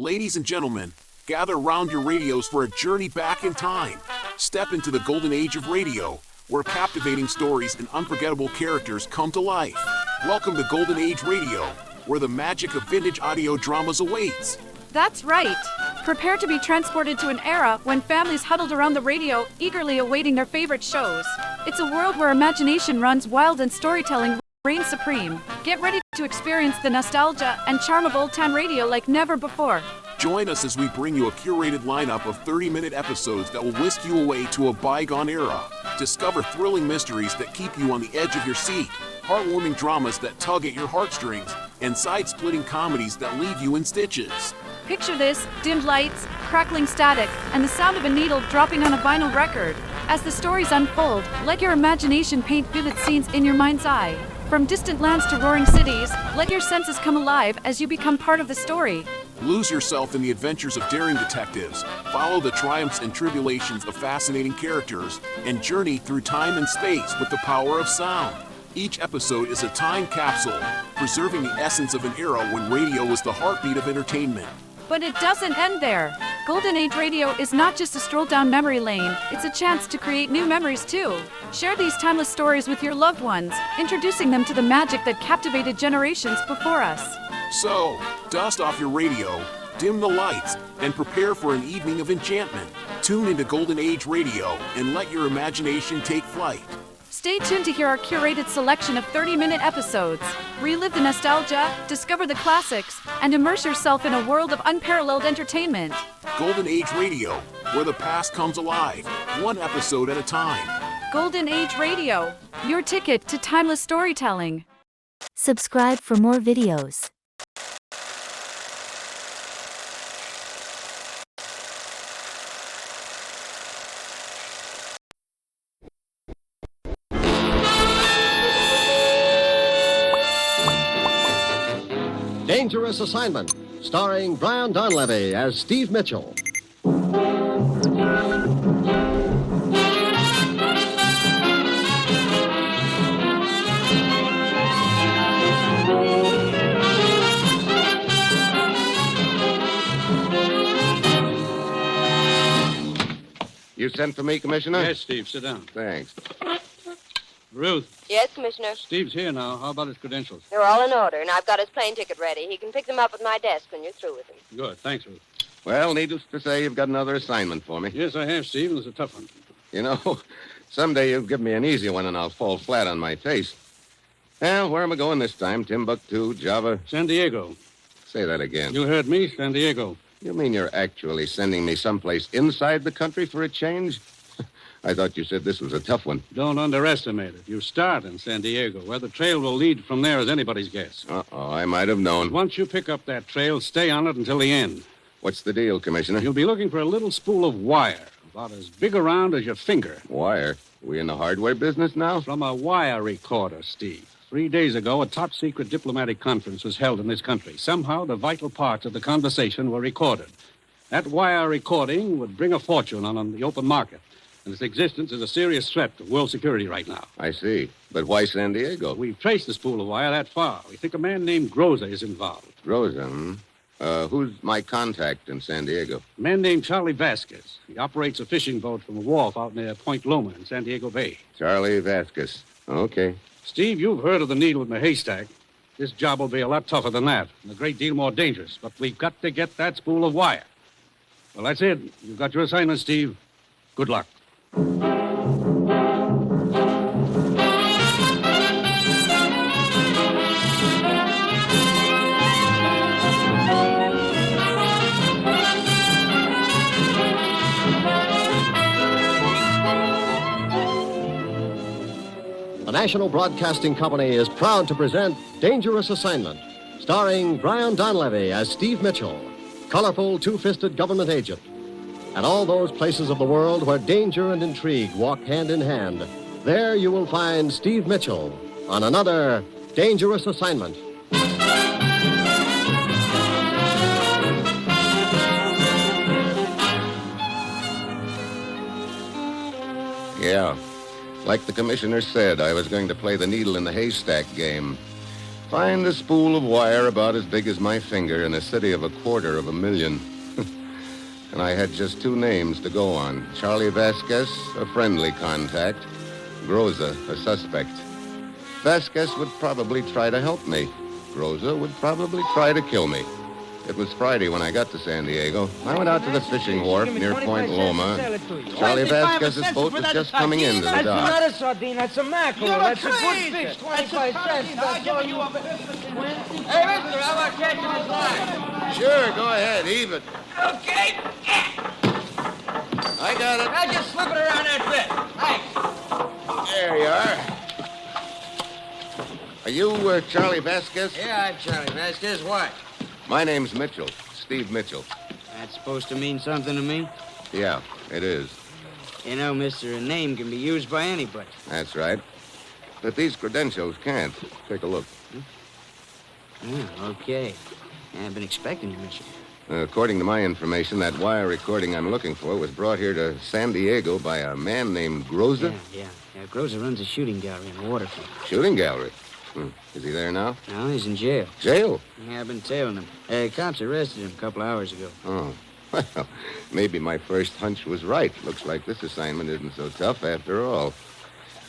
Ladies and gentlemen, gather round your radios for a journey back in time. Step into the golden age of radio, where captivating stories and unforgettable characters come to life. Welcome to Golden Age Radio, where the magic of vintage audio dramas awaits. That's right. Prepare to be transported to an era when families huddled around the radio, eagerly awaiting their favorite shows. It's a world where imagination runs wild and storytelling reigns supreme. Get ready to experience the nostalgia and charm of old-time radio like never before. Join us as we bring you a curated lineup of 30-minute episodes that will whisk you away to a bygone era. Discover thrilling mysteries that keep you on the edge of your seat, heartwarming dramas that tug at your heartstrings, and side-splitting comedies that leave you in stitches. Picture this: dimmed lights, crackling static, and the sound of a needle dropping on a vinyl record. As the stories unfold, let your imagination paint vivid scenes in your mind's eye. From distant lands to roaring cities, let your senses come alive as you become part of the story. Lose yourself in the adventures of daring detectives, follow the triumphs and tribulations of fascinating characters, and journey through time and space with the power of sound. Each episode is a time capsule, preserving the essence of an era when radio was the heartbeat of entertainment. But it doesn't end there. Golden Age Radio is not just a stroll down memory lane, it's a chance to create new memories too. Share these timeless stories with your loved ones, introducing them to the magic that captivated generations before us. So, dust off your radio, dim the lights, and prepare for an evening of enchantment. Tune into Golden Age Radio and let your imagination take flight. Stay tuned to hear our curated selection of 30-minute episodes. Relive the nostalgia, discover the classics, and immerse yourself in a world of unparalleled entertainment. Golden Age Radio, where the past comes alive, one episode at a time. Golden Age Radio, your ticket to timeless storytelling. Subscribe for more videos. Dangerous Assignment, starring Brian Donlevy as Steve Mitchell. You sent for me, Commissioner? Yes, Steve, sit down. Thanks. Ruth, Yes, Commissioner. Steve's here now. How about his credentials? They're all in order, and I've got his plane ticket ready. He can pick them up at my desk when you're through with him. Good, thanks, Ruth. Well, needless to say, you've got another assignment for me. Yes, I have, Steve, and it's a tough one. You know, someday you'll give me an easy one and I'll fall flat on my face. Well, where am I going this time? Timbuktu, Java? San Diego. Say that again. You heard me, San Diego. You mean you're actually sending me someplace inside the country for a change? I thought you said this was a tough one. Don't underestimate it. You start in San Diego. Where the trail will lead from there is anybody's guess. Uh-oh, I might have known. Once you pick up that trail, stay on it until the end. What's the deal, Commissioner? You'll be looking for a little spool of wire, about as big around as your finger. Wire? We in the hardware business now? From a wire recorder, Steve. 3 days ago, a top-secret diplomatic conference was held in this country. Somehow, the vital parts of the conversation were recorded. That wire recording would bring a fortune on the open market. And its existence is a serious threat to world security right now. I see. But why San Diego? We've traced the spool of wire that far. We think a man named Groza is involved. Rosa, who's my contact in San Diego? A man named Charlie Vasquez. He operates a fishing boat from a wharf out near Point Loma in San Diego Bay. Charlie Vasquez. Okay. Steve, you've heard of the needle in the haystack. This job will be a lot tougher than that, and a great deal more dangerous. But we've got to get that spool of wire. Well, that's it. You've got your assignment, Steve. Good luck. The National Broadcasting Company is proud to present Dangerous Assignment, starring Brian Donlevy as Steve Mitchell, colorful two-fisted government agent. At all those places of the world where danger and intrigue walk hand in hand, there you will find Steve Mitchell on another Dangerous Assignment. Yeah. Like the commissioner said, I was going to play the needle in the haystack game. Find a spool of wire about as big as my finger in a city of 250,000. And I had just 2 names to go on. Charlie Vasquez, a friendly contact. Groza, a suspect. Vasquez would probably try to help me. Groza would probably try to kill me. It was Friday when I got to San Diego. I went out to the fishing wharf near Point Loma. Charlie Vasquez's boat was just coming into the That's dock. not a sardine, that's a mackerel. That's a good fish, 25 cents. That's all you... Hey, mister, how about catching this line? Sure, go ahead, heave it. Okay. I got it. Now just slip it around that bit. Thanks. There you are. Are you Charlie Vasquez? Yeah, I'm Charlie Vasquez. What? My name's Mitchell, Steve Mitchell. That's supposed to mean something to me? Yeah, it is. You know, mister, a name can be used by anybody. That's right. But these credentials can't. Take a look. Okay. I've been expecting you, mister. According to my information, that wire recording I'm looking for was brought here to San Diego by a man named Groza. Yeah. Groza runs a shooting gallery in the waterfront. Shooting gallery? Is he there now? No, he's in jail. Jail? Yeah, I've been tailing him. Cops arrested him a couple hours ago. Oh, well, maybe my first hunch was right. Looks like this assignment isn't so tough after all.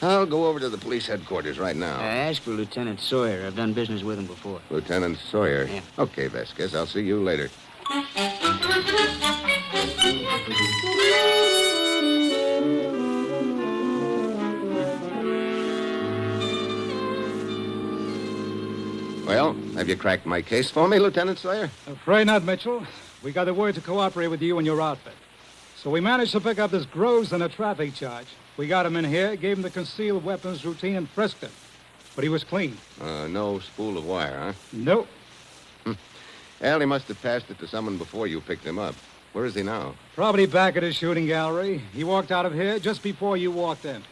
I'll go over to the police headquarters right now. Ask for Lieutenant Sawyer. I've done business with him before. Lieutenant Sawyer? Yeah. Okay, Vasquez, I'll see you later. Well, have you cracked my case for me, Lieutenant Sawyer? Afraid not, Mitchell. We got the word to cooperate with you and your outfit. So we managed to pick up this Groves on a traffic charge. We got him in here, gave him the concealed weapons routine, and frisked him. But he was clean. No spool of wire, huh? Nope. Well, he must have passed it to someone before you picked him up. Where is he now? Probably back at his shooting gallery. He walked out of here just before you walked in.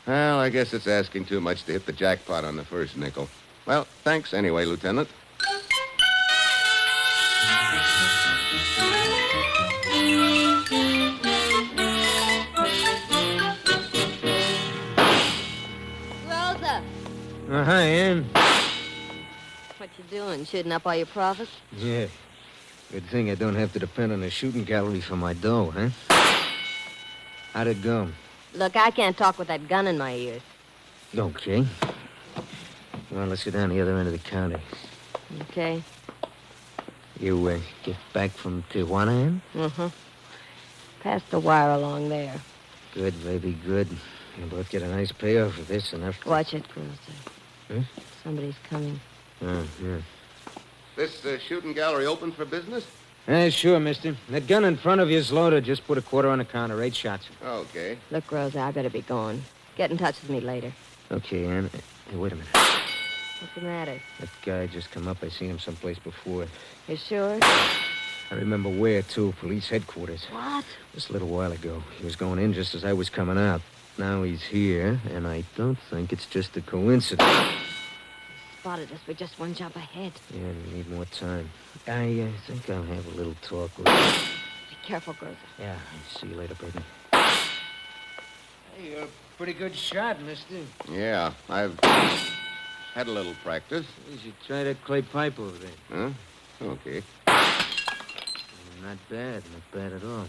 Well, I guess it's asking too much to hit the jackpot on the first nickel. Well, thanks anyway, Lieutenant. Rosa, Hi, Ann. what you doing? Shooting up all your profits? Yeah. Good thing I don't have to depend on a shooting gallery for my dough, huh? How'd it go? Look, I can't talk with that gun in my ears. Okay. Well, let's go down the other end of the county. Okay? You, get back from Tijuana, Ann? Mm-hmm. Pass the wire along there. Good, baby, good. We'll both get a nice payoff for this and after... Watch it, Rosa. Huh? Somebody's coming. Oh, yeah. This shooting gallery open for business? Sure, mister. That gun in front of you is loaded. Just put a quarter on the counter. 8 shots. Okay. Look, Rosa, I better be going. Get in touch with me later. Okay, Ann. Hey, wait a minute. What's the matter? That guy just come up. I seen him someplace before. You sure? I remember where, too. Police headquarters. What? Just a little while ago. He was going in just as I was coming out. Now he's here, and I don't think it's just a coincidence. Spotted us. We're just one jump ahead. Yeah, we need more time. I think I'll have a little talk with him. Be careful, Rosa. Yeah, I'll see you later, baby. Hey, you're a pretty good shot, mister. Yeah, I've had a little practice. You should try that clay pipe over there. Huh? Okay. Not bad at all.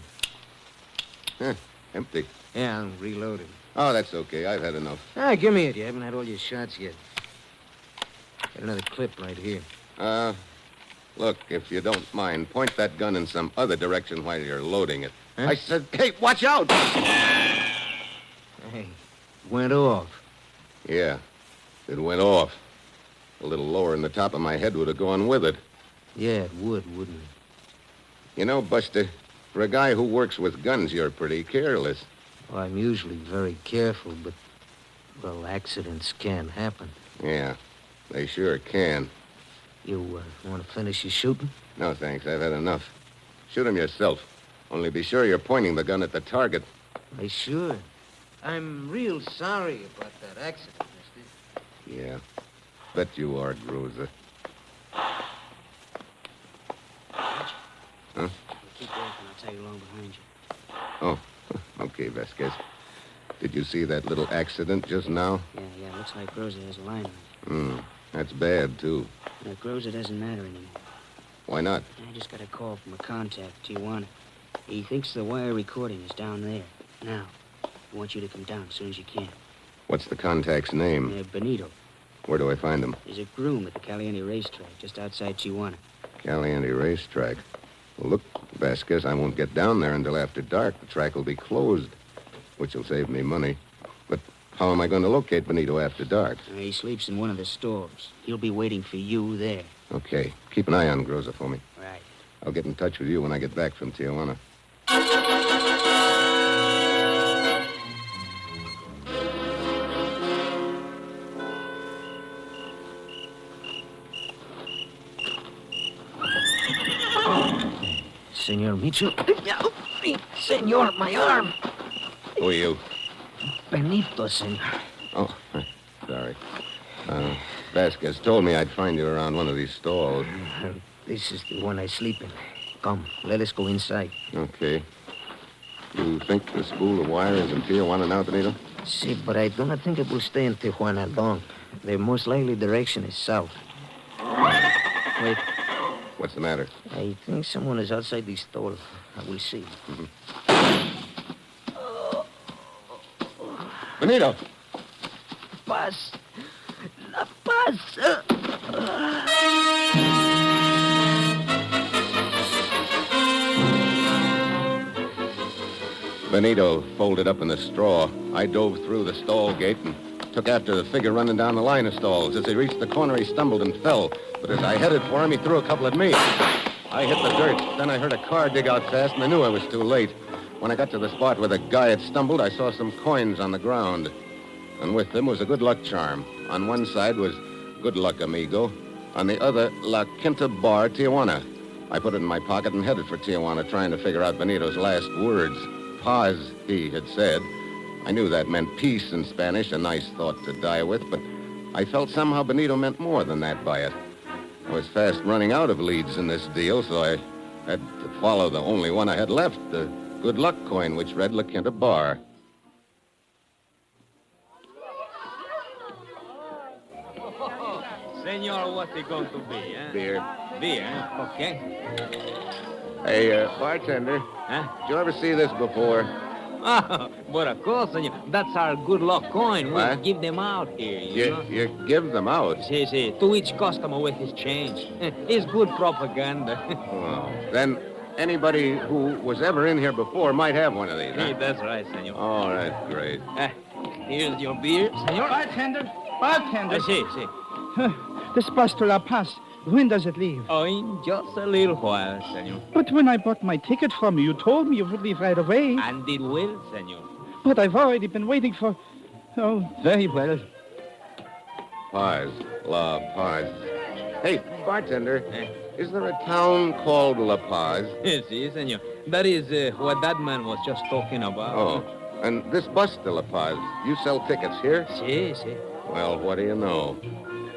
Huh, empty. Yeah, I'm reloading. Oh, that's okay. I've had enough. Give me it. You haven't had all your shots yet. Got another clip right here. Look, if you don't mind, point that gun in some other direction while you're loading it. Huh? I said, hey, watch out! Hey, went off. Yeah, it went off. A little lower in the top of my head would have gone with it. Yeah, it would, wouldn't it? You know, Buster, for a guy who works with guns, you're pretty careless. Well, I'm usually very careful, but, well, accidents can happen. Yeah, they sure can. You want to finish your shooting? No, thanks. I've had enough. Shoot him yourself. Only be sure you're pointing the gun at the target. I sure. I'm real sorry about that accident, mister. Yeah. Bet you are, Rosa. Huh? Keep walking. I'll tell you along behind you. Oh, okay, Vasquez. Did you see that little accident just now? Yeah. Looks like Rosa has a line on it. That's bad, too. Now, Groza doesn't matter anymore. Why not? I just got a call from a contact, Tijuana. He thinks the wire recording is down there. Now, I want you to come down as soon as you can. What's the contact's name? Benito. Where do I find him? There's a groom at the Caliente racetrack just outside Tijuana. Caliente racetrack. Well, look, Vasquez, I won't get down there until after dark. The track will be closed, which will save me money. But how am I going to locate Benito after dark? He sleeps in one of the stores. He'll be waiting for you there. Okay. Keep an eye on Groza for me. Right. I'll get in touch with you when I get back from Tijuana. Senor Mitchell. Senor, my arm. Who are you? Benito, senor. Oh, sorry. Vasquez told me I'd find you around one of these stalls. This is the one I sleep in. Come, let us go inside. Okay. You think the spool of wire is in Tijuana now, Benito? See, but I do not think it will stay in Tijuana long. The most likely direction is south. Wait. What's the matter? I think someone is outside the store. I will see. Benito! Paz! La Paz! Benito folded up in the straw. I dove through the stall gate and took after the figure running down the line of stalls. As he reached the corner, he stumbled and fell. But as I headed for him, he threw a couple at me. I hit the dirt. Then I heard a car dig out fast, and I knew I was too late. When I got to the spot where the guy had stumbled, I saw some coins on the ground. And with them was a good luck charm. On one side was "Good luck, amigo." On the other, "La Quinta Bar, Tijuana." I put it in my pocket and headed for Tijuana, trying to figure out Benito's last words. Paz, he had said. I knew that meant peace in Spanish, a nice thought to die with, but I felt somehow Benito meant more than that by it. I was fast running out of leads in this deal, so I had to follow the only one I had left, the good luck coin, which read La Quinta Bar. Senor, what's it going to be, eh? Beer. Beer, eh? Okay. Hey, bartender. Huh? Did you ever see this before? Oh, but of course, senor. That's our good luck coin. We What? give them out here, you know? You give them out? See, to each customer with his change. It's good propaganda. Oh, then anybody who was ever in here before might have one of these, Hey, huh? that's right, senor. All right, great. Here's your beer, senor. Bartender! See. This bus to La Paz, when does it leave? Oh, in just a little while, senor. But when I bought my ticket from you, you told me you would leave right away. And it will, senor. But I've already been waiting for... Oh, very well. Paz. La Paz. Hey, bartender, is there a town called La Paz? Si, senor. That is what that man was just talking about. Oh, and this bus to La Paz, you sell tickets here? Si. Well, what do you know?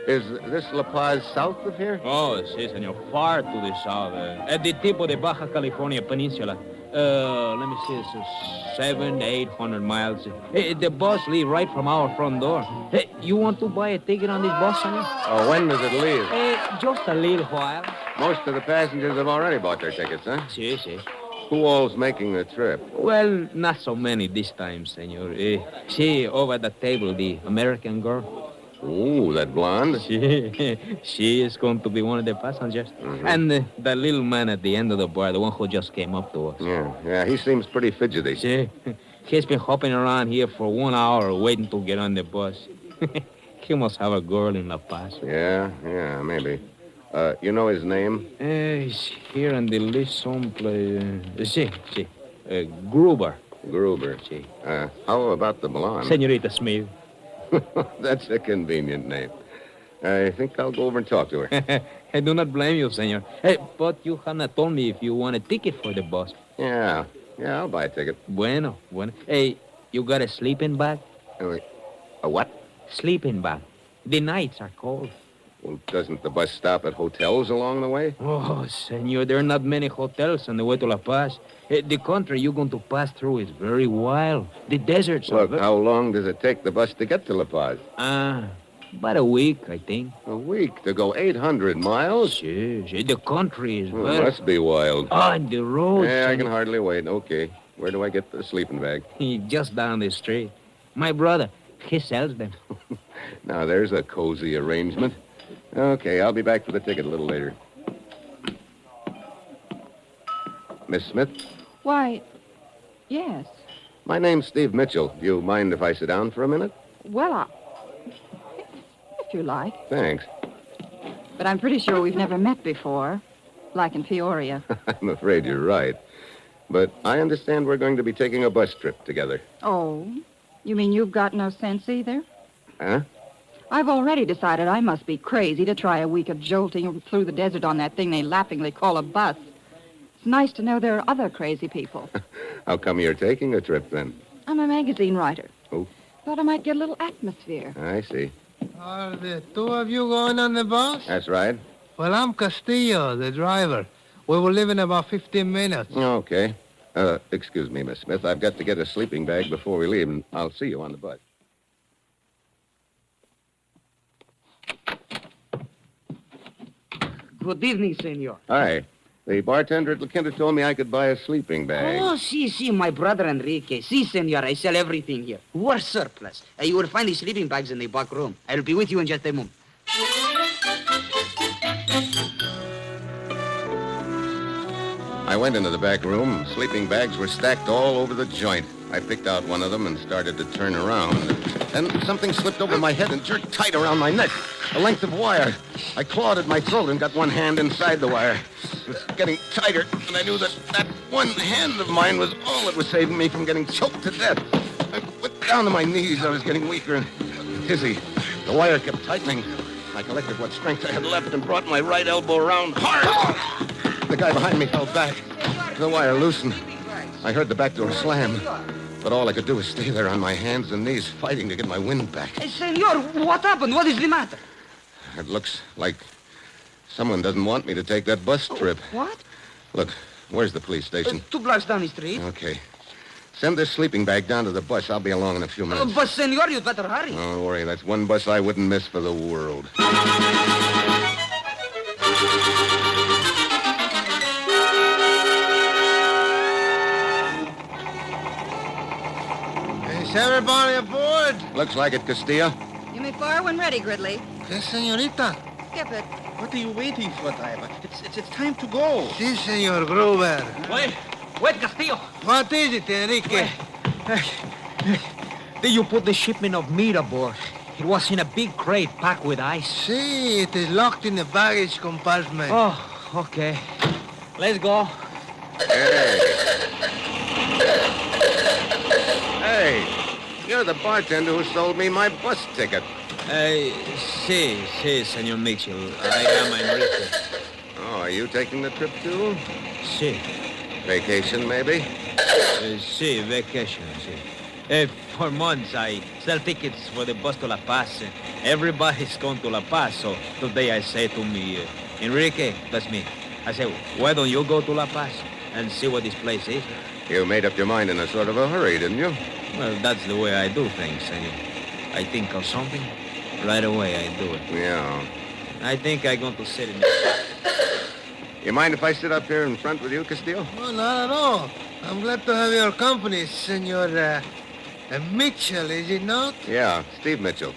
Is this La Paz south of here? Oh, si, senor. Far to the south. At the tip of the Baja California Peninsula. Let me see. It's 700 to 800 miles. Hey, the bus leaves right from our front door. Hey, you want to buy a ticket on this bus, senor? Oh, when does it leave? Just a little while. Most of the passengers have already bought their tickets, huh? Si. Who all's making the trip? Well, not so many this time, senor. See, over at the table, the American girl. Ooh, that blonde? She is going to be one of the passengers. Mm-hmm. And the little man at the end of the bar, the one who just came up to us. Yeah, he seems pretty fidgety. See, he's been hopping around here for 1 hour waiting to get on the bus. He must have a girl in La Paz. Yeah, maybe. You know his name? He's here on the list someplace. See. Gruber. Gruber. See. How about the blonde? Senorita Smith. That's a convenient name. I think I'll go over and talk to her. I do not blame you, senor. Hey, but you have not told me if you want a ticket for the bus. Yeah, I'll buy a ticket. Bueno. Hey, you got a sleeping bag? Wait, a what? Sleeping bag. The nights are cold. Well, doesn't the bus stop at hotels along the way? Oh, senor, there are not many hotels on the way to La Paz. The country you're going to pass through is very wild. The deserts Look, how long does it take the bus to get to La Paz? About a week, I think. A week to go 800 miles? Yes, the country is Well, very... must be wild. On the road. Yeah, I can hardly wait. Okay. Where do I get the sleeping bag? Just down the street. My brother, he sells them. Now, there's a cozy arrangement. Okay, I'll be back for the ticket a little later. Miss Smith? Why, yes. My name's Steve Mitchell. Do you mind if I sit down for a minute? Well, if you like. Thanks. But I'm pretty sure we've never met before, like in Peoria. I'm afraid you're right. But I understand we're going to be taking a bus trip together. Oh, you mean you've got no sense either? Huh? I've already decided I must be crazy to try a week of jolting through the desert on that thing they laughingly call a bus. It's nice to know there are other crazy people. How come you're taking a trip, then? I'm a magazine writer. Oh. Thought I might get a little atmosphere. I see. Are the two of you going on the bus? That's right. Well, I'm Castillo, the driver. We will leave in about 15 minutes. Okay. Excuse me, Miss Smith. I've got to get a sleeping bag before we leave, and I'll see you on the bus. Good evening, senor. Hi. The bartender at La Quinta told me I could buy a sleeping bag. Oh, si, my brother Enrique. Si, senor, I sell everything here. We're surplus. You will find the sleeping bags in the back room. I'll be with you in just a moment. I went into the back room. Sleeping bags were stacked all over the joint. I picked out one of them and started to turn around. Then something slipped over my head and jerked tight around my neck. A length of wire. I clawed at my throat and got one hand inside the wire. It was getting tighter, and I knew that one hand of mine was all that was saving me from getting choked to death. I went down to my knees. I was getting weaker and dizzy. The wire kept tightening. I collected what strength I had left and brought my right elbow around hard. The guy behind me fell back. The wire loosened. I heard the back door slam. But all I could do was stay there on my hands and knees, fighting to get my wind back. Hey, senor, what happened? What is the matter? It looks like someone doesn't want me to take that bus trip. What? Look, where's the police station? 2 blocks down the street. Okay. Send this sleeping bag down to the bus. I'll be along in a few minutes. But, senor, you'd better hurry. Don't worry. That's one bus I wouldn't miss for the world. Is everybody aboard? Looks like it, Castillo. You may fire when ready, Gridley. Yes, senorita. Skip it. What are you waiting for, driver? It's time to go. Si, senor Gruber. Wait, Castillo. What is it, Enrique? Did you put the shipment of meat aboard? It was in a big crate packed with ice. Si, it is locked in the baggage compartment. Oh, okay. Let's go. Hey, you're the bartender who sold me my bus ticket. Si, Senor Mitchell. I am Enrique. Oh, are you taking the trip too? Si. Vacation, maybe? Si, vacation, si. For months, I sell tickets for the bus to La Paz. Everybody's going to La Paz, so today I say to me, Enrique, that's me. I say, why don't you go to La Paz and see what this place is? You made up your mind in a sort of a hurry, didn't you? Well, that's the way I do things, senor. I think of something, right away I do it. Yeah. I think I'm going to sit in the... You mind if I sit up here in front with you, Castillo? Oh, not at all. I'm glad to have your company, senor Mitchell, is it not? Yeah, Steve Mitchell.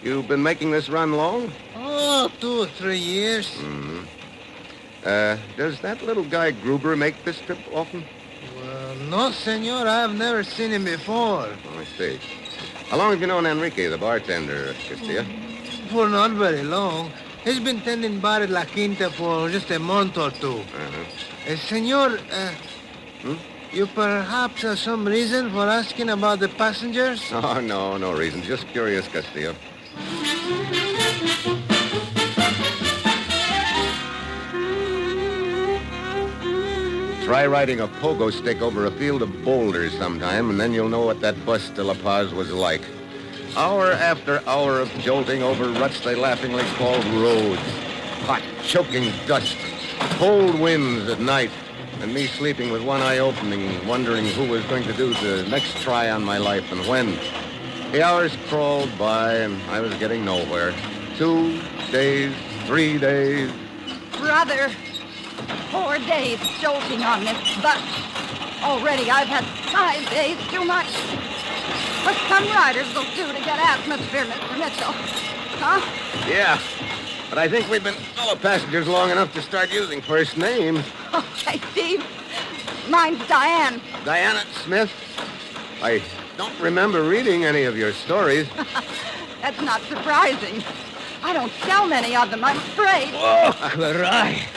You've been making this run long? Oh, 2 or 3 years. Mm-hmm. Does that little guy Gruber make this trip often? Well, no, senor. I've never seen him before. Oh, I see. How long have you known Enrique, the bartender, Castillo? For not very long. He's been tending bar at La Quinta for just a month or two. Senor, you perhaps have some reason for asking about the passengers? Oh, no reason. Just curious, Castillo. Try riding a pogo stick over a field of boulders sometime, and then you'll know what that bus to La Paz was like. Hour after hour of jolting over ruts they laughingly called roads. Hot, choking dust, cold winds at night, and me sleeping with one eye open and wondering who was going to do the next try on my life and when. The hours crawled by, and I was getting nowhere. 2 days, 3 days. Brother, 4 days jolting on this bus. Already I've had 5 days too much. But some riders will do to get atmosphere, Mr. Mitchell. Huh? Yeah, but I think we've been fellow passengers long enough to start using first names. Okay, Steve. Mine's Diane. Diana Smith. I don't remember reading any of your stories. That's not surprising. I don't sell many of them, I'm afraid. Oh, Clarai.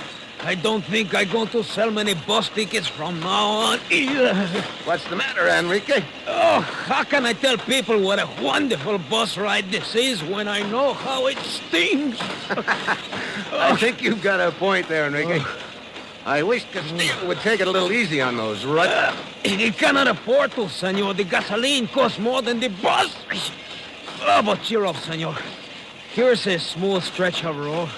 I don't think I'm going to sell many bus tickets from now on either. What's the matter, Enrique? Oh, how can I tell people what a wonderful bus ride this is when I know how it stings? I think you've got a point there, Enrique. I wish Castillo would take it a little easy on those ruts. He cannot afford to, senor. The gasoline costs more than the bus. Oh, but cheer up, senor. Here's a smooth stretch of road.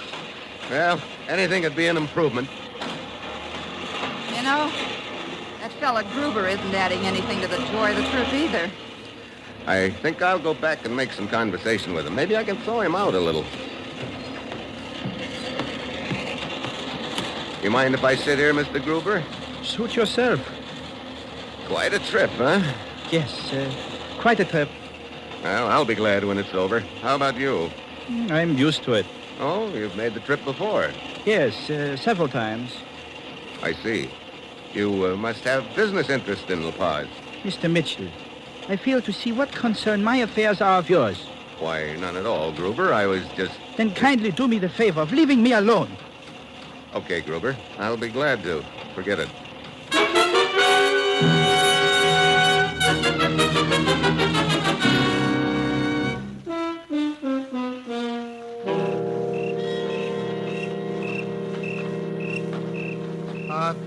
Well, anything would be an improvement. You know, that fella Gruber isn't adding anything to the joy of the trip either. I think I'll go back and make some conversation with him. Maybe I can throw him out a little. You mind if I sit here, Mr. Gruber? Suit yourself. Quite a trip, huh? Yes, quite a trip. Well, I'll be glad when it's over. How about you? I'm used to it. Oh, you've made the trip before? Yes, several times. I see. You must have business interest in La Paz. Mr. Mitchell, I fail to see what concern my affairs are of yours. Why, none at all, Gruber. I was just... Then kindly do me the favor of leaving me alone. Okay, Gruber. I'll be glad to. Forget it.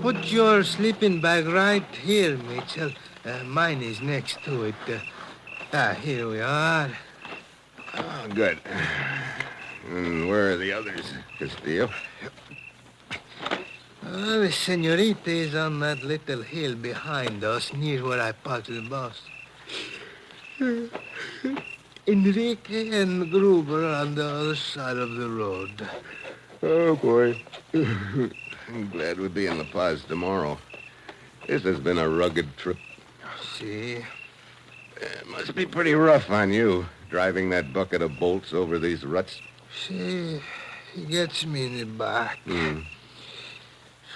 Put your sleeping bag right here, Mitchell. Mine is next to it. Here we are. Oh, good. And where are the others, Castillo? The senorita is on that little hill behind us, near where I parked the bus. Enrique and Gruber are on the other side of the road. Oh, boy. I'm glad we'll be in La Paz tomorrow. This has been a rugged trip. See? It must be pretty rough on you, driving that bucket of bolts over these ruts. See, he gets me in the back.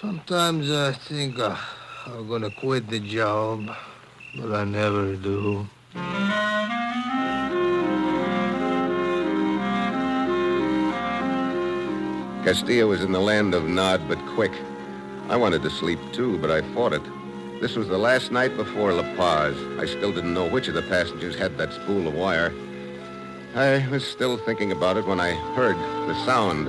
Sometimes I think I'm gonna quit the job, but I never do. Castillo was in the land of nod but quick. I wanted to sleep too, but I fought it. This was the last night before La Paz. I still didn't know which of the passengers had that spool of wire. I was still thinking about it when I heard the sound.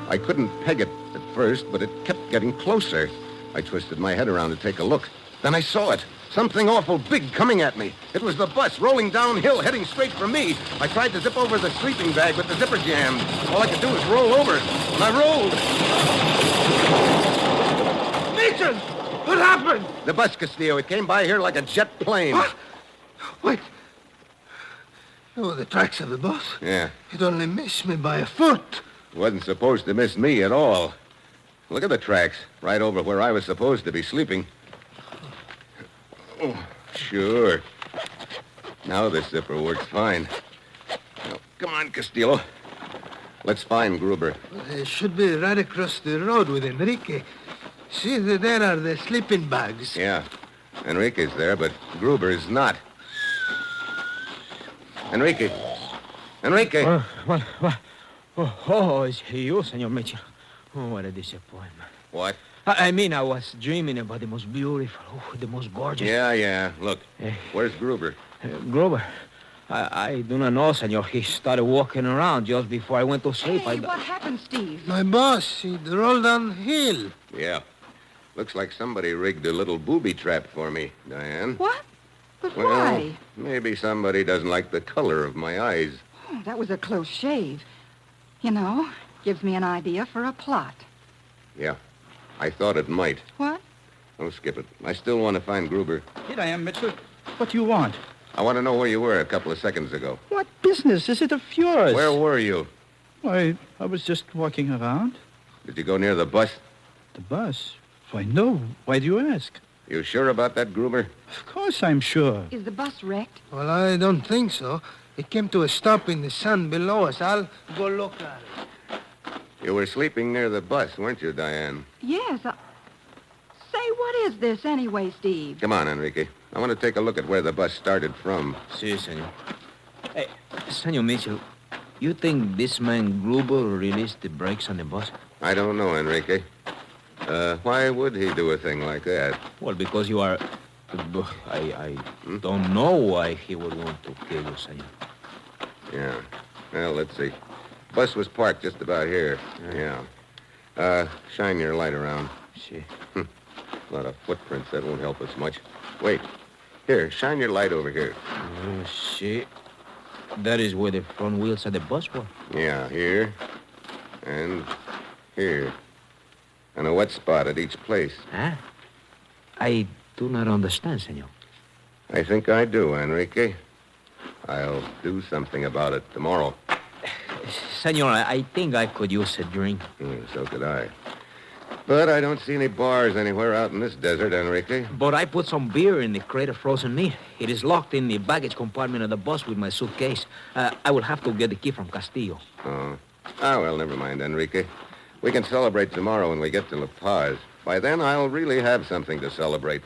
I couldn't peg it at first, but it kept getting closer. I twisted my head around to take a look. Then I saw it. Something awful big coming at me. It was the bus rolling downhill, heading straight for me. I tried to zip over the sleeping bag, but the zipper jammed. All I could do was roll over, and I rolled. Mitchell! What happened? The bus, Castillo. It came by here like a jet plane. What? Wait. Oh, the tracks of the bus? Yeah. It only missed me by a foot. It wasn't supposed to miss me at all. Look at the tracks, right over where I was supposed to be sleeping. Oh, sure. Now this zipper works fine. Now, come on, Castillo. Let's find Gruber. It should be right across the road with Enrique. See, there are the sleeping bags. Yeah. Enrique's there, but Gruber is not. Enrique. Enrique. What? Oh, it's you, Senor Mitchell. Oh, what a disappointment. What? I mean, I was dreaming about the most beautiful, the most gorgeous. Yeah. Look, where's Gruber? Gruber? I do not know, senor. He started walking around just before I went to sleep. Hey, what happened, Steve? My boss, he rolled downhill. Yeah. Looks like somebody rigged a little booby trap for me, Diane. What? But Well, why? maybe somebody doesn't like the color of my eyes. Oh, that was a close shave. You know, gives me an idea for a plot. Yeah, I thought it might. What? Oh, skip it. I still want to find Gruber. Here I am, Mitchell. What do you want? I want to know where you were a couple of seconds ago. What business is it of yours? Where were you? Why, I was just walking around. Did you go near the bus? The bus? Why, no. Why do you ask? You sure about that, Gruber? Of course I'm sure. Is the bus wrecked? Well, I don't think so. It came to a stop in the sun below us. I'll go look at it. You were sleeping near the bus, weren't you, Diane? Yes. Say, what is this anyway, Steve? Come on, Enrique. I want to take a look at where the bus started from. Si, senor. Hey, Senor Mitchell, you think this man Gruber released the brakes on the bus? I don't know, Enrique. Why would he do a thing like that? Well, because you are... I don't know why he would want to kill you, senor. Yeah. Well, let's see. Bus was parked just about here. Yeah. Shine your light around. Si. A lot of footprints. That won't help us much. Wait. Here, shine your light over here. See. That is where the front wheels of the bus were. Yeah, here. And here. And a wet spot at each place. Huh? I do not understand, senor. I think I do, Enrique. I'll do something about it tomorrow. Senor, I think I could use a drink. So could I. But I don't see any bars anywhere out in this desert, Enrique. But I put some beer in the crate of frozen meat. It is locked in the baggage compartment of the bus with my suitcase. I will have to get the key from Castillo. Oh. Ah, well, never mind, Enrique. We can celebrate tomorrow when we get to La Paz. By then, I'll really have something to celebrate.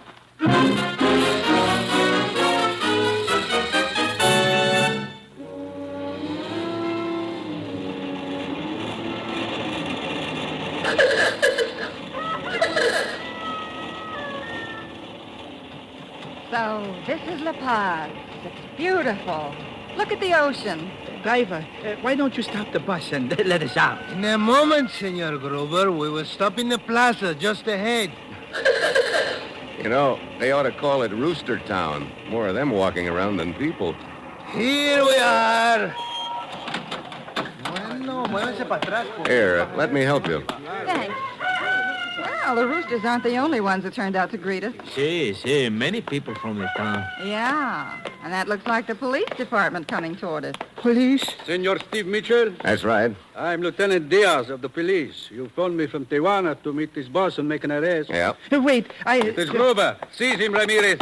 So, this is La Paz. It's beautiful. Look at the ocean. Driver, why don't you stop the bus and let us out? In a moment, Senor Gruber. We will stop in the plaza just ahead. You know, they ought to call it Rooster Town. More of them walking around than people. Here we are. Here, let me help you. Thanks. Well, the roosters aren't the only ones that turned out to greet us. Si, many people from the town. Yeah, and that looks like the police department coming toward us. Police? Senor Steve Mitchell? That's right. I'm Lieutenant Diaz of the police. You phoned me from Tijuana to meet this boss and make an arrest. Yeah. Wait, It is Gruber. Seize him, Ramirez.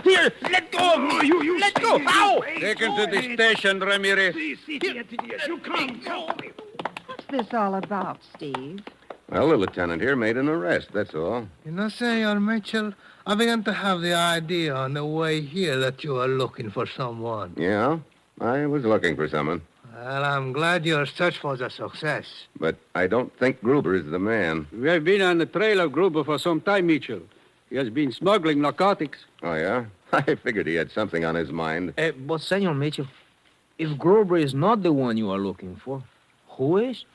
Here, let go! You let go! Ow! Take him to the station, Ramirez. You come. What's this all about, Steve? Well, the lieutenant here made an arrest, that's all. You know, Senor Mitchell, I began to have the idea on the way here that you are looking for someone. Yeah? I was looking for someone. Well, I'm glad your search was a success. But I don't think Gruber is the man. We have been on the trail of Gruber for some time, Mitchell. He has been smuggling narcotics. Oh, yeah? I figured he had something on his mind. But, Senor Mitchell, if Gruber is not the one you are looking for, who is?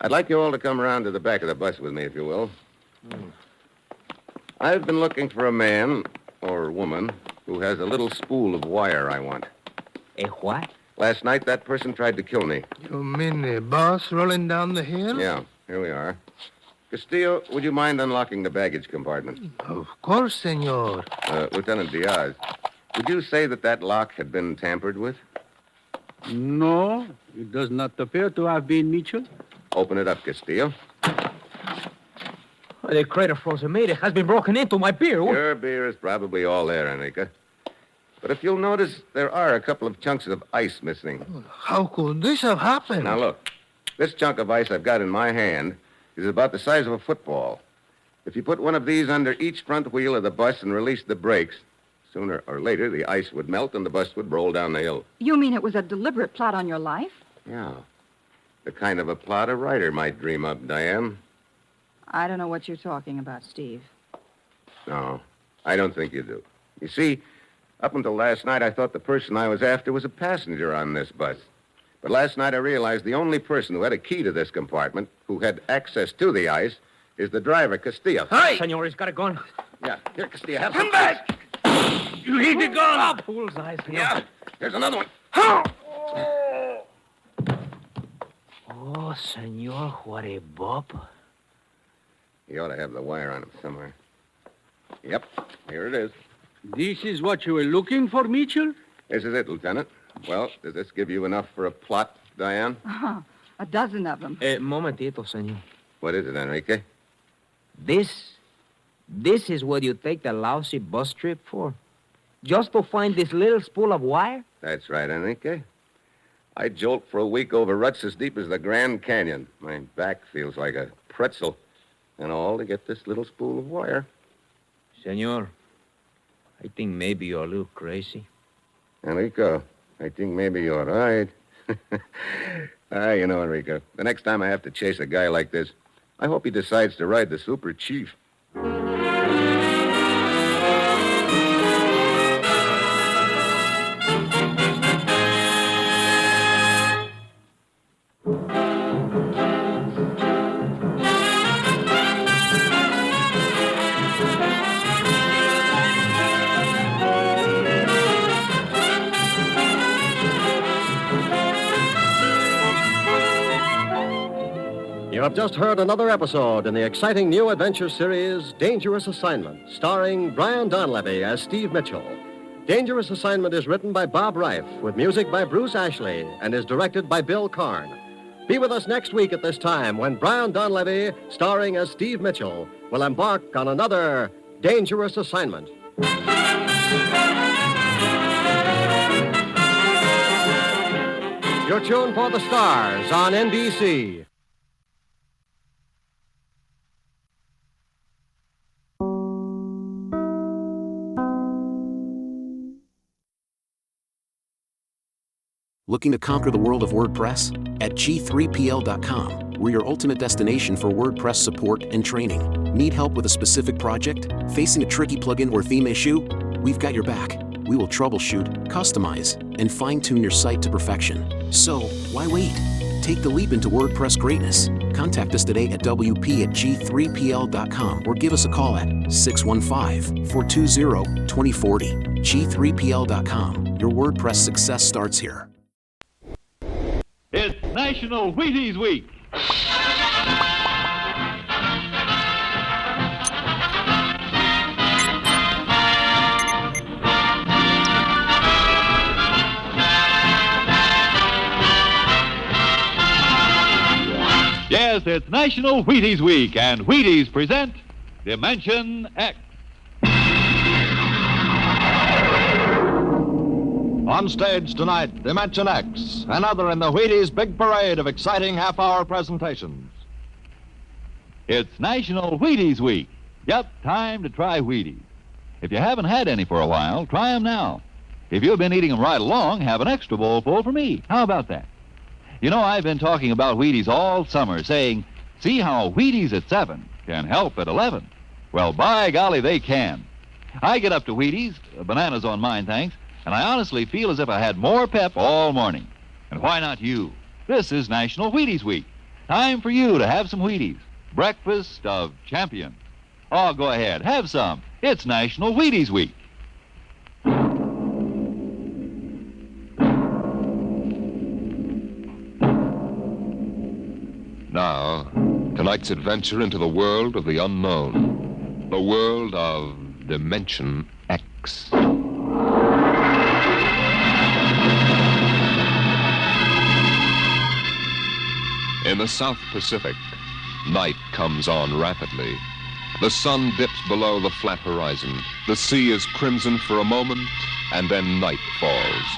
I'd like you all to come around to the back of the bus with me, if you will. I've been looking for a man, or woman, who has a little spool of wire I want. A what? Last night, that person tried to kill me. You mean the bus rolling down the hill? Yeah, here we are. Castillo, would you mind unlocking the baggage compartment? Of course, senor. Lieutenant Diaz, would you say that lock had been tampered with? No, it does not appear to have been, Mitchell. Open it up, Castillo. The crate of frozen meat has been broken into. My beer. Your beer is probably all there, Enrique. But if you'll notice, there are a couple of chunks of ice missing. How could this have happened? Now, look. This chunk of ice I've got in my hand is about the size of a football. If you put one of these under each front wheel of the bus and release the brakes, sooner or later the ice would melt and the bus would roll down the hill. You mean it was a deliberate plot on your life? Yeah. The kind of a plot a writer might dream up, Diane. I don't know what you're talking about, Steve. No, I don't think you do. You see, up until last night, I thought the person I was after was a passenger on this bus. But last night I realized the only person who had a key to this compartment, who had access to the ice, is the driver, Castillo. Hey! Senor, he's got a gun. Yeah, here, Castillo, have Come some. back! You need the gun! Oh, fool's eyes, senor. Yeah, here's another one. Oh, senor, what a bop. He ought to have the wire on him somewhere. Yep, here it is. This is what you were looking for, Mitchell? This is it, Lieutenant. Well, does this give you enough for a plot, Diane? A dozen of them. Momentito, senor. What is it, Enrique? This is what you take the lousy bus trip for? Just to find this little spool of wire? That's right, Enrique. I jolt for a week over ruts as deep as the Grand Canyon. My back feels like a pretzel. And all to get this little spool of wire. Senor, I think maybe you're a little crazy. Enrico, I think maybe you're right. You know, Enrico, the next time I have to chase a guy like this, I hope he decides to ride the Super Chief. You have just heard another episode in the exciting new adventure series, Dangerous Assignment, starring Brian Donlevy as Steve Mitchell. Dangerous Assignment is written by Bob Reif, with music by Bruce Ashley, and is directed by Bill Karn. Be with us next week at this time when Brian Donlevy, starring as Steve Mitchell, will embark on another Dangerous Assignment. You're tuned for the stars on NBC. Looking to conquer the world of WordPress? At G3PL.com, we're your ultimate destination for WordPress support and training. Need help with a specific project? Facing a tricky plugin or theme issue? We've got your back. We will troubleshoot, customize, and fine-tune your site to perfection. So, why wait? Take the leap into WordPress greatness. Contact us today at WP@G3PL.com or give us a call at 615-420-2040. G3PL.com. Your WordPress success starts here. It's National Wheaties Week. Yes, it's National Wheaties Week, and Wheaties present Dimension X. On stage tonight, Dimension X, another in the Wheaties big parade of exciting half-hour presentations. It's National Wheaties Week. Yep, time to try Wheaties. If you haven't had any for a while, try them now. If you've been eating them right along, have an extra bowl full for me. How about that? You know, I've been talking about Wheaties all summer, saying, see how Wheaties at 7 can help at 11. Well, by golly, they can. I get up to Wheaties, bananas on mine, thanks, and I honestly feel as if I had more pep all morning. And why not you? This is National Wheaties Week. Time for you to have some Wheaties. Breakfast of champions. Oh, go ahead, have some. It's National Wheaties Week. Now, tonight's adventure into the world of the unknown. The world of Dimension X. In the South Pacific, night comes on rapidly. The sun dips below the flat horizon. The sea is crimson for a moment, and then night falls.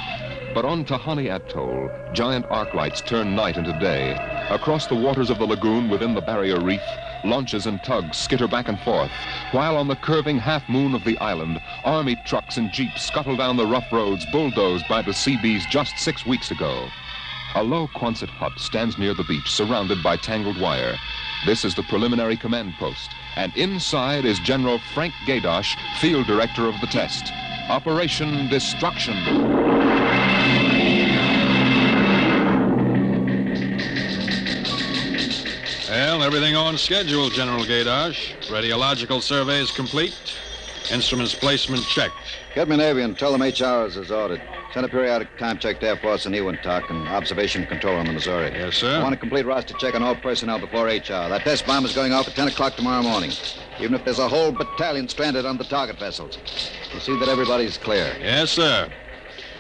But on Tahani Atoll, giant arc lights turn night into day. Across the waters of the lagoon within the barrier reef, launches and tugs skitter back and forth, while on the curving half-moon of the island, army trucks and jeeps scuttle down the rough roads bulldozed by the Seabees just 6 weeks ago. A low Quonset hut stands near the beach, surrounded by tangled wire. This is the preliminary command post, and inside is General Frank Gaydosh, field director of the test. Operation Destruction. Well, everything on schedule, General Gaydosh. Radiological surveys complete. Instruments placement checked. Get me Navy and tell them HR is ordered. Send a periodic time check to Air Force and Ewintock and observation control on the Missouri. Yes, sir. I want a complete roster check on all personnel before HR. That test bomb is going off at 10 o'clock tomorrow morning. even if there's a whole battalion stranded on the target vessels. We'll see that everybody's clear. Yes, sir.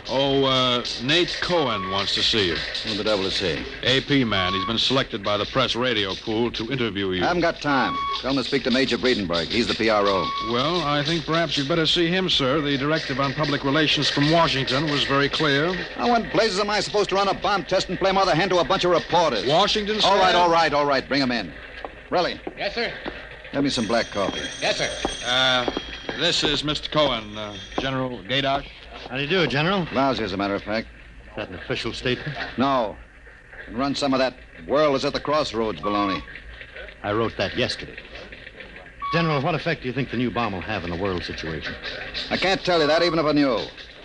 Oh, Nate Cohen wants to see you. Who the devil is he? AP man. He's been selected by the press radio pool to interview you. I haven't got time. Tell him to speak to Major Breedenberg. He's the PRO. Well, I think perhaps you'd better see him, sir. The directive on public relations from Washington was very clear. Now, when blazes am I supposed to run a bomb test and play mother hen to a bunch of reporters? Washington, sir? All right. Bring him in. Relly. Yes, sir. Get me some black coffee. Yes, sir. This is Mr. Cohen, General Gaydosh. How do you do, General? Lousy, as a matter of fact. Is that an official statement? No. And run some of that world is at the crossroads baloney. I wrote that yesterday. General, what effect do you think the new bomb will have in the world situation? I can't tell you that, even if I knew.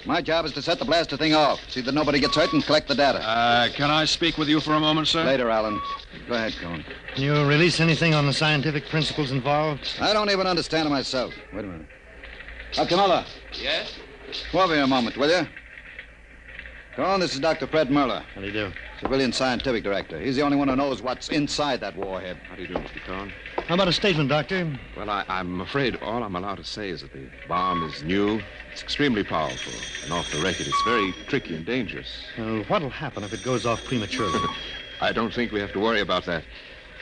My job is to set the blaster thing off, see that nobody gets hurt, and collect the data. Can I speak with you for a moment, sir? Later, Alan. Go ahead, Cohen. Can you release anything on the scientific principles involved? I don't even understand it myself. Wait a minute. Dr. Muller. Yes? Come over here a moment, will you? Cohen, this is Dr. Fred Muller. How do you do? Civilian scientific director. He's the only one who knows what's inside that warhead. How do you do, Mr. Cohen? How about a statement, Doctor? Well, I'm afraid all I'm allowed to say is that the bomb is new. It's extremely powerful. And off the record, it's very tricky and dangerous. Well, what'll happen if it goes off prematurely? I don't think we have to worry about that.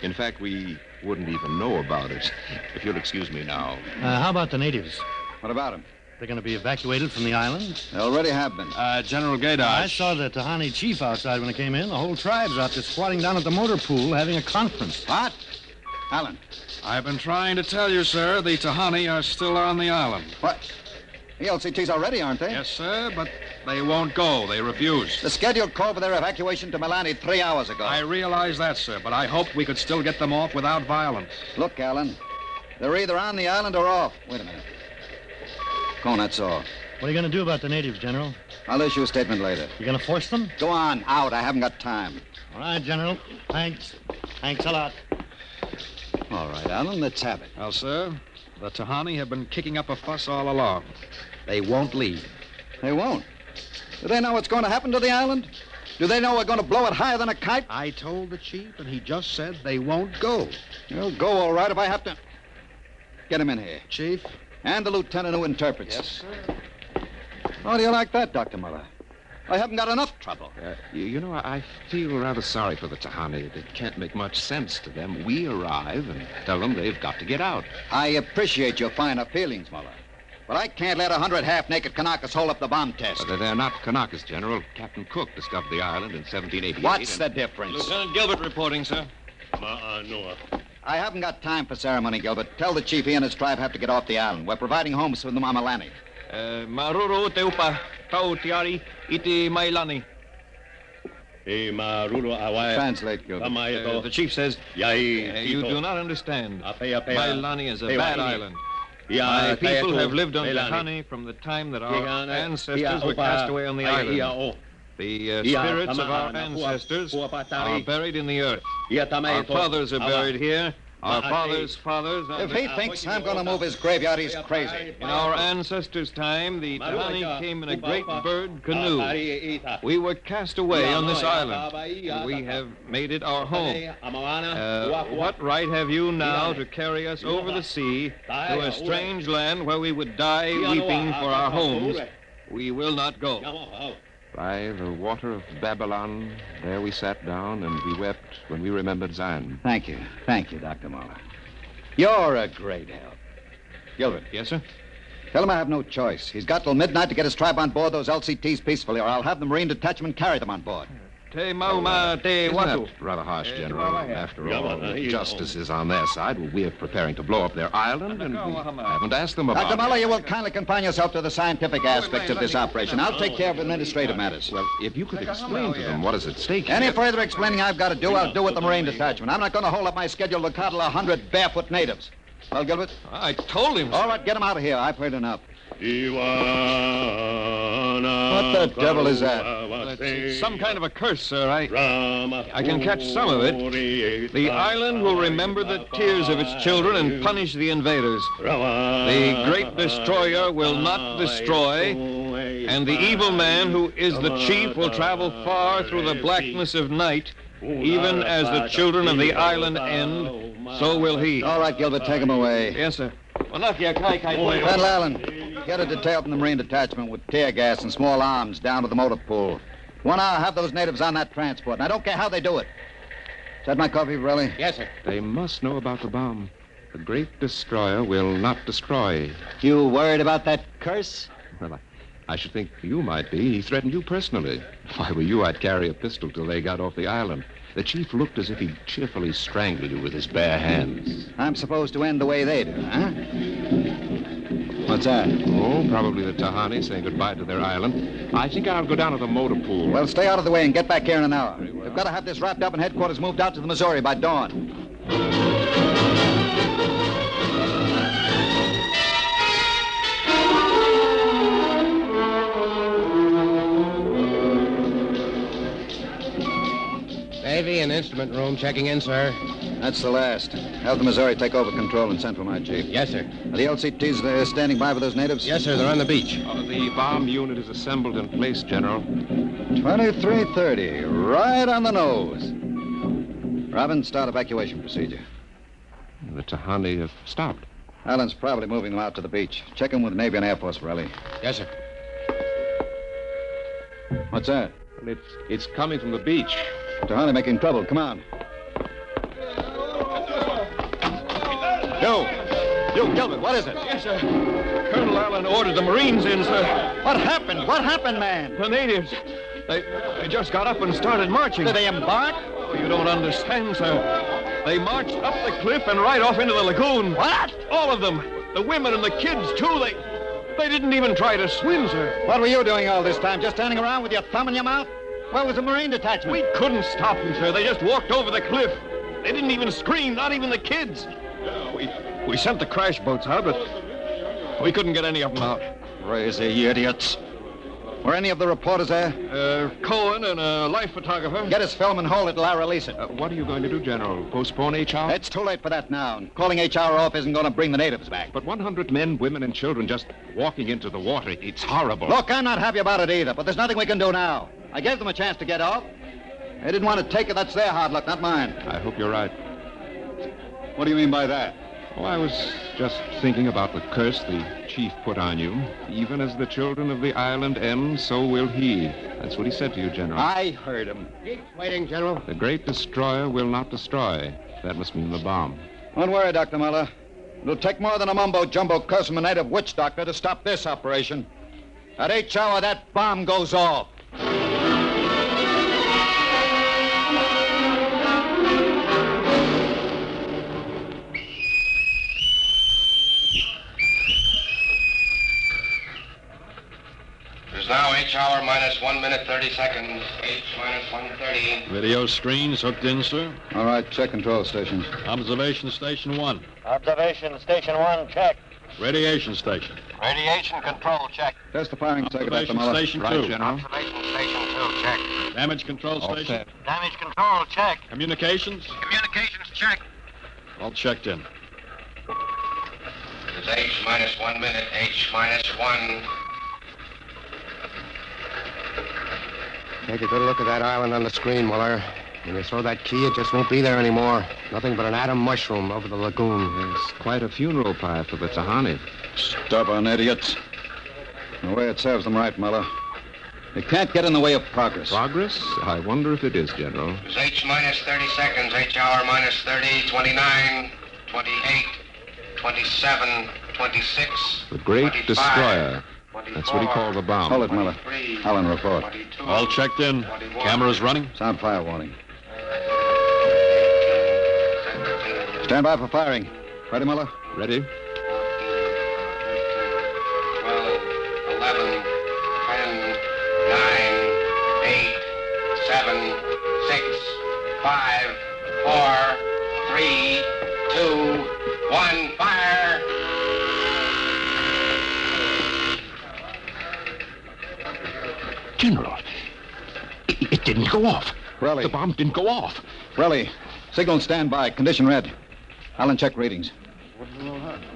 In fact, we wouldn't even know about it. If you'll excuse me now. How about the natives? What about them? They're going to be evacuated from the island? They already have been. General Gaydosh. I saw the Tahani chief outside when I came in. The whole tribe's out there squatting down at the motor pool having a conference. What? Alan. I've been trying to tell you, sir, the Tahani are still on the island. What? The LCTs are ready, aren't they? Yes, sir, but they won't go. They refuse. The schedule called for their evacuation to Milani 3 hours ago. I realize that, sir, but I hoped we could still get them off without violence. Look, Alan, they're either on the island or off. Wait a minute. Cohen, that's all. What are you going to do about the natives, General? I'll issue a statement later. You going to force them? Go on, out. I haven't got time. All right, General. Thanks. Thanks a lot. All right, Alan, let's have it. Well, sir, the Tahani have been kicking up a fuss all along. They won't leave. They won't? Do they know what's going to happen to the island? Do they know we're going to blow it higher than a kite? I told the chief, and he just said they won't go. They'll go all right if I have to. Get him in here. Chief? And the lieutenant who interprets. Yes, sir. How do you like that, Dr. Muller? I haven't got enough trouble. You know, I feel rather sorry for the Tahani. It can't make much sense to them. We arrive and tell them they've got to get out. I appreciate your finer feelings, Muller. But I can't let 100 half-naked Kanakas hold up the bomb test. But they're not Kanakas, General. Captain Cook discovered the island in 1788. What's the difference? Lieutenant Gilbert reporting, sir. I haven't got time for ceremony, Gilbert. Tell the chief he and his tribe have to get off the island. We're providing homes for the Mamalani. Maruru teupa tau tiari iti mailani. Translate, Gilbert. The chief says, you do not understand. Mailani is a bad island. My people have lived on Tahani from the time that our ancestors were cast away on the island. The spirits of our ancestors are buried in the earth. Our fathers are buried here. Our fathers' fathers... If he thinks I'm going to move his graveyard, he's crazy. In our ancestors' time, the Tahani came in a great bird canoe. We were cast away on this island. We have made it our home. What right have you now to carry us over the sea to a strange land where we would die weeping for our homes? We will not go. By the water of Babylon, there we sat down and we wept when we remembered Zion. Thank you. Thank you, Dr. Muller. You're a great help. Gilbert. Yes, sir? Tell him I have no choice. He's got till midnight to get his tribe on board those LCTs peacefully, or I'll have the Marine detachment carry them on board. Isn't that rather harsh, General? After all, justice is on their side. Well, we're preparing to blow up their island, and we haven't asked them about it. Dr. Muller, you will kindly confine yourself to the scientific aspects of this operation. I'll take care of administrative matters. Well, if you could explain to them what is at stake Any here. further explaining I've got to do, I'll do with the Marine detachment. I'm not going to hold up my schedule to coddle 100 barefoot natives. Well, Gilbert? I told him. All right, get him out of here. I've heard enough. What the devil is that? It's some kind of a curse, sir. I can catch some of it. The island will remember the tears of its children and punish the invaders. The great destroyer will not destroy, and the evil man who is the chief will travel far through the blackness of night, even as the children of the island end, So will he. All right, Gilbert, take him away. Yes, sir. Colonel Allen, get a detail from the Marine Detachment with tear gas and small arms down to the motor pool. 1 hour, have those natives on that transport. And I don't care how they do it. Is that my coffee, Varelli? Yes, sir. They must know about the bomb. The great destroyer will not destroy. You worried about that curse? Well, I should think you might be. He threatened you personally. If I were you, I'd carry a pistol till they got off the island. The chief looked as if he'd cheerfully strangled you with his bare hands. I'm supposed to end the way they do, huh? What's that? Oh, probably the Tahani saying goodbye to their island. I think I'll go down to the motor pool. Well, stay out of the way and get back here in an hour. We've got to have this wrapped up and headquarters moved out to the Missouri by dawn. Navy and instrument room checking in, sir. That's the last. Have the Missouri take over control and send for my chief. Yes, sir. Are the LCTs standing by for those natives? Yes, sir. They're on the beach. The bomb unit is assembled in place, General. 2330, right on the nose. Robin, start evacuation procedure. The Tahani have stopped. Allen's probably moving them out to the beach. Check them with Navy and Air Force, Varelli. Yes, sir. What's that? It's coming from the beach. Tahani making trouble. Come on. You, Gilbert, what is it? Yes, sir. Colonel Allen ordered the Marines in, sir. What happened? What happened, man? The natives. They just got up and started marching. Did they embark? Oh, you don't understand, sir. They marched up the cliff and right off into the lagoon. What? All of them. The women and the kids, too. They didn't even try to swim, sir. What were you doing all this time? Just standing around with your thumb in your mouth? Where was the Marine detachment? We couldn't stop them, sir. They just walked over the cliff. They didn't even scream, not even the kids. We sent the crash boats out, but we couldn't get any of them out. Crazy idiots. Were any of the reporters there? Cohen and a life photographer. Get his film and hold it till I release it. What are you going to do, General? Postpone HR? It's too late for that now. Calling HR off isn't going to bring the natives back. But 100 men, women, and children just walking into the water. It's horrible. Look, I'm not happy about it either, but there's nothing we can do now. I gave them a chance to get off. They didn't want to take it. That's their hard luck, not mine. I hope you're right. What do you mean by that? Oh, I was just thinking about the curse the chief put on you. Even as the children of the island end, so will he. That's what he said to you, General. I heard him. Keep waiting, General. The great destroyer will not destroy. That must mean the bomb. Don't worry, Dr. Muller. It'll take more than a mumbo-jumbo curse from a native witch doctor to stop this operation. At each hour, that bomb goes off. Now H hour minus 1 minute 30 seconds. H minus 1:30. Video screens hooked in, sir. All right, check control stations. Observation station 1. Observation station 1, check. Radiation station. Radiation control, check. Test the firing circuit, Dr. Observation Muller. station 2. Right, General. Observation station 2, check. Damage control All station. set. Damage control, check. Communications. Communications, check. All checked in. It's H minus 1 minute. H minus 1. Take a good look at that island on the screen, Muller. When you throw that key, it just won't be there anymore. Nothing but an atom mushroom over the lagoon. It's quite a funeral pyre for the Tahani. Stubborn idiots. The way it serves them right, Muller. They can't get in the way of progress. Progress? I wonder if it is, General. It's H minus 30 seconds. H hour minus 30, 29, 28, 27, 26. The great 25. destroyer. That's what he called the bomb. Hold it, Muller. Allen, report. All checked in. Cameras running. Sound fire warning. Stand by for firing. Ready, Muller? Ready? 12, 11, 10, 9, 8, 7, 6, 5, 4, 3, 2, 1, fire! General, it didn't go off. Relly. The bomb didn't go off. Relly, signal standby. Condition red. Allen, check readings.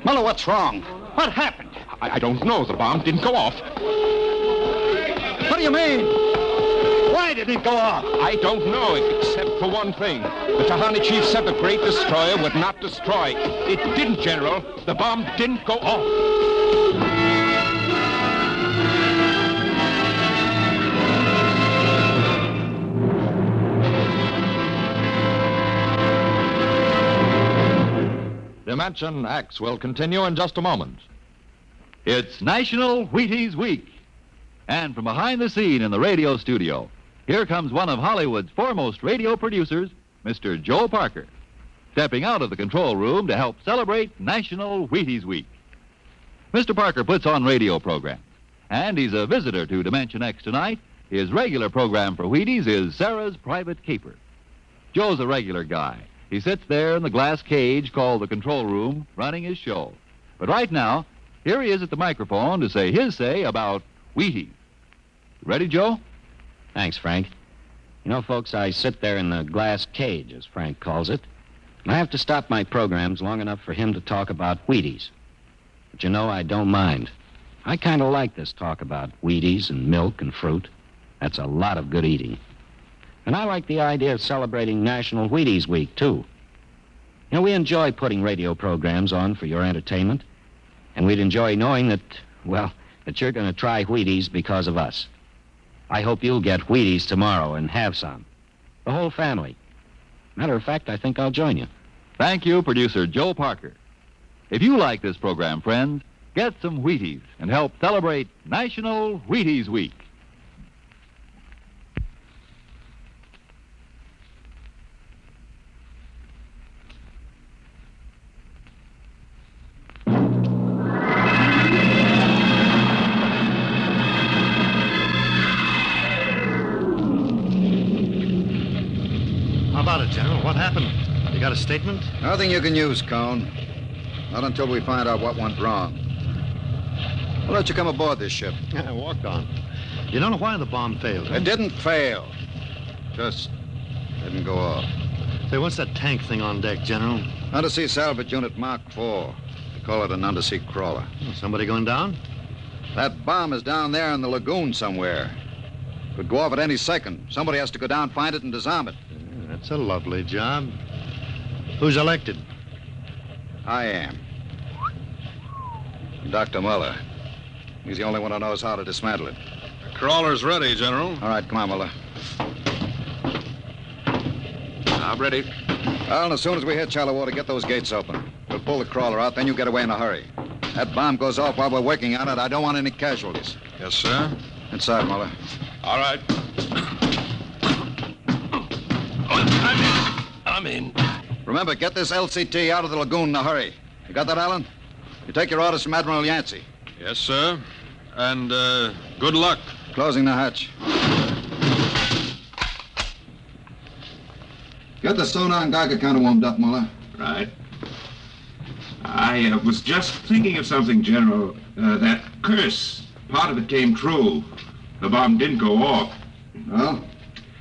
Muller, what's wrong? What happened? I don't know. The bomb didn't go off. What do you mean? Why did it go off? I don't know, except for one thing. The Tahani chief said the great destroyer would not destroy. It didn't, General. The bomb didn't go off. Dimension X will continue in just a moment. It's National Wheaties Week. And from behind the scene in the radio studio, here comes one of Hollywood's foremost radio producers, Mr. Joe Parker, stepping out of the control room to help celebrate National Wheaties Week. Mr. Parker puts on radio programs, and he's a visitor to Dimension X tonight. His regular program for Wheaties is Sarah's Private Caper. Joe's a regular guy. He sits there in the glass cage called the control room, running his show. But right now, here he is at the microphone to say his say about Wheaties. Ready, Joe? Thanks, Frank. You know, folks, I sit there in the glass cage, as Frank calls it, and I have to stop my programs long enough for him to talk about Wheaties. But you know, I don't mind. I kind of like this talk about Wheaties and milk and fruit. That's a lot of good eating. And I like the idea of celebrating National Wheaties Week, too. You know, we enjoy putting radio programs on for your entertainment, and we'd enjoy knowing that, well, that you're going to try Wheaties because of us. I hope you'll get Wheaties tomorrow and have some. The whole family. Matter of fact, I think I'll join you. Thank you, producer Joe Parker. If you like this program, friends, get some Wheaties and help celebrate National Wheaties Week. How about it, General? What happened? You got a statement? Nothing you can use, Cone. Not until we find out what went wrong. We'll let you come aboard this ship. Yeah, walked on. You don't know why the bomb failed, huh? It didn't fail. Just didn't go off. Say, what's that tank thing on deck, General? Undersea salvage unit Mark IV. They call it an undersea crawler. Oh, somebody going down? That bomb is down there in the lagoon somewhere. Could go off at any second. Somebody has to go down, find it, and disarm it. Yeah, that's a lovely job. Who's elected? I am. Dr. Muller. He's the only one who knows how to dismantle it. The crawler's ready, General. All right, come on, Muller. I'm ready. Well, and as soon as we hit shallow water, get those gates open. We'll pull the crawler out, then you get away in a hurry. That bomb goes off while we're working on it. I don't want any casualties. Yes, sir. Inside, Muller. All right. I'm in. Remember, get this LCT out of the lagoon in a hurry. You got that, Alan? You take your orders from Admiral Yancey. Yes, sir. And, good luck. Closing the hatch. Get the sonar and Geiger counter warmed up, Muller. Right. I was just thinking of something, General. That curse, part of it came true. The bomb didn't go off. Well?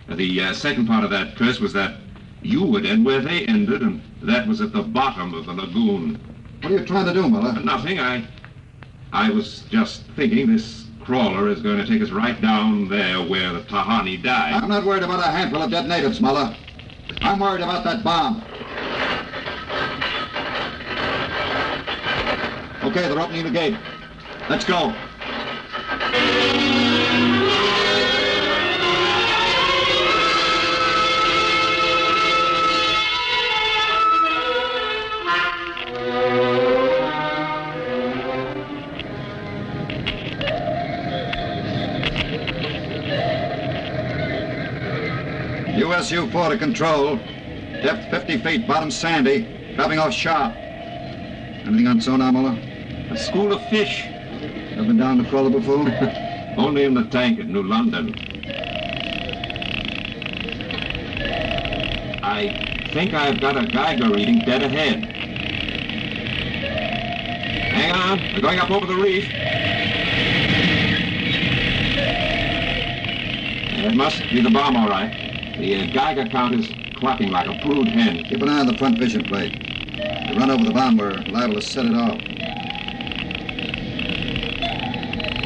The second part of that curse was that you would end where they ended, and that was at the bottom of the lagoon. What are you trying to do, Muller? Nothing. I was just thinking this crawler is going to take us right down there where the Tahani died. I'm not worried about a handful of dead natives, Muller. I'm worried about that bomb. Okay, they're opening the gate. Let's go. USU-4 to control. Depth 50 feet, bottom sandy. Dropping off sharp. Anything on sonar, Muller? A school of fish. Ever been down the crawler before? Only in the tank at New London. I think I've got a Geiger reading dead ahead. Hang on, we're going up over the reef. It must be the bomb, all right. The Geiger count is clucking like a brood hen. Keep an eye on the front vision plate. If we run over the bomb, we're liable to set it off.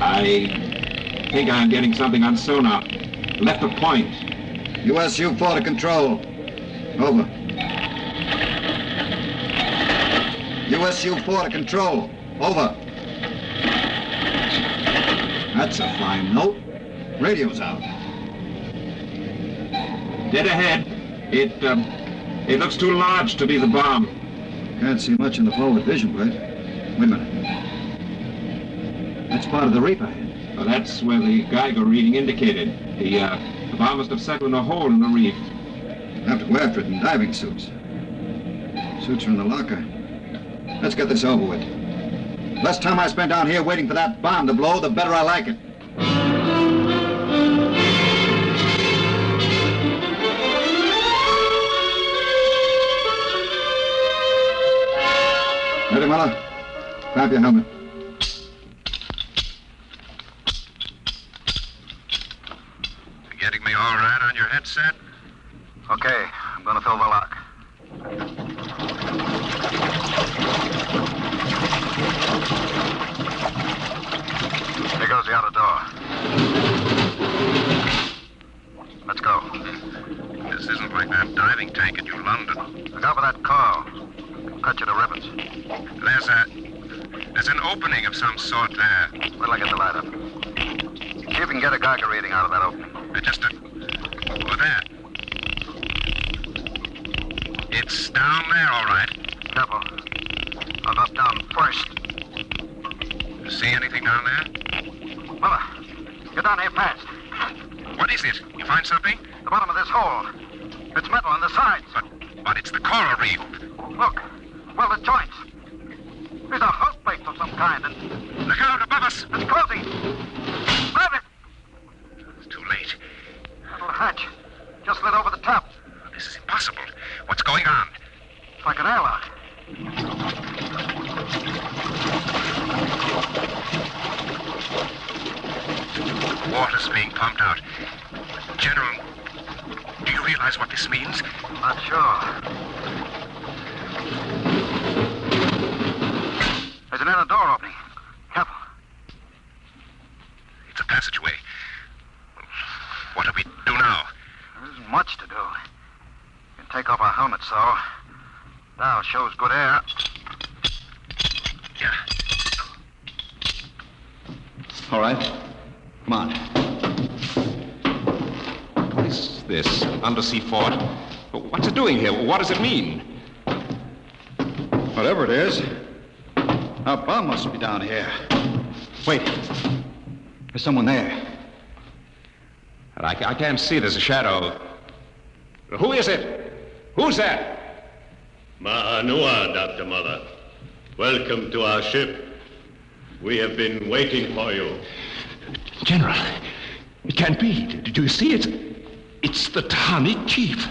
I think I'm getting something on sonar. left of point. USU-4 to control. Over. USU-4 to control. Over. That's a fine note. Radio's out. Dead ahead. It looks too large to be the bomb. Can't see much in the forward vision plate. Wait a minute. That's part of the reef ahead. Well, that's where the Geiger reading indicated. The bomb must have settled in a hole in the reef. Have to go after it in diving suits. Suits are in the locker. Let's get this over with. Less time I spend down here waiting for that bomb to blow, the better I like it. Ready, Muller? Grab your helmet. You getting me all right on your headset? Okay, I'm gonna fill the lock. Here goes the outer door. Let's go. This isn't like that diving tank at New London. Look out for that car. Cut you to ribbons. There's an opening of some sort there. Wait till I get the light up. See if you can get a Geiger reading out of that opening. Over there. It's down there, all right. Careful. I'll drop down first. See anything down there? Muller, get down here fast. What is it? You find something? The bottom of this hole. It's metal on the sides. But it's the coral reef. Look. Well, the joints. These are house plates of some kind, and... Look out above us! It's closing! Grab it! It's too late. Little hatch. Just slid over the top. This is impossible. What's going on? It's like an airlock. Water's being pumped out. General, do you realize what this means? Not sure. There's an inner door opening. Careful. It's a passageway. What do we do now? There isn't much to do. We can take off our helmets, though. Now shows good air. Yeah. All right. Come on. What is this undersea fort? What's it doing here? What does it mean? Whatever it is, our bomb must be down here. Wait. There's someone there. I can't see. There's a shadow. Who is it? Who's that? Ma'anua, Dr. Muller. Welcome to our ship. We have been waiting for you. General, it can't be. Do you see it? It's the Tahani chief.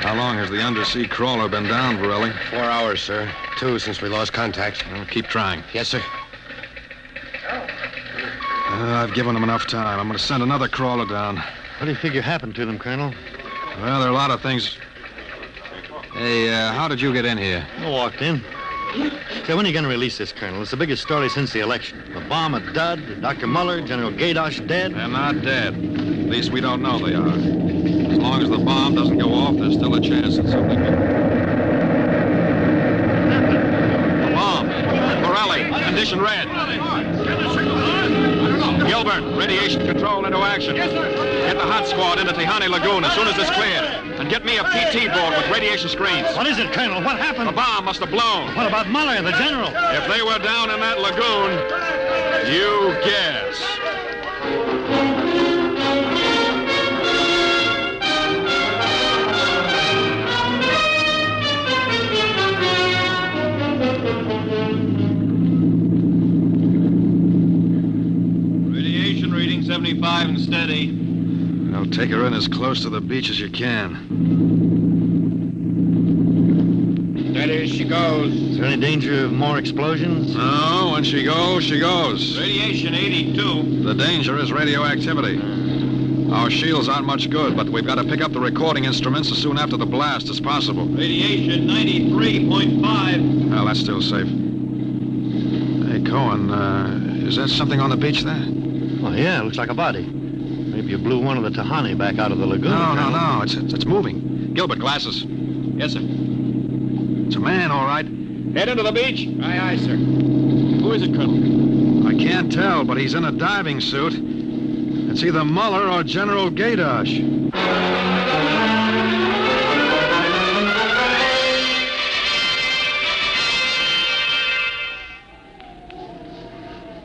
How long has the undersea crawler been down, Varelli? 4 hours, sir. 2 since we lost contact. Well, keep trying. Yes, sir. I've given them enough time. I'm going to send another crawler down. What do you figure happened to them, Colonel? Well, there are a lot of things. Hey, how did you get in here? I walked in. Say, when are you going to release this, Colonel? It's the biggest story since the election. The bomb a dud, Dr. Muller, General Gadosh dead. They're not dead. At least we don't know they are. As long as the bomb doesn't go off, there's still a chance that something will. The bomb. Borelli, condition red. Gilbert, radiation control into action. Yes, sir. Get the hot squad into Tahani Lagoon as soon as it's cleared. And get me a PT board with radiation screens. What is it, Colonel? What happened? The bomb must have blown. What about Muller and the General? If they were down in that lagoon, you guess. Radiation reading 75 and steady. Well, take her in as close to the beach as you can. Steady as she goes. Is there any danger of more explosions? No, when she goes, she goes. Radiation 82. The danger is radioactivity. Our shields aren't much good, but we've got to pick up the recording instruments as soon after the blast as possible. Radiation 93.5. Well, that's still safe. Hey, Cohen, is that something on the beach there? Oh, yeah, looks like a body. Maybe you blew one of the Tahani back out of the lagoon. No. It's moving. Gilbert, glasses. Yes, sir. It's a man, all right. Head into the beach. Aye, sir. Who is it, Colonel? I can't tell, but he's in a diving suit. It's either Muller or General Gaydosh.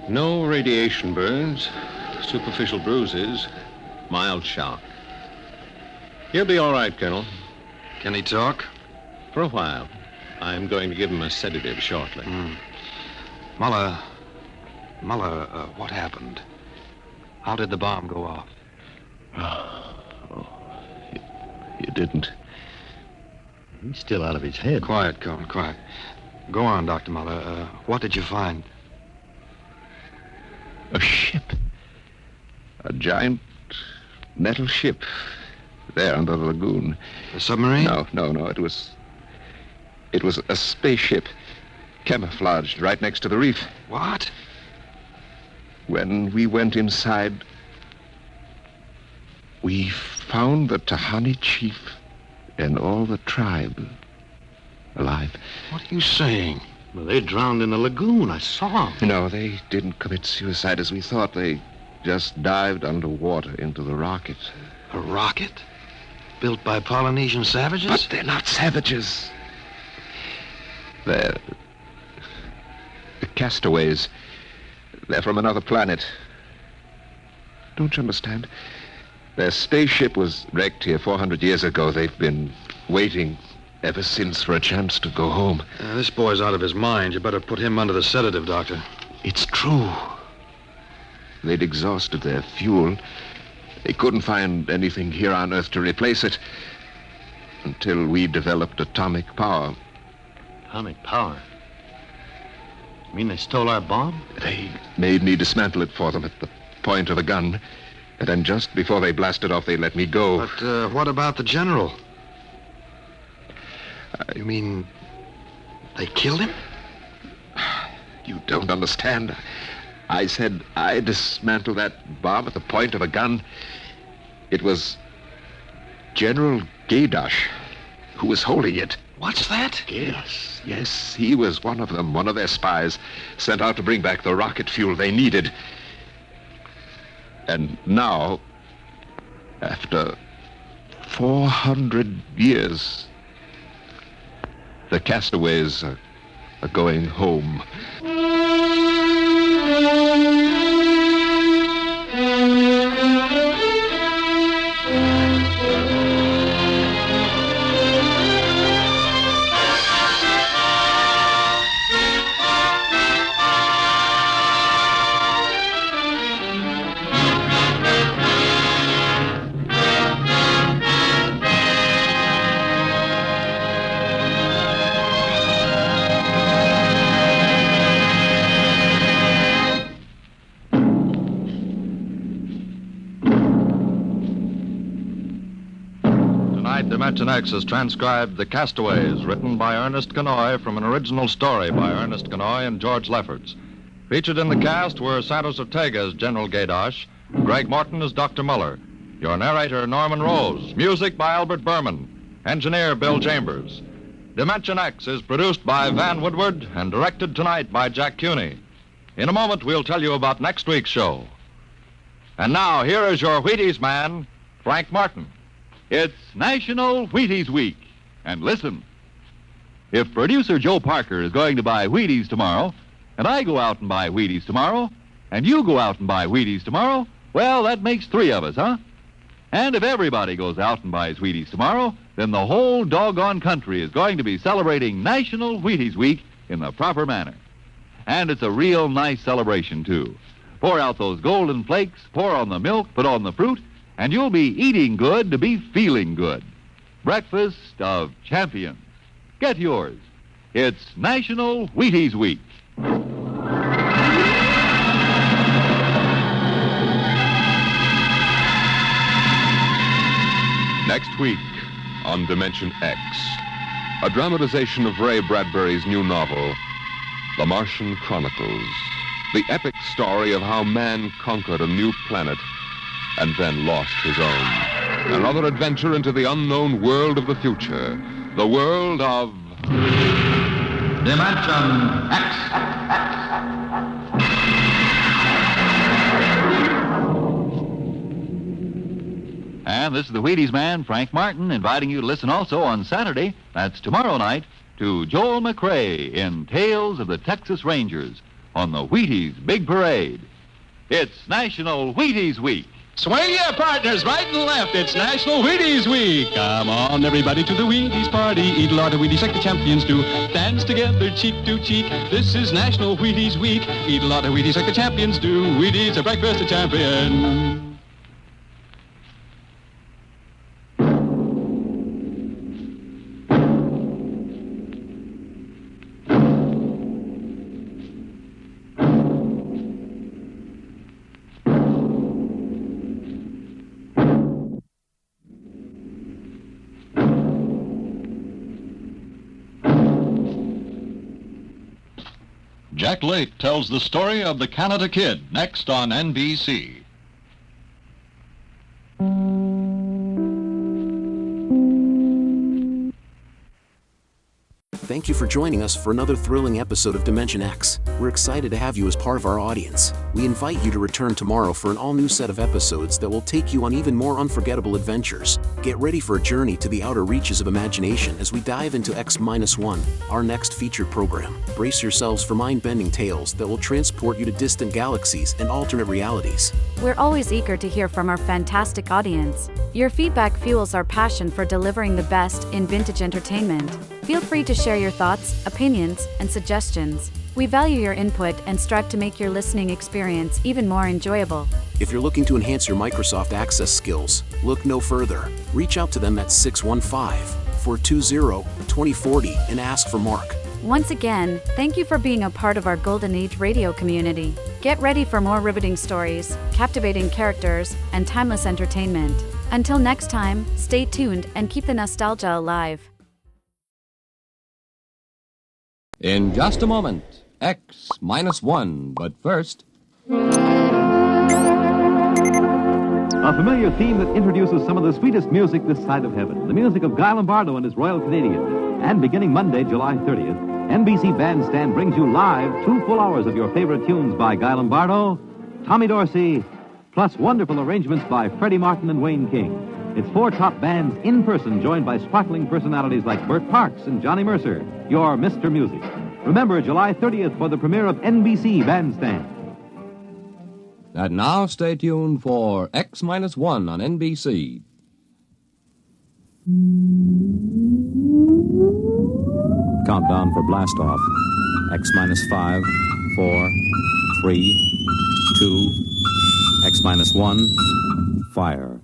No radiation burns, superficial bruises, mild shock. He'll be all right, Colonel. Can he talk? For a while. I'm going to give him a sedative shortly. Muller, what happened? How did the bomb go off? You didn't. He's still out of his head. Quiet, Cohen, quiet. Go on, Dr. Muller. What did you find? A ship. A giant metal ship. There under the lagoon. A submarine? No. It was a spaceship. Camouflaged right next to the reef. What? When we went inside, we found the Tahani chief and all the tribe alive. What are you saying? Well, they drowned in the lagoon. I saw them. No, they didn't commit suicide as we thought. They just dived underwater into the rocket. A rocket? Built by Polynesian savages? But they're not savages. They're castaways. They're from another planet. Don't you understand? Their spaceship was wrecked here 400 years ago. They've been waiting ever since for a chance to go home. This boy's out of his mind. You better put him under the sedative, Doctor. It's true. They'd exhausted their fuel. They couldn't find anything here on Earth to replace it until we developed atomic power. Atomic power? You mean they stole our bomb? They made me dismantle it for them at the point of a gun. And then just before they blasted off, they let me go. But what about the general? You mean they killed him? You don't understand. I said I dismantled that bomb at the point of a gun. It was General Gaydosh who was holding it. What's that? Yes, he was one of them, one of their spies, sent out to bring back the rocket fuel they needed. And now, after 400 years, the castaways are going home. Dimension X has transcribed The Castaways, written by Ernest Kanoy from an original story by Ernest Kanoy and George Lefferts. Featured in the cast were Santos Ortega as General Gaydosh, Greg Morton as Dr. Muller, your narrator Norman Rose, music by Albert Berman, engineer Bill Chambers. Dimension X is produced by Van Woodward and directed tonight by Jack Cuney. In a moment, we'll tell you about next week's show. And now, here is your Wheaties man, Frank Martin. It's National Wheaties Week. And listen, if producer Joe Parker is going to buy Wheaties tomorrow, and I go out and buy Wheaties tomorrow, and you go out and buy Wheaties tomorrow, well, that makes three of us, huh? And if everybody goes out and buys Wheaties tomorrow, then the whole doggone country is going to be celebrating National Wheaties Week in the proper manner. And it's a real nice celebration, too. Pour out those golden flakes, pour on the milk, put on the fruit, and you'll be eating good to be feeling good. Breakfast of champions. Get yours. It's National Wheaties Week. Next week on Dimension X, a dramatization of Ray Bradbury's new novel, The Martian Chronicles, the epic story of how man conquered a new planet and then lost his own. Another adventure into the unknown world of the future, the world of Dimension X. And this is the Wheaties man, Frank Martin, inviting you to listen also on Saturday, that's tomorrow night, to Joel McRae in Tales of the Texas Rangers on the Wheaties Big Parade. It's National Wheaties Week. Swing your partners right and left. It's National Wheaties Week. Come on, everybody, to the Wheaties party. Eat a lot of Wheaties like the champions do. Dance together, cheek to cheek. This is National Wheaties Week. Eat a lot of Wheaties like the champions do. Wheaties, a breakfast of champions. Jack Lake tells the story of the Canada Kid, next on NBC. Thank you for joining us for another thrilling episode of Dimension X. We're excited to have you as part of our audience. We invite you to return tomorrow for an all-new set of episodes that will take you on even more unforgettable adventures. Get ready for a journey to the outer reaches of imagination as we dive into X-1, our next featured program. Brace yourselves for mind-bending tales that will transport you to distant galaxies and alternate realities. We're always eager to hear from our fantastic audience. Your feedback fuels our passion for delivering the best in vintage entertainment. Feel free to share your thoughts, opinions, and suggestions. We value your input and strive to make your listening experience even more enjoyable. If you're looking to enhance your Microsoft Access skills, look no further. Reach out to them at 615-420-2040 and ask for Mark. Once again, thank you for being a part of our Golden Age radio community. Get ready for more riveting stories, captivating characters, and timeless entertainment. Until next time, stay tuned and keep the nostalgia alive. In just a moment, X-1, but first... A familiar theme that introduces some of the sweetest music this side of heaven. The music of Guy Lombardo and his Royal Canadians. And beginning Monday, July 30th, NBC Bandstand brings you live 2 full hours of your favorite tunes by Guy Lombardo, Tommy Dorsey, plus wonderful arrangements by Freddie Martin and Wayne King. It's 4 top bands in person, joined by sparkling personalities like Burt Parks and Johnny Mercer, your Mr. Music. Remember, July 30th for the premiere of NBC Bandstand. And now stay tuned for X-1 on NBC. Countdown for blast off. X-5, 4, 3, 2, X-1, fire.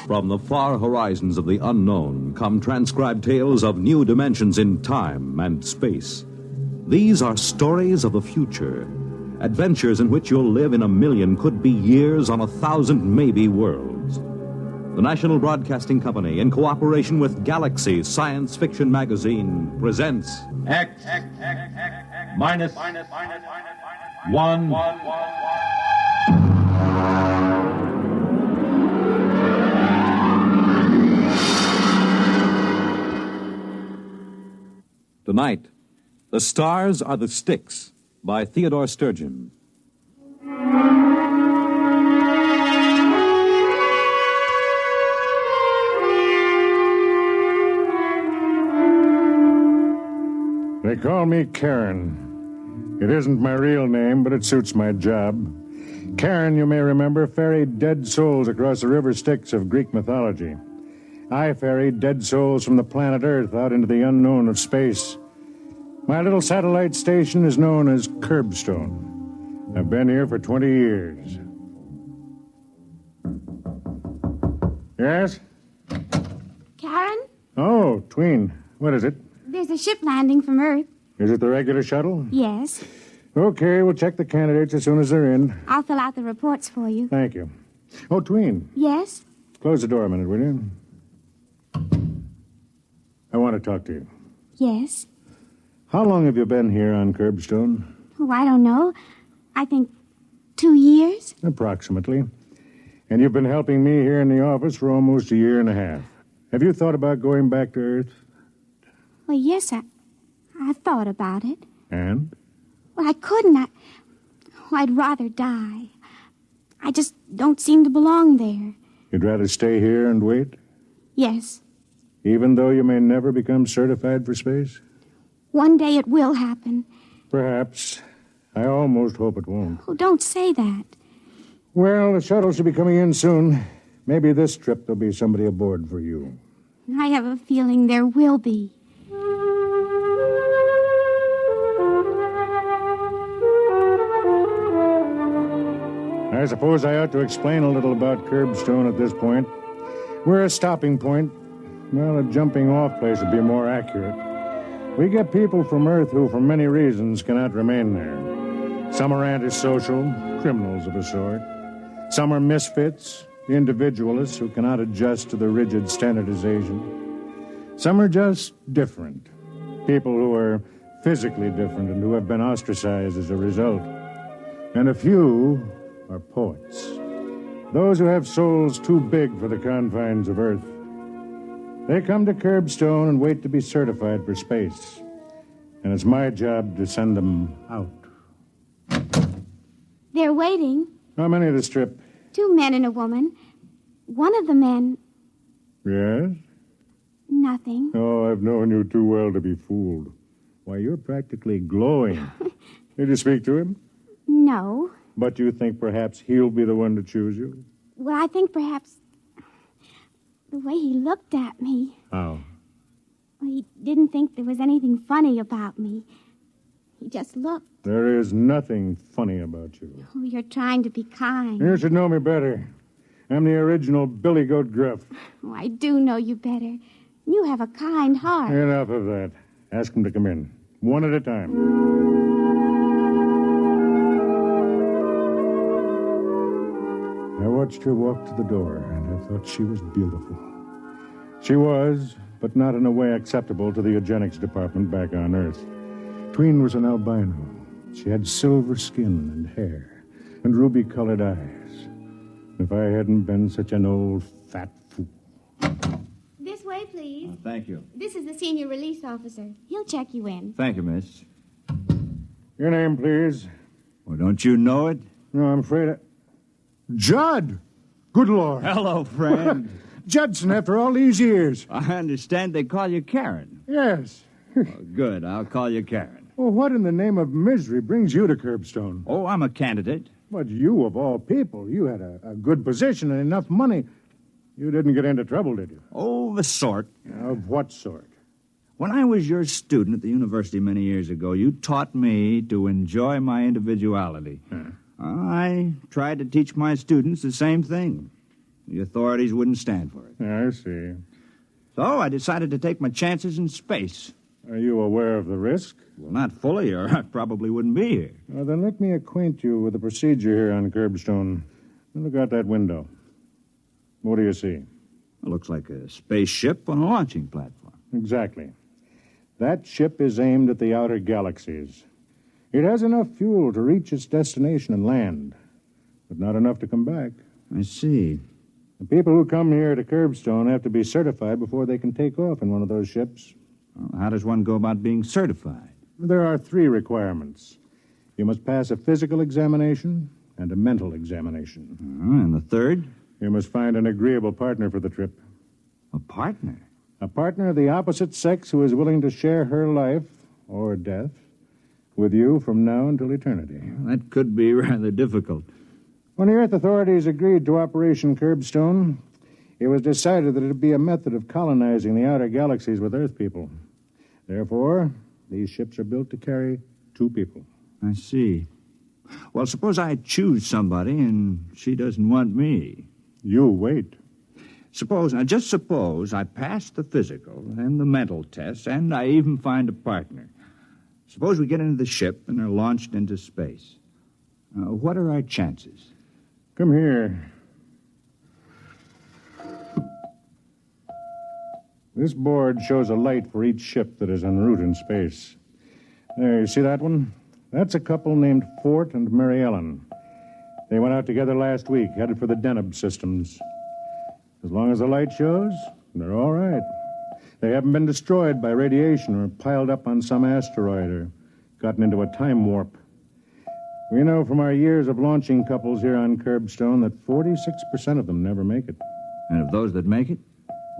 From the far horizons of the unknown come transcribed tales of new dimensions in time and space. These are stories of the future, adventures in which you'll live in a million, could be years, on 1,000 maybe worlds. The National Broadcasting Company, in cooperation with Galaxy Science Fiction Magazine, presents X minus 1. Tonight, The Stars Are the Sticks by Theodore Sturgeon. They call me Karen. It isn't my real name, but it suits my job. Karen, you may remember, ferried dead souls across the river Styx of Greek mythology. I ferried dead souls from the planet Earth out into the unknown of space. My little satellite station is known as Curbstone. I've been here for 20 years. Yes? Karen, Oh, Tween. What is it? there's a ship landing from Earth. Is it the regular shuttle? Yes. Okay, we'll check the candidates as soon as they're in. I'll fill out the reports for you. Thank you. Oh, Tween. Yes? Close the door a minute, will you? I want to talk to you. Yes. How long have you been here on Curbstone? Oh, I don't know. I think 2 years. Approximately. And you've been helping me here in the office for almost a year and a half. Have you thought about going back to Earth? Well, yes, I've thought about it. And? Well, I couldn't. I'd rather die. I just don't seem to belong there. You'd rather stay here and wait? Yes. Even though you may never become certified for space? One day it will happen. Perhaps. I almost hope it won't. Oh, don't say that. Well, the shuttle should be coming in soon. Maybe this trip there'll be somebody aboard for you. I have a feeling there will be. I suppose I ought to explain a little about Curbstone at this point. We're a stopping point. Well, a jumping-off place would be more accurate. We get people from Earth who, for many reasons, cannot remain there. Some are antisocial, criminals of a sort. Some are misfits, individualists who cannot adjust to the rigid standardization. Some are just different, people who are physically different and who have been ostracized as a result. And a few are poets, those who have souls too big for the confines of Earth. They come to Curbstone and wait to be certified for space. And it's my job to send them out. They're waiting. How many of the strip? 2 men and a woman. One of the men, Yes? nothing. Oh, I've known you too well to be fooled. Why, you're practically glowing. Did you speak to him? No. But you think perhaps he'll be the one to choose you? Well, I think perhaps the way he looked at me, How? he didn't think there was anything funny about me. He just looked. There is nothing funny about you. Oh, you're trying to be kind. You should know me better. I'm the original Billy Goat Gruff. Oh, I do know you better. You have a kind heart. Enough of that. Ask him to come in. One at a time. I watched her walk to the door, and I thought she was beautiful. She was, but not in a way acceptable to the eugenics department back on Earth. Tween was an albino. She had silver skin and hair, and ruby-colored eyes. If I hadn't been such an old, fat fool. This way, please. Thank you. This is the senior release officer. He'll check you in. Thank you, miss. Your name, please. Well, don't you know it? No, I'm afraid I... Judd! Good Lord. Hello, friend. Judson, after all these years. I understand they call you Karen. Yes. Good, I'll call you Karen. Well, what in the name of misery brings you to Curbstone? Oh, I'm a candidate. But you, of all people, you had a good position and enough money. You didn't get into trouble, did you? Oh, the sort. Of what sort? When I was your student at the university many years ago, you taught me to enjoy my individuality. I tried to teach my students the same thing. The authorities wouldn't stand for it. I see. So I decided to take my chances in space. Are you aware of the risk? Well, not fully, or I probably wouldn't be here. Well, then let me acquaint you with the procedure here on Curbstone. Look out that window. What do you see? It looks like a spaceship on a launching platform. Exactly. That ship is aimed at the outer galaxies. It has enough fuel to reach its destination and land, but not enough to come back. I see. The people who come here to Curbstone have to be certified before they can take off in one of those ships. Well, how does one go about being certified? There are 3 requirements. You must pass a physical examination and a mental examination. And the third? You must find an agreeable partner for the trip. A partner? A partner of the opposite sex who is willing to share her life, or death, with you from now until eternity. That could be rather difficult. When the Earth authorities agreed to Operation Curbstone, it was decided that it would be a method of colonizing the outer galaxies with Earth people. Therefore, These ships are built to carry 2 people. I see. Well, suppose I choose somebody and she doesn't want me. You wait. Just suppose I pass the physical and the mental tests, and I even find a partner. Suppose we get into the ship and are launched into space. What are our chances? Come here. This board shows a light for each ship that is en route in space. There, you see that one? That's a couple named Fort and Mary Ellen. They went out together last week, headed for the Deneb systems. As long as the light shows, they're all right. They haven't been destroyed by radiation or piled up on some asteroid or gotten into a time warp. We know from our years of launching couples here on Curbstone that 46% of them never make it. And of those that make it?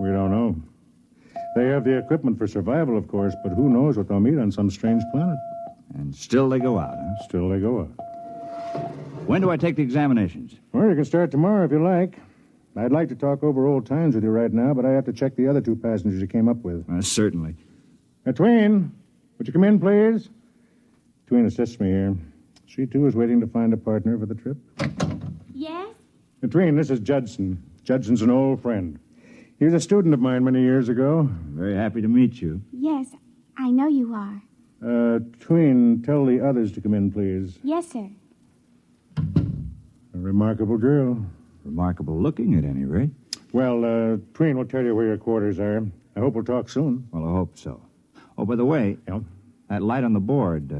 We don't know. They have the equipment for survival, of course, but who knows what they'll meet on some strange planet. And still they go out, huh? Still they go out. When do I take the examinations? Well, you can start tomorrow if you like. I'd like to talk over old times with you right now, but I have to check the other 2 passengers you came up with. Certainly. Tween, would you come in, please? Tween assists me here. She, too, is waiting to find a partner for the trip. Yes? Tween, this is Judson. Judson's an old friend. He was a student of mine many years ago. Very happy to meet you. Yes, I know you are. Tween, tell the others to come in, please. Yes, sir. A remarkable girl. Remarkable looking, at any rate. Well, Tween will tell you where your quarters are. I hope we'll talk soon. Well, I hope so. Oh, by the way, that light on the board,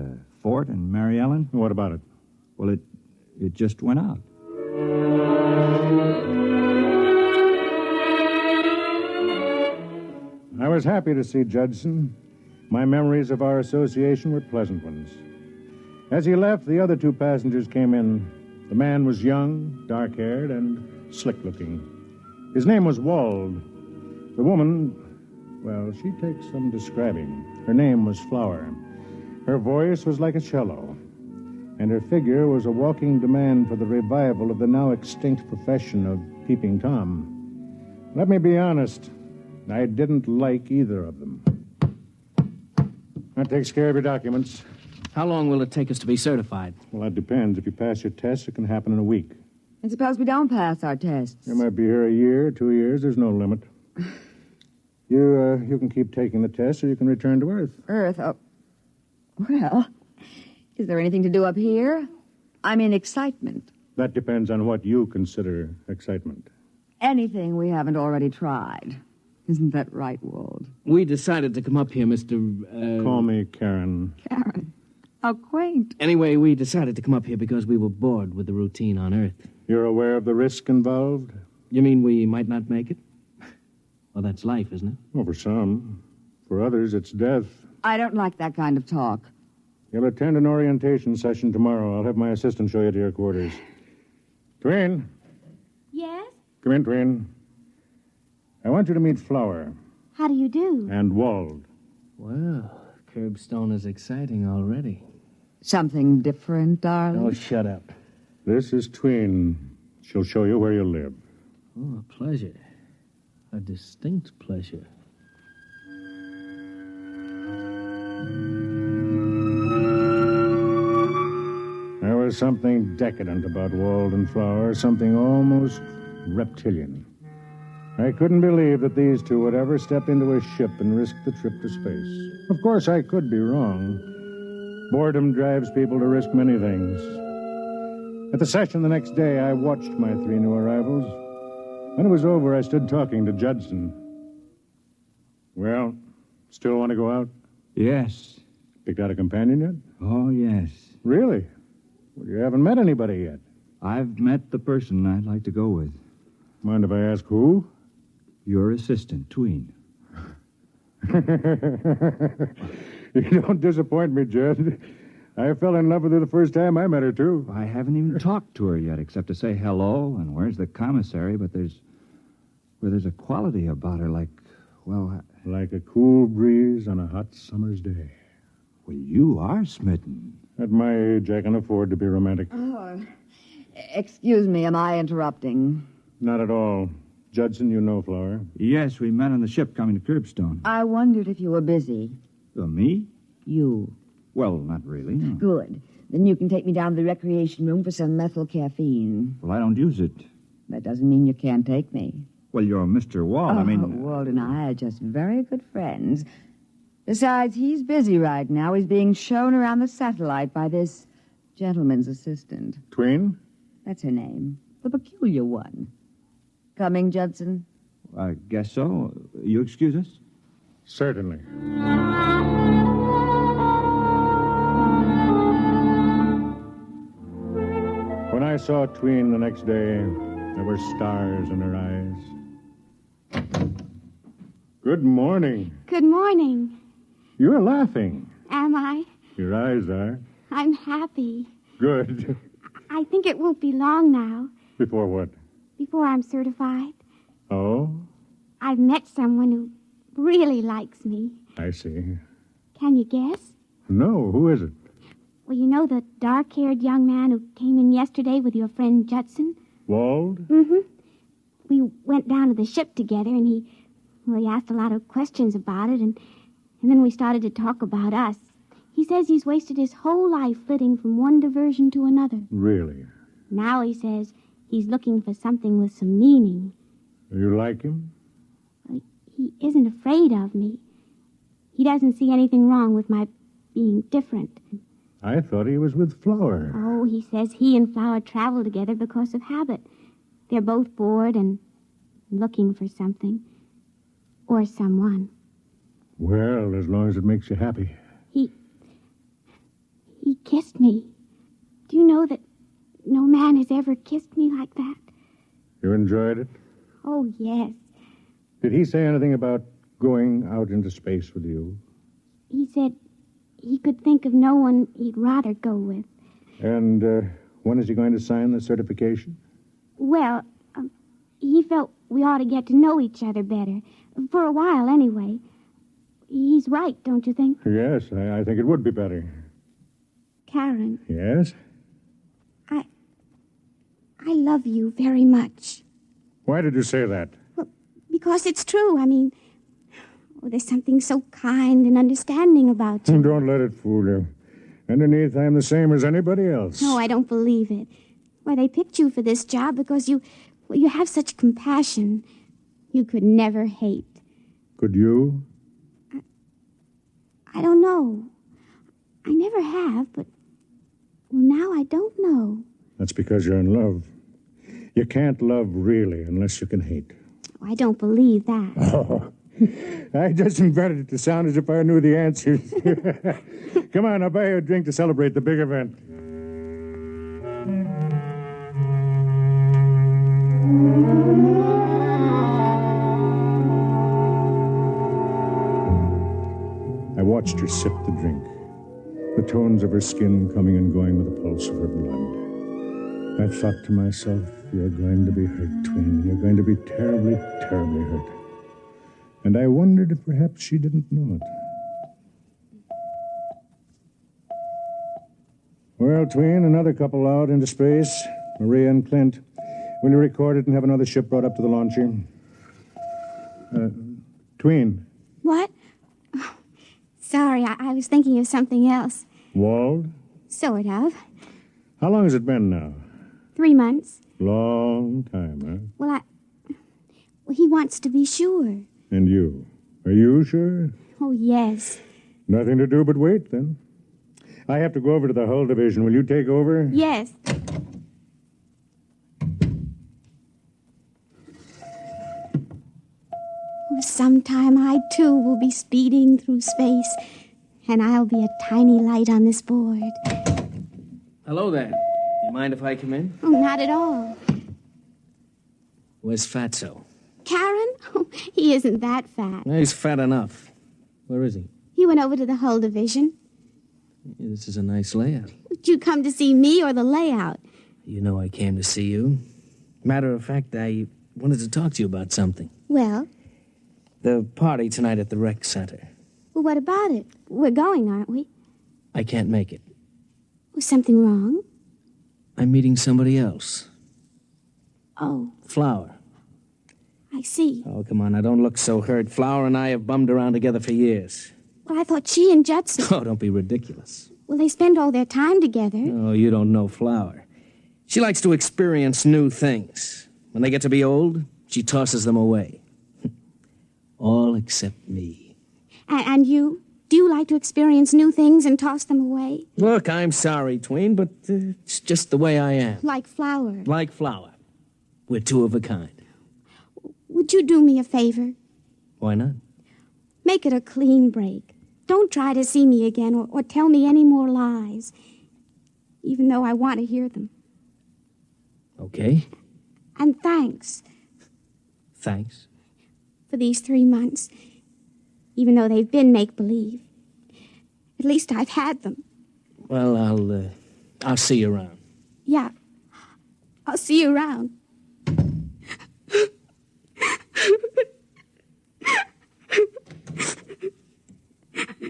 Fort and Mary Ellen? What about it? Well, it just went out. I was happy to see Judson. My memories of our association were pleasant ones. As he left, the other 2 passengers came in. The man was young, dark-haired, and slick-looking. His name was Wald. The woman, well, she takes some describing. Her name was Flower. Her voice was like a cello, and her figure was a walking demand for the revival of the now extinct profession of Peeping Tom. Let me be honest, I didn't like either of them. That takes care of your documents. How long will it take us to be certified? Well, that depends. If you pass your tests, it can happen in a week. And suppose we don't pass our tests? You might be here a year, 2 years. There's no limit. You can keep taking the test, or you can return to Earth. Earth? Oh. Well, is there anything to do up here? I mean, excitement. That depends on what you consider excitement. Anything we haven't already tried. Isn't that right, Wald? We decided to come up here, Mr. Call me Karen. Karen. How quaint. Anyway, we decided to come up here because we were bored with the routine on Earth. You're aware of the risk involved? You mean we might not make it? Well, that's life, isn't it? Well, for some. For others, it's death. I don't like that kind of talk. You'll attend an orientation session tomorrow. I'll have my assistant show you to your quarters. Tween. Yes? Come in, Tween. I want you to meet Flower. How do you do? And Wald. Well, Curbstone is exciting already. Something different, darling? Oh, shut up. This is Tween. She'll show you where you live. Oh, a pleasure. A distinct pleasure. There was something decadent about Wald and Flower, something almost reptilian. I couldn't believe that these 2 would ever step into a ship and risk the trip to space. Of course, I could be wrong. Boredom drives people to risk many things. At the session the next day, I watched my 3 new arrivals. When it was over, I stood talking to Judson. Well, still want to go out? Yes. Picked out a companion yet? Oh, yes. Really? Well, you haven't met anybody yet. I've met the person I'd like to go with. Mind if I ask who? Your assistant, Tween. You don't disappoint me, Jed. I fell in love with her the first time I met her, too. I haven't even talked to her yet, except to say hello and where's the commissary, but there's a quality about her like, well... Like a cool breeze on a hot summer's day. Well, you are smitten. At my age, I can afford to be romantic. Oh, excuse me, am I interrupting? Not at all. Judson, you know Flower. Yes, we met on the ship coming to Curbstone. I wondered if you were busy. Me? You. Well, not really. No. Good. Then you can take me down to the recreation room for some methyl caffeine. Well, I don't use it. That doesn't mean you can't take me. Well, you're Mr. Wald. I mean... Wald and I are just very good friends. Besides, he's busy right now. He's being shown around the satellite by this gentleman's assistant. Tween? That's her name. The peculiar one. Coming, Judson? I guess so. You excuse us? Certainly. When I saw Tween the next day, there were stars in her eyes. Good morning. Good morning. You're laughing. Am I? Your eyes are. I'm happy. Good. I think it won't be long now Before what? before I'm certified. Oh, I've met someone who really likes me. I see. Can you guess? No, who is it? Well, you know the dark-haired young man who came in yesterday with your friend Judson? Wald? Mm-hmm. We went down to the ship together, and he asked a lot of questions about it, and then we started to talk about us. He says he's wasted his whole life flitting from one diversion to another. Really? Now he says he's looking for something with some meaning. You like him? He isn't afraid of me. He doesn't see anything wrong with my being different. I thought he was with Flower. Oh, he says he and Flower travel together because of habit. They're both bored and looking for something. Or someone. Well, as long as it makes you happy. He kissed me. Do you know that no man has ever kissed me like that? You enjoyed it? Oh, yes. Did he say anything about going out into space with you? He said he could think of no one he'd rather go with. And when is he going to sign the certification? Well, he felt we ought to get to know each other better. For a while, anyway. He's right, don't you think? Yes, I think it would be better. Karen, Yes? I love you very much. Why did you say that? Because it's true. I mean, there's something so kind and understanding about you. Don't let it fool you. Underneath, I'm the same as anybody else. No, I don't believe it. Why, they picked you for this job because you have such compassion. You could never hate. Could you? I don't know. I never have, but, well, now I don't know. That's because you're in love. You can't love really unless you can hate. Oh, I don't believe that. Oh, I just invented it to sound as if I knew the answers. Come on, I'll buy you a drink to celebrate the big event. I watched her sip the drink, the tones of her skin coming and going with the pulse of her blood. I thought to myself, you're going to be hurt, Twin. You're going to be terribly, terribly hurt. And I wondered if perhaps she didn't know it. Well, Tween, another couple out into space. Maria and Clint. Will you record it and have another ship brought up to the launcher? Tween. What? Oh, sorry, I was thinking of something else. Wald? Sort of. How long has it been now? 3 months. Long time, huh? Well, he wants to be sure. And you? Are you sure? Oh, yes. Nothing to do but wait, then. I have to go over to the hull division. Will you take over? Yes. Sometime I, too, will be speeding through space, and I'll be a tiny light on this board. Hello there. You mind if I come in? Oh, not at all. Where's Fatso? Karen? Oh, he isn't that fat. He's fat enough. Where is he? He went over to the hull division. This is a nice layout. Did you come to see me or the layout? You know I came to see you. Matter of fact, I wanted to talk to you about something. Well? The party tonight at the rec center. Well, what about it? We're going, aren't we? I can't make it. Was something wrong? I'm meeting somebody else. Oh. Flower. I see. Oh, come on, now don't look so hurt. Flower and I have bummed around together for years. Well, I thought she and Judson... Oh, don't be ridiculous. Well, they spend all their time together. Oh, you don't know Flower. She likes to experience new things. When they get to be old, she tosses them away. All except me. And you? Do you like to experience new things and toss them away? Look, I'm sorry, Tween, but it's just the way I am. Like Flower. Like Flower. We're two of a kind. Would you do me a favor? Why not? Make it a clean break. Don't try to see me again or tell me any more lies, even though I want to hear them. Okay. And thanks. Thanks. For these 3 months, even though they've been make-believe. At least I've had them. Well, I'll see you around. Yeah. I'll see you around.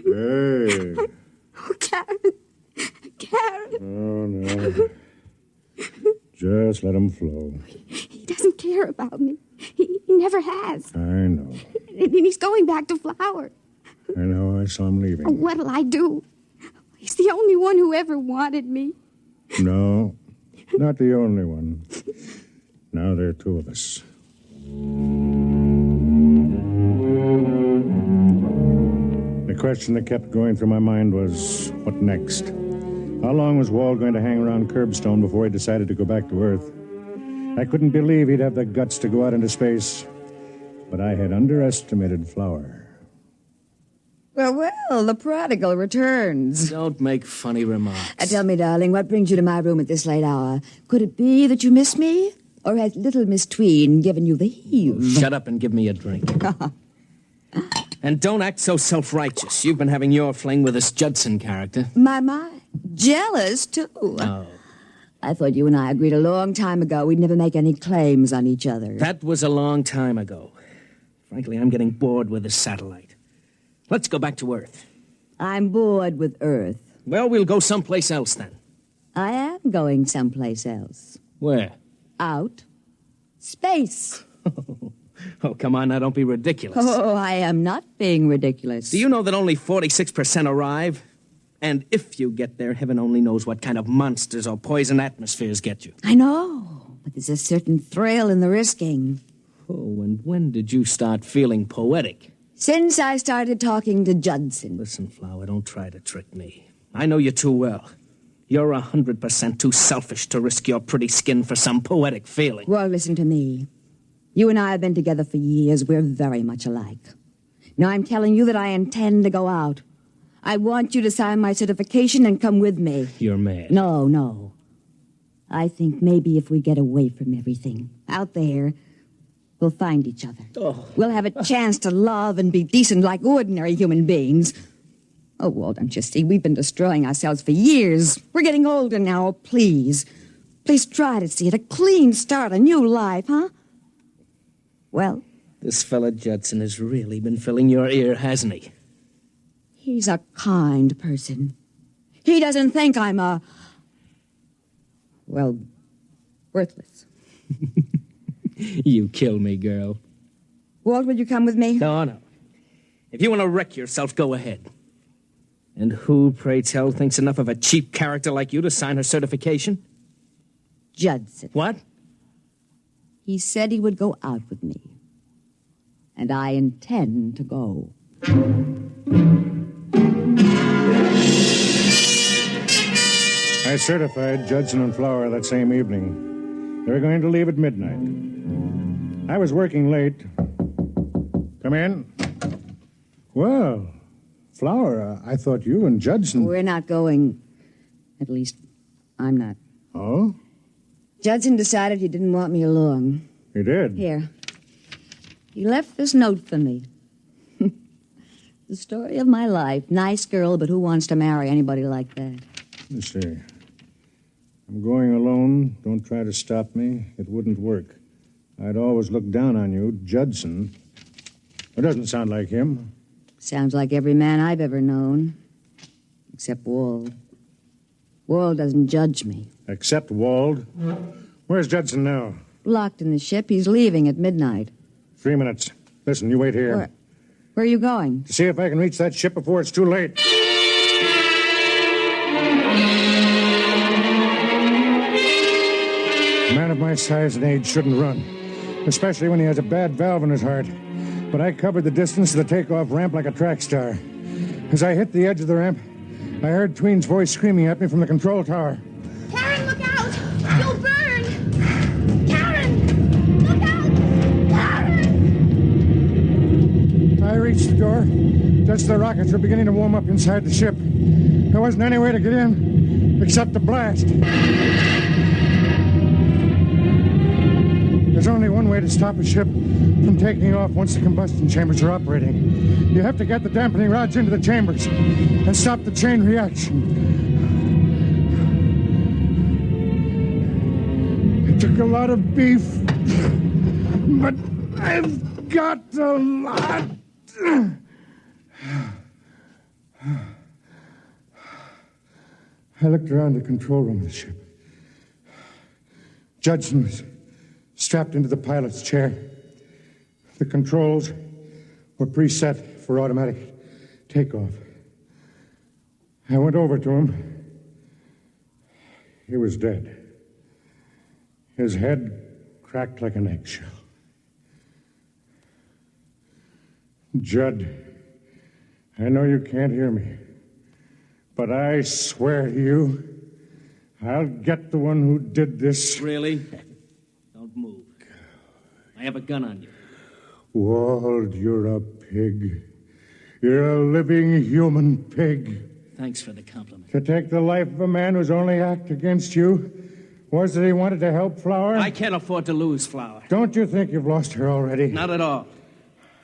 Hey. Oh, Karen. Karen. Oh, no. Just let him flow. He doesn't care about me. He never has. I know. And he's going back to Flower. I know. I saw him leaving. Oh, what'll I do? He's the only one who ever wanted me. No, not the only one. Now there are 2 of us. The question that kept going through my mind was, what next? How long was Walt going to hang around Curbstone before he decided to go back to Earth? I couldn't believe he'd have the guts to go out into space. But I had underestimated Flower. Well, the prodigal returns. Don't make funny remarks. Tell me, darling, what brings you to my room at this late hour? Could it be that you miss me? Or has little Miss Tween given you the heave? Shut up and give me a drink. And don't act so self-righteous. You've been having your fling with this Judson character. My. Jealous, too. Oh. I thought you and I agreed a long time ago we'd never make any claims on each other. That was a long time ago. Frankly, I'm getting bored with this satellite. Let's go back to Earth. I'm bored with Earth. Well, we'll go someplace else then. I am going someplace else. Where? Out. Space. Oh, come on now, don't be ridiculous. Oh, I am not being ridiculous. Do you know that only 46% arrive? And if you get there, heaven only knows what kind of monsters or poison atmospheres get you. I know, but there's a certain thrill in the risking. Oh, and when did you start feeling poetic? Since I started talking to Judson. Listen, Flower, don't try to trick me. I know you too well. You're 100% too selfish to risk your pretty skin for some poetic feeling. Well, listen to me. You and I have been together for years. We're very much alike. Now I'm telling you that I intend to go out. I want you to sign my certification and come with me. You're mad. No. I think maybe if we get away from everything out there, we'll find each other. Oh. We'll have a chance to love and be decent like ordinary human beings. Oh, Walt, don't you see? We've been destroying ourselves for years. We're getting older now. Please try to see it. A clean start, a new life, huh? Well? This fella Judson has really been filling your ear, hasn't he? He's a kind person. He doesn't think I'm worthless. You kill me, girl. Walt, will you come with me? No. If you want to wreck yourself, go ahead. And who, pray tell, thinks enough of a cheap character like you to sign her certification? Judson. What? He said he would go out with me. And I intend to go. I certified Judson and Flower that same evening. They were going to leave at midnight. I was working late. Come in. Well, Flower, I thought you and Judson... We're not going. At least, I'm not. Oh? Judson decided he didn't want me along. He did? Here. He left this note for me. The story of my life. Nice girl, but who wants to marry anybody like that? Let's see. I'm going alone. Don't try to stop me. It wouldn't work. I'd always look down on you, Judson. It doesn't sound like him. Sounds like every man I've ever known. Except Wald. Wald doesn't judge me. Except Wald? Where's Judson now? Locked in the ship. He's leaving at midnight. 3 minutes. Listen, you wait here. Where? Where are you going? To see if I can reach that ship before it's too late. A man of my size and age shouldn't run, especially when he has a bad valve in his heart. But I covered the distance of the takeoff ramp like a track star. As I hit the edge of the ramp, I heard Tween's voice screaming at me from the control tower. Karen, look out! You'll burn! Karen! Look out! Karen! I reached the door just as the rockets were beginning to warm up inside the ship. There wasn't any way to get in except to blast. There's only one way to stop a ship from taking off once the combustion chambers are operating. You have to get the dampening rods into the chambers and stop the chain reaction. It took a lot of beef, but I've got a lot. I looked around the control room of the ship. Judson was strapped into the pilot's chair. The controls were preset for automatic takeoff. I went over to him. He was dead. His head cracked like an eggshell. Judd, I know you can't hear me, but I swear to you, I'll get the one who did this. Really? Don't move. I have a gun on you. Wald, you're a pig. You're a living human pig. Thanks for the compliment. To take the life of a man whose only act against you was that he wanted to help Flower? I can't afford to lose Flower. Don't you think you've lost her already? Not at all.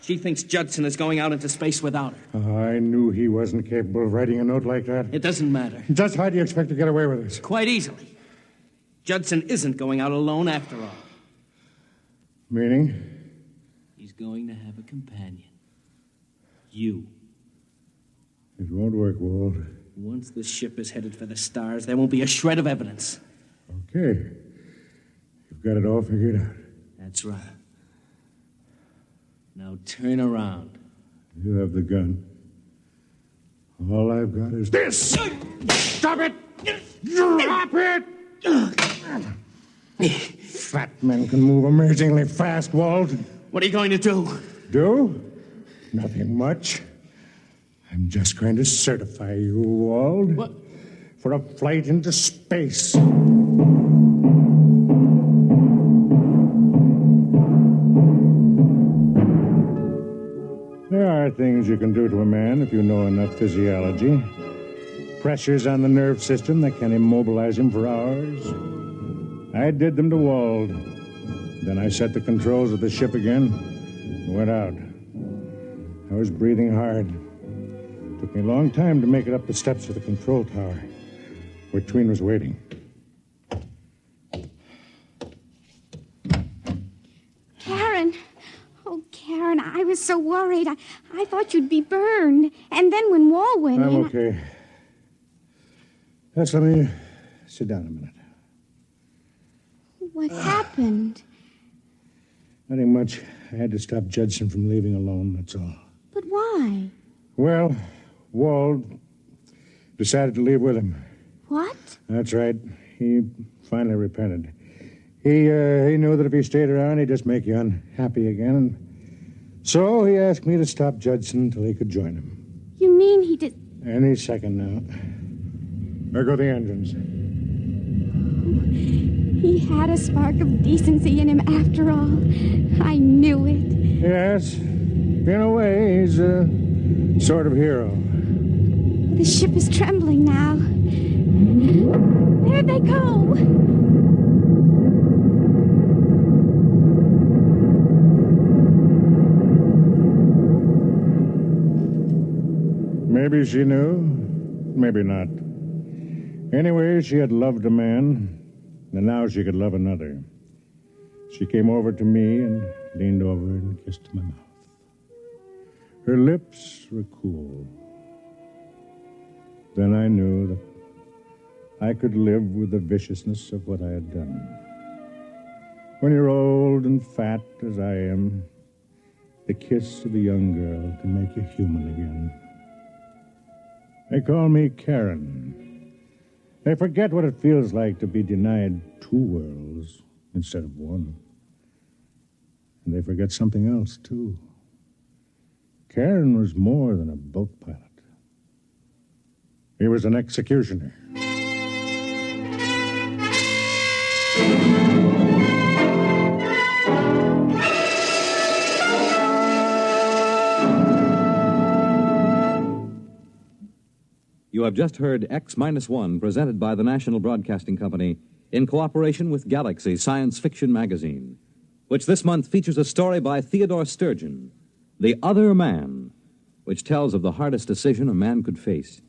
She thinks Judson is going out into space without her. I knew he wasn't capable of writing a note like that. It doesn't matter. Just how do you expect to get away with this? Quite easily. Judson isn't going out alone after all. Meaning? He's going to have a companion. You. It won't work, Walt. Once the ship is headed for the stars, there won't be a shred of evidence. Okay. You've got it all figured out. That's right. Now turn around. You have the gun. All I've got is this. Stop it! Drop it! Fat men can move amazingly fast, Walt. What are you going to do? Do? Nothing much. I'm just going to certify you, Walt. What? For a flight into space. There are things you can do to a man if you know enough physiology. Pressures on the nerve system that can immobilize him for hours. I did them to Wald. Then I set the controls of the ship again and went out. I was breathing hard. It took me a long time to make it up the steps of the control tower, where Tween was waiting. Karen. Oh, Karen, I was so worried. I thought you'd be burned. And then when Wall went I'm in... okay. Just let me sit down a minute. What happened? Nothing much. I had to stop Judson from leaving alone, that's all. But why? Well, Wald decided to leave with him. What? That's right. He finally repented. He knew that if he stayed around, he'd just make you unhappy again. And so he asked me to stop Judson until he could join him. You mean he did... Any second now. There go the engines. He had a spark of decency in him after all. I knew it. Yes. In a way, he's a sort of hero. The ship is trembling now. There they go. Maybe she knew, maybe not. Anyway, she had loved a man, and now she could love another. She came over to me and leaned over and kissed my mouth. Her lips were cool. Then I knew that I could live with the viciousness of what I had done. When you're old and fat, as I am, the kiss of a young girl can make you human again. They call me Karen. They forget what it feels like to be denied 2 worlds instead of 1. And they forget something else, too. Karen was more than a boat pilot. He was an executioner. You have just heard X-1, presented by the National Broadcasting Company in cooperation with Galaxy Science Fiction Magazine, which this month features a story by Theodore Sturgeon, The Other Man, which tells of the hardest decision a man could face,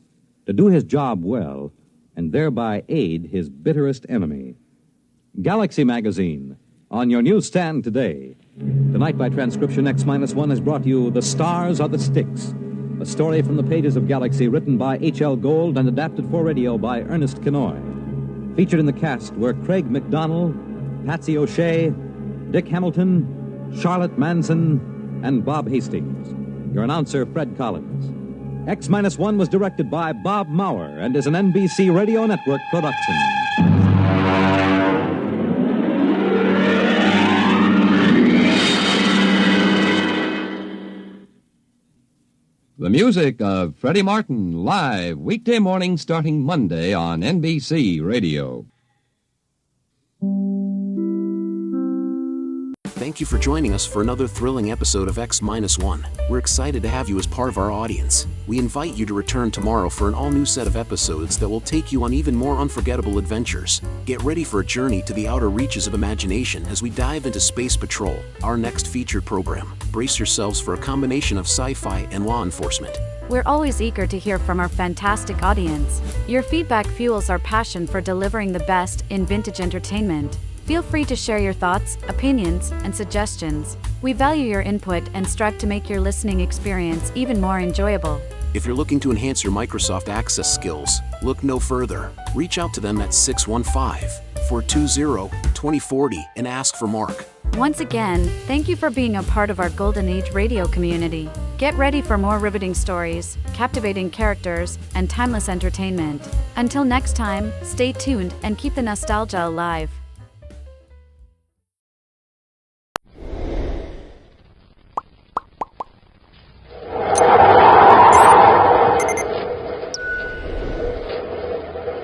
to do his job well and thereby aid his bitterest enemy. Galaxy Magazine, on your newsstand today. Tonight, by transcription, X-1 has brought you The Stars Are the Sticks, a story from the pages of Galaxy written by H.L. Gold and adapted for radio by Ernest Kenoy. Featured in the cast were Craig McDonnell, Patsy O'Shea, Dick Hamilton, Charlotte Manson, and Bob Hastings. Your announcer, Fred Collins. X-1 was directed by Bob Maurer and is an NBC Radio Network production. The music of Freddie Martin, live weekday morning starting Monday on NBC Radio. Thank you for joining us for another thrilling episode of X-1. We're excited to have you as part of our audience. We invite you to return tomorrow for an all-new set of episodes that will take you on even more unforgettable adventures. Get ready for a journey to the outer reaches of imagination as we dive into Space Patrol, our next featured program. Brace yourselves for a combination of sci-fi and law enforcement. We're always eager to hear from our fantastic audience. Your feedback fuels our passion for delivering the best in vintage entertainment. Feel free to share your thoughts, opinions, and suggestions. We value your input and strive to make your listening experience even more enjoyable. If you're looking to enhance your Microsoft Access skills, look no further. Reach out to them at 615-420-2040 and ask for Mark. Once again, thank you for being a part of our Golden Age radio community. Get ready for more riveting stories, captivating characters, and timeless entertainment. Until next time, stay tuned and keep the nostalgia alive.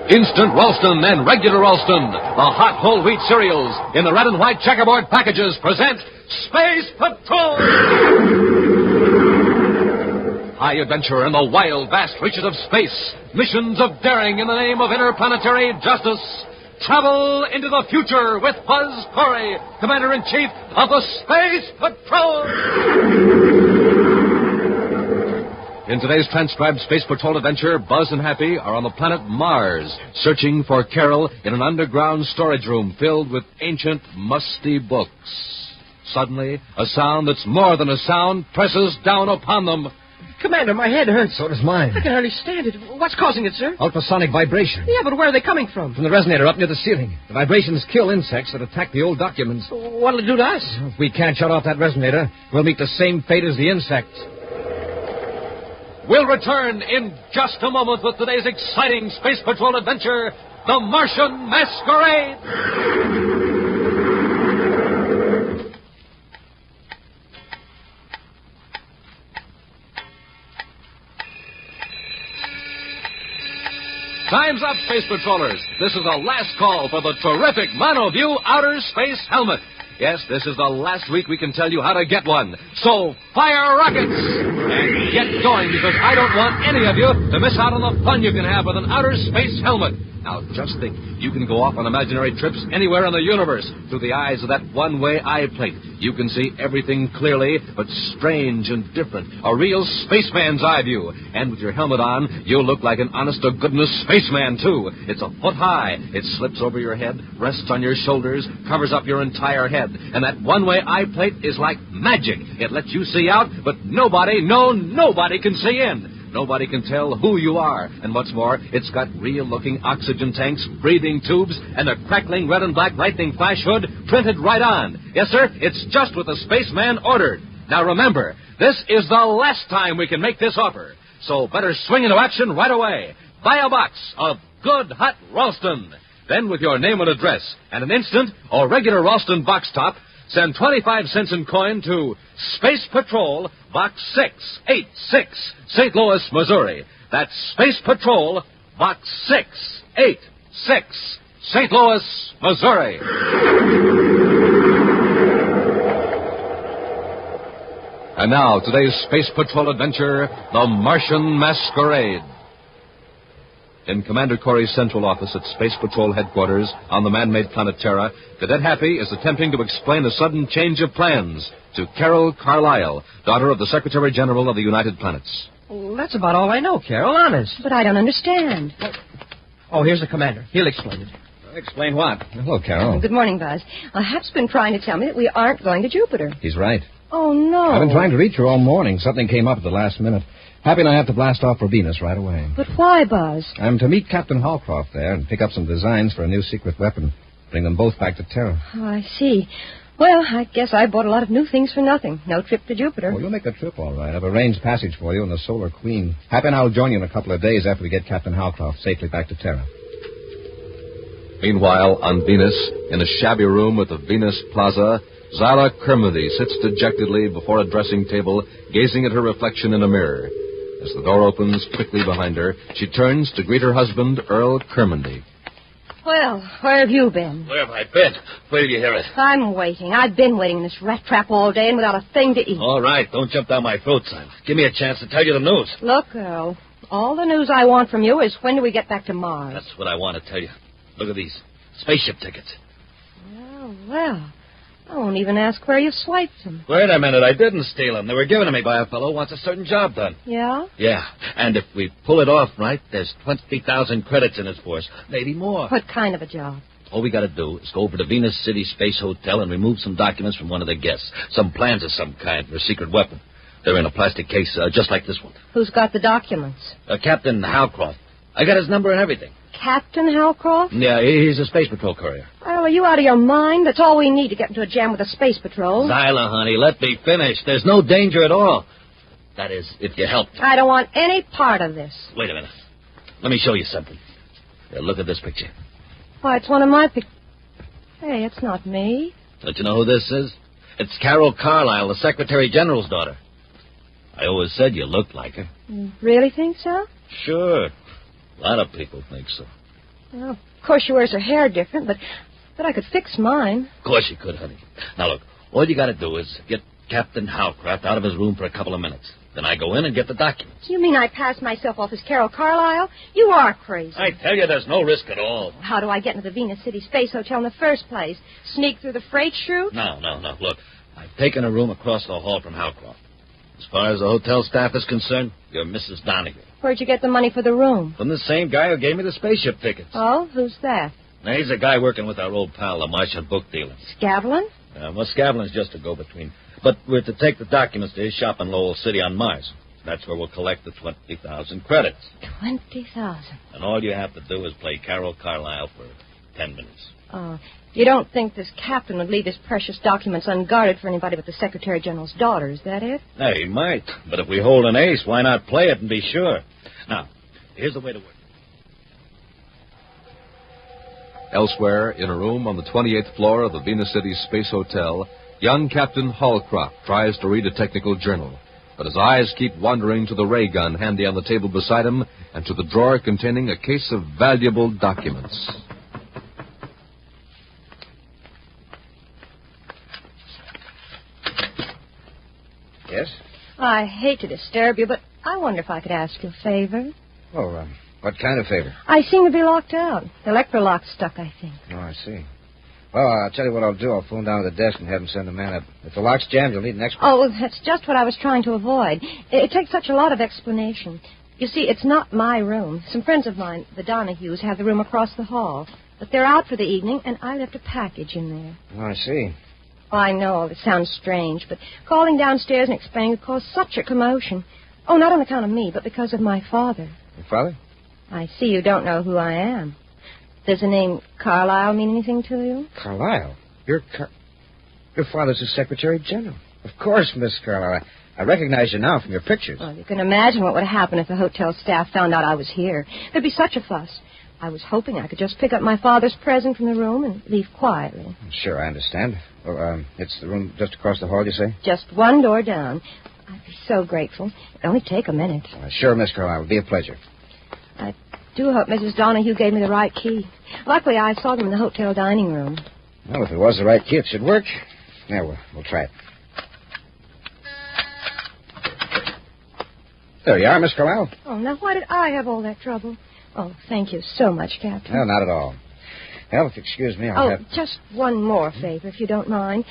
Instant Ralston and regular Ralston, the hot whole wheat cereals in the red and white checkerboard packages present Space Patrol! High adventure in the wild, vast reaches of space. Missions of daring in the name of interplanetary justice. Travel into the future with Buzz Corey, Commander-in-Chief of the Space Patrol! In today's transcribed Space Patrol adventure, Buzz and Happy are on the planet Mars, searching for Carol in an underground storage room filled with ancient, musty books. Suddenly, a sound that's more than a sound presses down upon them. Commander, my head hurts. So does mine. I can hardly stand it. What's causing it, sir? Ultrasonic vibration. Yeah, but where are they coming from? From the resonator up near the ceiling. The vibrations kill insects that attack the old documents. What'll it do to us? If we can't shut off that resonator, we'll meet the same fate as the insects. We'll return in just a moment with today's exciting Space Patrol adventure, The Martian Masquerade. Time's up, Space Patrollers. This is the last call for the terrific Monoview Outer Space Helmet. Yes, this is the last week we can tell you how to get one. So, fire rockets! And get going, because I don't want any of you to miss out on the fun you can have with an outer space helmet. Now, just think, you can go off on imaginary trips anywhere in the universe through the eyes of that one-way eye plate. You can see everything clearly, but strange and different. A real spaceman's eye view. And with your helmet on, you'll look like an honest-to-goodness spaceman, too. It's a foot high. It slips over your head, rests on your shoulders, covers up your entire head. And that one-way eye plate is like magic. It lets you see out, but nobody can see in. Nobody can tell who you are. And what's more, it's got real-looking oxygen tanks, breathing tubes, and a crackling red and black lightning flash hood printed right on. Yes, sir, it's just what the spaceman ordered. Now remember, this is the last time we can make this offer. So better swing into action right away. Buy a box of good hot Ralston. Then with your name and address and an instant or regular Ralston box top, send 25 cents in coin to Space Patrol, Box 686, St. Louis, Missouri. That's Space Patrol, Box 686, St. Louis, Missouri. And now, today's Space Patrol adventure, The Martian Masquerade. In Commander Corey's central office at Space Patrol headquarters on the man-made planet Terra, Cadet Happy is attempting to explain a sudden change of plans to Carol Carlisle, daughter of the Secretary General of the United Planets. Well, that's about all I know, Carol, honest. But I don't understand. Oh, here's the commander. He'll explain it. Explain what? Hello, Carol. Good morning, Buzz. Hap's been trying to tell me that we aren't going to Jupiter. He's right. Oh, no. I've been trying to reach her all morning. Something came up at the last minute. Happy and I have to blast off for Venus right away. But why, Buzz? I'm to meet Captain Hallcroft there and pick up some designs for a new secret weapon. Bring them both back to Terra. Oh, I see. Well, I guess I bought a lot of new things for nothing. No trip to Jupiter. Oh, you'll make the trip all right. I've arranged passage for you in the Solar Queen. Happy and I will join you in a couple of days after we get Captain Hallcroft safely back to Terra. Meanwhile, on Venus, in a shabby room at the Venus Plaza, Zyla Kermody sits dejectedly before a dressing table, gazing at her reflection in a mirror. As the door opens quickly behind her, she turns to greet her husband, Earl Kermody. Well, where have you been? Where have I been? Where did you hear it? I'm waiting. I've been waiting in this rat trap all day and without a thing to eat. All right, don't jump down my throat, son. Give me a chance to tell you the news. Look, Earl, all the news I want from you is when do we get back to Mars? That's what I want to tell you. Look at these spaceship tickets. Well, I won't even ask where you swiped them. Wait a minute, I didn't steal them. They were given to me by a fellow who wants a certain job done. Yeah? Yeah, and if we pull it off right, there's 20,000 credits in it for us. Maybe more. What kind of a job? All we got to do is go over to Venus City Space Hotel and remove some documents from one of the guests. Some plans of some kind for a secret weapon. They're in a plastic case just like this one. Who's got the documents? Captain Hallcroft. I got his number and everything. Captain Hallcroft? Yeah, he's a Space Patrol courier. Well, are you out of your mind? That's all we need to get into a jam with the Space Patrol. Zyla, honey, let me finish. There's no danger at all. That is, if you help. I don't want any part of this. Wait a minute. Let me show you something. Here, look at this picture. Why, it's one of my pictures. Hey, it's not me. Don't you know who this is? It's Carol Carlisle, the Secretary General's daughter. I always said you looked like her. You really think so? Sure. A lot of people think so. Well, of course she wears her hair different, but I could fix mine. Of course you could, honey. Now, look, all you got to do is get Captain Hallcroft out of his room for a couple of minutes. Then I go in and get the documents. You mean I pass myself off as Carol Carlisle? You are crazy. I tell you, there's no risk at all. How do I get into the Venus City Space Hotel in the first place? Sneak through the freight chute? No. Look, I've taken a room across the hall from Hallcroft. As far as the hotel staff is concerned, you're Mrs. Donahue. Where'd you get the money for the room? From the same guy who gave me the spaceship tickets. Oh, who's that? Now, he's a guy working with our old pal, the Martian book dealer. Scavlin? Well, Scavlin's just a go-between. But we're to take the documents to his shop in Lowell City on Mars. That's where we'll collect the 20,000 credits. 20,000. And all you have to do is play Carol Carlisle for 10 minutes. You don't think this captain would leave his precious documents unguarded for anybody but the Secretary General's daughter, is that it? He might. But if we hold an ace, why not play it and be sure? Now, here's the way to work. Elsewhere, in a room on the 28th floor of the Venus City Space Hotel, young Captain Hallcroft tries to read a technical journal. But his eyes keep wandering to the ray gun handy on the table beside him and to the drawer containing a case of valuable documents. Yes? I hate to disturb you, but I wonder if I could ask you a favor. Oh, what kind of favor? I seem to be locked out. The electrolock's stuck, I think. Oh, I see. Well, I'll tell you what I'll do. I'll phone down to the desk and have them send a man up. If the lock's jammed, you'll need an expert. Oh, that's just what I was trying to avoid. It takes such a lot of explanation. You see, it's not my room. Some friends of mine, the Donahues, have the room across the hall. But they're out for the evening, and I left a package in there. Oh, I see. Oh, I know, it sounds strange, but calling downstairs and explaining would cause such a commotion. Oh, not on account of me, but because of my father. Your father? I see you don't know who I am. Does the name Carlisle mean anything to you? Carlisle? Your father's the Secretary General. Of course, Miss Carlisle. I recognize you now from your pictures. Well, you can imagine what would happen if the hotel staff found out I was here. There'd be such a fuss. I was hoping I could just pick up my father's present from the room and leave quietly. Sure, I understand. Well, it's the room just across the hall, you say? Just one door down. I'd be so grateful. It'd only take a minute. Sure, Miss Carlisle. It'll be a pleasure. I do hope Mrs. Donahue gave me the right key. Luckily, I saw them in the hotel dining room. Well, if it was the right key, it should work. Yeah, we'll try it. There you are, Miss Carlisle. Oh, now why did I have all that trouble? Oh, thank you so much, Captain. No, not at all. Well, if you excuse me, I'll have... just one more favor, if you don't mind.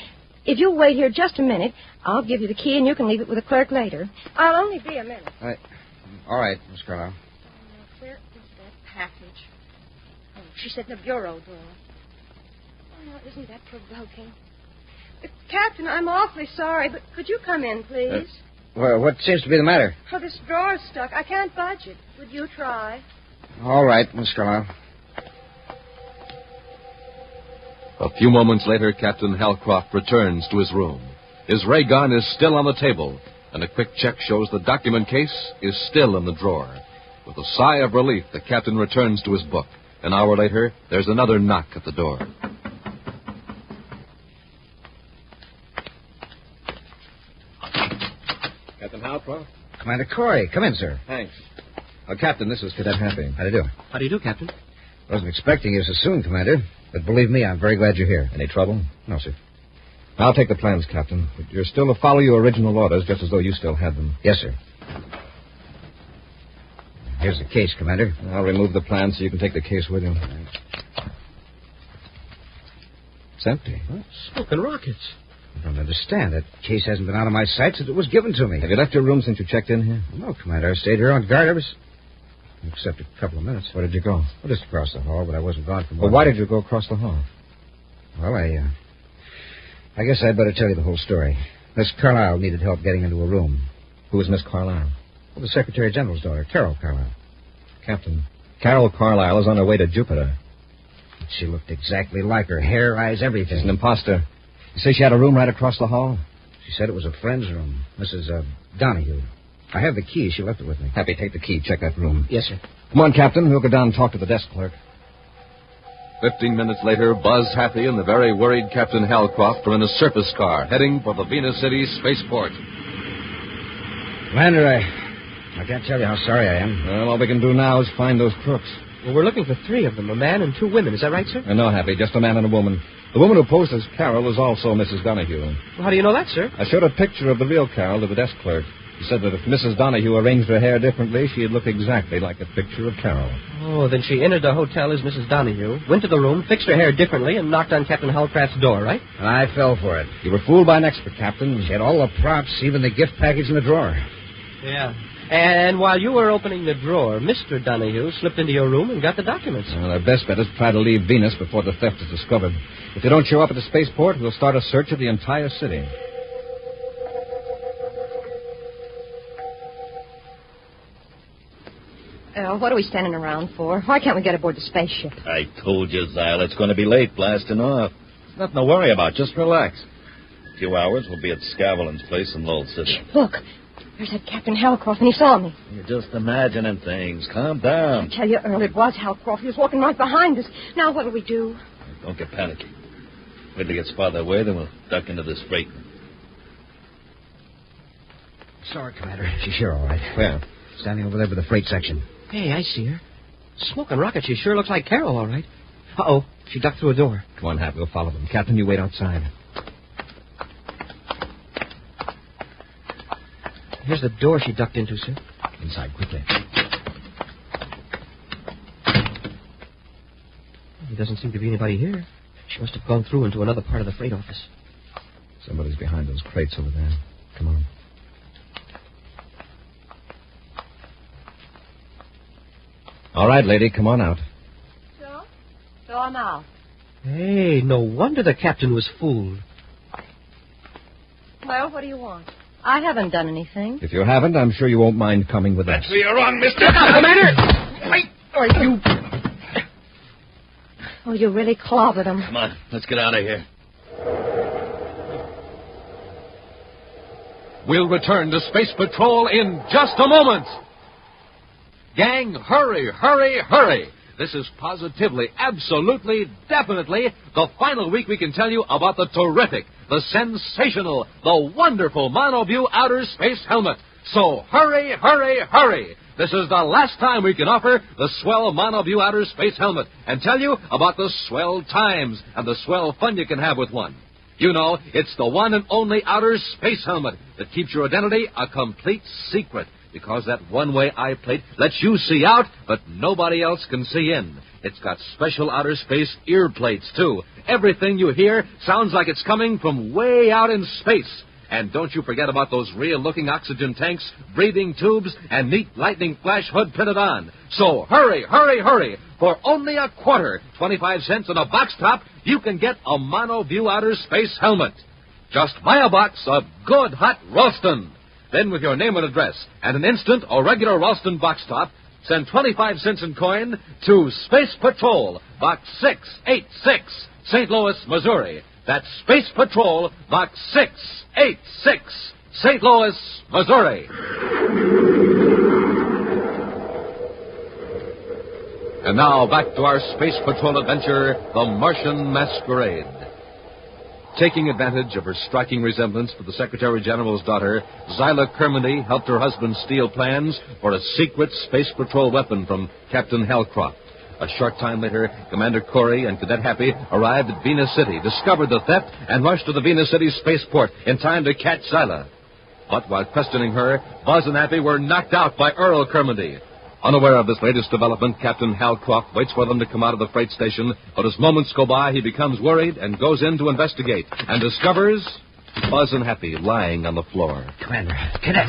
If you'll wait here just a minute, I'll give you the key and you can leave it with the clerk later. I'll only be a minute. All right, Miss Carlisle. Where is that package? Oh, she said in the bureau drawer. Oh, isn't that provoking? Captain, I'm awfully sorry, but could you come in, please? Well, what seems to be the matter? Oh, this drawer's stuck. I can't budge it. Would you try? All right, Miss Carlisle. A few moments later, Captain Halcroft returns to his room. His ray gun is still on the table, and a quick check shows the document case is still in the drawer. With a sigh of relief, the captain returns to his book. An hour later, there's another knock at the door. Captain Halcroft? Commander Corey. Come in, sir. Thanks. Captain, this is Cadet Happy. How do you do? How do you do, Captain? Wasn't expecting you so soon, Commander. But believe me, I'm very glad you're here. Any trouble? No, sir. I'll take the plans, Captain. But you're still to follow your original orders, just as though you still had them. Yes, sir. Here's the case, Commander. I'll remove the plans so you can take the case with you. It's empty. What? Smoking rockets. I don't understand. That case hasn't been out of my sight since it was given to me. Have you left your room since you checked in here? No, Commander. I stayed here on guard ever... Except a couple of minutes. Where did you go? Well, just across the hall, but I wasn't gone for more. Well, why did you go across the hall? Well, I guess I'd better tell you the whole story. Miss Carlisle needed help getting into a room. Who was Miss Carlisle? Well, the Secretary General's daughter, Carol Carlisle. Captain, Carol Carlisle is on her way to Jupiter. She looked exactly like her. Hair, eyes, everything. She's an imposter. You say she had a room right across the hall? She said it was a friend's room. Mrs. Donahue. I have the key. She left it with me. Happy, take the key. Check that room. Yes, sir. Come on, Captain. We'll go down and talk to the desk clerk. 15 minutes later, Buzz Hathey and the very worried Captain Halcroft are in a surface car heading for the Venus City spaceport. Commander, I can't tell you how sorry I am. Well, all we can do now is find those crooks. Well, we're looking for 3 of them, a man and 2 women. Is that right, sir? No, Happy, just a man and a woman. The woman who posed as Carol is also Mrs. Donahue. Well, how do you know that, sir? I showed a picture of the real Carol to the desk clerk. He said that if Mrs. Donahue arranged her hair differently, she'd look exactly like a picture of Carol. Oh, then she entered the hotel as Mrs. Donahue, went to the room, fixed her hair differently, and knocked on Captain Halcroft's door, right? I fell for it. You were fooled by an expert, Captain. She had all the props, even the gift package in the drawer. Yeah. And while you were opening the drawer, Mr. Donahue slipped into your room and got the documents. Well, our best bet is to try to leave Venus before the theft is discovered. If they don't show up at the spaceport, we'll start a search of the entire city. What are we standing around for? Why can't we get aboard the spaceship? I told you, Zyle, it's going to be late blasting off. Nothing to worry about. Just relax. In a few hours, we'll be at Scavelin's place in Lowell City. Look, there's that Captain Halcroft, and he saw me. You're just imagining things. Calm down. I tell you, Earl, it was Halcroft. He was walking right behind us. Now what'll we do? Don't get panicky. Wait till it gets farther away, then we'll duck into this freight. Sorry, Commander. She's here, all right. Where? Standing over there by the freight section. Hey, I see her. Smoking rockets. She sure looks like Carol, all right. Uh-oh. She ducked through a door. Come on, Hap. We'll follow them. Captain, you wait outside. Here's the door she ducked into, sir. Inside, quickly. There doesn't seem to be anybody here. She must have gone through into another part of the freight office. Somebody's behind those crates over there. Come on. All right, lady, come on out. So I'm out. Hey, no wonder the captain was fooled. Well, what do you want? I haven't done anything. If you haven't, I'm sure you won't mind coming with us. That's where you're wrong, mister. Commander! Wait! Are you... Oh, you really clobbered him. Come on, let's get out of here. We'll return to Space Patrol in just a moment. Gang, hurry, hurry, hurry. This is positively, absolutely, definitely the final week we can tell you about the terrific, the sensational, the wonderful Monoview Outer Space Helmet. So hurry, hurry, hurry. This is the last time we can offer the swell Monoview Outer Space Helmet and tell you about the swell times and the swell fun you can have with one. You know, it's the one and only outer space helmet that keeps your identity a complete secret, because that one-way eye plate lets you see out, but nobody else can see in. It's got special outer space ear plates, too. Everything you hear sounds like it's coming from way out in space. And don't you forget about those real-looking oxygen tanks, breathing tubes, and neat lightning flash hood printed on. So hurry, hurry, hurry. For only a quarter, 25 cents on a box top, you can get a Monoview Outer Space Helmet. Just buy a box of good hot Ralston. Then with your name and address and an instant or regular Ralston box top, send 25 cents in coin to Space Patrol, Box 686, St. Louis, Missouri. That's Space Patrol, Box 686, St. Louis, Missouri. And now back to our Space Patrol adventure, The Martian Masquerade. Taking advantage of her striking resemblance to the Secretary General's daughter, Zyla Kermody helped her husband steal plans for a secret Space Patrol weapon from Captain Halcroft. A short time later, Commander Corey and Cadet Happy arrived at Venus City, discovered the theft, and rushed to the Venus City spaceport in time to catch Zyla. But while questioning her, Buzz and Happy were knocked out by Earl Kermody. Unaware of this latest development, Captain Halcroft waits for them to come out of the freight station, but as moments go by, he becomes worried and goes in to investigate, and discovers Buzz and Happy lying on the floor. Commander, Cadet.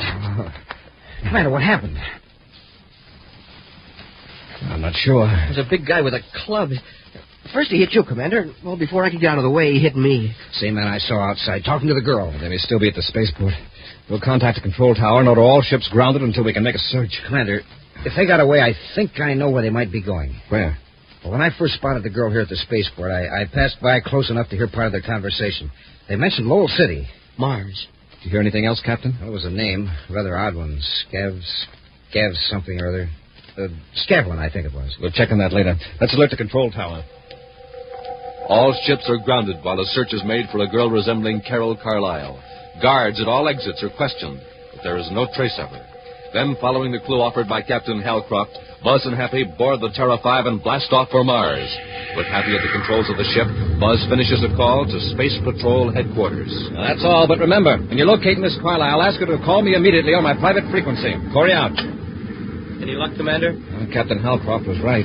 Commander, what happened? I'm not sure. There's a big guy with a club. First he hit you, Commander. Well, before I could get out of the way, he hit me. Same man I saw outside, talking to the girl. They may still be at the spaceport. We'll contact the control tower and order all ships grounded until we can make a search. Commander, if they got away, I think I know where they might be going. Where? Well, when I first spotted the girl here at the spaceport, I passed by close enough to hear part of their conversation. They mentioned Lowell City. Mars. Did you hear anything else, Captain? Well, it was a name. A rather odd one. Scavs something or other. Scavlin, I think it was. We'll check on that later. Let's alert the control tower. All ships are grounded while a search is made for a girl resembling Carol Carlisle. Guards at all exits are questioned, but there is no trace of her. Then, following the clue offered by Captain Halcroft, Buzz and Happy board the Terra 5 and blast off for Mars. With Happy at the controls of the ship, Buzz finishes a call to Space Patrol headquarters. Now, that's all, but remember, when you locate Miss Carlisle, ask her to call me immediately on my private frequency. Corey out. Any luck, Commander? Well, Captain Halcroft was right.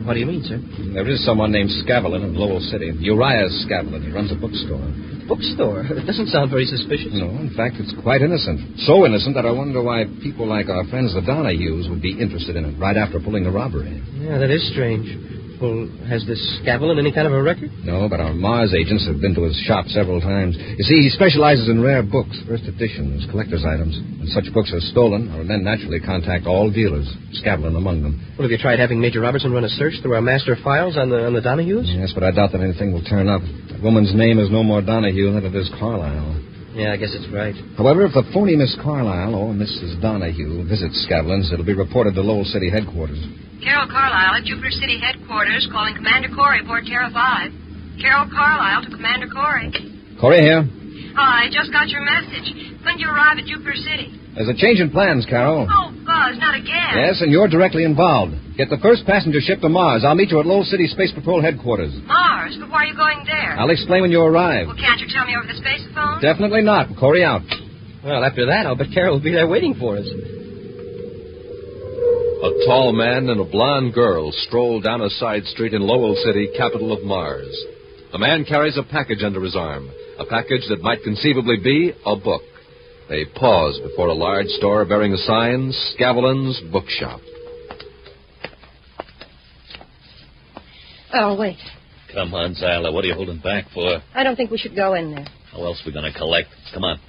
What do you mean, sir? There is someone named Scavlin in Lowell City. Uriah Scavlin. He runs a bookstore. Bookstore? It doesn't sound very suspicious. No, in fact, it's quite innocent. So innocent that I wonder why people like our friends the Donahues would be interested in it right after pulling the robbery. Yeah, that is strange. Well, has this Scavlin any kind of a record? No, but our Mars agents have been to his shop several times. You see, he specializes in rare books, first editions, collector's items. When such books are stolen, our men naturally contact all dealers, Scavlin among them. Well, have you tried having Major Robertson run a search through our master files on the Donahues? Yes, but I doubt that anything will turn up. That woman's name is no more Donahue than it is Carlisle. Yeah, I guess it's right. However, if the phony Miss Carlisle or Mrs. Donahue visits Scavlin's, it'll be reported to Lowell City headquarters. Carol Carlisle at Jupiter City headquarters calling Commander Corey aboard Terra 5. Carol Carlisle to Commander Corey. Corey here. Hi, just got your message. When did you arrive at Jupiter City? There's a change in plans, Carol. Oh, Buzz, not again. Yes, and you're directly involved. Get the first passenger ship to Mars. I'll meet you at Lowell City Space Patrol headquarters. Mars? But why are you going there? I'll explain when you arrive. Well, can't you tell me over the spacephone? Definitely not. Corey out. Well, after that, I'll bet Carol will be there waiting for us. A tall man and a blonde girl stroll down a side street in Lowell City, capital of Mars. The man carries a package under his arm, a package that might conceivably be a book. They pause before a large store bearing the sign, Scavlin's Bookshop. Oh, wait. Come on, Zyla. What are you holding back for? I don't think we should go in there. How else are we going to collect? Come on.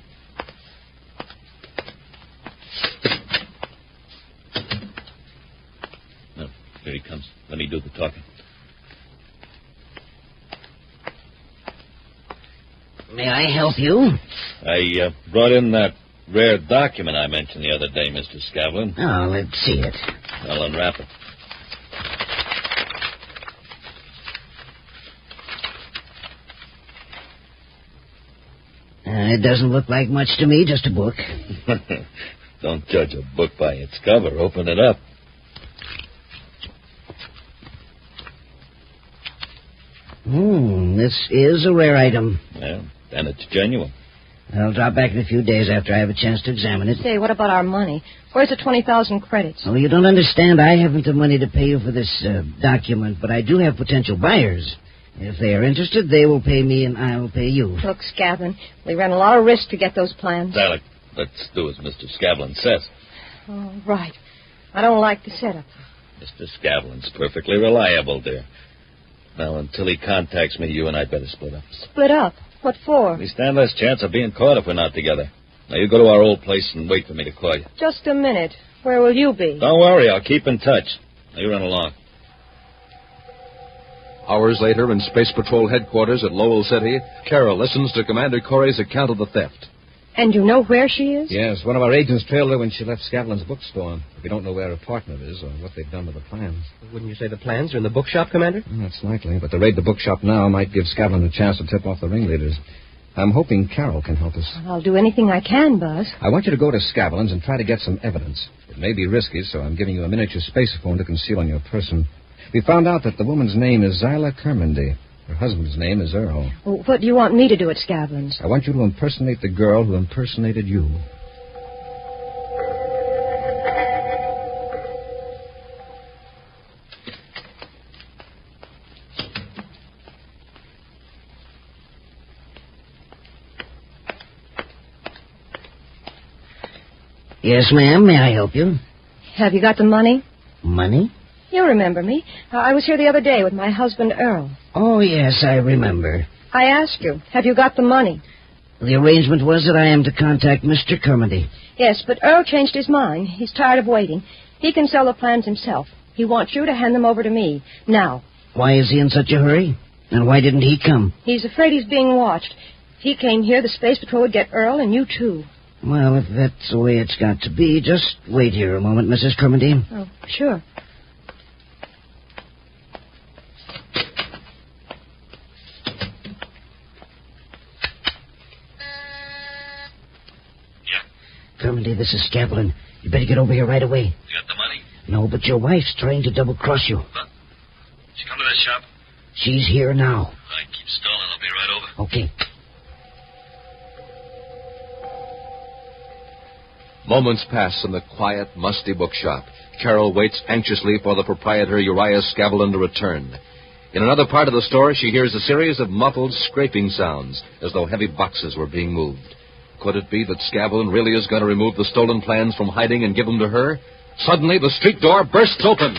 No, here he comes. Let me do the talking. May I help you? I brought in that rare document I mentioned the other day, Mr. Scavlin. Oh, let's see it. I'll unwrap it. It doesn't look like much to me, just a book. Don't judge a book by its cover. Open it up. This is a rare item. Yeah, and it's genuine. I'll drop back in a few days after I have a chance to examine it. Say, what about our money? Where's the 20,000 credits? Oh, you don't understand. I haven't the money to pay you for this document, but I do have potential buyers. If they are interested, they will pay me and I will pay you. Look, Scavlin, we ran a lot of risk to get those plans. Alec, let's do as Mr. Scavlin says. Oh, right. I don't like the setup. Mr. Scavlin's perfectly reliable, dear. Now, until he contacts me, you and I better split up. Split up? What for? We stand less chance of being caught if we're not together. Now, you go to our old place and wait for me to call you. Just a minute. Where will you be? Don't worry, I'll keep in touch. Now, you run along. Hours later, in Space Patrol headquarters at Lowell City, Carol listens to Commander Corey's account of the theft. And you know where she is? Yes, one of our agents trailed her when she left Scavlin's bookstore. We don't know where her partner is or what they've done with the plans. Wouldn't you say the plans are in the bookshop, Commander? That's likely, but to raid the bookshop now might give Scavlin a chance to tip off the ringleaders. I'm hoping Carol can help us. I'll do anything I can, Buzz. I want you to go to Scavlin's and try to get some evidence. It may be risky, so I'm giving you a miniature spacephone to conceal on your person. We found out that the woman's name is Zyla Kermendy. Her husband's name is Earl. Well, what do you want me to do at Scavlin's? I want you to impersonate the girl who impersonated you. Yes, ma'am. May I help you? Have you got the money? Money? You remember me. I was here the other day with my husband, Earl. Oh, yes, I remember. I asked you, have you got the money? The arrangement was that I am to contact Mr. Kermendy. Yes, but Earl changed his mind. He's tired of waiting. He can sell the plans himself. He wants you to hand them over to me, now. Why is he in such a hurry? And why didn't he come? He's afraid he's being watched. If he came here, the Space Patrol would get Earl and you, too. Well, if that's the way it's got to be, just wait here a moment, Mrs. Kermendy. Oh, sure. Kermendy, this is Scavlin. You better get over here right away. You got the money? No, but your wife's trying to double-cross you. Huh? She come to the shop? She's here now. Right, keep stalling. I'll be right over. Okay. Moments pass in the quiet, musty bookshop. Carol waits anxiously for the proprietor, Uriah Scavlin, to return. In another part of the store, she hears a series of muffled scraping sounds, as though heavy boxes were being moved. Could it be that Scavlin really is going to remove the stolen plans from hiding and give them to her? Suddenly, the street door bursts open.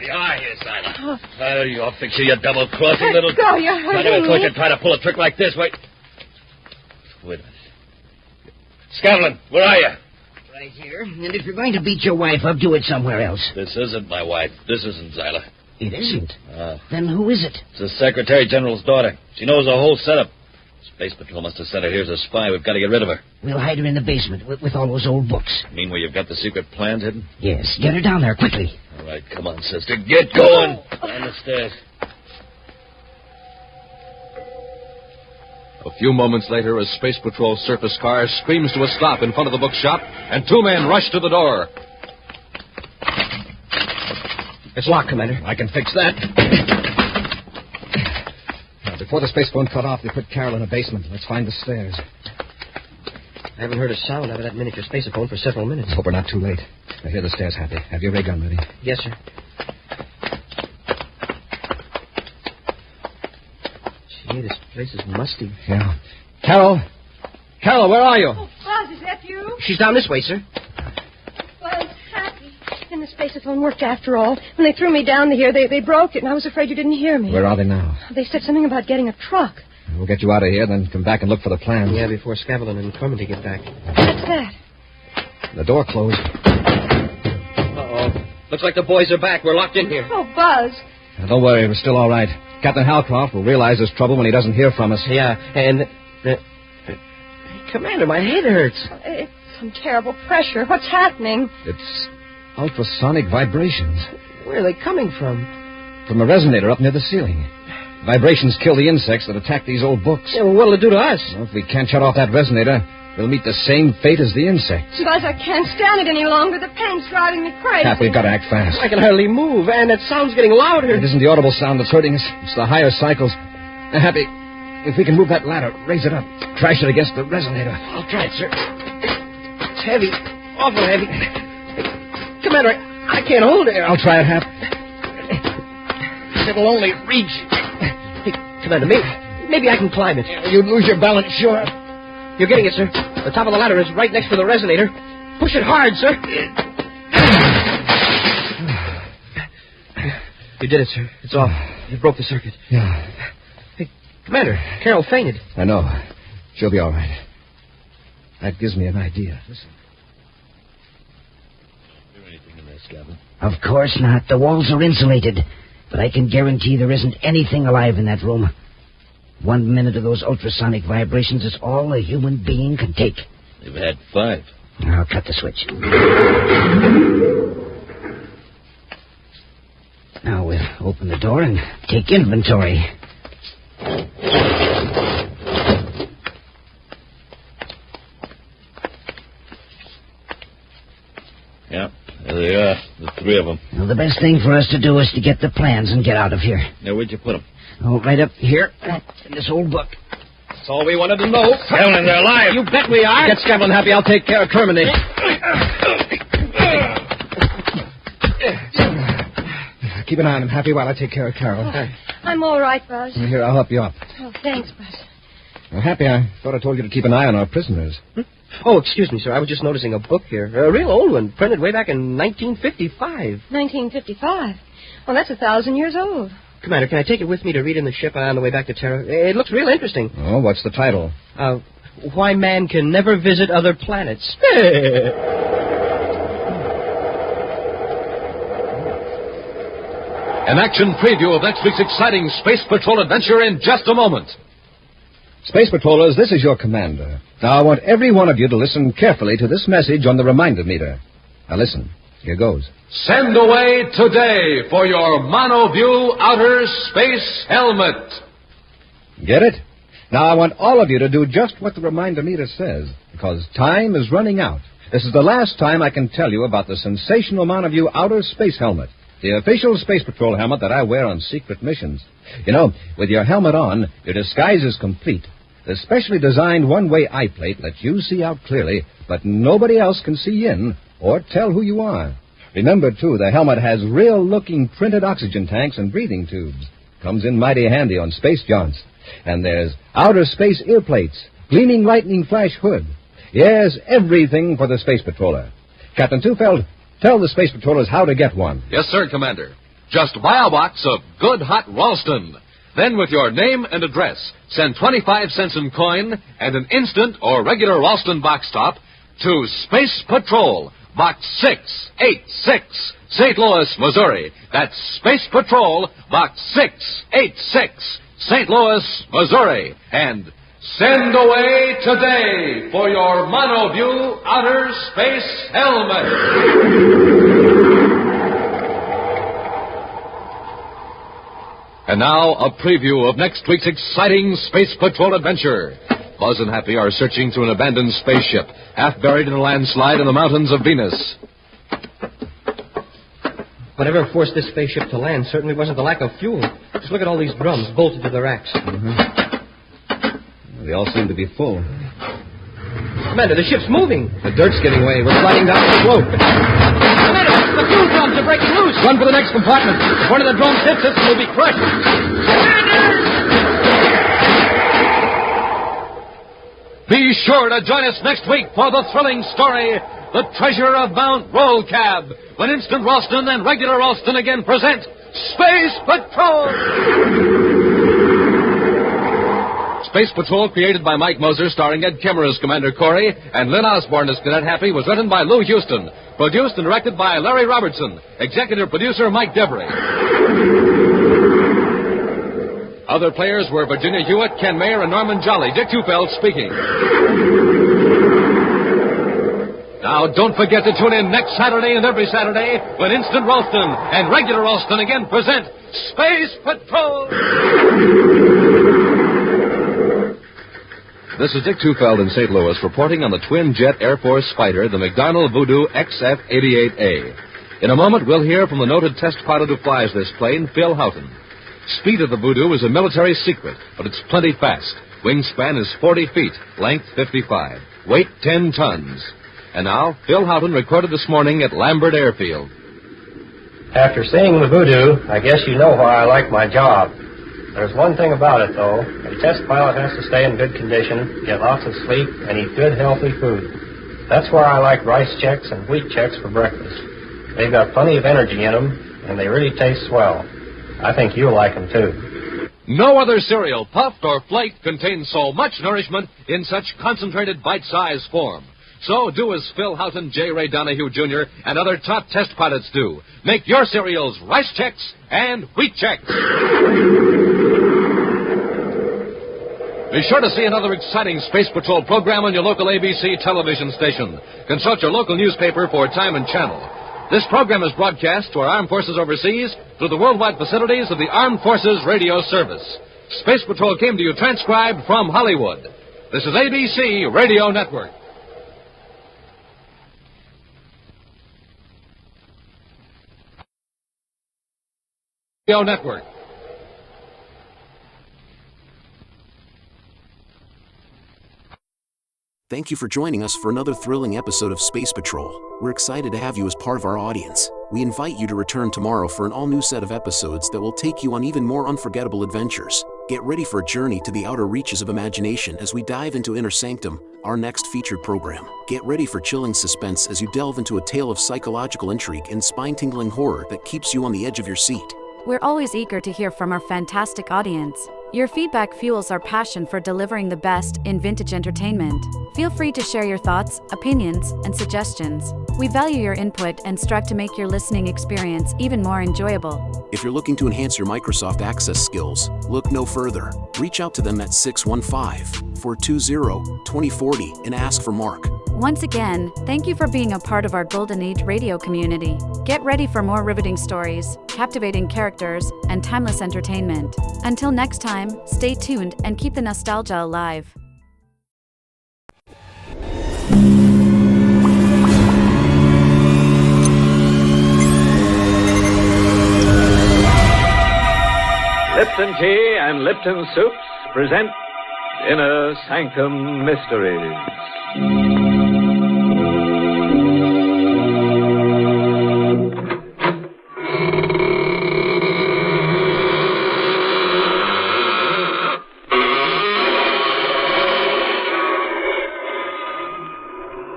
You are here, Zyla. Oh, you'll fix you, double-crossing little... Go, you're hurting I never thought me. you'd try to pull a trick like this. Wait a minute. Scavlin, where are you? Right here. And if you're going to beat your wife up, do it somewhere else. This isn't my wife. This isn't Zyla. It isn't? Then who is it? It's the Secretary General's daughter. She knows the whole setup. Space Patrol must have sent her here as a spy. We've got to get rid of her. We'll hide her in the basement with all those old books. Mean where you've got the secret plans hidden? Yes. Get her down there, quickly. All right, come on, sister. Get going. Down the stairs. A few moments later, a Space Patrol surface car screams to a stop in front of the bookshop, and two men rush to the door. It's locked, Commander. I can fix that. Now, before the space phone cut off, they put Carol in a basement. Let's find the stairs. I haven't heard a sound out of that miniature spacephone for several minutes. Hope we're not too late. Now, here are the stairs, Happy. Have your ray gun ready. Yes, sir. Gee, this place is musty. Yeah. Carol! Carol, where are you? Oh, Buzz, is that you? She's down this way, sir. Buzz, happy. And the spacephone worked after all. When they threw me down here, they broke it, and I was afraid you didn't hear me. Where are they now? They said something about getting a truck. We'll get you out of here, then come back and look for the plans. Yeah, before Scavlin and Kermendy get back. What's that? The door closed. Uh-oh. Looks like the boys are back. We're locked in here. Oh, Buzz. Now, don't worry, we're still all right. Captain Halcroft will realize there's trouble when he doesn't hear from us. Yeah, and... Commander, my head hurts. It's some terrible pressure. What's happening? It's ultrasonic vibrations. Where are they coming from? From a resonator up near the ceiling. Vibrations kill the insects that attack these old books. Yeah, well, what'll it do to us? Well, if we can't shut off that resonator, we'll meet the same fate as the insects. Buzz, I can't stand it any longer. The pain's driving me crazy. Hap, we've got to act fast. I can hardly move, and that sound's getting louder. It isn't the audible sound that's hurting us. It's the higher cycles. Happy, if we can move that ladder, raise it up, crash it against the resonator. I'll try it, sir. It's heavy, awful heavy. Commander, I can't hold it. I'll try it, Hap. It'll only reach. Hey, Commander, maybe I can climb it. You'd lose your balance, sure. You're getting it, sir. The top of the ladder is right next to the resonator. Push it hard, sir. You did it, sir. It's off. You broke the circuit. Yeah. Hey, Commander, Carol fainted. I know. She'll be all right. That gives me an idea. Listen. Is there anything in there, Scavin? Of course not. The walls are insulated. But I can guarantee there isn't anything alive in that room. 1 minute of those ultrasonic vibrations is all a human being can take. They've had 5. I'll cut the switch. Now we'll open the door and take inventory. Yeah, there they are, the 3 of them. Now, the best thing for us to do is to get the plans and get out of here. Now, where'd you put them? Oh, right up here in this old book. That's all we wanted to know. Scavlin, they're alive. You bet we are. Get Scavlin, Happy. I'll take care of Terminate. Keep an eye on him, Happy, while I take care of Carol. I'm all right, Buzz. Here, I'll help you up. Oh, thanks, Buzz. Well, Happy, I thought I told you to keep an eye on our prisoners. Oh, excuse me, sir. I was just noticing a book here. A real old one, printed way back in 1955. 1955? Well, that's 1,000 years old. Commander, can I take it with me to read in the ship on the way back to Terra? It looks real interesting. Oh, what's the title? Why Man Can Never Visit Other Planets. An action preview of next week's exciting Space Patrol adventure in just a moment. Space Patrollers, this is your commander. Now, I want every one of you to listen carefully to this message on the reminder meter. Now, listen. Here goes. Send away today for your MonoView Outer Space Helmet. Get it? Now, I want all of you to do just what the reminder meter says, because time is running out. This is the last time I can tell you about the sensational MonoView Outer Space Helmet, the official Space Patrol helmet that I wear on secret missions. You know, with your helmet on, your disguise is complete. The specially designed one-way eye plate lets you see out clearly, but nobody else can see in or tell who you are. Remember, too, the helmet has real-looking printed oxygen tanks and breathing tubes. Comes in mighty handy on space jaunts. And there's outer space ear plates, gleaming lightning flash hood. Yes, everything for the Space Patroller. Captain Tufeld, tell the Space Patrollers how to get one. Yes, sir, Commander. Just buy a box of good hot Ralston. Then, with your name and address, send 25 cents in coin and an instant or regular Ralston box top to Space Patrol, Box 686, St. Louis, Missouri. That's Space Patrol, Box 686, St. Louis, Missouri. And send away today for your MonoView Outer Space Helmet. And now, a preview of next week's exciting Space Patrol adventure. Buzz and Happy are searching through an abandoned spaceship, half buried in a landslide in the mountains of Venus. Whatever forced this spaceship to land certainly wasn't the lack of fuel. Just look at all these drums bolted to the racks. They all seem to be full. Commander, the ship's moving. The dirt's getting away. We're sliding down the slope. Commander, the fuel drums are breaking loose. Run for the next compartment. If one of the drums hits us, we'll be crushed. Be sure to join us next week for the thrilling story, The Treasure of Mount Rollcab, when Instant Ralston and Regular Ralston again present Space Patrol! Space Patrol, created by Mike Moser, starring Ed Kemmer as Commander Corey and Lynn Osborne as Cadet Happy, was written by Lou Houston, produced and directed by Larry Robertson, executive producer Mike Debry. Other players were Virginia Hewitt, Ken Mayer, and Norman Jolly. Dick Tufeld speaking. Now, don't forget to tune in next Saturday and every Saturday when Instant Ralston and Regular Ralston again present Space Patrol. This is Dick Tufeld in St. Louis reporting on the twin-jet Air Force fighter, the McDonnell Voodoo XF-88A. In a moment, we'll hear from the noted test pilot who flies this plane, Phil Houghton. Speed of the Voodoo is a military secret, but it's plenty fast. Wingspan is 40 feet, length 55, weight 10 tons. And now, Phil Houghton recorded this morning at Lambert Airfield. After seeing the Voodoo, I guess you know why I like my job. There's one thing about it, though. A test pilot has to stay in good condition, get lots of sleep, and eat good, healthy food. That's why I like rice checks and wheat checks for breakfast. They've got plenty of energy in them, and they really taste swell. I think you'll like them, too. No other cereal, puffed or flaked, contains so much nourishment in such concentrated bite-sized form. So do as Phil Houghton, J. Ray Donahue, Jr., and other top test pilots do. Make your cereals rice checks and wheat checks. Be sure to see another exciting Space Patrol program on your local ABC television station. Consult your local newspaper for time and channel. This program is broadcast to our armed forces overseas through the worldwide facilities of the Armed Forces Radio Service. Space Patrol came to you transcribed from Hollywood. This is ABC Radio Network. Radio Network. Thank you for joining us for another thrilling episode of Space Patrol. We're excited to have you as part of our audience. We invite you to return tomorrow for an all-new set of episodes that will take you on even more unforgettable adventures. Get ready for a journey to the outer reaches of imagination as we dive into Inner Sanctum, our next featured program. Get ready for chilling suspense as you delve into a tale of psychological intrigue and spine-tingling horror that keeps you on the edge of your seat. We're always eager to hear from our fantastic audience. Your feedback fuels our passion for delivering the best in vintage entertainment. Feel free to share your thoughts, opinions, and suggestions. We value your input and strive to make your listening experience even more enjoyable. If you're looking to enhance your Microsoft Access skills, look no further. Reach out to them at 615-420-2040 and ask for Mark. Once again, thank you for being a part of our Golden Age radio community. Get ready for more riveting stories, captivating characters, and timeless entertainment. Until next time, stay tuned and keep the nostalgia alive. Lipton Tea and Lipton Soups present Inner Sanctum Mysteries.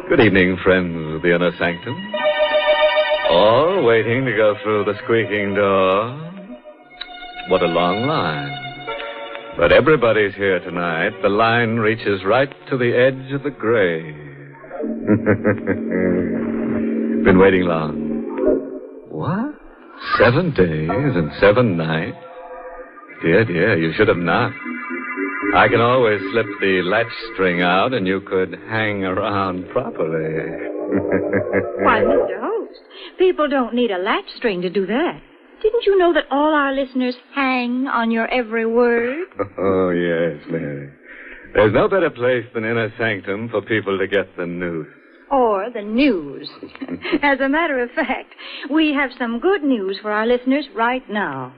Good evening, friends of the Inner Sanctum. All waiting to go through the squeaking door. What a long line. But everybody's here tonight. The line reaches right to the edge of the grave. Been waiting long. What? 7 days and 7 nights? Dear, dear, you should have knocked. I can always slip the latch string out and you could hang around properly. Why, Mr. Host, people don't need a latch string to do that. Didn't you know that all our listeners hang on your every word? Oh, yes, Mary. There's no better place than Inner Sanctum for people to get the news. Or the news. As a matter of fact, we have some good news for our listeners right now.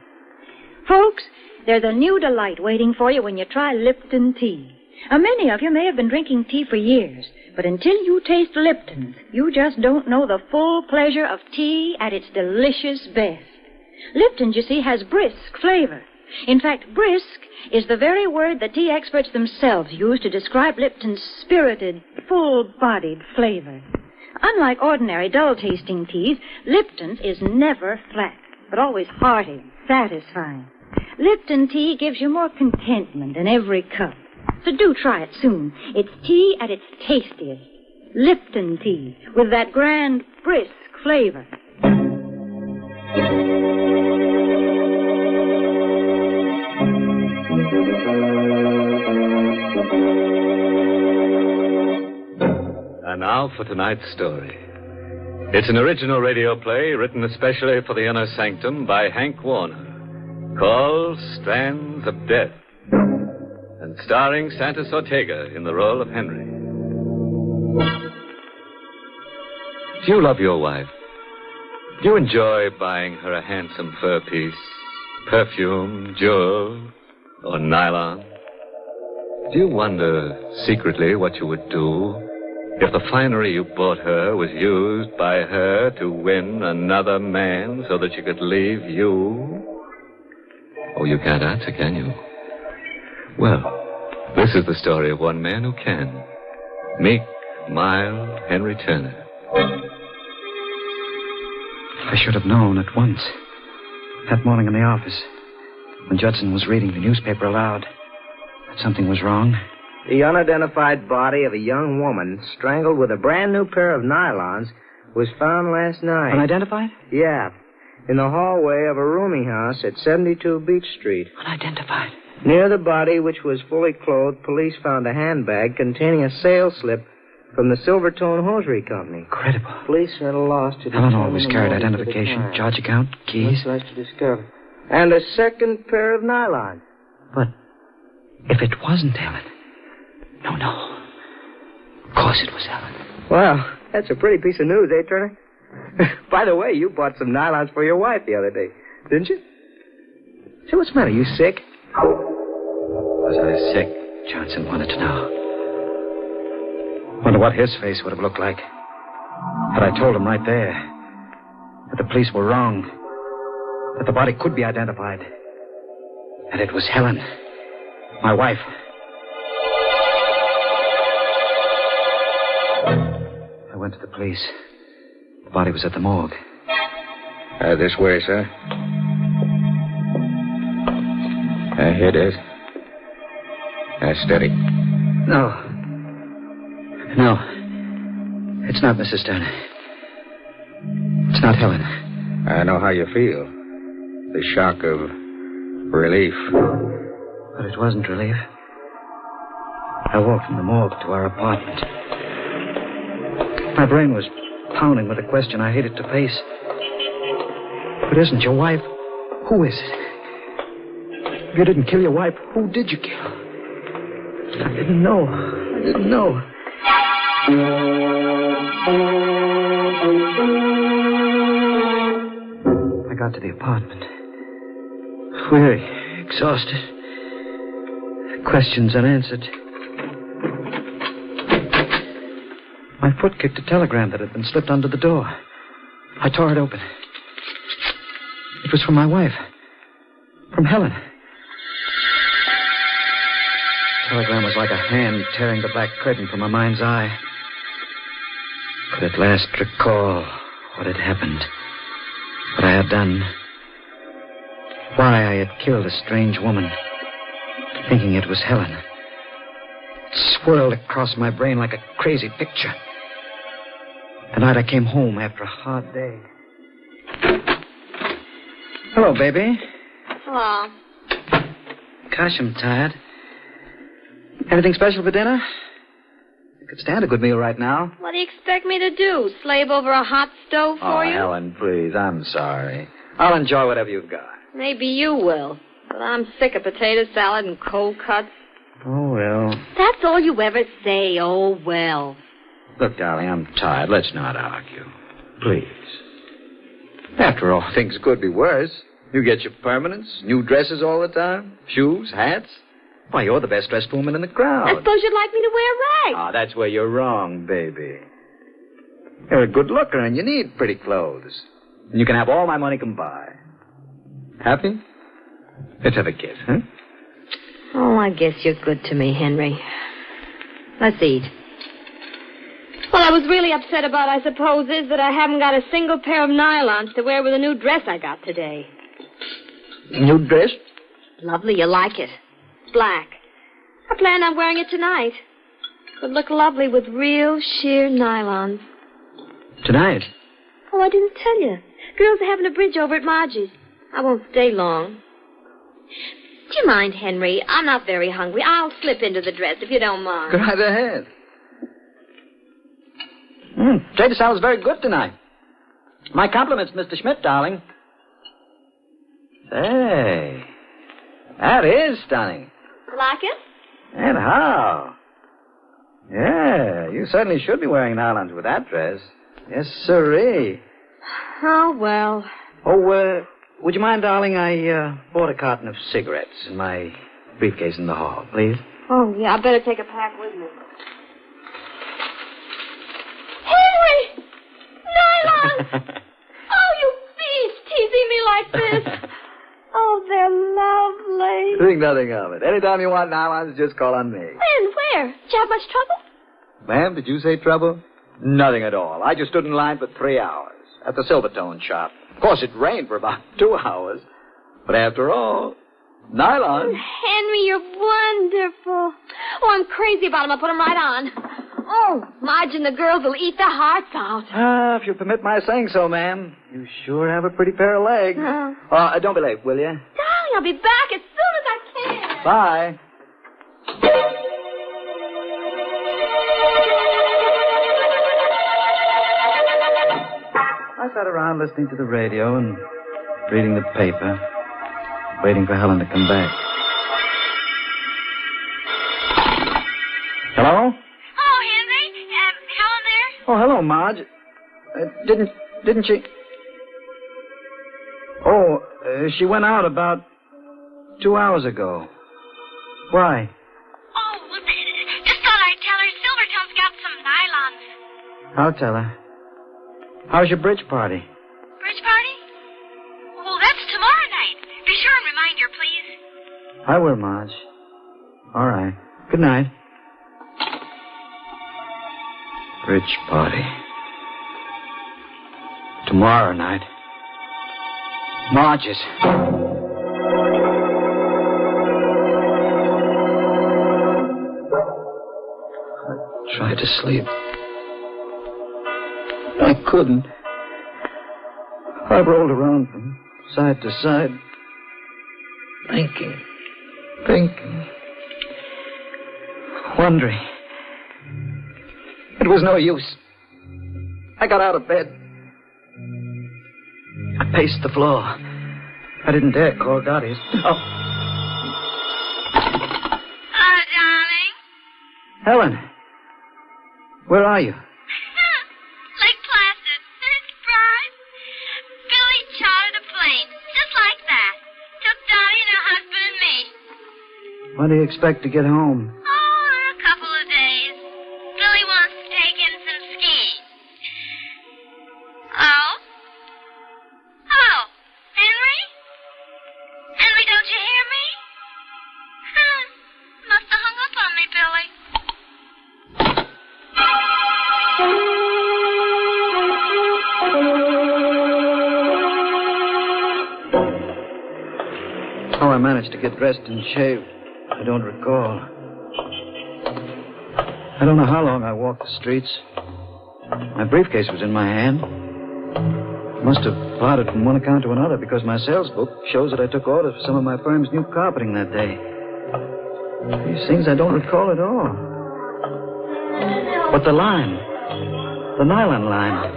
Folks, there's a new delight waiting for you when you try Lipton tea. Many of you may have been drinking tea for years, but until you taste Lipton's, you just don't know the full pleasure of tea at its delicious best. Lipton, you see, has brisk flavor. In fact, brisk is the very word the tea experts themselves use to describe Lipton's spirited, full-bodied flavor. Unlike ordinary dull-tasting teas, Lipton's is never flat, but always hearty, satisfying. Lipton tea gives you more contentment in every cup. So do try it soon. It's tea at its tastiest. Lipton tea, with that grand, brisk flavor. And now for tonight's story. It's an original radio play written especially for the Inner Sanctum by Hank Warner, called Strands of Death, and starring Santos Ortega in the role of Henry. Do you love your wife? Do you enjoy buying her a handsome fur piece, perfume, jewel, or nylon? Do you wonder secretly what you would do if the finery you bought her was used by her to win another man so that she could leave you? Oh, you can't answer, can you? Well, this is the story of one man who can. Meek, mild Henry Turner. I should have known at once. That morning in the office, when Judson was reading the newspaper aloud, that something was wrong. The unidentified body of a young woman strangled with a brand new pair of nylons was found last night. Unidentified? Yeah. In the hallway of a rooming house at 72 Beach Street. Unidentified? Near the body, which was fully clothed, police found a handbag containing a sales slip from the Silvertone Hosiery Company. Incredible. Police are at a loss to Helen determine always the carried motive for the identification, crime. charge account, keys. Much less to discover. And a second pair of nylon. But if it wasn't Helen... No. Of course it was Helen. Well, that's a pretty piece of news, eh, Turner? By the way, you bought some nylons for your wife the other day, didn't you? Say, what's the matter? You sick? Was I sick? Johnson wanted to know. Wonder what his face would have looked like had I told him right there that the police were wrong, that the body could be identified, and it was Helen, my wife. I went to the police. The body was at the morgue. This way, sir. Here it is. Steady. No. It's not Mrs. Turner. It's not Helen. I know how you feel. The shock of relief. But it wasn't relief. I walked from the morgue to our apartment. My brain was pounding with a question I hated to face. If it isn't your wife, who is it? If you didn't kill your wife, who did you kill? I didn't know. I got to the apartment. Weary, exhausted. Questions unanswered. My foot kicked a telegram that had been slipped under the door. I tore it open. It was from my wife. From Helen. The telegram was like a hand tearing the black curtain from my mind's eye. Could at last recall what had happened. What I had done. Why I had killed a strange woman. Thinking it was Helen. It swirled across my brain like a crazy picture. The night I came home after a hard day. Hello, baby. Hello. Gosh, I'm tired. Anything special for dinner? I could stand a good meal right now. What do you expect me to do? Slave over a hot stove for you? Helen, please. I'm sorry. I'll enjoy whatever you've got. Maybe you will. But I'm sick of potato salad and cold cuts. Oh, well. That's all you ever say. Oh, well. Look, darling, I'm tired. Let's not argue. Please. After all, things could be worse. You get your permanents, new dresses all the time, shoes, hats. Why, you're the best dressed woman in the crowd. I suppose you'd like me to wear rags. Oh, that's where you're wrong, baby. You're a good looker and you need pretty clothes. And you can have all my money can buy. Happy? Let's have a kiss, huh? Oh, I guess you're good to me, Henry. Let's eat. Well, I was really upset about, I suppose, is that I haven't got a single pair of nylons to wear with a new dress I got today. New dress? Lovely, you like it. Black. I planned on wearing it tonight. It would look lovely with real sheer nylons. Tonight? Oh, I didn't tell you. Girls are having a bridge over at Margie's. I won't stay long. Do you mind, Henry? I'm not very hungry. I'll slip into the dress if you don't mind. Go right ahead. Potato salad's very good tonight. My compliments, Mr. Schmidt, darling. Say, that is stunning. Like it? And how? Yeah, you certainly should be wearing nylons with that dress. Yes, sirree. Oh, well. Oh, would you mind, darling? I bought a carton of cigarettes in my briefcase in the hall, please. Oh, yeah, I better take a pack with me. Henry! Nylon! Oh, you beast, teasing me like this. Oh, they're lovely. Think nothing of it. Anytime you want nylons, just call on me. When? Where? Did you have much trouble? Ma'am, did you say trouble? Nothing at all. I just stood in line for 3 hours at the Silvertone shop. Of course, it rained for about 2 hours. But after all, nylon. Henry, you're wonderful. Oh, I'm crazy about them. I'll put them right on. Oh, Marge and the girls will eat their hearts out. If you'll permit my saying so, ma'am. You sure have a pretty pair of legs. Don't be late, will you? Darling, I'll be back as soon as I can. Bye. I sat around listening to the radio and reading the paper, waiting for Helen to come back. Hello? Oh, Henry? Helen there? Oh, hello, Marge. Didn't she... Oh, she went out about 2 hours ago. Why? Oh, well, just thought I'd tell her Silvertone's got some nylons. I'll tell her. How's your bridge party? Bridge party? Well, that's tomorrow night. Be sure and remind her, please. I will, Marge. All right. Good night. Bridge party. Tomorrow night. Marge's. I tried to sleep. I couldn't. I rolled around from side to side, thinking, wondering. It was no use. I got out of bed. I paced the floor. I didn't dare call Dottie's. Oh. Hello, darling. Helen. Where are you? Lake Placid. Surprise. Billy chartered a plane, just like that. Took Dottie and her husband and me. When do you expect to get home? Oh, in a couple of days. Billy wants to take in some skiing. Oh? Oh, Henry? Henry, don't you hear me? Must have hung up on me, Billy. How I managed to get dressed and shaved, I don't recall. I don't know how long I walked the streets. My briefcase was in my hand. Must have parted from one account to another because my sales book shows that I took orders for some of my firm's new carpeting that day. These things I don't recall at all. But the line, the nylon line.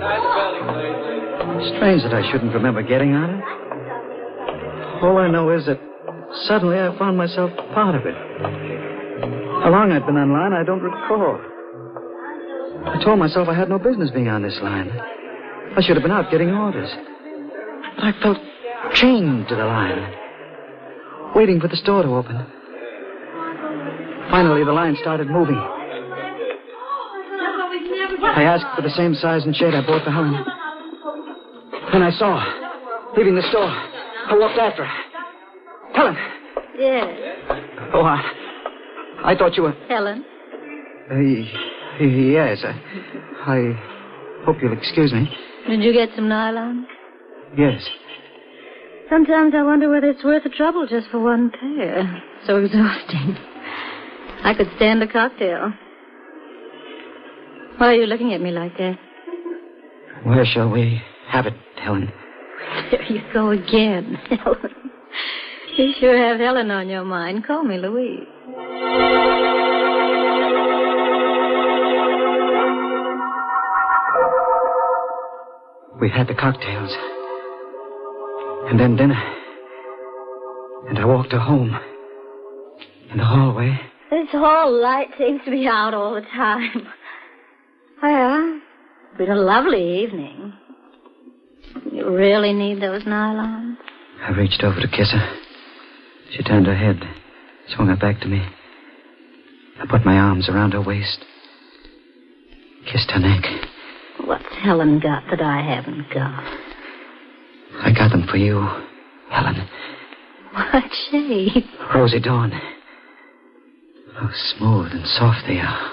Strange that I shouldn't remember getting on it. All I know is that suddenly I found myself part of it. How long I'd been on line, I don't recall. I told myself I had no business being on this line. I should have been out getting orders. But I felt chained to the line, waiting for the store to open. Finally, the line started moving. I asked for the same size and shade I bought for Helen. Then I saw her, leaving the store. I walked after her. Helen! Yes. Oh, I thought you were... Helen? Yes. I hope you'll excuse me. Did you get some nylon? Yes. Sometimes I wonder whether it's worth the trouble just for one pair. So exhausting. I could stand a cocktail. Why are you looking at me like that? Where shall we have it, Helen? There you go again, Helen. You sure have Helen on your mind. Call me Louise. We had the cocktails. And then dinner. And I walked her home. In the hallway. This hall light seems to be out all the time. Well, it's been a lovely evening. You really need those nylons? I reached over to kiss her. She turned her head, swung her back to me. I put my arms around her waist. Kissed her neck. What's Helen got that I haven't got? I got them for you, Helen. What shade? Rosy dawn. How smooth and soft they are.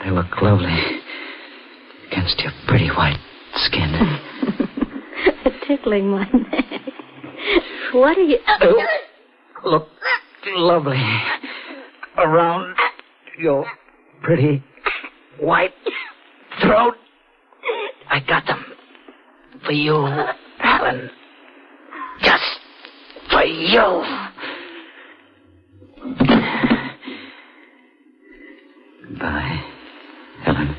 They look lovely against your pretty white skin. Tickling my neck. What are you... Look lovely around your pretty white throat. I got them for you, Helen. Just for you. Goodbye, Helen.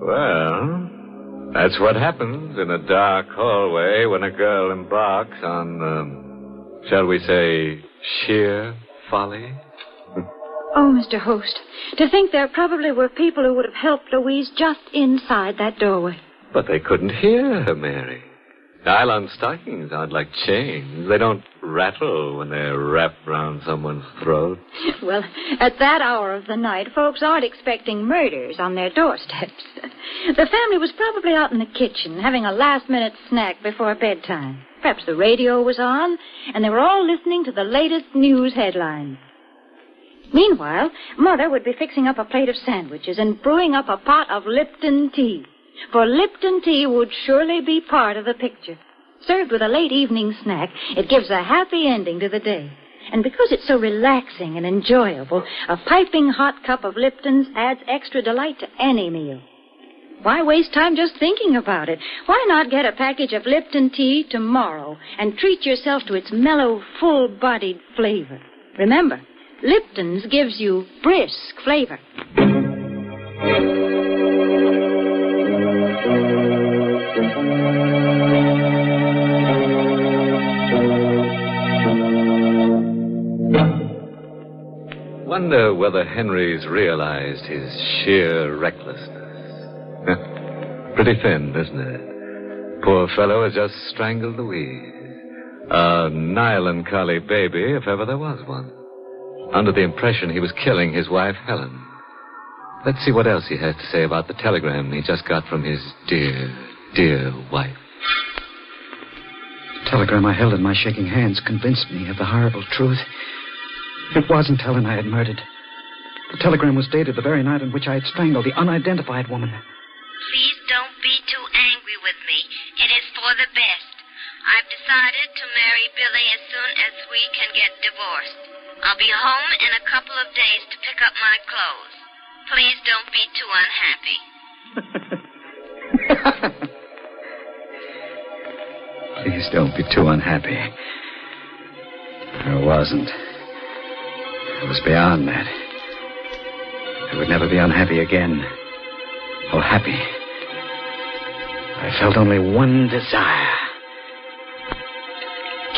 Well, that's what happens in a dark hallway when a girl embarks on, shall we say, sheer folly. Oh, Mr. Host, to think there probably were people who would have helped Louise just inside that doorway. But they couldn't hear her, Mary. Nylon stockings aren't like chains. They don't rattle when they're wrapped round someone's throat. Well, at that hour of the night, folks aren't expecting murders on their doorsteps. The family was probably out in the kitchen having a last-minute snack before bedtime. Perhaps the radio was on, and they were all listening to the latest news headlines. Meanwhile, Mother would be fixing up a plate of sandwiches and brewing up a pot of Lipton tea. For Lipton tea would surely be part of the picture. Served with a late evening snack, it gives a happy ending to the day. And because it's so relaxing and enjoyable, a piping hot cup of Lipton's adds extra delight to any meal. Why waste time just thinking about it? Why not get a package of Lipton tea tomorrow and treat yourself to its mellow, full-bodied flavor? Remember, Lipton's gives you brisk flavor. Wonder whether Henry's realized his sheer recklessness. Pretty thin, isn't it? Poor fellow has just strangled Louise. A nylon collie baby, if ever there was one. Under the impression he was killing his wife, Helen. Let's see what else he has to say about the telegram he just got from his dear, dear wife. The telegram I held in my shaking hands convinced me of the horrible truth. It wasn't Helen I had murdered. The telegram was dated the very night on which I had strangled the unidentified woman. Please don't be too angry with me. It is for the best. I've decided to marry Billy as soon as we can get divorced. I'll be home in a couple of days to pick up my clothes. Please don't be too unhappy. Please don't be too unhappy. I wasn't. I was beyond that. I would never be unhappy again. Or happy. I felt only one desire.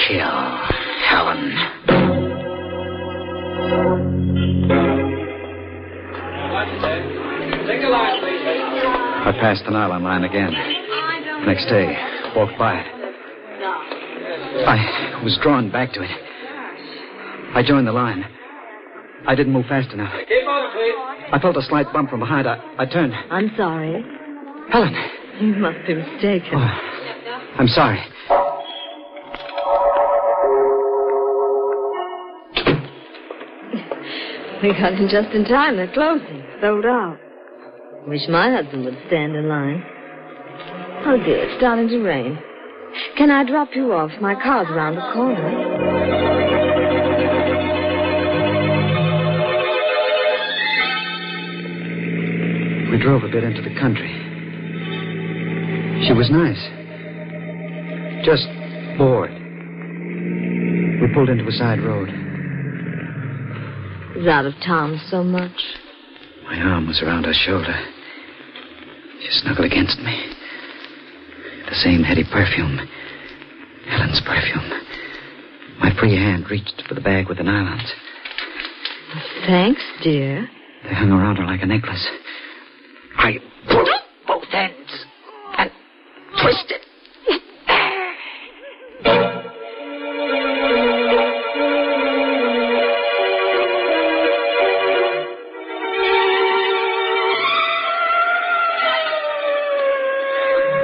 Kill Helen. I passed the nylon line again. Next day, walked by it. I was drawn back to it. I joined the line. I didn't move fast enough. I felt a slight bump from behind. I turned. I'm sorry. Helen. You must be mistaken. Oh, I'm sorry. We got in just in time. They're closing. Sold out. Wish my husband would stand in line. Oh, dear, it's starting to rain. Can I drop you off? My car's around the corner. We drove a bit into the country. She was nice. Just bored. We pulled into a side road. He's out of town so much. My arm was around her shoulder. She snuggled against me. The same heady perfume. Helen's perfume. My free hand reached for the bag with the nylons. Thanks, dear. They hung around her like a necklace. I pulled both ends and twisted.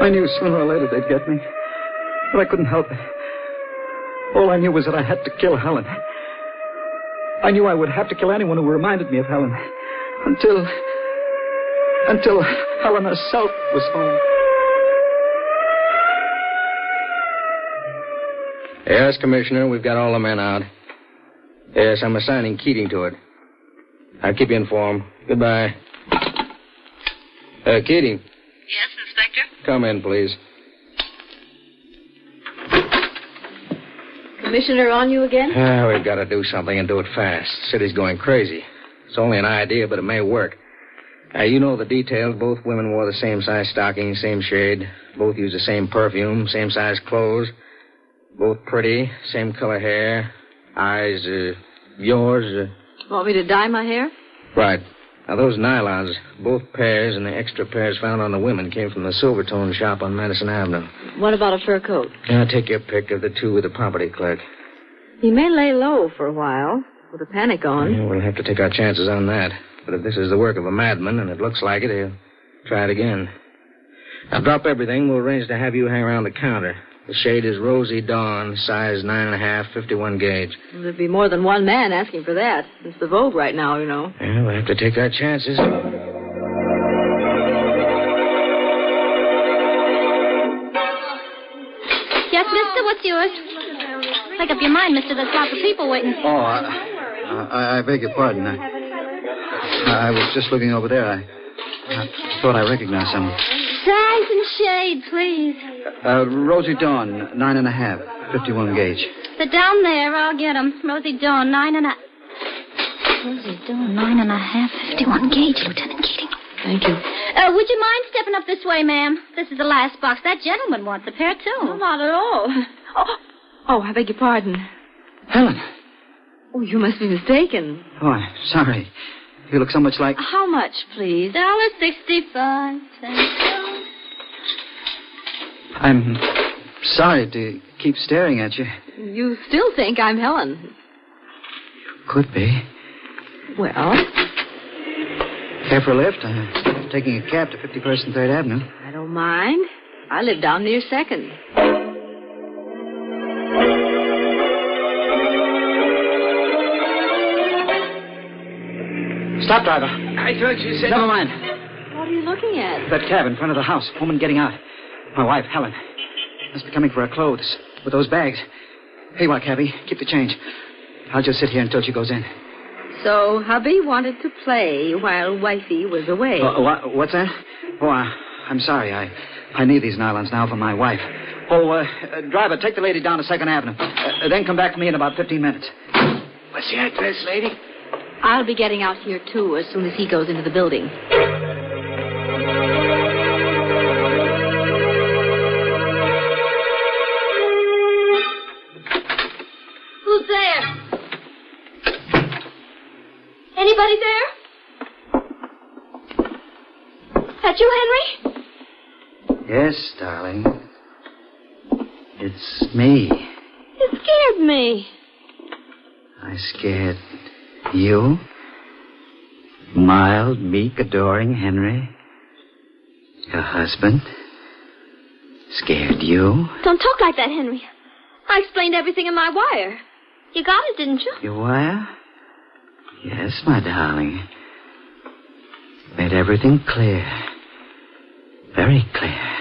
I knew sooner or later they'd get me, but I couldn't help it. All I knew was that I had to kill Helen. I knew I would have to kill anyone who reminded me of Helen. Until Helen herself was home. Yes, Commissioner, we've got all the men out. Yes, I'm assigning Keating to it. I'll keep you informed. Goodbye. Keating. Yes, Inspector? Come in, please. Commissioner on you again? We've got to do something and do it fast. City's going crazy. It's only an idea, but it may work. You know the details. Both women wore the same size stockings, same shade. Both used the same perfume, same size clothes. Both pretty, same color hair. Eyes, yours. Want me to dye my hair? Right. Now, those nylons, both pairs and the extra pairs found on the women came from the Silvertone shop on Madison Avenue. What about a fur coat? Take your pick of the two with the property clerk. He may lay low for a while, with a panic on. Yeah, we'll have to take our chances on that. But if this is the work of a madman, and it looks like it, he'll try it again. Now, drop everything. We'll arrange to have you hang around the counter. The shade is Rosy Dawn, size 9.5, 51 gauge. Well, there'd be more than one man asking for that. It's the vogue right now, you know. Yeah, we'll have to take our chances. Yes, mister, what's yours? Make up your mind, mister. There's lots of people waiting. Oh, I beg your pardon. I was just looking over there. I thought I recognized someone. Size and shade, please. Rosy Dawn, 9.5, 51 gauge. They're down there. I'll get 'em. Rosy Dawn, 9.5. Rosy Dawn, 9.5, 51 gauge, Lieutenant Keating. Thank you. Would you mind stepping up this way, ma'am? This is the last box. That gentleman wants a pair, too. No, not at all. Oh, I beg your pardon. Helen. Oh, you must be mistaken. Oh, I'm sorry. You look so much like... How much, please? $1.65. I'm sorry to keep staring at you. You still think I'm Helen? Could be. Well? Care for a lift? I'm taking a cab to 51st and 3rd Avenue. I don't mind. I live down near 2nd. Stop, driver. I thought you said... Never mind. What are you looking at? That cab in front of the house. Woman getting out. My wife, Helen. Must be coming for her clothes with those bags. Hey, what, cabby? Keep the change. I'll just sit here until she goes in. So, hubby wanted to play while wifey was away. What's that? Oh, I'm sorry. I need these nylons now for my wife. Oh, driver, take the lady down to 2nd Avenue. Then come back to me in about 15 minutes. What's your address, lady? I'll be getting out here, too, as soon as he goes into the building. Who's there? Anybody there? That you, Henry? Yes, darling. It's me. You scared me. I scared you? Mild, meek, adoring Henry? Your husband? Scared you? Don't talk like that, Henry. I explained everything in my wire. You got it, didn't you? Your wire? Yes, my darling. Made everything clear. Very clear.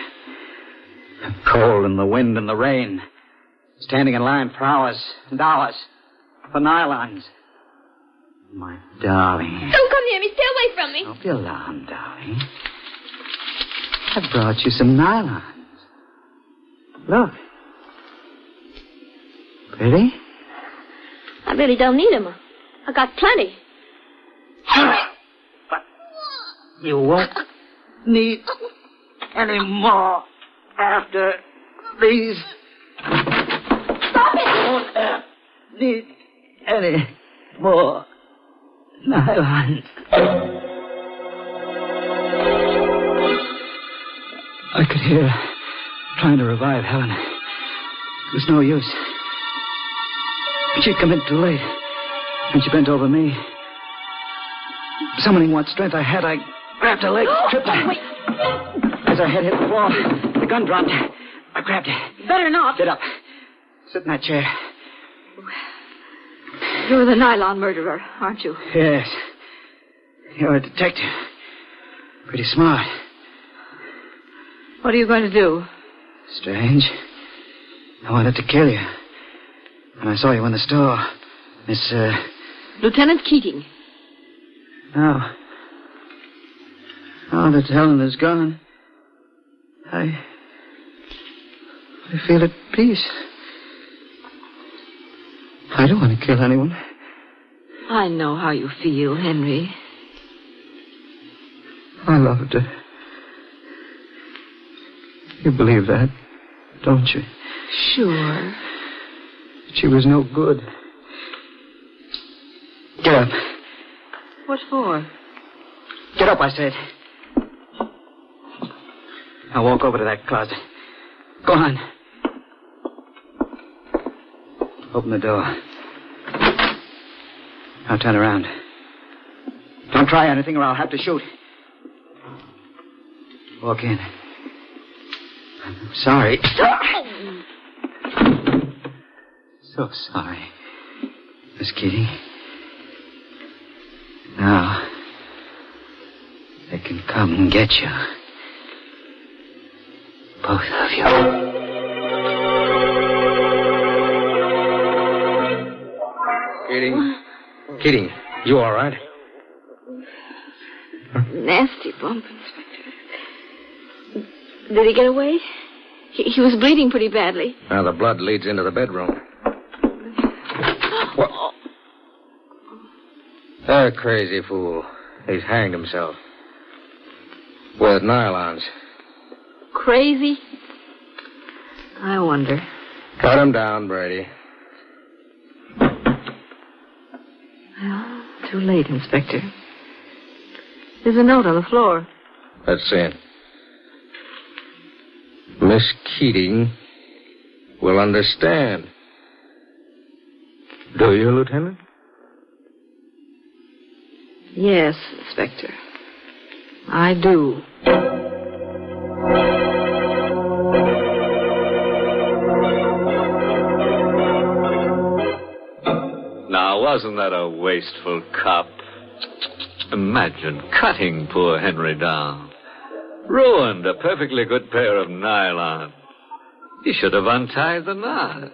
The cold and the wind and the rain. Standing in line for hours and hours. For nylons. My darling. Don't come near me. Stay away from me. Don't be alarmed, darling. I brought you some nylons. Look. Pretty? I really don't need 'em. I got plenty. But you won't need any more after these. Stop it! You won't need any more nylons. I could hear her trying to revive Helen. It was no use. She'd come in too late. And she bent over me. Summoning what strength I had, I grabbed her leg, tripped her. Wait. As her head hit the wall, the gun dropped. I grabbed it. Better not. Get up. Sit in that chair. You're the nylon murderer, aren't you? Yes. You're a detective. Pretty smart. What are you going to do? Strange. I wanted to kill you. When I saw you in the store, Miss, Lieutenant Keating. Now that Helen is gone, I feel at peace. I don't want to kill anyone. I know how you feel, Henry. I loved her. You believe that, don't you? Sure. She was no good. Get up. What for? Get up, I said. Now walk over to that closet. Go on. Open the door. Now turn around. Don't try anything or I'll have to shoot. Walk in. I'm sorry. So sorry, Miss Keating. Now, they can come and get you. Both of you. Keating, you all right? Nasty bump, Inspector. Did he get away? He was bleeding pretty badly. Now the blood leads into the bedroom. What? That crazy fool. He's hanged himself. With nylons. Crazy? I wonder. Cut him down, Brady. Well, too late, Inspector. There's a note on the floor. Let's see. Miss Keating will understand. Do you, Lieutenant? Yes, Inspector. I do. Now, wasn't that a wasteful cop? Imagine cutting poor Henry down. Ruined a perfectly good pair of nylon. He should have untied the knot.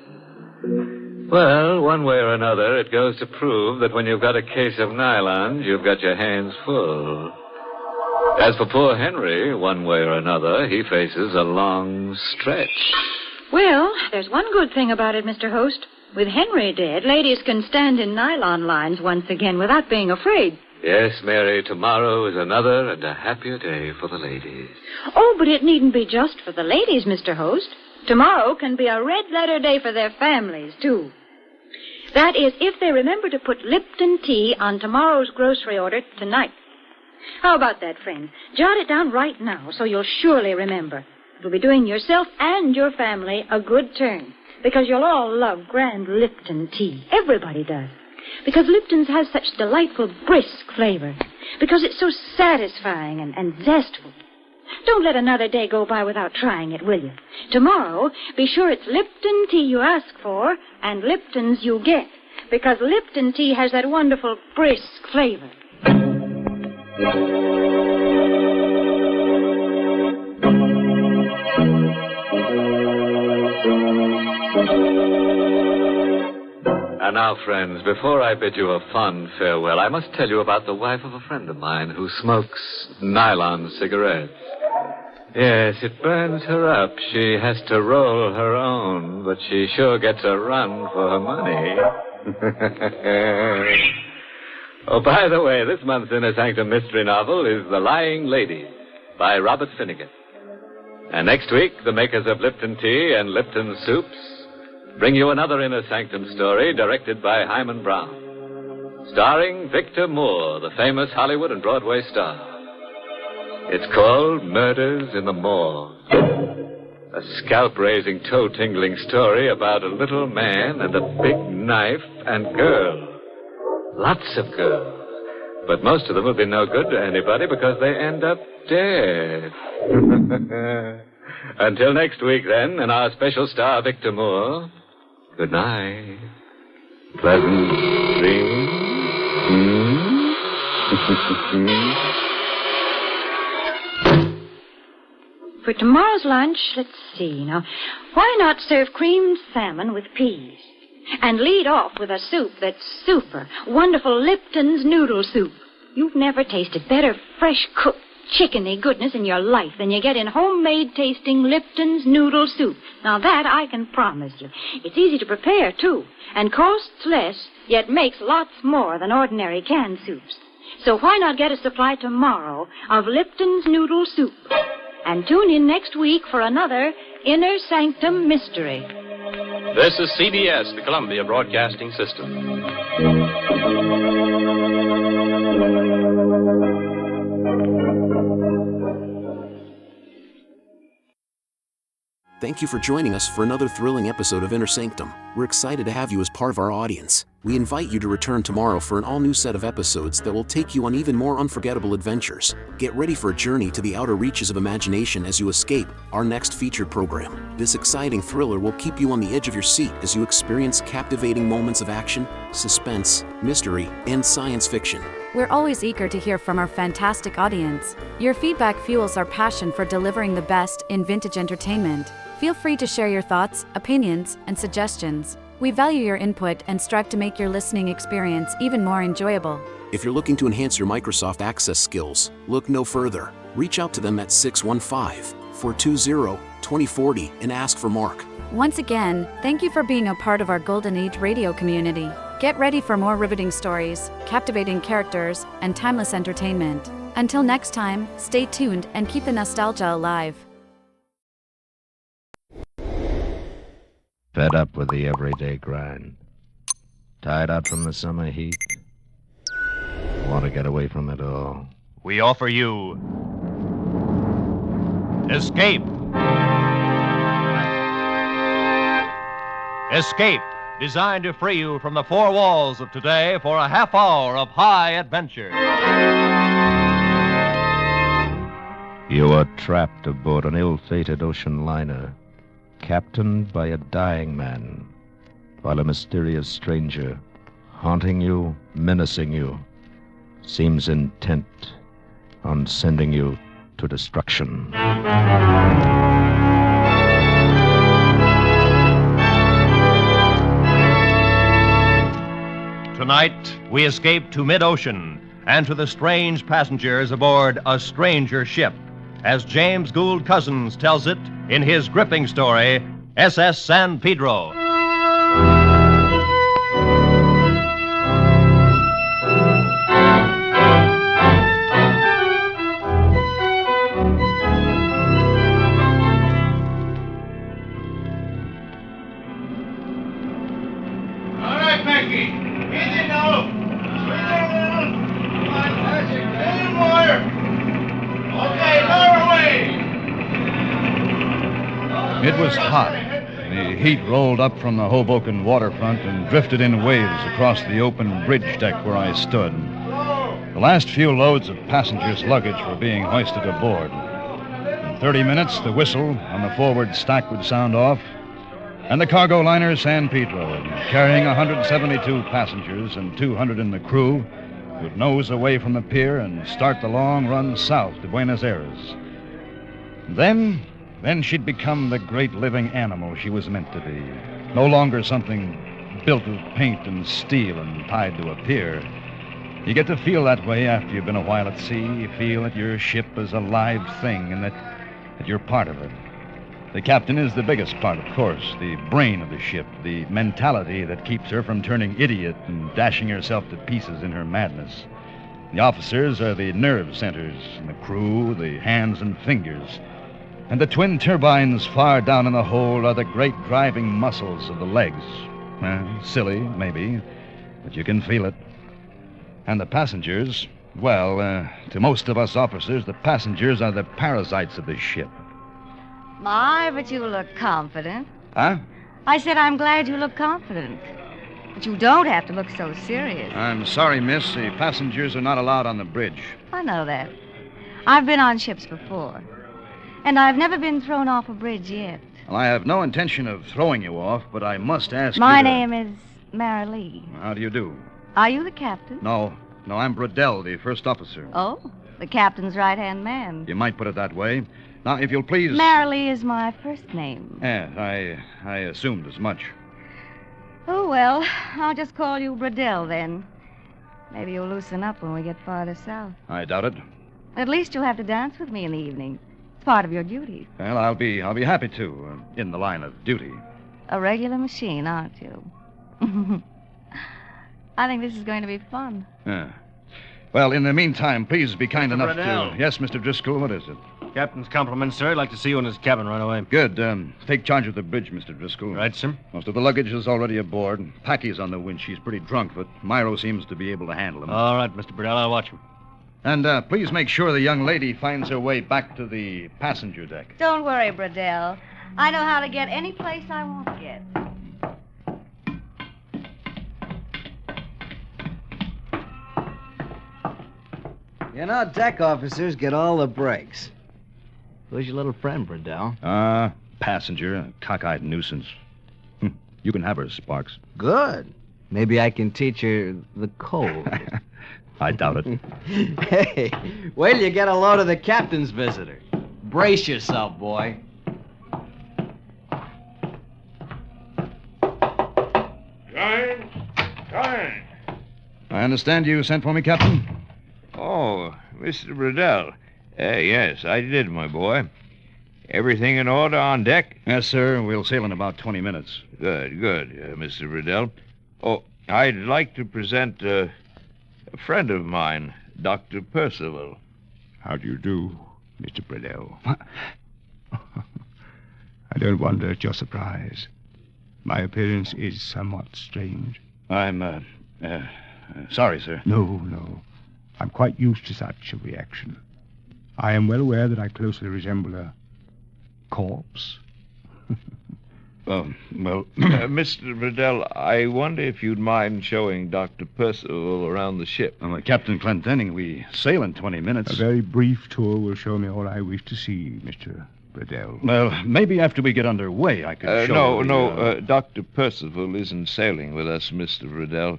Well, one way or another, it goes to prove that when you've got a case of nylons, you've got your hands full. As for poor Henry, one way or another, he faces a long stretch. Well, there's one good thing about it, Mr. Host. With Henry dead, ladies can stand in nylon lines once again without being afraid. Yes, Mary, tomorrow is another and a happier day for the ladies. Oh, but it needn't be just for the ladies, Mr. Host. Tomorrow can be a red-letter day for their families, too. That is, if they remember to put Lipton tea on tomorrow's grocery order tonight. How about that, friend? Jot it down right now so you'll surely remember. It'll be doing yourself and your family a good turn, because you'll all love grand Lipton tea. Everybody does. Because Lipton's has such delightful, brisk flavor. Because it's so satisfying and zestful. Don't let another day go by without trying it, will you? Tomorrow, be sure it's Lipton tea you ask for and Lipton's you get. Because Lipton tea has that wonderful, brisk flavor. And now, friends, before I bid you a fond farewell, I must tell you about the wife of a friend of mine who smokes nylon cigarettes. Yes, it burns her up. She has to roll her own, but she sure gets a run for her money. Oh, by the way, this month's Inner Sanctum mystery novel is The Lying Lady by Robert Finnegan. And next week, the makers of Lipton Tea and Lipton Soups bring you another Inner Sanctum story directed by Hyman Brown, starring Victor Moore, the famous Hollywood and Broadway star. It's called Murders in the Morgue. A scalp-raising, toe-tingling story about a little man and a big knife and girl. Lots of girls. But most of them will be no good to anybody because they end up dead. Until next week, then, and our special star, Victor Moore, good night. Pleasant dreams. For tomorrow's lunch, let's see now. Why not serve creamed salmon with peas? And lead off with a soup that's super. Wonderful Lipton's noodle soup. You've never tasted better fresh-cooked chickeny goodness in your life than you get in homemade-tasting Lipton's noodle soup. Now that I can promise you. It's easy to prepare, too, and costs less, yet makes lots more than ordinary canned soups. So why not get a supply tomorrow of Lipton's noodle soup? And tune in next week for another Inner Sanctum mystery. This is CBS, the Columbia Broadcasting System. Thank you for joining us for another thrilling episode of Inner Sanctum. We're excited to have you as part of our audience. We invite you to return tomorrow for an all-new set of episodes that will take you on even more unforgettable adventures. Get ready for a journey to the outer reaches of imagination as you escape our next featured program. This exciting thriller will keep you on the edge of your seat as you experience captivating moments of action, suspense, mystery, and science fiction. We're always eager to hear from our fantastic audience. Your feedback fuels our passion for delivering the best in vintage entertainment. Feel free to share your thoughts, opinions, and suggestions. We value your input and strive to make your listening experience even more enjoyable. If you're looking to enhance your Microsoft Access skills, look no further. Reach out to them at 615-420-2040 and ask for Mark. Once again, thank you for being a part of our Golden Age radio community. Get ready for more riveting stories, captivating characters, and timeless entertainment. Until next time, stay tuned and keep the nostalgia alive. Fed up with the everyday grind. Tired out from the summer heat. Want to get away from it all. We offer you Escape. Escape, designed to free you from the four walls of today for a half hour of high adventure. You are trapped aboard an ill-fated ocean liner, captained by a dying man, while a mysterious stranger, haunting you, menacing you, seems intent on sending you to destruction. Tonight, we escape to mid-ocean and to the strange passengers aboard a stranger ship, as James Gould Cousins tells it in his gripping story, SS San Pedro. All right, Becky. Easy now. Come on, pass it. A little more. Okay, lower away. It was hot. The heat rolled up from the Hoboken waterfront and drifted in waves across the open bridge deck where I stood. The last few loads of passengers' luggage were being hoisted aboard. In 30 minutes, the whistle on the forward stack would sound off, and the cargo liner San Pedro, carrying 172 passengers and 200 in the crew, would nose away from the pier and start the long run south to Buenos Aires. Then she'd become the great living animal she was meant to be. No longer something built of paint and steel and tied to a pier. You get to feel that way after you've been a while at sea. You feel that your ship is a live thing and that you're part of it. The captain is the biggest part, of course, the brain of the ship, the mentality that keeps her from turning idiot and dashing herself to pieces in her madness. The officers are the nerve centers, and the crew, the hands and fingers. And the twin turbines far down in the hold are the great driving muscles of the legs. Silly, maybe, but you can feel it. And the passengers, well, to most of us officers, the passengers are the parasites of the ship. My, but you look confident. Huh? I said I'm glad you look confident. But you don't have to look so serious. I'm sorry, miss. The passengers are not allowed on the bridge. I know that. I've been on ships before. And I've never been thrown off a bridge yet. Well, I have no intention of throwing you off, but I must ask My you to... name is Mary Lee. How do you do? Are you the captain? No, I'm Bradell, the first officer. Oh, the captain's right-hand man. You might put it that way. Now, if you'll please... Mary Lee is my first name. Yes, I assumed as much. Oh, well, I'll just call you Bradell, then. Maybe you'll loosen up when we get farther south. I doubt it. At least you'll have to dance with me in the evening. It's part of your duty. Well, I'll be happy to, in the line of duty. A regular machine, aren't you? I think this is going to be fun. Yeah. Well, in the meantime, please be kind enough Bradell. to... Yes, Mr. Driscoll, what is it? Captain's compliments, sir. I'd like to see you in his cabin right away. Good. Take charge of the bridge, Mr. Driscoll. Right, sir. Most of the luggage is already aboard. Packy's on the winch. She's pretty drunk, but Myro seems to be able to handle him. All right, Mr. Bradell. I'll watch him. And please make sure the young lady finds her way back to the passenger deck. Don't worry, Bradell. I know how to get any place I want to get. You know, deck officers get all the breaks. Who's your little friend, Bradell? Passenger, a cockeyed nuisance. You can have her, Sparks. Good. Maybe I can teach her the code. I doubt it. Hey, wait till you get a load of the captain's visitor. Brace yourself, boy. Come. I understand you sent for me, Captain? Oh, Mr. Bradell. Yes, I did, my boy. Everything in order on deck? Yes, sir. We'll sail in about 20 minutes. Good, Mr. Bradell. Oh, I'd like to present a friend of mine, Dr. Percival. How do you do, Mr. Bradell? I don't wonder at your surprise. My appearance is somewhat strange. I'm, sorry, sir. No. I'm quite used to such a reaction. I am well aware that I closely resemble a corpse. Mr. Bradell, I wonder if you'd mind showing Dr. Percival around the ship. Captain Clendenning, we sail in 20 minutes. A very brief tour will show me all I wish to see, Mr. Bradell. Well, maybe after we get underway, I could show No, Dr. Percival isn't sailing with us, Mr. Bradell.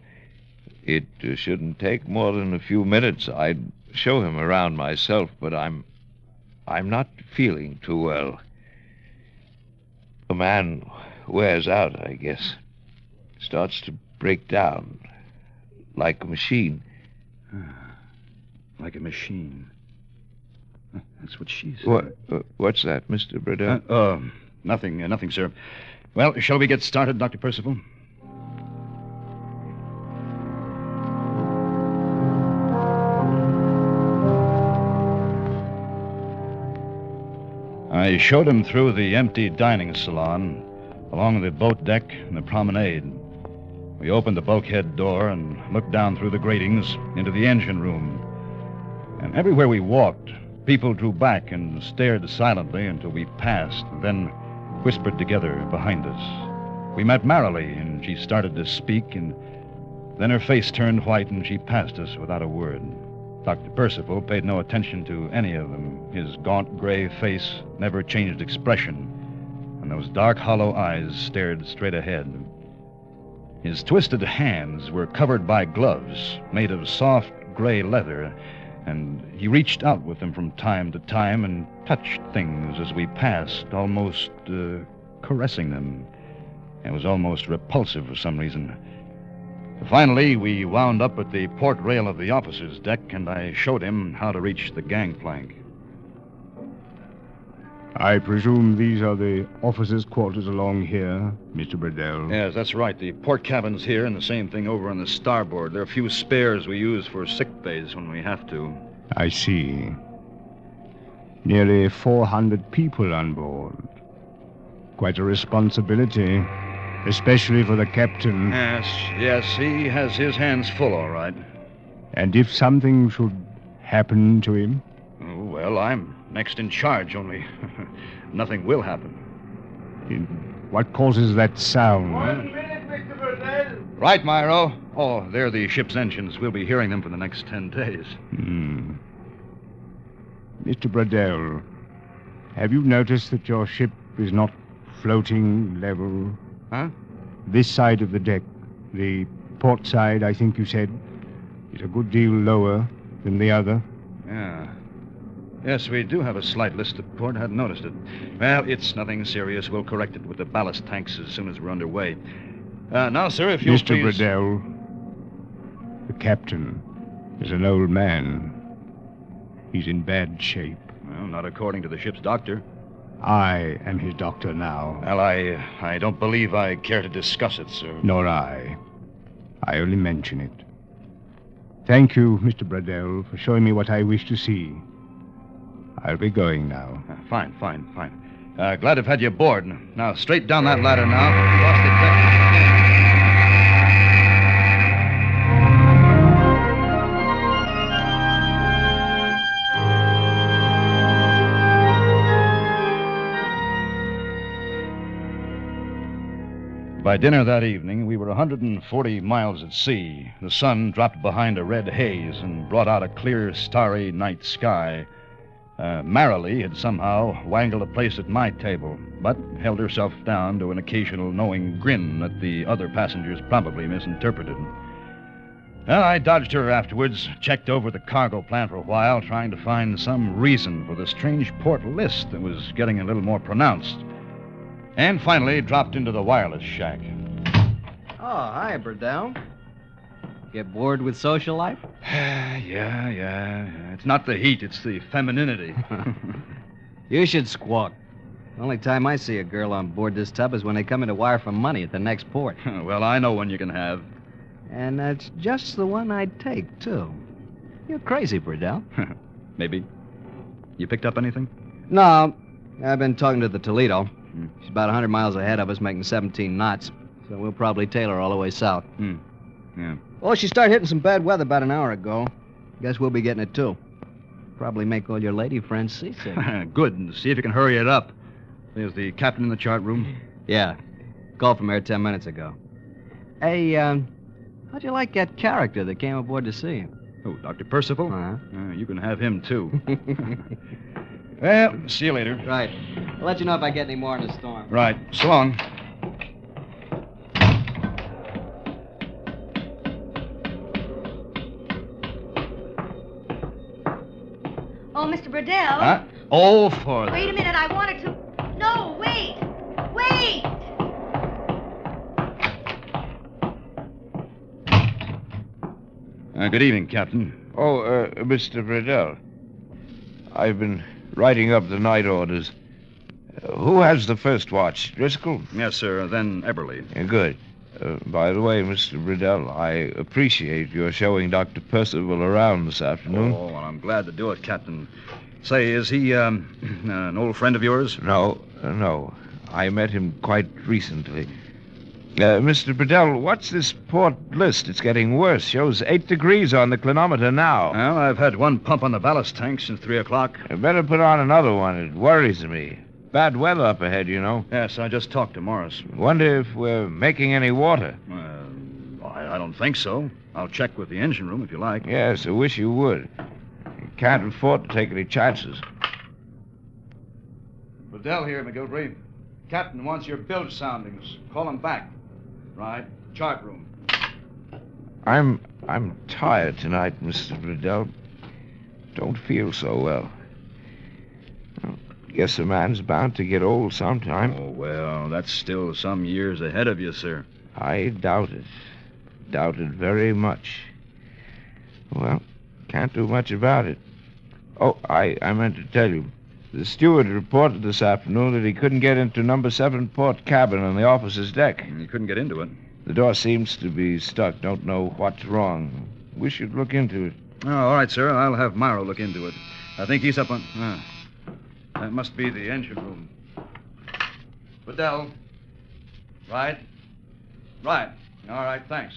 It shouldn't take more than a few minutes. I'd show him around myself, but I'm not feeling too well. A man wears out, I guess. Starts to break down. Like a machine. Like a machine. That's what she said. What's that, Mr. Bradell? Nothing, sir. Well, shall we get started, Dr. Percival? I showed him through the empty dining salon, along the boat deck and the promenade. We opened the bulkhead door and looked down through the gratings into the engine room. And everywhere we walked, people drew back and stared silently until we passed, and then whispered together behind us. We met Marilee, and she started to speak, and then her face turned white, and she passed us without a word. Dr. Percival paid no attention to any of them. His gaunt gray face never changed expression, and those dark, hollow eyes stared straight ahead. His twisted hands were covered by gloves made of soft gray leather, and he reached out with them from time to time and touched things as we passed, almost caressing them. It was almost repulsive for some reason. Finally, we wound up at the port rail of the officer's deck, and I showed him how to reach the gangplank. I presume these are the officers' quarters along here, Mr. Bradell. Yes, that's right. The port cabin's here, and the same thing over on the starboard. There are a few spares we use for sick bays when we have to. I see. Nearly 400 people on board. Quite a responsibility, especially for the captain. Yes, he has his hands full, all right. And if something should happen to him? Oh, well, I'm next in charge, only nothing will happen. What causes that sound? 1 minute, Mr. Burdell. Right, Myro. Oh, they're the ship's engines. We'll be hearing them for the next 10 days. Mr. Bradell, have you noticed that your ship is not floating level? Huh? This side of the deck, the port side, I think you said, is a good deal lower than the other. Yeah. Yes, we do have a slight list to port. I hadn't noticed it. Well, it's nothing serious. We'll correct it with the ballast tanks as soon as we're underway. Now, sir, if you'll Mr. please... Bradell, the captain is an old man. He's in bad shape. Well, not according to the ship's doctor. I am his doctor now. Well, I don't believe I care to discuss it, sir. Nor I. I only mention it. Thank you, Mr. Bradell, for showing me what I wish to see. I'll be going now. Fine. Glad to have had you aboard. Now, straight down that ladder now. Across the deck. By dinner that evening, we were 140 miles at sea. The sun dropped behind a red haze and brought out a clear, starry night sky. Marilee had somehow wangled a place at my table, but held herself down to an occasional knowing grin that the other passengers probably misinterpreted. Well, I dodged her afterwards, checked over the cargo plan for a while, trying to find some reason for the strange port list that was getting a little more pronounced. And finally dropped into the wireless shack. Oh, hi, Burdell. Get bored with social life? Yeah. It's not the heat, it's the femininity. You should squawk. The only time I see a girl on board this tub is when they come in to wire for money at the next port. Well, I know one you can have. And that's just the one I'd take, too. You're crazy, Burdell. Maybe. You picked up anything? No, I've been talking to the Toledo. She's about 100 miles ahead of us, making 17 knots. So we'll probably tail her all the way south. Yeah. Oh, she started hitting some bad weather about an hour ago. Guess we'll be getting it, too. Probably make all your lady friends seasick. Good. And see if you can hurry it up. There's the captain in the chart room. Yeah. Called from there 10 minutes ago. Hey, how'd you like that character that came aboard to see you? Oh, Dr. Percival? Uh-huh. You can have him, too. Well, see you later. Right. I'll let you know if I get any more in the storm. Right. So long. Oh, Mr. Burdell. Huh? Oh, for the... Wait a minute, I wanted to... No, wait! Wait! Good evening, Captain. Oh, Mr. Bradell. I've been writing up the night orders. Who has the first watch? Driscoll? Yes, sir. Then Eberly. Yeah, good. By the way, Mr. Bradell, I appreciate your showing Dr. Percival around this afternoon. Oh, well, I'm glad to do it, Captain. Say, is he an old friend of yours? No. I met him quite recently. Mr. Bradell, what's this port list? It's getting worse. Shows 8 degrees on the clinometer now. Well, I've had one pump on the ballast tank since 3 o'clock. You better put on another one. It worries me. Bad weather up ahead, you know. Yes, I just talked to Morris. Wonder if we're making any water. I don't think so. I'll check with the engine room if you like. Yes, I wish you would. You can't afford to take any chances. Burdell here, McGilvery. Captain wants your bilge soundings. Call him back. Right. Chart room. I'm tired tonight, Mr. Burdell. Don't feel so well. Guess a man's bound to get old sometime. Oh, well, that's still some years ahead of you, sir. I doubt it. Doubt it very much. Well, can't do much about it. Oh, I meant to tell you. The steward reported this afternoon that he couldn't get into number 7 port cabin on the officer's deck. You couldn't get into it? The door seems to be stuck. Don't know what's wrong. We should look into it. Oh, all right, sir. I'll have Myro look into it. I think he's up on... that must be the engine room. Bedell. Right. Right. All right, thanks.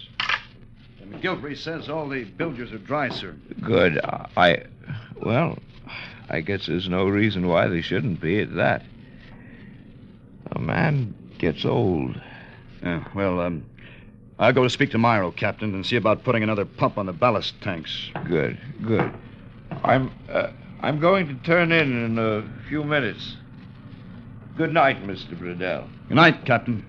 McGilvery says all the bilges are dry, sir. Good. Well, I guess there's no reason why they shouldn't be at that. A man gets old. Yeah, well, I'll go to speak to Myro, Captain, and see about putting another pump on the ballast tanks. Good. I'm going to turn in a few minutes. Good night, Mr. Bradell. Good night, Captain.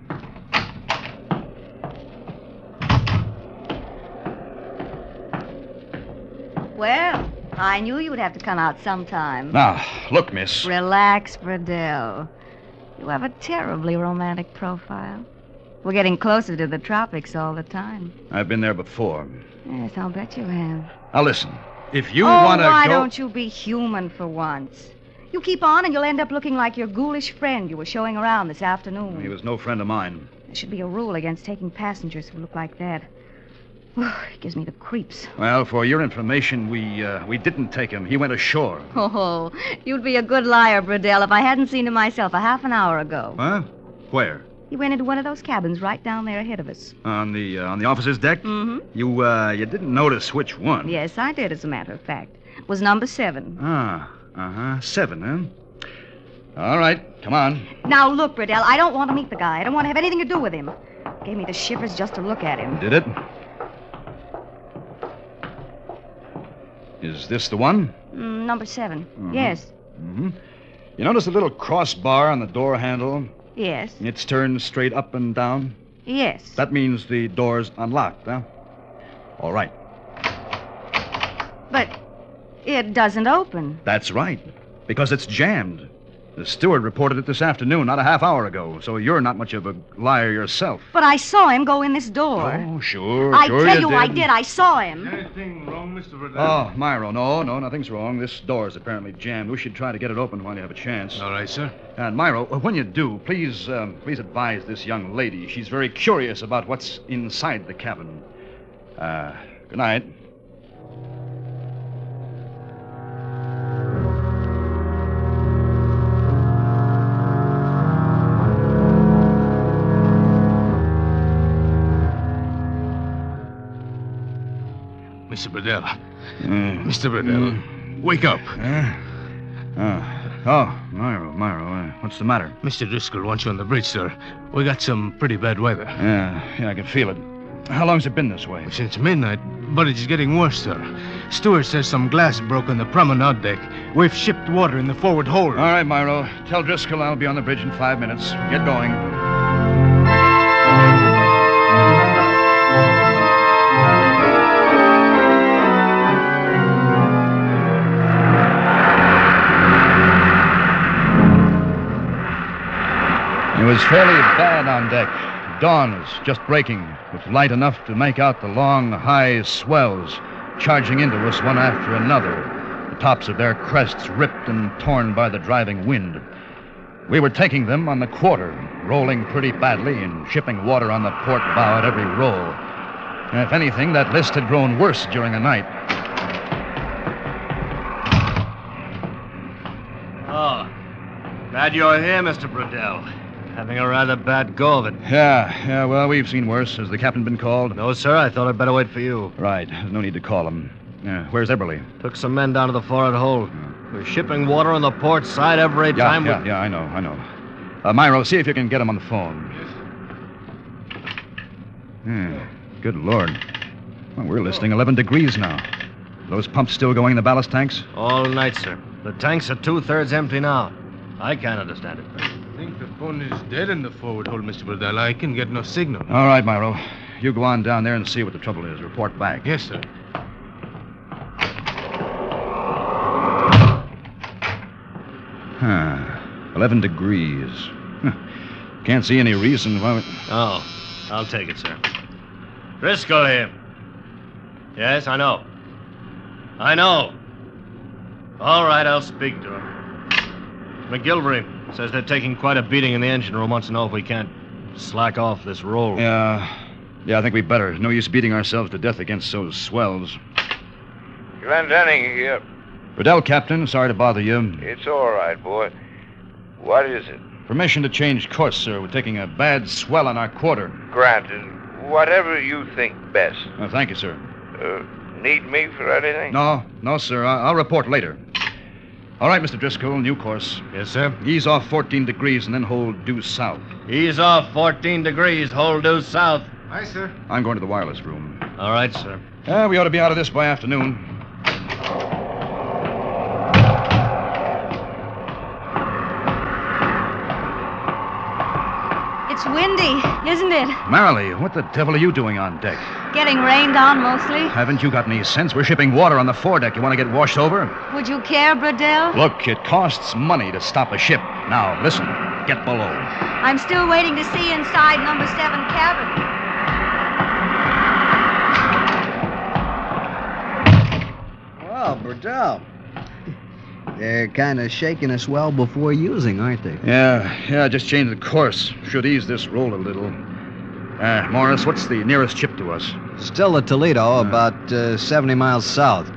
Well, I knew you would have to come out sometime. Now, look, miss. Relax, Bradell. You have a terribly romantic profile. We're getting closer to the tropics all the time. I've been there before. Yes, I'll bet you have. Now, listen. If you want to why go... don't you be human for once? You keep on and you'll end up looking like your ghoulish friend you were showing around this afternoon. He was no friend of mine. There should be a rule against taking passengers who look like that. It gives me the creeps. Well, for your information, we didn't take him. He went ashore. Oh, you'd be a good liar, Bradell, if I hadn't seen him myself a half an hour ago. Huh? Where? He went into one of those cabins right down there ahead of us. On the officer's deck? Mm-hmm. You didn't notice which one? Yes, I did, as a matter of fact. It was number 7. 7, huh? All right, come on. Now, look, Bradell, I don't want to meet the guy. I don't want to have anything to do with him. It gave me the shivers just to look at him. Did it? Is this the one? Number 7. Mm-hmm. Yes. Mm-hmm. You notice the little crossbar on the door handle? Yes. It's turned straight up and down? Yes. That means the door's unlocked, huh? All right. But it doesn't open. That's right, because it's jammed. The steward reported it this afternoon, not a half hour ago, so you're not much of a liar yourself. But I saw him go in this door. Oh, sure. I sure tell you, did. I did. I saw him. Anything wrong, Mr. Bradell? Oh, Myro, no, nothing's wrong. This door's apparently jammed. We should try to get it open while you have a chance. All right, sir. And Myro, when you do, please advise this young lady. She's very curious about what's inside the cabin. Good night. Mr. Bradell. Mr. Bradell, wake up. Myro, what's the matter? Mr. Driscoll wants you on the bridge, sir. We got some pretty bad weather. Yeah, I can feel it. How long's it been this way? Since midnight, but it's getting worse, sir. Steward says some glass broke on the promenade deck. We've shipped water in the forward hold. All right, Myro. Tell Driscoll I'll be on the bridge in 5 minutes. Get going. It was fairly bad on deck. Dawn was just breaking, with light enough to make out the long, high swells charging into us one after another, the tops of their crests ripped and torn by the driving wind. We were taking them on the quarter, rolling pretty badly and shipping water on the port bow at every roll. And if anything, that list had grown worse during the night. Oh, glad you're here, Mr. Bradell. Having a rather bad go of it. Yeah, well, we've seen worse. Has the captain been called? No, sir. I thought I'd better wait for you. Right. There's no need to call him. Where's Eberly? Took some men down to the forward hold. We're shipping water on the port side every time. Yeah, I know. Myro, see if you can get him on the phone. Good Lord. Well, we're listing 11 degrees now. Are those pumps still going in the ballast tanks? All night, sir. The tanks are 2/3 empty now. I can't understand it. I think the phone is dead in the forward hold, Mr. Bradell. I can get no signal. All right, Myro. You go on down there and see what the trouble is. Report back. Yes, sir. Huh. 11 degrees. Can't see any reason why we... Oh, I'll take it, sir. Driscoll here. Yes, I know. All right, I'll speak to him. McGilvery says they're taking quite a beating in the engine room. Wants to know if we can't slack off this roll. Yeah, I think we better. No use beating ourselves to death against those swells. Glendenning here. Riddell, Captain. Sorry to bother you. It's all right, boy. What is it? Permission to change course, sir. We're taking a bad swell on our quarter. Granted. Whatever you think best. Oh, thank you, sir. Need me for anything? No, sir. I'll report later. All right, Mr. Driscoll, new course. Yes, sir. Ease off 14 degrees and then hold due south. Ease off 14 degrees, hold due south. Aye, sir. I'm going to the wireless room. All right, sir. We ought to be out of this by afternoon. It's windy, isn't it? Marilee, what the devil are you doing on deck? Getting rained on mostly. Haven't you got any sense? We're shipping water on the foredeck. You want to get washed over? Would you care, Bradell? Look, it costs money to stop a ship. Now, listen. Get below. I'm still waiting to see inside number 7 cabin. Well, Bradell. They're kind of shaking us well before using, aren't they? Yeah, just change the course. Should ease this roll a little. Morris, what's the nearest ship to us? Still the Toledo, about 70 miles south.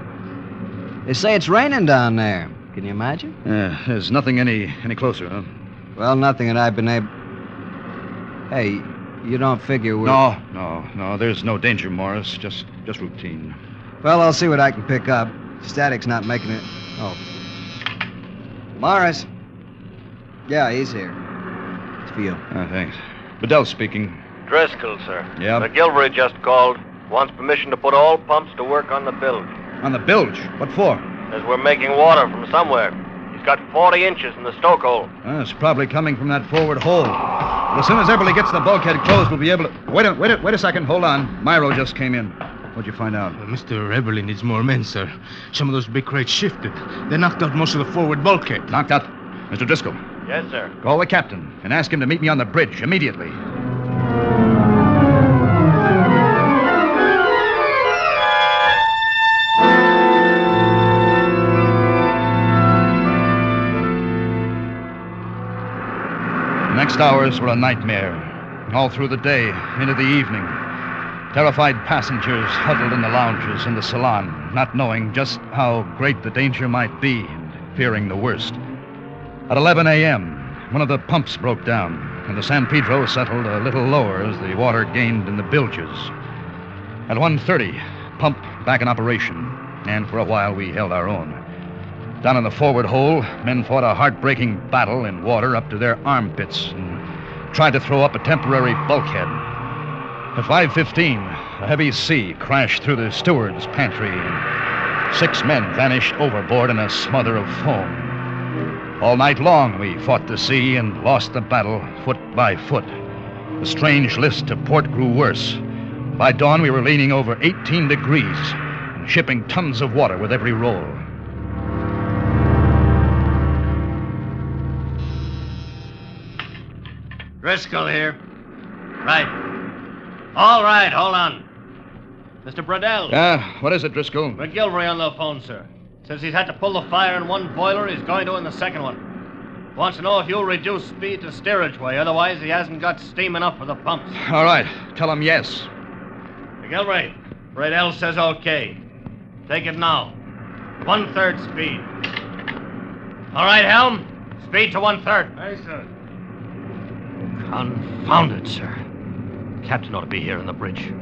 They say it's raining down there. Can you imagine? There's nothing any closer, huh? Well, nothing that I've been able... Hey, you don't figure we're... No. There's no danger, Morris. Just routine. Well, I'll see what I can pick up. Static's not making it... Oh. Morris. Yeah, he's here. It's for you. Thanks. Bedell speaking. Driscoll, sir. Yeah? McGilvery just called. Wants permission to put all pumps to work on the bilge. On the bilge? What for? Says we're making water from somewhere. He's got 40 inches in the stoke hole. It's probably coming from that forward hole. But as soon as Eberly gets the bulkhead closed, we'll be able to... Wait a second. Hold on. Myro just came in. What'd you find out? Mr. Eberly needs more men, sir. Some of those big crates shifted. They knocked out most of the forward bulkhead. Knocked out? Mr. Driscoll. Yes, sir. Call the captain and ask him to meet me on the bridge immediately. The next hours were a nightmare. All through the day, into the evening. Terrified passengers huddled in the lounges in the salon, not knowing just how great the danger might be and fearing the worst. At 11 a.m., one of the pumps broke down, and the San Pedro settled a little lower as the water gained in the bilges. At 1:30, pump back in operation, and for a while we held our own. Down in the forward hold, men fought a heartbreaking battle in water up to their armpits and tried to throw up a temporary bulkhead. At 5:15, a heavy sea crashed through the steward's pantry, and 6 men vanished overboard in a smother of foam. All night long, we fought the sea and lost the battle foot by foot. The strange list to port grew worse. By dawn, we were leaning over 18 degrees and shipping tons of water with every roll. Driscoll here. Right. All right, hold on. Mr. Bradell. What is it, Driscoll? McGilvery on the phone, sir. Says he's had to pull the fire in one boiler. He's going to in the second one. Wants to know if you'll reduce speed to steerage way. Otherwise, he hasn't got steam enough for the pumps. All right. Tell him yes. McGilvery, Bradell says okay. Take it now. 1/3 speed. All right, Helm. Speed to 1/3. Aye, sir. Confound it, sir. Captain ought to be here in the bridge.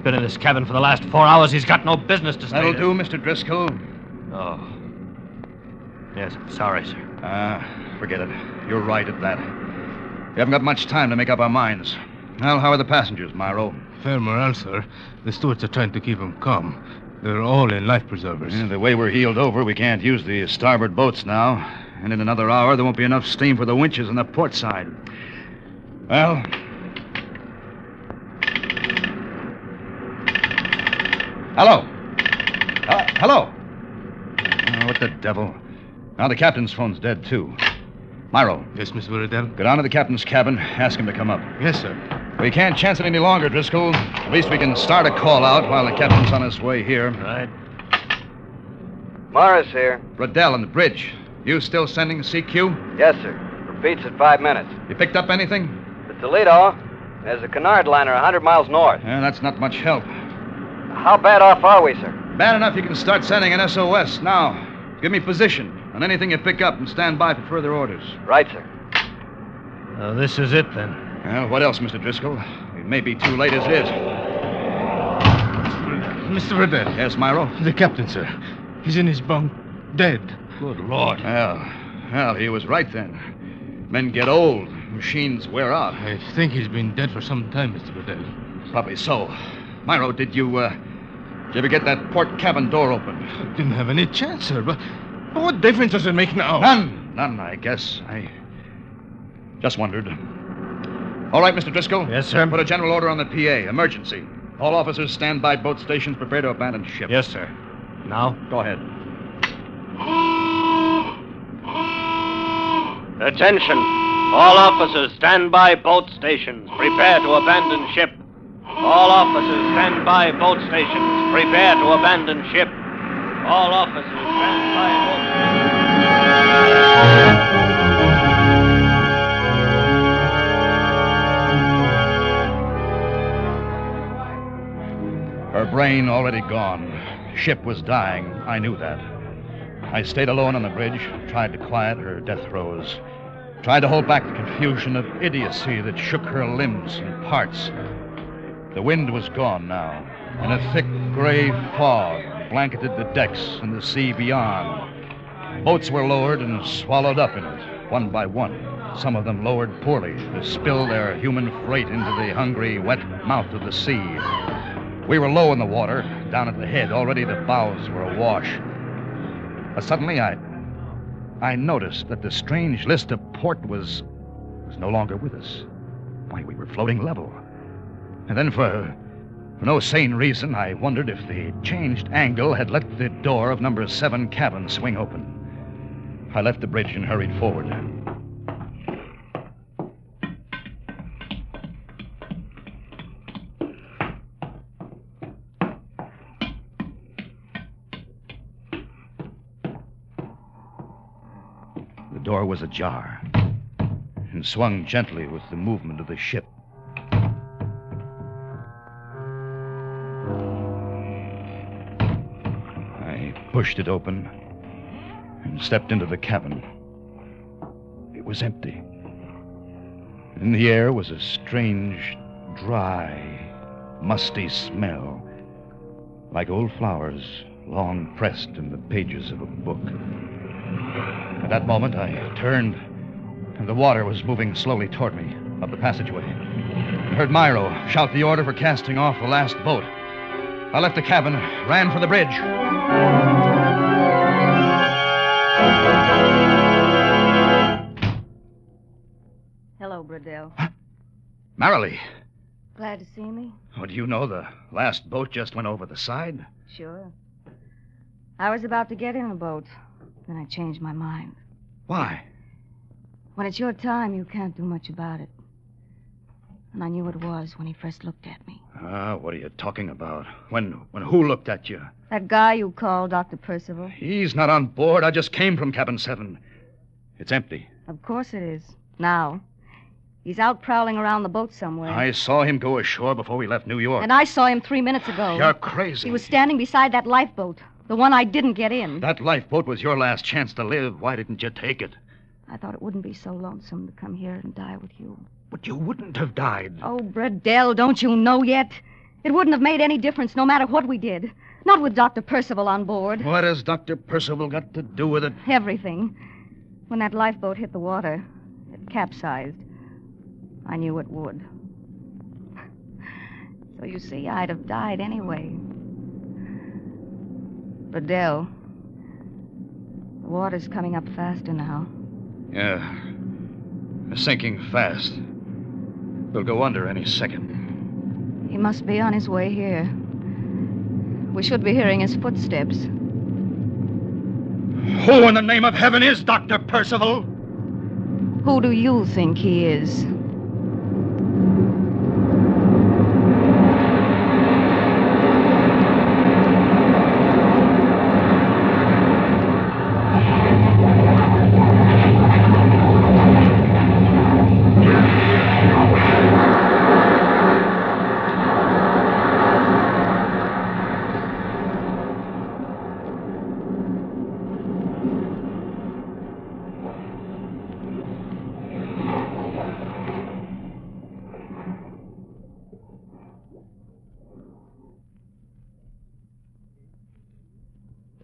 Been in this cabin for the last 4 hours. He's got no business to stay That'll there. do, Mr. Driscoll. Oh. Yes, I'm sorry, sir. Forget it. You're right at that. We haven't got much time to make up our minds. Well, how are the passengers, Myro? Fair morale, sir. The stewards are trying to keep them calm. They're all in life preservers. The way we're heeled over, we can't use the starboard boats now. And in another hour, there won't be enough steam for the winches on the port side. Well... Hello? Hello? What the devil? Now the captain's phone's dead, too. Myro. Yes, Miss Viradell? Go down to the captain's cabin, ask him to come up. Yes, sir. We can't chance it any longer, Driscoll. At least we can start a call out while the captain's on his way here. Right. Morris here. Bradell on the bridge. You still sending CQ? Yes, sir. Repeats in 5 minutes. You picked up anything? The Toledo. There's a canard liner 100 miles north. Yeah, that's not much help. How bad off are we, sir? Bad enough you can start sending an SOS now. Give me position on anything you pick up and stand by for further orders. Right, sir. This is it, then. Well, what else, Mr. Driscoll? It may be too late as it is. Mr. Riddell. Yes, Myro? The captain, sir. He's in his bunk, dead. Good Lord. Well, he was right then. Men get old. Machines wear out. I think he's been dead for some time, Mr. Riddell. Probably so. Myro, did you ever get that port cabin door open? I didn't have any chance, sir, but what difference does it make now? None, I guess. I just wondered. All right, Mr. Driscoll. Yes, sir. Put a general order on the PA. Emergency. All officers stand by boat stations, prepare to abandon ship. Yes, sir. Now? Go ahead. Attention. All officers stand by boat stations. Prepare to abandon ship. All officers stand by boat stations. Prepare to abandon ship. All officers stand by boat stations. Her brain already gone. Ship was dying. I knew that. I stayed alone on the bridge, tried to quiet her death throes, tried to hold back the confusion of idiocy that shook her limbs and parts. The wind was gone now, and a thick gray fog blanketed the decks and the sea beyond. Boats were lowered and swallowed up in it, one by one. Some of them lowered poorly to spill their human freight into the hungry, wet mouth of the sea. We were low in the water, down at the head. Already the bows were awash. But suddenly I noticed that the strange list of port was no longer with us. Why, we were floating level. And then for no sane reason, I wondered if the changed angle had let the door of number 7 cabin swing open. I left the bridge and hurried forward. The door was ajar and swung gently with the movement of the ship. I pushed it open and stepped into the cabin. It was empty. In the air was a strange, dry, musty smell, like old flowers long pressed in the pages of a book. At that moment, I turned, and the water was moving slowly toward me up the passageway. I heard Myro shout the order for casting off the last boat. I left the cabin, ran for the bridge. Hello, Bradell. Marilee. Glad to see me? Oh, do you know the last boat just went over the side? Sure. I was about to get in a boat. Then I changed my mind. Why? When it's your time, you can't do much about it. And I knew it was when he first looked at me. What are you talking about? When who looked at you? That guy you called Dr. Percival. He's not on board. I just came from cabin 7. It's empty. Of course it is. Now. He's out prowling around the boat somewhere. I saw him go ashore before we left New York. And I saw him 3 minutes ago. You're crazy. He was standing beside that lifeboat. The one I didn't get in. That lifeboat was your last chance to live. Why didn't you take it? I thought it wouldn't be so lonesome to come here and die with you. But you wouldn't have died. Oh, Bradell, don't you know yet? It wouldn't have made any difference no matter what we did. Not with Dr. Percival on board. What has Dr. Percival got to do with it? Everything. When that lifeboat hit the water, it capsized. I knew it would. So you see, I'd have died anyway. Bradell, the water's coming up faster now. Yeah. Sinking fast. We'll go under any second. He must be on his way here. We should be hearing his footsteps. Who in the name of heaven is Dr. Percival? Who do you think he is?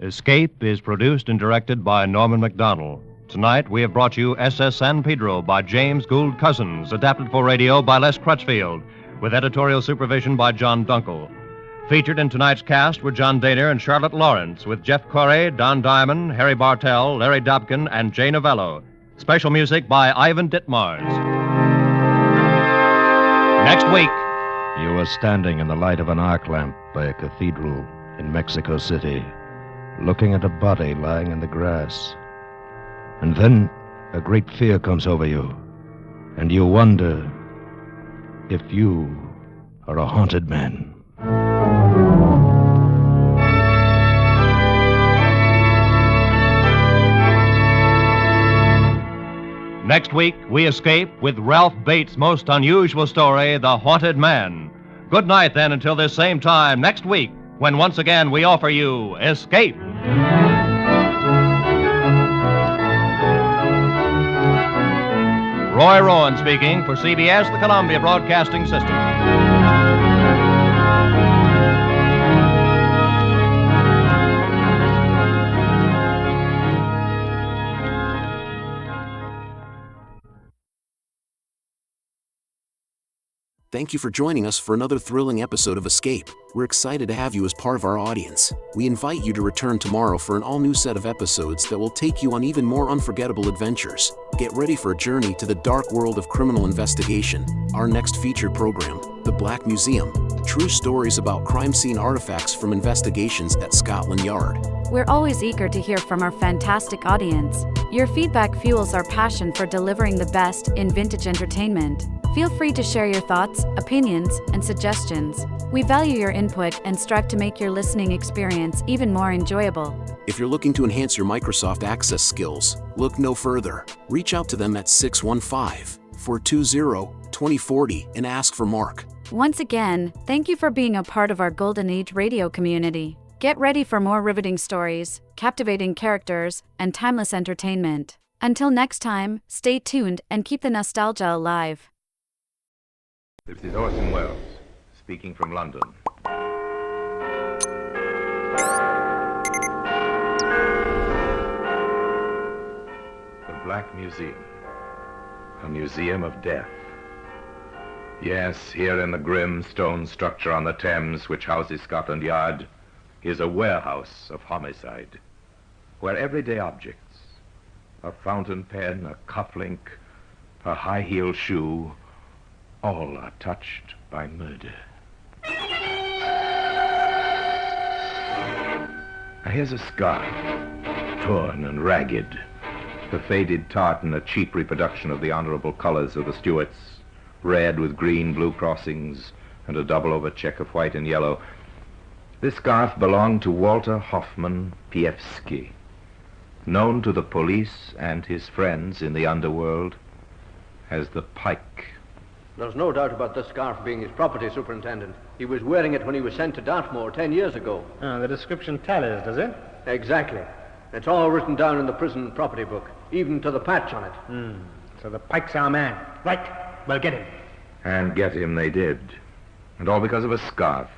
Escape is produced and directed by Norman MacDonald. Tonight, we have brought you S.S. San Pedro by James Gould Cousins, adapted for radio by Les Crutchfield, with editorial supervision by John Dunkel. Featured in tonight's cast were John Daner and Charlotte Lawrence, with Jeff Corey, Don Diamond, Harry Bartell, Larry Dobkin, and Jay Novello. Special music by Ivan Ditmars. Next week. You were standing in the light of an arc lamp by a cathedral in Mexico City, looking at a body lying in the grass. And then a great fear comes over you, and you wonder if you are a haunted man. Next week, we escape with Ralph Bates' most unusual story, The Haunted Man. Good night, then, until this same time next week, when once again we offer you Escape. Roy Rowan speaking for CBS, the Columbia Broadcasting System. Thank you for joining us for another thrilling episode of Escape. We're excited to have you as part of our audience. We invite you to return tomorrow for an all-new set of episodes that will take you on even more unforgettable adventures. Get ready for a journey to the dark world of criminal investigation. Our next featured program, The Black Museum. True stories about crime scene artifacts from investigations at Scotland Yard. We're always eager to hear from our fantastic audience. Your feedback fuels our passion for delivering the best in vintage entertainment. Feel free to share your thoughts, opinions, and suggestions. We value your input and strive to make your listening experience even more enjoyable. If you're looking to enhance your Microsoft Access skills, look no further. Reach out to them at 615-420-2040 and ask for Mark. Once again, thank you for being a part of our Golden Age radio community. Get ready for more riveting stories, captivating characters, and timeless entertainment. Until next time, stay tuned and keep the nostalgia alive. This is Orson Welles, speaking from London. The Black Museum. A museum of death. Yes, here in the grim stone structure on the Thames, which houses Scotland Yard, is a warehouse of homicide, where everyday objects, a fountain pen, a cufflink, a high-heeled shoe, all are touched by murder. Here's a scarf, torn and ragged, the faded tartan, a cheap reproduction of the honorable colors of the Stuarts, red with green, blue crossings, and a double-over check of white and yellow. This scarf belonged to Walter Hoffman Piewski, known to the police and his friends in the underworld as the Pike. There's no doubt about this scarf being his property, Superintendent. He was wearing it when he was sent to Dartmoor 10 years ago. The description tallies, does it? Exactly. It's all written down in the prison property book, even to the patch on it. So the Pike's our man. Right. Well, get him. And get him they did. And all because of a scarf,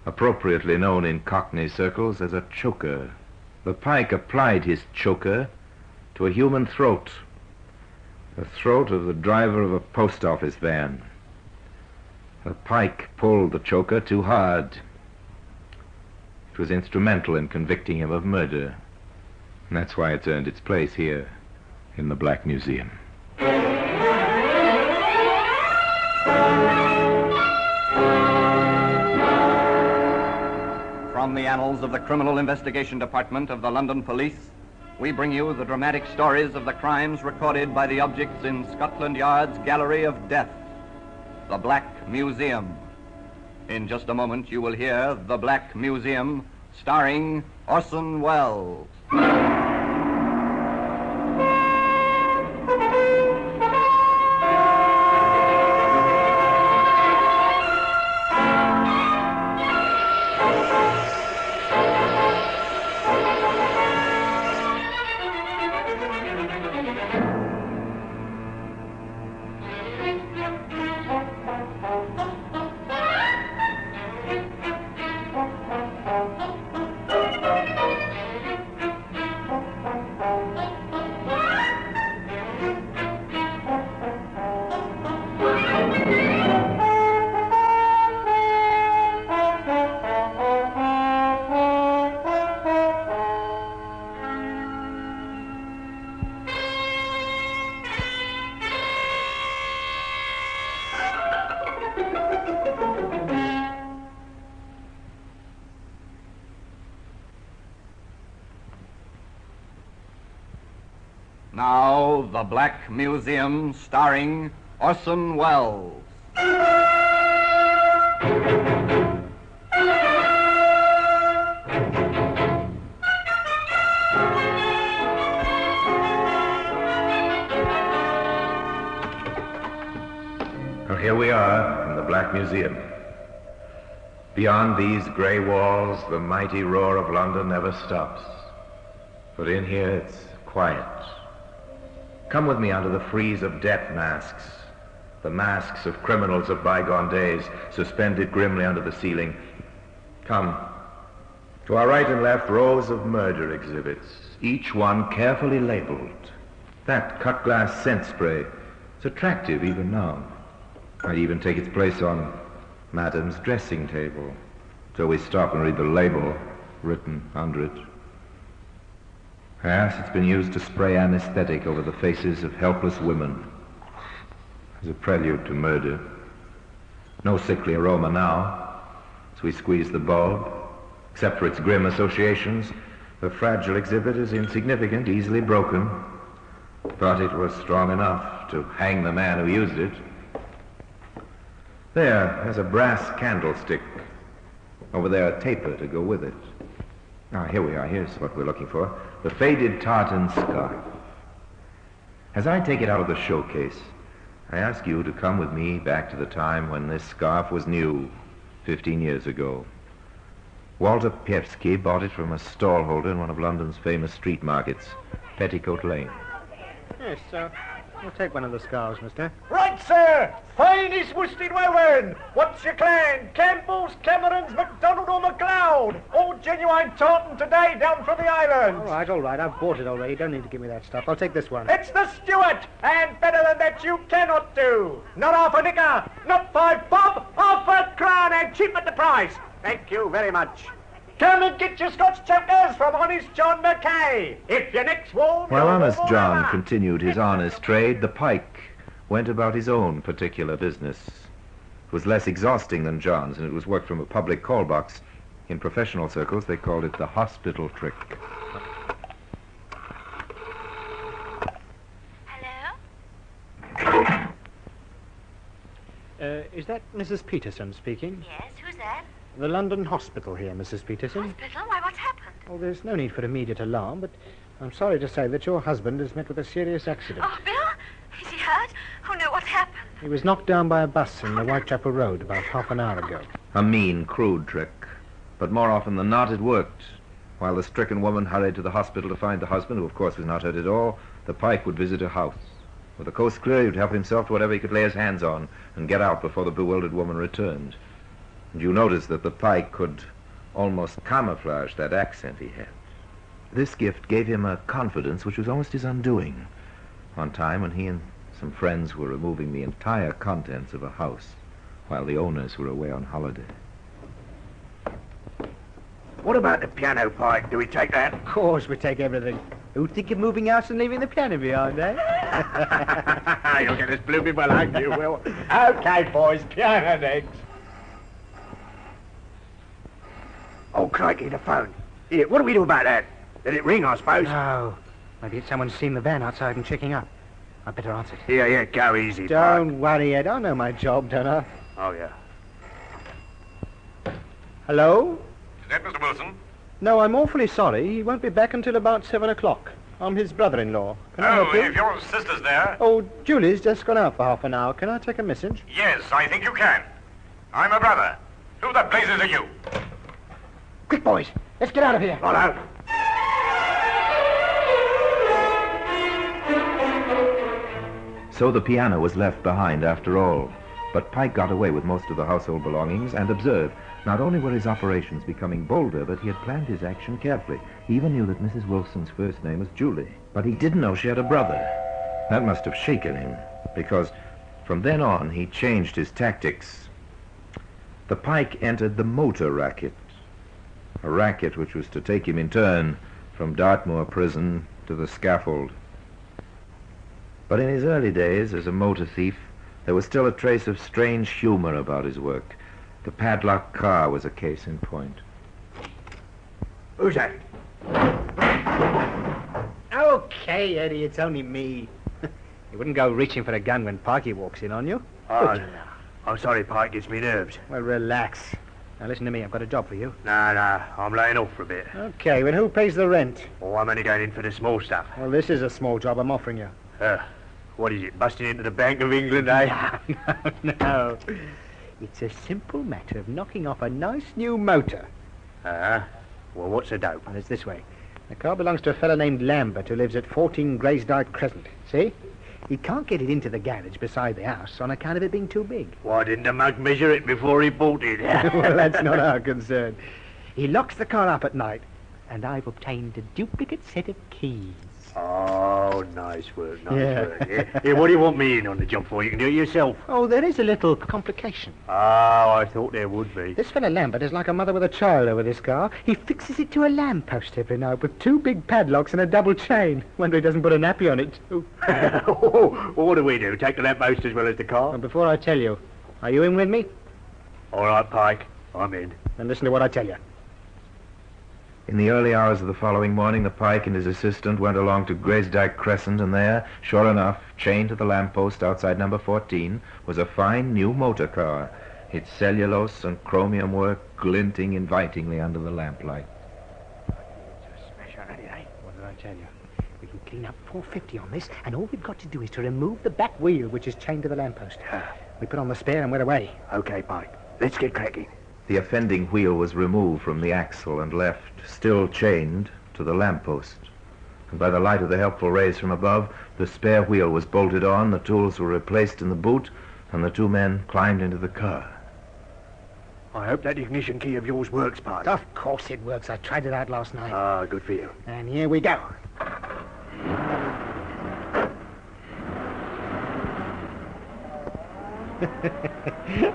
appropriately known in Cockney circles as a choker. The Pike applied his choker to a human throat. The throat of the driver of a post office van. The Pike pulled the choker too hard. It was instrumental in convicting him of murder. And that's why it's earned its place here in the Black Museum. From the annals of the Criminal Investigation Department of the London Police, we bring you the dramatic stories of the crimes recorded by the objects in Scotland Yard's Gallery of Death, the Black Museum. In just a moment, you will hear The Black Museum, starring Orson Welles. Now, The Black Museum, starring Orson Welles. Well, here we are in the Black Museum. Beyond these grey walls, the mighty roar of London never stops. But in here, it's quiet. Come with me under the frieze of death masks, the masks of criminals of bygone days, suspended grimly under the ceiling. Come. To our right and left, rows of murder exhibits, each one carefully labeled. That cut glass scent spray is attractive even now. Might even take its place on Madame's dressing table, till we stop and read the label written under it. Yes, it's been used to spray anesthetic over the faces of helpless women as a prelude to murder. No sickly aroma now, as we squeeze the bulb. Except for its grim associations, the fragile exhibit is insignificant, easily broken. But it was strong enough to hang the man who used it. There's a brass candlestick. Over there, a taper to go with it. Ah, here we are. Here's what we're looking for. The faded tartan scarf. As I take it out of the showcase, I ask you to come with me back to the time when this scarf was new, 15 years ago. Walter Pievsky bought it from a stallholder in one of London's famous street markets, Petticoat Lane. Yes, sir. We'll take one of the scarves, mister. Right, sir. Finest worsted we're wearing. What's your clan? Campbell's, Cameron's, MacDonald or MacLeod? All genuine tartan today down from the islands. All right. I've bought it already. Don't need to give me that stuff. I'll take this one. It's the Stewart, and better than that you cannot do. Not half a nicker, not 5 bob, half a crown, and cheap at the price. Thank you very much. Come and get your Scotch chokers from Honest John Mackay. If your neck's warm... While Honest John continued his honest trade, the pike went about his own particular business. It was less exhausting than John's, and it was work from a public call box. In professional circles, they called it the hospital trick. Hello? Is that Mrs. Peterson speaking? Yes, who's that? The London Hospital here, Mrs. Peterson. Hospital? Why, what's happened? Well, there's no need for immediate alarm, but I'm sorry to say that your husband has met with a serious accident. Oh, Bill? Is he hurt? Oh, no, what happened? He was knocked down by a bus in the Whitechapel Road about half an hour ago. A mean, crude trick. But more often than not, it worked. While the stricken woman hurried to the hospital to find the husband, who of course was not hurt at all, the pike would visit her house. With the coast clear, he would help himself to whatever he could lay his hands on and get out before the bewildered woman returned. And you notice that the pike could almost camouflage that accent he had. This gift gave him a confidence which was almost his undoing. One time when he and some friends were removing the entire contents of a house while the owners were away on holiday. What about the piano, Pike? Do we take that? Of course we take everything. Who'd think of moving out and leaving the piano behind, eh? You'll get us blooming well, ain't you, Will? Okay, boys, piano next. Oh, crikey, the phone. Here, what do we do about that? Let it ring, I suppose. No. Maybe it's someone seen the van outside and checking up. I'd better answer it. Yeah, go easy, Don't worry, Ed. I know my job, don't I? Oh, yeah. Hello? Is that Mr. Wilson? No, I'm awfully sorry. He won't be back until about 7 o'clock. I'm his brother-in-law. Can I help you? If your sister's there... Oh, Julie's just gone out for half an hour. Can I take a message? Yes, I think you can. I'm a brother. Who the blazes are you? Quick, boys. Let's get out of here. Righto. So the piano was left behind after all. But Pike got away with most of the household belongings and observed, not only were his operations becoming bolder, but he had planned his action carefully. He even knew that Mrs. Wilson's first name was Julie. But he didn't know she had a brother. That must have shaken him, because from then on he changed his tactics. The Pike entered the motor racket, a racket which was to take him in turn from Dartmoor prison to the scaffold. But in his early days as a motor thief, There was still a trace of strange humor about his work. The padlocked car was a case in point. Who's that? Okay, Eddie, it's only me. You wouldn't go reaching for a gun when Pikey walks in on you. Oh, no. I'm sorry, Pike gets me nerves. Well, relax. Now listen to me, I've got a job for you. No, I'm laying off for a bit. Okay, well, who pays the rent? Oh, I'm only going in for the small stuff. Well, this is a small job I'm offering you. What is it, busting into the Bank of England, eh? No. It's a simple matter of knocking off a nice new motor. Well, what's the dope? Well, it's this way. The car belongs to a fellow named Lambert who lives at 14 Graysdyke Crescent. See? He can't get it into the garage beside the house on account of it being too big. Why didn't the mug measure it before he bought it? Well, that's not our concern. He locks the car up at night, and I've obtained a duplicate set of keys. Oh, nice work, nice work. Yeah, what do you want me in on the job for? You can do it yourself. Oh, there is a little complication. Oh, I thought there would be. This fellow Lambert is like a mother with a child over this car. He fixes it to a lamppost every night with 2 big padlocks and a double chain. Wonder he doesn't put a nappy on it, too. What do we do? Take the lamppost as well as the car? Well, before I tell you, are you in with me? All right, Pike. I'm in. Then listen to what I tell you. In the early hours of the following morning, the Pike and his assistant went along to Graysdyke Crescent, and there, sure enough, chained to the lamppost outside number 14, was a fine new motor car, its cellulose and chromium work glinting invitingly under the lamplight. Smash on it, eh? What did I tell you? We can clean up $450 on this, and all we've got to do is to remove the back wheel, which is chained to the lamppost. We put on the spare and we're away. Okay, Pike. Let's get cracking. The offending wheel was removed from the axle and left, still chained, to the lamppost. And by the light of the helpful rays from above, the spare wheel was bolted on, the tools were replaced in the boot, and the 2 men climbed into the car. I hope that ignition key of yours works, Pike. Of course it works. I tried it out last night. Ah, good for you. And here we go.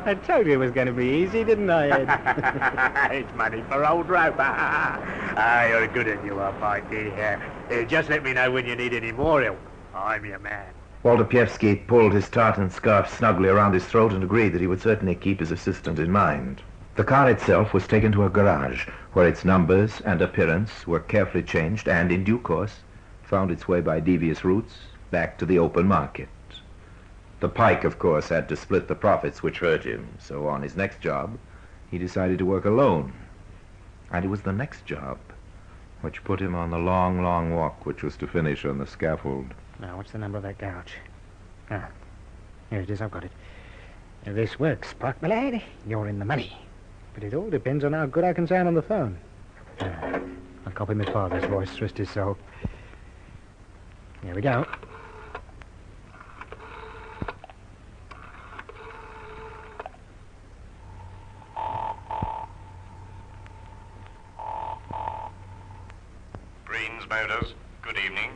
I told you it was going to be easy, didn't I, Ed? It's money for old rope. You're a good one, you are, Pike. Just let me know when you need any more help. I'm your man. Walter Pievsky pulled his tartan scarf snugly around his throat and agreed that he would certainly keep his assistant in mind. The car itself was taken to a garage, where its numbers and appearance were carefully changed and, in due course, found its way by devious routes back to the open market. The Pike, of course, had to split the profits which hurt him, so on his next job, he decided to work alone. And it was the next job which put him on the long, long walk which was to finish on the scaffold. Now, what's the number of that gouge? Ah, here it is, I've got it. If this works, Park, my lad, you're in the money. But it all depends on how good I can sound on the phone. I'll copy my father's voice, rest his soul. Here we go. Motors. Good evening.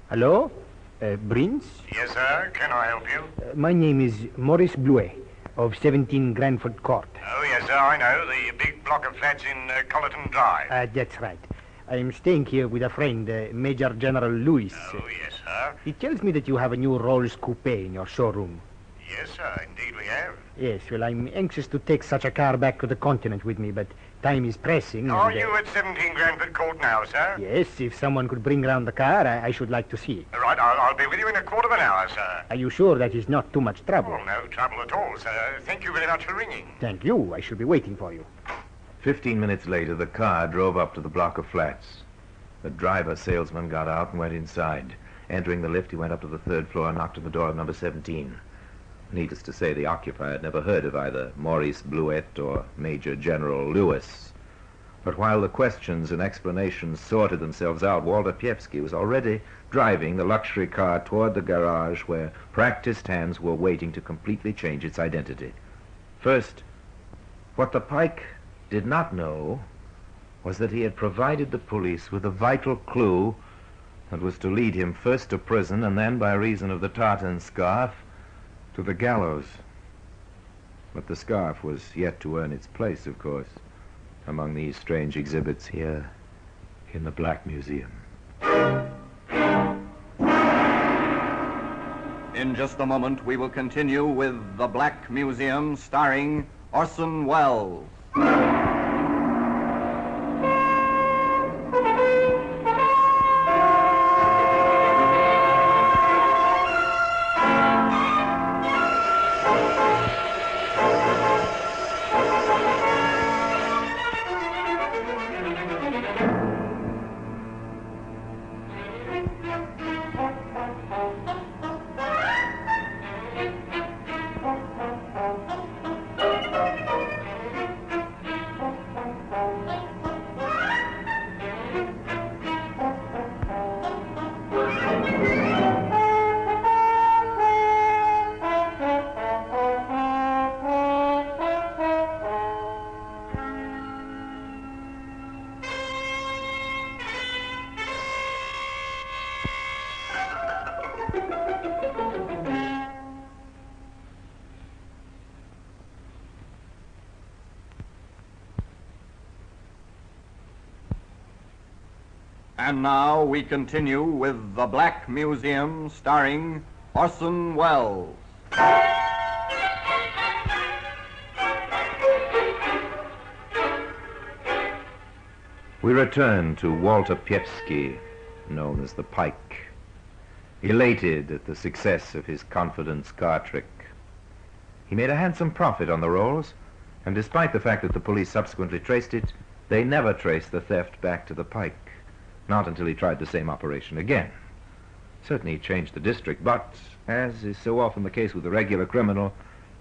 Hello? Brins? Yes, sir. Can I help you? My name is Maurice Bluet of 17 Granford Court. Oh, yes, sir. I know. The big block of flats in Colleton Drive. That's right. I am staying here with a friend, Major General Lewis. Oh, yes, sir. He tells me that you have a new Rolls Coupe in your showroom. Yes, sir. Indeed we have. Yes, well, I'm anxious to take such a car back to the continent with me, but time is pressing. Are you at 17 Granford Court now, sir? Yes, if someone could bring round the car, I should like to see it. Right, I'll be with you in a quarter of an hour, sir. Are you sure that is not too much trouble? Oh, no trouble at all, sir. Thank you very much for ringing. Thank you. I shall be waiting for you. 15 minutes later, the car drove up to the block of flats. The driver salesman got out and went inside. Entering the lift, he went up to the 3rd floor and knocked on the door of number 17. Needless to say, the occupier had never heard of either Maurice Bluet or Major General Lewis. But while the questions and explanations sorted themselves out, Walter Pievsky was already driving the luxury car toward the garage where practiced hands were waiting to completely change its identity. First, what the Pike did not know was that he had provided the police with a vital clue that was to lead him first to prison and then, by reason of the tartan scarf, to the gallows. But the scarf was yet to earn its place, of course, among these strange exhibits here in the Black Museum. In just a moment, we will continue with The Black Museum, starring Orson Welles. And now we continue with The Black Museum, starring Orson Welles. We return to Walter Piewski, known as the Pike, elated at the success of his confidence card trick. He made a handsome profit on the rolls, and despite the fact that the police subsequently traced it, they never traced the theft back to the Pike. Not until he tried the same operation again. Certainly he changed the district, but, as is so often the case with a regular criminal,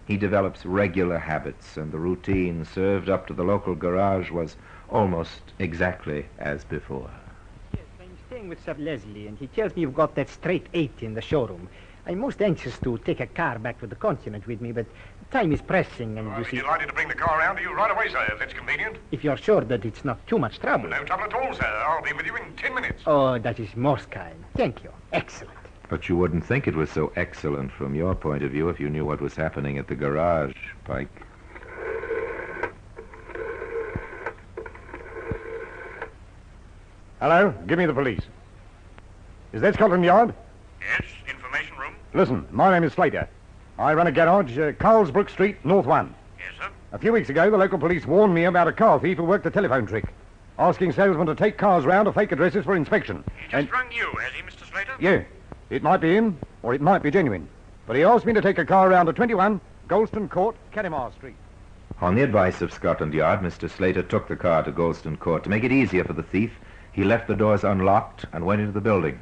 he develops regular habits, and the routine served up to the local garage was almost exactly as before. Yes, I'm staying with Sir Leslie, and he tells me you've got that straight 80 in the showroom. I'm most anxious to take a car back to the continent with me, but time is pressing, and you see... Delighted to bring the car round to you right away, sir, if that's convenient. If you're sure that it's not too much trouble. No trouble at all, sir. I'll be with you in 10 minutes. Oh, that is most kind. Thank you. Excellent. But you wouldn't think it was so excellent from your point of view if you knew what was happening at the garage, Pike. Hello, give me the police. Is that Scotland Yard? Yes, information room. Listen, my name is Slater. I run a garage, Carlsbrook Street, North 1. Yes, sir. A few weeks ago, the local police warned me about a car thief who worked a telephone trick, asking salesmen to take cars round to fake addresses for inspection. He just rung you, has he, Mr. Slater? Yeah, it might be him, or it might be genuine. But he asked me to take a car round to 21 Golston Court, Canimar Street. On the advice of Scotland Yard, Mr. Slater took the car to Golston Court. To make it easier for the thief, he left the doors unlocked and went into the building.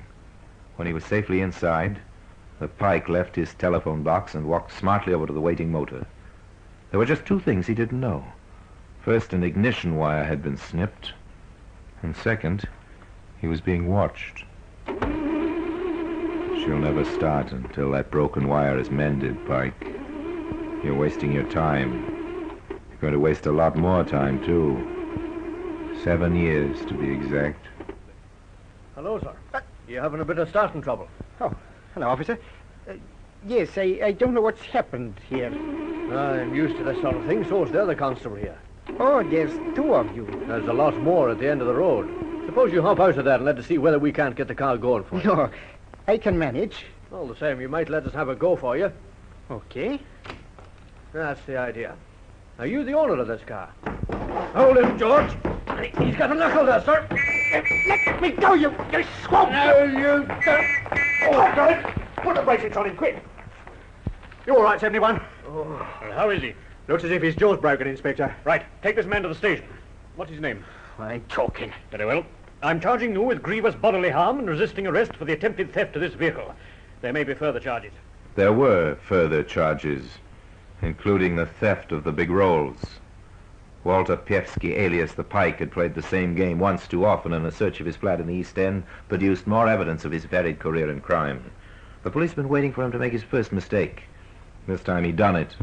When he was safely inside, the Pike left his telephone box and walked smartly over to the waiting motor. There were just two things he didn't know. First, an ignition wire had been snipped, and second, he was being watched. She'll never start until that broken wire is mended, Pike. You're wasting your time. You're going to waste a lot more time, too. 7 years, to be exact. Hello, sir. You having a bit of starting trouble? Oh, hello, officer. Yes, I don't know what's happened here. I'm used to this sort of thing, so is the other constable here. Oh, there's two of you. There's a lot more at the end of the road. Suppose you hop out of that and let us see whether we can't get the car going for you. No, I can manage. All the same, you might let us have a go for you. Okay. That's the idea. Are you the owner of this car? Hold him, George. He's got a knuckle there, sir. Let me go, you swamp! No, you don't. Oh, got it. Put the bracelets on him, quick. You all right, 71? Oh. How is he? Looks as if his jaw's broken, Inspector. Right, take this man to the station. What's his name? I'm talking. Very well. I'm charging you with grievous bodily harm and resisting arrest for the attempted theft of this vehicle. There may be further charges. There were further charges, including the theft of the big rolls. Walter Piewski, alias the Pike, had played the same game once too often, and a search of his flat in the East End produced more evidence of his varied career in crime. The police had been waiting for him to make his first mistake. This time he'd done it.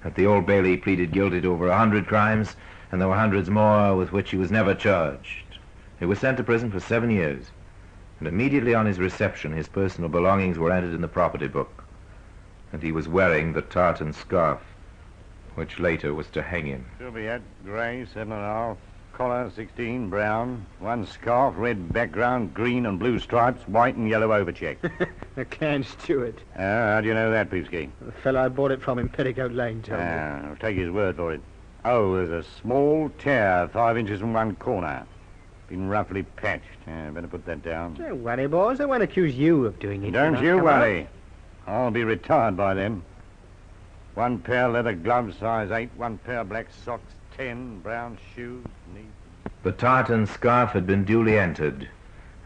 At the Old Bailey, he pleaded guilty to over 100 crimes, and there were hundreds more with which he was never charged. He was sent to prison for 7 years, and immediately on his reception, his personal belongings were entered in the property book, and he was wearing the tartan scarf, which later was to hang him. Sylviette, Gray, 7.5, collar, 16, brown. One scarf, red background, green and blue stripes, white and yellow overcheck. A canned steward. How do you know that, Peevski? The fellow I bought it from in Petticoat Lane told me. I'll take his word for it. Oh, there's a small tear 5 inches from one corner. Been roughly patched. Better put that down. Don't worry, boys. I won't accuse you of doing it. Don't you worry. I'll be retired by then. 1 pair leather gloves, size 8. 1 pair black socks, 10. Brown shoes, neat. The tartan scarf had been duly entered,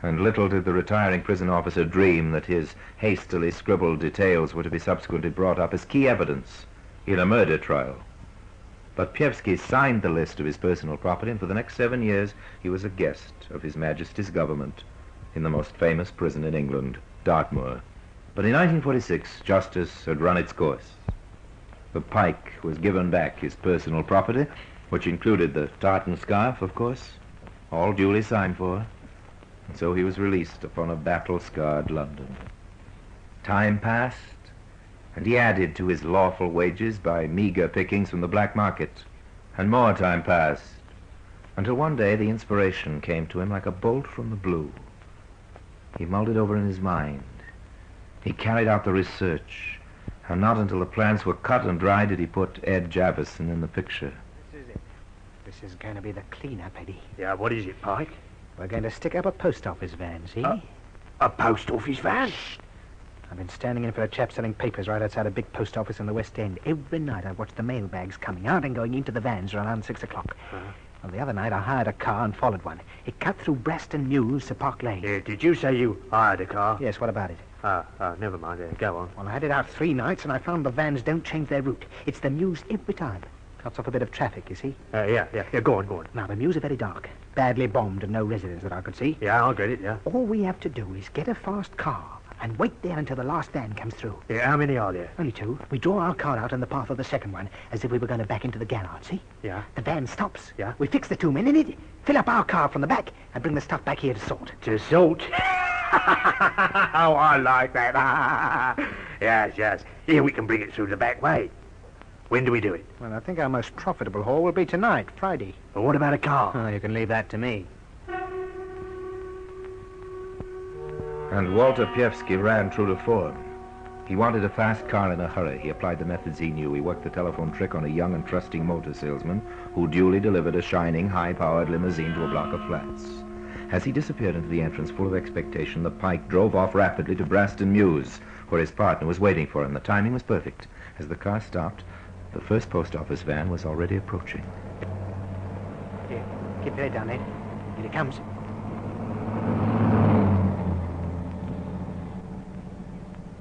and little did the retiring prison officer dream that his hastily scribbled details were to be subsequently brought up as key evidence in a murder trial. But Pievsky signed the list of his personal property, and for the next 7 years he was a guest of His Majesty's government in the most famous prison in England, Dartmoor. But in 1946, justice had run its course. The pike was given back his personal property, which included the tartan scarf, of course, all duly signed for, and so he was released upon a battle-scarred London. Time passed, and he added to his lawful wages by meager pickings from the black market, and more time passed, until one day the inspiration came to him like a bolt from the blue. He mulled it over in his mind. He carried out the research, and not until the plans were cut and dried did he put Ed Javison in the picture. This is it. This is going to be the cleanup, Eddie. Yeah, what is it, Pike? We're going to stick up a post office van, see? A post office van? I've been standing in for a chap selling papers right outside a big post office in the West End. Every night I watch the mailbags coming out and going into the vans around 6 o'clock. Well, the other night I hired a car and followed one. It cut through Braston Mews to Park Lane. Did you say you hired a car? Yes, what about it? Never mind. Go on. Well, I had it out 3 nights and I found the vans don't change their route. It's the Mews every time. Cuts off a bit of traffic, you see? Yeah, go on. Now, the Mews are very dark. Badly bombed and no residents that I could see. Yeah, I'll get it, yeah. All we have to do is get a fast car and wait there until the last van comes through. Yeah, how many are there? Only 2. We draw our car out in the path of the second one, as if we were going to back into the garage, see? Yeah. The van stops. Yeah. We fix the 2 men in it, fill up our car from the back, and bring the stuff back here to sort. To sort? Oh, I like that. Yes. Here we can bring it through the back way. When do we do it? Well, I think our most profitable haul will be tonight, Friday. But what about a car? Oh, you can leave that to me. And Walter Pievsky ran true to form. He wanted a fast car in a hurry. He applied the methods he knew. He worked the telephone trick on a young and trusting motor salesman who duly delivered a shining, high-powered limousine to a block of flats. As he disappeared into the entrance full of expectation, the pike drove off rapidly to Braston Mews, where his partner was waiting for him. The timing was perfect. As the car stopped, the first post office van was already approaching. Here, keep your head down, Ed. Here it comes.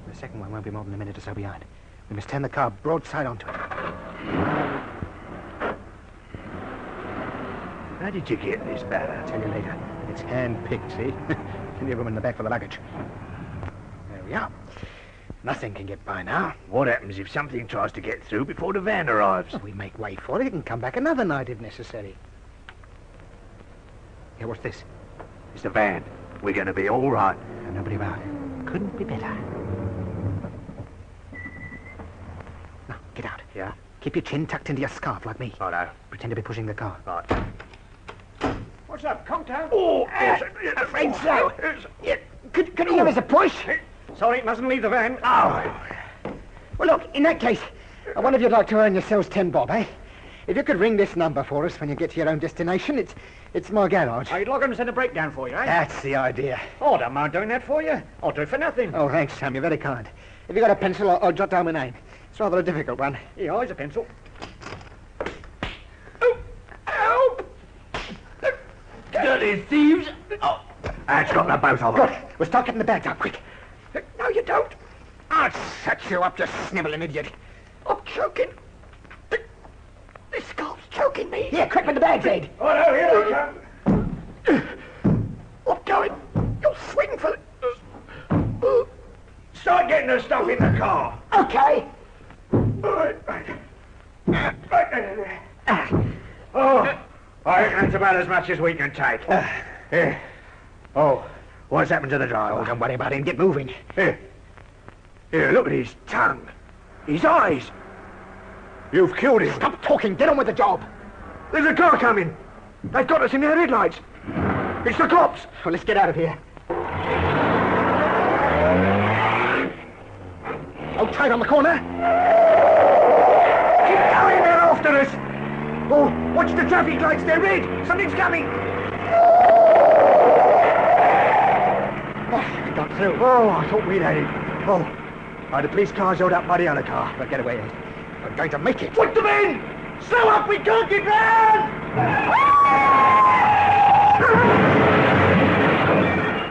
The second one won't be more than a minute or so behind. We must turn the car broadside onto it. How did you get this batter? I'll tell you later. It's hand-picked, see? Plenty of room in the back for the luggage. There we are. Nothing can get by now. What happens if something tries to get through before the van arrives? Well, we make way for it. It can come back another night if necessary. Here, what's this? It's the van. We're going to be all right. And nobody about. Couldn't be better. Now, get out. Yeah? Keep your chin tucked into your scarf like me. Righto. Pretend to be pushing the car. Right. What's up, Conto? Oh, afraid so. Yeah, could you give us a push? Sorry, mustn't leave the van. Oh. Well, look, in that case, I wonder if you'd like to earn yourselves 10 bob, eh? If you could ring this number for us when you get to your own destination, it's my garage. I'd log on and send a breakdown for you, eh? That's the idea. Oh, I don't mind doing that for you. I'll do it for nothing. Oh, thanks, Sam. You're very kind. If you got a pencil, I'll jot down my name. It's rather a difficult one. Here, here's a pencil. Dirty thieves! Oh, that's got the both of them. Good. We'll start getting the bags out, quick. No, you don't. I'll shut you up, you snivelling idiot. I'm choking. This scarf's choking me. Here, quick with the bags, Ed. Oh, no, here I come. I'm going. You'll swing for the... Start getting the stuff in the car. Okay. Right. Oh, I reckon that's about as much as we can take. Here. Oh, what's happened to the driver? Oh, don't worry about him. Get moving. Here, look at his tongue. His eyes. You've killed him. Stop talking. Get on with the job. There's a car coming. They've got us in their headlights. It's the cops. Well, let's get out of here. Oh, tight on the corner. Keep going, they're after us. Oh, watch the traffic lights, they're red. Something's coming. Oh, we got through. Oh, I thought we'd had it. Oh, the police car's held up by the other car. But get away, Ed. We're going to make it. Put them in! Slow up, we can't get round!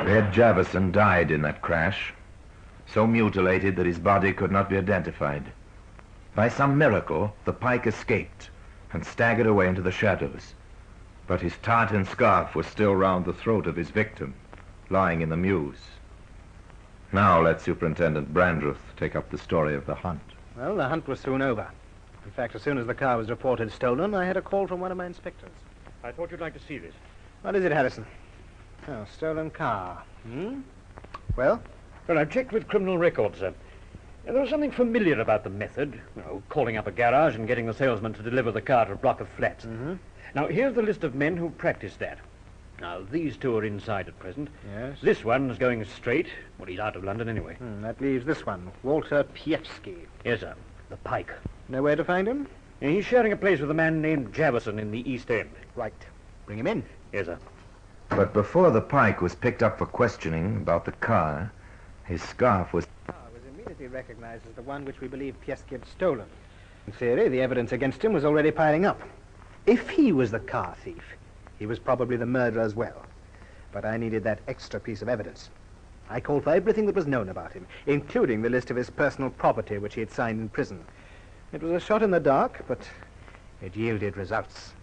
Ed Javison died in that crash, so mutilated that his body could not be identified. By some miracle, the pike escaped and staggered away into the shadows. But his tartan scarf was still round the throat of his victim, lying in the mews. Now let Superintendent Brandreth take up the story of the hunt. Well, the hunt was soon over. In fact, as soon as the car was reported stolen, I had a call from one of my inspectors. I thought you'd like to see this. What is it, Harrison? Oh, stolen car. Well? Well, I've checked with criminal records, sir. There was something familiar about the method. Calling up a garage and getting the salesman to deliver the car to a block of flats. Now, here's the list of men who practiced that. Now, these two are inside at present. Yes. This one's going straight. Well, he's out of London anyway. That leaves this one, Walter Pievsky. Yes, sir. The pike. Know where to find him? Yeah, he's sharing a place with a man named Javison in the East End. Right. Bring him in. Yes, sir. But before the pike was picked up for questioning about the car, his scarf was... Immediately recognized as the one which we believe Pievsky had stolen. In theory, the evidence against him was already piling up. If he was the car thief, he was probably the murderer as well. But I needed that extra piece of evidence. I called for everything that was known about him, including the list of his personal property which he had signed in prison. It was a shot in the dark, but it yielded results.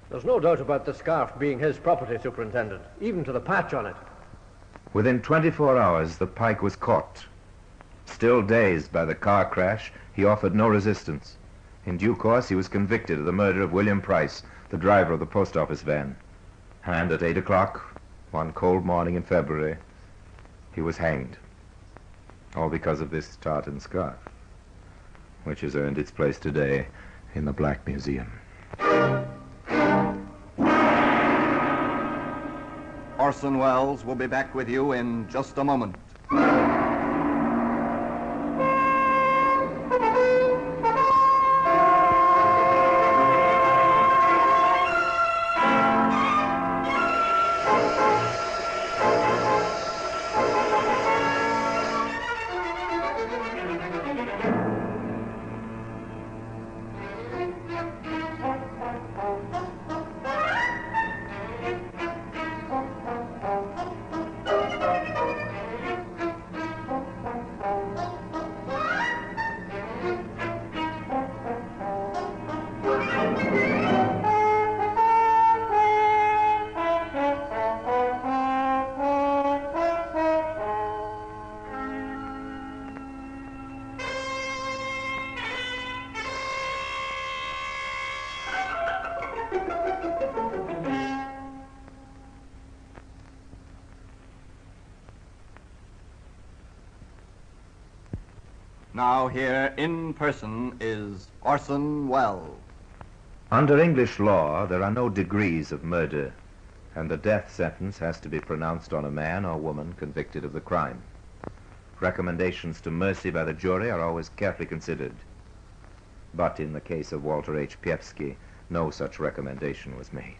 There's no doubt about the scarf being his property, Superintendent, even to the patch on it. Within 24 hours, the pike was caught. Still dazed by the car crash, he offered no resistance. In due course, he was convicted of the murder of William Price, the driver of the post office van. And at 8 o'clock, one cold morning in February, he was hanged. All because of this tartan scarf, which has earned its place today in the Black Museum. Orson Welles will be back with you in just a moment. Now here in person is Orson Welles. Under English law, there are no degrees of murder, and the death sentence has to be pronounced on a man or woman convicted of the crime. Recommendations to mercy by the jury are always carefully considered. But in the case of Walter H. Pievsky, no such recommendation was made.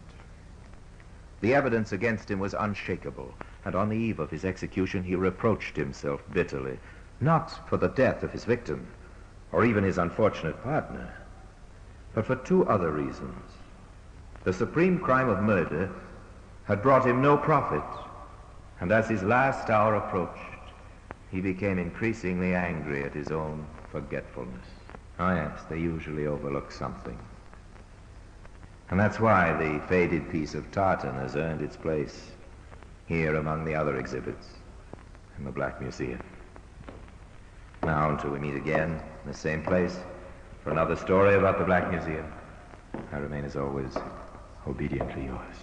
The evidence against him was unshakable, and on the eve of his execution, he reproached himself bitterly, not for the death of his victim, or even his unfortunate partner, but for two other reasons. The supreme crime of murder had brought him no profit, and as his last hour approached, he became increasingly angry at his own forgetfulness. Oh yes, they usually overlook something. And that's why the faded piece of tartan has earned its place here among the other exhibits in the Black Museum. Now, until we meet again in the same place for another story about the Black Museum, I remain, as always, obediently yours.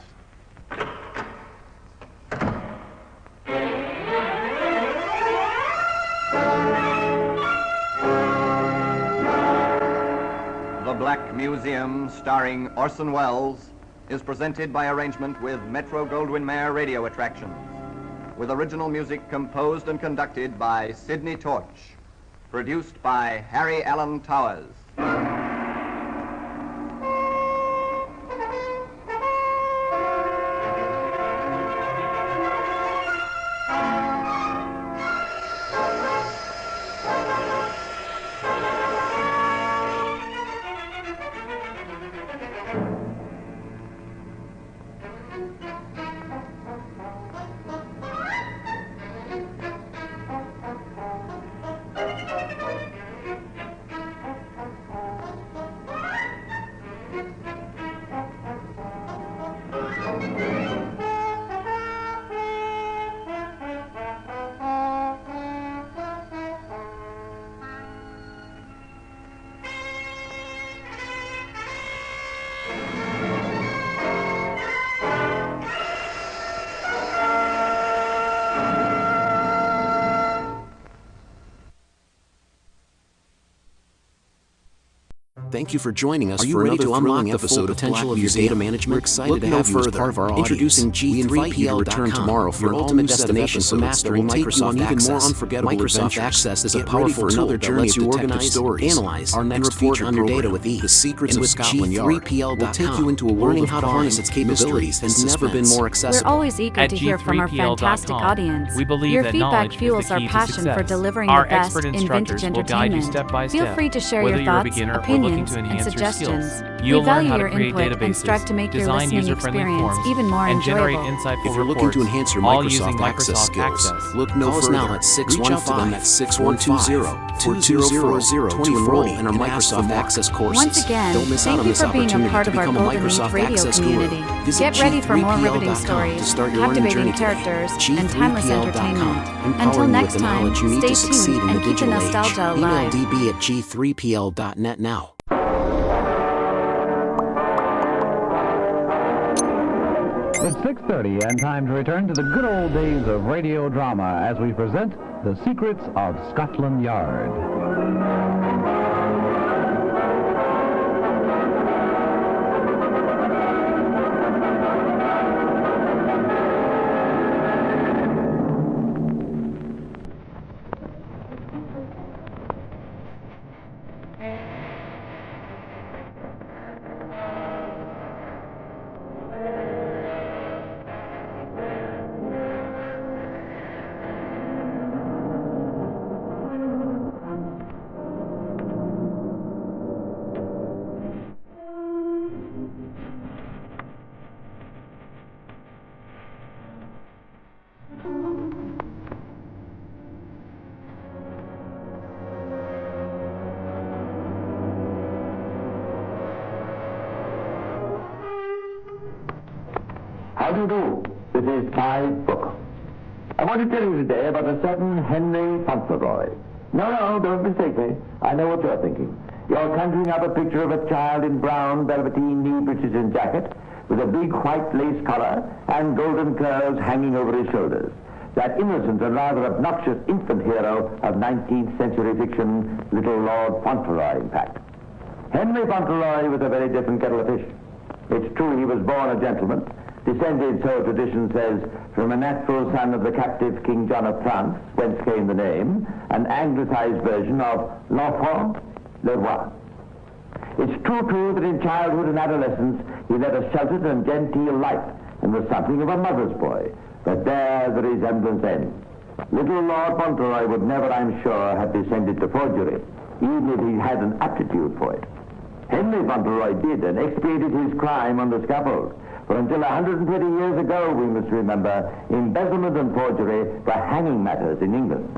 The Black Museum, starring Orson Welles, is presented by arrangement with Metro-Goldwyn-Mayer Radio Attractions, with original music composed and conducted by Sidney Torch, produced by Harry Allen Towers. Thank you for joining us for another thrilling episode of potential of your data management. We're excited to have you as part of our audience. Introducing G3PL. Return tomorrow for your ultimate destination for mastering Microsoft Access. Even more unforgettable Microsoft Access is a powerful tool that lets you organize, stories, analyze, our next report on your data with ease. The secrets of Scotland Yard will take you into a world of how to harness its capabilities has never been more accessible. We're always eager to hear from our fantastic audience. We believe your that feedback knowledge fuels is the our key to passion success. for delivering Our the best expert in instructors vintage will guide you entertainment. step by Feel step. free to share Whether your you're a thoughts, beginner or looking opinions, to and enhance your suggestions. skills, We you'll learn value how to your create input and databases, strive to make your design listening user-friendly experience forms, even more and generate enjoyable. insightful If you're looking to enhance your all using Microsoft Access Microsoft skills, Access. look no further. Now at 615-420-2020 to enroll in our Microsoft Access courses. Once again, Don't miss out thank on you this for being a opportunity part to of our become a Golden Age Microsoft radio Access community. guru. Visit Get ready for more riveting G3PL.com stories, to start your learning captivating journey today. characters, and timeless entertainment. G3PL.com, Until empowering you next with the time, knowledge you need stay to succeed tuned in the and keep the digital age. nostalgia Email alive. db@g3pl.net now. It's 6:30 and time to return to the good old days of radio drama as we present The Secrets of Scotland Yard. How do you do? This is Clive Brooker. I want to tell you today about a certain Henry Fauntleroy. No, don't mistake me. I know what you're thinking. You're conjuring up a picture of a child in brown velveteen knee breeches and jacket with a big white lace collar and golden curls hanging over his shoulders. That innocent and rather obnoxious infant hero of 19th century fiction, Little Lord Fauntleroy, in fact. Henry Fauntleroy was a very different kettle of fish. It's true he was born a gentleman, descended, so tradition says, from a natural son of the captive King John of France, whence came the name, an anglicized version of l'enfant, le roi. It's true, too, that in childhood and adolescence he led a sheltered and genteel life and was something of a mother's boy. But there the resemblance ends. Little Lord Fauntleroy would never, I'm sure, have descended to forgery, even if he had an aptitude for it. Henry Fauntleroy did and expiated his crime on the scaffold. For until 120 years ago, we must remember, embezzlement and forgery were hanging matters in England.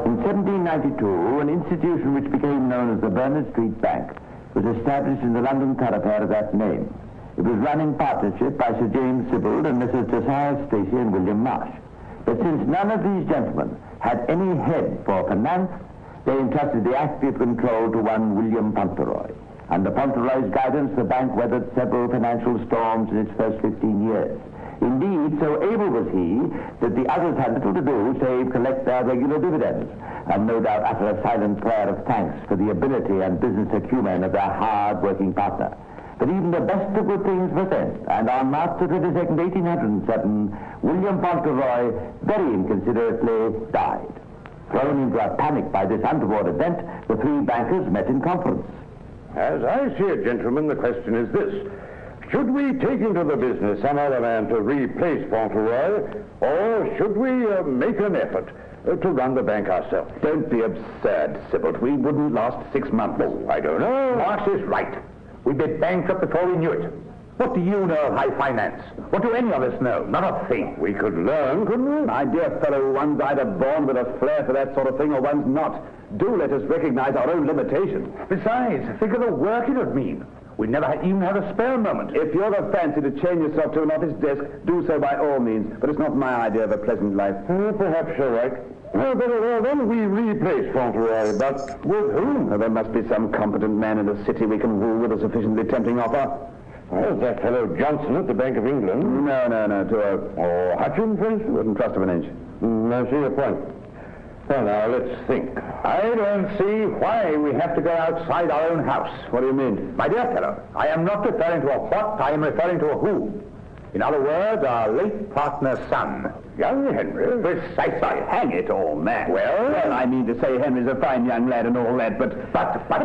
In 1792, an institution which became known as the Bernard Street Bank was established in the London thoroughfare of that name. It was run in partnership by Sir James Sibbald and Messrs. Josiah Stacey and William Marsh. But since none of these gentlemen had any head for finance, they entrusted the active control to one William Fauntleroy. Under Fauntleroy's guidance, the bank weathered several financial storms in its first 15 years. Indeed, so able was he that the others had little to do save collect their regular dividends, and no doubt utter a silent prayer of thanks for the ability and business acumen of their hard-working partner. But even the best of good things was sent, and on March 22nd, 1807, William Fauntleroy very inconsiderately died. Thrown into a panic by this untoward event, the three bankers met in conference. As I see it, gentlemen, the question is this. Should we take into the business some other man to replace Fauntleroy, or should we make an effort to run the bank ourselves? Don't be absurd, Sybil. We wouldn't last 6 months. Oh, I don't know. Marsh is right. We'd be bankrupt before we knew it. What do you know of high finance? What do any of us know? Not a thing. We could learn, couldn't we? My dear fellow, one's either born with a flair for that sort of thing or one's not. Do let us recognize our own limitations. Besides, think of the work it would mean. We never even have a spare moment. If you've a fancy to chain yourself to an office desk, do so by all means. But it's not my idea of a pleasant life. Perhaps you're right. Well, very well, then we replace Fauntleroy, but with whom? There must be some competent man in the city we can woo with a sufficiently tempting offer. Well, that fellow Johnson at the Bank of England. No. Or Hutchins, for instance? Wouldn't trust him an inch. I see your point. Well, now, let's think. I don't see why we have to go outside our own house. What do you mean? My dear fellow, I am not referring to a what, I am referring to a who. In other words, our late partner's son. Young Henry? Precisely. Hang it all, man. Well, I mean to say Henry's a fine young lad and all that, but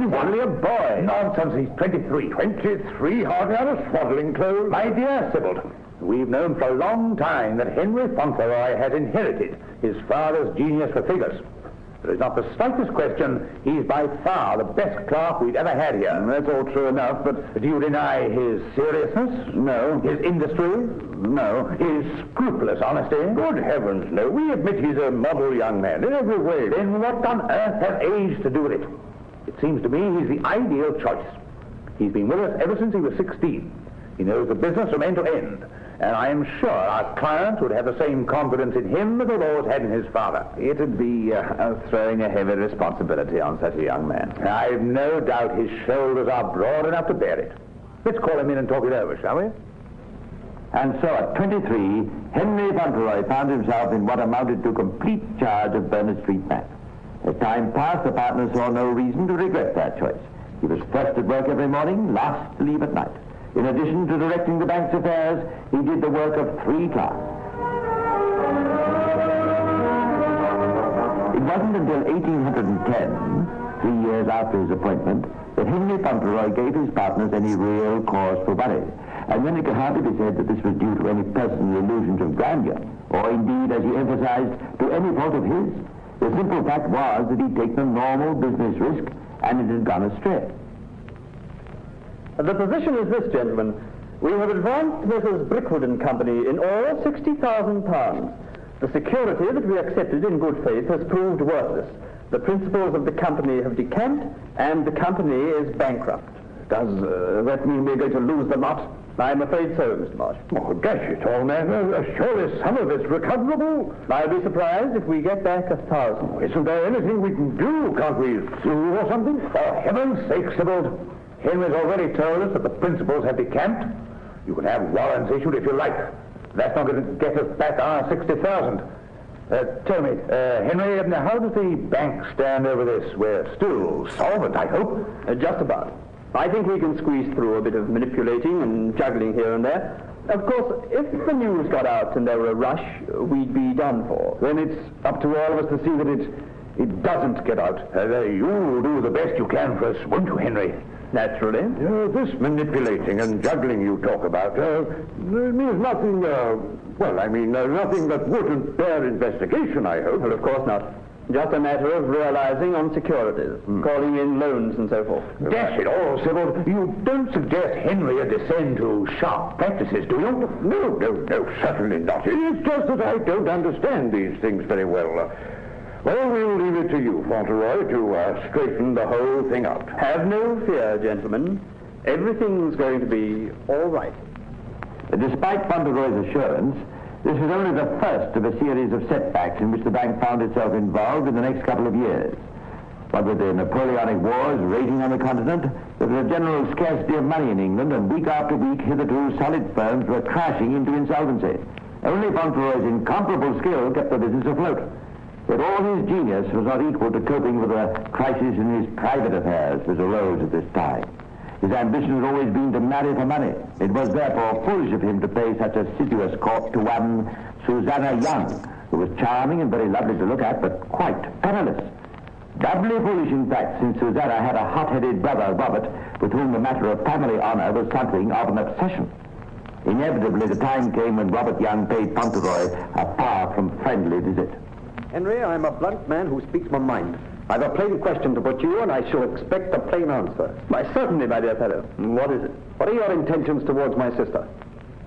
he's only a boy. Nonsense, he's 23. 23? Hardly out of swaddling clothes? My dear Sybil, we've known for a long time that Henry Fauntleroy has inherited his father's genius for figures. There is not the slightest question he's by far the best clerk we've ever had here. That's all true enough, but do you deny his seriousness? No. His industry? No. His scrupulous honesty? Good heavens, no. We admit he's a model young man in every way. Then what on earth has age to do with it? It seems to me he's the ideal choice. He's been with us ever since he was 16. He knows the business from end to end. And I am sure our clients would have the same confidence in him that they've always had in his father. It'd be throwing a heavy responsibility on such a young man. I've no doubt his shoulders are broad enough to bear it. Let's call him in and talk it over, shall we? And so at 23, Henry Fauntleroy found himself in what amounted to complete charge of Bernard Street Bank. As time passed, the partners saw no reason to regret their choice. He was first at work every morning, last to leave at night. In addition to directing the bank's affairs, he did the work of 3 clerks. It wasn't until 1810, 3 years after his appointment, that Henry Fauntleroy gave his partners any real cause for worry. And then it could hardly be said that this was due to any personal illusions of grandeur, or indeed, as he emphasized, to any fault of his. The simple fact was that he'd taken a normal business risk, and it had gone astray. The position is this, gentlemen. We have advanced Messrs. Brickwood and Company in all £60,000. The security that we accepted in good faith has proved worthless. The principals of the company have decamped, and the company is bankrupt. Does that mean we're going to lose the lot? I'm afraid so, Mr. Marsh. Oh, dash it all, man. Surely some of it's recoverable. I'll be surprised if we get back 1,000. Isn't there anything we can do? Can't we sue or something? For heaven's sake, Sybil. Henry's already told us that the principals have decamped. You can have warrants issued if you like. That's not going to get us back our 60,000. Tell me, Henry, how does the bank stand over this? We're still solvent, I hope. Just about. I think we can squeeze through a bit of manipulating and juggling here and there. Of course, if the news got out and there were a rush, we'd be done for. Then it's up to all of us to see that it doesn't get out. You'll do the best you can for us, won't you, Henry? Naturally. This manipulating and juggling you talk about means nothing, nothing that wouldn't bear investigation, I hope. Well, of course not. Just a matter of realizing on securities, calling in loans and so forth. Dash it all, Sybil. You don't suggest Henry a descend to sharp practices, do you? No, certainly not. It's just that I don't understand these things very well. Well, we'll leave it to you, Fauntleroy, to straighten the whole thing out. Have no fear, gentlemen. Everything's going to be all right. Despite Fauntleroy's assurance, this was only the first of a series of setbacks in which the bank found itself involved in the next couple of years. What with the Napoleonic Wars raging on the continent, there was a general scarcity of money in England, and week after week, hitherto solid firms were crashing into insolvency. Only Fauntleroy's incomparable skill kept the business afloat. Yet all his genius was not equal to coping with a crisis in his private affairs which arose at this time. His ambition had always been to marry for money. It was therefore foolish of him to pay such assiduous court to one Susanna Young, who was charming and very lovely to look at, but quite penniless. Doubly foolish, in fact, since Susanna had a hot-headed brother, Robert, with whom the matter of family honor was something of an obsession. Inevitably, the time came when Robert Young paid Fauntleroy a far from friendly visit. Henry, I'm a blunt man who speaks my mind. I've a plain question to put you, and I shall expect a plain answer. Why, certainly, my dear fellow. What is it? What are your intentions towards my sister?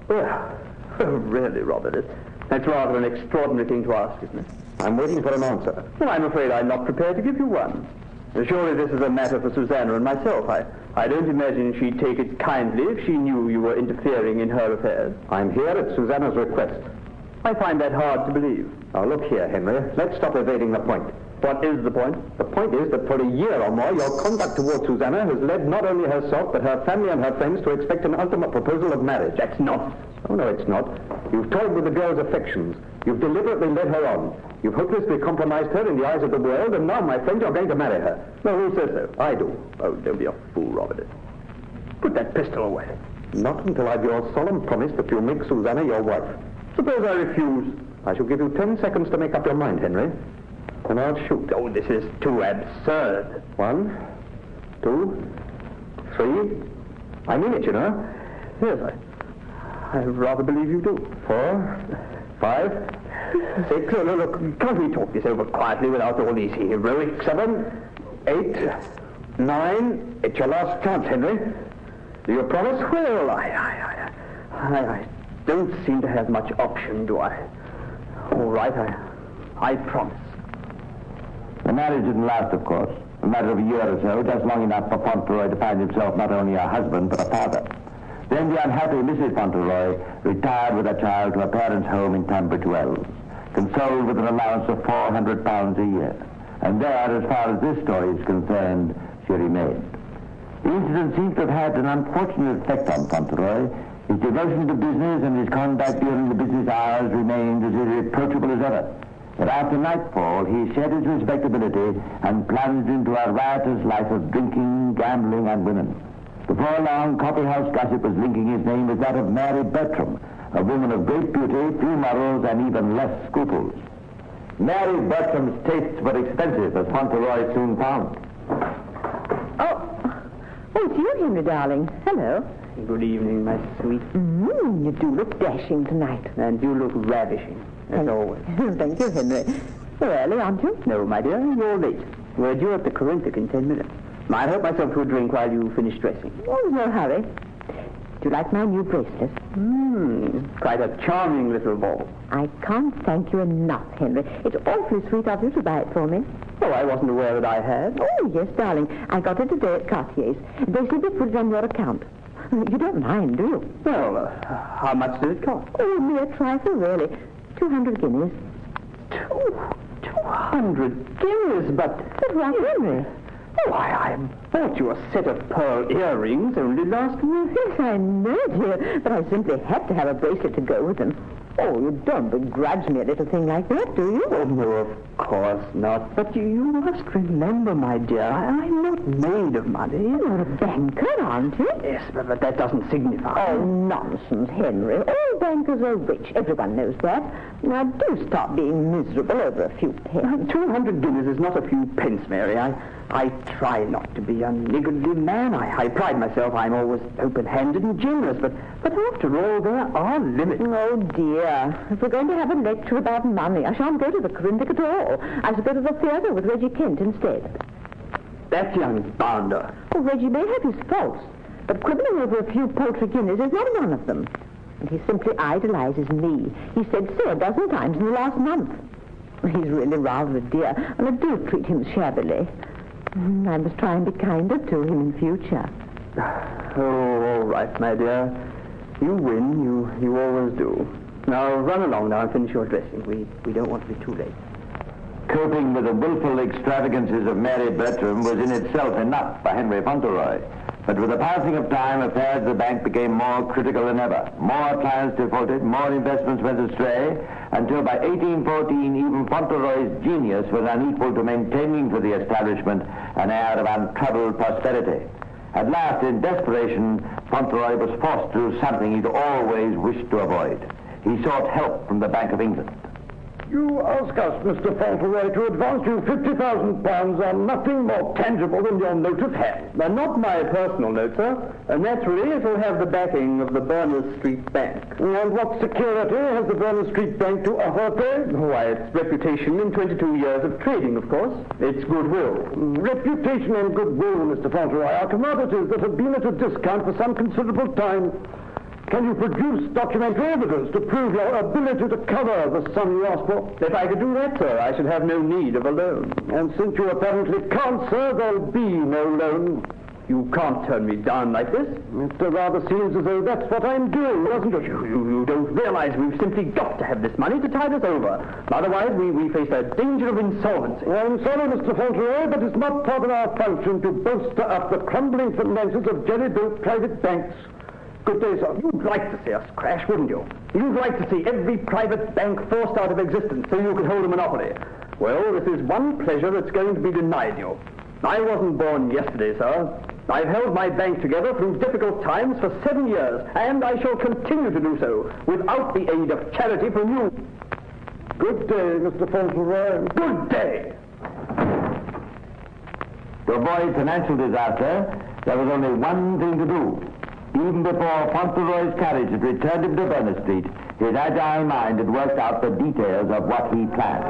Well, really, Robert, that's rather an extraordinary thing to ask, isn't it? I'm waiting for an answer. Well, I'm afraid I'm not prepared to give you one. Surely this is a matter for Susanna and myself. I don't imagine she'd take it kindly if she knew you were interfering in her affairs. I'm here at Susanna's request. I find that hard to believe. Now, look here, Henry. Let's stop evading the point. What is the point? The point is that for a year or more, your conduct towards Susanna has led not only herself, but her family and her friends to expect an ultimate proposal of marriage. That's not. Oh, no, it's not. You've toyed with the girl's affections. You've deliberately led her on. You've hopelessly compromised her in the eyes of the world, and now, my friend, you're going to marry her. No, who says so? I do. Oh, don't be a fool, Robert. Put that pistol away. Not until I've your solemn promise that you'll make Susanna your wife. Suppose I refuse? I shall give you 10 seconds to make up your mind, Henry. And I'll shoot. Oh, this is too absurd. 1, 2, 3. I mean it, you know. Yes, I rather believe you do. 4, 5, 6. No, look, can't we talk this over quietly without all these heroics? 7, 8, 9. It's your last chance, Henry. Do you promise? Well, I don't seem to have much option, do I? All right, I promise. The marriage didn't last, of course. A matter of a year or so, just long enough for Fauntleroy to find himself not only a husband, but a father. Then the unhappy Mrs. Fauntleroy retired with her child to her parents' home in Tunbridge Wells, consoled with an allowance of £400 a year. And there, as far as this story is concerned, she remained. The incident seems to have had an unfortunate effect on Fauntleroy. His devotion to business and his conduct during the business hours remained as irreproachable as ever. But after nightfall, he shed his respectability and plunged into a riotous life of drinking, gambling, and women. Before long, coffee-house gossip was linking his name with that of Mary Bertram, a woman of great beauty, few morals, and even less scruples. Mary Bertram's tastes were expensive, as Fauntleroy soon found. Oh, it's you, Henry, darling. Hello. Good evening, my sweet. You do look dashing tonight. And you look ravishing, as always. Thank you, Henry. You're early, aren't you? No, my dear, you're late. We're due at the Corinthic in 10 minutes. I'll help myself to a drink while you finish dressing. Oh, no hurry. Do you like my new bracelet? Quite a charming little ball. I can't thank you enough, Henry. It's awfully sweet of you to buy it for me. Oh, I wasn't aware that I had. Oh, yes, darling. I got it today at Cartier's. They said they put it on your account. You don't mind, do you? Well, how much did it cost? Oh, a mere trifle, really. 200 guineas. 200 guineas? But why, Henry? Oh, I bought you a set of pearl earrings only last week. Yes, I know, dear, but I simply had to have a bracelet to go with them. Oh, you don't begrudge me a little thing like that, do you? Oh, no, of course not. But you must remember, my dear, I'm not made of money. You're a banker, aren't you? Yes, but that doesn't signify. Oh, nonsense, Henry. All bankers are rich. Everyone knows that. Now, do stop being miserable over a few pence. 200 guineas is not a few pence, Mary. I try not to be a niggardly man. I pride myself. I'm always open-handed and generous. But after all, there are limits. Oh, dear. If we're going to have a lecture about money, I shan't go to the Corinthic at all. I shall go to the theatre with Reggie Kent instead. That young bounder. Oh, Reggie may have his faults, but quibbling over a few paltry guineas is not one of them. And he simply idolizes me. He said so a dozen times in the last month. He's really rather a dear, and I do treat him shabbily. I must try and be kinder to him in future. Oh, all right, my dear. You win. You always do. Now, run along now and finish your dressing. We don't want to be too late. Coping with the willful extravagances of Mary Bertram was in itself enough for Henry Fauntleroy. But with the passing of time, affairs of the bank became more critical than ever. More clients defaulted, more investments went astray, until by 1814 even Fauntleroy's genius was unequal to maintaining for the establishment an air of untroubled prosperity. At last, in desperation, Fauntleroy was forced to do something he'd always wished to avoid. He sought help from the Bank of England. You ask us, Mr. Fauntleroy, to advance you £50,000 on nothing more tangible than your note of hand. Not my personal note, sir. Naturally, it will have the backing of the Berners Street Bank. And what security has the Berners Street Bank to offer? Why, its reputation in 22 years of trading, of course. Its goodwill. Reputation and goodwill, Mr. Fauntleroy, are commodities that have been at a discount for some considerable time. Can you produce documentary evidence to prove your ability to cover the sum you ask for? If I could do that, sir, I should have no need of a loan. And since you apparently can't, sir, there'll be no loan. You can't turn me down like this. It rather seems as though that's what I'm doing, doesn't it? You don't realize we've simply got to have this money to tide us over. Otherwise, we face a danger of insolvency. I'm sorry, Mr. Fauntleroy, but it's not part of our function to bolster up the crumbling finances of jerry-built private banks. Good day, sir. You'd like to see us crash, wouldn't you? You'd like to see every private bank forced out of existence so you could hold a monopoly. Well, this is one pleasure that's going to be denied you. I wasn't born yesterday, sir. I've held my bank together through difficult times for 7 years, and I shall continue to do so without the aid of charity from you. Good day, Mr. Fauntleroy. Good day. To avoid financial disaster, there was only one thing to do. Even before Fauntleroy's carriage had returned him to Berners Street, his agile mind had worked out the details of what he planned.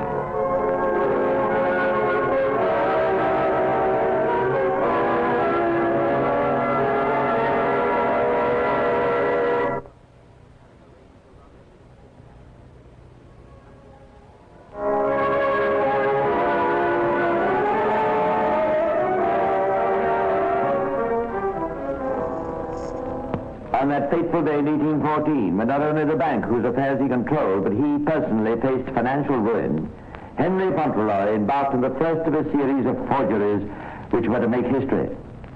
On that fateful day in 1814, when not only the bank whose affairs he controlled, but he personally faced financial ruin, Henry Fauntleroy embarked on the first of a series of forgeries which were to make history.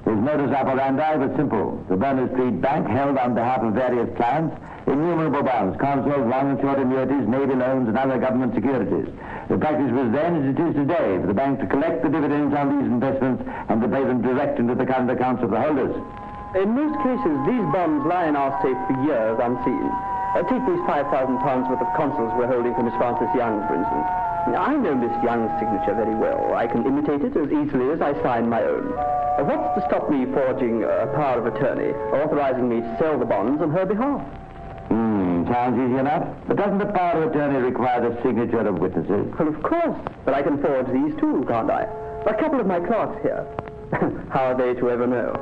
His modus operandi was simple. The Berners Street Bank held on behalf of various clients innumerable bonds, consols, long and short annuities, navy loans, and other government securities. The practice was then, as it is today, for the bank to collect the dividends on these investments and to pay them direct into the current accounts of the holders. In most cases, these bonds lie in our safe for years unseen. Take these £5,000 worth of consols we're holding for Miss Frances Young, for instance. I know Miss Young's signature very well. I can imitate it as easily as I sign my own. What's to stop me forging a power of attorney, authorizing me to sell the bonds on her behalf? Sounds easy enough. But doesn't the power of attorney require the signature of witnesses? Well, of course. But I can forge these too, can't I? A couple of my clerks here. How are they to ever know?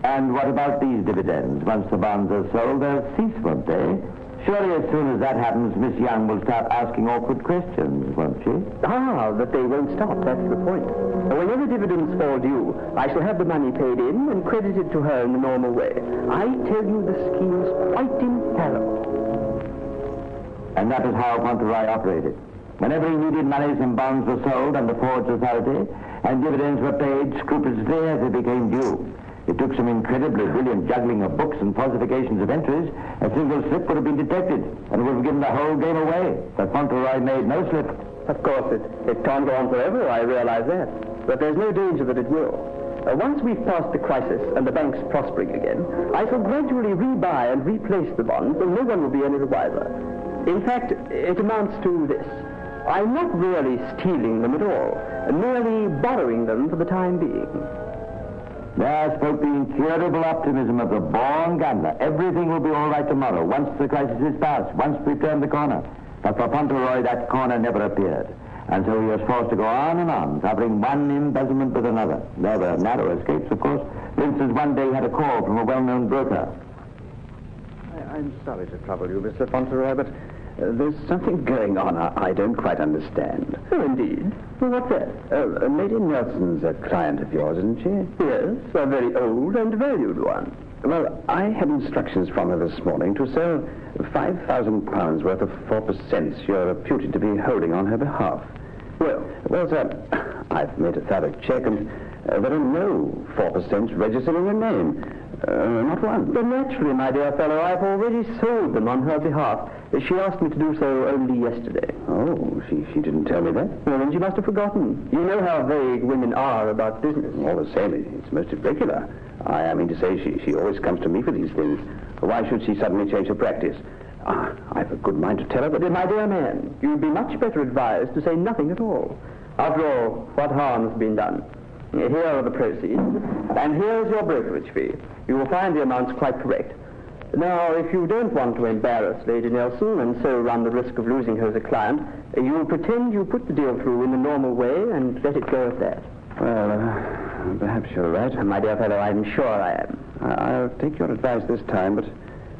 And what about these dividends? Once the bonds are sold, they'll cease, won't they? Surely as soon as that happens, Miss Young will start asking awkward questions, won't she? But they won't stop, that's the point. Whenever dividends fall due, I shall have the money paid in and credited to her in the normal way. I tell you, the scheme's quite infallible. And that is how Fauntleroy operated. Whenever he needed money, some bonds were sold under forged authority, and dividends were paid scrupulously as they became due. It took some incredibly brilliant juggling of books and falsifications of entries. A single slip would have been detected, and would have given the whole game away. But Fauntleroy made no slip. Of course, it can't go on forever, I realize that. But there's no danger that it will. Once we've passed the crisis and the bank's prospering again, I shall gradually rebuy and replace the bonds, and no one will be any the wiser. In fact, it amounts to this. I'm not really stealing them at all, merely borrowing them for the time being. There spoke the incurable optimism of the born gambler. Everything will be all right tomorrow, once the crisis is past, once we've turned the corner. But for Fauntleroy, that corner never appeared. And so he was forced to go on, covering one embezzlement with another. There were narrow escapes, of course. For instance, one day he had a call from a well-known broker. I'm sorry to trouble you, Mr. Fauntleroy, but there's something going on I don't quite understand. Oh, indeed? Well, what's that? Lady Nelson's a client of yours, isn't she? Yes, a very old and valued one. Well, I had instructions from her this morning to sell £5,000 worth of 4% you're reputed to be holding on her behalf. Well, sir, I've made a thorough check, and there are no 4% registered in her name. Not one. But naturally, my dear fellow, I've already sold them on her behalf. She asked me to do so only yesterday. Oh, she didn't tell me that? Well, then she must have forgotten. You know how vague women are about business. All the same, it's most irregular. I mean to say, she always comes to me for these things. Why should she suddenly change her practice? I've a good mind to tell her, but my dear man, you'd be much better advised to say nothing at all. After all, what harm has been done? Here are the proceeds, and here's your brokerage fee. You will find the amounts quite correct. Now, if you don't want to embarrass Lady Nelson and so run the risk of losing her as a client, you'll pretend you put the deal through in the normal way and let it go at that. Well, perhaps you're right. My dear fellow, I'm sure I am. I'll take your advice this time, but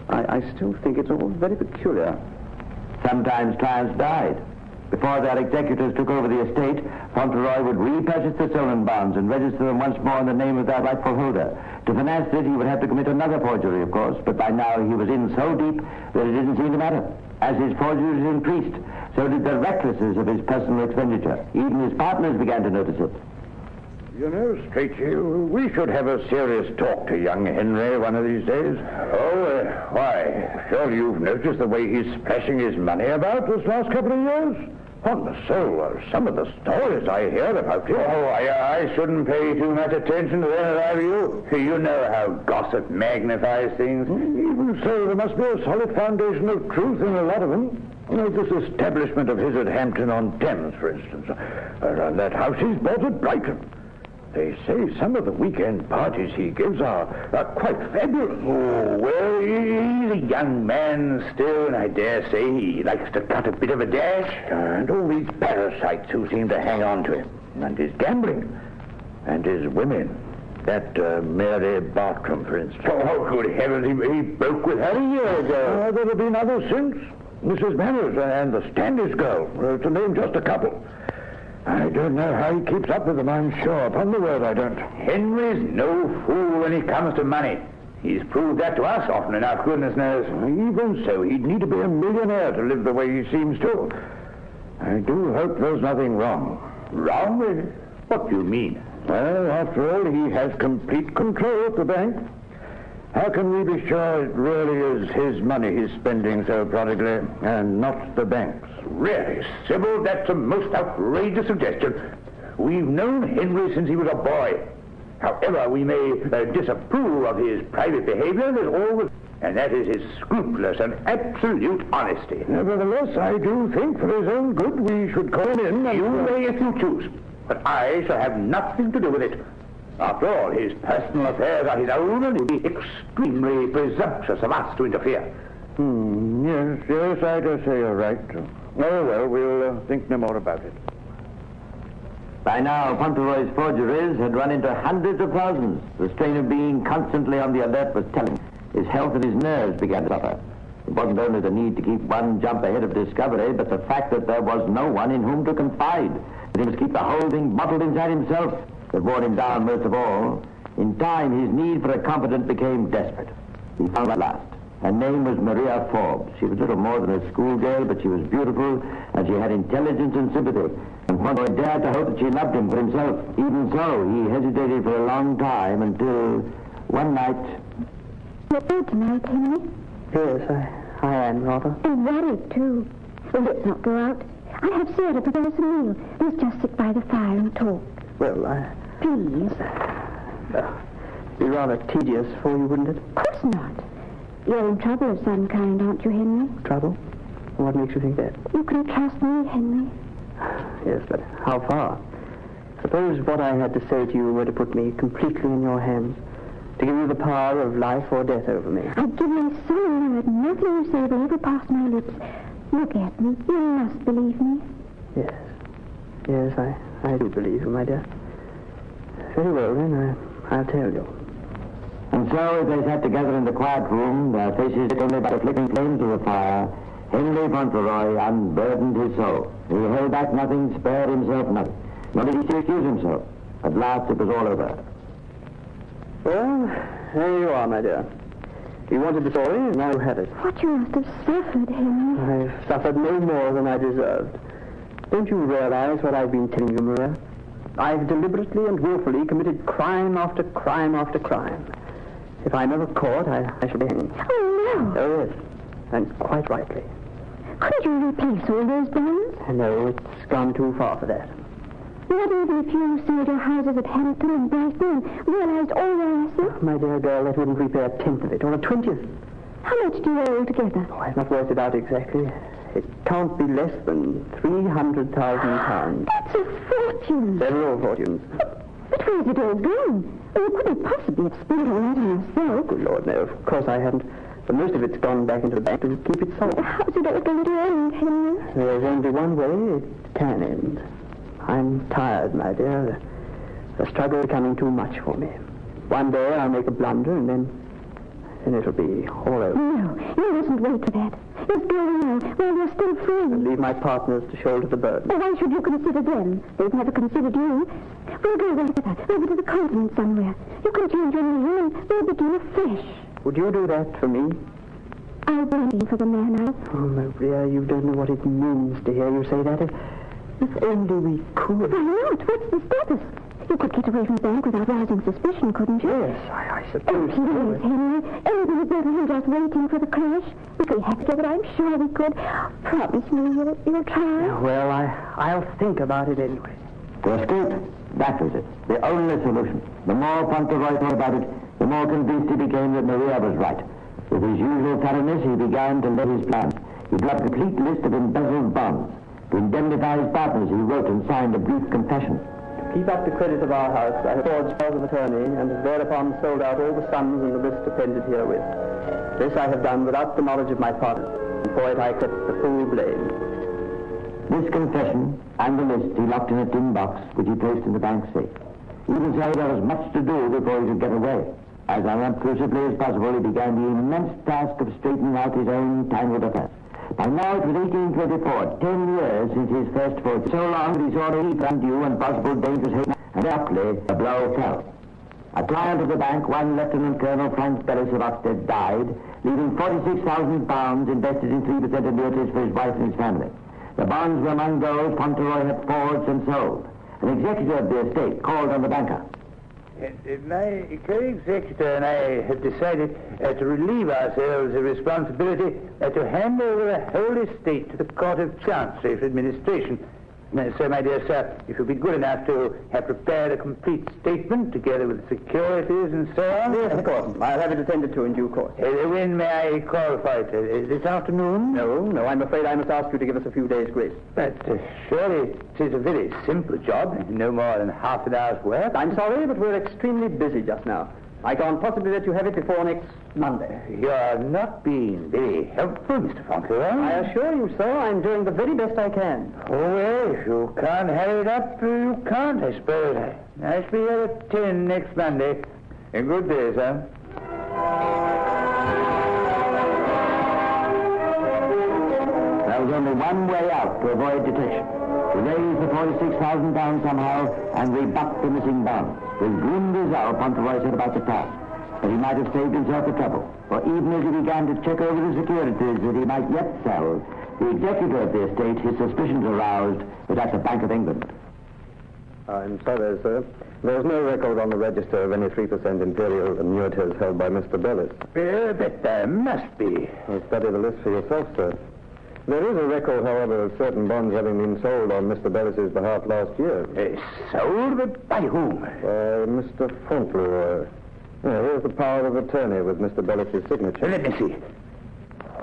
I still think it's all very peculiar. Sometimes clients died. Before their executors took over the estate, Fauntleroy would repurchase the stolen bonds and register them once more in the name of their rightful holder. To finance this, he would have to commit another forgery, of course, but by now he was in so deep that it didn't seem to matter. As his forgeries increased, so did the recklessness of his personal expenditure. Even his partners began to notice it. You know, Strachey, we should have a serious talk to young Henry one of these days. Oh, why? Surely you've noticed the way he's splashing his money about this last couple of years? On the soul, some of the stories I hear about him. Oh, I shouldn't pay too much attention to that, have you? You know how gossip magnifies things. Even so, there must be a solid foundation of truth in a lot of them. You know, this establishment of his at Hampton-on-Thames, for instance, and that house he's bought at Brighton. They say some of the weekend parties he gives are quite fabulous. Oh, well, he's a young man still, and I dare say he likes to cut a bit of a dash. And all these parasites who seem to hang on to him. And his gambling. And his women. That Mary Bartram, for instance. Oh, good heavens, he broke with her a year ago. There have been others since. Mrs. Manners and the Standish girl, to name just a couple. I don't know how he keeps up with them, I'm sure. Upon the word, I don't. Henry's no fool when it comes to money. He's proved that to us often enough, goodness knows. Even so, he'd need to be a millionaire to live the way he seems to. I do hope there's nothing wrong. Wrong? What do you mean? Well, after all, he has complete control of the bank. How can we be sure it really is his money he's spending so prodigally, and not the bank's? Really, Sybil, that's a most outrageous suggestion. We've known Henry since he was a boy. However, we may disapprove of his private behavior, and that is his scrupulous and absolute honesty. Nevertheless, I do think for his own good we should call him in. You may if you choose, but I shall have nothing to do with it. After all, his personal affairs are his own, and it would be extremely presumptuous of us to interfere. Yes, I dare say you're right. Oh, well, we'll think no more about it. By now, Fauntleroy's forgeries had run into hundreds of thousands. The strain of being constantly on the alert was telling. His health and his nerves began to suffer. It wasn't only the need to keep one jump ahead of discovery, but the fact that there was no one in whom to confide, that he must keep the whole thing bottled inside himself, that wore him down most of all. In time, his need for a confidant became desperate. He found at last. Her name was Maria Forbes. She was little more than a schoolgirl, but she was beautiful, and she had intelligence and sympathy. And Fauntleroy dared to hope that she loved him for himself. Even so, he hesitated for a long time until one night... You're ill tonight, Henry? Yes, I am, rather. And worried, too. Well, let's not go out. I have Sarah prepare us a meal. Let's just sit by the fire and talk. Well, Please. Be rather tedious for you, wouldn't it? Of course not. You're in trouble of some kind, aren't you, Henry? Trouble? What makes you think that? You can trust me, Henry. Yes, but how far? Suppose what I had to say to you were to put me completely in your hands, to give you the power of life or death over me. I'd give you a solemn word. Nothing you say will ever pass my lips. Look at me. You must believe me. Yes, I do believe you, my dear. Very well, then, I'll tell you. And so, as they sat together in the quiet room, their faces lit only by the flickering flames of the fire, Henry Fauntleroy unburdened his soul. He held back nothing, spared himself nothing. Nor did he excuse himself. At last, it was all over. Well, there you are, my dear. You wanted the story, and now you have it. What you must have suffered, Henry. I've suffered no more than I deserved. Don't you realize what I've been telling you, Maria? I've deliberately and willfully committed crime after crime after crime. If I'm ever caught, I shall be hanged. Oh, no. Oh, yes. And quite rightly. Couldn't you replace all those bonds? No, it's gone too far for that. Not even if you sold your houses at Hampton and Brighton and realized all their assets? My dear girl, that wouldn't repay a 10th of it, or a 20th. How much do you owe altogether? Oh, I've not worked it out exactly. It can't be less than £300,000. That's a fortune. Several fortunes. But where's it all gone? Oh, you couldn't possibly have spent all that on yourself. Good Lord, no. Of course I haven't. But most of it's gone back into the bank to keep it solid. How's it all going to end, Henry? There's only one way it can end. I'm tired, my dear. The struggle is becoming too much for me. One day I'll make a blunder, and then it'll be all over. No, you mustn't wait for that. You're still now, while you're still free. And leave my partners to shoulder the burden. Oh, why should you consider them? They've never considered you. We'll go over to the continent somewhere. You can change your name, and we'll begin afresh. Would you do that for me? I'll be waiting for the man out. Oh, Maria, you don't know what it means to hear you say that. If only we could. Why not? What's to stop us? You could get away from the bank without rousing suspicion, couldn't you? Yes, I suppose. Oh, please, Henry. Everybody's better than just waiting for the crash. If we have to, but I'm sure we could. Promise me you'll try. Well, I'll think about it anyway. To escape, that was it. The only solution. The more Fauntleroy thought about it, the more convinced he became that Maria was right. With his usual thoroughness, he began to lay his plans. He drew up a complete list of embezzled bonds. To indemnify his partners, he wrote and signed a brief confession. To keep up the credit of our house, I have forged powers of attorney and have thereupon sold out all the sums in the list appended herewith. This I have done without the knowledge of my partners, and for it I accept the full blame. This confession and the list he locked in a tin box, which he placed in the bank safe. He would say there was much to do before he could get away. As unobtrusively as possible, he began the immense task of straightening out his own tangled affairs. By now it was 1824, 10 years since his first fortune. So long that he saw the heat undue and possible dangerous hate, and abruptly the blow fell. A client of the bank, one Lieutenant Colonel Frank Bellis of Oxted, died, leaving £46,000 invested in 3% annuities for his wife and his family. The bonds were among those Fauntleroy had forged and sold. An executor of the estate called on the banker. My co-executor and I have decided to relieve ourselves of responsibility to hand over the whole estate to the Court of Chancery for administration. So, my dear sir, if you'll be good enough to have prepared a complete statement together with securities and so on. Yes, of course. I'll have it attended to in due course. When may I call for it? This afternoon? No, I'm afraid I must ask you to give us a few days' grace. But surely it is a very simple job, no more than half an hour's work. I'm sorry, but we're extremely busy just now. I can't possibly let you have it before next Monday. You're not being very helpful, Mr. Fauntleroy. I assure you, sir, I'm doing the very best I can. Oh, well, if you can't hurry it up, you can't, I suppose. I shall be here at 10 next Monday. A good day, sir. There was only one way out to avoid detection. To raise the £46,000 somehow and rebut the missing bonds. With grim resolve, Fauntleroy set about the task. But he might have saved himself the trouble. For even as he began to check over the securities that he might yet sell, the executor of the estate, his suspicions aroused, was at the Bank of England. I'm sorry, sir. There's no record on the register of any 3% imperial annuities held by Mr. Bellis. But there must be. Well, study the list for yourself, sir. There is a record, however, of certain bonds having been sold on Mr. Bellis's behalf last year. Sold? But by whom? By Mr. Fauntleroy. Here's the power of attorney with Mr. Bellis's signature. Let me see.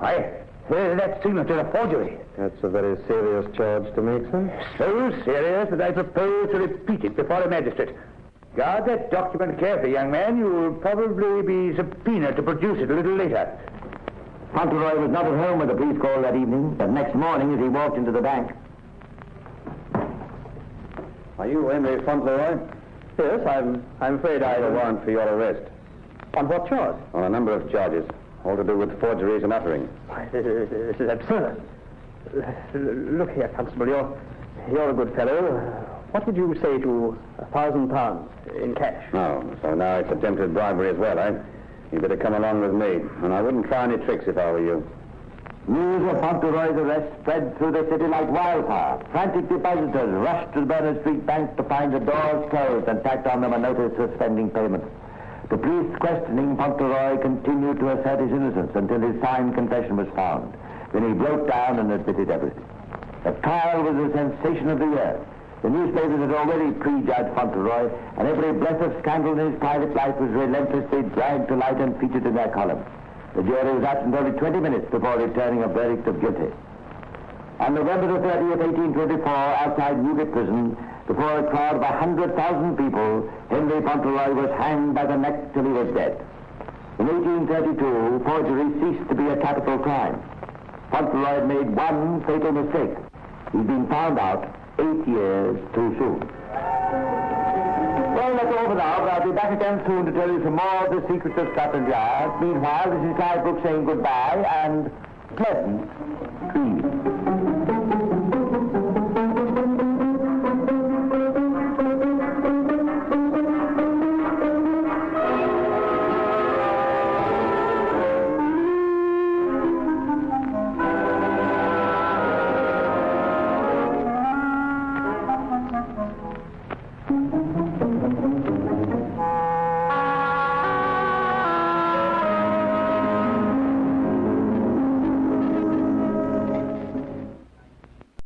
Why, that signature a forgery. That's a very serious charge to make, sir. So serious that I propose to repeat it before a magistrate. Guard that document carefully, young man. You will probably be subpoenaed to produce it a little later. Fauntleroy was not at home when the police called that evening, but next morning as he walked into the bank. Are you Henry Fauntleroy? Yes, I'm afraid I have a warrant for your arrest. On what charge? On a number of charges, all to do with forgeries and uttering. Why, this is absurd. Look here, Constable, you're a good fellow. What would you say to £1,000 in cash? Oh, so now it's attempted bribery as well, eh? You'd better come along with me, and I wouldn't try any tricks if I were you. News of Fauntleroy's arrest spread through the city like wildfire. Frantic depositors rushed to the Berners Street Bank to find the doors closed and tacked on them a notice suspending payments. The police questioning Fauntleroy continued to assert his innocence until his signed confession was found. Then he broke down and admitted everything. The trial was the sensation of the year. The newspapers had already prejudged Fauntleroy, and every breath of scandal in his private life was relentlessly dragged to light and featured in their columns. The jury was absent only 20 minutes before returning a verdict of guilty. On November the 30th, 1824, outside Newgate Prison, before a crowd of 100,000 people, Henry Fauntleroy was hanged by the neck till he was dead. In 1832, forgery ceased to be a capital crime. Fauntleroy had made one fatal mistake. He'd been found out 8 years too soon. Well, that's all for now, but I'll be back again soon to tell you some more of the secrets of Scotland Yard. Meanwhile, this is Clive Brooks saying goodbye and pleasant dreams.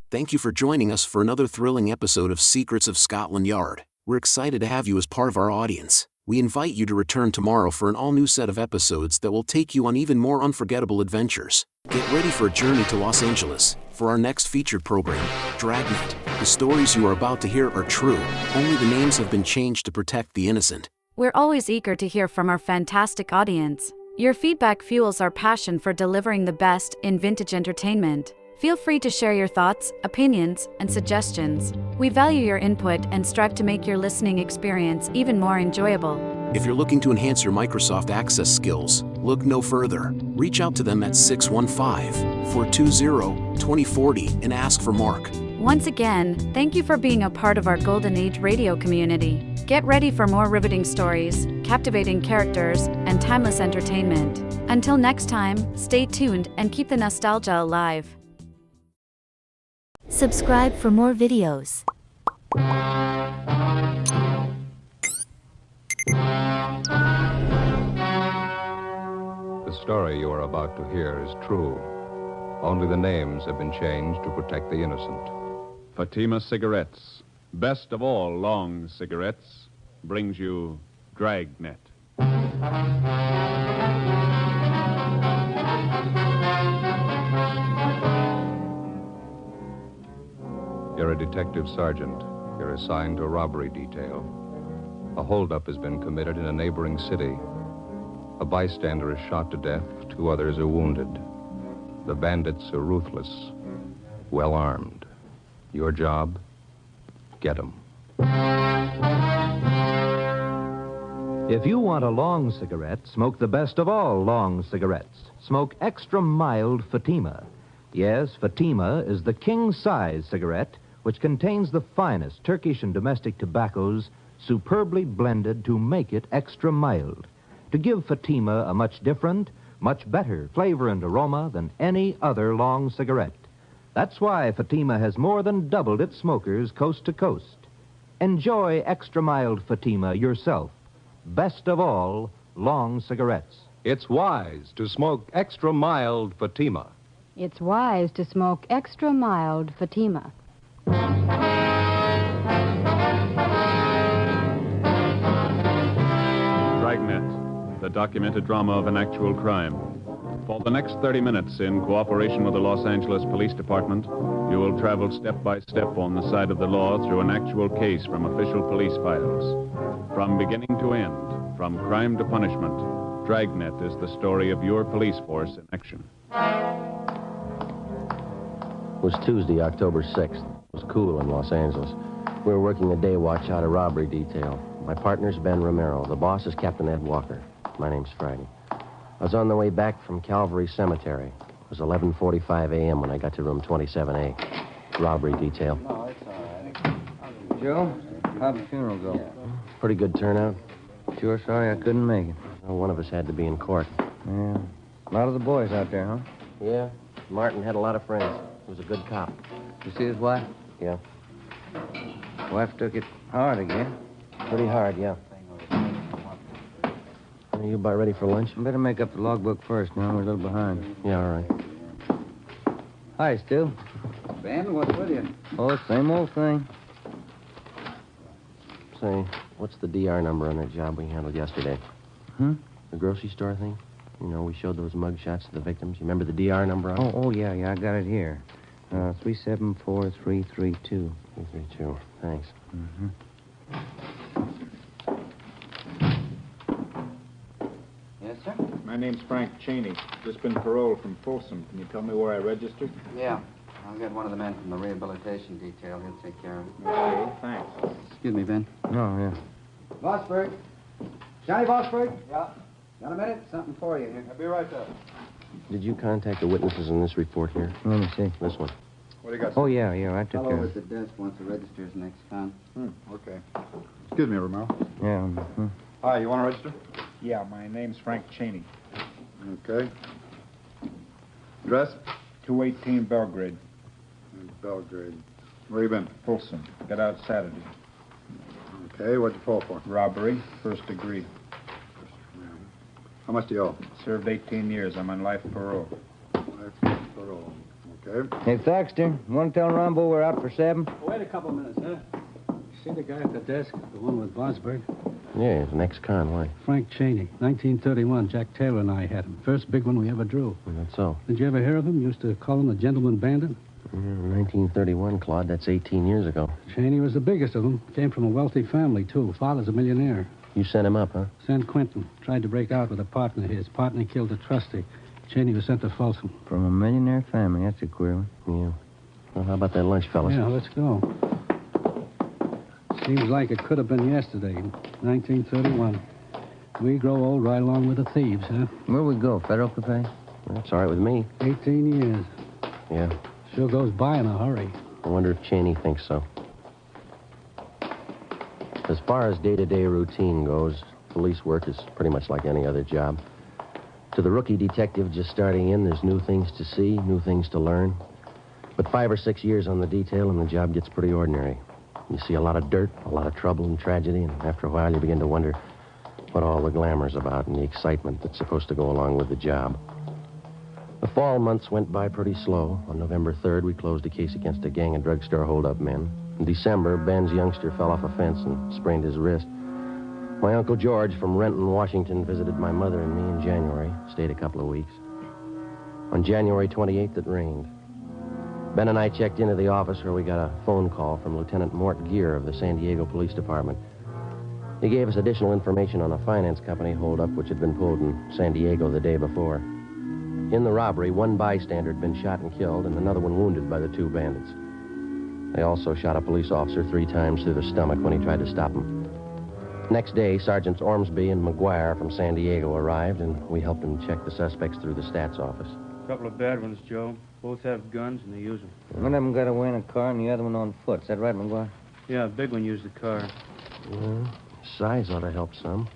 Thank you for joining us for another thrilling episode of Secrets of Scotland Yard. We're excited to have you as part of our audience. We invite you to return tomorrow for an all-new set of episodes that will take you on even more unforgettable adventures. Get ready for a journey to Los Angeles. For our next featured program, Dragnet. The stories you are about to hear are true. Only the names have been changed to protect the innocent. We're always eager to hear from our fantastic audience. Your feedback fuels our passion for delivering the best in vintage entertainment. Feel free to share your thoughts, opinions, and suggestions. We value your input and strive to make your listening experience even more enjoyable. If you're looking to enhance your Microsoft Access skills, look no further. Reach out to them at 615-420-2040 and ask for Mark. Once again, thank you for being a part of our Golden Age radio community. Get ready for more riveting stories, captivating characters, and timeless entertainment. Until next time, stay tuned and keep the nostalgia alive. Subscribe for more videos. The story you are about to hear is true. Only the names have been changed to protect the innocent. Fatima Cigarettes, best of all long cigarettes, brings you Dragnet. You're a detective sergeant. You're assigned to a robbery detail. A holdup has been committed in a neighboring city. A bystander is shot to death. 2 others are wounded. The bandits are ruthless, well armed. Your job? Get 'em. If you want a long cigarette, smoke the best of all long cigarettes. Smoke extra mild Fatima. Yes, Fatima is the king-size cigarette which contains the finest Turkish and domestic tobaccos superbly blended to make it extra mild, to give Fatima a much different, much better flavor and aroma than any other long cigarette. That's why Fatima has more than doubled its smokers coast to coast. Enjoy extra mild Fatima yourself. Best of all, long cigarettes. It's wise to smoke extra mild Fatima. It's wise to smoke extra mild Fatima. Dragnet, the documented drama of an actual crime. For the next 30 minutes, in cooperation with the Los Angeles Police Department, you will travel step by step on the side of the law through an actual case from official police files. From beginning to end, from crime to punishment, Dragnet is the story of your police force in action. It was Tuesday, October 6th. It was cool in Los Angeles. We were working a day watch out of robbery detail. My partner's Ben Romero. The boss is Captain Ed Walker. My name's Friday. I was on the way back from Calvary Cemetery. It was 11:45 a.m. when I got to room 27A. Robbery detail. No, it's all right. Joe, how'd the funeral go? Pretty good turnout. Sure sorry I couldn't make it. Well, one of us had to be in court. Yeah. A lot of the boys out there, huh? Yeah. Martin had a lot of friends. He was a good cop. You see his wife? Yeah. Wife took it hard again. Pretty hard, yeah. Are you about ready for lunch? I better make up the logbook first. Now we're a little behind. Yeah, all right. Hi, Stu. Ben, what's with you? Oh, same old thing. Say, what's the DR number on that job we handled yesterday? Hmm? The grocery store thing? You know, we showed those mug shots to the victims. You remember the DR number on it? Oh, yeah, I got it here. 374332. 332. Thanks. Mm-hmm. Yes, sir? My name's Frank Cheney. Just been paroled from Folsom. Can you tell me where I registered? Yeah. I'll get one of the men from the rehabilitation detail. He'll take care of it. Okay, thanks. Excuse me, Ben. Oh, yeah. Bossberg. Johnny Bossberg? Yeah. Got a minute? Something for you here. I'll be right there. Did you contact the witnesses in this report here? Let me see. This one. What do you got? Oh, yeah, I took Fellow care over of at it. the desk wants to register as an ex-con. Okay. Excuse me, Romero. Yeah. Hi, you want to register? Yeah, my name's Frank Cheney. Okay. Address? 218 Belgrade. Belgrade. Where you been? Folsom. Got out Saturday. Okay, what'd you fall for? Robbery, first degree. How much do you owe? Served 18 years. I'm on life parole. Life parole. Okay. Hey, Thaxter, want to tell Rombo we're out for 7? Wait a couple minutes, huh? See the guy at the desk, the one with Bosberg? Yeah, he's an ex-con. Why? Frank Cheney, 1931. Jack Taylor and I had him. First big one we ever drew. That's so. Did you ever hear of him? Used to call him the gentleman bandit. 1931, Claude. That's 18 years ago. Cheney was the biggest of them. Came from a wealthy family, too. Father's a millionaire. You sent him up, huh? San Quentin. Tried to break out with a partner of his. Partner killed a trustee. Cheney was sent to Folsom. From a millionaire family. That's a queer one. Yeah. Well, how about that lunch, fellas? Yeah, let's go. Seems like it could have been yesterday, 1931. We grow old right along with the thieves, huh? Where we go? Federal Cafe? That's all right with me. 18 years. Yeah. Sure goes by in a hurry. I wonder if Cheney thinks so. As far as day-to-day routine goes, police work is pretty much like any other job. To the rookie detective just starting in, there's new things to see, new things to learn. But 5 or 6 years on the detail and the job gets pretty ordinary. You see a lot of dirt, a lot of trouble and tragedy, and after a while you begin to wonder what all the glamour's about and the excitement that's supposed to go along with the job. The fall months went by pretty slow. On November 3rd, we closed a case against a gang of drugstore holdup men. In December, Ben's youngster fell off a fence and sprained his wrist. My Uncle George from Renton, Washington, visited my mother and me in January, stayed a couple of weeks. On January 28th, it rained. Ben and I checked into the office where we got a phone call from Lieutenant Mort Gear of the San Diego Police Department. He gave us additional information on a finance company holdup which had been pulled in San Diego the day before. In the robbery, one bystander had been shot and killed and another one wounded by the 2 bandits. They also shot a police officer 3 times through the stomach when he tried to stop him. Next day, Sergeants Ormsby and McGuire from San Diego arrived, and we helped them check the suspects through the stats office. A couple of bad ones, Joe. Both have guns, and they use them. One of them got away in a car and the other one on foot. Is that right, McGuire? Yeah, a big one used the car. Yeah, size ought to help some.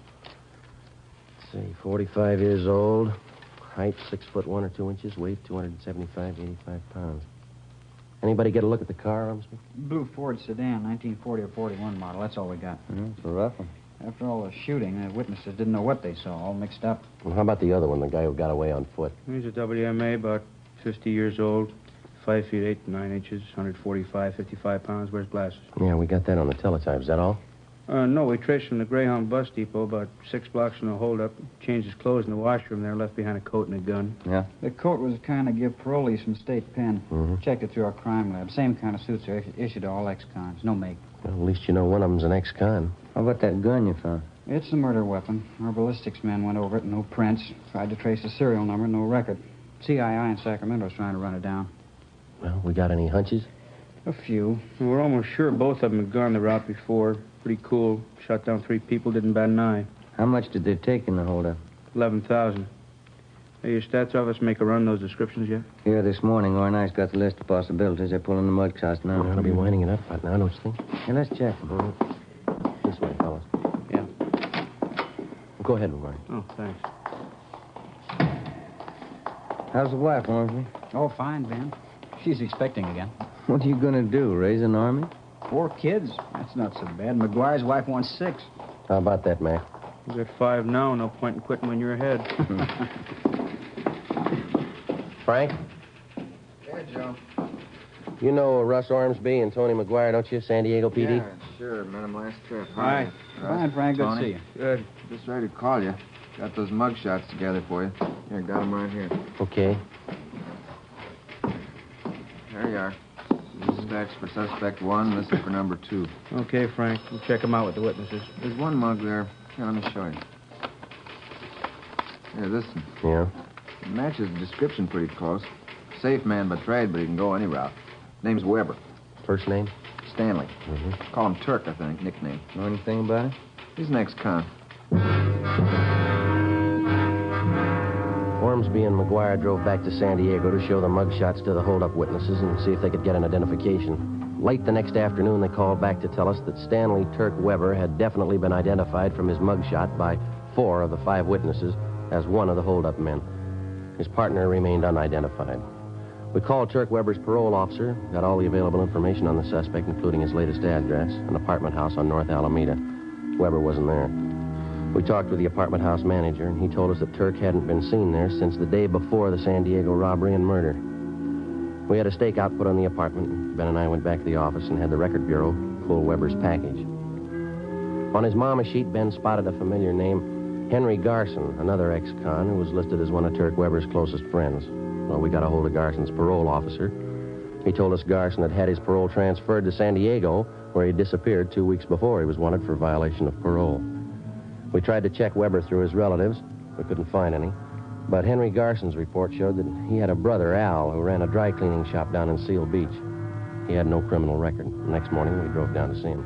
Let's see, 45 years old, height 6 foot 1 or 2 inches, weight 275, 85 pounds. Anybody get a look at the car, Ormsby? Blue Ford sedan, 1940 or 41 model. That's all we got. It's a rough one. After all the shooting, the witnesses didn't know what they saw, all mixed up. Well, how about the other one, the guy who got away on foot? He's a WMA, about 50 years old, 5 feet 8 and 9 inches, 145, 55 pounds, wears glasses. Yeah, we got that on the teletype. Is that all? No, we traced from the Greyhound bus depot about 6 blocks from the holdup. Changed his clothes in the washroom there, left behind a coat and a gun. Yeah? The coat was kind of give parolees from State Pen. Checked it through our crime lab. Same kind of suits are issued to all ex-cons. No make. Well, at least you know one of them's an ex-con. How about that gun you found? It's a murder weapon. Our ballistics men went over it, no prints. Tried to trace the serial number, no record. CII in Sacramento's trying to run it down. Well, we got any hunches? A few. We're almost sure both of them had gone the route before. Pretty cool. Shot down 3 people, didn't bat an eye. How much did they take in the holdup? 11,000. Hey, your stats office make a run those descriptions yet? Here this morning, Ornice got the list of possibilities. They're pulling the mud shots now. We're going to be winding it up right now, don't you think? Hey, let's check. This way, fellas. Yeah. Go ahead, McGuire. Oh, thanks. How's the wife, Ormsby? Oh, fine, Ben. She's expecting again. What are you going to do, raise an army? 4 kids. That's not so bad. McGuire's wife wants 6. How about that, Mac? He's at 5 now. No point in quitting when you're ahead. Frank? Yeah, Joe. You know Russ Ormsby and Tony McGuire, don't you? San Diego PD? Yeah, sure. Met him last trip. Hi. Fine, Frank. Good to see you. Good. Just ready to call you. Got those mug shots together for you. Here, got them right here. Okay. There you are. This is stacks for suspect 1. This is for number 2. Okay, Frank. We'll check him out with the witnesses. There's one mug there. Here, let me show you. Here, this one. Yeah? It matches the description pretty close. Safe man by trade, but he can go any route. Name's Weber. First name? Stanley. Mm-hmm. Call him Turk, I think, nickname. Know anything about it? He's an ex-con. Ormsby and McGuire drove back to San Diego to show the mugshots to the holdup witnesses and see if they could get an identification. Late the next afternoon, they called back to tell us that Stanley Turk Weber had definitely been identified from his mugshot by 4 of the 5 witnesses as one of the holdup men. His partner remained unidentified. We called Turk Weber's parole officer, got all the available information on the suspect, including his latest address, an apartment house on North Alameda. Weber wasn't there. We talked with the apartment house manager, and he told us that Turk hadn't been seen there since the day before the San Diego robbery and murder. We had a stakeout put on the apartment. Ben and I went back to the office and had the record bureau pull Weber's package. On his mama sheet, Ben spotted a familiar name, Henry Garson, another ex-con who was listed as one of Turk Weber's closest friends. Well, we got a hold of Garson's parole officer. He told us Garson had had his parole transferred to San Diego, where he disappeared 2 weeks before he was wanted for violation of parole. We tried to check Weber through his relatives. We couldn't find any. But Henry Garson's report showed that he had a brother, Al, who ran a dry cleaning shop down in Seal Beach. He had no criminal record. The next morning, we drove down to see him.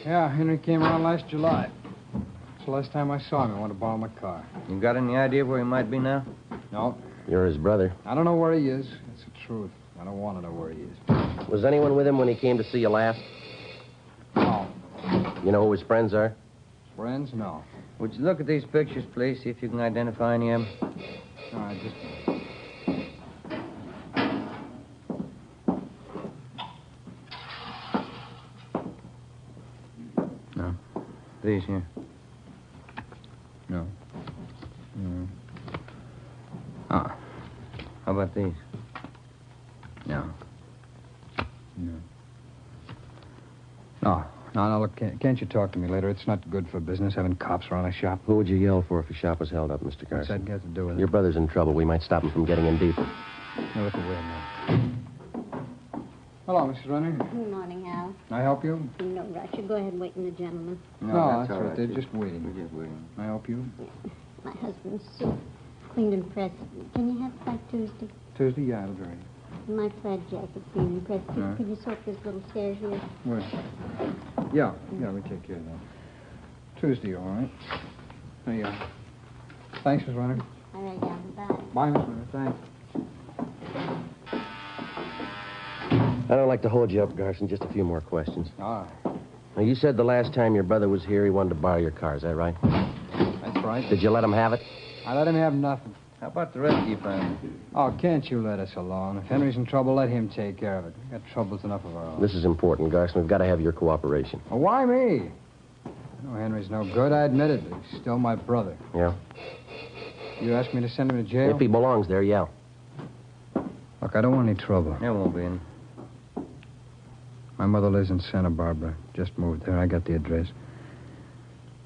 Yeah, Henry came around last July. It's the last time I saw him. I wanted to borrow my car. You got any idea where he might be now? No. You're his brother. I don't know where he is. That's the truth. I don't want to know where he is. Was anyone with him when he came to see you last? No. You know who his friends are? Friends? No. Would you look at these pictures, please, see if you can identify any of them? All right, just... No. These here. No. No. Ah. How about these? No. No. No, look, can't you talk to me later? It's not good for business having cops around a shop. Who would you yell for if a shop was held up, Mr. Garson? What's that got to do with it? Your brother's in trouble. We might stop him from getting in deeper. Now, look away now. Hello, Mrs. Runner. Good morning, Al. Can I help you? No rush. You go ahead and wait in the gentleman. No, that's all right. They're just waiting. We're just waiting. Can I help you? Yeah. My husband's suit cleaned and pressed. Can you have it by Tuesday? Tuesday? Yeah, it'll be ready. My plaid jacket cleaned and pressed. All right. Could you soak this little stairs here? Where? Yeah, we take care of that. Tuesday, all right. There you are. Thanks, Miss Runner. All right, Al. Bye. Bye, Miss Runner. Thanks. I don't like to hold you up, Garson. Just a few more questions. All right. Now, you said the last time your brother was here, he wanted to borrow your car. Is that right? That's right. Did you let him have it? I let him have nothing. How about the rest of you family? Oh, can't you let us alone? If Henry's in trouble, let him take care of it. We've got troubles enough of our own. This is important, Garson. We've got to have your cooperation. Well, why me? I know Henry's no good. I admit it, but he's still my brother. Yeah? You ask me to send him to jail? If he belongs there, yeah. Look, I don't want any trouble. There won't be any. My mother lives in Santa Barbara. Just moved there. I got the address.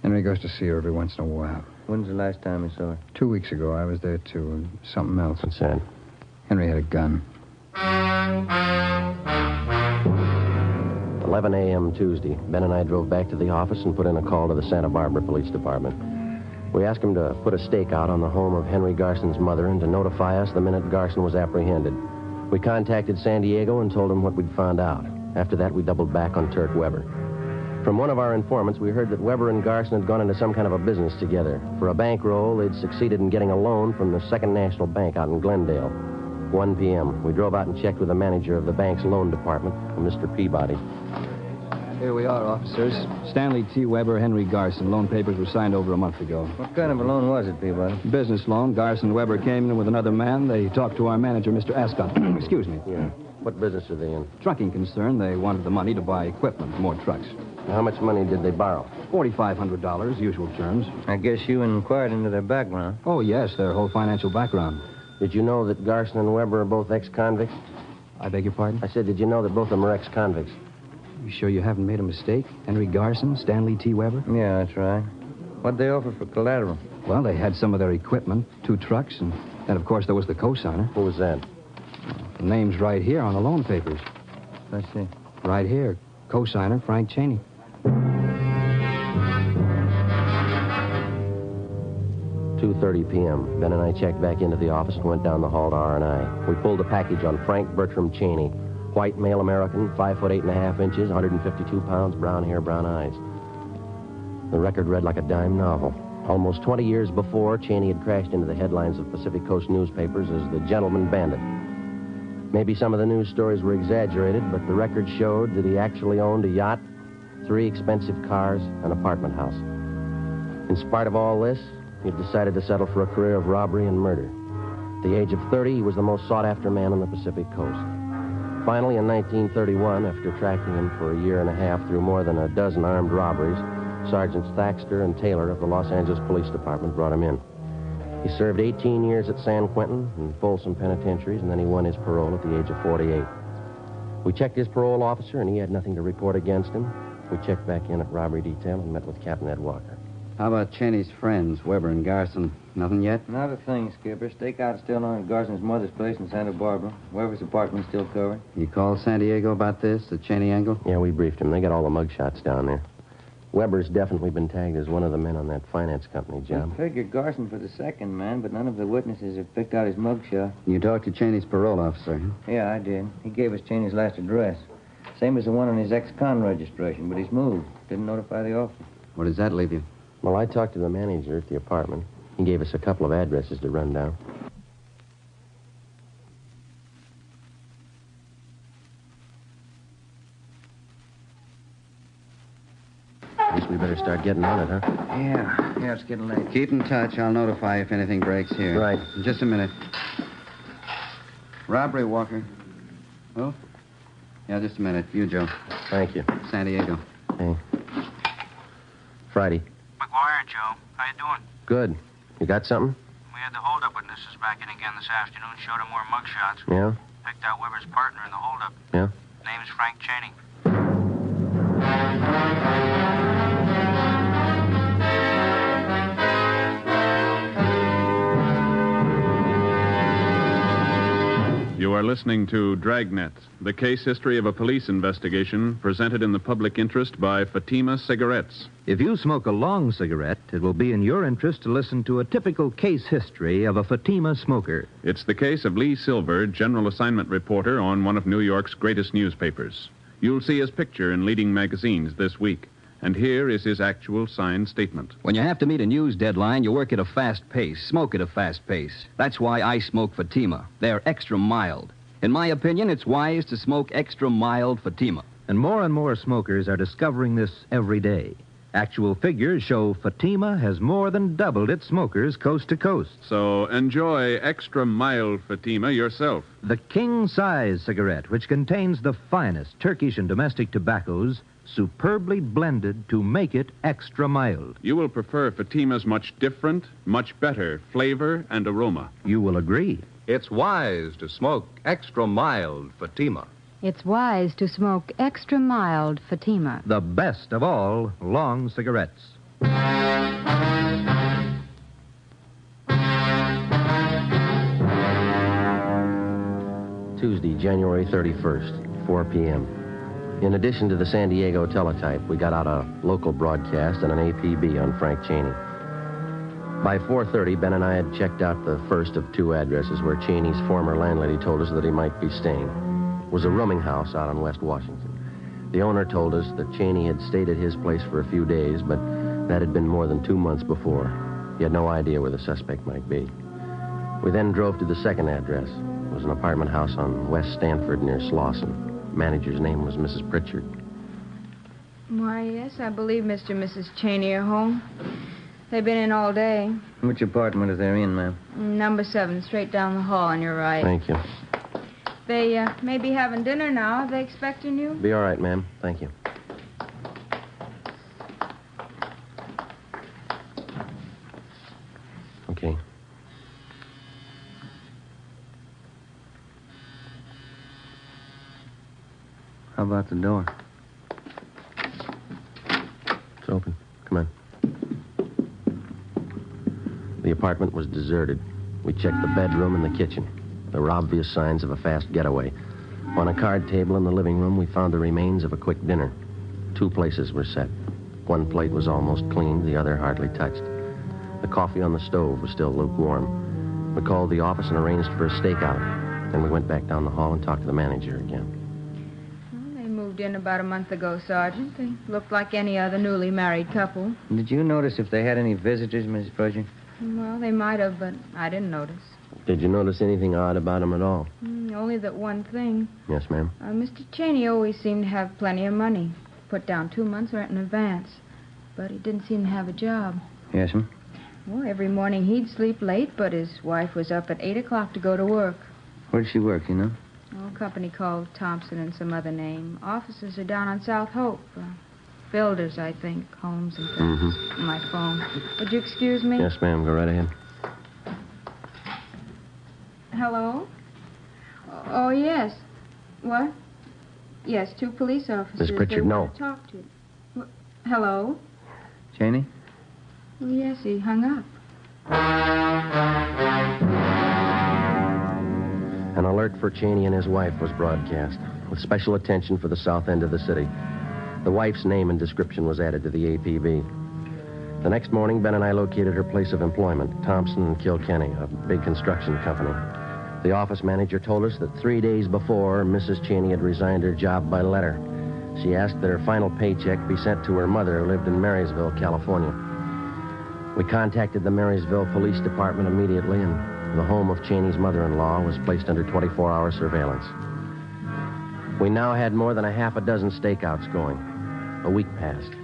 Henry goes to see her every once in a while. When's the last time you saw her? 2 weeks ago, I was there, too, and something else. What's that? Henry had a gun. 11 a.m. Tuesday. Ben and I drove back to the office and put in a call to the Santa Barbara Police Department. We asked him to put a stakeout on the home of Henry Garson's mother and to notify us the minute Garson was apprehended. We contacted San Diego and told him what we'd found out. After that, we doubled back on Turk Weber. From one of our informants, we heard that Weber and Garson had gone into some kind of a business together. For a bankroll, they'd succeeded in getting a loan from the Second National Bank out in Glendale. 1 p.m. We drove out and checked with the manager of the bank's loan department, Mr. Peabody. Here we are, officers. Stanley T. Weber, Henry Garson. Loan papers were signed over a month ago. What kind of a loan was it, Peabody? Business loan. Garson Weber came in with another man. They talked to our manager, Mr. Ascot. Excuse me. Yeah. What business are they in? Trucking concern. They wanted the money to buy equipment, more trucks. How much money did they borrow? $4,500, usual terms. I guess you inquired into their background. Oh, yes, their whole financial background. Did you know that Garson and Weber are both ex-convicts? I beg your pardon? I said, did you know that both of them are ex-convicts? You sure you haven't made a mistake? Henry Garson, Stanley T. Weber? Yeah, that's right. What'd they offer for collateral? Well, they had some of their equipment, 2 trucks, and then, of course, there was the co-signer. Who was that? The name's right here on the loan papers. Let's see. Right here. Co-signer, Frank Cheney. 2:30 p.m. Ben and I checked back into the office and went down the hall to R&I. We pulled a package on Frank Bertram Cheney. White male American, 5 foot 8.5 inches, 152 pounds, brown hair, brown eyes. The record read like a dime novel. Almost 20 years before, Cheney had crashed into the headlines of Pacific Coast newspapers as the gentleman bandit. Maybe some of the news stories were exaggerated, but the record showed that he actually owned a yacht, 3 expensive cars, an apartment house. In spite of all this, he had decided to settle for a career of robbery and murder. At the age of 30, he was the most sought-after man on the Pacific Coast. Finally, in 1931, after tracking him for a year and a half through more than a dozen armed robberies, Sergeants Thaxter and Taylor of the Los Angeles Police Department brought him in. He served 18 years at San Quentin and Folsom penitentiaries, and then he won his parole at the age of 48. We checked his parole officer, and he had nothing to report against him. We checked back in at robbery detail and met with Captain Ed Walker. How about Cheney's friends, Weber and Garson? Nothing yet? Not a thing, Skipper. Stakeout is still on at Garson's mother's place in Santa Barbara. Weber's apartment's still covered. You called San Diego about this, the Cheney angle? Yeah, we briefed him. They got all the mugshots down there. Weber's definitely been tagged as one of the men on that finance company job. I figured Garson for the second man, but none of the witnesses have picked out his mugshot. You talked to Cheney's parole officer, huh? Yeah, I did. He gave us Cheney's last address. Same as the one on his ex-con registration, but he's moved. Didn't notify the officer. Where does that leave you? Well, I talked to the manager at the apartment. He gave us a couple of addresses to run down. I guess we better start getting on it, huh? Yeah, it's getting late. Keep in touch. I'll notify if anything breaks here. Right. Just a minute. Robbery, Walker. Oh? Yeah, just a minute. You, Joe. Thank you. San Diego. Hey. Friday. McGuire, Joe. How you doing? Good. You got something? We had the holdup witnesses back in again this afternoon. Showed them more mugshots. Yeah? Picked out Weber's partner in the holdup. Yeah? Name's Frank Cheney. You are listening to Dragnet, the case history of a police investigation presented in the public interest by Fatima Cigarettes. If you smoke a long cigarette, it will be in your interest to listen to a typical case history of a Fatima smoker. It's the case of Lee Silver, general assignment reporter on one of New York's greatest newspapers. You'll see his picture in leading magazines this week. And here is his actual signed statement. When you have to meet a news deadline, you work at a fast pace, smoke at a fast pace. That's why I smoke Fatima. They're extra mild. In my opinion, it's wise to smoke extra mild Fatima. And more smokers are discovering this every day. Actual figures show Fatima has more than doubled its smokers coast to coast. So enjoy extra mild Fatima yourself. The king-size cigarette, which contains the finest Turkish and domestic tobaccos, superbly blended to make it extra mild. You will prefer Fatima's much different, much better flavor and aroma. You will agree. It's wise to smoke extra mild Fatima. It's wise to smoke extra mild Fatima. The best of all long cigarettes. Tuesday, January 31st, 4 p.m. In addition to the San Diego teletype, we got out a local broadcast and an APB on Frank Cheney. By 4:30, Ben and I had checked out the first of 2 addresses where Cheney's former landlady told us that he might be staying. It was a rooming house out on West Washington. The owner told us that Cheney had stayed at his place for a few days, but that had been more than 2 months before. He had no idea where the suspect might be. We then drove to the second address. It was an apartment house on West Stanford near Slauson. Manager's name was Mrs. Pritchard. Why, yes, I believe Mr. and Mrs. Cheney are home. They've been in all day. Which apartment are they in, ma'am? Number 7, straight down the hall on your right. Thank you. They may be having dinner now. Are they expecting you? Be all right, ma'am. Thank you. Okay. How about the door? It's open. Come on. The apartment was deserted. We checked the bedroom and the kitchen. There were obvious signs of a fast getaway. On a card table in the living room, we found the remains of a quick dinner. 2 places were set. One plate was almost cleaned, the other hardly touched. The coffee on the stove was still lukewarm. We called the office and arranged for a stakeout. Then we went back down the hall and talked to the manager again. Well, they moved in about a month ago, Sergeant. They looked like any other newly married couple. Did you notice if they had any visitors, Mrs. Prodger? Well, they might have, but I didn't notice. Did you notice anything odd about them at all? Only that one thing. Yes, ma'am. Mr. Cheney always seemed to have plenty of money. Put down 2 months' rent in advance. But he didn't seem to have a job. Yes, ma'am. Well, every morning he'd sleep late, but his wife was up at 8 o'clock to go to work. Where'd she work, you know? A company called Thompson and some other name. Offices are down on South Hope. Builders, I think. Homes and things. My phone. Would you excuse me? Yes, ma'am. Go right ahead. Hello? Oh, yes. What? Yes, 2 police officers. Miss Pritchard, they no. want to talk to you. Hello? Cheney? Oh, yes, he hung up. An alert for Cheney and his wife was broadcast, with special attention for the south end of the city. The wife's name and description was added to the APB. The next morning, Ben and I located her place of employment, Thompson and Kilkenny, a big construction company. The office manager told us that 3 days before, Mrs. Cheney had resigned her job by letter. She asked that her final paycheck be sent to her mother, who lived in Marysville, California. We contacted the Marysville Police Department immediately, and the home of Cheney's mother-in-law was placed under 24-hour surveillance. We now had more than a half a dozen stakeouts going. A week passed.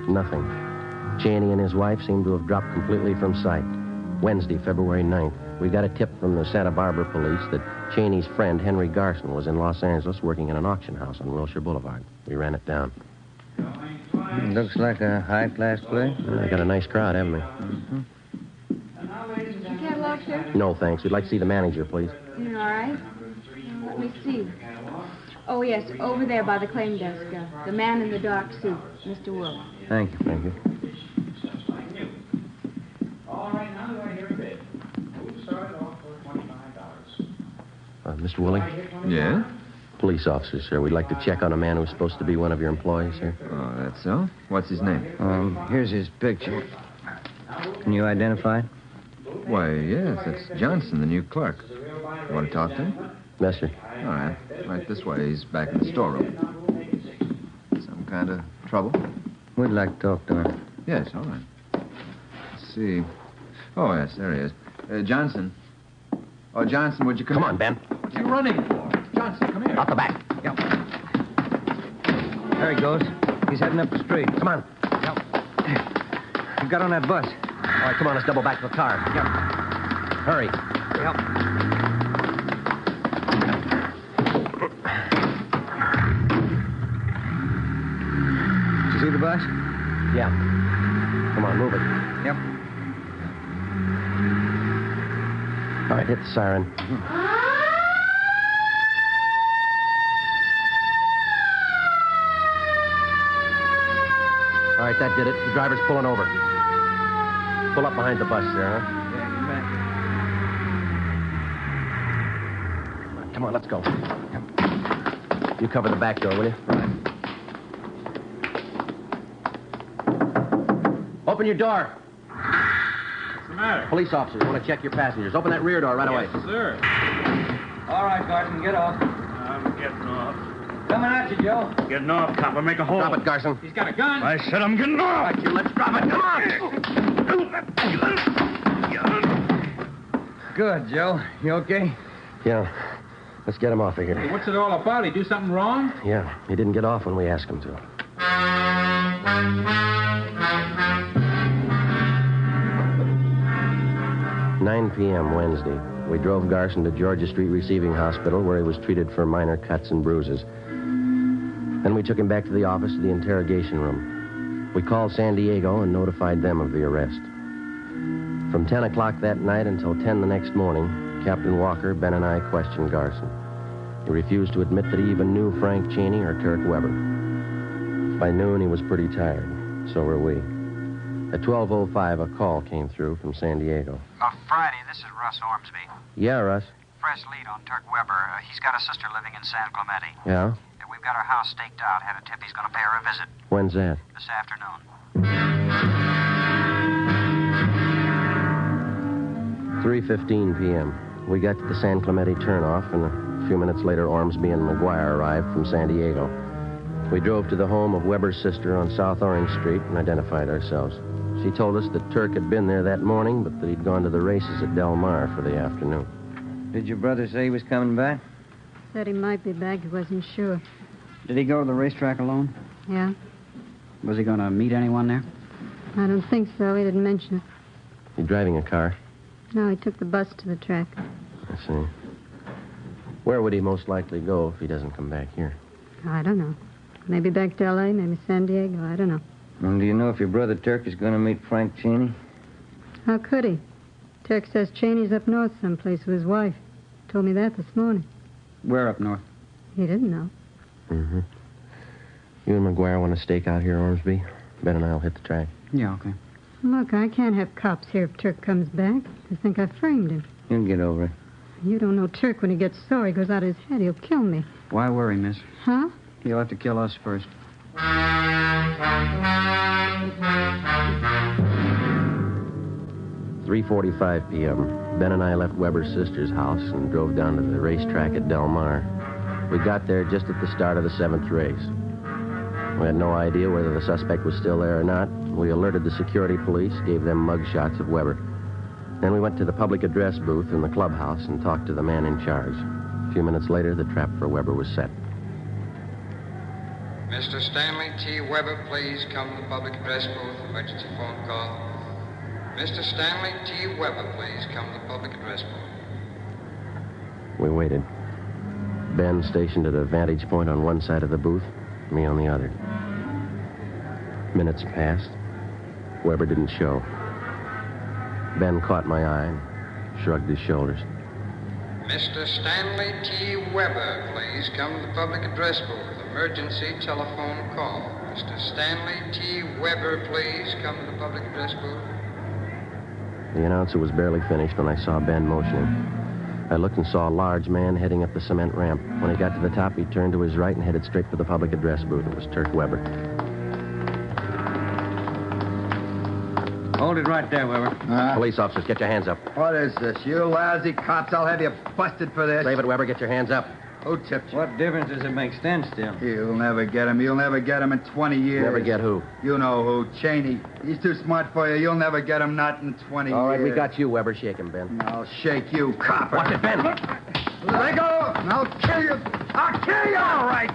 Nothing. Cheney and his wife seemed to have dropped completely from sight. Wednesday, February 9th, we got a tip from the Santa Barbara police that Cheney's friend, Henry Garson, was in Los Angeles working in an auction house on Wilshire Boulevard. We ran it down. Looks like a high-class place. They got a nice crowd, haven't they? Did you catalog, sir? No, thanks. We'd like to see the manager, please. All right. Let me see. Oh, yes, over there by the claim desk. The man in the dark suit, Mr. Will. Thank you. Thank you. All right, now do I hear a bid? We started off for $25. Mr. Willing? Yeah? Police officer, sir. We'd like to check on a man who's supposed to be one of your employees, sir. Oh, that's so? What's his name? Here's his picture. Can you identify it? Why, yes, it's Johnson, the new clerk. You want to talk to him? Yes, sir. All right. Right this way. He's back in the storeroom. Some kind of trouble? We'd like to talk to him. Yes, all right. Let's see. Oh, yes, there he is. Johnson. Oh, Johnson, would you come on, Ben. What are you running for? Johnson, come here. Out the back. Yep. There he goes. He's heading up the street. Come on. Yep. You got on that bus. All right, come on, let's double back to the car. Yep. Hurry. Yep. Did you see the bus? Yeah. Come on, move it. Yep. All right, hit the siren. All right, that did it. The driver's pulling over. Pull up behind the bus there, huh? Yeah, you bet. Come on, let's go. You cover the back door, will you? Right. Open your door. What's the matter? Police officers want to check your passengers. Open that rear door right away. Yes, sir. All right, Garson, get off. I'm getting off. Coming at you, Joe. Getting off, copper. Make a hole. Drop it, Garson. He's got a gun. I said I'm getting off. Right, you. Let's drop it. Come on. Good, Joe. You okay? Yeah. Let's get him off of here. Hey, what's it all about? He do something wrong? Yeah, he didn't get off when we asked him to. "9 p.m. Wednesday. We drove Garson to Georgia Street Receiving Hospital, where he was treated for minor cuts and bruises. Then we took him back to the office of the interrogation room. We called San Diego and notified them of the arrest. From 10 o'clock that night until 10 the next morning, Captain Walker, Ben, and I questioned Garson. He refused to admit that he even knew Frank Cheney or Turk Weber. By noon, he was pretty tired. So were we. At 12:05, a call came through from San Diego. Friday, this is Russ Ormsby. Yeah, Russ. Fresh lead on Turk Weber. He's got a sister living in San Clemente. Yeah? We've got her house staked out. Had a tip he's going to pay her a visit. When's that? This afternoon. 3:15 p.m. We got to the San Clemente turnoff, and a few minutes later, Ormsby and McGuire arrived from San Diego. We drove to the home of Weber's sister on South Orange Street and identified ourselves. She told us that Turk had been there that morning, but that he'd gone to the races at Del Mar for the afternoon. Did your brother say he was coming back? Said he might be back. He wasn't sure. Did he go to the racetrack alone? Yeah? Was he going to meet anyone there? I don't think so. He didn't mention it. You driving a car? No, he took the bus to the track. I see. Where would he most likely go if he doesn't come back here? I don't know. Maybe back to L.A., maybe San Diego. I don't know. And do you know if your brother Turk is going to meet Frank Cheney? How could he? Turk says Cheney's up north someplace with his wife. Told me that this morning. Where up north? He didn't know. Mm-hmm. You and McGuire want to stake out here, Ormsby? Ben and I'll hit the track. Yeah, okay. Look, I can't have cops here if Turk comes back. They think I framed him. You'll get over it. You don't know Turk. When he gets sore, he goes out of his head. He'll kill me. Why worry, miss? Huh? He'll have to kill us first. 3:45 p.m. Ben and I left Weber's sister's house and drove down to the racetrack at Del Mar. We got there just at the start of the 7th race. We had no idea whether the suspect was still there or not. We alerted the security police, gave them mug shots of Weber. Then we went to the public address booth in the clubhouse and talked to the man in charge. A few minutes later, the trap for Weber was set. Mr. Stanley T. Weber, please come to the public address booth. Emergency phone call. Mr. Stanley T. Weber, please come to the public address booth. We waited. Ben stationed at a vantage point on one side of the booth, me on the other. Minutes passed. Weber didn't show. Ben caught my eye and shrugged his shoulders. Mr. Stanley T. Weber, please come to the public address booth. Emergency telephone call. Mr. Stanley T. Weber, please come to the public address booth. The announcer was barely finished when I saw Ben motioning. I looked and saw a large man heading up the cement ramp. When he got to the top, he turned to his right and headed straight for the public address booth. It was Turk Weber. Hold it right there, Weber. Police officers, get your hands up. What is this? You lousy cops, I'll have you busted for this. Save it, Weber. Get your hands up. Who tipped you? What difference does it make? Stand still. You'll never get him. You'll never get him in 20 years. Never get who? You know who. Cheney. He's too smart for you. You'll never get him, not in 20 years. All right, we got you, Weber. Shake him, Ben. I'll shake you, copper. Watch it, Ben. Let go, and I'll kill you. I'll kill you. All right.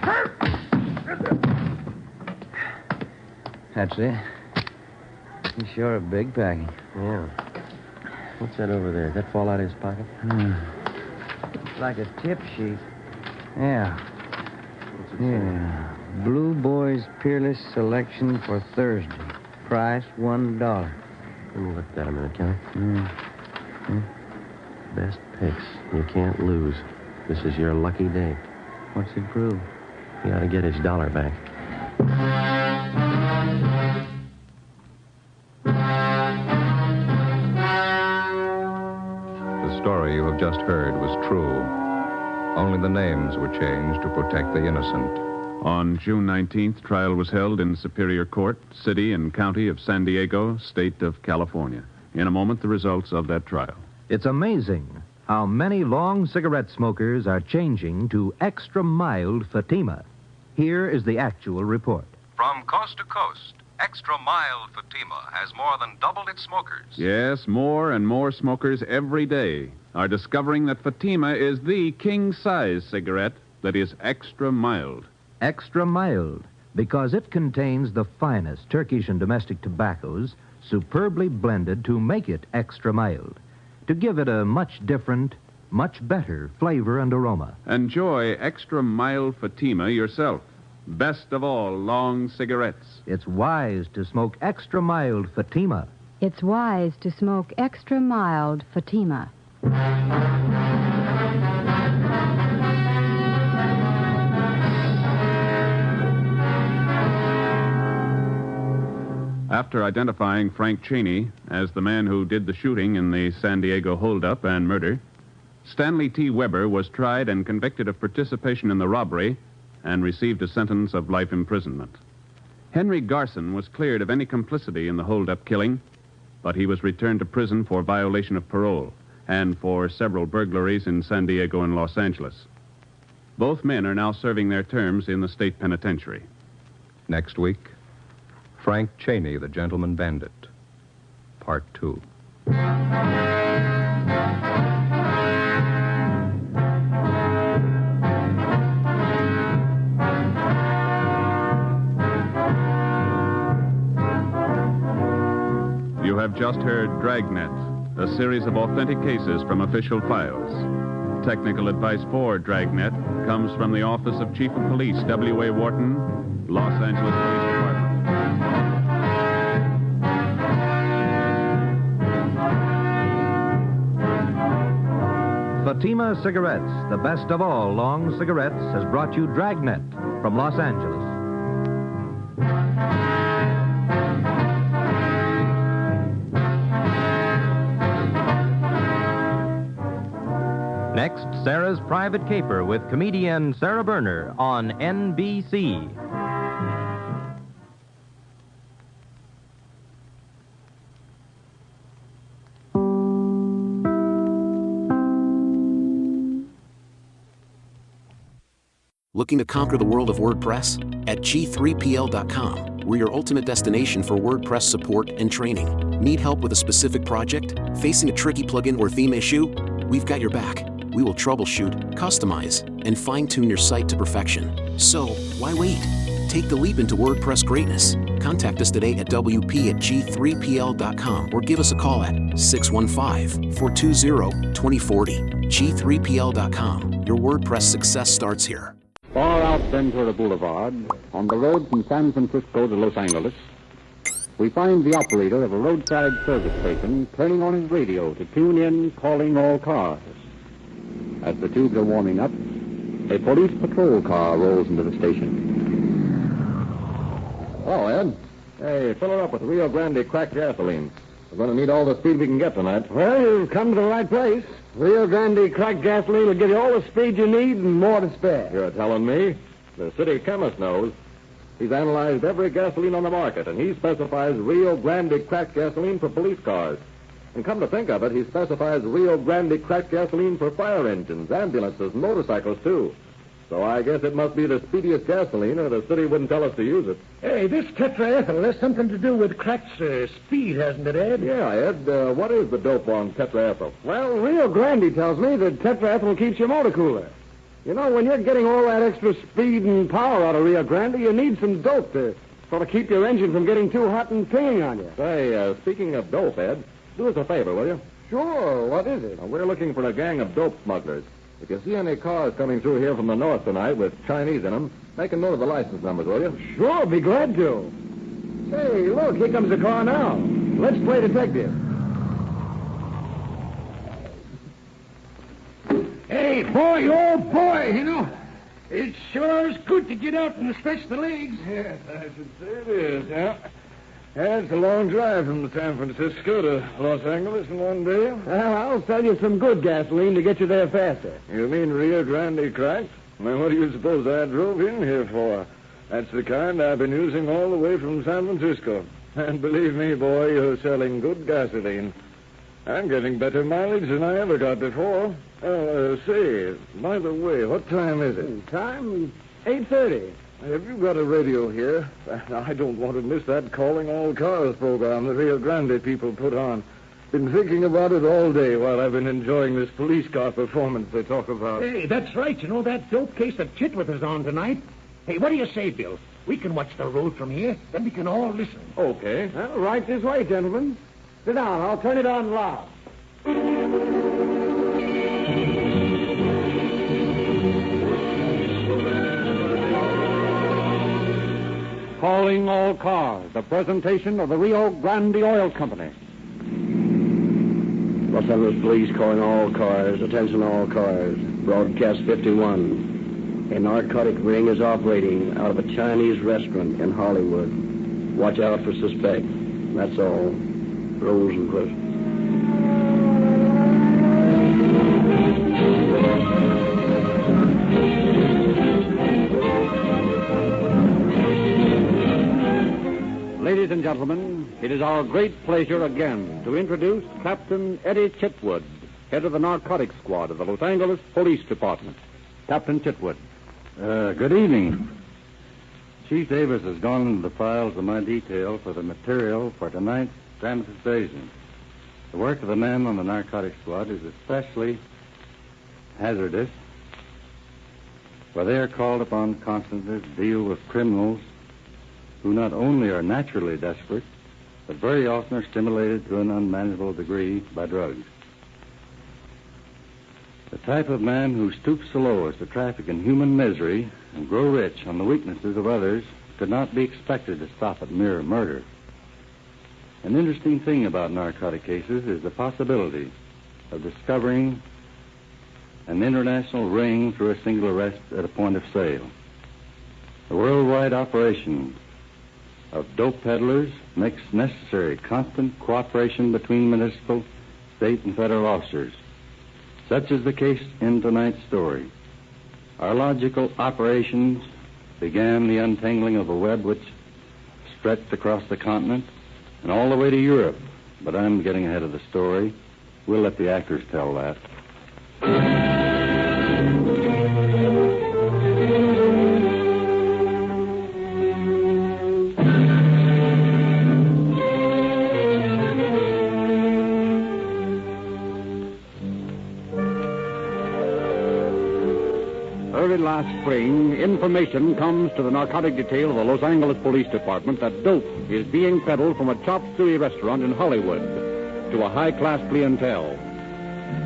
That's it. He's sure a big package. Yeah. What's that over there? Did that fall out of his pocket? It's like a tip sheet. Yeah. Yeah. Blue Boys Peerless Selection for Thursday. Price $1. Let me look at that a minute, can I? Best picks. You can't lose. This is your lucky day. What's it prove? He ought to get his $1 back. The story you have just heard was true. Only the names were changed to protect the innocent. On June 19th, trial was held in Superior Court, City and County of San Diego, State of California. In a moment, the results of that trial. It's amazing how many long cigarette smokers are changing to extra mild Fatima. Here is the actual report. From coast to coast, extra mild Fatima has more than doubled its smokers. Yes, more and more smokers every day are discovering that Fatima is the king-size cigarette that is extra mild. Extra mild. because it contains the finest Turkish and domestic tobaccos superbly blended to make it extra mild, to give it a much different, much better flavor and aroma. Enjoy extra mild Fatima yourself. Best of all, long cigarettes. It's wise to smoke extra mild Fatima. It's wise to smoke extra mild Fatima. After identifying Frank Cheney as the man who did the shooting in the San Diego holdup and murder, Stanley T. Weber was tried and convicted of participation in the robbery and received a sentence of life imprisonment. Henry Garson was cleared of any complicity in the holdup killing, but he was returned to prison for violation of parole and for several burglaries in San Diego and Los Angeles. Both men are now serving their terms in the state penitentiary. Next week, Frank Cheney, the Gentleman Bandit, Part 2. You have just heard Dragnet, a series of authentic cases from official files. Technical advice for Dragnet comes from the Office of Chief of Police W.A. Wharton, Los Angeles Police Department. Fatima Cigarettes, the best of all long cigarettes, has brought you Dragnet from Los Angeles. Next, Sarah's Private Caper with comedian Sarah Berner on NBC. Looking to conquer the world of WordPress? At G3PL.com, we're your ultimate destination for WordPress support and training. Need help with a specific project? Facing a tricky plugin or theme issue? We've got your back. We will troubleshoot, customize, and fine-tune your site to perfection. So, why wait? Take the leap into WordPress greatness. Contact us today at WP@G3PL.com or give us a call at 615-420-2040. G3PL.com. Your WordPress success starts here. Far out Ventura Boulevard, on the road from San Francisco to Los Angeles, we find the operator of a roadside service station turning on his radio to tune in, calling all cars. As the tubes are warming up, a police patrol car rolls into the station. Oh, Ed. Hey, fill her up with Rio Grande cracked gasoline. We're going to need all the speed we can get tonight. Well, you've come to the right place. Rio Grande cracked gasoline will give you all the speed you need and more to spare. You're telling me? The city chemist knows. He's analyzed every gasoline on the market, and he specifies Rio Grande cracked gasoline for police cars. And come to think of it, he specifies Rio Grande cracked gasoline for fire engines, ambulances, and motorcycles, too. So I guess it must be the speediest gasoline, or the city wouldn't tell us to use it. Hey, this tetraethyl has something to do with cracked speed, hasn't it, Ed? Yeah, Ed. What is the dope on tetraethyl? Well, Rio Grande tells me that tetraethyl keeps your motor cooler. You know, when you're getting all that extra speed and power out of Rio Grande, you need some dope to sort of keep your engine from getting too hot and pinging on you. Say, speaking of dope, Ed, do us a favor, will you? Sure. What is it? We're looking for a gang of dope smugglers. If you see any cars coming through here from the north tonight with Chinese in them, make a note of the license numbers, will you? Sure, be glad to. Hey, look, here comes the car now. Let's play detective. Hey, boy, oh, boy, you know, it sure is good to get out and stretch the legs. Yes, I should say it is, yeah. Yeah, it's a long drive from San Francisco to Los Angeles in one day. Well, I'll sell you some good gasoline to get you there faster. You mean Rio Grande cracked? Well, what do you suppose I drove in here for? That's the kind I've been using all the way from San Francisco. And believe me, boy, you're selling good gasoline. I'm getting better mileage than I ever got before. Say, by the way, what time is it? Time? 8:30. Have you got a radio here? I don't want to miss that Calling All Cars program the Rio Grande people put on. Been thinking about it all day while I've been enjoying this police car performance they talk about. Hey, that's right. You know that dope case that Chitworth is on tonight? Hey, what do you say, Bill? We can watch the road from here, then we can all listen. Okay. Well, right this way, gentlemen. Sit down. I'll turn it on loud. Calling all cars. The presentation of the Rio Grande Oil Company. Los Angeles Police calling all cars. Attention all cars. Broadcast 51. A narcotic ring is operating out of a Chinese restaurant in Hollywood. Watch out for suspect. That's all. Rosenquist. Ladies and gentlemen, it is our great pleasure again to introduce Captain Eddie Chitwood, head of the narcotics squad of the Los Angeles Police Department. Captain Chitwood. Good evening. Chief Davis has gone into the files of my detail for the material for tonight's dramatization. The work of the men on the narcotics squad is especially hazardous, for they are called upon constantly to deal with criminals who not only are naturally desperate, but very often are stimulated to an unmanageable degree by drugs. The type of man who stoops so low as to traffic in human misery and grow rich on the weaknesses of others could not be expected to stop at mere murder. An interesting thing about narcotic cases is the possibility of discovering an international ring through a single arrest at a point of sale. The worldwide operation of dope peddlers makes necessary constant cooperation between municipal, state, and federal officers. Such is the case in tonight's story. Our logical operations began the untangling of a web which stretched across the continent and all the way to Europe. But I'm getting ahead of the story. We'll let the actors tell that. Early last spring, information comes to the narcotic detail of the Los Angeles Police Department that dope is being peddled from a chop suey restaurant in Hollywood to a high-class clientele.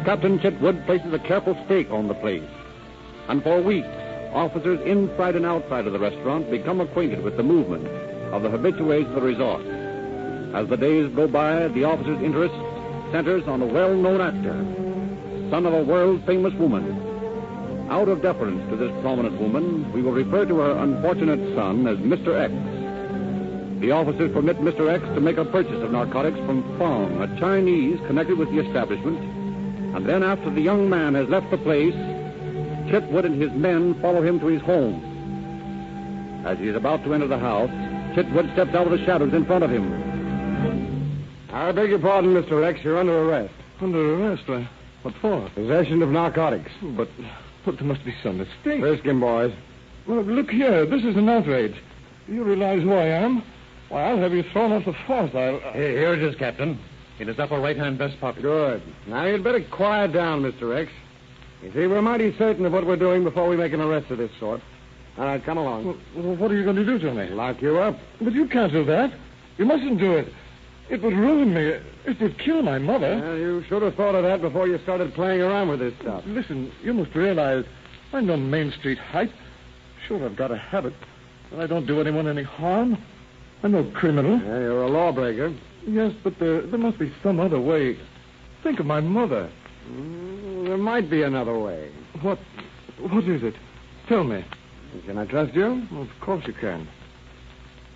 Captain Chitwood places a careful stake on the place. And for weeks, officers inside and outside of the restaurant become acquainted with the movement of the habitués of the resort. As the days go by, the officers' interest centers on a well-known actor, son of a world-famous woman. Out of deference to this prominent woman, we will refer to her unfortunate son as Mr. X. The officers permit Mr. X to make a purchase of narcotics from Fong, a Chinese connected with the establishment, and then after the young man has left the place, Chitwood and his men follow him to his home. As he is about to enter the house, Chitwood steps out of the shadows in front of him. I beg your pardon, Mr. X. You're under arrest. Under arrest? What for? Possession of narcotics. But there must be some mistake. Frisk him, boys. Well, look here. This is an outrage. Do you realize who I am? Why, I'll have you thrown off the force. Here it is, Captain. In his upper right-hand vest pocket. Good. Now, you'd better quiet down, Mr. X. You see, we're mighty certain of what we're doing before we make an arrest of this sort. All right, come along. Well, what are you going to do to me? Lock you up. But you can't do that. You mustn't do it. It would ruin me. It would kill my mother. Well, you should have thought of that before you started playing around with this stuff. Listen, you must realize I'm no Main Street hype. Sure, I've got a habit, but I don't do anyone any harm. I'm no criminal. Yeah, you're a lawbreaker. Yes, but there must be some other way. Think of my mother. There might be another way. What is it? Tell me. Can I trust you? Well, of course you can.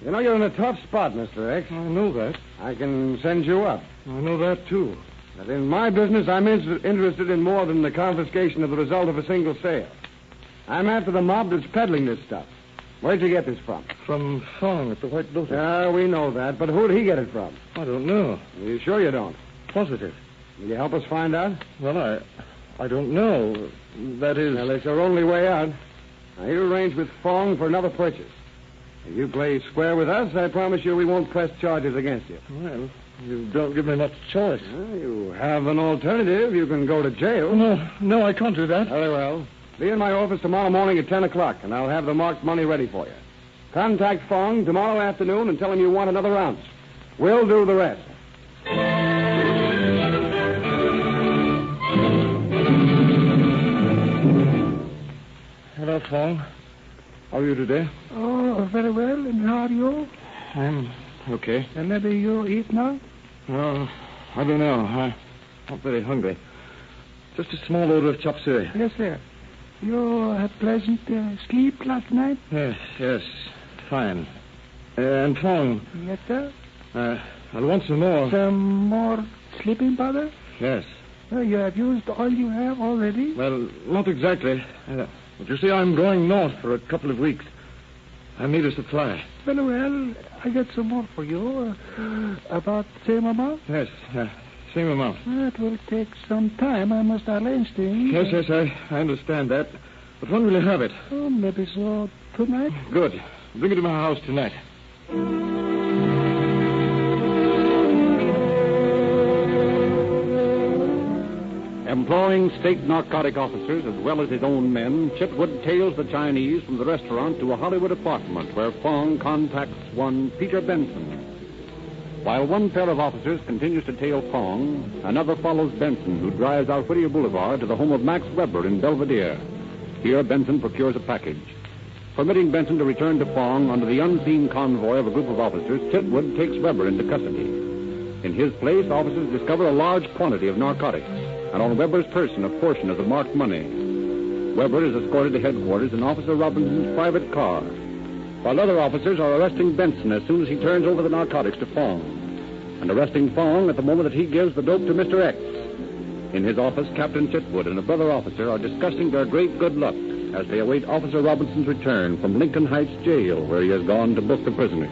You know, you're in a tough spot, Mr. X. I know that. I can send you up. I know that, too. But in my business, I'm interested in more than the confiscation of the result of a single sale. I'm after the mob that's peddling this stuff. Where'd you get this from? From Fong at the White Lotus. Yeah, we know that, but who'd he get it from? I don't know. Are you sure you don't? Positive. Will you help us find out? Well, I don't know. That is... Well, it's our only way out. Now, you arrange with Fong for another purchase. If you play square with us, I promise you we won't press charges against you. Well, you don't give me much choice. Well, you have an alternative. You can go to jail. No, I can't do that. Very well. Be in my office tomorrow morning at 10 o'clock, and I'll have the marked money ready for you. Contact Fong tomorrow afternoon and tell him you want another ounce. We'll do the rest. Hello, Fong. How are you today? Oh, very well. And how are you? I'm okay. And maybe you eat now? I don't know. I'm not very hungry. Just a small order of chop suey. Yes, sir. You had pleasant sleep last night? Yes. Fine. And Fong. Yes, sir. I'll want some more. Some more sleeping powder? Yes. You have used all you have already? Well, not exactly. But you see, I'm going north for a couple of weeks. I need a supply. Well, I got some more for you. About the same amount? Yes, same amount. It will take some time. I must arrange things. Yes, I understand that. But when will you have it? Oh, maybe so tonight. Good. Bring it to my house tonight. Employing state narcotic officers as well as his own men, Chitwood tails the Chinese from the restaurant to a Hollywood apartment where Fong contacts one Peter Benson. While one pair of officers continues to tail Fong, another follows Benson, who drives out Whittier Boulevard to the home of Max Weber in Belvedere. Here, Benson procures a package. Permitting Benson to return to Fong under the unseen convoy of a group of officers, Chitwood takes Weber into custody. In his place, officers discover a large quantity of narcotics, and on Weber's person a portion of the marked money. Weber is escorted to headquarters in Officer Robinson's private car, while other officers are arresting Benson as soon as he turns over the narcotics to Fong, and arresting Fong at the moment that he gives the dope to Mr. X. In his office, Captain Chitwood and a brother officer are discussing their great good luck as they await Officer Robinson's return from Lincoln Heights Jail, where he has gone to book the prisoners.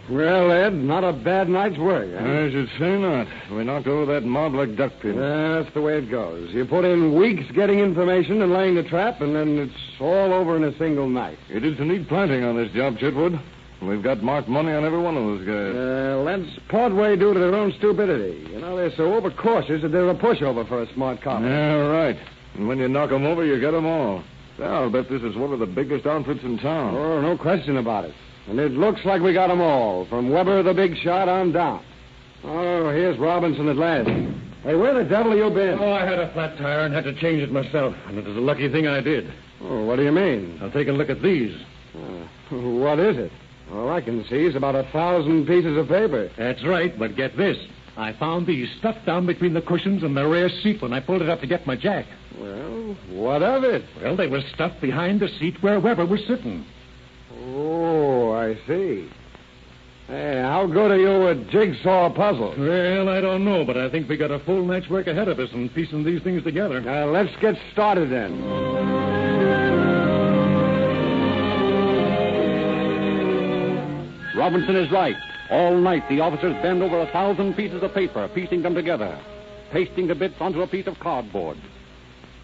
Well, Ed, not a bad night's work, huh? I should say not. We knocked over that mob like duck pins. That's the way it goes. You put in weeks getting information and laying the trap, and then it's all over in a single night. You did some neat planting on this job, Chitwood. We've got marked money on every one of those guys. That's part way due to their own stupidity. You know, they're so overcautious that they're a pushover for a smart cop. Yeah, right. And when you knock them over, you get them all. I'll bet this is one of the biggest outfits in town. Oh, no question about it. And it looks like we got them all, from Weber the big shot on down. Oh, here's Robinson at last. Hey, where the devil have you been? Oh, I had a flat tire and had to change it myself. And it was a lucky thing I did. Oh, what do you mean? Now take a look at these. What is it? All I can see is about 1,000 pieces of paper. That's right, but get this. I found these stuffed down between the cushions and the rear seat when I pulled it up to get my jack. Well, what of it? Well, they were stuffed behind the seat where Weber was sitting. Oh, I see. Hey, how good are you at jigsaw puzzles? Well, I don't know, but I think we got a full night's work ahead of us in piecing these things together. Now, let's get started then. Robinson is right. All night, the officers bend over 1,000 pieces of paper, piecing them together, pasting the bits onto a piece of cardboard.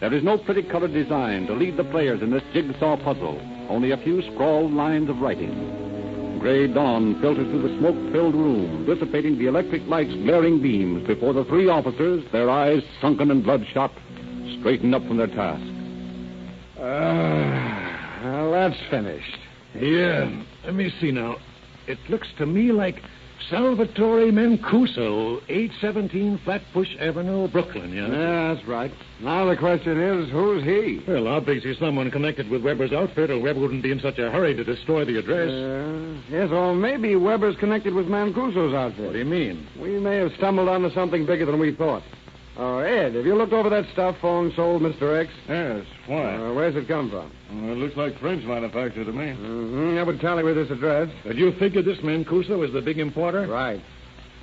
There is no pretty colored design to lead the players in this jigsaw puzzle, only a few scrawled lines of writing. Gray dawn filters through the smoke-filled room, dissipating the electric light's glaring beams before the three officers, their eyes sunken and bloodshot, straighten up from their task. Well, that's finished. Yeah, let me see now. It looks to me like Salvatore Mancuso, 817 Flatbush Avenue, Brooklyn, yeah? Yeah, that's right. Now the question is, who's he? Well, obviously someone connected with Weber's outfit, or Weber wouldn't be in such a hurry to destroy the address. Yes, or maybe Weber's connected with Mancuso's outfit. What do you mean? We may have stumbled onto something bigger than we thought. Ed, have you looked over that stuff Fong sold Mr. X? Yes, why? Where's it come from? It looks like French manufacture to me. Mm-hmm. That would tally with this address. Did you figure this Mancuso is the big importer? Right.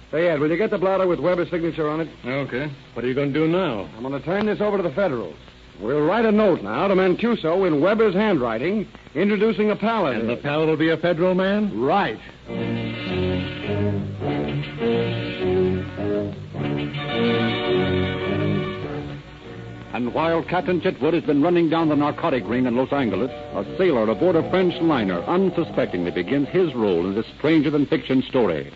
Hey, Ed, will you get the blotter with Weber's signature on it? Okay. What are you going to do now? I'm going to turn this over to the Federals. We'll write a note now to Mancuso in Weber's handwriting, introducing a pal. And the pal will be a Federal man? Right. And while Captain Chitwood has been running down the narcotic ring in Los Angeles, a sailor aboard a French liner unsuspectingly begins his role in this stranger-than-fiction story.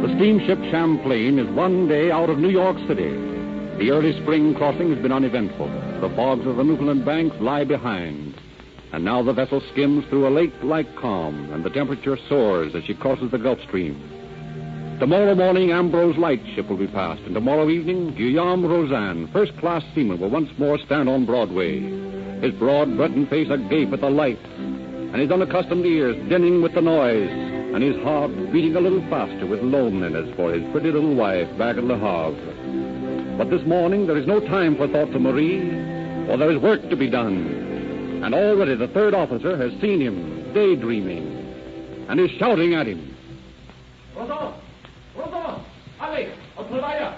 The steamship Champlain is one day out of New York City. The early spring crossing has been uneventful. The fogs of the Newfoundland banks lie behind. And now the vessel skims through a lake-like calm, and the temperature soars as she crosses the Gulf Stream. Tomorrow morning, Ambrose Lightship will be passed, and tomorrow evening, Guillaume Rosan, first-class seaman, will once more stand on Broadway, his broad Breton face agape at the light, and his unaccustomed ears dinning with the noise, and his heart beating a little faster with loneliness for his pretty little wife back at Le Havre. But this morning, there is no time for thoughts of Marie, for there is work to be done. And already the third officer has seen him daydreaming and is shouting at him. Rosan! Rosan! Allez, au travail!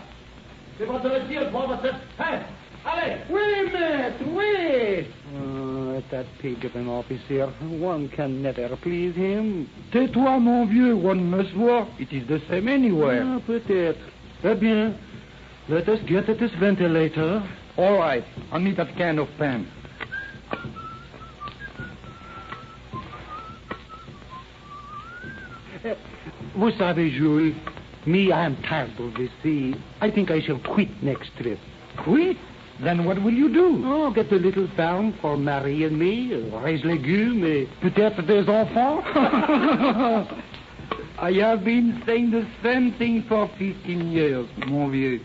C'est votre dire pour votre fin! Allez! Wait, maître, wait! That pig of an officer. One can never please him. Tais-toi, mon vieux. One must work. It is the same anywhere. Ah, peut-être. Eh bien, let us get at this ventilator. All right. I'll need that can of pen. Vous savez, Jules, me, I am tired of the sea. I think I shall quit next trip. Quit? Then what will you do? Oh, get a little farm for Marie and me, raise légumes, et peut-être des enfants. I have been saying the same thing for 15 years, mon vieux.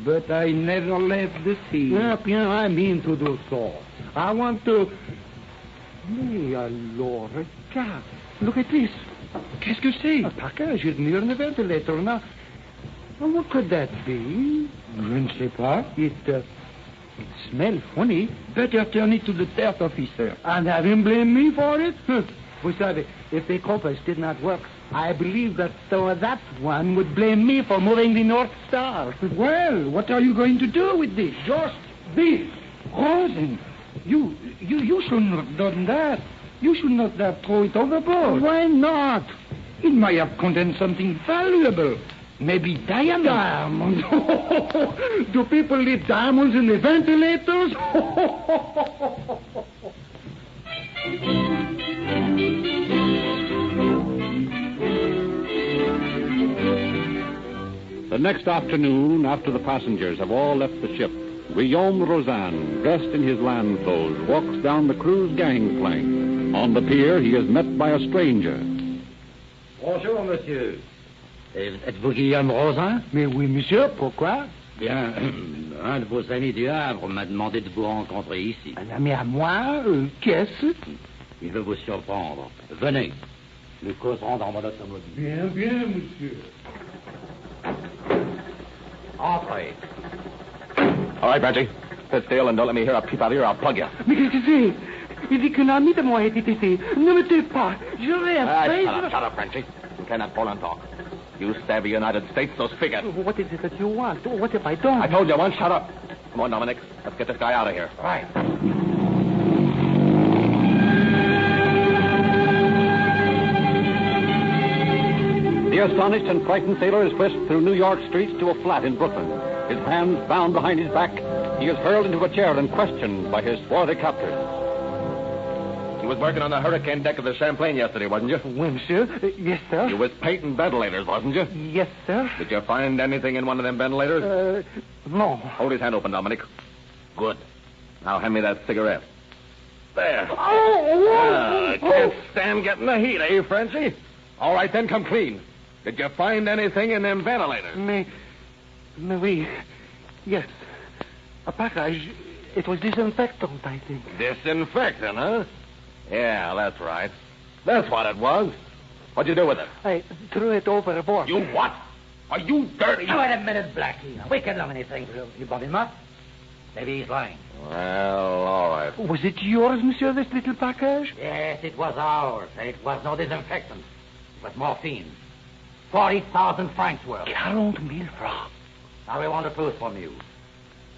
But I never left the sea. Ah, bien, I mean to do so. I want to... Mais alors, regarde. Look at this. Qu'est-ce que c'est? A package near the ventilator. Now, what could that be? Je ne sais pas. It smells funny. Better turn it to the third officer. And have him blame me for it? Vous savez, if the compass did not work, I believe that that one would blame me for moving the North Star. Well, what are you going to do with this? Just this. Rosen, you shouldn't have done that. You should not have thrown it overboard. Why not? It might have contained something valuable. Maybe diamonds. Do people leave diamonds in the ventilators? The next afternoon, after the passengers have all left the ship, Guillaume Rosan, dressed in his land clothes, walks down the crew's gangplank. On the pier, he is met by a stranger. Bonjour, monsieur. Êtes-vous Guillaume Rosan? Mais oui, monsieur, pourquoi? Bien, un de vos amis du Havre m'a demandé de vous rencontrer ici. Un ami à moi? Qu'est-ce? Il veut vous surprendre. Venez. Nous causerons dans mon automobile. Bien, bien, monsieur. Entrez. All right, Benji. Sit still and don't let me hear a peep out of here. I'll plug you. Mais qu'est-ce que c'est? Il dit qu'un ami de moi était ici. Ne me tue pas. Je rêve. Shut up, Frenchy. You cannot pull and talk. You stab the United States, so speak it. What is it that you want? What if I don't? I told you once, shut up. Come on, Dominic. Let's get this guy out of here. Right. The astonished and frightened sailor is whisked through New York streets to a flat in Brooklyn. His hands bound behind his back, he is hurled into a chair and questioned by his swarthy captors. You was working on the hurricane deck of the Champlain yesterday, wasn't you? When, sir? Yes, sir. You was painting ventilators, wasn't you? Yes, sir. Did you find anything in one of them ventilators? No. Hold his hand open, Dominic. Good. Now hand me that cigarette. There. I can't stand getting the heat, eh, Frenchy? All right, then, come clean. Did you find anything in them ventilators? Oui. Yes. A package. It was disinfectant, I think. Disinfectant, huh? Yeah, that's right. That's what it was. What'd you do with it? I threw it overboard. You what? Are you dirty? Now, wait a minute, Blackie. We can know anything. You brought him up? Maybe he's lying. Well, all right. Was it yours, monsieur, this little package? Yes, it was ours. It was no disinfectant. It was morphine. 40,000 francs worth. 40,000 francs. Now we want the truth from you.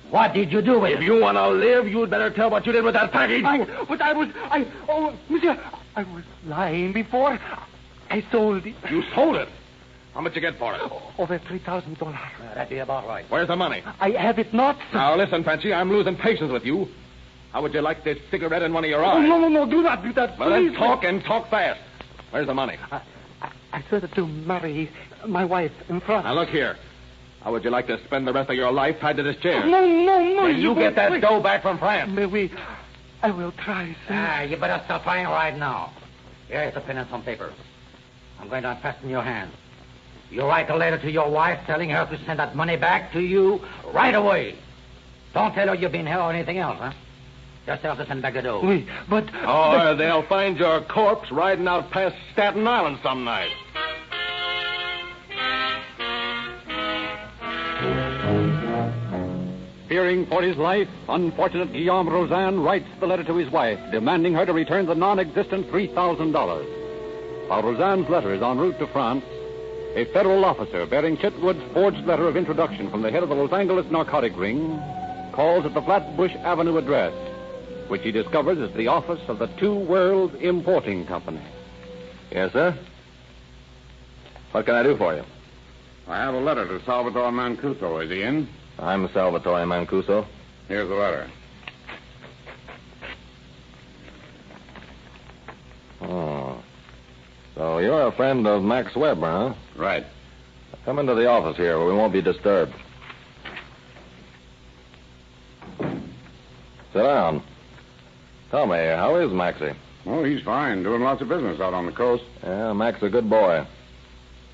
What did you do with it? If you want to live, you'd better tell what you did with that package. Monsieur, I was lying before. I sold it. You sold it? How much you get for it? Over $3,000. That'd be about right. Where's the money? I have it not. Now, listen, Frenchy, I'm losing patience with you. How would you like this cigarette in one of your eyes? Oh, no, do not do that, Well, please. then talk and talk fast. Where's the money? I said it to Marie, my wife, in France. Now, look here. How would you like to spend the rest of your life tied to this chair? No. Will you get that dough back from France? I will try, sir. You better start trying right now. Here's a pen and some paper. I'm going to unfasten your hands. You write a letter to your wife telling her to send that money back to you right away. Don't tell her you've been here or anything else, huh? Just tell her to send back the dough. Oui, but... Or they'll find your corpse riding out past Staten Island some night. Fearing for his life, unfortunate Guillaume Rosin writes the letter to his wife, demanding her to return the non-existent $3,000. While Rosin's letter is en route to France, a federal officer bearing Chitwood's forged letter of introduction from the head of the Los Angeles narcotic ring calls at the Flatbush Avenue address, which he discovers is the office of the Two Worlds Importing Company. Yes, sir? What can I do for you? I have a letter to Salvatore Mancuso. Is he in? I'm Salvatore Mancuso. Here's the letter. Oh. So you're a friend of Max Weber, huh? Right. Come into the office here where we won't be disturbed. Sit down. Tell me, how is Maxie? Oh, he's fine. Doing lots of business out on the coast. Yeah, Mac's a good boy.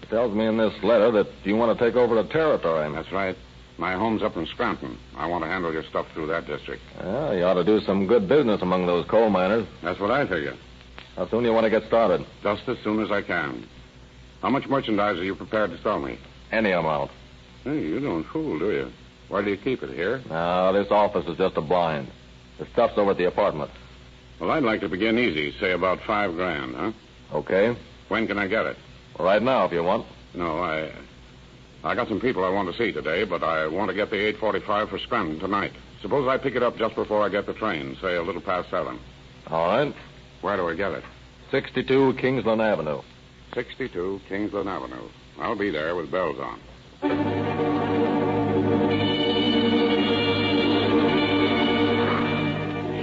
He tells me in this letter that you want to take over the territory. That's right. My home's up in Scranton. I want to handle your stuff through that district. Well, you ought to do some good business among those coal miners. That's what I figure. How soon do you want to get started? Just as soon as I can. How much merchandise are you prepared to sell me? Any amount. Hey, you don't fool, do you? Where do you keep it, here? No, this office is just a blind. The stuff's over at the apartment. Well, I'd like to begin easy, say about $5,000, huh? Okay. When can I get it? Right now, if you want. No, I got some people I want to see today, but I want to get the 8:45 for Scranton tonight. Suppose I pick it up just before I get the train, say a little past 7. All right. Where do I get it? 62 Kingsland Avenue. 62 Kingsland Avenue. I'll be there with bells on.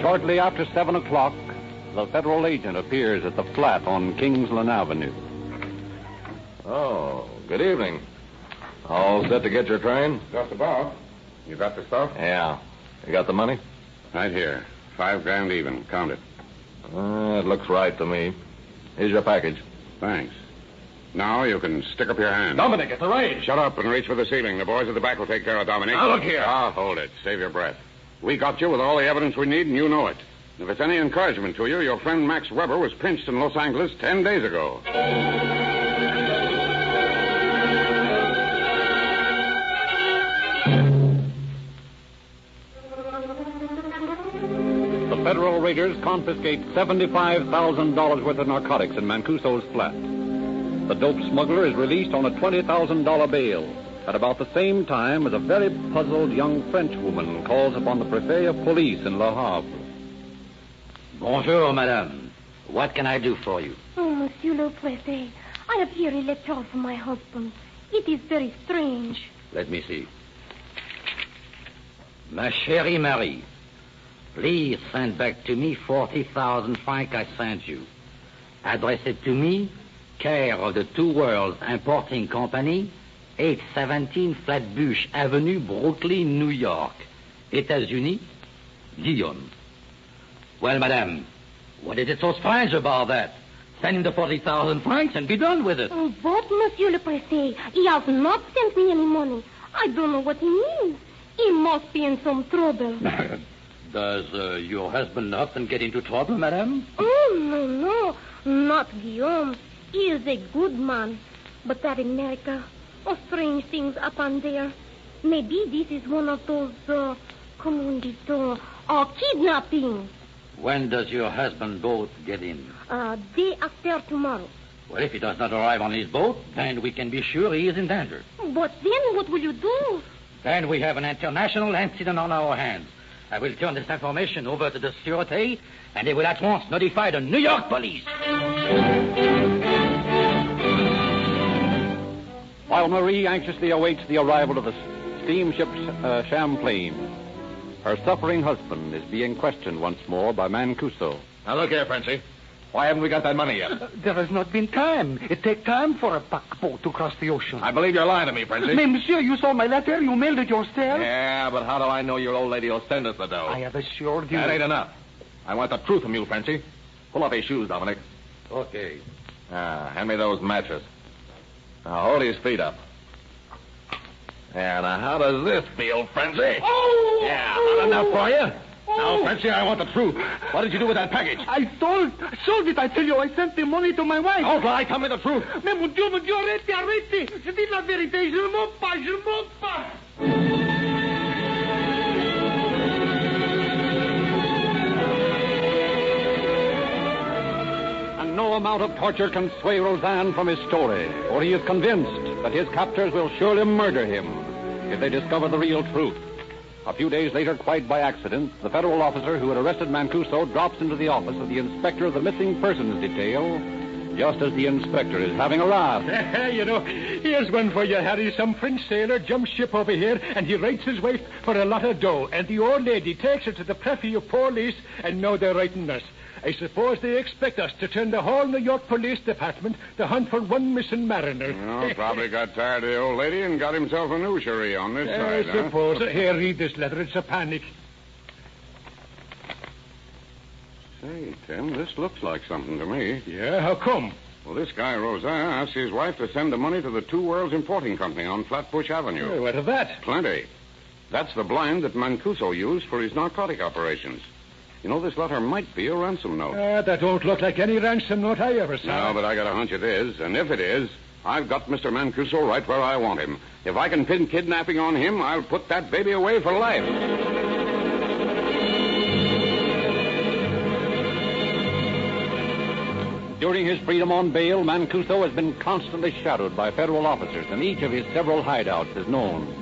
Shortly after 7 o'clock, the federal agent appears at the flat on Kingsland Avenue. Oh, good evening. All set to get your train? Just about. You got the stuff? Yeah. You got the money? Right here. $5,000 even. Count it. It looks right to me. Here's your package. Thanks. Now you can stick up your hand. Dominic, it's a raid. Shut up and reach for the ceiling. The boys at the back will take care of Dominic. Now, look here. Hold it. Save your breath. We got you with all the evidence we need, and you know it. If it's any encouragement to you, your friend Max Weber was pinched in Los Angeles 10 days ago. The federal raiders confiscate $75,000 worth of narcotics in Mancuso's flat. The dope smuggler is released on a $20,000 bail at about the same time as a very puzzled young French woman calls upon the Prefet of Police in Le Havre. Bonjour, madame. What can I do for you? Oh, Monsieur le Préfet, I have here a letter from my husband. It is very strange. Let me see. Ma chérie Marie, please send back to me 40,000 francs I sent you. Address it to me, care of the Two Worlds Importing Company, 817 Flatbush Avenue, Brooklyn, New York. États-Unis, Guillaume. Well, madame, what is it so strange about that? Send him the 40,000 francs and be done with it. But, Monsieur le Préfet, he has not sent me any money. I don't know what he means. He must be in some trouble. Does your husband often get into trouble, madame? Oh, no, not Guillaume. He is a good man. But that America, strange things happen there. Maybe this is one of those, kidnapping. When does your husband boat get in? Day after tomorrow. Well, if he does not arrive on his boat, then we can be sure he is in danger. But then what will you do? Then we have an international incident on our hands. I will turn this information over to the Sûreté, and they will at once notify the New York police. While Marie anxiously awaits the arrival of the steamship Champlain, her suffering husband is being questioned once more by Mancuso. Now, look here, Frenchie. Why haven't we got that money yet? There has not been time. It takes time for a pack boat to cross the ocean. I believe you're lying to me, Frenchie. Mais, monsieur, you saw my letter. You mailed it yourself. Yeah, but how do I know your old lady will send us the dough? I have assured you. That ain't enough. I want the truth from you, Frenchie. Pull off his shoes, Dominic. Okay. Hand me those matches. Now, hold his feet up. Yeah, now, how does this feel, Frenchie? Oh! Yeah, not enough for you? Now, Frenchie, I want the truth. What did you do with that package? I sold it, I tell you. I sent the money to my wife. Don't lie. Tell me the truth. Mais mon Dieu, arrêtez. Je dis la vérité. Je ne mens pas. And no amount of torture can sway Roseanne from his story, for he is convinced that his captors will surely murder him if they discover the real truth. A few days later, quite by accident, the federal officer who had arrested Mancuso drops into the office of the inspector of the missing persons detail, just as the inspector is having a laugh. You know, here's one for you, Harry. Some French sailor jumps ship over here, and he writes his wife for a lot of dough. And the old lady takes her to the prefect of police, and now they're writing us. I suppose they expect us to turn the whole New York Police Department to hunt for one missing mariner. Well, probably got tired of the old lady and got himself a new cherie on this side, I suppose. Here, read this letter. It's a panic. Say, Tim, this looks like something to me. Yeah, how come? Well, this guy, Rosin, asked his wife to send the money to the Two Worlds Importing Company on Flatbush Avenue. Hey, what of that? Plenty. That's the blind that Mancuso used for his narcotic operations. You know, this letter might be a ransom note. That don't look like any ransom note I ever saw. No, but I got a hunch it is. And if it is, I've got Mr. Mancuso right where I want him. If I can pin kidnapping on him, I'll put that baby away for life. During his freedom on bail, Mancuso has been constantly shadowed by federal officers, and each of his several hideouts is known.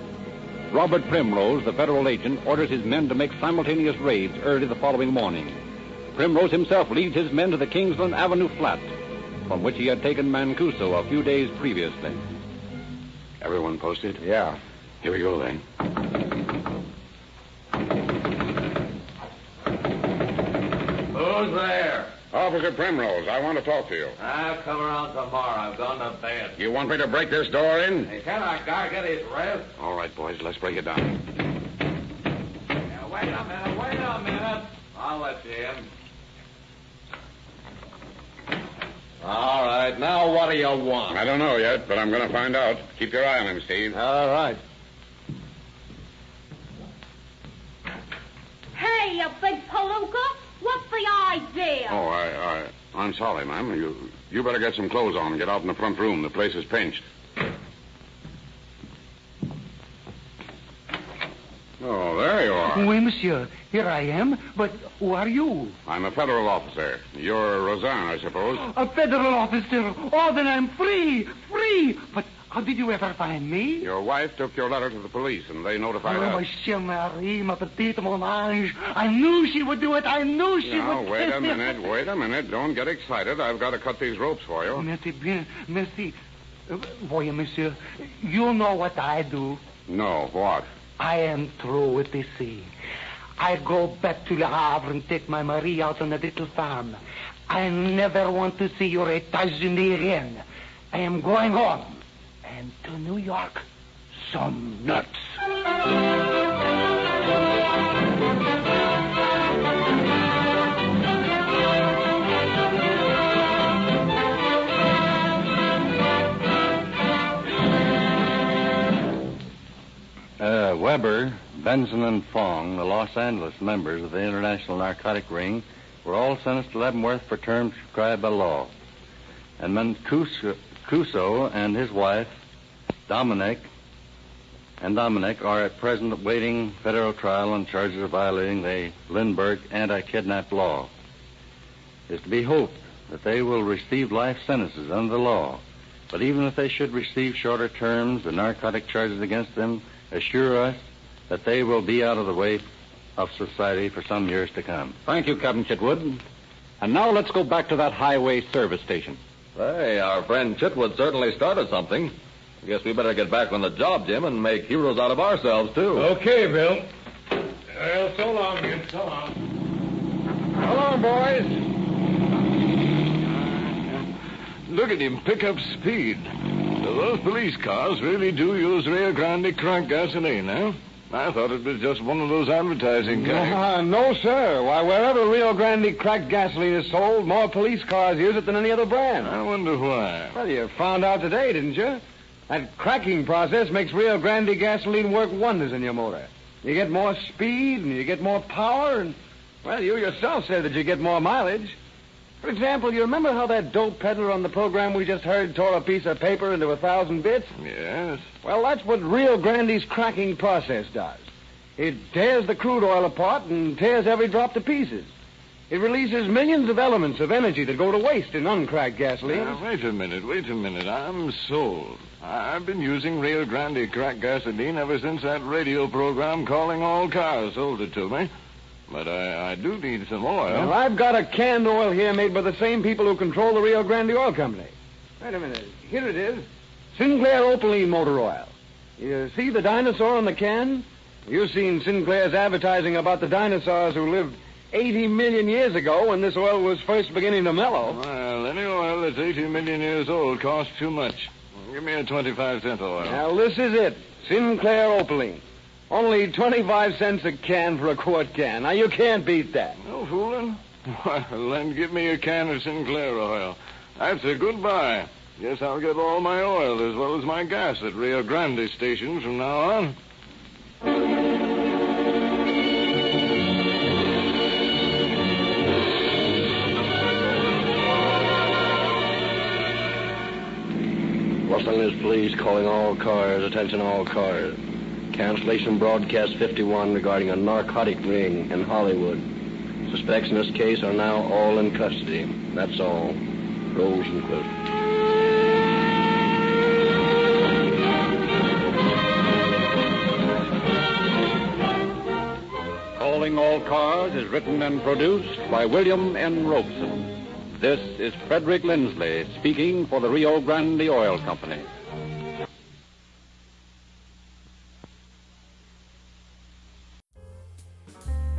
Robert Primrose, the federal agent, orders his men to make simultaneous raids early the following morning. Primrose himself leads his men to the Kingsland Avenue flat, from which he had taken Mancuso a few days previously. Everyone posted? Yeah. Here we go, then. Who's there? Officer Primrose, I want to talk to you. I'll come around tomorrow. I've gone to bed. You want me to break this door in? Hey, can our guy get his rest? All right, boys, let's break it down. Now, wait a minute. I'll let you in. All right, now what do you want? I don't know yet, but I'm going to find out. Keep your eye on him, Steve. All right. Hey, you big palooka! What's the idea? Oh, I'm sorry, ma'am. You better get some clothes on and get out in the front room. The place is pinched. Oh, there you are. Oui, monsieur. Here I am. But who are you? I'm a federal officer. You're Rosin, I suppose. A federal officer. Oh, then I'm free. Free. But how did you ever find me? Your wife took your letter to the police, and they notified us. Ma chère Marie, ma petite, mon ange. I knew she would do it. I knew she would. Now, wait a minute. Don't get excited. I've got to cut these ropes for you. Merci bien. Merci. Voyez, monsieur, you know what I do. No, what? I am through with the sea. I go back to Le Havre and take my Marie out on a little farm. I never want to see your États-Unis again. I am going home. And to New York. Some nuts. Weber, Benson, and Fong, the Los Angeles members of the International Narcotic Ring, were all sentenced to Leavenworth for terms prescribed by law. And Mancuso and his wife, Dominic, are at present awaiting federal trial on charges of violating the Lindbergh anti-kidnap law. It is to be hoped that they will receive life sentences under the law. But even if they should receive shorter terms, the narcotic charges against them assure us that they will be out of the way of society for some years to come. Thank you, Captain Chitwood. And now let's go back to that highway service station. Hey, our friend Chitwood certainly started something. I guess we better get back on the job, Jim, and make heroes out of ourselves, too. Okay, Bill. Well, so long, Jim. So long. So long, boys. Look at him pick up speed. So those police cars really do use Rio Grande cracked gasoline, eh? I thought it was just one of those advertising gags. No, sir. Why, wherever Rio Grande cracked gasoline is sold, more police cars use it than any other brand. I wonder why. Well, you found out today, didn't you? That cracking process makes Rio Grande gasoline work wonders in your motor. You get more speed, and you get more power, and, well, you yourself said that you get more mileage. For example, you remember how that dope peddler on the program we just heard tore a piece of paper into 1,000 bits? Yes. Well, that's what Rio Grande's cracking process does. It tears the crude oil apart and tears every drop to pieces. It releases millions of elements of energy that go to waste in uncracked gasoline. Now, wait a minute. I'm sold. I've been using Rio Grande cracked gasoline ever since that radio program Calling All Cars sold it to me. But I do need some oil. Well, I've got a canned oil here made by the same people who control the Rio Grande Oil Company. Wait a minute. Here it is. Sinclair Opaline motor oil. You see the dinosaur on the can? You've seen Sinclair's advertising about the dinosaurs who lived 80 million years ago when this oil was first beginning to mellow. Well, any oil that's 80 million years old costs too much. Give me a 25-cent oil. Now, this is it. Sinclair Opaline. Only 25 cents a can for a quart can. Now, you can't beat that. No fooling. Well, then give me a can of Sinclair oil. That's a good buy. Guess I'll get all my oil as well as my gas at Rio Grande station from now on. Los Angeles Police calling all cars. Attention all cars. Cancellation broadcast 51 regarding a narcotic ring in Hollywood. Suspects in this case are now all in custody. That's all. Rosenquist. Calling All Cars is written and produced by William N. Robeson. This is Frederick Lindsley speaking for the Rio Grande Oil Company.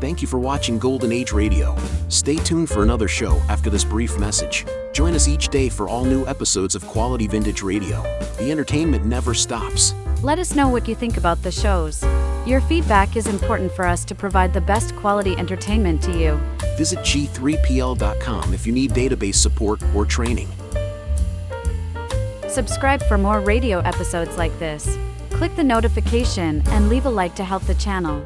Thank you for watching Golden Age Radio. Stay tuned for another show after this brief message. Join us each day for all new episodes of Quality Vintage Radio. The entertainment never stops. Let us know what you think about the shows. Your feedback is important for us to provide the best quality entertainment to you. Visit G3PL.com if you need database support or training. Subscribe for more radio episodes like this. Click the notification and leave a like to help the channel.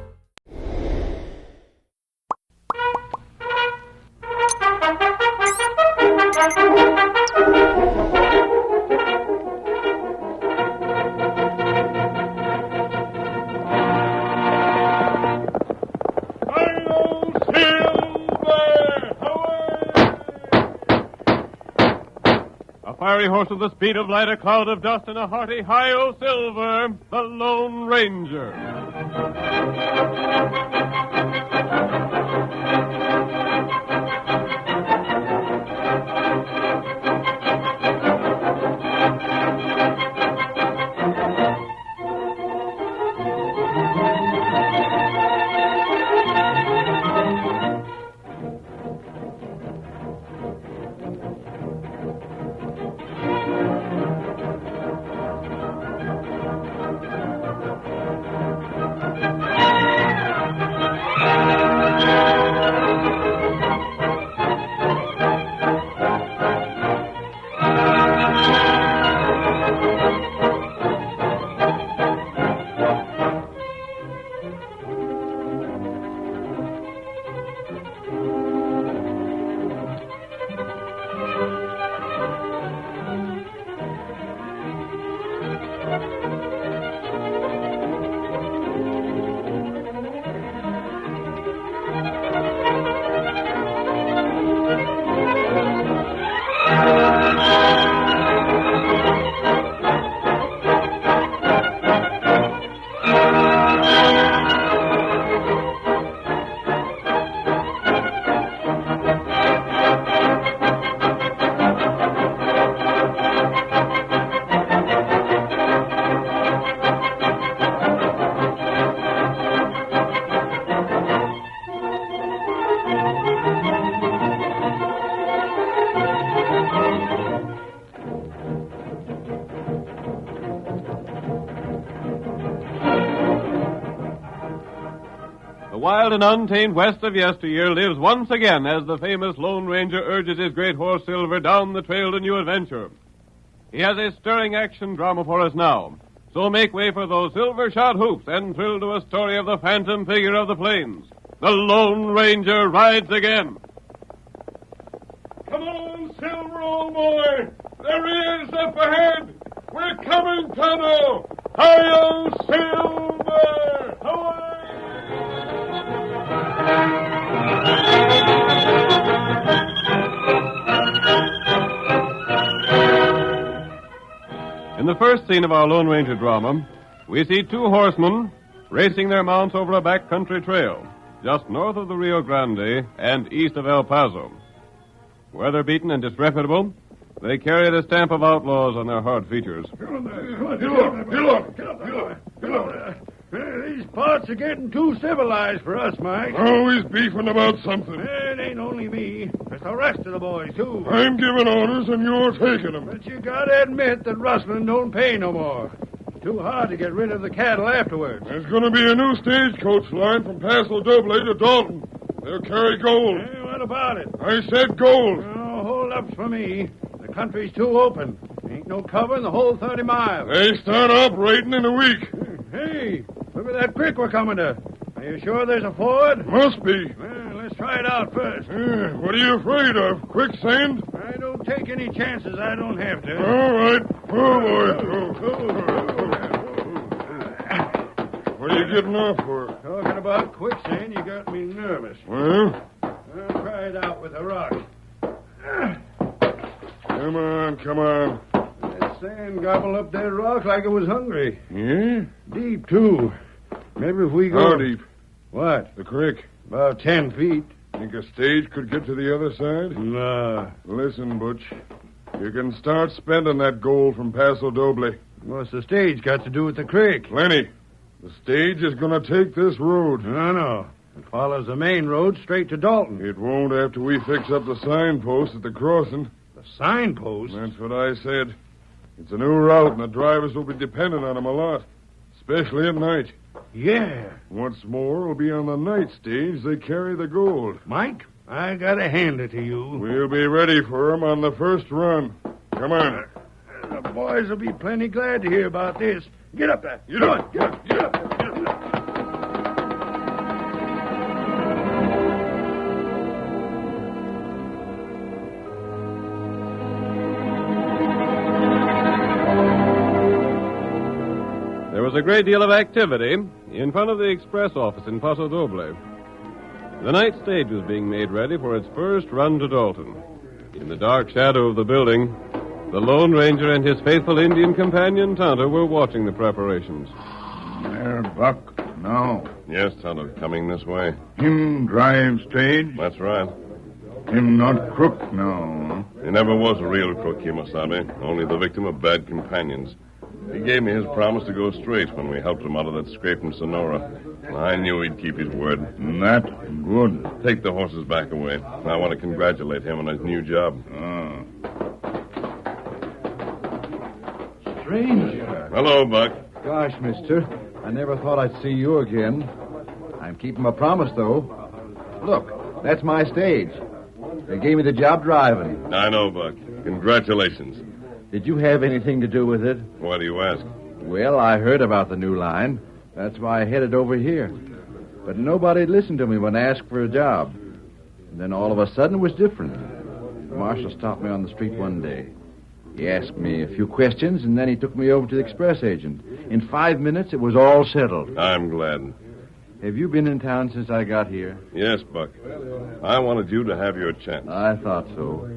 Fiery horse with the speed of light, a cloud of dust, and a hearty hi-yo silver, the Lone Ranger. The wild and untamed west of yesteryear lives once again as the famous Lone Ranger urges his great horse Silver down the trail to new adventure. He has a stirring action drama for us now. So make way for those silver-shod hoofs and thrill to a story of the phantom figure of the plains. The Lone Ranger rides again. Come on, Silver, old boy. There he is up ahead. We're coming, Tonto. Hi-yo, Silver. In the first scene of our Lone Ranger drama, we see two horsemen racing their mounts over a backcountry trail, just north of the Rio Grande and east of El Paso. Weather-beaten and disreputable, they carry the stamp of outlaws on their hard features. Get up. These parts are getting too civilized for us, Mike. Always beefing about something. It ain't only me. It's the rest of the boys, too. I'm giving orders and you're taking them. But you gotta admit that rustling don't pay no more. It's too hard to get rid of the cattle afterwards. There's going to be a new stagecoach line from Paso Doble to Dalton. They'll carry gold. Hey, what about it? I said gold. No hold-ups for me. The country's too open. Ain't no cover in the whole 30 miles. They start operating in a week. Hey, look at that creek we're coming to. Are you sure there's a ford? Must be. Well, let's try it out first. What are you afraid of? Quicksand? I don't take any chances I don't have to. All right. Oh, boy. What are you getting off for? Talking about quicksand, you got me nervous. Well? I'll try it out with a rock. Come on. That sand gobbled up that rock like it was hungry. Yeah? Deep, too. Maybe if we go... How deep? What? The creek. About 10 feet. Think a stage could get to the other side? Nah. Listen, Butch. You can start spending that gold from Paso Doble. What's the stage got to do with the creek? Plenty. The stage is going to take this road. No. It follows the main road straight to Dalton. It won't after we fix up the signpost at the crossing. The signpost? That's what I said. It's a new route, and the drivers will be dependent on them a lot, especially at night. Yeah. What's more, it'll be on the night stage they carry the gold. Mike, I gotta hand it to you. We'll be ready for 'em on the first run. Come on. The boys will be plenty glad to hear about this. Get up there. Get up. There was a great deal of activity in front of the express office in Paso Doble. The night stage was being made ready for its first run to Dalton. In the dark shadow of the building, the Lone Ranger and his faithful Indian companion, Tonto, were watching the preparations. There, Buck. No. Yes, Tonto, coming this way. Him drive stage? That's right. Him not crook, no. He never was a real crook, Kimasabe. Only the victim of bad companions. He gave me his promise to go straight when we helped him out of that scrape in Sonora. I knew he'd keep his word. That good. Take the horses back away. I want to congratulate him on his new job. Stranger. Hello, Buck. Gosh, mister, I never thought I'd see you again. I'm keeping my promise, though. Look, that's my stage. They gave me the job driving. I know, Buck. Congratulations. Did you have anything to do with it? Why do you ask? Well, I heard about the new line. That's why I headed over here. But nobody listened to me when I asked for a job. And then all of a sudden it was different. The marshal stopped me on the street one day. He asked me a few questions, and then he took me over to the express agent. In 5 minutes, it was all settled. I'm glad. Have you been in town since I got here? Yes, Buck. I wanted you to have your chance. I thought so.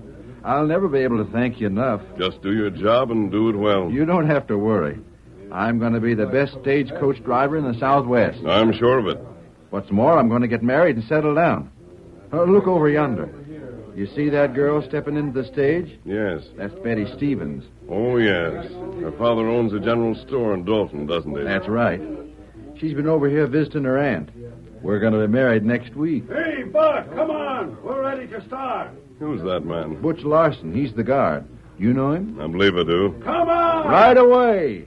I'll never be able to thank you enough. Just do your job and do it well. You don't have to worry. I'm going to be the best stagecoach driver in the Southwest. I'm sure of it. What's more, I'm going to get married and settle down. Oh, look over yonder. You see that girl stepping into the stage? Yes. That's Betty Stevens. Oh, yes. Her father owns a general store in Dalton, doesn't he? That's right. She's been over here visiting her aunt. We're going to be married next week. Hey, Buck, come on. We're ready to start. Who's that man? Butch Larson. He's the guard. You know him? I believe I do. Come on! Right away.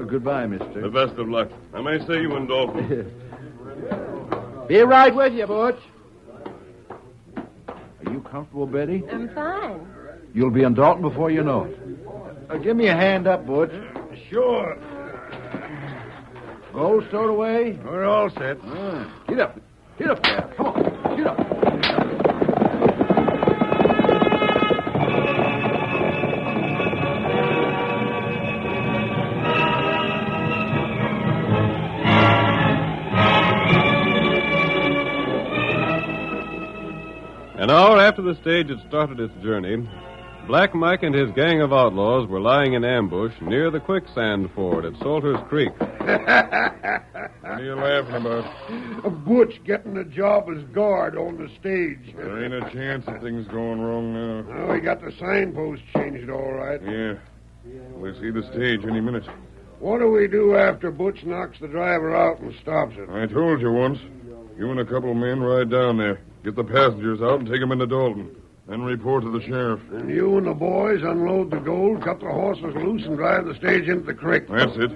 Goodbye, mister. The best of luck. I may see you in Dalton. Be right with you, Butch. Are you comfortable, Betty? I'm fine. You'll be in Dalton before you know it. Give me a hand up, Butch. Sure. Gold stowed away? We're all set. Get up. Get up there. Come on. Get up. An hour after the stage had started its journey, Black Mike and his gang of outlaws were lying in ambush near the quicksand ford at Salter's Creek. What are you laughing about? Butch getting a job as guard on the stage. There ain't a chance of things going wrong now. Oh, we got the signpost changed all right. Yeah. We'll see the stage any minute. What do we do after Butch knocks the driver out and stops it? I told you once. You and a couple of men ride down there. Get the passengers out and take them into Dalton. Then report to the sheriff. And you and the boys unload the gold, cut the horses loose, and drive the stage into the creek. That's it.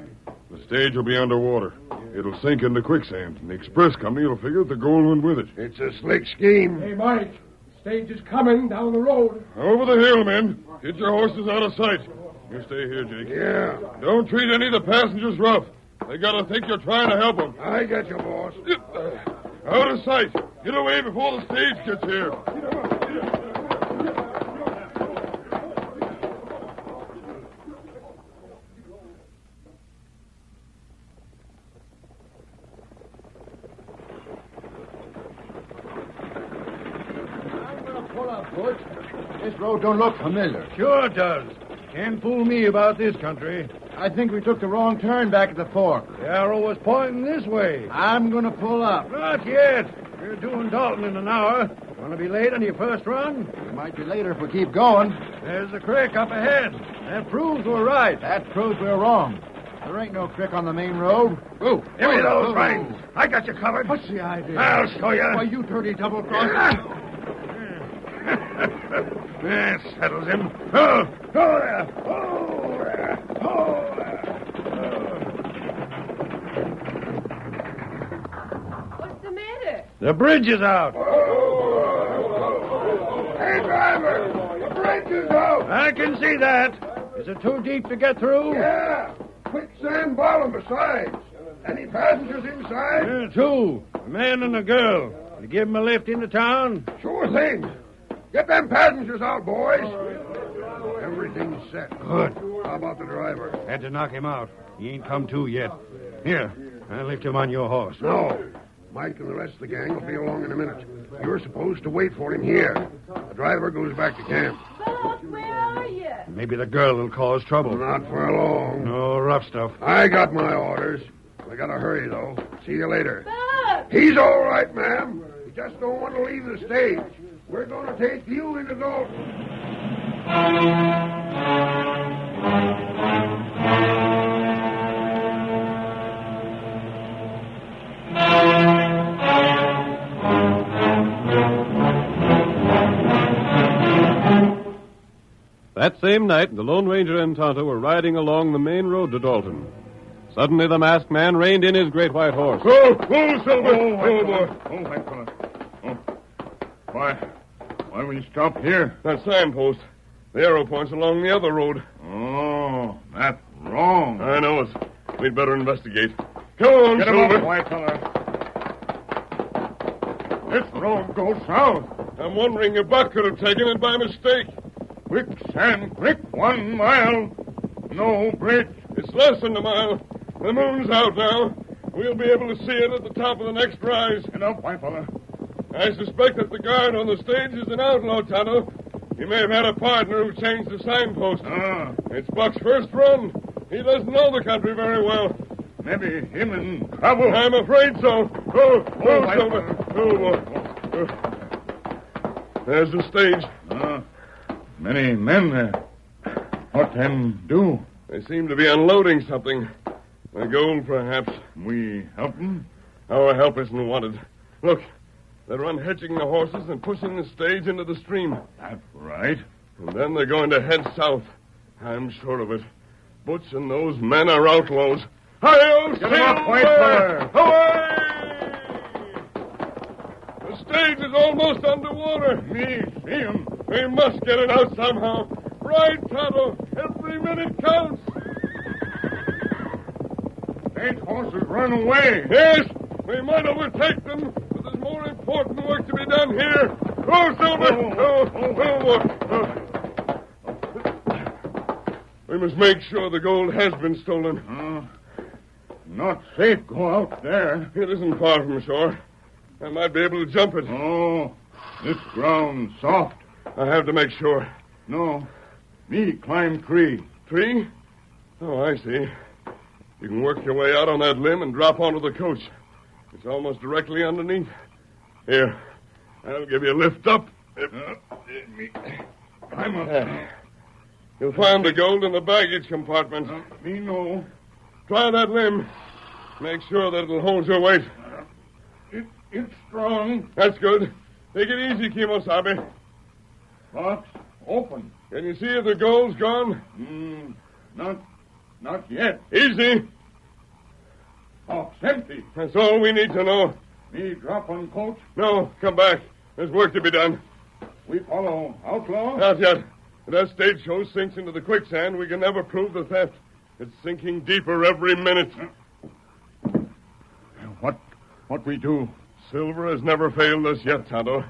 The stage will be underwater. It'll sink into quicksand, and the express company will figure that the gold went with it. It's a slick scheme. Hey, Mike, the stage is coming down the road. Over the hill, men. Get your horses out of sight. You stay here, Jake. Yeah. Don't treat any of the passengers rough. They gotta think you're trying to help them. I got you, boss. Out of sight. Get away before the stage gets here. Pull up, Butch. This road don't look familiar. Sure it does. Can't fool me about this country. I think we took the wrong turn back at the fork. The arrow was pointing this way. I'm going to pull up. Not yet. We're doing Dalton in an hour. Want to be late on your first run? We might be later if we keep going. There's the creek up ahead. That proves we're right. That proves we're wrong. There ain't no creek on the main road. Ooh, give me those reins. I got you covered. What's the idea? I'll show you. Why, you dirty double-cross. That settles him. Oh, there. Oh, there. Oh, there. What's the matter? The bridge is out. Hey, driver. The bridge is out. I can see that. Is it too deep to get through? Yeah. Quicksand bottom besides. Any passengers inside? Yeah, two. A man and a girl. You give them a lift into town? Sure thing. Get them passengers out, boys. Everything's set. Good. How about the driver? Had to knock him out. He ain't come to yet. Here, I'll lift him on your horse. No. Mike and the rest of the gang will be along in a minute. You're supposed to wait for him here. The driver goes back to camp. Buck, where are you? Maybe the girl will cause trouble. Not for long. No rough stuff. I got my orders. I gotta hurry, though. See you later. Buck! He's all right, ma'am. He just don't want to leave the stage. We're going to take you into Dalton. That same night, the Lone Ranger and Tonto were riding along the main road to Dalton. Suddenly, the masked man reined in his great white horse. Whoa, Silver! Oh, boy. Oh, white fella. Oh. Why will you stop here? That signpost. The arrow points along the other road. Oh, that's wrong. I know it. We'd better investigate. Come on, Get Silver. him up, white fella. This road goes south. I'm wondering if Buck could have taken it by mistake. Quicksand Creek, 1 mile. No bridge. It's less than a mile. The moon's out now. We'll be able to see it at the top of the next rise. Get up, white fella. I suspect that the guard on the stage is an outlaw, Tonto. He may have had a partner who changed the signpost. It's Buck's first run. He doesn't know the country very well. Maybe him in trouble. I'm afraid so. Oh, Silver. Oh, boy. There's the stage. Many men there. What them do? They seem to be unloading something. The gold, perhaps. We help them? Our help isn't wanted. Look, they're unhitching the horses and pushing the stage into the stream. That's right. And then they're going to head south. I'm sure of it. Butch and those men are outlaws. Hi-yo, Get him up, white fella. Away! stage is almost underwater. Me see him. We must get it out somehow. Right, Tonto. Every minute counts. Stage horses run away. Yes, we might overtake them, but there's more important work to be done here. Go, Silver! We must make sure the gold has been stolen. Not safe go out there. It isn't far from shore. I might be able to jump it. Oh, this ground's soft. I have to make sure. No, me climb tree. Tree? Oh, I see. You can work your way out on that limb and drop onto the coach. It's almost directly underneath. Here, I'll give you a lift up. Climb up. You'll find the gold in the baggage compartment. Me know. Try that limb. Make sure that it'll hold your weight. It's strong. That's good. Take it easy, Kimosabe. Box open. Can you see if the gold's gone? Not yet. Easy. Box empty. That's all we need to know. Me drop on coach? No, come back. There's work to be done. We follow outlaw? Not yet. If that stagecoach sinks into the quicksand, we can never prove the theft. It's sinking deeper every minute. What we do? Silver has never failed us yet, Tonto.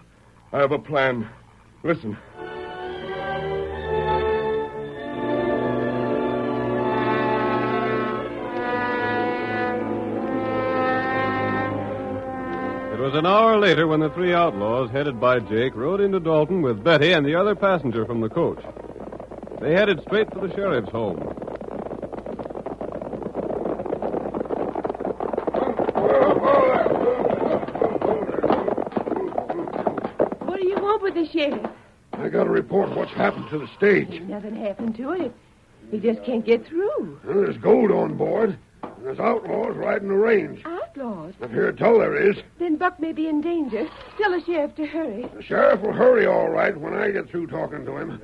I have a plan. Listen. It was an hour later when the three outlaws, headed by Jake, rode into Dalton with Betty and the other passenger from the coach. They headed straight for the sheriff's home. What do you want with the sheriff? I got to report what's happened to the stage. Nothing happened to it. He just can't get through. Well, there's gold on board, and there's outlaws riding the range. Outlaws? I've heard tell there is. Then Buck may be in danger. Tell the sheriff to hurry. The sheriff will hurry all right when I get through talking to him.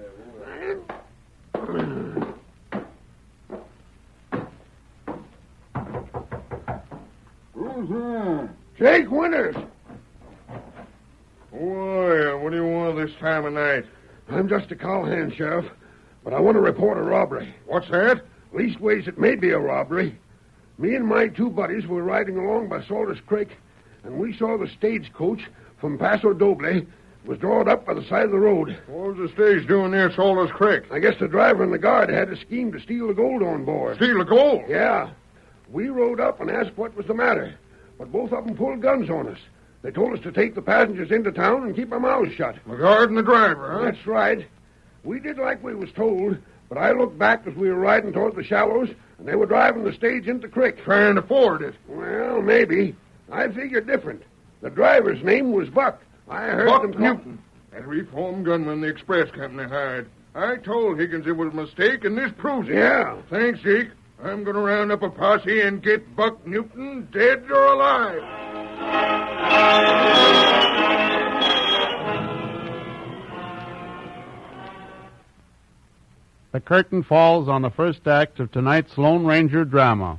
Who's there? Jake Winters. Boy, what do you want this time of night? I'm just a cowhand, Sheriff, but I want to report a robbery. What's that? Leastways, it may be a robbery. Me and my two buddies were riding along by Salter's Creek, and we saw the stagecoach from Paso Doble was drawn up by the side of the road. What was the stage doing near Salter's Creek? I guess the driver and the guard had a scheme to steal the gold on board. Steal the gold? Yeah. We rode up and asked what was the matter, but both of them pulled guns on us. They told us to take the passengers into town and keep our mouths shut. The guard and the driver, huh? That's right. We did like we was told, but I looked back as we were riding toward the shallows, and they were driving the stage into the creek. Trying to ford it. Well, maybe. I figured different. The driver's name was Buck. I heard Buck them Newton. That reformed gunman the express company hired. I told Higgins it was a mistake, and this proves it. Yeah. Thanks, Zeke. I'm going to round up a posse and get Buck Newton dead or alive. The curtain falls on the first act of tonight's Lone Ranger drama.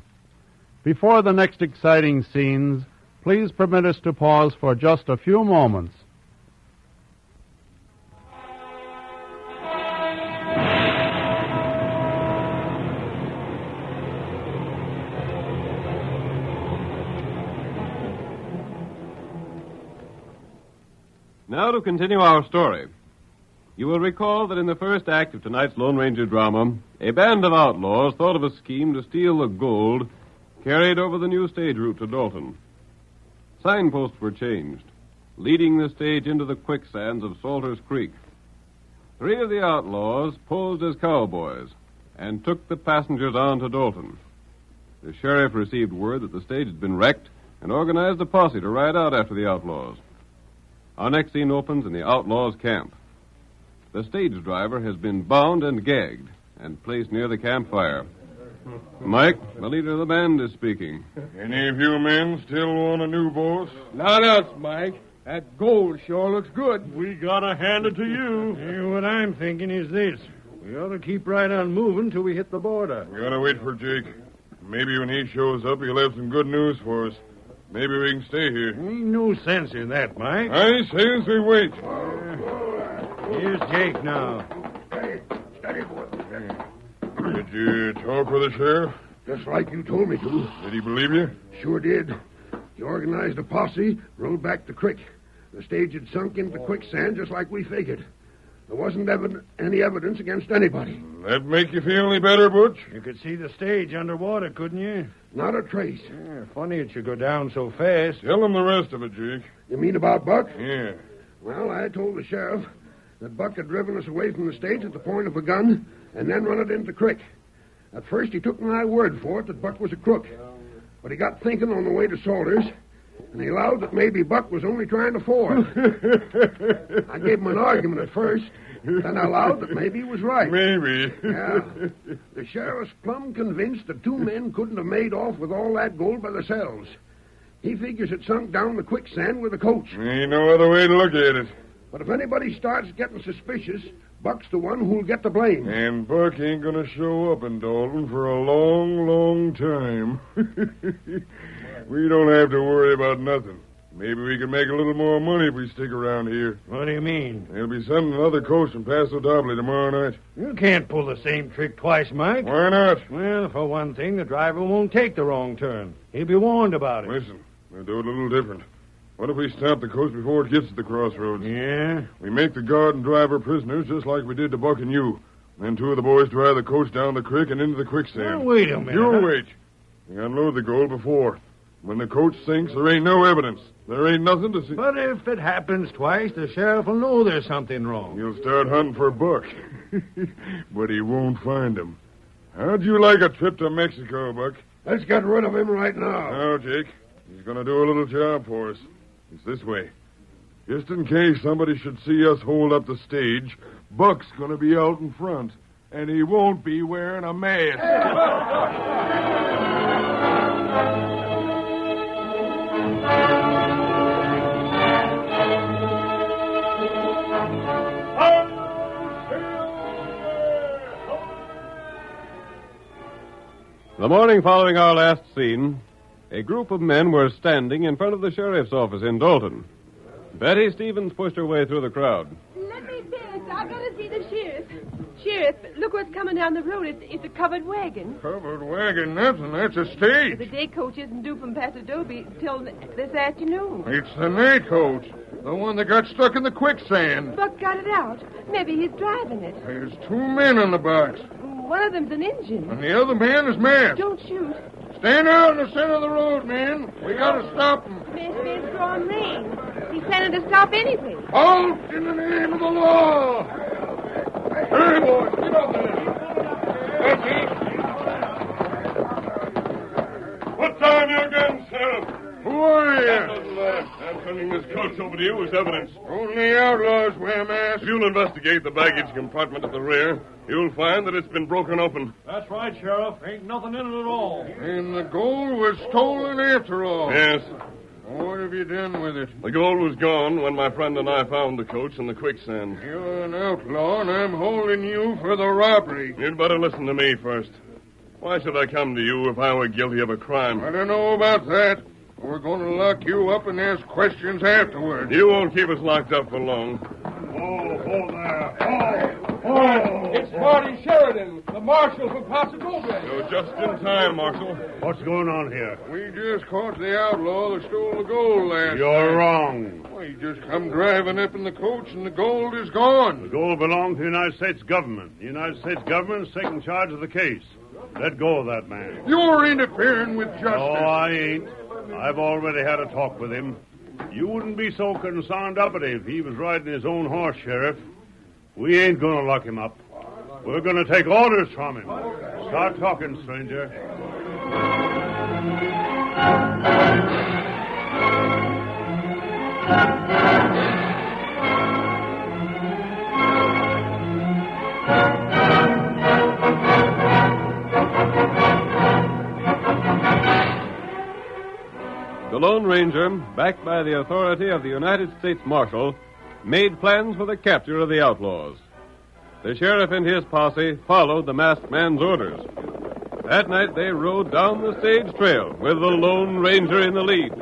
Before the next exciting scenes, please permit us to pause for just a few moments. Now to continue our story. You will recall that in the first act of tonight's Lone Ranger drama, a band of outlaws thought of a scheme to steal the gold carried over the new stage route to Dalton. Signposts were changed, leading the stage into the quicksands of Salter's Creek. Three of the outlaws posed as cowboys and took the passengers on to Dalton. The sheriff received word that the stage had been wrecked and organized a posse to ride out after the outlaws. Our next scene opens in the outlaws' camp. The stage driver has been bound and gagged and placed near the campfire. Mike, the leader of the band, is speaking. Any of you men still want a new boss? Not us, Mike. That gold sure looks good. We gotta hand it to you. Hey, what I'm thinking is this. We ought to keep right on moving till we hit the border. We gotta wait for Jake. Maybe when he shows up, he'll have some good news for us. Maybe we can stay here. Ain't no sense in that, Mike. I say as we wait. Here's Jake now. Hey, steady, boy. Did you talk with the sheriff? Just like you told me to. Did he believe you? Sure did. He organized a posse, rode back the creek. The stage had sunk into quicksand just like we figured. There wasn't any evidence against anybody. That make you feel any better, Butch? You could see the stage underwater, couldn't you? Not a trace. Yeah, funny it should go down so fast. Tell him the rest of it, Jake. You mean about Buck? Yeah. Well, I told the sheriff that Buck had driven us away from the stage at the point of a gun and then run it into the creek. At first, he took my word for it that Buck was a crook. But he got thinking on the way to Salters, and he allowed that maybe Buck was only trying to ford. I gave him an argument at first, then I allowed that maybe he was right. Maybe. Yeah. The sheriff's plumb convinced that two men couldn't have made off with all that gold by themselves. He figures it sunk down the quicksand with the coach. Ain't no other way to look at it. But if anybody starts getting suspicious, Buck's the one who'll get the blame. And Buck ain't gonna show up in Dalton for a long, long time. We don't have to worry about nothing. Maybe we can make a little more money if we stick around here. What do you mean? There'll be sending another coach from Paso Doble tomorrow night. You can't pull the same trick twice, Mike. Why not? Well, for one thing, the driver won't take the wrong turn. He'll be warned about it. Listen, we'll do it a little different. What if we stop the coach before it gets to the crossroads? Yeah? We make the guard and driver prisoners just like we did to Buck and you. Then two of the boys drive the coach down the creek and into the quicksand. Well, wait a minute. You wait. We unload the gold before. When the coach sinks, there ain't no evidence. There ain't nothing to see. But if it happens twice, the sheriff will know there's something wrong. He'll start hunting for Buck. But he won't find him. How'd you like a trip to Mexico, Buck? Let's get rid of him right now. No, Jake. He's going to do a little job for us. It's this way. Just in case somebody should see us hold up the stage, Buck's going to be out in front, and he won't be wearing a mask. The morning following our last scene, a group of men were standing in front of the sheriff's office in Dalton. Betty Stevens pushed her way through the crowd. Let me pass. I've got to see the sheriff. Sheriff, look what's coming down the road. It's a covered wagon. Covered wagon? Nothing. That's a stage. The day coach isn't due from Paso Doble till this afternoon. It's the night coach. The one that got stuck in the quicksand. Buck got it out. Maybe he's driving it. There's two men on the box. One of them's an engine. And the other man is masked. Don't shoot. Stand out in the center of the road, man. We got to stop him. Masked man's drawing rein. He's planning to stop anyway. Halt in the name of the law. Hurry, boys. Get up there. What's on your gun, Sheriff? Who are you? I'm turning this coach over to you as evidence. Only outlaws wear masks. If you'll investigate the baggage compartment at the rear, you'll find that it's been broken open. That's right, Sheriff. Ain't nothing in it at all. And the gold was stolen after all. Yes. What have you done with it? The gold was gone when my friend and I found the coach in the quicksand. You're an outlaw, and I'm holding you for the robbery. You'd better listen to me first. Why should I come to you if I were guilty of a crime? I don't know about that. We're going to lock you up and ask questions afterwards. You won't keep us locked up for long. Oh there. Oh, it's Marty Sheridan, the marshal from Paso Doble. You're just in time, Marshal. What's going on here? We just caught the outlaw that stole the gold last You're night. wrong. Well, he just come driving up in the coach and the gold is gone. The gold belongs to the United States government. The United States government is taking charge of the case. Let go of that man. You're interfering with justice. No, I ain't. I've already had a talk with him. You wouldn't be so concerned about it if he was riding his own horse, Sheriff. We ain't going to lock him up. We're going to take orders from him. Start talking, stranger. The Lone Ranger, backed by the authority of the United States Marshal, made plans for the capture of the outlaws. The sheriff and his posse followed the masked man's orders. That night they rode down the stage trail with the Lone Ranger in the lead.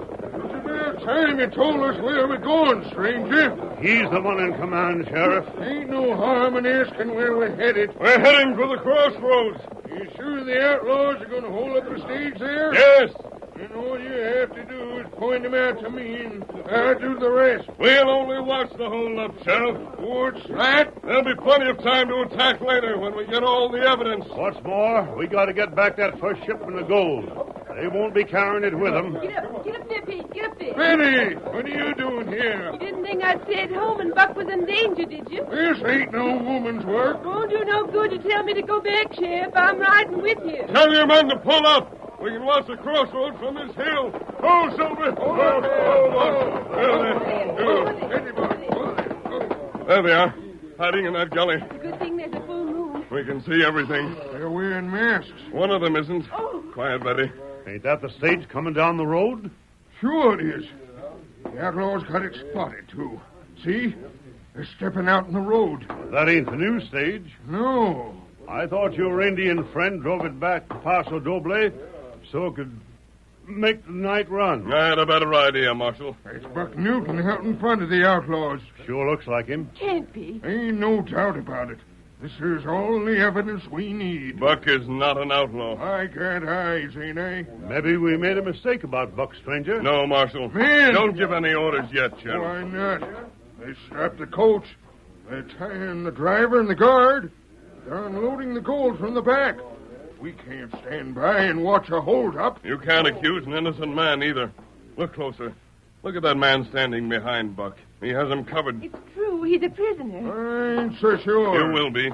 About time you told us where we're going, stranger. He's the one in command, Sheriff. Ain't no harm in asking where we're headed. We're heading for the crossroads. You sure the outlaws are going to hold up the stage there? Yes. And all you have to do is point them out to me, and I'll do the rest. We'll only watch the hold-up, Sheriff. What's that? There'll be plenty of time to attack later when we get all the evidence. What's more, we got to get back that first shipment of gold. They won't be carrying it with them. Get up there, Pete. Get up there. Betty, what are you doing here? You didn't think I'd stay at home and Buck was in danger, did you? This ain't no woman's work. Won't do no good to tell me to go back, Sheriff. I'm riding with you. Tell your men to pull up. We can watch the crossroads from this hill. Oh, Silver! There they are, hiding in that gully. It's a good thing there's a full moon. We can see everything. They're wearing masks. One of them isn't. Oh. Quiet, Betty. Ain't that the stage coming down the road? Sure it is. The outlaws got it spotted, too. See? They're stepping out in the road. That ain't the new stage. No. I thought your Indian friend drove it back to Paso Doble so it could make the night run. I had a better idea, Marshal. It's Buck Newton out in front of the outlaws. Sure looks like him. Can't be. Ain't no doubt about it. This is all the evidence we need. Buck is not an outlaw. I got eyes, ain't I? Maybe we made a mistake about Buck, stranger. No, Marshal. Man! Don't give any orders yet, Sheriff. Why not? They strapped the coach. They're tying the driver and the guard. They're unloading the gold from the back. We can't stand by and watch a hold-up. You can't accuse an innocent man, either. Look closer. Look at that man standing behind Buck. He has him covered. It's true. He's a prisoner. I ain't so sure. You will be.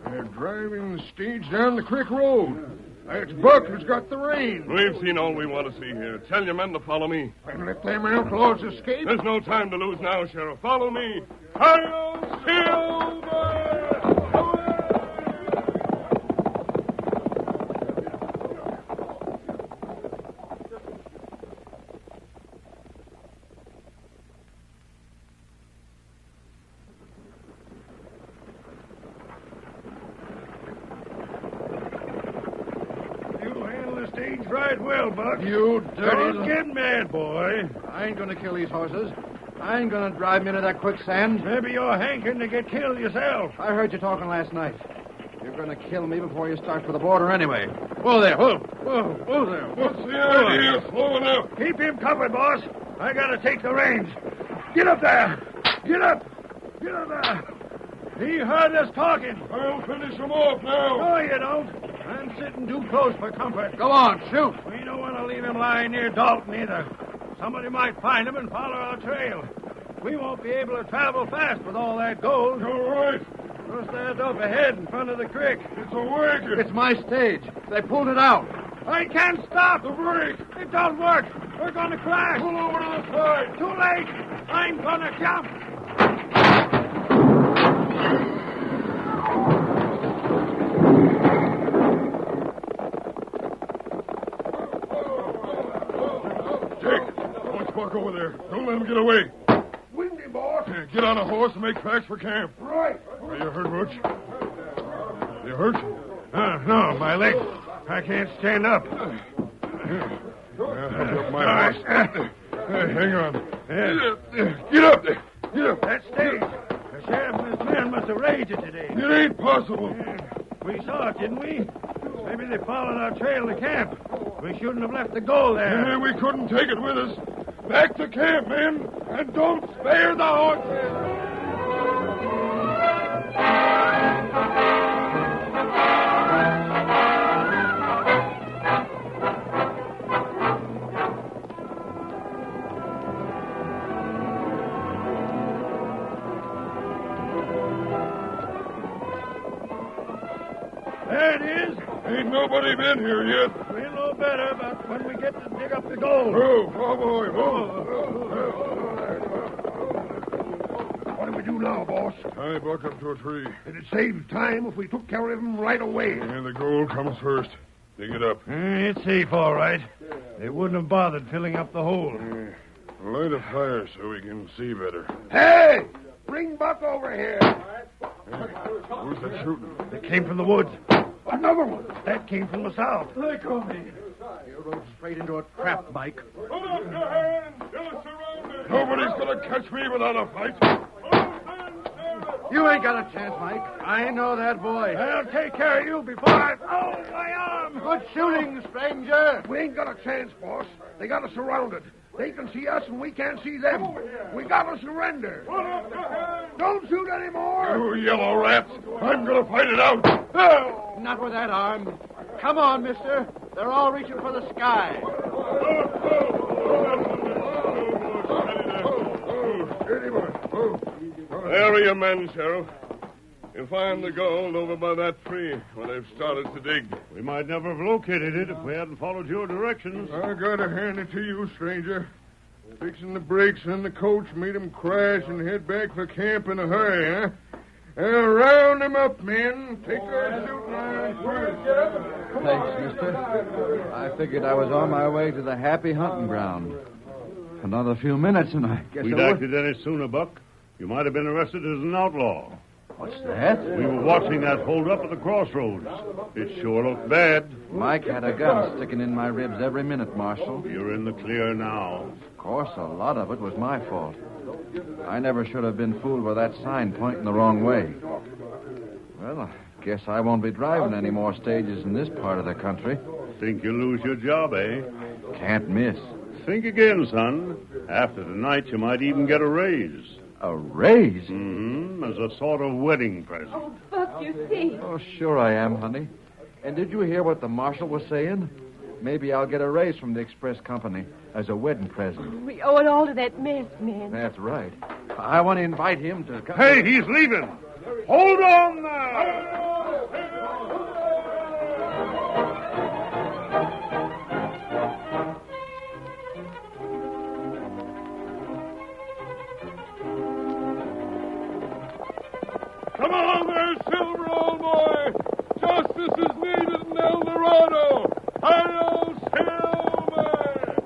They're driving the stage down the creek road. That's Buck who's got the reins. We've seen all we want to see here. Tell your men to follow me. And let them outlaws escape. There's no time to lose now, Sheriff. Follow me. Hail Silver! Right well, Buck. You dirty... Don't get mad, boy. I ain't gonna kill these horses. I ain't gonna drive them into that quicksand. Maybe you're hankering to get killed yourself. I heard you talking last night. You're gonna kill me before you start for the border anyway. Whoa there, whoa there. What's the idea? Slow enough. Keep him covered, boss. I gotta take the reins. Get up there. Get up. Get up there. He heard us talking. I'll finish him off now. No, you don't. I'm sitting too close for comfort. Go on, shoot. We don't want to leave him lying near Dalton either. Somebody might find him and follow our trail. We won't be able to travel fast with all that gold. You're right. What's that up ahead in front of the creek? It's a wagon. It's my stage. They pulled it out. I can't stop. The brake. It don't work. We're going to crash. Pull over to the side. Too late. I'm going to jump. Buck over there. Don't let him get away. Windy, boss. Get on a horse and make tracks for camp. Right. Are you hurt, Roach? You hurt? No, my leg. I can't stand up. I'll help you up my horse. Hang on. Get up there. Get up. That stage. The sheriff and his men must have raided it today. It ain't possible. We saw it, didn't we? Maybe they followed our trail to camp. We shouldn't have left the gold there. Yeah, we couldn't take it with us. Back to camp, men, and don't spare the horses. There it is. Ain't nobody been here yet. We'll know better, but when we get to dig up the gold. Oh, boy. What do we do now, boss? Tie Buck up to a tree. It'd save time if we took care of him right away. And the gold comes first. Dig it up. It's safe, all right. They wouldn't have bothered filling up the hole. Light a fire so we can see better. Hey! Bring Buck over here. Who's that shooting? They came from the woods. Another one. That came from the south. Let go of me. You rode straight into a trap, Mike. Hold up your hands! You'll surrender! Nobody's going to catch me without a fight. You ain't got a chance, Mike. I know that boy. I'll take care of you before I... Oh, my arm! Good shooting, stranger. We ain't got a chance, boss. They got us surrounded. They can see us and we can't see them. We got to surrender. Don't shoot anymore. You yellow rats. I'm going to fight it out. Not with that arm. Come on, mister. They're all reaching for the sky. There are your men, Sheriff. You'll find the gold over by that tree where they've started to dig. We might never have located it if we hadn't followed your directions. I gotta hand it to you, stranger. Fixing the brakes and the coach made 'em crash and head back for camp in a hurry, huh? Round 'em up, men. Take their shooting irons. Thanks, mister. I figured I was on my way to the happy hunting ground. Another few minutes and I guess We'd acted any sooner, Buck. You might have been arrested as an outlaw. What's that? We were watching that hold-up at the crossroads. It sure looked bad. Mike had a gun sticking in my ribs every minute, Marshal. You're in the clear now. Of course, a lot of it was my fault. I never should have been fooled with that sign pointing the wrong way. Well, I guess I won't be driving any more stages in this part of the country. Think you'll lose your job, eh? Can't miss. Think again, son. After tonight, you might even get a raise. A raise? Mm-hmm. As a sort of wedding present. Oh, Buck, you see. Oh, sure I am, honey. And did you hear what the marshal was saying? Maybe I'll get a raise from the express company as a wedding present. We owe it all to that masked man. That's right. I want to invite him to come. Hey, he's leaving. Hold on now. Come on there, Silver, old boy. Justice is needed in El Dorado. Hi-yo, Silver.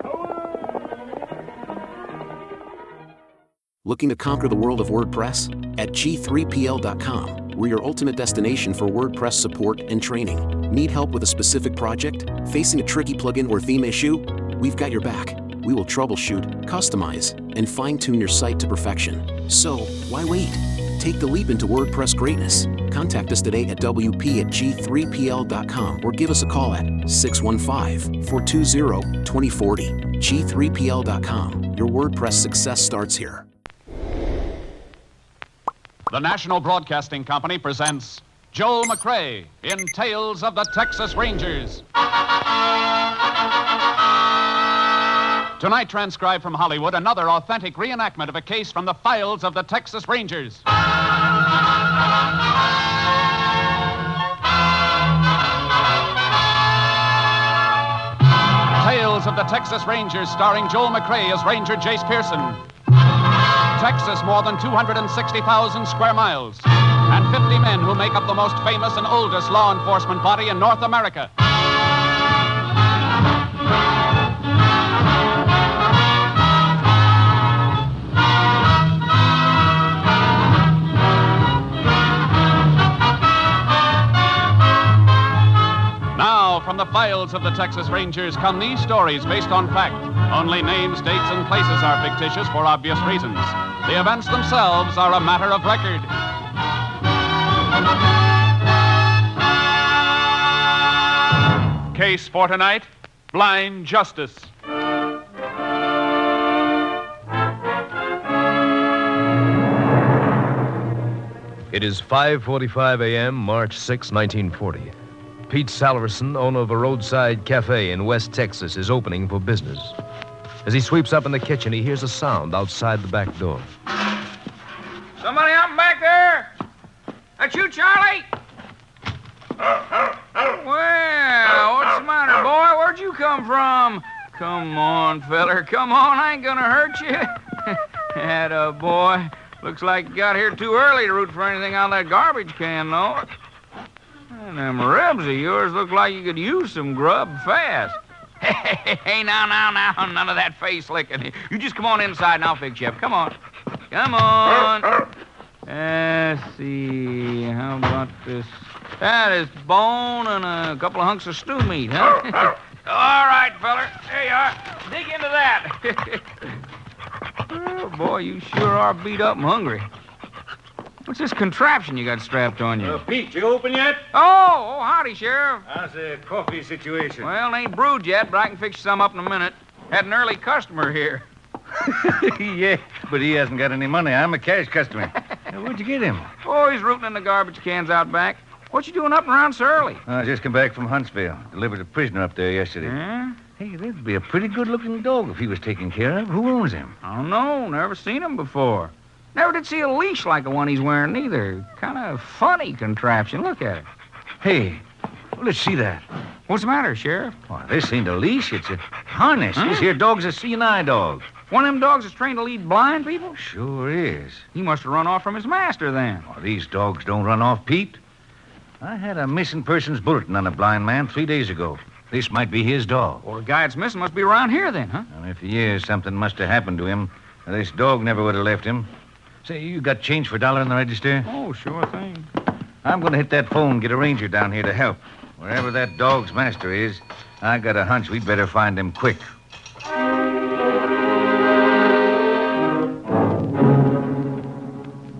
Looking to conquer the world of WordPress? At G3PL.com, we're your ultimate destination for WordPress support and training. Need help with a specific project? Facing a tricky plugin or theme issue? We've got your back. We will troubleshoot, customize, and fine-tune your site to perfection. So, why wait? Take the leap into WordPress greatness. Contact us today at WP@G3PL.com or give us a call at 615-420-2040. G3PL.com. Your WordPress success starts here. The National Broadcasting Company presents Joel McCrea in Tales of the Texas Rangers. Tonight, transcribed from Hollywood, another authentic reenactment of a case from the files of the Texas Rangers. Tales of the Texas Rangers, starring Joel McCrea as Ranger Jace Pearson. Texas, more than 260,000 square miles, and 50 men who make up the most famous and oldest law enforcement body in North America. Now, from the files of the Texas Rangers come these stories based on fact. Only names, dates, and places are fictitious for obvious reasons. The events themselves are a matter of record. Case for tonight, Blind Justice. It is 5:45 a.m., March 6, 1940. Pete Salverson, owner of a roadside cafe in West Texas, is opening for business. As he sweeps up in the kitchen, he hears a sound outside the back door. Somebody out back there? That's you, Charlie? Well, what's the matter, boy? Where'd you come from? Come on, feller. Come on. I ain't gonna hurt you. Atta boy. Looks like you got here too early to root for anything out of that garbage can, though. And them ribs of yours look like you could use some grub fast. Hey, now, none of that face licking. You just come on inside and I'll fix you up. Come on. Come on. Let's see. How about this? That is bone and a couple of hunks of stew meat, huh? All right, feller. There you are. Dig into that. Oh, boy, you sure are beat up and hungry. What's this contraption you got strapped on you? Pete, you open yet? Oh, howdy, Sheriff. How's the coffee situation? Well, it ain't brewed yet, but I can fix you some up in a minute. Had an early customer here. Yeah, but he hasn't got any money. I'm a cash customer. Where'd you get him? Oh, he's rooting in the garbage cans out back. What you doing up and around so early? I just come back from Huntsville. Delivered a prisoner up there yesterday. Yeah? Hey, that'd be a pretty good-looking dog if he was taken care of. Who owns him? I don't know. Never seen him before. Never did see a leash like the one he's wearing, either. Kind of funny contraption. Look at it. Hey, well, let's see that. What's the matter, Sheriff? Well, this ain't a leash. It's a harness. Huh? This here dog's a seeing-eye dog. One of them dogs is trained to lead blind people? Sure is. He must have run off from his master, then. Well, these dogs don't run off, Pete. I had a missing persons bulletin on a blind man 3 days ago. This might be his dog. Well, the guy that's missing must be around here, then, huh? Well, if he is, something must have happened to him. This dog never would have left him. Say, you got change for a $1 in the register? Oh, sure thing. I'm going to hit that phone and get a ranger down here to help. Wherever that dog's master is, I got a hunch we'd better find him quick.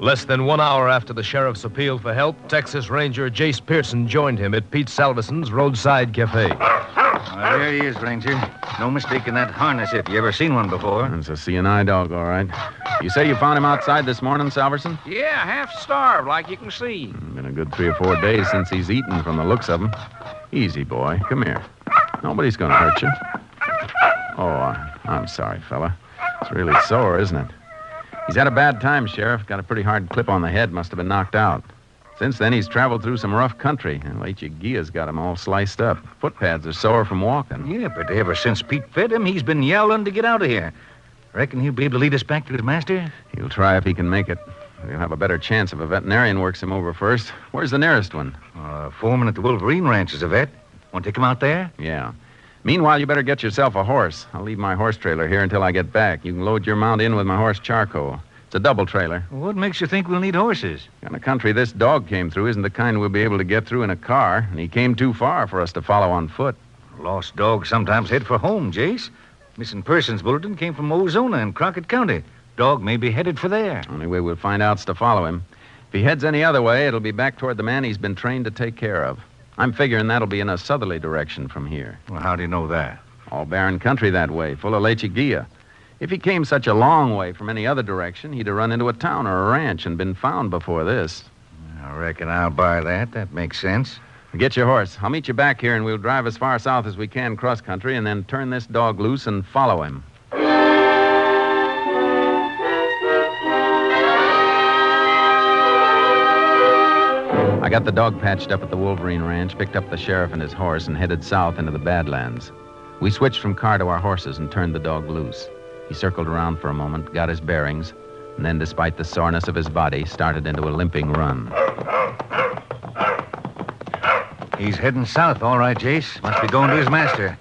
Less than 1 hour after the sheriff's appeal for help, Texas Ranger Jace Pearson joined him at Pete Salverson's roadside cafe. There he is, Ranger. No mistaking that harness if you ever seen one before. It's a seeing-eye dog, all right. You say you found him outside this morning, Salverson? Yeah, half starved, like you can see. Been a good 3 or 4 days since he's eaten from the looks of him. Easy, boy. Come here. Nobody's going to hurt you. Oh, I'm sorry, fella. It's really sore, isn't it? He's had a bad time, Sheriff. Got a pretty hard clip on the head. Must have been knocked out. Since then, he's traveled through some rough country, and Lechuguia's got him all sliced up. Footpads are sore from walking. Yeah, but ever since Pete fed him, he's been yowling to get out of here. Reckon he'll be able to lead us back to his master? He'll try if he can make it. He'll have a better chance if a veterinarian works him over first. Where's the nearest one? Foreman at the Wolverine Ranch is a vet. Want to take him out there? Yeah. Meanwhile, you better get yourself a horse. I'll leave my horse trailer here until I get back. You can load your mount in with my horse charcoal. It's a double trailer. What makes you think we'll need horses? In a country this dog came through isn't the kind we'll be able to get through in a car, and he came too far for us to follow on foot. Lost dogs sometimes head for home, Jace. Missing persons bulletin came from Ozona in Crockett County. Dog may be headed for there. Only way we'll find out's to follow him. If he heads any other way, it'll be back toward the man he's been trained to take care of. I'm figuring that'll be in a southerly direction from here. Well, how do you know that? All barren country that way, full of Lechuguia. If he came such a long way from any other direction, he'd have run into a town or a ranch and been found before this. I reckon I'll buy that. That makes sense. Get your horse. I'll meet you back here, and we'll drive as far south as we can cross-country and then turn this dog loose and follow him. I got the dog patched up at the Wolverine Ranch, picked up the sheriff and his horse, and headed south into the Badlands. We switched from car to our horses and turned the dog loose. He circled around for a moment, got his bearings, and then, despite the soreness of his body, started into a limping run. He's heading south, all right, Jace. Must be going to his master.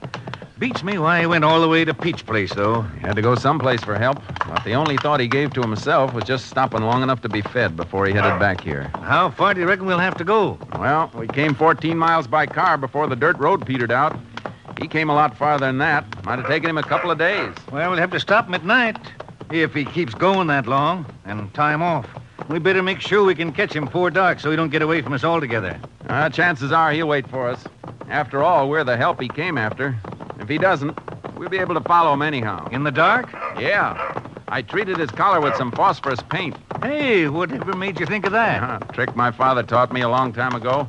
Beats me why he went all the way to Peach Place, though. He had to go someplace for help, but the only thought he gave to himself was just stopping long enough to be fed before he headed back here. How far do you reckon we'll have to go? Well, we came 14 miles by car before the dirt road petered out. He came a lot farther than that. Might have taken him a couple of days. Well, we'll have to stop him at night. If he keeps going that long, and tie him off. We better make sure we can catch him before dark so he don't get away from us altogether. Chances are he'll wait for us. After all, we're the help he came after. If he doesn't, we'll be able to follow him anyhow. In the dark? Yeah. I treated his collar with some phosphorus paint. Hey, whatever made you think of that? Trick my father taught me a long time ago.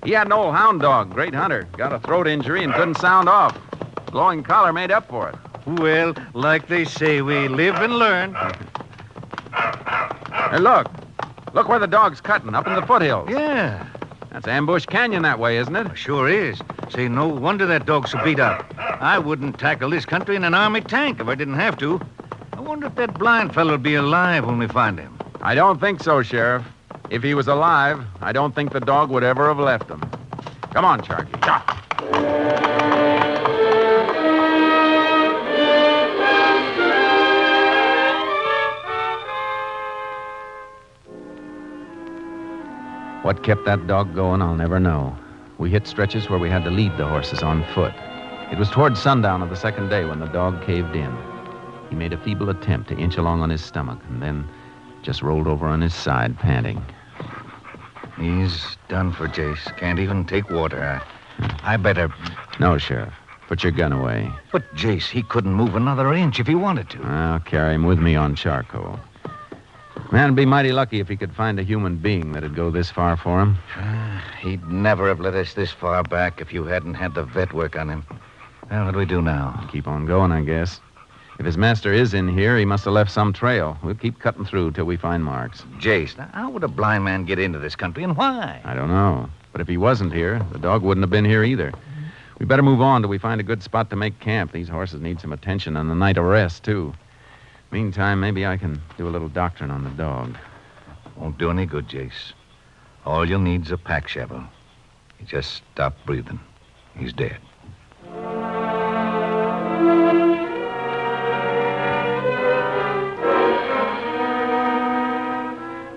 He had an old hound dog, great hunter. Got a throat injury and couldn't sound off. Glowing collar made up for it. Well, like they say, we live and learn. Hey, look. Look where the dog's cutting, up in the foothills. Yeah. That's Ambush Canyon that way, isn't it? Sure is. Say, no wonder that dog's so beat up. I wouldn't tackle this country in an army tank if I didn't have to. I wonder if that blind fellow'll be alive when we find him. I don't think so, Sheriff. If he was alive, I don't think the dog would ever have left him. Come on, Sharky. What kept that dog going, I'll never know. We hit stretches where we had to lead the horses on foot. It was toward sundown of the second day when the dog caved in. He made a feeble attempt to inch along on his stomach and then just rolled over on his side, panting. He's done for, Jace. Can't even take water. I better... No, Sheriff. Put your gun away. But, Jace, he couldn't move another inch if he wanted to. I'll carry him with me on charcoal. Man'd be mighty lucky if he could find a human being that'd go this far for him. He'd never have let us this far back if you hadn't had the vet work on him. Well, what do we do now? Keep on going, I guess. If his master is in here, he must have left some trail. We'll keep cutting through till we find marks. Jace, now, how would a blind man get into this country and why? I don't know. But if he wasn't here, the dog wouldn't have been here either. We better move on till we find a good spot to make camp. These horses need some attention and a night of rest, too. Meantime, maybe I can do a little doctoring on the dog. Won't do any good, Jace. All you'll need's a pack shovel. He just stopped breathing. He's dead.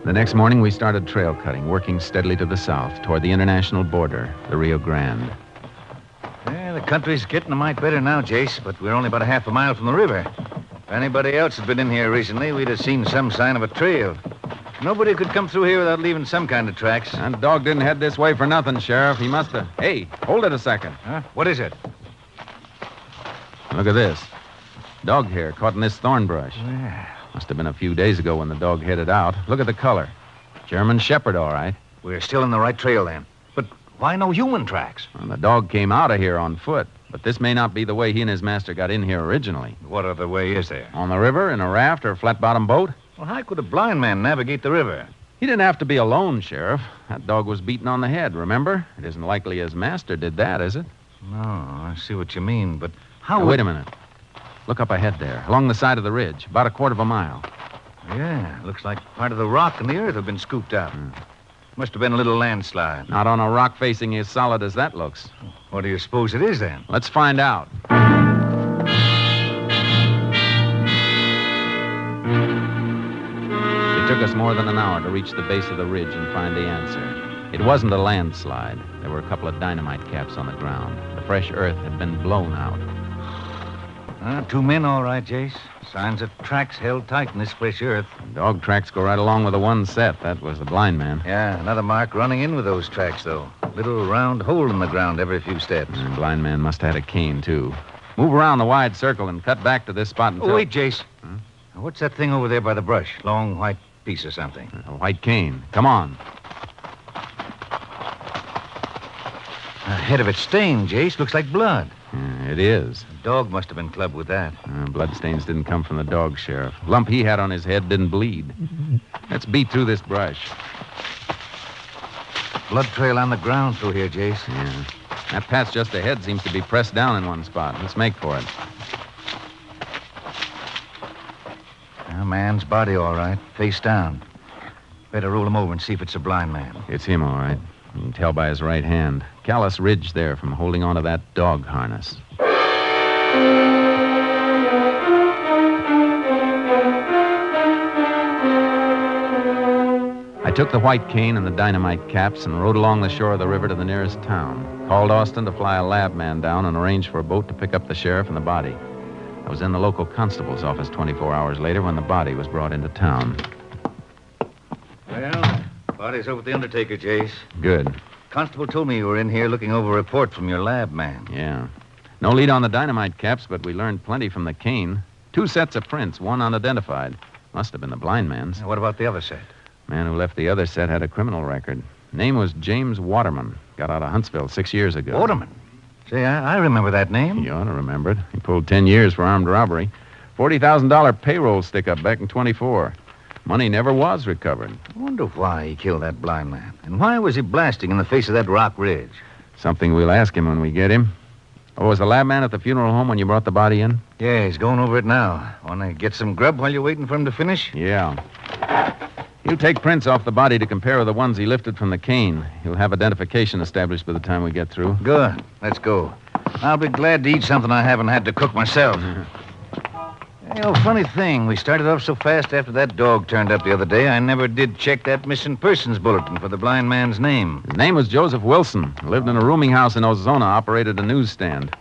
The next morning, we started trail cutting, working steadily to the south, toward the international border, the Rio Grande. Yeah, the country's getting a mite better now, Jace, but we're only about a half a mile from the river. If anybody else had been in here recently, we'd have seen some sign of a trail. Nobody could come through here without leaving some kind of tracks. That dog didn't head this way for nothing, Sheriff. He must have... Hey, hold it a second. Huh? What is it? Look at this. Dog hair caught in this thorn brush. Yeah. Must have been a few days ago when the dog headed out. Look at the color. German Shepherd, all right. We're still in the right trail, then. But why no human tracks? Well, the dog came out of here on foot, but this may not be the way he and his master got in here originally. What other way is there? On the river, in a raft, or a flat-bottom boat? Well, how could a blind man navigate the river? He didn't have to be alone, Sheriff. That dog was beaten on the head, remember? It isn't likely his master did that, is it? No, I see what you mean, but how... Now, wait a minute. Look up ahead there, along the side of the ridge, about a quarter of a mile. Yeah, looks like part of the rock and the earth have been scooped out. Must have been a little landslide. Not on a rock facing as solid as that looks. What do you suppose it is, then? Let's find out. It took us more than an hour to reach the base of the ridge and find the answer. It wasn't a landslide. There were a couple of dynamite caps on the ground. The fresh earth had been blown out. 2 men, all right, Jace. Signs of tracks held tight in this fresh earth. Dog tracks go right along with the one set. That was the blind man. Yeah, another mark running in with those tracks, though. Little round hole in the ground every few steps. The blind man must have had a cane, too. Move around the wide circle and cut back to this spot until... Oh, wait, Jace. What's that thing over there by the brush? Long white piece or something. A white cane. Come on. The head of it's stained, Jace. Looks like blood. It is. The dog must have been clubbed with that. Bloodstains didn't come from the dog, Sheriff. Lump he had on his head didn't bleed. Let's beat through this brush. Blood trail on the ground through here, Jace. Yeah. That patch just ahead seems to be pressed down in one spot. Let's make for it. A man's body, all right. Face down. Better roll him over and see if it's a blind man. It's him, all right. You can tell by his right hand. Callous ridge there from holding onto that dog harness. I took the white cane and the dynamite caps and rode along the shore of the river to the nearest town. Called Austin to fly a lab man down and arrange for a boat to pick up the sheriff and the body. I was in the local constable's office 24 hours later when the body was brought into town. Well, body's over at the undertaker, Jace. Good. Constable told me you were in here looking over a report from your lab man. Yeah. No lead on the dynamite caps, but we learned plenty from the cane. 2 sets of prints, one unidentified. Must have been the blind man's. What about the other set? Man who left the other set had a criminal record. Name was James Waterman. Got out of Huntsville 6 years ago. Waterman? Say, I remember that name. You ought to remember it. He pulled 10 years for armed robbery. $40,000 payroll stick-up back in 24. Money never was recovered. I wonder why he killed that blind man. And why was he blasting in the face of that rock ridge? Something we'll ask him when we get him. Oh, was the lab man at the funeral home when you brought the body in? Yeah, he's going over it now. Want to get some grub while you're waiting for him to finish? Yeah. He'll take prints off the body to compare with the ones he lifted from the cane. He'll have identification established by the time we get through. Good. Let's go. I'll be glad to eat something I haven't had to cook myself. You know, funny thing, we started off so fast after that dog turned up the other day, I never did check that missing persons bulletin for the blind man's name. His name was Joseph Wilson. Lived in a rooming house in Ozona, operated a newsstand.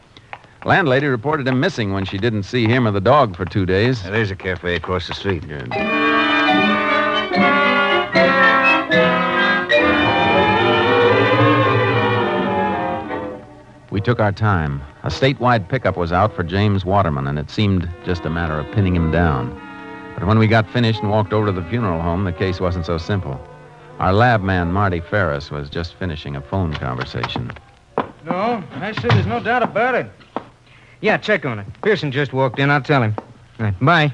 Landlady reported him missing when she didn't see him or the dog for 2 days. There's a cafe across the street. Good. We took our time. A statewide pickup was out for James Waterman, and it seemed just a matter of pinning him down. But when we got finished and walked over to the funeral home, the case wasn't so simple. Our lab man, Marty Ferris, was just finishing a phone conversation. No, I said there's no doubt about it. Yeah, check on it. Pearson just walked in. I'll tell him. Right, bye.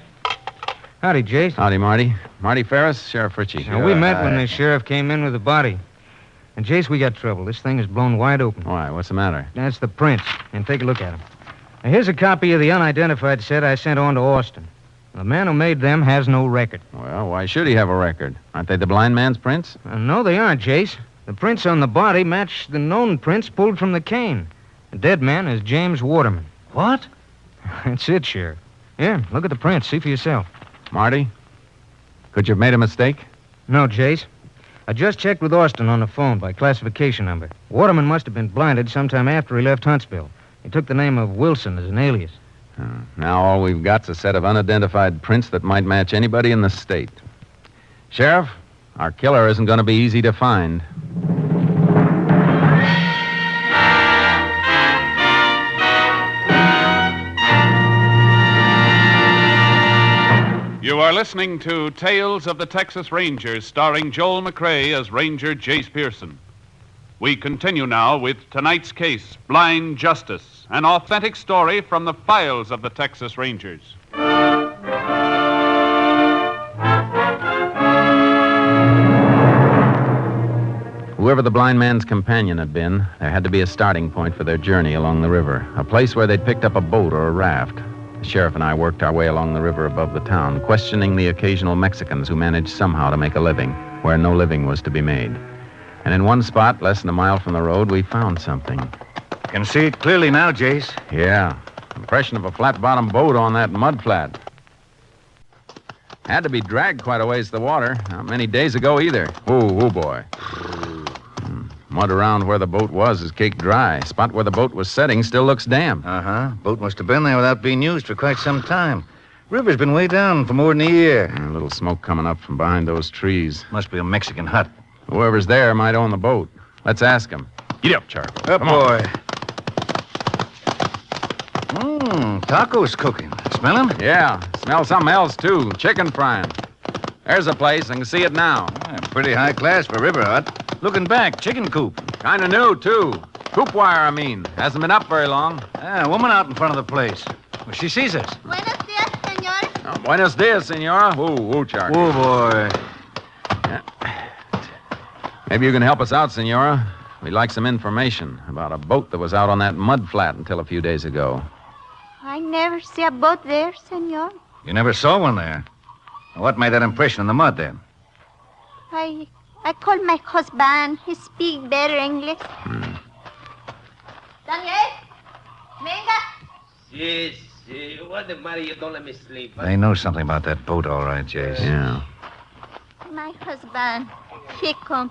Howdy, Jace. Howdy, Marty. Marty Ferris, Sheriff Ritchie. Now, we met when the sheriff came in with the body. And, Jace, we got trouble. This thing is blown wide open. Why? What's the matter? That's the prints. And take a look at them. Now, here's a copy of the unidentified set I sent on to Austin. The man who made them has no record. Well, why should he have a record? Aren't they the blind man's prints? No, they aren't, Jace. The prints on the body match the known prints pulled from the cane. The dead man is James Waterman. What? That's it, Sheriff. Here, look at the prints. See for yourself. Marty? Could you have made a mistake? No, Jace. I just checked with Austin on the phone by classification number. Waterman must have been blinded sometime after he left Huntsville. He took the name of Wilson as an alias. Now all we've got's a set of unidentified prints that might match anybody in the state. Sheriff, our killer isn't going to be easy to find. You are listening to Tales of the Texas Rangers, starring Joel McRae as Ranger Jace Pearson. We continue now with tonight's case, Blind Justice, an authentic story from the files of the Texas Rangers. Whoever the blind man's companion had been, there had to be a starting point for their journey along the river, a place where they'd picked up a boat or a raft. The sheriff and I worked our way along the river above the town, questioning the occasional Mexicans who managed somehow to make a living where no living was to be made. And in one spot, less than a mile from the road, we found something. Can see it clearly now, Jace. Yeah. Impression of a flat-bottomed boat on that mud flat. Had to be dragged quite a ways to the water. Not many days ago either. Oh, boy. Mud around where the boat was is caked dry. Spot where the boat was setting still looks damp. Uh-huh. Boat must have been there without being used for quite some time. River's been way down for more than a year. A little smoke coming up from behind those trees. Must be a Mexican hut. Whoever's there might own the boat. Let's ask him. Get up, Charcoal. Up, boy. Tacos cooking. Smell 'em? Yeah. Smell something else, too. Chicken frying. There's a place. I can see it now. Pretty high class for River Hut. Looking back, chicken coop. Kind of new, too. Coop wire, I mean. Hasn't been up very long. A woman out in front of the place. Well, she sees us. Buenos dias, senor. Oh, buenos dias, senora. Charcoal. Oh, boy. Yeah. Maybe you can help us out, senora. We'd like some information about a boat that was out on that mud flat until a few days ago. I never see a boat there, senor. You never saw one there? What made that impression in the mud, then? I called my husband. He speaks better English. Daniel? Venga? Yes. What the matter? You don't let me sleep. Huh? They know something about that boat, all right, Jace. Yeah. My husband. He come.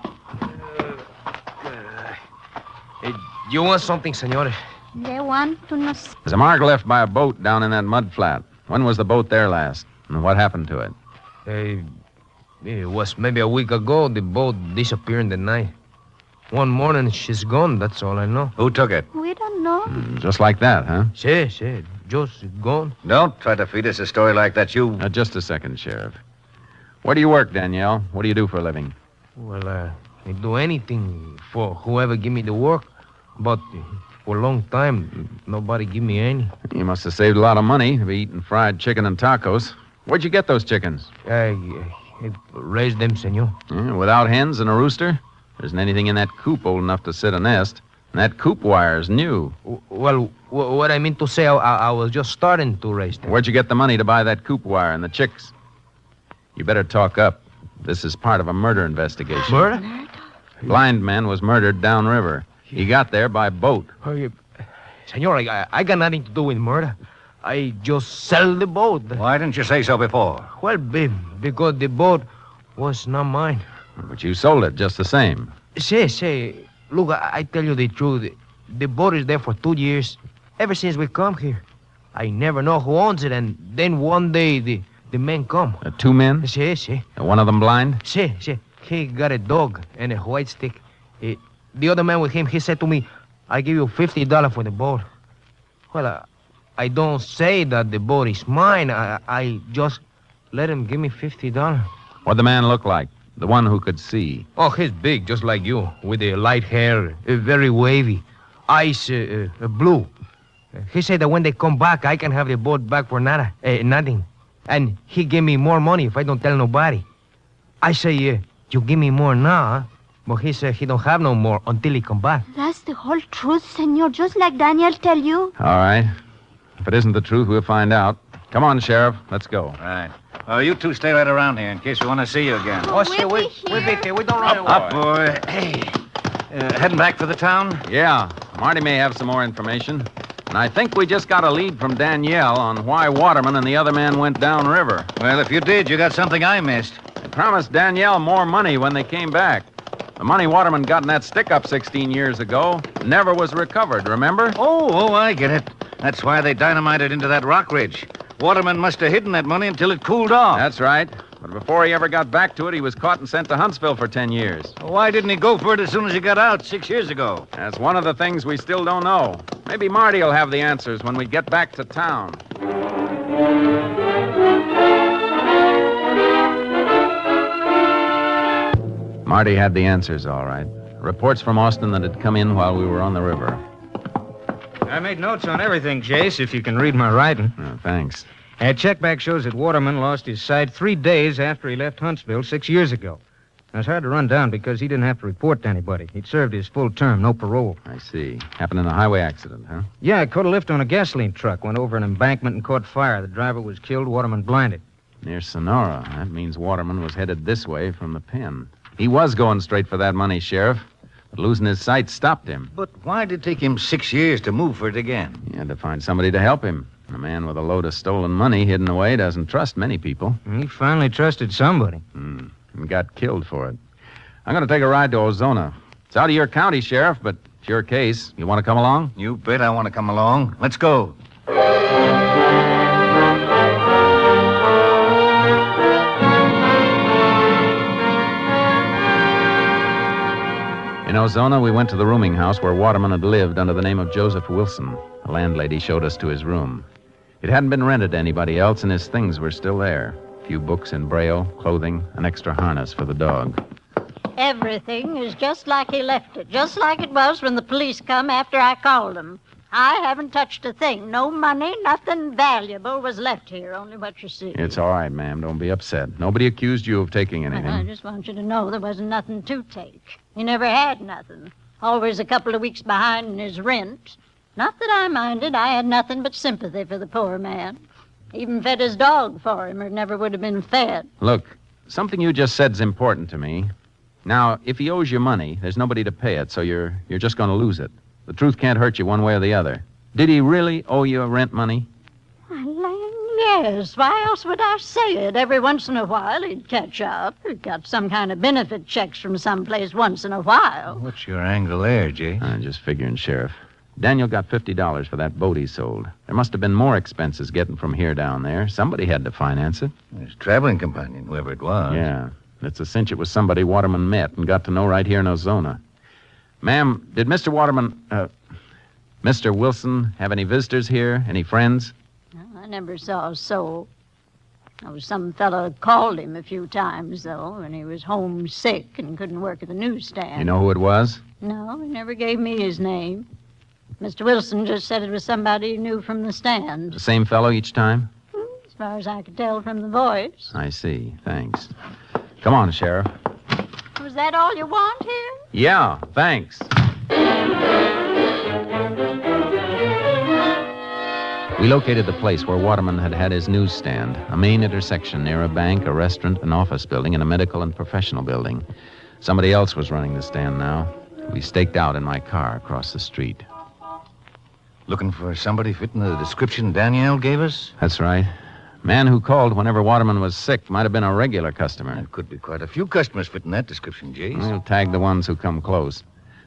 You want something, senor? They want to know. There's a mark left by a boat down in that mud flat. When was the boat there last? And what happened to it? It was maybe a week ago. The boat disappeared in the night. One morning, she's gone. That's all I know. Who took it? We don't know. Just like that, huh? Sí. Just gone. Don't try to feed us a story like that, you... Just a second, Sheriff. Where do you work, Danielle? What do you do for a living? Well, I do anything for whoever give me the work. But for a long time, nobody give me any. You must have saved a lot of money to be eating fried chicken and tacos. Where'd you get those chickens? I raised them, senor. Without hens and a rooster? There isn't anything in that coop old enough to sit a nest. And that coop wire's new. Well, what I mean to say, I was just starting to raise them. Where'd you get the money to buy that coop wire and the chicks? You better talk up. This is part of a murder investigation. Murder? Blind man was murdered downriver. He got there by boat. Senor, I got nothing to do with murder. I just sell the boat. Why didn't you say so before? Well, because the boat was not mine. But you sold it just the same. Say, look, I tell you the truth. The boat is there for 2 years, ever since we come here. I never know who owns it, and then one day the men come. 2 men? Sí. One of them blind? Sí. He got a dog and a white stick. The other man with him, he said to me, I give you $50 for the boat. Well, I don't say that the boat is mine. I just let him give me $50. What'd the man look like? The one who could see? Oh, he's big, just like you, with the light hair, very wavy, eyes blue. He said that when they come back, I can have the boat back for nothing. And he gave me more money if I don't tell nobody. I say, you give me more now, huh? But he said he don't have no more until he come back. That's the whole truth, senor, just like Daniel tell you. All right. If it isn't the truth, we'll find out. Come on, Sheriff. Let's go. Right. You two stay right around here in case we want to see you again. Oh, sir, we'll be here. We don't run away. Up, boy. Hey. Heading back for the town? Yeah. Marty may have some more information. And I think we just got a lead from Danielle on why Waterman and the other man went downriver. Well, if you did, you got something I missed. They promised Danielle more money when they came back. The money Waterman got in that stick-up 16 years ago never was recovered, remember? Oh, I get it. That's why they dynamited into that rock ridge. Waterman must have hidden that money until it cooled off. That's right. But before he ever got back to it, he was caught and sent to Huntsville for 10 years. Why didn't he go for it as soon as he got out 6 years ago? That's one of the things we still don't know. Maybe Marty will have the answers when we get back to town. Marty had the answers, all right. Reports from Austin that had come in while we were on the river. I made notes on everything, Jace, if you can read my writing. Oh, thanks. A check back shows that Waterman lost his sight 3 days after he left Huntsville 6 years ago. Now, it's hard to run down because he didn't have to report to anybody. He'd served his full term, no parole. I see. Happened in a highway accident, huh? Yeah, I caught a lift on a gasoline truck, went over an embankment and caught fire. The driver was killed, Waterman blinded. Near Sonora. That means Waterman was headed this way from the pen. He was going straight for that money, Sheriff. But losing his sight stopped him. But why did it take him 6 years to move for it again? He had to find somebody to help him. A man with a load of stolen money hidden away doesn't trust many people. He finally trusted somebody. And got killed for it. I'm going to take a ride to Ozona. It's out of your county, Sheriff, but it's your case. You want to come along? You bet I want to come along. Let's go. In Ozona, we went to the rooming house where Waterman had lived under the name of Joseph Wilson. The landlady showed us to his room. It hadn't been rented to anybody else, and his things were still there. A few books in Braille, clothing, an extra harness for the dog. Everything is just like he left it, just like it was when the police come after I called them. I haven't touched a thing. No money, nothing valuable was left here, only what you see. It's all right, ma'am. Don't be upset. Nobody accused you of taking anything. I just want you to know there wasn't nothing to take. He never had nothing. Always a couple of weeks behind in his rent. Not that I minded. I had nothing but sympathy for the poor man. Even fed his dog for him, or it never would have been fed. Look, something you just said's important to me. Now, if he owes you money, there's nobody to pay it, so you're just going to lose it. The truth can't hurt you one way or the other. Did he really owe you rent money? Yes, why else would I say it? Every once in a while he'd catch up. He'd got some kind of benefit checks from someplace once in a while. What's your angle there, Jay? I'm just figuring, Sheriff. Daniel got $50 for that boat he sold. There must have been more expenses getting from here down there. Somebody had to finance it. His traveling companion, whoever it was. Yeah. It's a cinch it was somebody Waterman met and got to know right here in Ozona. Ma'am, did Mr. Mr. Wilson have any visitors here? Any friends? I never saw a soul. Some fellow called him a few times, though, when he was homesick and couldn't work at the newsstand. You know who it was? No, he never gave me his name. Mr. Wilson just said it was somebody he knew from the stand. The same fellow each time? As far as I could tell from the voice. I see. Thanks. Come on, Sheriff. Was that all you want here? Yeah, thanks. We located the place where Waterman had had his newsstand, a main intersection near a bank, a restaurant, an office building, and a medical and professional building. Somebody else was running the stand now. We staked out in my car across the street. Looking for somebody fitting the description Danielle gave us? That's right. Man who called whenever Waterman was sick might have been a regular customer. There could be quite a few customers fitting that description, Jace. We'll tag the ones who come close.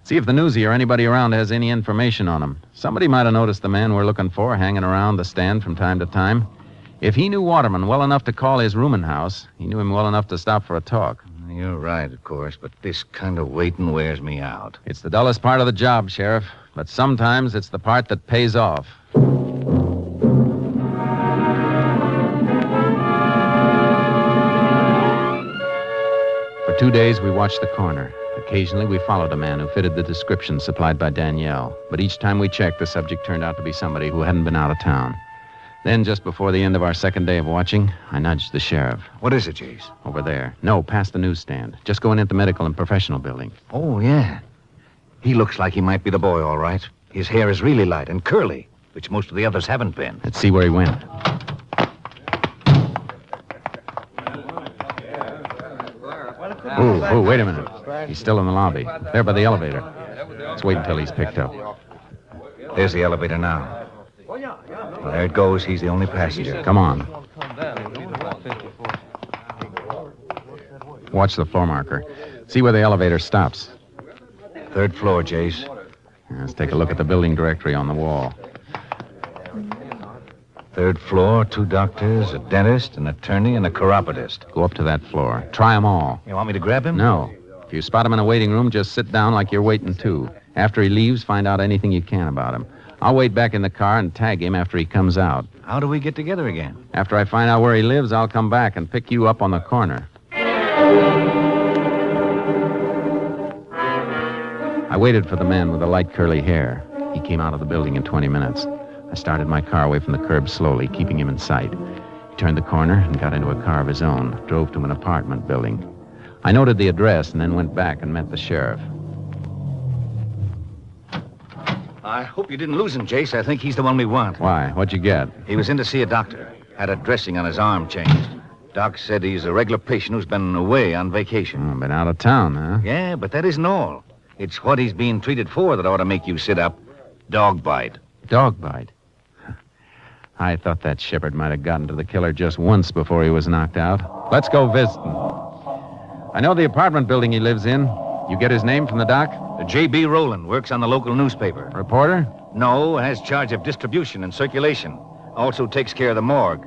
See if the newsie or anybody around has any information on him. Somebody might have noticed the man we're looking for hanging around the stand from time to time. If he knew Waterman well enough to call his rooming house, he knew him well enough to stop for a talk. You're right, of course, but this kind of waiting wears me out. It's the dullest part of the job, Sheriff, but sometimes it's the part that pays off. For 2 days, we watched the corner. Occasionally, we followed a man who fitted the description supplied by Danielle. But each time we checked, the subject turned out to be somebody who hadn't been out of town. Then, just before the end of our second day of watching, I nudged the sheriff. What is it, Jace? Over there. No, past the newsstand. Just going into the medical and professional building. Oh, yeah. He looks like he might be the boy, all right. His hair is really light and curly, which most of the others haven't been. Let's see where he went. Oh, wait a minute. He's still in the lobby. There by the elevator. Let's wait until he's picked up. There's the elevator now. Well, there it goes. He's the only passenger. Come on. Watch the floor marker. See where the elevator stops. 3rd floor, Jace. Let's take a look at the building directory on the wall. 3rd floor, 2 doctors, a dentist, an attorney, and a chiropodist. Go up to that floor. Try them all. You want me to grab him? No. If you spot him in a waiting room, just sit down like you're waiting too. After he leaves, find out anything you can about him. I'll wait back in the car and tag him after he comes out. How do we get together again? After I find out where he lives, I'll come back and pick you up on the corner. I waited for the man with the light curly hair. He came out of the building in 20 minutes. I started my car away from the curb slowly, keeping him in sight. He turned the corner and got into a car of his own, drove to an apartment building. I noted the address and then went back and met the sheriff. I hope you didn't lose him, Jace. I think he's the one we want. Why? What'd you get? He was in to see a doctor. Had a dressing on his arm changed. Doc said he's a regular patient who's been away on vacation. Been out of town, huh? Yeah, but that isn't all. It's what he's being treated for that ought to make you sit up. Dog bite. Dog bite? I thought that shepherd might have gotten to the killer just once before he was knocked out. Let's go visit him. I know the apartment building he lives in. You get his name from the doc? J.B. Rowland works on the local newspaper. Reporter? No, has charge of distribution and circulation. Also takes care of the morgue,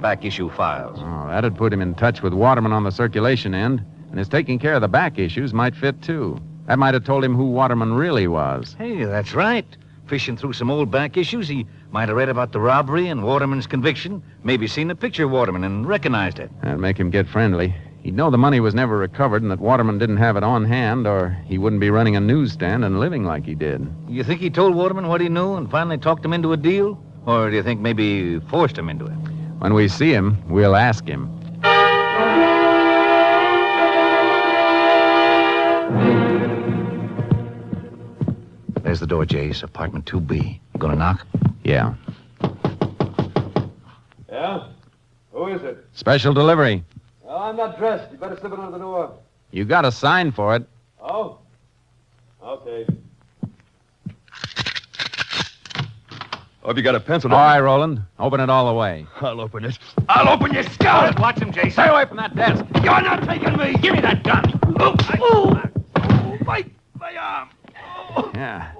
back issue files. Oh, that'd put him in touch with Waterman on the circulation end. And his taking care of the back issues might fit, too. That might have told him who Waterman really was. Hey, that's right. Fishing through some old back issues, he might have read about the robbery and Waterman's conviction, maybe seen a picture of Waterman and recognized it. That'd make him get friendly. He'd know the money was never recovered and that Waterman didn't have it on hand, or he wouldn't be running a newsstand and living like he did. You think he told Waterman what he knew and finally talked him into a deal? Or do you think maybe forced him into it? When we see him, we'll ask him. There's the door, Jace. Apartment 2B. You gonna knock? Yeah. Yeah? Who is it? Special delivery. Well, I'm not dressed. You better slip it under the door. You got a sign for it. Oh? Okay. Hope you got a pencil. All right, Roland. Open it all the way. I'll open it. I'll open your skull! Watch him, Jace. Stay away from that desk. You're not taking me! Give me that gun! My arm! Yeah.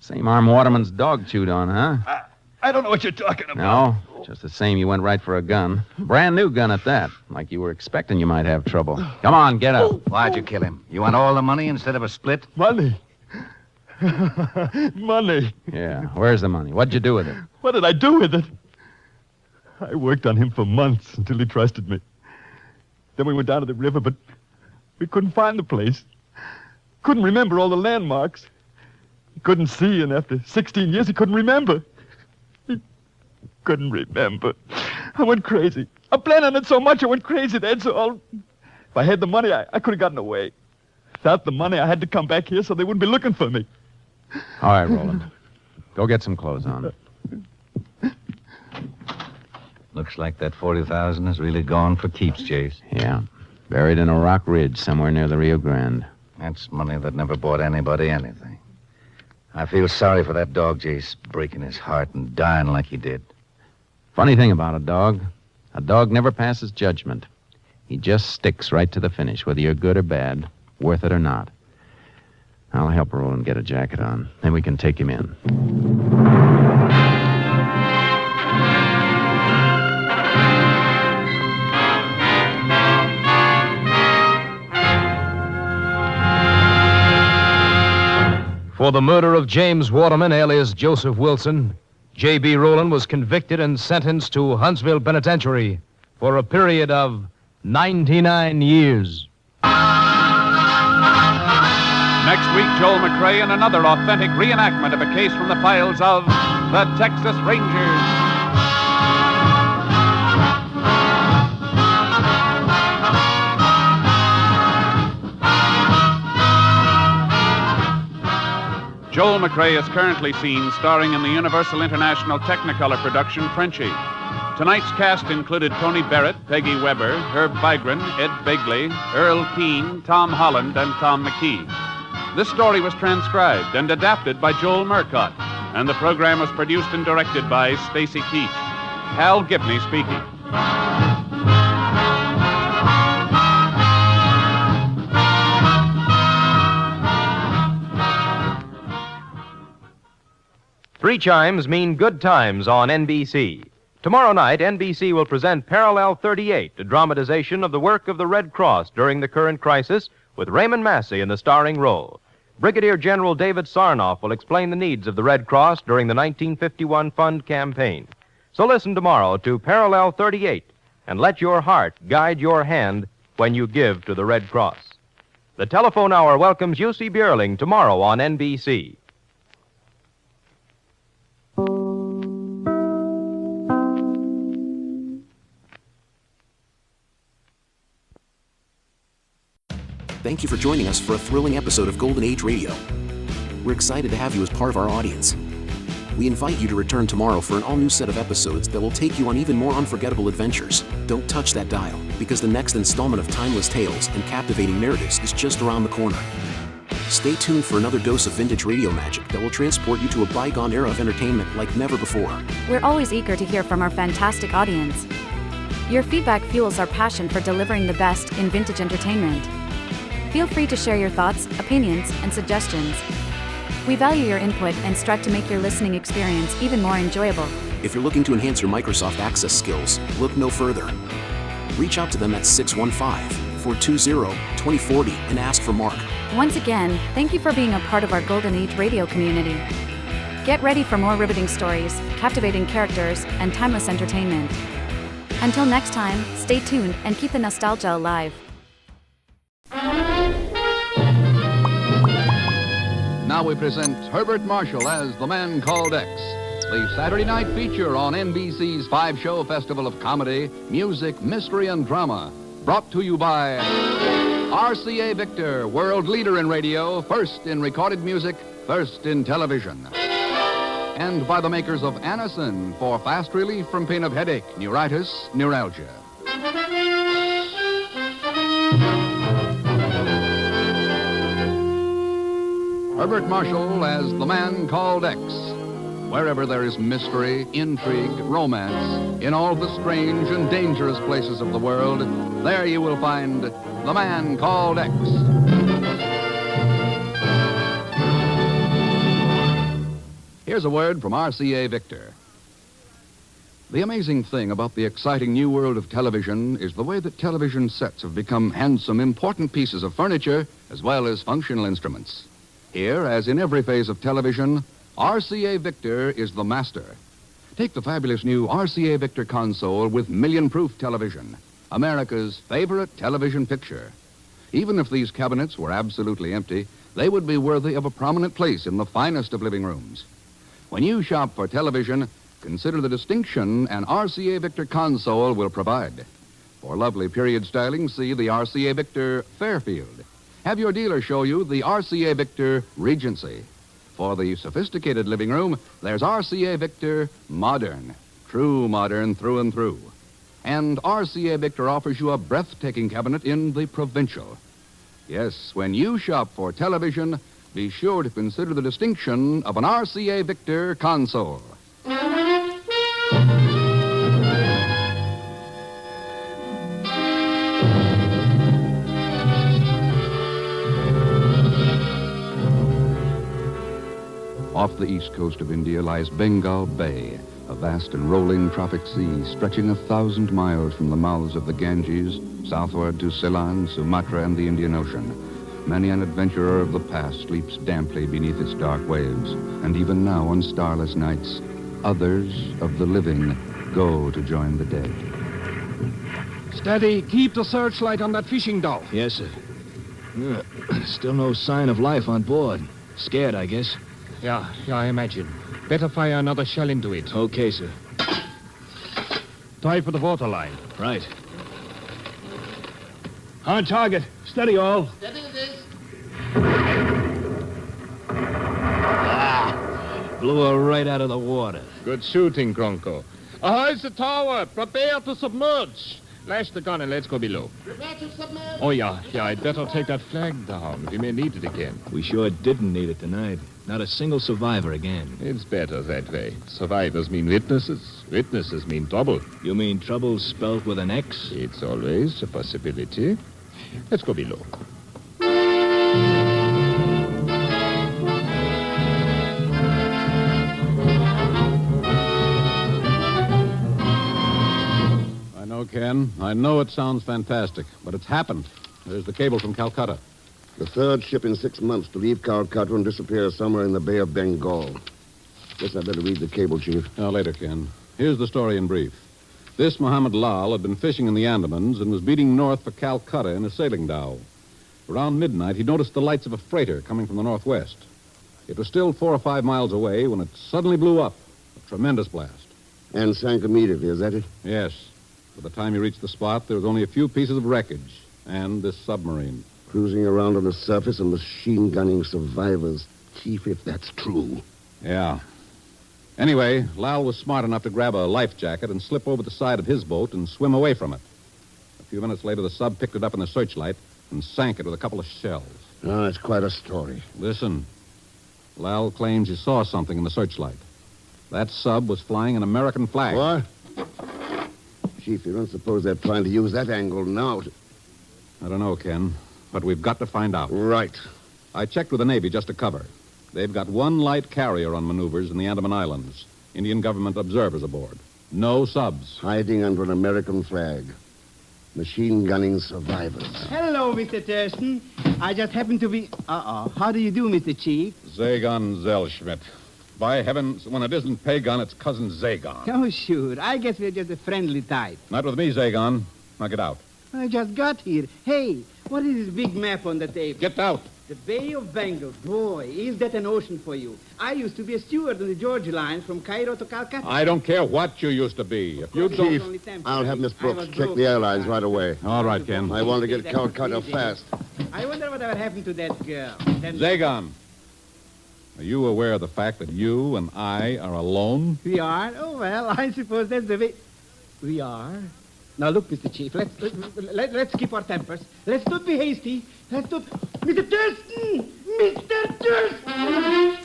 Same arm Waterman's dog chewed on, huh? I don't know what you're talking about. No. Just the same, you went right for a gun. Brand new gun at that. Like you were expecting you might have trouble. Come on, get up. Why'd you kill him? You want all the money instead of a split? Money. Money. Yeah. Where's the money? What'd you do with it? What did I do with it? I worked on him for months until he trusted me. Then we went down to the river, but we couldn't find the place. Couldn't remember all the landmarks. He couldn't see, and after 16 years, he couldn't remember. He couldn't remember. I went crazy. I planned on it so much, I went crazy, that's all. If I had the money, I could have gotten away. Without the money, I had to come back here so they wouldn't be looking for me. All right, Roland. Go get some clothes on. Looks like that 40,000 is really gone for keeps, Jace. Yeah. Buried in a rock ridge somewhere near the Rio Grande. That's money that never bought anybody anything. I feel sorry for that dog, Jace, breaking his heart and dying like he did. Funny thing about a dog never passes judgment. He just sticks right to the finish, whether you're good or bad, worth it or not. I'll help Roland get a jacket on. Then we can take him in. For the murder of James Waterman, alias Joseph Wilson, J.B. Rowland was convicted and sentenced to Huntsville Penitentiary for a period of 99 years. Next week, Joel McCrea in another authentic reenactment of a case from the files of the Texas Rangers. Joel McCrea is currently seen starring in the Universal International Technicolor production Frenchie. Tonight's cast included Tony Barrett, Peggy Weber, Herb Vigran, Ed Begley, Earl Keane, Tom Holland, and Tom McKee. This story was transcribed and adapted by Joel Murcott, and the program was produced and directed by Stacy Keach. Hal Gibney speaking. Three chimes mean good times on NBC. Tomorrow night, NBC will present Parallel 38, a dramatization of the work of the Red Cross during the current crisis, with Raymond Massey in the starring role. Brigadier General David Sarnoff will explain the needs of the Red Cross during the 1951 fund campaign. So listen tomorrow to Parallel 38 and let your heart guide your hand when you give to the Red Cross. The Telephone Hour welcomes UC Bierling tomorrow on NBC. Thank you for joining us for a thrilling episode of Golden Age Radio. We're excited to have you as part of our audience. We invite you to return tomorrow for an all-new set of episodes that will take you on even more unforgettable adventures. Don't touch that dial, because the next installment of timeless tales and captivating narratives is just around the corner. Stay tuned for another dose of vintage radio magic that will transport you to a bygone era of entertainment like never before. We're always eager to hear from our fantastic audience. Your feedback fuels our passion for delivering the best in vintage entertainment. Feel free to share your thoughts, opinions, and suggestions. We value your input and strive to make your listening experience even more enjoyable. If you're looking to enhance your Microsoft Access skills, look no further. Reach out to them at 615-420-2040 and ask for Mark. Once again, thank you for being a part of our Golden Age radio community. Get ready for more riveting stories, captivating characters, and timeless entertainment. Until next time, stay tuned and keep the nostalgia alive. Now we present Herbert Marshall as The Man Called X, the Saturday night feature on NBC's 5-show festival of comedy, music, mystery, and drama. Brought to you by RCA Victor, world leader in radio, first in recorded music, first in television. And by the makers of Anacin for fast relief from pain of headache, neuritis, neuralgia. Herbert Marshall as The Man Called X. Wherever there is mystery, intrigue, romance, in all the strange and dangerous places of the world, there you will find The Man Called X. Here's a word from RCA Victor. The amazing thing about the exciting new world of television is the way that television sets have become handsome, important pieces of furniture as well as functional instruments. Here, as in every phase of television, RCA Victor is the master. Take the fabulous new RCA Victor console with million-proof television, America's favorite television picture. Even if these cabinets were absolutely empty, they would be worthy of a prominent place in the finest of living rooms. When you shop for television, consider the distinction an RCA Victor console will provide. For lovely period styling, see the RCA Victor Fairfield. Have your dealer show you the RCA Victor Regency. For the sophisticated living room, there's RCA Victor Modern. True modern through and through. And RCA Victor offers you a breathtaking cabinet in the Provincial. Yes, when you shop for television, be sure to consider the distinction of an RCA Victor console. Off the east coast of India lies Bengal Bay, a vast and rolling tropic sea stretching 1,000 miles from the mouths of the Ganges southward to Ceylon, Sumatra, and the Indian Ocean. Many an adventurer of the past sleeps damply beneath its dark waves, and even now on starless nights, others of the living go to join the dead. Steady. Keep the searchlight on that fishing dhow. Yes, sir. Still no sign of life on board. Scared, I guess. Yeah, I imagine. Better fire another shell into it. Okay, sir. Try for the waterline. Right. On target. Steady, all. Steady it is. Blew her right out of the water. Good shooting, Kronko. Ahoy the tower. Prepare to submerge. Lash the gun and let's go below. Prepare to submerge. Oh, yeah. I'd better take that flag down. We may need it again. We sure didn't need it tonight. Not a single survivor again. It's better that way. Survivors mean witnesses. Witnesses mean trouble. You mean trouble spelled with an X? It's always a possibility. Let's go below. Ken. I know it sounds fantastic, but it's happened. There's the cable from Calcutta. The third ship in 6 months to leave Calcutta and disappear somewhere in the Bay of Bengal. Guess I better read the cable, Chief. Now, later, Ken. Here's the story in brief. This Muhammad Lal had been fishing in the Andamans and was beating north for Calcutta in a sailing dhow. Around midnight, he noticed the lights of a freighter coming from the northwest. It was still 4 or 5 miles away when it suddenly blew up. A tremendous blast. And sank immediately, is that it? Yes. By the time he reached the spot, there was only a few pieces of wreckage and this submarine. Cruising around on the surface and machine-gunning survivors. Chief, if that's true. Yeah. Anyway, Lal was smart enough to grab a life jacket and slip over the side of his boat and swim away from it. A few minutes later, the sub picked it up in the searchlight and sank it with a couple of shells. Oh, that's quite a story. Listen. Lal claims he saw something in the searchlight. That sub was flying an American flag. What? Chief, you don't suppose they're trying to use that angle now to... I don't know, Ken, but we've got to find out. Right. I checked with the Navy just to cover. They've got one light carrier on maneuvers in the Andaman Islands. Indian government observers aboard. No subs. Hiding under an American flag. Machine-gunning survivors. Hello, Mr. Thurston. I just happened to be... How do you do, Mr. Chief? Zagon Zellschmidt. By heavens, when it isn't Pagon, it's Cousin Zagon. Oh, sure. I guess we're just a friendly type. Not with me, Zagon. Now get out. I just got here. Hey, what is this big map on the table? Get out. The Bay of Bengal. Boy, is that an ocean for you. I used to be a steward on the Georgia lines from Cairo to Calcutta. I don't care what you used to be. If you don't... Chief, I'll have Miss Brooks check the airlines right away. All right, Ken. I want to get Calcutta fast. I wonder whatever happened to that girl. Zagon, are you aware of the fact that you and I are alone? We are? Oh, well, I suppose that's the way... We are? Now, look, Mr. Chief, let's keep our tempers. Let's not be hasty. Let's not... Mr. Thurston! Mr. Thurston!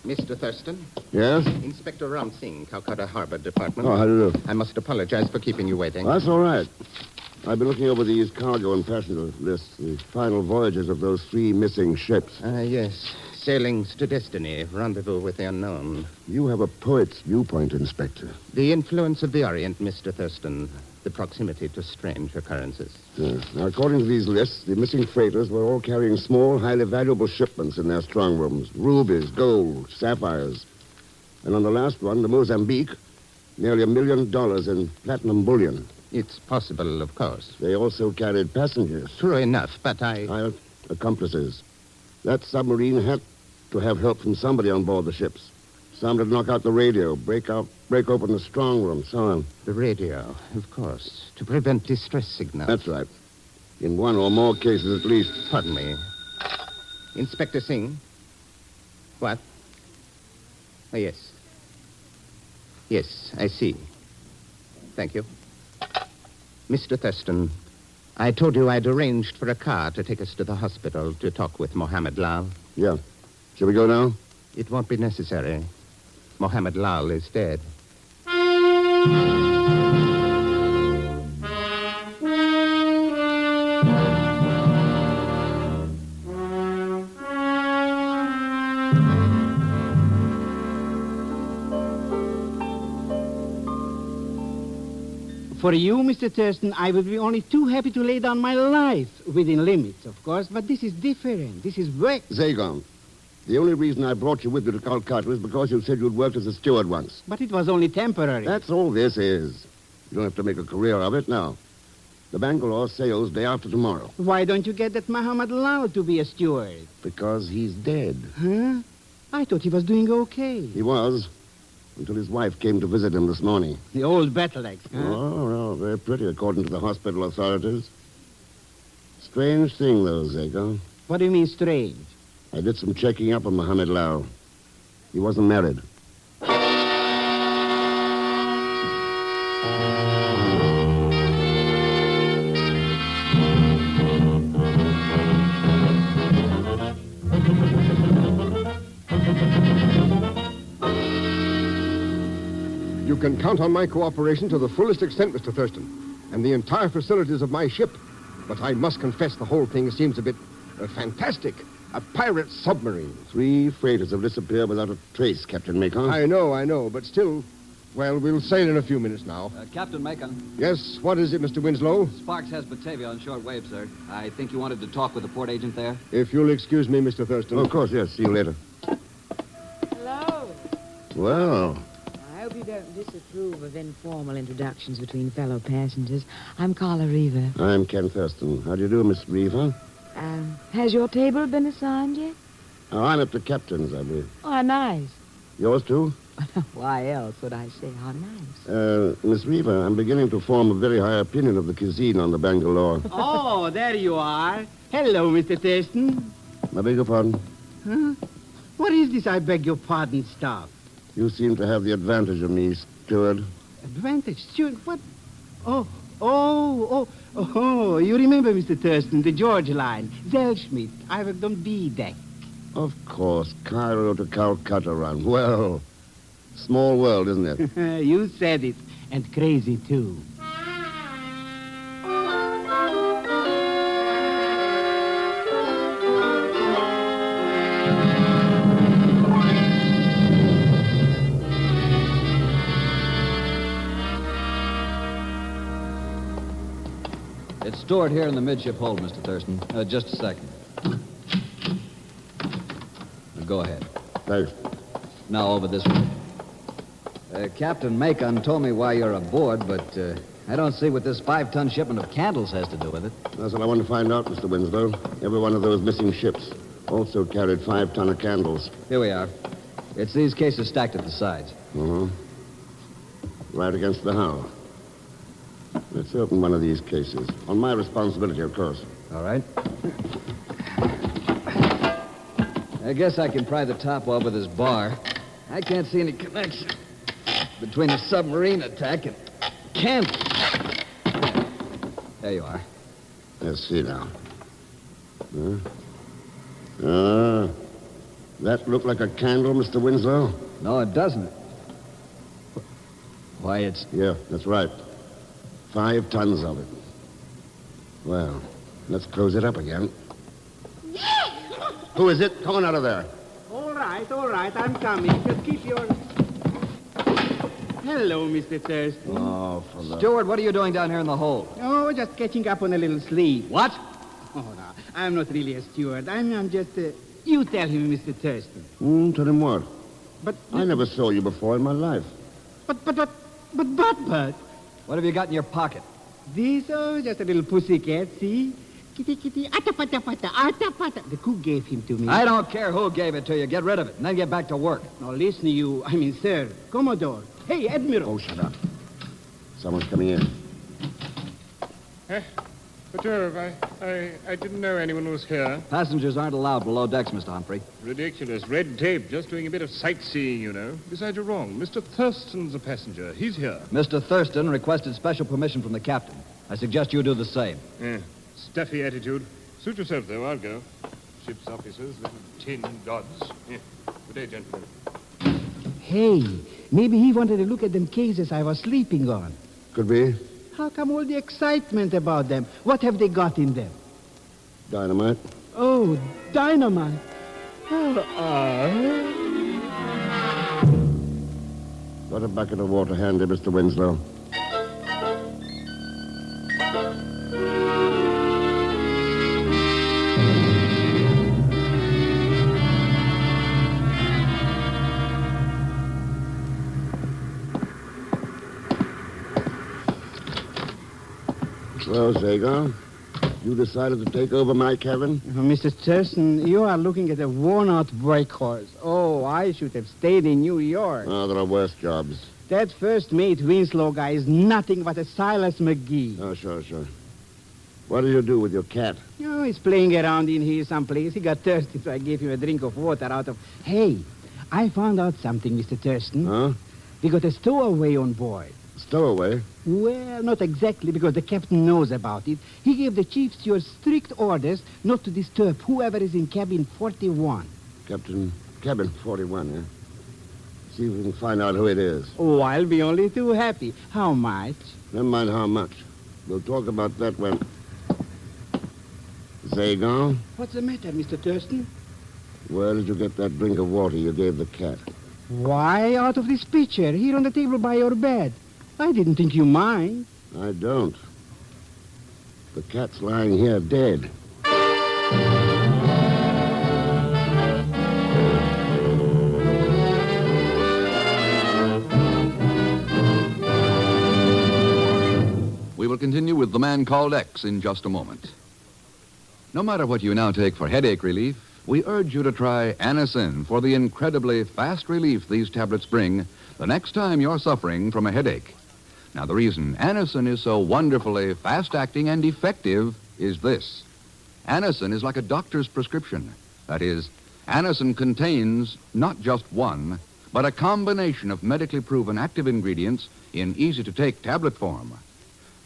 Mr. Thurston? Yes? Inspector Ram Singh, Calcutta Harbor Department. Oh, how do you do? I must apologize for keeping you waiting. That's all right. I've been looking over these cargo and passenger lists, the final voyages of those 3 missing ships. Yes. Sailings to destiny, rendezvous with the unknown. You have a poet's viewpoint, Inspector. The influence of the Orient, Mr. Thurston. The proximity to strange occurrences. Yes. Now, according to these lists, the missing freighters were all carrying small, highly valuable shipments in their strong rooms. Rubies, gold, sapphires. And on the last one, the Mozambique, nearly $1 million in platinum bullion. It's possible, of course. They also carried passengers. True enough, but Hired accomplices. That submarine had to have help from somebody on board the ships. Some to knock out the radio, break open the strong room, so on. The radio, of course, to prevent distress signals. That's right. In 1 or more cases, at least. Pardon me. Inspector Singh? What? Oh, yes. Yes, I see. Thank you. Mr. Thurston, I told you I'd arranged for a car to take us to the hospital to talk with Mohammed Lal. Yeah. Shall we go now? It won't be necessary. Mohammed Lal is dead. For you, Mr. Thurston, I would be only too happy to lay down my life, within limits, of course, but this is different. This is work. Zagon, the only reason I brought you with me to Calcutta was because you said you'd worked as a steward once. But it was only temporary. That's all this is. You don't have to make a career of it now. The Bangalore sails day after tomorrow. Why don't you get that Mohammed Lal to be a steward? Because he's dead. Huh? I thought he was doing okay. He was, until his wife came to visit him this morning. The old battle axe, huh? Oh, well, very pretty, according to the hospital authorities. Strange thing, though, Zagon. What do you mean, strange? I did some checking up on Mohammed Lal. He wasn't married. You can count on my cooperation to the fullest extent, Mr. Thurston, and the entire facilities of my ship. But I must confess the whole thing seems a bit fantastic. A pirate submarine. 3 freighters have disappeared without a trace, Captain Macon. I know, but still... Well, we'll sail in a few minutes now. Captain Macon. Yes, what is it, Mr. Winslow? Sparks has Batavia on short wave, sir. I think you wanted to talk with the port agent there. If you'll excuse me, Mr. Thurston. Oh, of course, yes. See you later. Hello. Well... I hope you don't disapprove of informal introductions between fellow passengers. I'm Carla Reaver. I'm Ken Thurston. How do you do, Miss Reaver? Has your table been assigned yet? Oh, I'm at the captain's, I believe. Oh, nice. Yours, too? Why else would I say how nice? Miss Reaver, I'm beginning to form a very high opinion of the cuisine on the Bangalore. Oh, there you are. Hello, Mr. Thurston. I beg your pardon? Huh? What is this, I beg your pardon, stuff? You seem to have the advantage of me, steward. Advantage? Steward? What? Oh, you remember, Mr. Thurston, the George line. Zellschmidt, I worked on B-deck. Of course, Cairo to Calcutta run. Well, small world, isn't it? You said it, and crazy, too. It's stored here in the midship hold, Mr. Thurston. Just a second. Go ahead. Thanks. Now over this way. Captain Macon told me why you're aboard, but I don't see what this 5-ton shipment of candles has to do with it. That's what I want to find out, Mr. Winslow. Every one of those missing ships also carried 5 ton of candles. Here we are. It's these cases stacked at the sides. Uh-huh. Right against the hull. Let's open one of these cases. On my responsibility, of course. All right. I guess I can pry the top off with this bar. I can't see any connection between the submarine attack and candles. There you are. Let's see now. That look like a candle, Mr. Winslow? No, it doesn't. Why, it's... Yeah, that's right. 5 tons of it. Well, let's close it up again. Who is it? Come on out of there. All right, I'm coming. Just keep your... Hello, Mr. Thurston. Oh, for the... Steward, what are you doing down here in the hold? Oh, just catching up on a little sleep. What? Oh, no, I'm not really a steward. I'm just... You tell him, Mr. Thurston. Tell him what? But... I never saw you before in my life. But... What have you got in your pocket? This, just a little pussycat, see? Kitty, kitty, atapata. The cook gave him to me. I don't care who gave it to you. Get rid of it, and then get back to work. Now, listen, sir, Commodore. Hey, Admiral. Oh, shut up. Someone's coming in. But, Jerv, I didn't know anyone was here. Passengers aren't allowed below decks, Mr. Humphrey. Ridiculous. Red tape. Just doing a bit of sightseeing, you know. Besides, you're wrong. Mr. Thurston's a passenger. He's here. Mr. Thurston requested special permission from the captain. I suggest you do the same. Yeah. Stuffy attitude. Suit yourself, though. I'll go. Ship's officers, little tin gods. Yeah. Good day, gentlemen. Hey, maybe he wanted to look at them cases I was sleeping on. Could be. How come all the excitement about them? What have they got in them? Dynamite. Oh, dynamite. Got a bucket of water handy, Mr. Winslow. So, Zagon, you decided to take over my cabin? Mr. Thurston, you are looking at a worn-out brake horse. Oh, I should have stayed in New York. Oh, there are worse jobs. That first mate Winslow guy is nothing but a Silas McGee. Oh, sure. What do you do with your cat? Oh, he's playing around in here someplace. He got thirsty, so I gave him a drink of water out of... Hey, I found out something, Mr. Thurston. Huh? We got a stowaway on board. Stowaway? Well, not exactly, because the captain knows about it. He gave the chief steward strict orders not to disturb whoever is in cabin 41. Cabin 41, eh? See if we can find out who it is. Oh, I'll be only too happy. How much? Never mind how much. We'll talk about that when... Zagon, What's the matter, Mr. Thurston? where did you get that drink of water you gave the cat? Why, out of this pitcher, here on the table by your bed. I didn't think you mind. I don't. The cat's lying here dead. We will continue with The Man Called X in just a moment. No matter what you now take for headache relief, we urge you to try Anacin for the incredibly fast relief these tablets bring the next time you're suffering from a headache. Now, the reason Anacin is so wonderfully fast-acting and effective is this. Anacin is like a doctor's prescription. That is, Anacin contains not just one, but a combination of medically proven active ingredients in easy-to-take tablet form.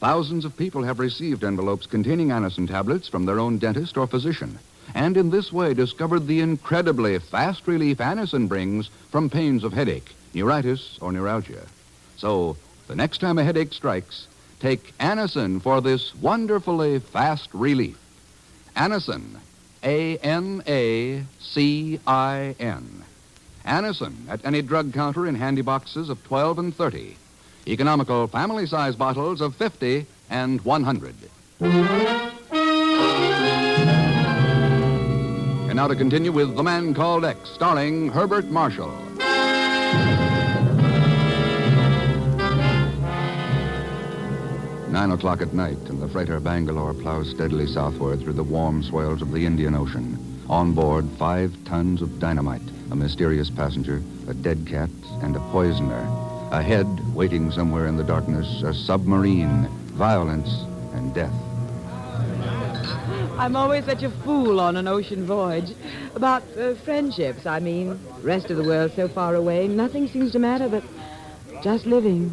Thousands of people have received envelopes containing Anacin tablets from their own dentist or physician, and in this way discovered the incredibly fast relief Anacin brings from pains of headache, neuritis, or neuralgia. So, the next time a headache strikes, take Anacin for this wonderfully fast relief. Anacin, A-N-A-C-I-N. Anacin at any drug counter in handy boxes of 12 and 30. Economical family-size bottles of 50 and 100. And now to continue with The Man Called X, starring Herbert Marshall. 9 o'clock at night, and the freighter Bangalore plows steadily southward through the warm swells of the Indian Ocean. On board, 5 tons of dynamite, a mysterious passenger, a dead cat, and a poisoner. Ahead, waiting somewhere in the darkness, a submarine, violence, and death. I'm always such a fool on an ocean voyage. About friendships, I mean. Rest of the world so far away, nothing seems to matter but just living.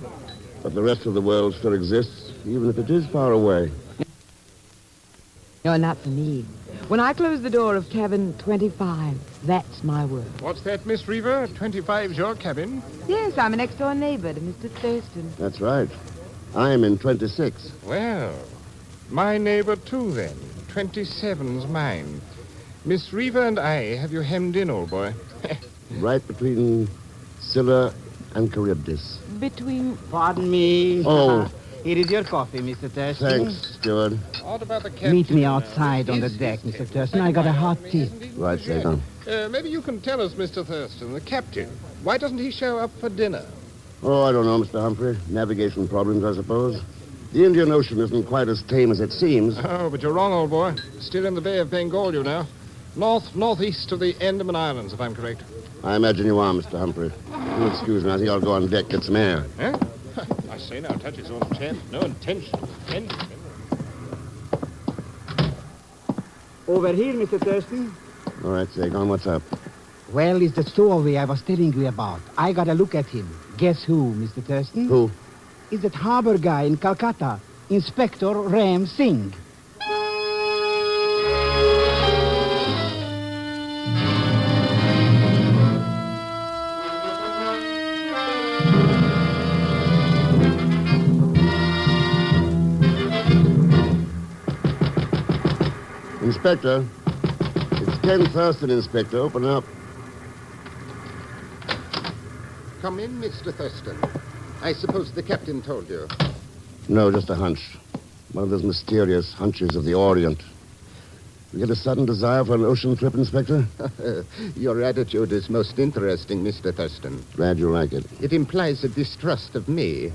But the rest of the world still exists, even if it is far away. No, not for me. When I close the door of cabin 25, that's my word. What's that, Miss Reaver? 25's your cabin? Yes, I'm a next-door neighbor to Mr. Thurston. That's right. I'm in 26. Well, my neighbor, too, then. 27's mine. Miss Reaver and I have you hemmed in, old boy. Right between Scylla and Charybdis. Between... Pardon me. Oh. Here is your coffee, Mr. Thurston. Thanks, steward. What about the captain? Meet me outside on the deck, Mr. Thurston. I got a hot tea. Right, Sagan. Maybe you can tell us, Mr. Thurston, the captain. Why doesn't he show up for dinner? Oh, I don't know, Mr. Humphrey. Navigation problems, I suppose. The Indian Ocean isn't quite as tame as it seems. Oh, but you're wrong, old boy. Still in the Bay of Bengal, you know. Northeast of the Andaman Islands, if I'm correct. I imagine you are, Mr. Humphrey. You'll excuse me. I think I'll go on deck, get some air. Huh? I say now, touch his own tent. No intention. Over here, Mr. Thurston. All right, Sagon, what's up? Well, it's the story I was telling you about. I got a look at him. Guess who, Mr. Thurston? Who? It's that harbor guy in Calcutta, Inspector Ram Singh. Inspector. It's Ken Thurston, Inspector. Open up. Come in, Mr. Thurston. I suppose the captain told you. No, just a hunch. One of those mysterious hunches of the Orient. You get a sudden desire for an ocean trip, Inspector? Your attitude is most interesting, Mr. Thurston. Glad you like it. It implies a distrust of me,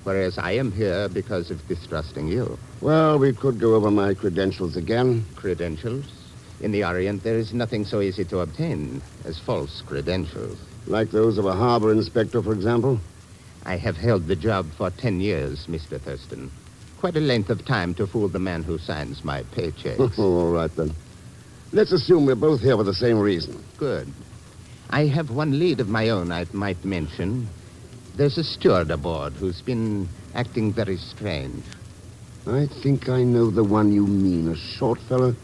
whereas I am here because of distrusting you. Well, we could go over my credentials again. Credentials? In the Orient, there is nothing so easy to obtain as false credentials. Like those of a harbor inspector, for example? I have held the job for 10 years, Mr. Thurston. Quite a length of time to fool the man who signs my paychecks. All right, then. Let's assume we're both here for the same reason. Good. I have one lead of my own I might mention. There's a steward aboard who's been acting very strange. I think I know the one you mean. A short fella.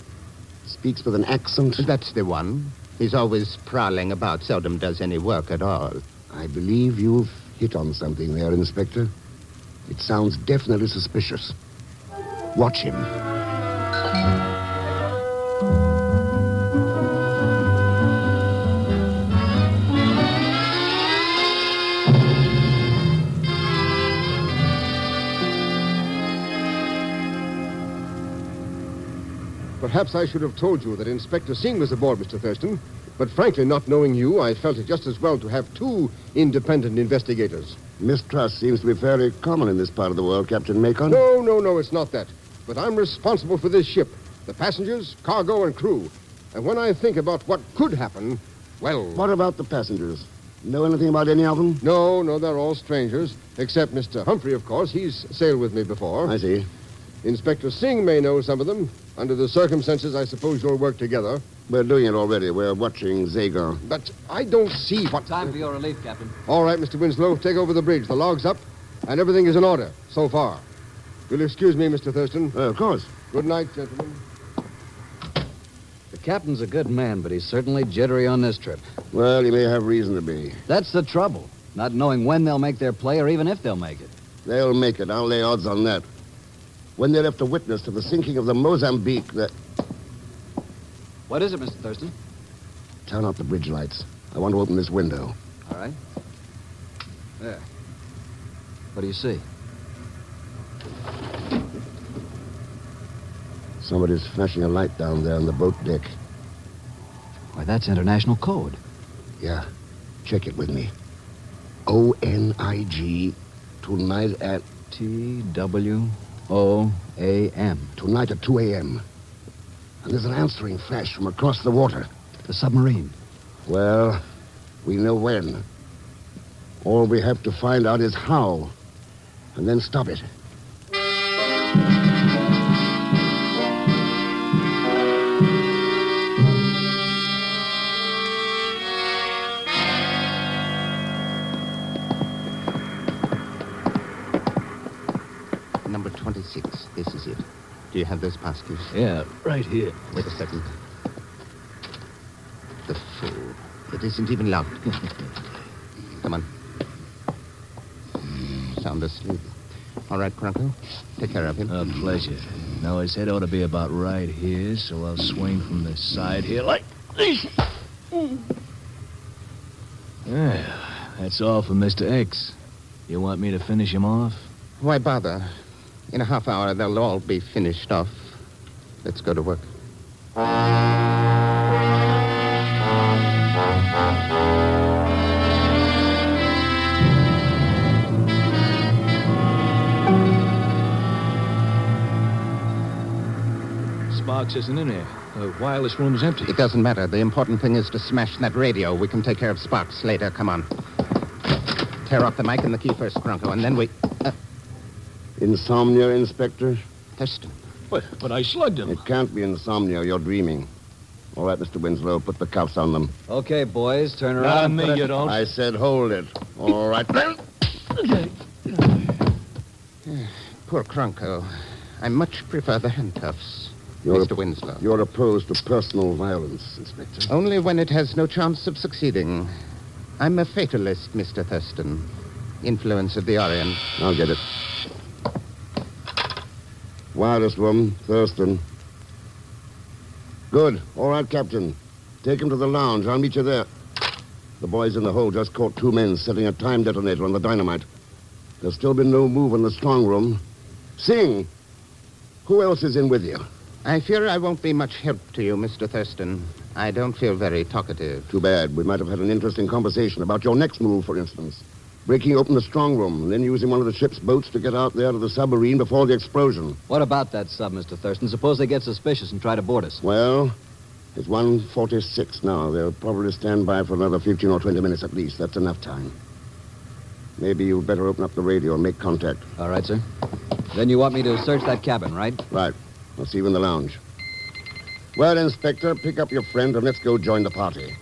Speaks with an accent. That's the one. He's always prowling about, seldom does any work at all. I believe you've hit on something there, Inspector. It sounds definitely suspicious. Watch him. Perhaps I should have told you that Inspector Singh was aboard, Mr. Thurston. But frankly, not knowing you, I felt it just as well to have two independent investigators. Mistrust seems to be fairly common in this part of the world, Captain Macon. No, it's not that. But I'm responsible for this ship, the passengers, cargo, and crew. And when I think about what could happen, well... What about the passengers? Know anything about any of them? No, they're all strangers. Except Mr. Humphrey, of course. He's sailed with me before. I see. Inspector Singh may know some of them. Under the circumstances, I suppose you'll work together. We're doing it already. We're watching Zagar. But I don't see what... Time for your relief, Captain. All right, Mr. Winslow, take over the bridge. The log's up, and everything is in order so far. You'll excuse me, Mr. Thurston? Of course. Good night, gentlemen. The captain's a good man, but he's certainly jittery on this trip. Well, he may have reason to be. That's the trouble. Not knowing when they'll make their play or even if they'll make it. They'll make it. I'll lay odds on that. When they left a witness to the sinking of the Mozambique, that... What is it, Mr. Thurston? Turn out the bridge lights. I want to open this window. All right. There. What do you see? Somebody's flashing a light down there on the boat deck. Why, that's international code. Yeah. Check it with me. ONIG. Tonight at... TWOAM. Tonight at 2 a.m. And there's an answering flash from across the water. The submarine. Well, we know when. All we have to find out is how. And then stop it. Number 26. This is it. Do you have those passkeys? Yeah, right here. Wait a second. The fool. It isn't even locked. Come on. Sound asleep. All right, Cronco. Take care of him. A pleasure. Now, his head ought to be about right here, so I'll swing from the side here like this. Yeah, that's all for Mr. X. You want me to finish him off? Why bother? In a half hour, they'll all be finished off. Let's go to work. Sparks isn't in there. The wireless room is empty. It doesn't matter. The important thing is to smash that radio. We can take care of Sparks later. Come on. Tear off the mic and the key first, Cronco, and then we... Insomnia, Inspector? Thurston, But I slugged him. It can't be insomnia. You're dreaming. All right, Mr. Winslow, put the cuffs on them. Okay, boys, turn Not around. on me, you don't. I said hold it. All right. Poor Cronko. I much prefer the handcuffs, Mr. Winslow. You're opposed to personal violence, Inspector. Only when it has no chance of succeeding. I'm a fatalist, Mr. Thurston. Influence of the Orient. I'll get it. Wireless room, Thurston. Good. All right, Captain. Take him to the lounge. I'll meet you there. The boys in the hold just caught 2 men setting a time detonator on the dynamite. There's still been no move in the strong room. Sing! Who else is in with you? I fear I won't be much help to you, Mr. Thurston. I don't feel very talkative. Too bad. We might have had an interesting conversation about your next move, for instance. Breaking open the strong room, and then using one of the ship's boats to get out there to the submarine before the explosion. What about that sub, Mr. Thurston? Suppose they get suspicious and try to board us. Well, it's 1:46 now. They'll probably stand by for another 15 or 20 minutes at least. That's enough time. Maybe you'd better open up the radio and make contact. All right, sir. Then you want me to search that cabin, right? Right. I'll see you in the lounge. Well, Inspector, pick up your friend and let's go join the party.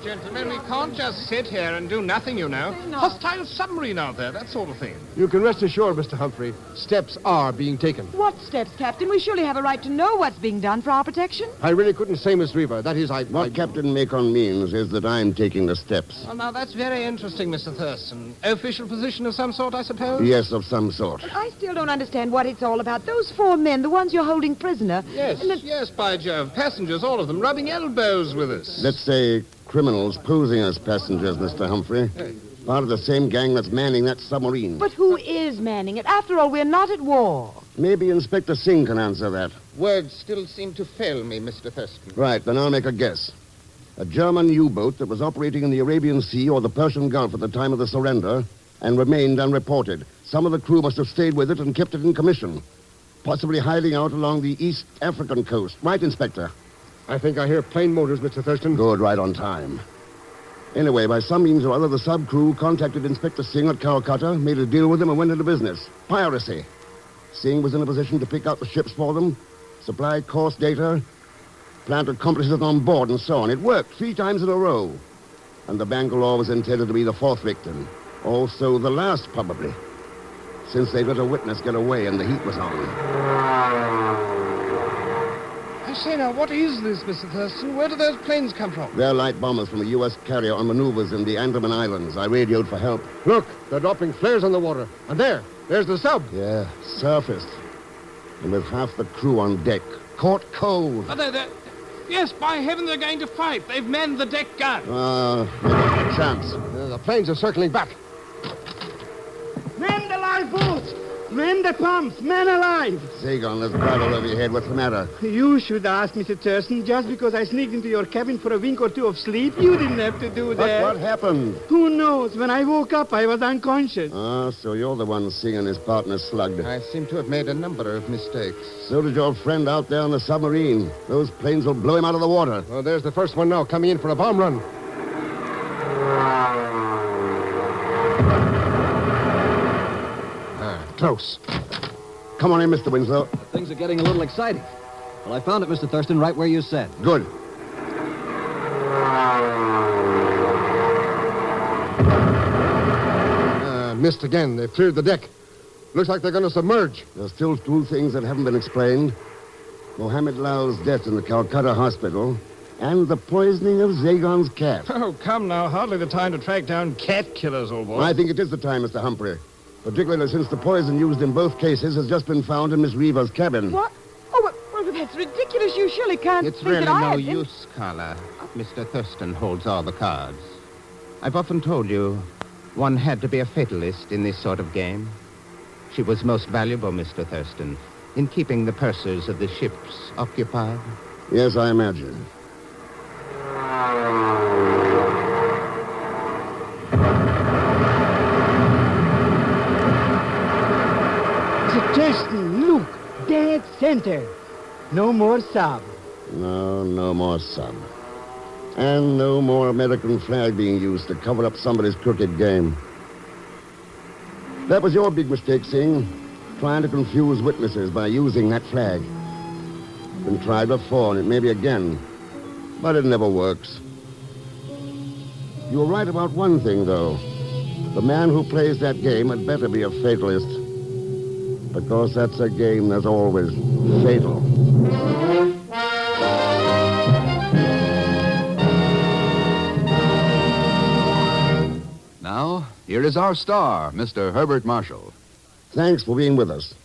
Gentlemen, we can't just sit here and do nothing, you know. Hostile submarine out there, that sort of thing. You can rest assured, Mr. Humphrey, steps are being taken. What steps, Captain? We surely have a right to know what's being done for our protection. I really couldn't say, Miss Reaver. That is, What Captain Macon means is that I'm taking the steps. Well, now, that's very interesting, Mr. Thurston. Official position of some sort, I suppose? Yes, of some sort. But I still don't understand what it's all about. Those 4 men, the ones you're holding prisoner. Yes, by Jove. Passengers, all of them, rubbing elbows with us. Let's say criminals posing as passengers, Mr. Humphrey. Part of the same gang that's manning that submarine. But who is manning it? After all, we're not at war. Maybe Inspector Singh can answer that. Words still seem to fail me, Mr. Thurston. Right, then I'll make a guess. A German U-boat that was operating in the Arabian Sea or the Persian Gulf at the time of the surrender and remained unreported. Some of the crew must have stayed with it and kept it in commission. Possibly hiding out along the East African coast. Right, Inspector? I think I hear plane motors, Mr. Thurston. Good, right on time. Anyway, by some means or other, the sub-crew contacted Inspector Singh at Calcutta, made a deal with him, and went into business. Piracy. Singh was in a position to pick out the ships for them, supply course data, plant accomplices on board, and so on. It worked 3 times in a row. And the Bangalore was intended to be the 4th victim. Also the last, probably. Since they'd let a witness get away and the heat was on. I say now, what is this, Mr. Thurston? Where do those planes come from? They're light bombers from a U.S. carrier on maneuvers in the Andaman Islands. I radioed for help. Look, they're dropping flares on the water. And there's the sub. Yeah, surfaced. And with half the crew on deck. Caught cold. Are they? Yes, by heaven, they're going to fight. They've manned the deck gun. Maybe a chance. The planes are circling back. Man the lifeboats! Man the pumps! Man alive! Zagon, let's bridle over your head. What's the matter? You should ask, Mr. Thurston. Just because I sneaked into your cabin for a wink or 2 of sleep, you didn't have to do that. What happened? Who knows? When I woke up, I was unconscious. Ah, so you're the one seeing his partner slugged. I seem to have made a number of mistakes. So did your friend out there on the submarine. Those planes will blow him out of the water. Well, there's the first one now, coming in for a bomb run. Close. Come on in, Mr. Winslow. Things are getting a little exciting. Well, I found it, Mr. Thurston, right where you said. Good. Missed again. They've cleared the deck. Looks like they're going to submerge. There's still 2 things that haven't been explained. Mohammed Lau's death in the Calcutta hospital and the poisoning of Zagon's cat. Oh, come now. Hardly the time to track down cat killers, old boy. I think it is the time, Mr. Humphrey. Particularly since the poison used in both cases has just been found in Miss Reaver's cabin. What? Oh, well, that's ridiculous. You surely can't It's think really that I no had... use, Carla. Mr. Thurston holds all the cards. I've often told you, one had to be a fatalist in this sort of game. She was most valuable, Mr. Thurston, in keeping the pursers of the ships occupied. Yes, I imagine. Mr. Thurston, look, dead center. No more sub. No, no more sub. And no more American flag being used to cover up somebody's crooked game. That was your big mistake, Singh. Trying to confuse witnesses by using that flag. Been tried before, and it may be again. But it never works. You were right about one thing, though. The man who plays that game had better be a fatalist. Because that's a game that's always fatal. Now, here is our star, Mr. Herbert Marshall. Thanks for being with us.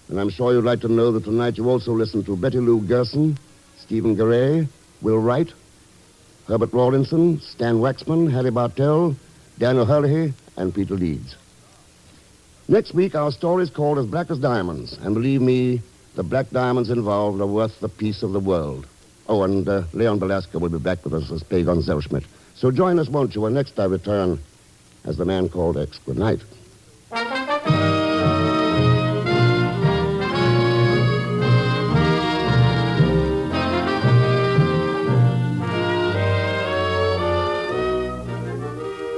And I'm sure you'd like to know that tonight you also listen to Betty Lou Gerson, Stephen Garay, Will Wright, Herbert Rawlinson, Stan Waxman, Harry Bartell, Daniel Hurley, and Peter Leeds. Next week, our story is called As Black as Diamonds. And believe me, the black diamonds involved are worth the peace of the world. Oh, and Leon Belasco will be back with us as Pagon Zellschmidt. So join us, won't you, when next I return as The Man Called X. Good night.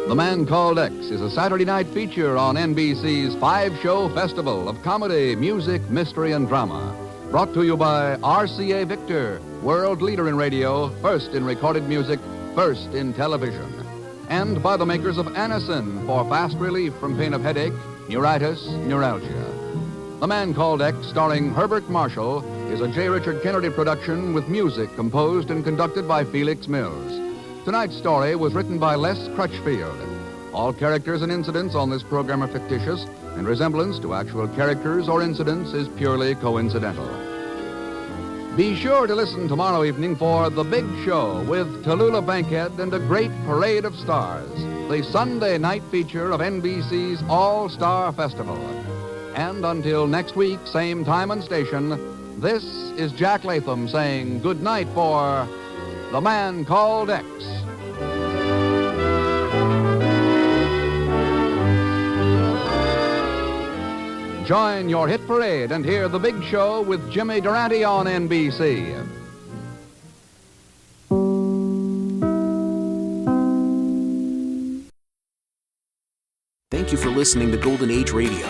The Man Called X is a Saturday night feature on NBC's 5-show festival of comedy, music, mystery, and drama. Brought to you by RCA Victor, world leader in radio, first in recorded music, first in television. And by the makers of Anacin for fast relief from pain of headache, neuritis, neuralgia. The Man Called X, starring Herbert Marshall, is a J. Richard Kennedy production with music composed and conducted by Felix Mills. Tonight's story was written by Les Crutchfield. All characters and incidents on this program are fictitious, and resemblance to actual characters or incidents is purely coincidental. Be sure to listen tomorrow evening for The Big Show with Tallulah Bankhead and a great parade of stars, the Sunday night feature of NBC's All-Star Festival. And until next week, same time and station, this is Jack Latham saying good night for The Man Called X. Join your hit parade and hear The Big Show with Jimmy Durante on NBC. Thank you for listening to Golden Age Radio.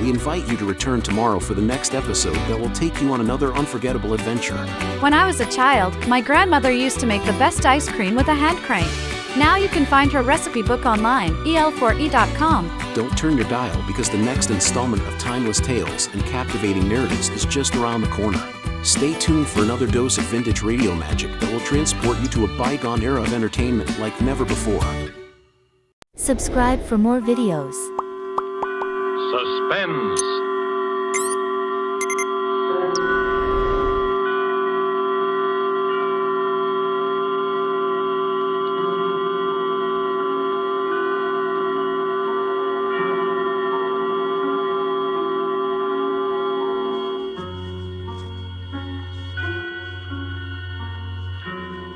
We invite you to return tomorrow for the next episode that will take you on another unforgettable adventure. When I was a child, my grandmother used to make the best ice cream with a hand crank. Now you can find her recipe book online, el4e.com. Don't turn your dial because the next installment of timeless tales and captivating narratives is just around the corner. Stay tuned for another dose of vintage radio magic that will transport you to a bygone era of entertainment like never before. Subscribe for more videos. Suspense.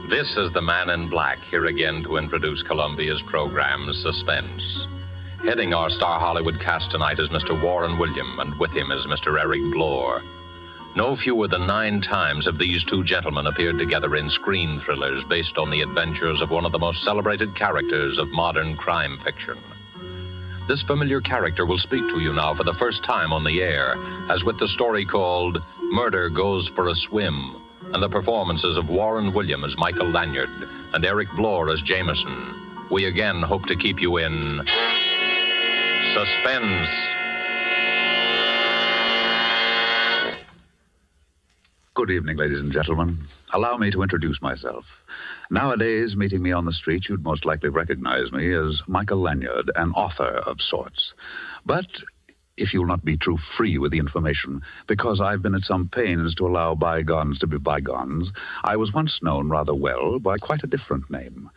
This is the Man in Black, here again to introduce Columbia's program, Suspense. Heading our Star Hollywood cast tonight is Mr. Warren William, and with him is Mr. Eric Blore. No fewer than 9 times have these two gentlemen appeared together in screen thrillers based on the adventures of one of the most celebrated characters of modern crime fiction. This familiar character will speak to you now for the first time on the air, as with the story called Murder Goes for a Swim, and the performances of Warren William as Michael Lanyard and Eric Blore as Jameson. We again hope to keep you in suspense. Good evening, ladies and gentlemen. Allow me to introduce myself. Nowadays, meeting me on the street, you'd most likely recognize me as Michael Lanyard, an author of sorts. But if you'll not be too free with the information, because I've been at some pains to allow bygones to be bygones, I was once known rather well by quite a different name.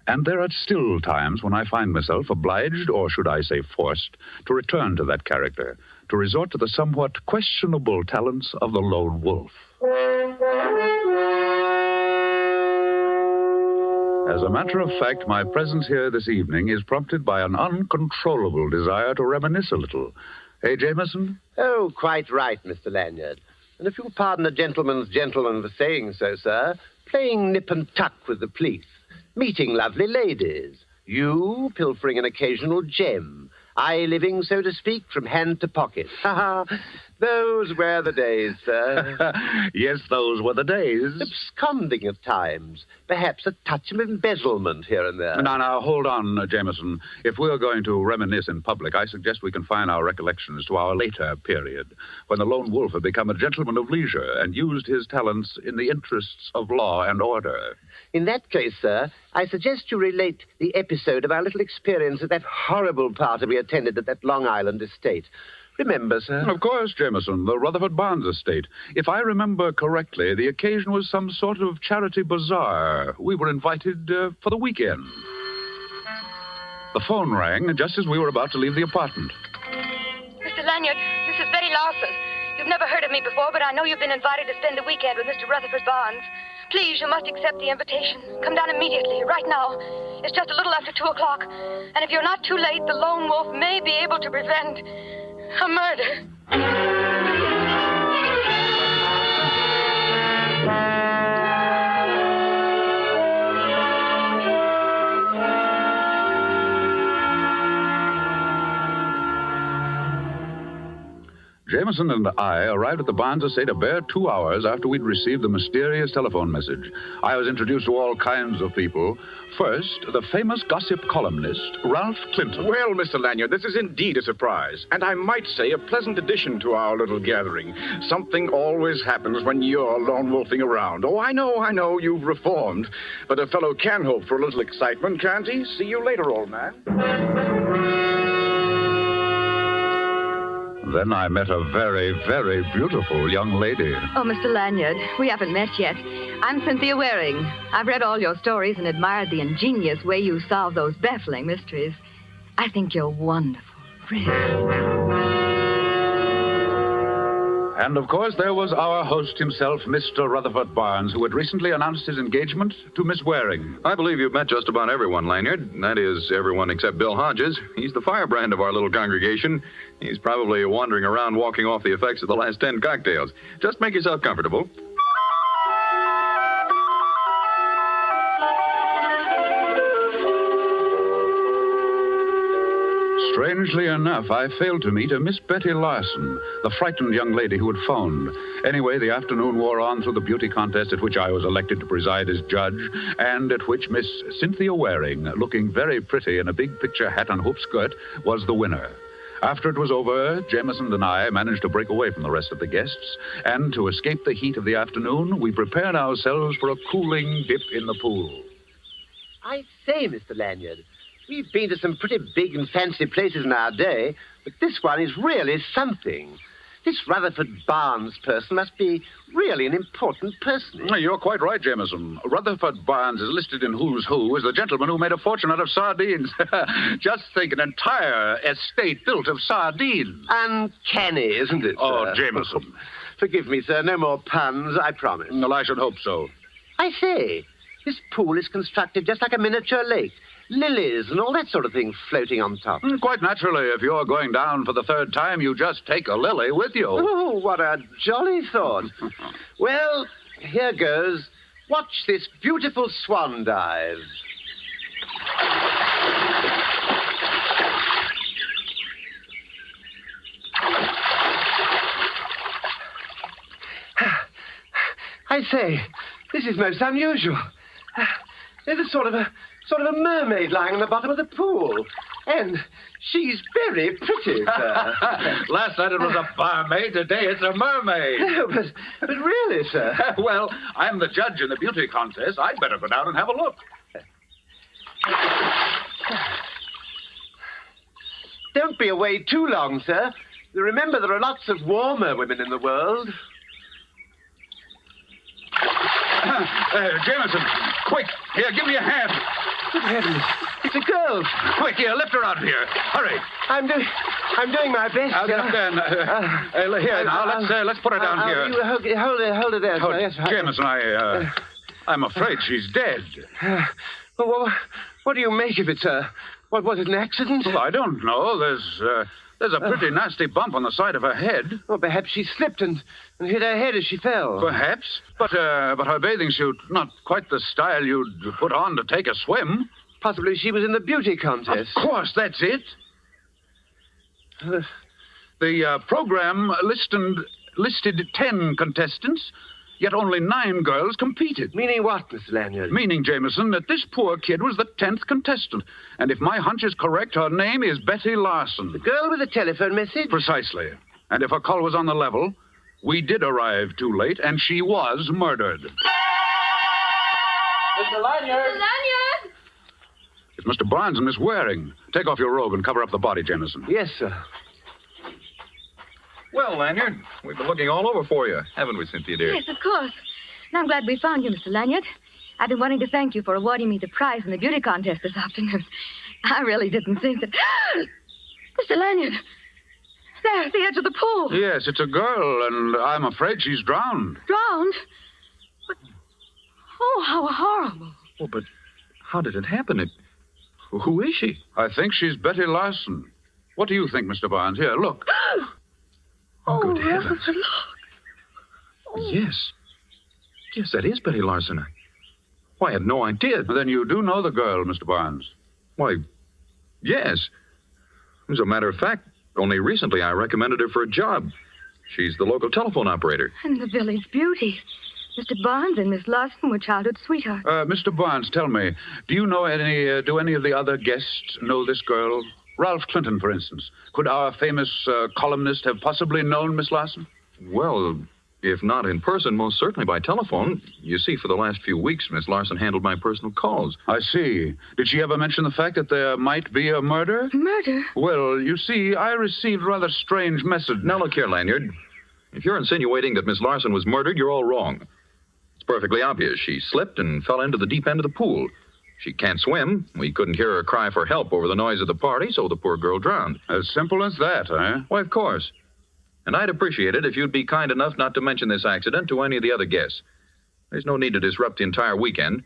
And there are still times when I find myself obliged, or should I say forced, to return to that character, to resort to the somewhat questionable talents of the lone wolf. As a matter of fact, my presence here this evening is prompted by an uncontrollable desire to reminisce a little. Eh, Jameson? Oh, quite right, Mr. Lanyard. And if you'll pardon a gentleman for saying so, sir, playing nip and tuck with the police, meeting lovely ladies, you pilfering an occasional gem, I living, so to speak, from hand to pocket. Those were the days, sir. Yes, those were the days. Absconding at times. Perhaps a touch of embezzlement here and there. Now, hold on, Jameson. If we're going to reminisce in public, I suggest we confine our recollections to our later period, when the lone wolf had become a gentleman of leisure and used his talents in the interests of law and order. In that case, sir, I suggest you relate the episode of our little experience at that horrible party we attended at that Long Island estate. Remember, sir? Of course, Jameson, the Rutherford Barnes estate. If I remember correctly, the occasion was some sort of charity bazaar. We were invited for the weekend. The phone rang just as we were about to leave the apartment. Mr. Lanyard, this is Betty Lawson. You've never heard of me before, but I know you've been invited to spend the weekend with Mr. Rutherford Barnes. Please, you must accept the invitation. Come down immediately, right now. It's just a little after 2 o'clock. And if you're not too late, the lone wolf may be able to prevent a murder. Jameson and I arrived at the Barnes estate a bare 2 hours after we'd received the mysterious telephone message. I was introduced to all kinds of people. First, the famous gossip columnist, Ralph Clinton. Well, Mr. Lanyard, this is indeed a surprise, and I might say a pleasant addition to our little gathering. Something always happens when you're lone wolfing around. Oh, I know, you've reformed. But a fellow can hope for a little excitement, can't he? See you later, old man. Then I met a very, very beautiful young lady. Oh, Mr. Lanyard, we haven't met yet. I'm Cynthia Waring. I've read all your stories and admired the ingenious way you solve those baffling mysteries. I think you're wonderful, really. And, of course, there was our host himself, Mr. Rutherford Barnes, who had recently announced his engagement to Miss Waring. I believe you've met just about everyone, Lanyard. That is, everyone except Bill Hodges. He's the firebrand of our little congregation. He's probably wandering around walking off the effects of the last 10 cocktails. Just make yourself comfortable. Strangely enough, I failed to meet a Miss Betty Larson, the frightened young lady who had phoned. Anyway, the afternoon wore on through the beauty contest at which I was elected to preside as judge, and at which Miss Cynthia Waring, looking very pretty in a big picture hat and hoop skirt, was the winner. After it was over, Jameson and I managed to break away from the rest of the guests, and to escape the heat of the afternoon, we prepared ourselves for a cooling dip in the pool. I say, Mr. Lanyard, we've been to some pretty big and fancy places in our day, but this one is really something. This Rutherford Barnes person must be really an important person. You're quite right, Jameson. Rutherford Barnes is listed in Who's Who as the gentleman who made a fortune out of sardines. Just think, an entire estate built of sardines. Uncanny, isn't it, sir? Oh, Jameson. Forgive me, sir. No more puns, I promise. Well, I should hope so. I say, this pool is constructed just like a miniature lake. Lilies and all that sort of thing floating on top. Quite naturally, if you're going down for the third time, you just take a lily with you. Oh, what a jolly thought. Well, here goes. Watch this beautiful swan dive. I say, this is most unusual. There's a sort of a mermaid lying on the bottom of the pool. And she's very pretty, sir. Last night it was a barmaid. Today it's a mermaid. No, but really, sir. Well, I'm the judge in the beauty contest. I'd better go down and have a look. Don't be away too long, sir. Remember, there are lots of warmer women in the world. Jameson, quick. Here, give me a hand. Good heavens. It's a girl. Quick, here, lift her out of here. Hurry. I'm doing my best. I'll get up there and, here, now, let's put her down here. You hold her there, sir. Yes, Jameson, I'm afraid she's dead. Well, what do you make of it, sir? What, was it an accident? Well, I don't know. There's a pretty nasty bump on the side of her head. Well, perhaps she slipped and hit her head as she fell. Perhaps. But her bathing suit, not quite the style you'd put on to take a swim. Possibly she was in the beauty contest. Of course, that's it. The program listed 10 contestants, yet only 9 girls competed. Meaning what, Mr. Lanyard? Meaning, Jameson, that this poor kid was the 10th contestant. And if my hunch is correct, her name is Betty Larson. The girl with the telephone message? Precisely. And if her call was on the level, we did arrive too late, and she was murdered. Mr. Lanyard! Mr. Lanyard! It's Mr. Barnes and Miss Waring. Take off your robe and cover up the body, Jameson. Yes, sir. Well, Lanyard, we've been looking all over for you, haven't we, Cynthia, dear? Yes, of course. And I'm glad we found you, Mr. Lanyard. I've been wanting to thank you for awarding me the prize in the beauty contest this afternoon. I really didn't think that... Mr. Lanyard, there at the edge of the pool. Yes, it's a girl, and I'm afraid she's drowned. Drowned? But... Oh, how horrible. Oh, but how did it happen? Who is she? I think she's Betty Larson. What do you think, Mr. Barnes? Here, look. Oh, good heavens. Look. Oh. Yes. Yes, that is Betty Larson. Why, I had no idea. Then you do know the girl, Mr. Barnes. Why, yes. As a matter of fact, only recently I recommended her for a job. She's the local telephone operator. And the village beauty. Mr. Barnes and Miss Larson were childhood sweethearts. Mr. Barnes, tell me, do any of the other guests know this girl? Ralph Clinton, for instance. Could our famous columnist have possibly known Miss Larson? Well, if not in person, most certainly by telephone. You see, for the last few weeks, Miss Larson handled my personal calls. I see. Did she ever mention the fact that there might be a murder? Murder? Well, you see, I received a rather strange message. Now, look here, Lanyard. If you're insinuating that Miss Larson was murdered, you're all wrong. It's perfectly obvious. She slipped and fell into the deep end of the pool. She can't swim. We couldn't hear her cry for help over the noise of the party, so the poor girl drowned. As simple as that, eh? Why, of course. And I'd appreciate it if you'd be kind enough not to mention this accident to any of the other guests. There's no need to disrupt the entire weekend.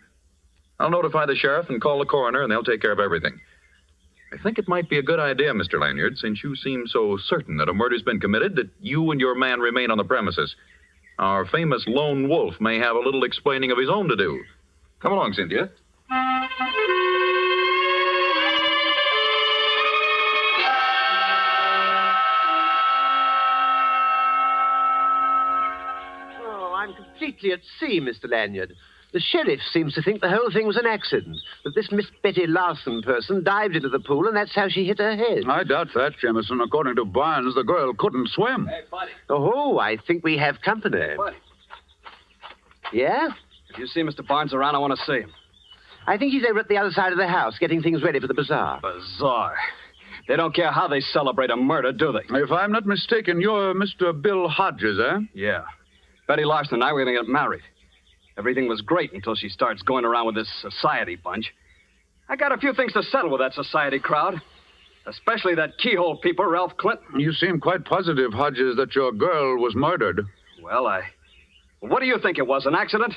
I'll notify the sheriff and call the coroner, and they'll take care of everything. I think it might be a good idea, Mr. Lanyard, since you seem so certain that a murder's been committed, that you and your man remain on the premises. Our famous lone wolf may have a little explaining of his own to do. Come along, Cynthia. Oh, I'm completely at sea, Mr. Lanyard. The sheriff seems to think the whole thing was an accident, that this Miss Betty Larson person dived into the pool and that's how she hit her head. I doubt that, Jameson. According to Barnes, the girl couldn't swim. Hey, buddy. Oh, I think we have company. Buddy. Yeah? If you see Mr. Barnes around, I want to see him. I think he's over at the other side of the house, getting things ready for the bazaar. Bazaar? They don't care how they celebrate a murder, do they? If I'm not mistaken, you're Mr. Bill Hodges, eh? Yeah. Betty Larson and I were going to get married. Everything was great until she starts going around with this society bunch. I got a few things to settle with that society crowd. Especially that keyhole peeper, Ralph Clinton. You seem quite positive, Hodges, that your girl was murdered. Well, what do you think it was, an accident?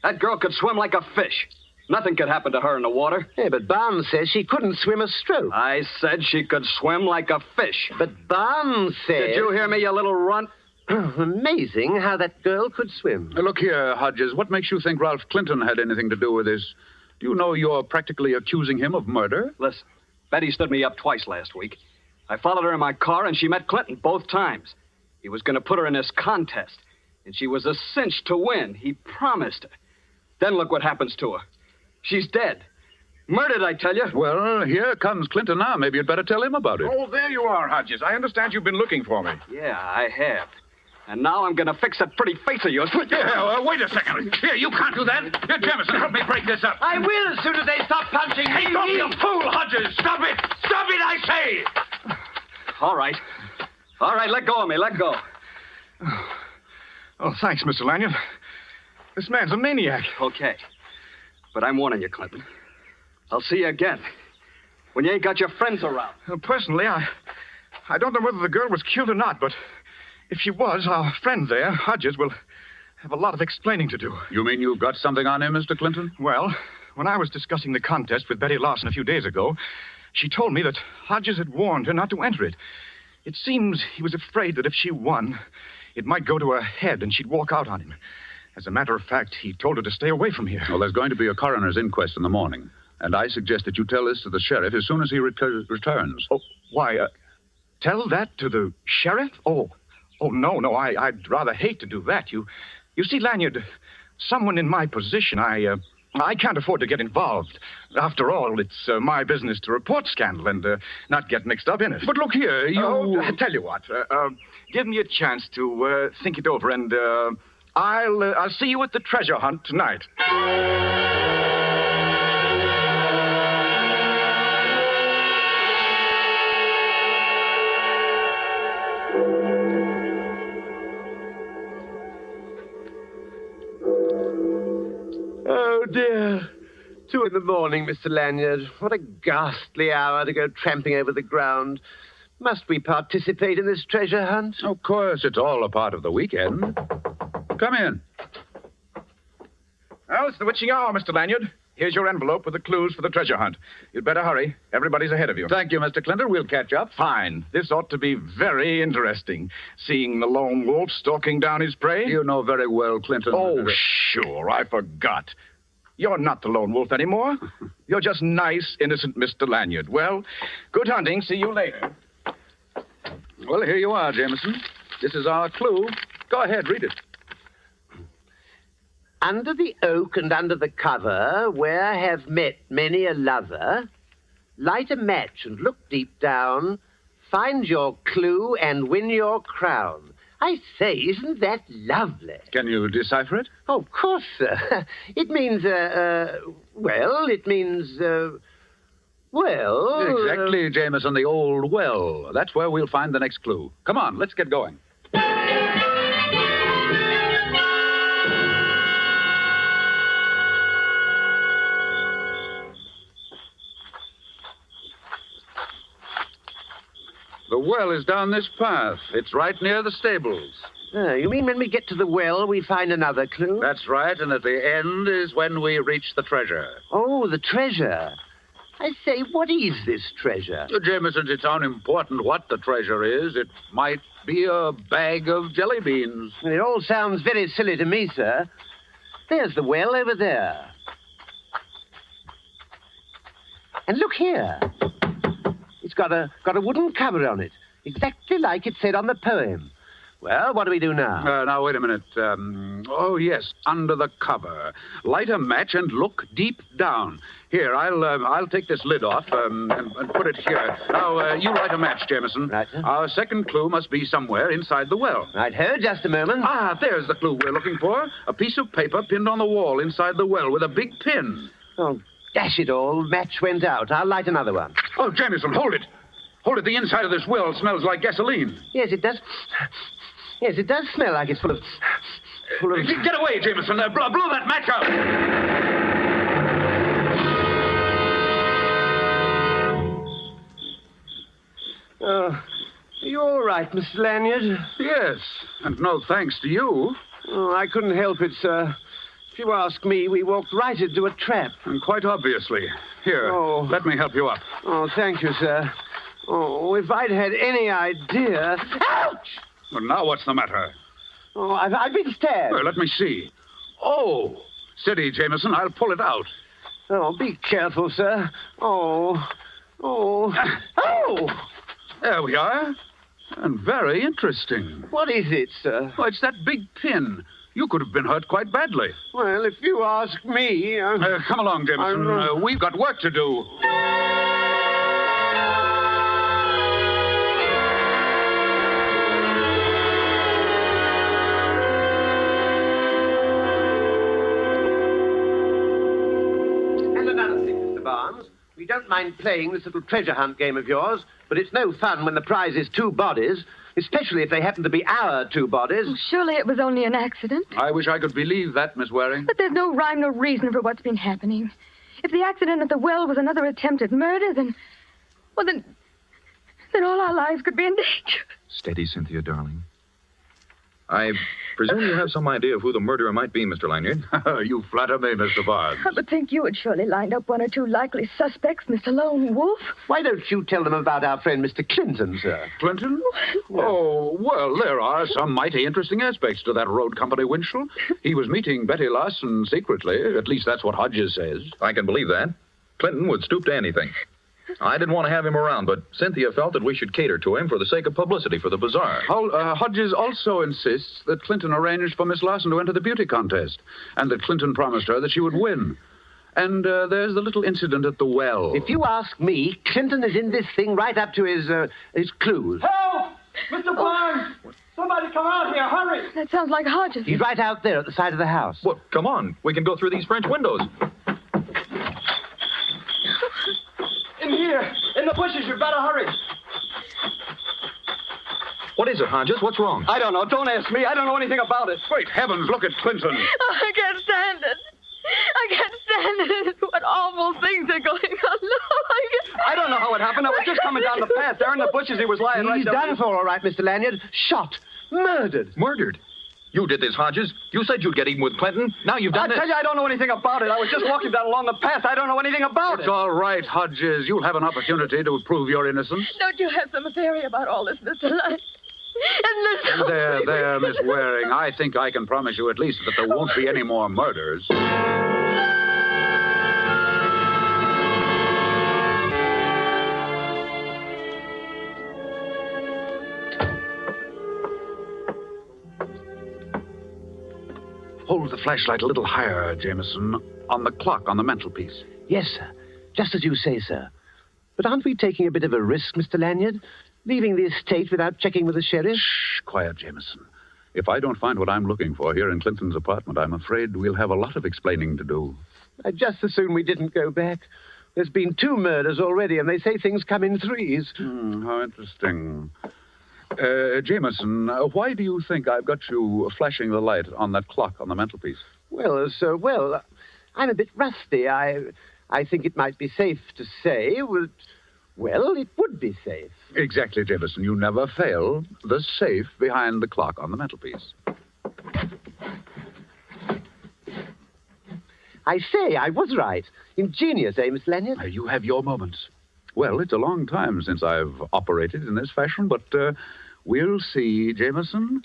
That girl could swim like a fish. Nothing could happen to her in the water. Yeah, but Barnes says she couldn't swim a stroke. I said she could swim like a fish. But Barnes said... Did you hear me, you little runt? Amazing how that girl could swim. Look here, Hodges, what makes you think Ralph Clinton had anything to do with this? Do you know you're practically accusing him of murder? Listen, Betty stood me up twice last week. I followed her in my car, and she met Clinton both times. He was going to put her in this contest, and she was a cinch to win. He promised her. Then look what happens to her. She's dead. Murdered, I tell you. Well, here comes Clinton now. Maybe you'd better tell him about it. Oh, there you are, Hodges. I understand you've been looking for me. Yeah, I have. And now I'm going to fix that pretty face of yours. Yeah, wait a second. Here, you can't do that. Here, Jameson, help me break this up. I will as soon as they stop punching me. Hey, don't be a fool, Hodges. Stop it. Stop it, I say. All right. All right, let go of me. Let go. Oh, thanks, Mr. Lanyard. This man's a maniac. Okay. But I'm warning you, Clinton. I'll see you again. When you ain't got your friends around. Personally, I don't know whether the girl was killed or not, but if she was, our friend there, Hodges, will have a lot of explaining to do. You mean you've got something on him, Mr. Clinton? Well, when I was discussing the contest with Betty Larson a few days ago, She told me that Hodges had warned her not to enter it. It seems he was afraid that if she won, it might go to her head and she'd walk out on him. As a matter of fact, he told her to stay away from here. Well, there's going to be a coroner's inquest in the morning, and I suggest that you tell this to the sheriff as soon as he returns. Oh, why, tell that to the sheriff? Oh, no, I'd rather hate to do that. You see, Lanyard, someone in my position, I can't afford to get involved. After all, it's my business to report scandal and not get mixed up in it. But look here, I tell you what, give me a chance to think it over, and I'll see you at the treasure hunt tonight. Oh, dear. 2 in the morning, Mr. Lanyard. What a ghastly hour to go tramping over the ground. Must we participate in this treasure hunt? Of course, it's all a part of the weekend. Come in. Well, it's the witching hour, Mr. Lanyard. Here's your envelope with the clues for the treasure hunt. You'd better hurry. Everybody's ahead of you. Thank you, Mr. Clinton. We'll catch up. Fine. This ought to be very interesting, seeing the lone wolf stalking down his prey. You know very well, Clinton. Oh, sure. I forgot. You're not the lone wolf anymore. You're just nice, innocent Mr. Lanyard. Well, good hunting. See you later. Well, here you are, Jameson. This is our clue. Go ahead, read it. Under the oak and under the cover, where have met many a lover, light a match and look deep down, find your clue and win your crown. I say, isn't that lovely? Can you decipher it? Oh, of course, sir. It means, Exactly, Jameson, the old well. That's where we'll find the next clue. Come on, let's get going. The well is down this path. It's right near the stables. You mean when we get to the well, we find another clue? That's right, and at the end is when we reach the treasure. Oh, the treasure. I say, what is this treasure? Jameson, it's unimportant what the treasure is. It might be a bag of jelly beans. It all sounds very silly to me, sir. There's the well over there. And look here. It's got a wooden cover on it, exactly like it said on the poem. Well, what do we do now? Now, wait a minute. Oh, yes, under the cover. Light a match and look deep down. Here, I'll take this lid off and put it here. Now, you light a match, Jameson. Right, sir. Our second clue must be somewhere inside the well. Right-ho, just a moment. Ah, there's the clue we're looking for. A piece of paper pinned on the wall inside the well with a big pin. Oh, dash it all. Match went out. I'll light another one. Oh, Jameson, hold it. Hold it. The inside of this well smells like gasoline. Yes, it does. Yes, it does smell like it's full of... Get away, Jameson. Blow that match out. Are you all right, Mr. Lanyard? Yes, and no thanks to you. Oh, I couldn't help it, sir. If you ask me, we walked right into a trap. And quite obviously. Here, let me help you up. Oh, thank you, sir. Oh, if I'd had any idea... Ouch! Well, now what's the matter? Oh, I've been stabbed. Well, let me see. Oh, steady, Jameson. I'll pull it out. Oh, be careful, sir. Oh. There we are. And very interesting. What is it, sir? Oh, it's that big pin. You could have been hurt quite badly. Well, if you ask me... Come along, Jameson. We've got work to do. We don't mind playing this little treasure hunt game of yours, but it's no fun when the prize is 2 bodies, especially if they happen to be our 2 bodies. Oh, surely it was only an accident. I wish I could believe that, Miss Waring. But there's no rhyme nor reason for what's been happening. If the accident at the well was another attempt at murder, then all our lives could be in danger. Steady, Cynthia, darling. I presume you have some idea of who the murderer might be, Mr. Lanyard. You flatter me, Mr. Barnes. I would think you had surely lined up one or two likely suspects, Mr. Lone Wolf. Why don't you tell them about our friend Mr. Clinton, sir? Clinton? Oh, well, there are some mighty interesting aspects to that road company, Winchell. He was meeting Betty Larson secretly. At least that's what Hodges says. I can believe that. Clinton would stoop to anything. I didn't want to have him around, but Cynthia felt that we should cater to him for the sake of publicity for the bazaar. Hodges also insists that Clinton arranged for Miss Larson to enter the beauty contest, and that Clinton promised her that she would win. And there's the little incident at the well. If you ask me, Clinton is in this thing right up to his clues. Help! Mr. Barnes! Somebody come out here, hurry! That sounds like Hodges. He's right out there at the side of the house. Well, come on. We can go through these French windows. In here, in the bushes, you'd better hurry. What is it, Hodges? What's wrong? I don't know. Don't ask me. I don't know anything about it. Great heavens, look at Clinton. Oh, I can't stand it. I can't stand it. What awful things are going on. No, I don't know how it happened. I was just coming down the path. There in the bushes, he was lying right He's there. done for, all right, Mr. Lanyard. Shot. Murdered. Murdered? You did this, Hodges. You said you'd get even with Clinton. Now you've done I it. tell you, I don't know anything about it. I was just walking down along the path. I don't know anything about It's all right, Hodges. You'll have an opportunity to prove your innocence. Don't you have some theory about all this, Mr. Lanyard? There, Miss Waring. I think I can promise you at least that there won't be any more murders. Hold the flashlight a little higher, Jameson, on the clock on the mantelpiece. Yes, sir. Just as you say, sir. But aren't we taking a bit of a risk, Mr. Lanyard? Leaving the estate without checking with the sheriff? Shh, quiet, Jameson. If I don't find what I'm looking for here in Clinton's apartment, I'm afraid we'll have a lot of explaining to do. I'd just as soon we didn't go back. There's been 2 murders already, and they say things come in threes. How interesting. Jameson, why do you think I've got you flashing the light on that clock on the mantelpiece? Well, sir, I'm a bit rusty. I think it might be safe to say, well, it would be safe. Exactly, Jameson. You never fail. The safe behind the clock on the mantelpiece. I say, I was right. Ingenious, eh, Miss Lanyard? You have your moments. Well, it's a long time since I've operated in this fashion, but we'll see, Jameson.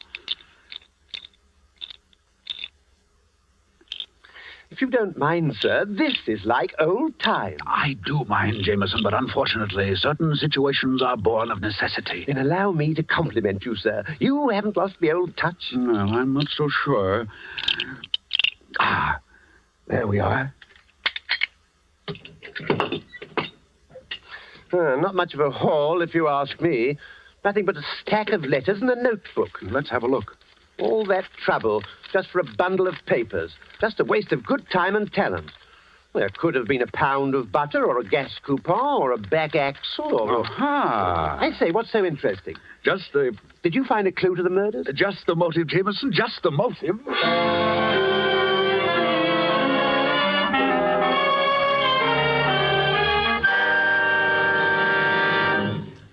If you don't mind, sir, this is like old times. I do mind, Jameson, but unfortunately, certain situations are born of necessity. Then allow me to compliment you, sir. You haven't lost the old touch. No, I'm not so sure. There we are. Not much of a haul, if you ask me. Nothing but a stack of letters and a notebook. Let's have a look. All that trouble just for a bundle of papers. Just a waste of good time and talent. There could have been a pound of butter or a gas coupon or a back axle or... Aha! I say, what's so interesting? Just the... Did you find a clue to the murders? Just the motive, Jameson. Just the motive.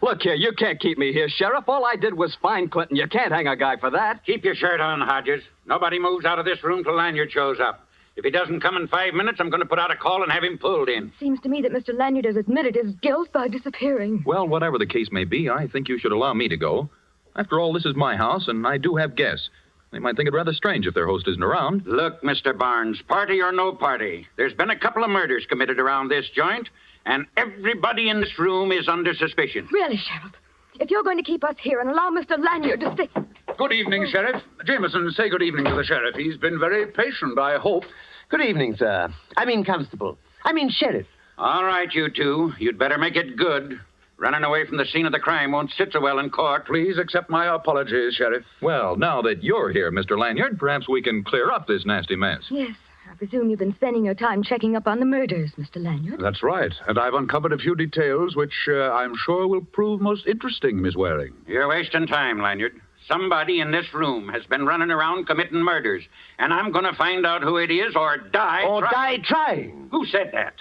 Look here, you can't keep me here, Sheriff. All I did was find Clinton. You can't hang a guy for that. Keep your shirt on, Hodges. Nobody moves out of this room till Lanyard shows up. If he doesn't come in 5 minutes, I'm going to put out a call and have him pulled in. Seems to me that Mr. Lanyard has admitted his guilt by disappearing. Well, whatever the case may be, I think you should allow me to go. After all, this is my house, and I do have guests. They might think it rather strange if their host isn't around. Look, Mr. Barnes, party or no party, there's been a couple of murders committed around this joint, and everybody in this room is under suspicion. Really, Sheriff? If you're going to keep us here and allow Mr. Lanyard to stay... Good evening, Sheriff. Jameson, say good evening to the Sheriff. He's been very patient, I hope. Good evening, sir. I mean, Constable. I mean, Sheriff. All right, you two. You'd better make it good. Running away from the scene of the crime won't sit so well in court. Please accept my apologies, Sheriff. Well, now that you're here, Mr. Lanyard, perhaps we can clear up this nasty mess. Yes. I presume you've been spending your time checking up on the murders, Mr. Lanyard. That's right. And I've uncovered a few details which I'm sure will prove most interesting, Miss Waring. You're wasting time, Lanyard. Somebody in this room has been running around committing murders, and I'm going to find out who it is or die... Or die trying. Who said that?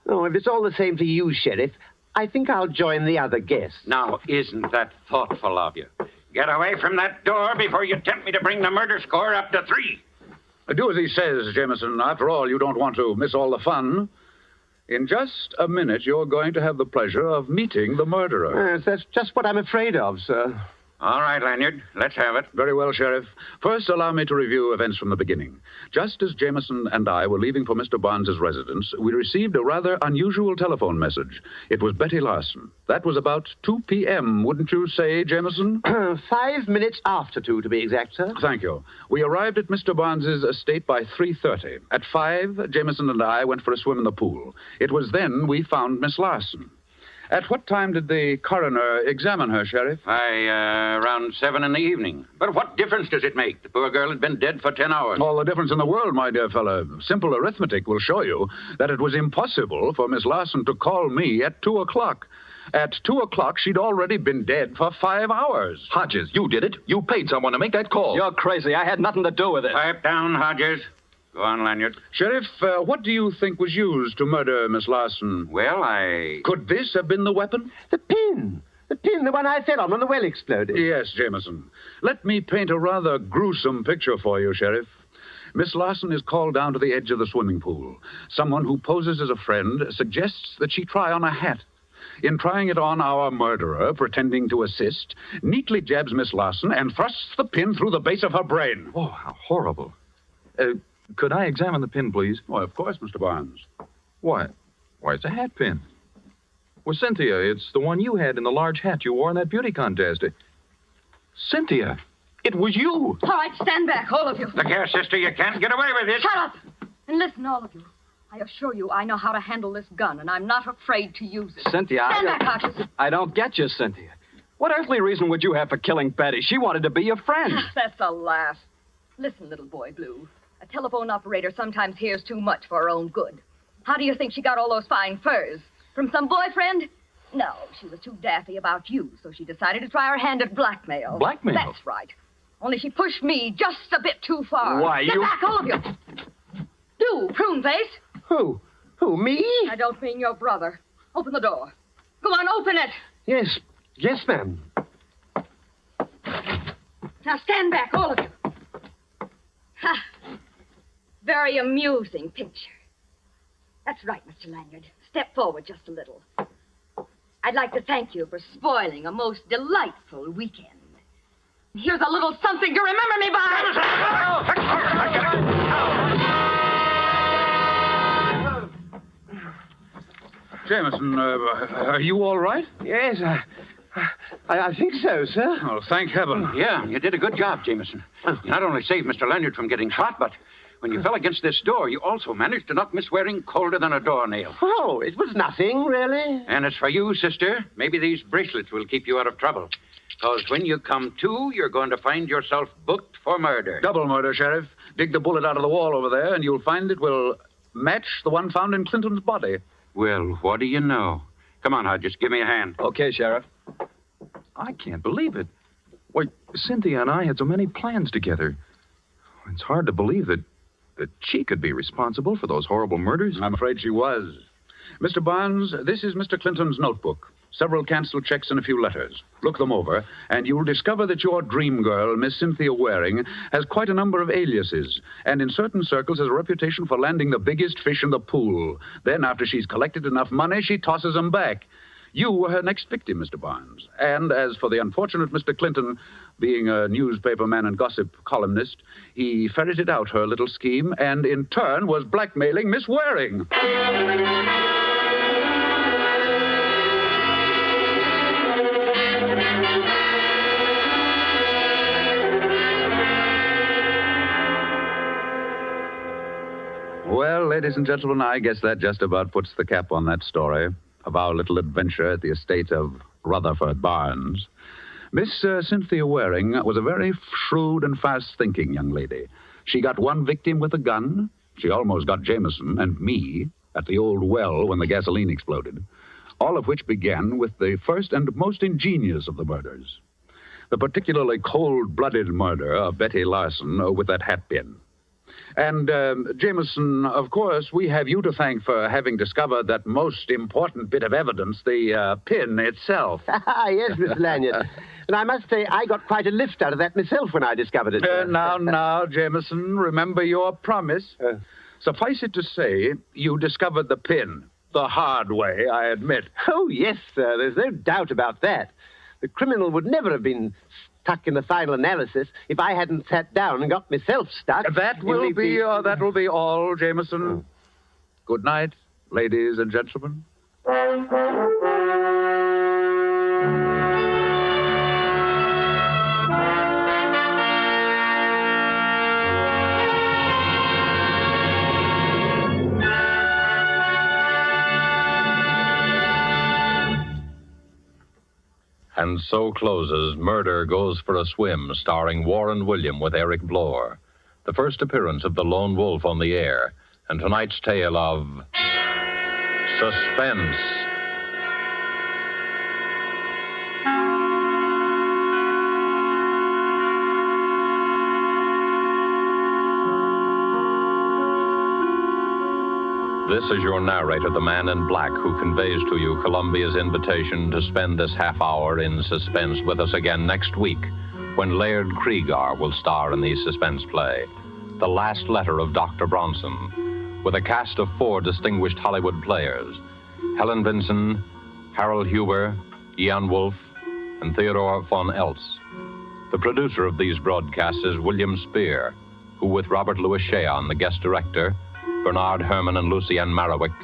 Oh, if it's all the same to you, Sheriff, I think I'll join the other guests. Now, isn't that thoughtful of you? Get away from that door before you tempt me to bring the murder score up to 3. Do as he says, Jameson. After all, you don't want to miss all the fun. In just a minute, you're going to have the pleasure of meeting the murderer. Yes, that's just what I'm afraid of, sir. All right, Lanyard. Let's have it. Very well, Sheriff. First, allow me to review events from the beginning. Just as Jameson and I were leaving for Mr. Barnes's residence, we received a rather unusual telephone message. It was Betty Larson. That was about 2 p.m., wouldn't you say, Jameson? 5 minutes after 2, to be exact, sir. Thank you. We arrived at Mr. Barnes's estate by 3:30. At 5, Jameson and I went for a swim in the pool. It was then we found Miss Larson. At what time did the coroner examine her, Sheriff? Around 7 in the evening. But what difference does it make? The poor girl had been dead for 10 hours. All the difference in the world, my dear fellow. Simple arithmetic will show you that it was impossible for Miss Larson to call me at 2 o'clock. At 2 o'clock, she'd already been dead for 5 hours. Hodges, you did it. You paid someone to make that call. You're crazy. I had nothing to do with it. Pipe down, Hodges. Go on, Lanyard. Sheriff, what do you think was used to murder Miss Larson? Well, Could this have been the weapon? The pin, the one I fell on when the well exploded. Yes, Jameson. Let me paint a rather gruesome picture for you, Sheriff. Miss Larson is called down to the edge of the swimming pool. Someone who poses as a friend suggests that she try on a hat. In trying it on, our murderer, pretending to assist, neatly jabs Miss Larson and thrusts the pin through the base of her brain. Oh, how horrible. Could I examine the pin, please? Why, of course, Mr. Barnes. Why, it's a hat pin. Well, Cynthia, it's the one you had in the large hat you wore in that beauty contest. Cynthia, it was you. All right, stand back, all of you. Look here, sister, you can't get away with this. Shut up! And listen, all of you. I assure you I know how to handle this gun, and I'm not afraid to use it. Cynthia, Stand back, Hodges. I don't get you, Cynthia. What earthly reason would you have for killing Betty? She wanted to be your friend. That's a laugh. Listen, little boy blue. A telephone operator sometimes hears too much for her own good. How do you think she got all those fine furs? From some boyfriend? No, she was too daffy about you, so she decided to try her hand at blackmail. Blackmail? That's right. Only she pushed me just a bit too far. Why, Get you... back, all of you! Do, prune face. Who? Who, me? I don't mean your brother. Open the door. Go on, open it. Yes, ma'am. Now stand back, all of you. Ha. Very amusing picture. That's right, Mr. Lanyard. Step forward just a little. I'd like to thank you for spoiling a most delightful weekend. Here's a little something to remember me by. Jameson, are you all right? Yes, I think so, sir. Oh, thank heaven. Yeah, you did a good job, Jameson. You not only saved Mr. Lanyard from getting shot, but when you fell against this door, you also managed to knock Miss Waring colder than a doornail. Oh, it was nothing, really. And as for you, sister, maybe these bracelets will keep you out of trouble. Because when you come to, you're going to find yourself booked for murder. Double murder, Sheriff. Dig the bullet out of the wall over there, and you'll find it will match the one found in Clinton's body. Well, what do you know? Come on, Hodges, give me a hand. Okay, Sheriff. I can't believe it. Why, Cynthia and I had so many plans together. It's hard to believe that she could be responsible for those horrible murders. I'm afraid she was. Mr. Barnes, this is Mr. Clinton's notebook. Several canceled checks and a few letters. Look them over, and you'll discover that your dream girl, Miss Cynthia Waring, has quite a number of aliases, and in certain circles has a reputation for landing the biggest fish in the pool. Then, after she's collected enough money, she tosses them back. You were her next victim, Mr. Barnes. And as for the unfortunate Mr. Clinton, being a newspaperman and gossip columnist, he ferreted out her little scheme and, in turn, was blackmailing Miss Waring. Well, ladies and gentlemen, I guess that just about puts the cap on that story of our little adventure at the estate of Rutherford Barnes. Miss Cynthia Waring was a very shrewd and fast-thinking young lady. She got one victim with a gun. She almost got Jameson and me at the old well when the gasoline exploded, all of which began with the first and most ingenious of the murders, the particularly cold-blooded murder of Betty Larson with that hat pin. And, Jameson, of course, we have you to thank for having discovered that most important bit of evidence, the pin itself. Yes, Mr. Lanyard. And I must say, I got quite a lift out of that myself when I discovered it. Now, Jameson, remember your promise. Suffice it to say, you discovered the pin. The hard way, I admit. Oh, yes, sir. There's no doubt about that. The criminal would never have been stuck in the final analysis if I hadn't sat down and got myself stuck. That will be all, Jameson. Good night, ladies and gentlemen. And so closes Murder Goes for a Swim, starring Warren William with Eric Blore. The first appearance of the lone wolf on the air, and tonight's tale of suspense. This is your narrator, the man in black, who conveys to you Columbia's invitation to spend this half hour in suspense with us again next week, when Laird Kriegar will star in the suspense play, The Last Letter of Dr. Bronson, with a cast of 4 distinguished Hollywood players, Helen Vinson, Harold Huber, Ian Wolfe, and Theodore von Eltz. The producer of these broadcasts is William Spear, who, with Robert Louis Cheon, the guest director, Bernard Herrmann and Lucienne Marowik,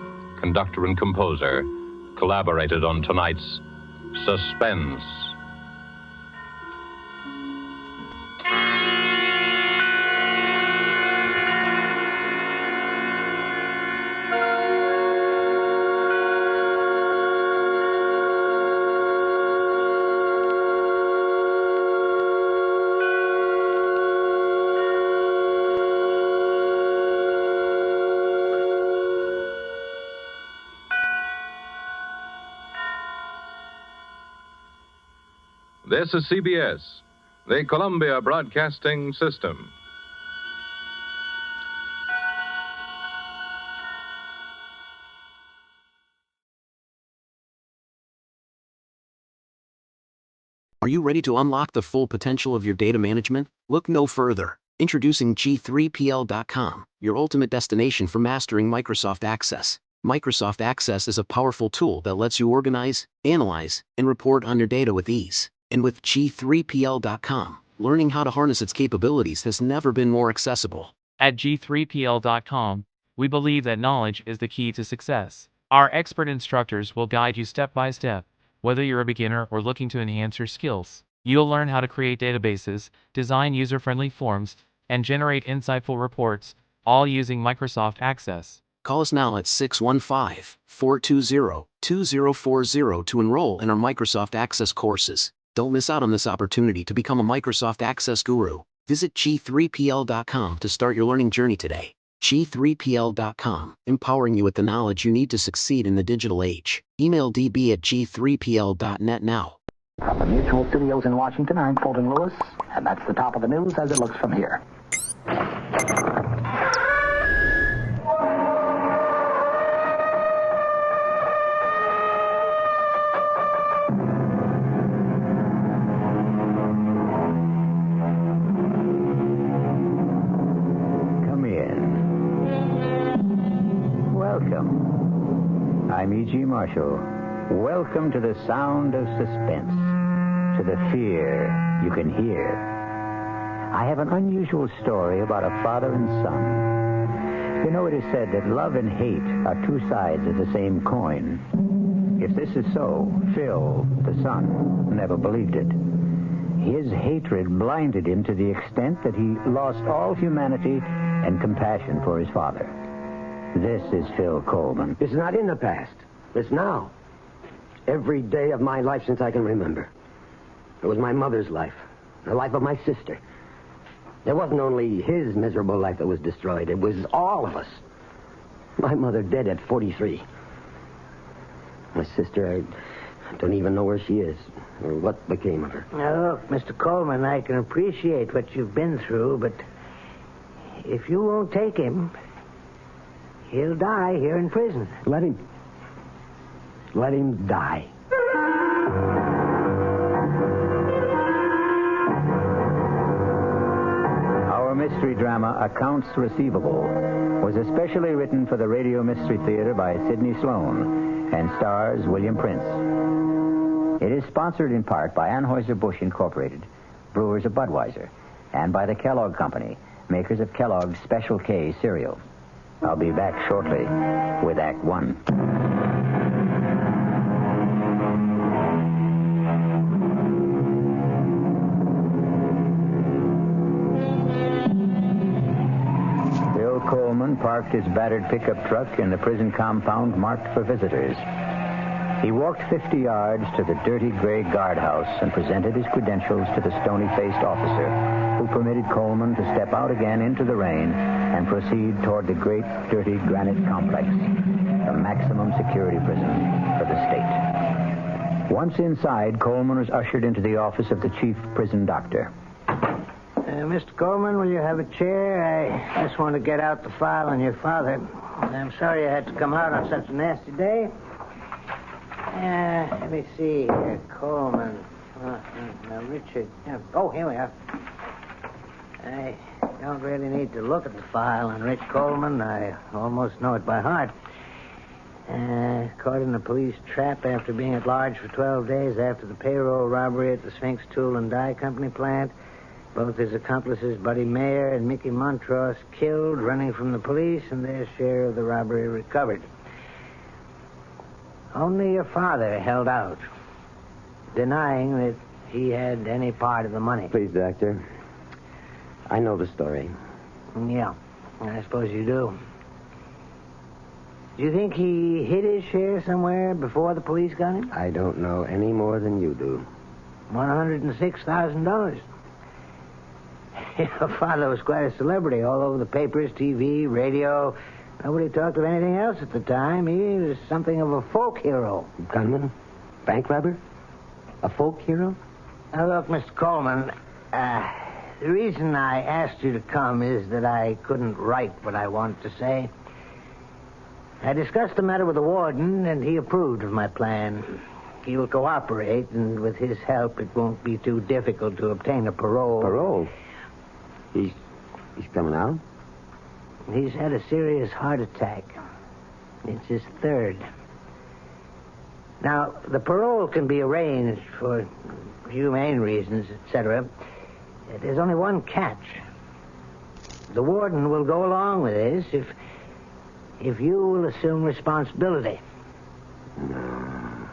conductor and composer, collaborated on tonight's Suspense. This is CBS, the Columbia Broadcasting System. Are you ready to unlock the full potential of your data management? Look no further. Introducing G3PL.com, your ultimate destination for mastering Microsoft Access. Microsoft Access is a powerful tool that lets you organize, analyze, and report on your data with ease. And with G3PL.com, learning how to harness its capabilities has never been more accessible. At G3PL.com, we believe that knowledge is the key to success. Our expert instructors will guide you step by step, whether you're a beginner or looking to enhance your skills. You'll learn how to create databases, design user-friendly forms, and generate insightful reports, all using Microsoft Access. Call us now at 615-420-2040 to enroll in our Microsoft Access courses. Don't miss out on this opportunity to become a Microsoft Access guru. Visit G3PL.com to start your learning journey today. G3PL.com, empowering you with the knowledge you need to succeed in the digital age. Email db@g3pl.net now. From the Mutual Studios in Washington, I'm Fulton Lewis, and that's the top of the news as it looks from here. I'm E.G. Marshall. Welcome to the sound of suspense, to the fear you can hear. I have an unusual story about a father and son. You know, it is said that love and hate are 2 sides of the same coin. If this is so, Phil, the son, never believed it. His hatred blinded him to the extent that he lost all humanity and compassion for his father. This is Phil Coleman. It's not in the past. It's now. Every day of my life since I can remember. It was my mother's life, the life of my sister. It wasn't only his miserable life that was destroyed. It was all of us. My mother dead at 43. My sister, I don't even know where she is or what became of her. Now, look, Mr. Coleman, I can appreciate what you've been through, but if you won't take him, he'll die here in prison. Let him die. Our mystery drama, Accounts Receivable, was especially written for the Radio Mystery Theater by Sidney Sloan and stars William Prince. It is sponsored in part by Anheuser-Busch Incorporated, brewers of Budweiser, and by the Kellogg Company, makers of Kellogg's Special K cereal. I'll be back shortly with Act One. Bill Coleman parked his battered pickup truck in the prison compound marked for visitors. He walked 50 yards to the dirty gray guardhouse and presented his credentials to the stony-faced officer, who permitted Coleman to step out again into the rain and proceed toward the great, dirty granite complex, the maximum security prison for the state. Once inside, Coleman was ushered into the office of the chief prison doctor. Mr. Coleman, will you have a chair? I just want to get out the file on your father. I'm sorry you had to come out on such a nasty day. Let me see here. Coleman. Now, Richard. Oh, here we are. I don't really need to look at the file on Rich Coleman. I almost know it by heart. Caught in a police trap after being at large for 12 days after the payroll robbery at the Sphinx Tool and Die Company plant. Both his accomplices, Buddy Mayer and Mickey Montross, killed, running from the police, and their share of the robbery recovered. Only your father held out, denying that he had any part of the money. Please, Doctor. I know the story. Yeah, I suppose you do. Do you think he hid his share somewhere before the police got him? I don't know any more than you do. $106,000. Your father was quite a celebrity all over the papers, TV, radio. Nobody talked of anything else at the time. He was something of a folk hero. Gunman? Bank robber? A folk hero? Now, look, Mr. Coleman, the reason I asked you to come is that I couldn't write what I wanted to say. I discussed the matter with the warden, and he approved of my plan. He will cooperate, and with his help, it won't be too difficult to obtain a parole. Parole? He's coming out? He's had a serious heart attack. It's his third. Now, the parole can be arranged for humane reasons, etc. There's only one catch. The warden will go along with this if you will assume responsibility. No.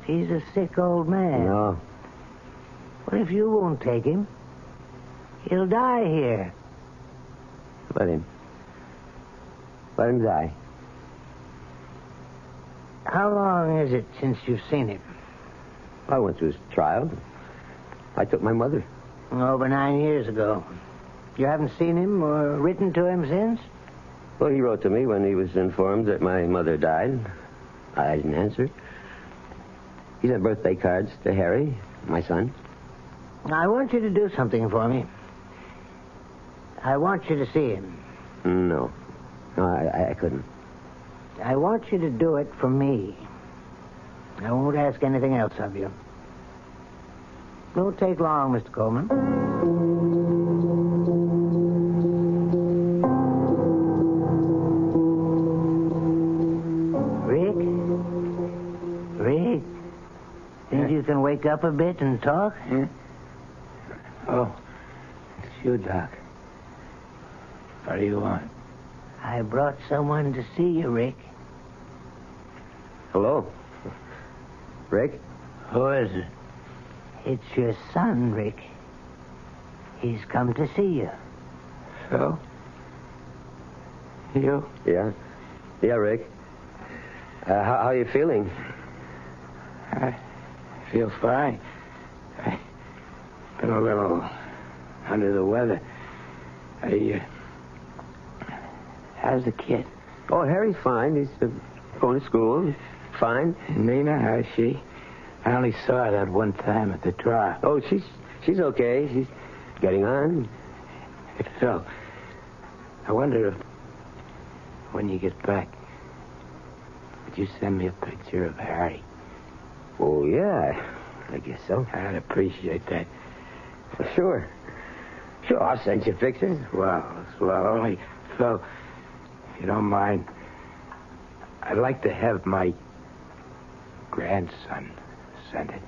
He's a sick old man. No. What if you won't take him? He'll die here. Let him die. How long is it since you've seen him? I went to his trial. I took my mother. Over 9 years ago. You haven't seen him or written to him since? Well, he wrote to me when he was informed that my mother died. I didn't answer. He sent birthday cards to Harry, my son. I want you to do something for me. I want you to see him. No, I couldn't. I want you to do it for me. I won't ask anything else of you. Won't take long, Mr. Coleman. Rick? Think you can wake up a bit and talk? Oh, it's you, Doc. What do you want? I brought someone to see you, Rick. Hello? Rick? Who is it? It's your son, Rick. He's come to see you. So? You? Yeah, Rick. How are you feeling? I feel fine. I've been a little under the weather. How's the kid? Oh, Harry's fine. He's going to school. Fine. Nina, how's she? I only saw her that one time at the trial. Oh, she's okay. She's getting on. So, I wonder if, when you get back, would you send me a picture of Harry? Oh, yeah. I guess so. I'd appreciate that. Sure. Sure, I'll send you pictures. Well, only, Phil, if you don't mind, I'd like to have my grandson send it.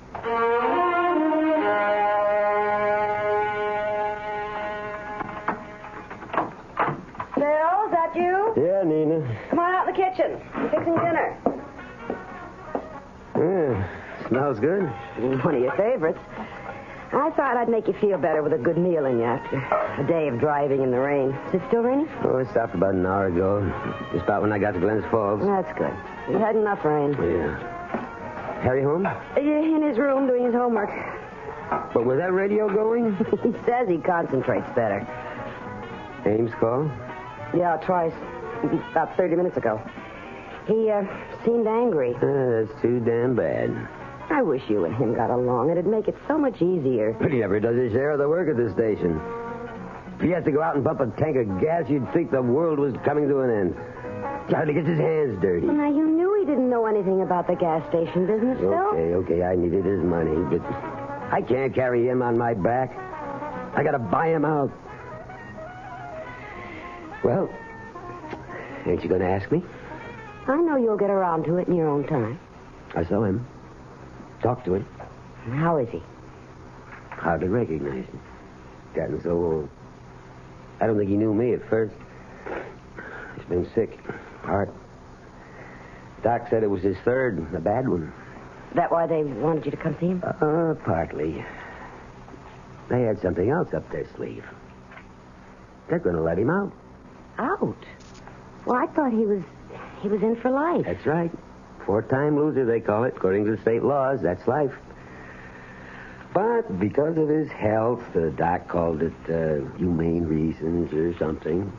Bill, is that you? Yeah, Nina. Come on out in the kitchen. I'm fixing dinner. Smells good. One of your favorites. I thought I'd make you feel better with a good meal in you after a day of driving in the rain. Is it still raining? Oh, it stopped about an hour ago. Just about when I got to Glens Falls. That's good. We had enough rain. Yeah. Harry home? In his room doing his homework. But was that radio going? He says he concentrates better. Ames call? Yeah, twice. About 30 minutes ago. He seemed angry. That's too damn bad. I wish you and him got along. It'd make it so much easier. But he never does his share of the work at the station. If he has to go out and pump a tank of gas, you'd think the world was coming to an end. He hardly gets his hands dirty. Well, now, you knew he didn't know anything about the gas station business, Phil. Okay, I needed his money, but I can't carry him on my back. I gotta buy him out. Well, ain't you gonna ask me? I know you'll get around to it in your own time. I saw him. Talked to him. How is he? Hardly recognize him. Gotten so old. I don't think he knew me at first. He's been sick. Heart. Doc said it was his third, a bad one. Is that why they wanted you to come see him? Partly. They had something else up their sleeve. They're going to let him out. Out? Well, I thought he was in for life. That's right. 4-time loser, they call it. According to the state laws, that's life. But because of his health, the doc called it humane reasons or something,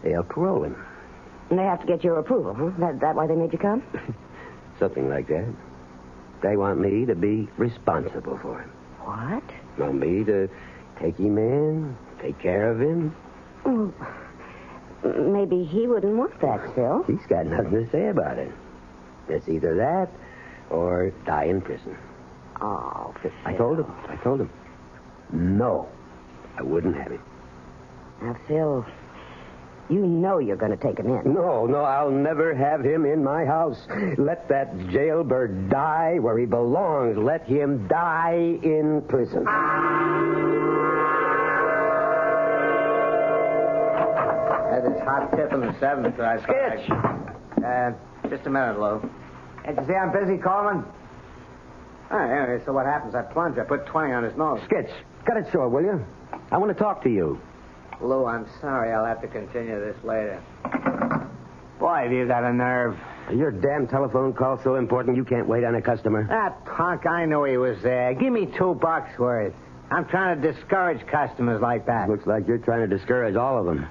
they'll parole him. And they have to get your approval, huh? That why they made you come? Something like that. They want me to be responsible for him. What? Want me to take him in, take care of him. Well, maybe he wouldn't want that, Phil. He's got nothing to say about it. It's either that or die in prison. Oh, Phil. I told him. No, I wouldn't have him. Now, Phil, you know you're going to take him in. No, I'll never have him in my house. Let that jailbird die where he belongs. Let him die in prison. Had this hot tip in the 7th. Skitch! Just a minute, Lou. Can't you see I'm busy, Coleman? Anyway, so what happens? I plunge. I put 20 on his nose. Skitch, cut it short, will you? I want to talk to you. Lou, I'm sorry. I'll have to continue this later. Boy, have you got a nerve. Your damn telephone call's so important you can't wait on a customer. That punk, I knew he was there. Give me $2 worth. I'm trying to discourage customers like that. Looks like you're trying to discourage all of them.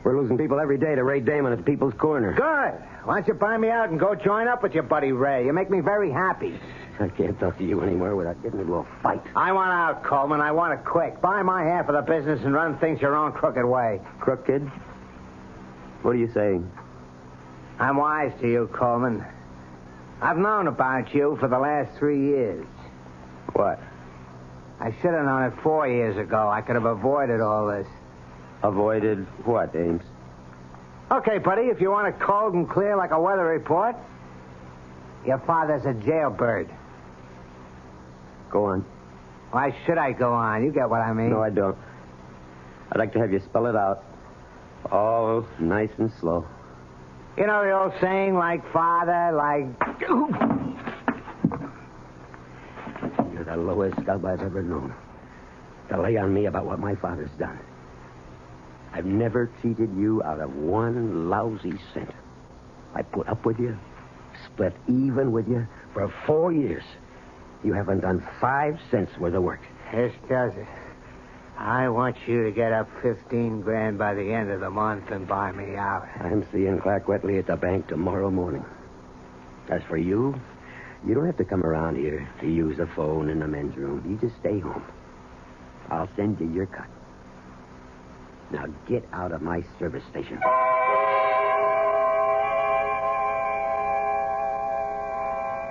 We're losing people every day to Ray Damon at the People's Corner. Good. Why don't you buy me out and go join up with your buddy Ray? You make me very happy. I can't talk to you anymore without getting into a fight. I want out, Coleman. I want it quick. Buy my half of the business and run things your own crooked way. Crooked? What are you saying? I'm wise to you, Coleman. I've known about you for the last 3 years. What? I should have known it 4 years ago. I could have avoided all this. Avoided what, Ames? Okay, buddy, if you want it cold and clear like a weather report, your father's a jailbird. Go on. Why should I go on? You get what I mean. No, I don't. I'd like to have you spell it out. All nice and slow. You know the old saying, like father, like... You're the lowest scub I've ever known. To lay on me about what my father's done. I've never cheated you out of one lousy cent. I put up with you, split even with you for 4 years. You haven't done 5 cents worth of work. This does it. I want you to get up 15 grand by the end of the month and buy me out. I'm seeing Clark Wetley at the bank tomorrow morning. As for you, you don't have to come around here to use the phone in the men's room. You just stay home. I'll send you your cut. Now get out of my service station.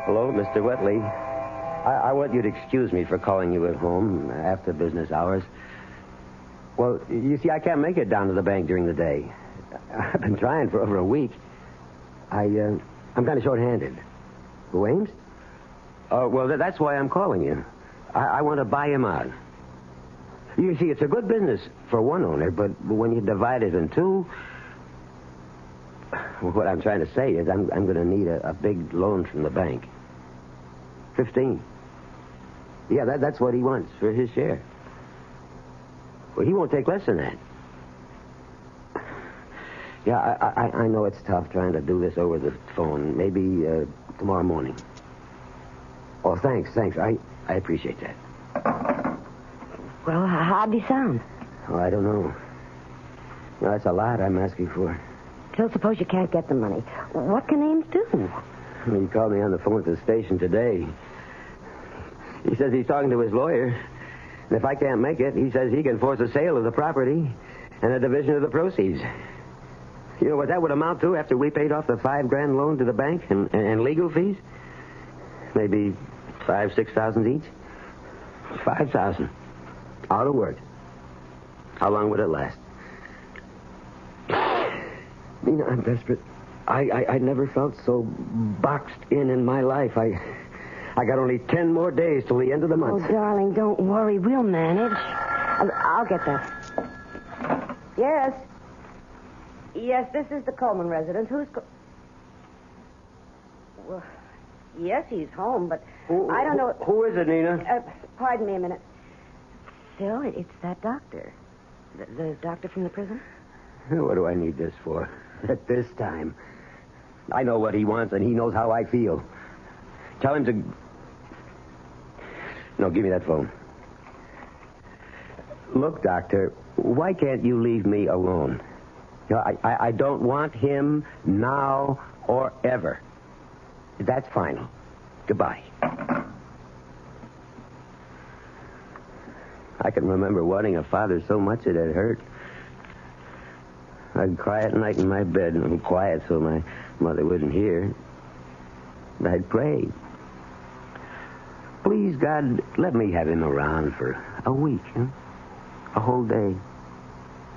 Hello, Mr. Wetley. I want you to excuse me for calling you at home after business hours. Well, you see, I can't make it down to the bank during the day. I've been trying for over a week. I'm kind of short-handed. Who, Ames? Well, that's why I'm calling you. I want to buy him out. You see, it's a good business for one owner, but when you divide it in two, what I'm trying to say is I'm going to need a big loan from the bank. 15. Yeah, that's what he wants for his share. Well, he won't take less than that. Yeah, I know it's tough trying to do this over the phone. Maybe tomorrow morning. Oh, thanks. I appreciate that. Well, how'd he sound? Oh, I don't know. No, that's a lot I'm asking for. Still, suppose you can't get the money. What can Ames do? He called me on the phone at the station today. He says he's talking to his lawyer. And if I can't make it, he says he can force a sale of the property and a division of the proceeds. You know what that would amount to after we paid off the $5,000 loan to the bank and legal fees? Maybe $5,000-6,000 each. $5,000. Out of work. How long would it last? Nina, I'm desperate. I never felt so boxed in my life. I got only 10 more days till the end of the month. Oh, darling, don't worry. We'll manage. I'll get that. Yes. Yes, this is the Coleman residence. Well, yes, he's home, but I don't know... Who is it, Nina? Pardon me a minute. Phil, it's that doctor. The doctor from the prison? What do I need this for? At this time. I know what he wants, and he knows how I feel. Tell him to... No, give me that phone. Look, Doctor, why can't you leave me alone? You know, I don't want him now or ever. That's final. Goodbye. I can remember wanting a father so much it had hurt. I'd cry at night in my bed, and quiet so my mother wouldn't hear. I'd pray. Please, God, let me have him around for a week, huh? A whole day.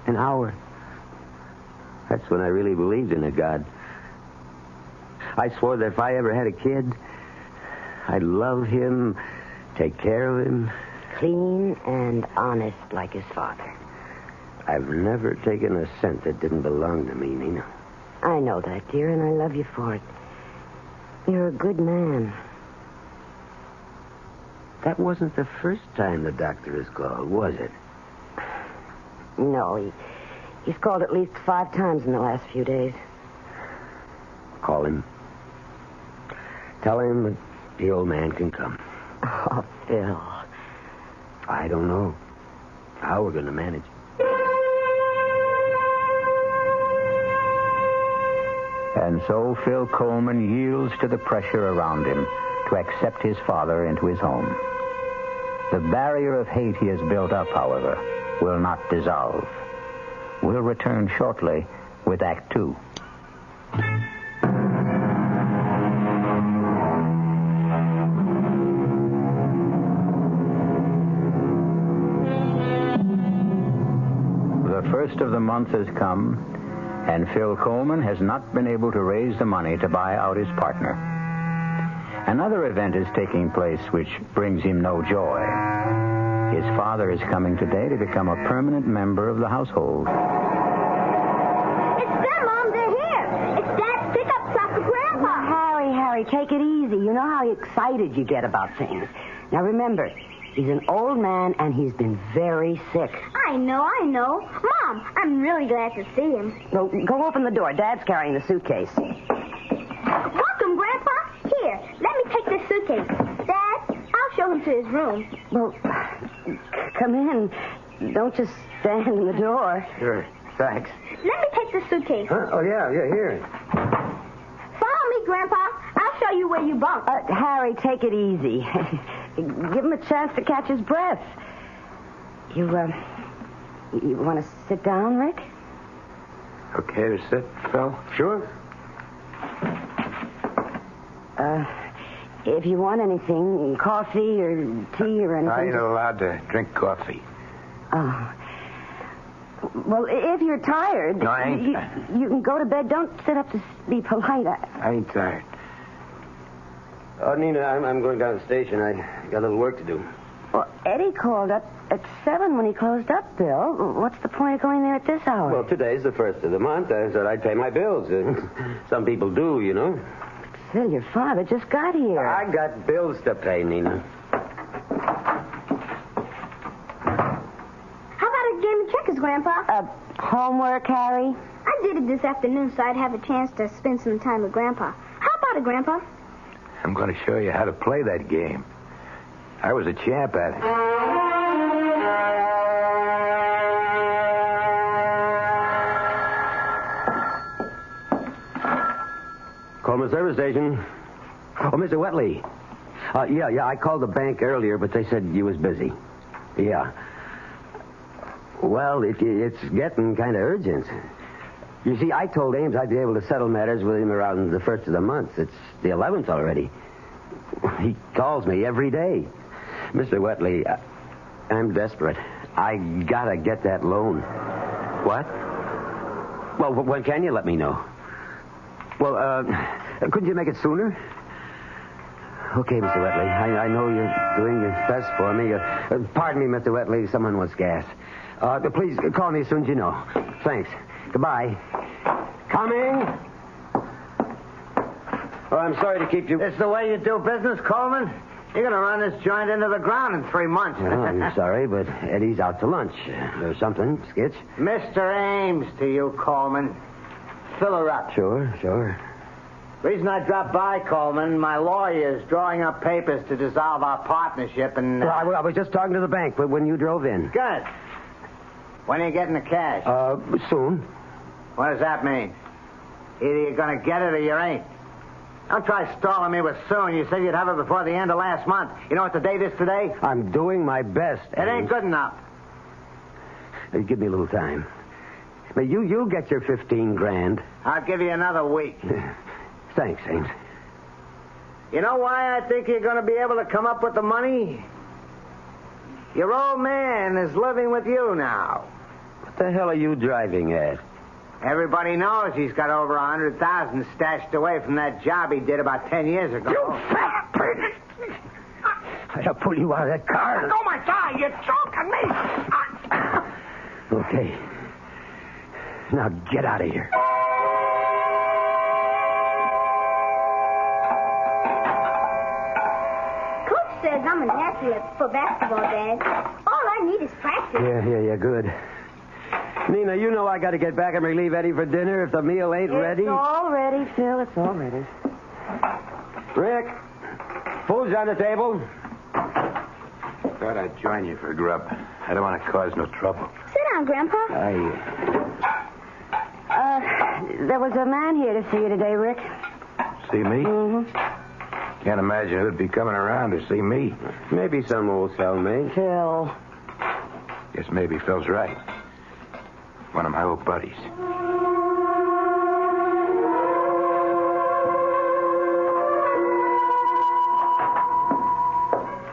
An hour. That's when I really believed in a God. I swore that if I ever had a kid, I'd love him, take care of him. Clean and honest like his father. I've never taken a cent that didn't belong to me, Nina. I know that, dear, and I love you for it. You're a good man. That wasn't the first time the doctor has called, was it? No, he's called at least 5 times in the last few days. Call him. Tell him that the old man can come. Oh, Phil. I don't know how we're going to manage. And so Phil Coleman yields to the pressure around him to accept his father into his home. The barrier of hate he has built up, however, will not dissolve. We'll return shortly with Act 2. The first of the month has come, and Phil Coleman has not been able to raise the money to buy out his partner. Another event is taking place which brings him no joy. His father is coming today to become a permanent member of the household. It's them, Mom. They're here. It's Dad's pickup truck for Grandpa. Harry, take it easy. You know how excited you get about things. Now, remember, he's an old man, and he's been very sick. I know. Mom, I'm really glad to see him. Well, go open the door. Dad's carrying the suitcase. Welcome, Grandpa. Here, let me take this suitcase. Dad, I'll show him to his room. Well, come in. Don't just stand in the door. Sure. Thanks. Let me take this suitcase. Huh? Oh, yeah, here. Follow me, Grandpa. I'll show you where you bunk. Harry, take it easy. Give him a chance to catch his breath. You want to sit down, Rick? Okay to sit, Phil? Sure. If you want anything, coffee or tea or anything. I ain't allowed to drink coffee. Oh. Well, if you're tired... No, I ain't. You can go to bed. Don't sit up to be polite. I ain't tired. Oh, Nina, I'm going down to the station. I got a little work to do. Well, Eddie called up at 7 when he closed up, Bill. What's the point of going there at this hour? Well, today's the first of the month. I thought I'd pay my bills. Some people do, you know. Phil, your father just got here. I got bills to pay, Nina. How about a game of checkers, Grandpa? Homework, Harry? I did it this afternoon so I'd have a chance to spend some time with Grandpa. How about it, Grandpa? I'm going to show you how to play that game. I was a champ at it. Coleman service station. Oh, Mr. Wetley. Yeah, I called the bank earlier, but they said you was busy. Yeah. Well, it's getting kind of urgent. You see, I told Ames I'd be able to settle matters with him around the 1st of the month. It's the 11th already. He calls me every day. Mr. Wetley, I'm desperate. I gotta get that loan. What? Well, when can you let me know? Well, couldn't you make it sooner? Okay, Mr. Wetley. I know you're doing your best for me. Pardon me, Mr. Wetley. Someone wants gas. Please call me as soon as you know. Thanks. Goodbye. Coming. Oh, I'm sorry to keep you... It's the way you do business, Coleman? You're going to run this joint into the ground in 3 months. Well, I'm sorry, but Eddie's out to lunch. Or something, Skitch. Mr. Ames to you, Coleman. Fill her up. Sure. Reason I dropped by, Coleman, my lawyer's drawing up papers to dissolve our partnership and... Well, I was just talking to the bank when you drove in. Good. When are you getting the cash? Soon. What does that mean? Either you're going to get it or you ain't. Don't try stalling me with soon. You said you'd have it before the end of last month. You know what the date is today? I'm doing my best, It ain't good enough. Give me a little time. But you'll get your 15 grand. I'll give you another week. Thanks, Ames. You know why I think you're going to be able to come up with the money? Your old man is living with you now. What the hell are you driving at? Everybody knows he's got over 100,000 stashed away from that job he did about 10 years ago. You fat pig! I'll pull you out of that car. Oh, my God, you're choking me! Okay. Now get out of here. Coach says I'm a natural for basketball, Dad. All I need is practice. Yeah, good. Nina, you know I got to get back and relieve Eddie for dinner if the meal ain't ready. It's all ready, Phil. It's all ready. Rick, food's on the table. Thought I'd join you for grub. I don't want to cause no trouble. Sit down, Grandpa. There was a man here to see you today, Rick. See me? Mm-hmm. Can't imagine who'd be coming around to see me. Maybe some old cellmate. Phil. Guess maybe Phil's right. One of my old buddies.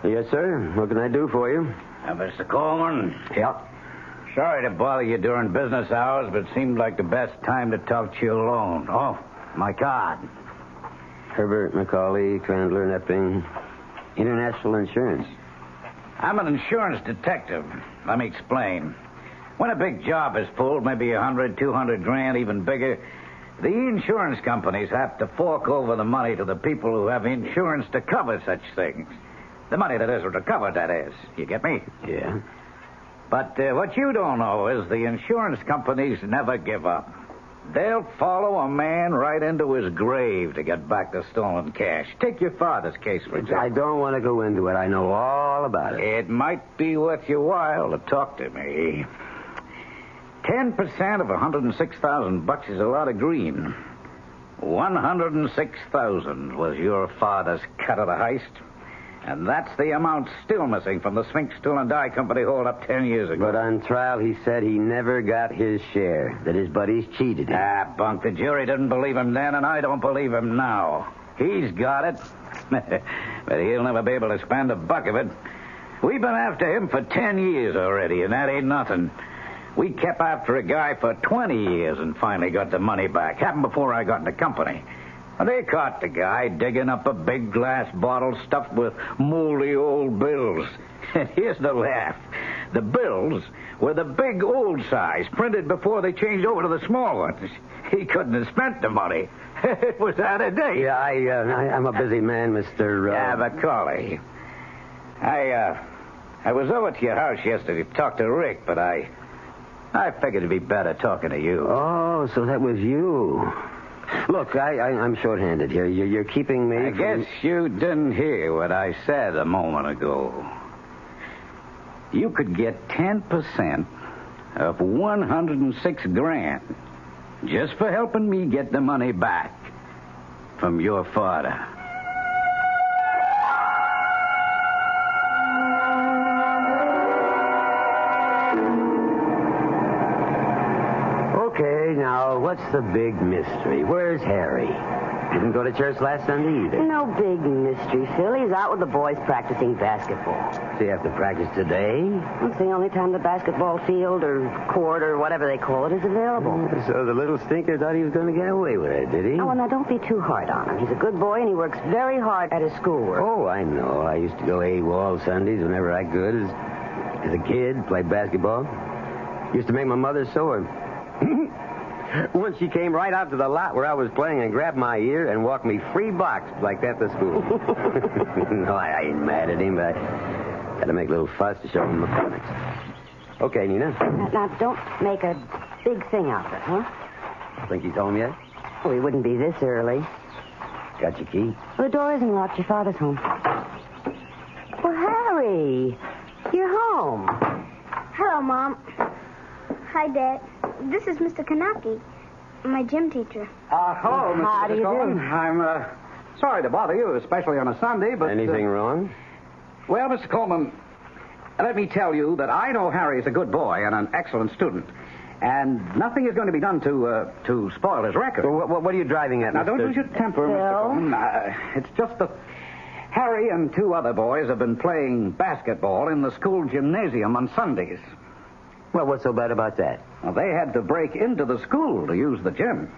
Yes, sir. What can I do for you? Mr. Coleman? Yeah. Sorry to bother you during business hours, but it seemed like the best time to talk to you alone. Oh, my card. Herbert McCauley, Crandler, Nepping, International Insurance. I'm an insurance detective. Let me explain. When a big job is pulled, maybe 100, 200 grand, even bigger, the insurance companies have to fork over the money to the people who have insurance to cover such things. The money that isn't recovered, that is. You get me? Yeah. But what you don't know is the insurance companies never give up. They'll follow a man right into his grave to get back the stolen cash. Take your father's case, for example. I don't want to go into it. I know all about it. It might be worth your while to talk to me. 10% of $106,000 is a lot of green. 106,000 was your father's cut of the heist. And that's the amount still missing from the Sphinx Tool and Die Company hold-up 10 years ago. But on trial, he said he never got his share, that his buddies cheated him. Ah, bunk. The jury didn't believe him then, and I don't believe him now. He's got it. But he'll never be able to spend a buck of it. We've been after him for 10 years already, and that ain't nothing. We kept after a guy for 20 years and finally got the money back. Happened before I got in the company. And they caught the guy digging up a big glass bottle stuffed with moldy old bills. And here's the laugh. The bills were the big old size, printed before they changed over to the small ones. He couldn't have spent the money. It was out of date. Yeah, I'm a busy man, Mr. Yeah, Macaulay. I was over to your house yesterday to talk to Rick, but I figured it'd be better talking to you. Oh, so that was you. Look, I'm short-handed here. You're keeping me I guess you didn't hear what I said a moment ago. You could get 10% of $106,000 just for helping me get the money back from your father. Okay, now, what's the big mystery? Where's Harry? Didn't go to church last Sunday either. No big mystery, Phil. He's out with the boys practicing basketball. So you have to practice today? It's the only time the basketball field or court or whatever they call it is available. So the little stinker thought he was going to get away with it, did he? Oh, well, now, don't be too hard on him. He's a good boy, and he works very hard at his schoolwork. Oh, I know. I used to go AWOL Sundays whenever I could as a kid, play basketball. Used to make my mother sore. Once she came right out to the lot where I was playing and grabbed my ear and walked me 3 blocks like that to school. No, I ain't mad at him, but I got to make a little fuss to show him the comics. Okay, Nina. Now, don't make a big thing out of it, huh? Think he's home yet? Well, he wouldn't be this early. Got your key? Well, the door isn't locked. Your father's home. Well, Harry, you're home. Hello, Mom. Hi, Dad. This is Mr. Kanaki, my gym teacher. Hello, How do Mr. you Coleman. do? I'm sorry to bother you, especially on a Sunday, but... Anything wrong? Well, Mr. Coleman, let me tell you that I know Harry's a good boy and an excellent student. And nothing is going to be done to spoil his record. Well, what are you driving at, Now, Mr. don't lose your temper, Mr. Coleman. It's just that Harry and 2 other boys have been playing basketball in the school gymnasium on Sundays. Well, what's so bad about that? Well, they had to break into the school to use the gym.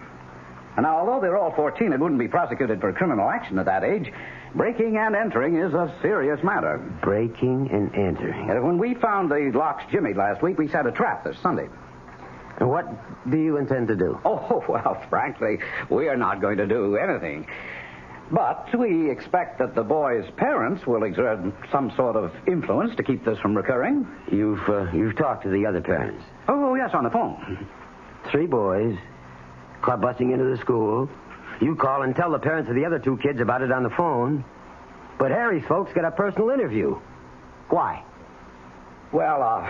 And now, although they're all 14 and wouldn't be prosecuted for criminal action at that age, breaking and entering is a serious matter. Breaking and entering. And when we found the locks jimmied last week, we set a trap this Sunday. And what do you intend to do? Oh, well, frankly, we are not going to do anything. But we expect that the boys' parents will exert some sort of influence to keep this from recurring. You've talked to the other parents? Oh, yes, on the phone. 3 boys caught busting into the school. You call and tell the parents of the other 2 kids about it on the phone. But Harry's folks get a personal interview. Why? Well,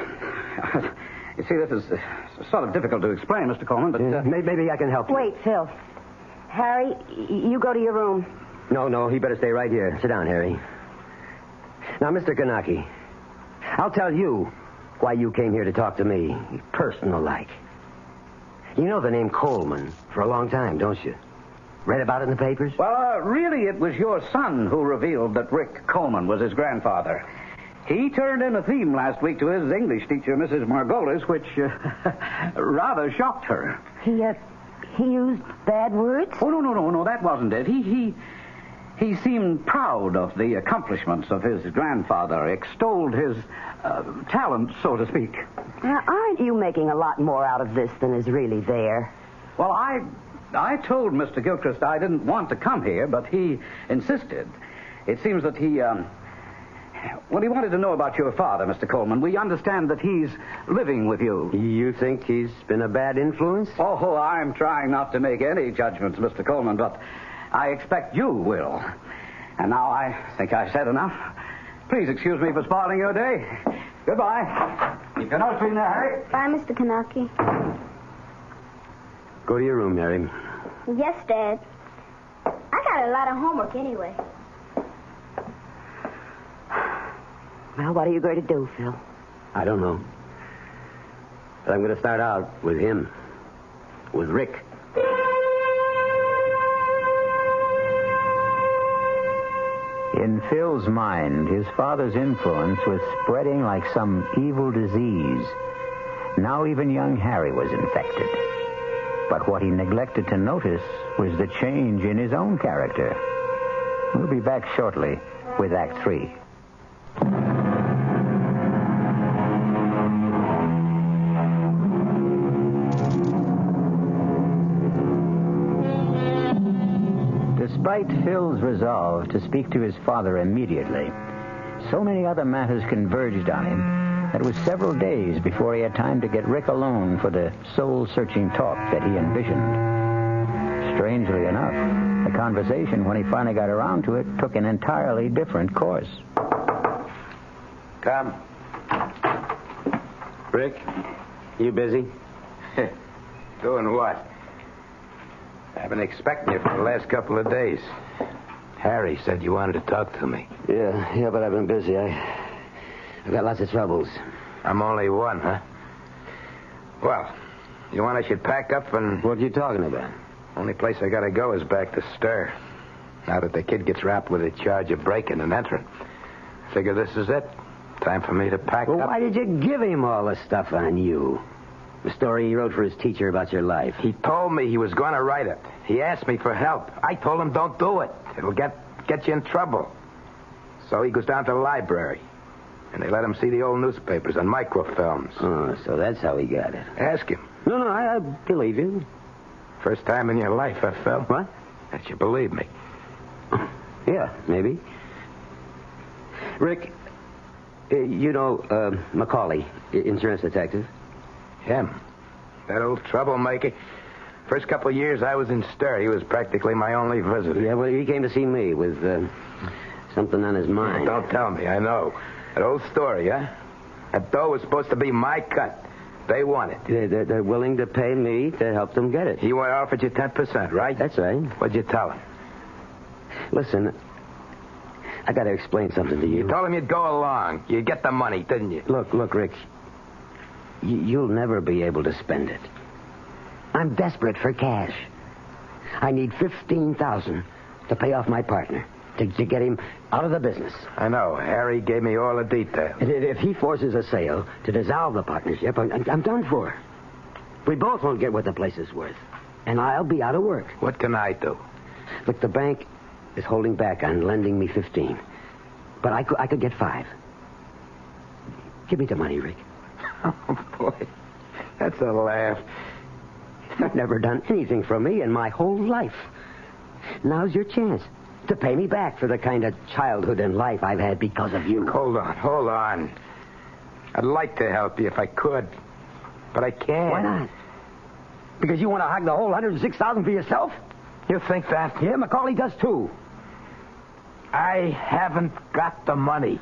you see, this is sort of difficult to explain, Mr. Coleman, but... Maybe I can help you. Wait, Phil. Harry, you go to your room. No, he better stay right here. Sit down, Harry. Now, Mr. Kanaki, I'll tell you why you came here to talk to me, personal-like. You know the name Coleman for a long time, don't you? Read about it in the papers? Well, really, it was your son who revealed that Rick Coleman was his grandfather. He turned in a theme last week to his English teacher, Mrs. Margolis, which rather shocked her. He used bad words? Oh, no, that wasn't it. He seemed proud of the accomplishments of his grandfather, extolled his talent, so to speak. Now, aren't you making a lot more out of this than is really there? Well, I told Mr. Gilchrist I didn't want to come here, but he insisted. It seems that he wanted to know about your father, Mr. Coleman. We understand that he's living with you. You think he's been a bad influence? Oh, I'm trying not to make any judgments, Mr. Coleman, but I expect you will. And now I think I've said enough. Please excuse me for spoiling your day. Goodbye. Keep your nose clean there, Harry. Bye, Mr. Kanaki. Go to your room, Harry. Yes, Dad. I got a lot of homework anyway. Well, what are you going to do, Phil? I don't know. But I'm going to start out with him. With Rick. In Phil's mind, his father's influence was spreading like some evil disease. Now even young Harry was infected. But what he neglected to notice was the change in his own character. We'll be back shortly with Act 3. Despite Phil's resolve to speak to his father immediately, so many other matters converged on him that it was several days before he had time to get Rick alone for the soul-searching talk that he envisioned. Strangely enough, the conversation, when he finally got around to it, took an entirely different course. Come. Rick, you busy? Doing what? I've been expecting you for the last couple of days. Harry said you wanted to talk to me. Yeah, but I've been busy. I've got lots of troubles. I'm only one, huh? Well, you want I should pack up and... What are you talking about? Only place I gotta go is back to Stir. Now that the kid gets rapped with a charge of breaking and entering. Figure this is it. Time for me to pack Well, up. why did you give him all the stuff on you? The story he wrote for his teacher about your life. He told me he was going to write it. He asked me for help. I told him don't do it. It'll get you in trouble. So he goes down to the library. And they let him see the old newspapers and microfilms. Oh, so that's how he got it. Ask him. No, I believe you. First time in your life, Phil. What? That you believe me. Yeah, maybe. Rick, you know Macaulay, insurance detective? Him. That old troublemaker. First couple of years I was in Stir, he was practically my only visitor. Yeah, well, he came to see me with something on his mind. Don't tell me, I know. That old story, huh? That dough was supposed to be my cut. They want it. They're willing to pay me to help them get it. He offered you 10%, right? That's right. What'd you tell him? Listen, I got to explain something to you. You told him you'd go along. You'd get the money, didn't you? Look, Rick. You'll never be able to spend it. I'm desperate for cash. I need $15,000 to pay off my partner, to get him out of the business. I know. Harry gave me all the details. And if he forces a sale to dissolve the partnership, I'm done for. We both won't get what the place is worth. And I'll be out of work. What can I do? Look, the bank is holding back on lending me 15. But I could get 5. Give me the money, Rick. Oh, boy. That's a laugh. You've never done anything for me in my whole life. Now's your chance to pay me back for the kind of childhood and life I've had because of you. Hold on. I'd like to help you if I could, but I can't. Why not? Because you want to hog the whole $106,000 for yourself? You think that? Yeah, Macaulay does too. I haven't got the money.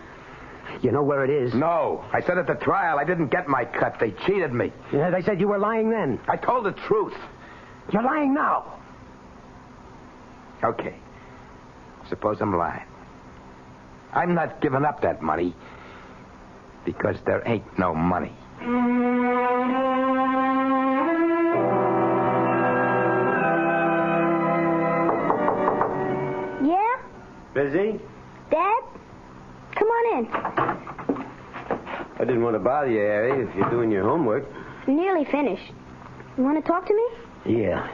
You know where it is? No. I said at the trial I didn't get my cut. They cheated me. Yeah, they said you were lying then. I told the truth. You're lying now. Okay. Suppose I'm lying. I'm not giving up that money because there ain't no money. Yeah? Busy? Dad? Come on in. I didn't want to bother you, Harry, if you're doing your homework. Nearly finished. You want to talk to me? Yeah.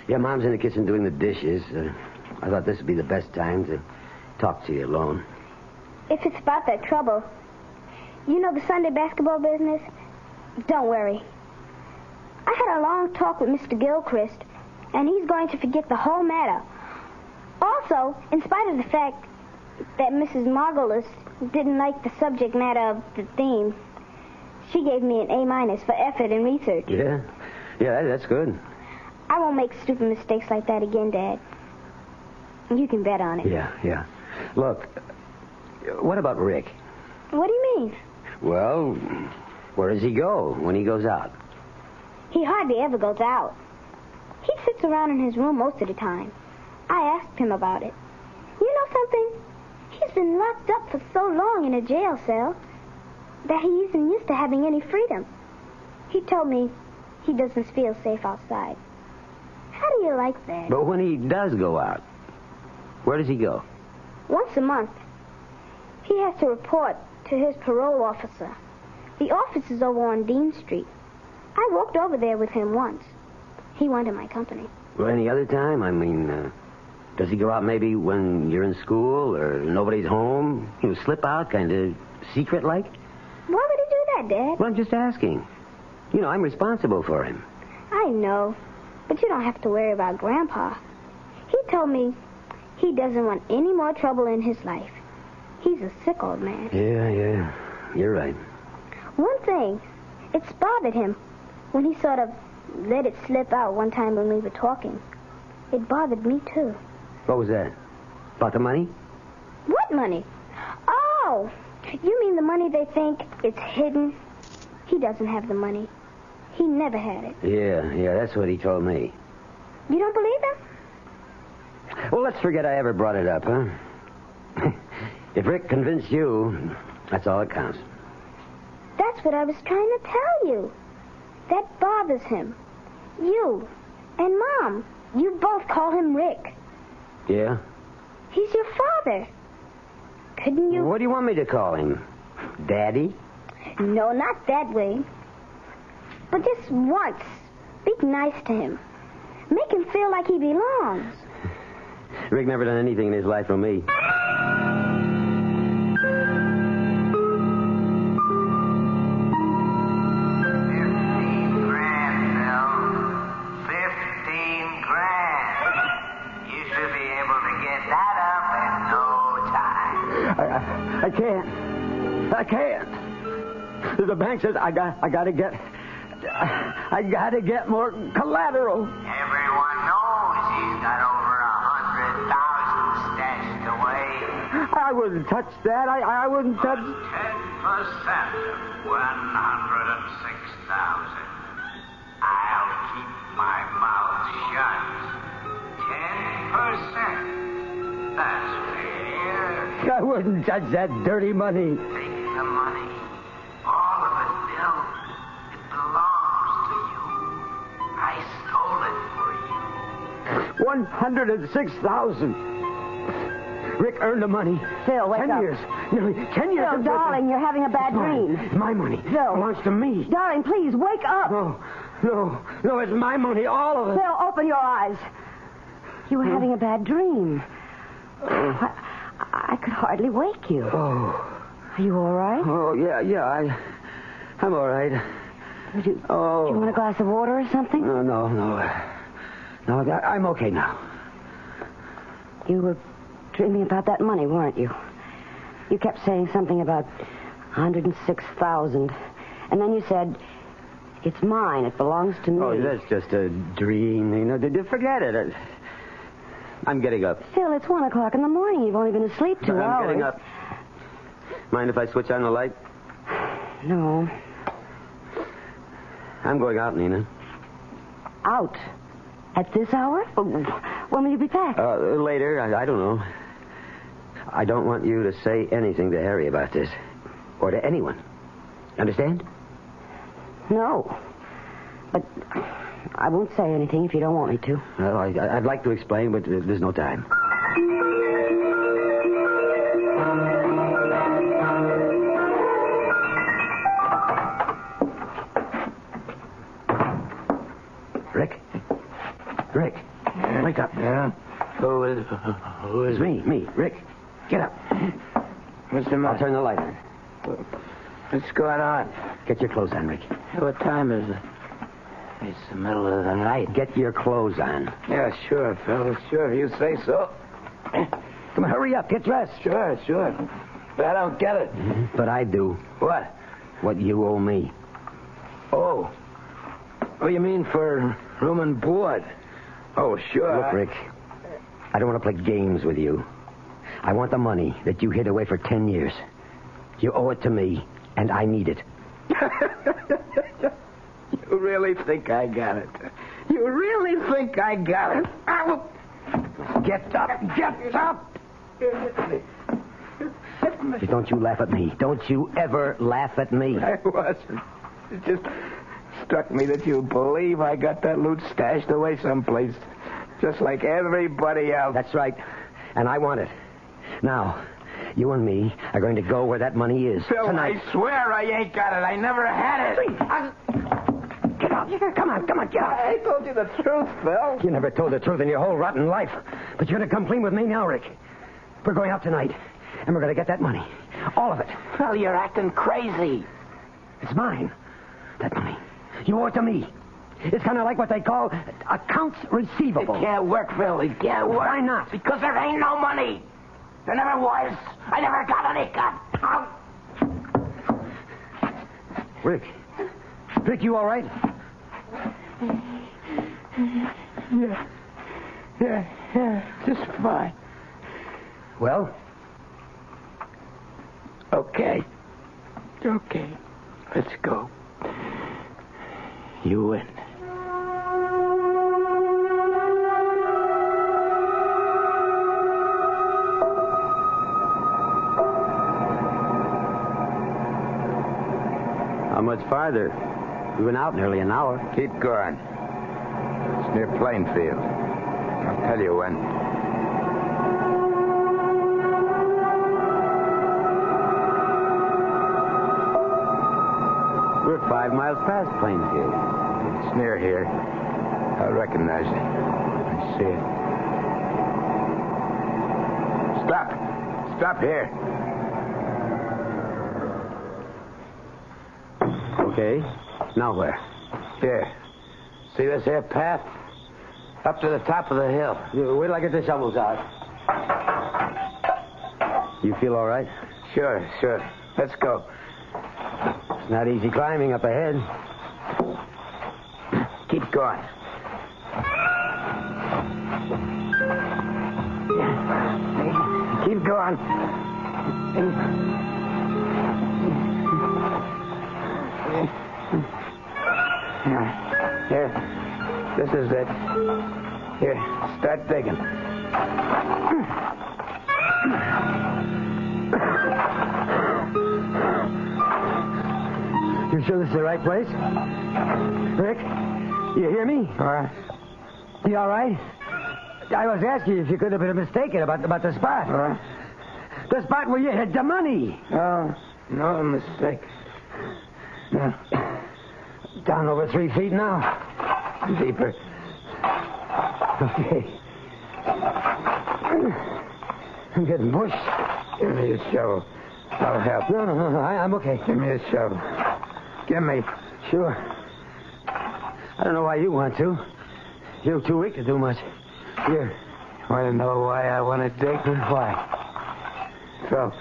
Yeah, Mom's in the kitchen doing the dishes. I thought this would be the best time to talk to you alone. If it's about that trouble, you know the Sunday basketball business? Don't worry. I had a long talk with Mr. Gilchrist, and he's going to forget the whole matter. Also, in spite of the fact that Mrs. Margolis didn't like the subject matter of the theme, she gave me an A- for effort and research. Yeah? Yeah, that's good. I won't make stupid mistakes like that again, Dad. You can bet on it. Yeah. Look, what about Rick? What do you mean? Well, where does he go when he goes out? He hardly ever goes out. He sits around in his room most of the time. I asked him about it. You know something? He's been locked up for so long in a jail cell that he isn't used to having any freedom. He told me he doesn't feel safe outside. How do you like that? But when he does go out, where does he go? Once a month. He has to report to his parole officer. The office is over on Dean Street. I walked over there with him once. He wanted my company. Well, any other time? I mean, does he go out maybe when you're in school or nobody's home? He'll slip out, kind of secret-like? Why would he do that, Dad? Well, I'm just asking. You know, I'm responsible for him. I know, but you don't have to worry about Grandpa. He told me he doesn't want any more trouble in his life. He's a sick old man. Yeah, you're right. One thing, it's bothered him when he sort of let it slip out one time when we were talking. It bothered me, too. What was that? About the money? What money? Oh, you mean the money they think it's hidden? He doesn't have the money. He never had it. Yeah, that's what he told me. You don't believe him? Well, let's forget I ever brought it up, huh? If Rick convinced you, that's all that counts. That's what I was trying to tell you. That bothers him. You and Mom, you both call him Rick. Yeah? He's your father. Couldn't you... What do you want me to call him? Daddy? No, not that way. But just once, be nice to him. Make him feel like he belongs. Rick never done anything in his life for me. I can't. The bank says I gotta get more collateral. Everyone knows he's got over 100,000 stashed away. I wouldn't touch that. I wouldn't touch... 10% of 106,000. I'll keep my mouth shut. 10%. That's fair. I wouldn't touch that dirty money. Take the money. All of it, Bill. It belongs to you. I stole it for you. 106,000. Rick earned the money. Phil, wake 10 up. years. Nearly 10 years. Phil, darling, you're having a bad dream. It's my money. Phil. It belongs to me. Darling, please, wake up. No, it's my money, all of it. Phil, open your eyes. You were having a bad dream. I could hardly wake you. Oh. Are you all right? Oh, yeah, I'm all right. Do you want a glass of water or something? No, I'm okay now. You were dreaming about that money, weren't you? You kept saying something about 106,000. And then you said, it's mine, it belongs to me. Oh, that's just a dream. Forget it. I'm getting up. Phil, it's 1 o'clock in the morning. You've only been asleep 2 hours. I'm getting up. Mind if I switch on the light? No. I'm going out, Nina. Out? At this hour? When will you be back? Later. I don't know. I don't want you to say anything to Harry about this. Or to anyone. Understand? No. But I won't say anything if you don't want me to. Well, I'd like to explain, but there's no time. Rick, wake up. Yeah? Who is Me, Rick. Get up. What's the matter? I'll turn the light on. What's going on? Get your clothes on, Rick. What time is it? It's the middle of the night. Get your clothes on. Yeah, sure, Phil. Sure, if you say so. Come on, hurry up. Get dressed. Sure. But I don't get it. Mm-hmm. But I do. What? What you owe me. Oh, you mean for room and board? Oh, sure. Look, Rick, I don't want to play games with you. I want the money that you hid away for 10 years. You owe it to me, and I need it. You really think I got it? You really think I got it? Get up! Get up! Don't you laugh at me. Don't you ever laugh at me. I wasn't. It just struck me that you believe I got that loot stashed away someplace, just like everybody else. That's right. And I want it. Now, you and me are going to go where that money is. Phil, tonight. I swear I ain't got it. I never had it. Get out. Come on, get out. I told you the truth, Phil. You never told the truth in your whole rotten life. But you're going to come clean with me now, Rick. We're going out tonight, and we're going to get that money. All of it. Phil, you're acting crazy. It's mine. That money. You owe it to me. It's kind of like what they call accounts receivable. It can't work, Phil. It can't work. Why not? Because there ain't no money. There never was. I never got any. Rick, you all right? Yeah, just fine. Well? Okay, let's go. You win. How much farther? We've been out nearly an hour. Keep going. It's near Plainfield. I'll tell you when. We're 5 miles past Plainfield. It's near here. I recognize it. I see it. Stop. Stop here. Okay. Now where? Here. See this here path? Up to the top of the hill. Wait till I get the shovels out. You feel all right? Sure. Let's go. It's not easy climbing up ahead. Keep going. Keep going. Here. This is it. Here, start digging. You sure this is the right place? Rick, you hear me? All right. You all right? I was asking you if you could have been mistaken about the spot. All right. The spot where you had the money. Oh, no mistake. No. Down over 3 feet now. Deeper. Okay. I'm getting pushed. Give me a shovel. I'll help. No. I'm okay. Give me a shovel. Give me. Sure. I don't know why you want to. You're too weak to do much. Here. Want to know why I want to dig? Why? So,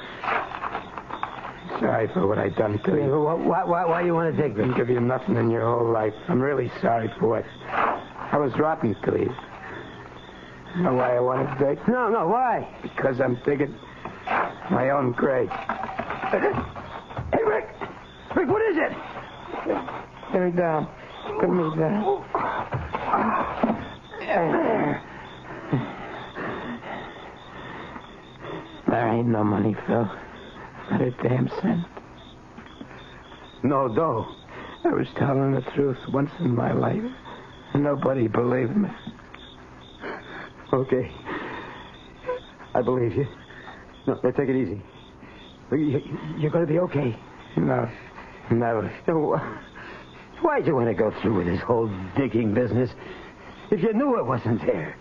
sorry for what I done to you. Why you want to dig? Didn't give you nothing in your whole life. I'm really sorry for it. I was rotten to you. You know why I want to dig? No, why? Because I'm digging my own grave. Hey, Rick! Rick, what is it? Put me down. Put me down. There ain't no money, Phil. Not a damn cent. No dough. I was telling the truth once in my life, and nobody believed me. Okay. I believe you. No, take it easy. You're going to be okay. No, never. So, why'd you want to go through with this whole digging business if you knew it wasn't there?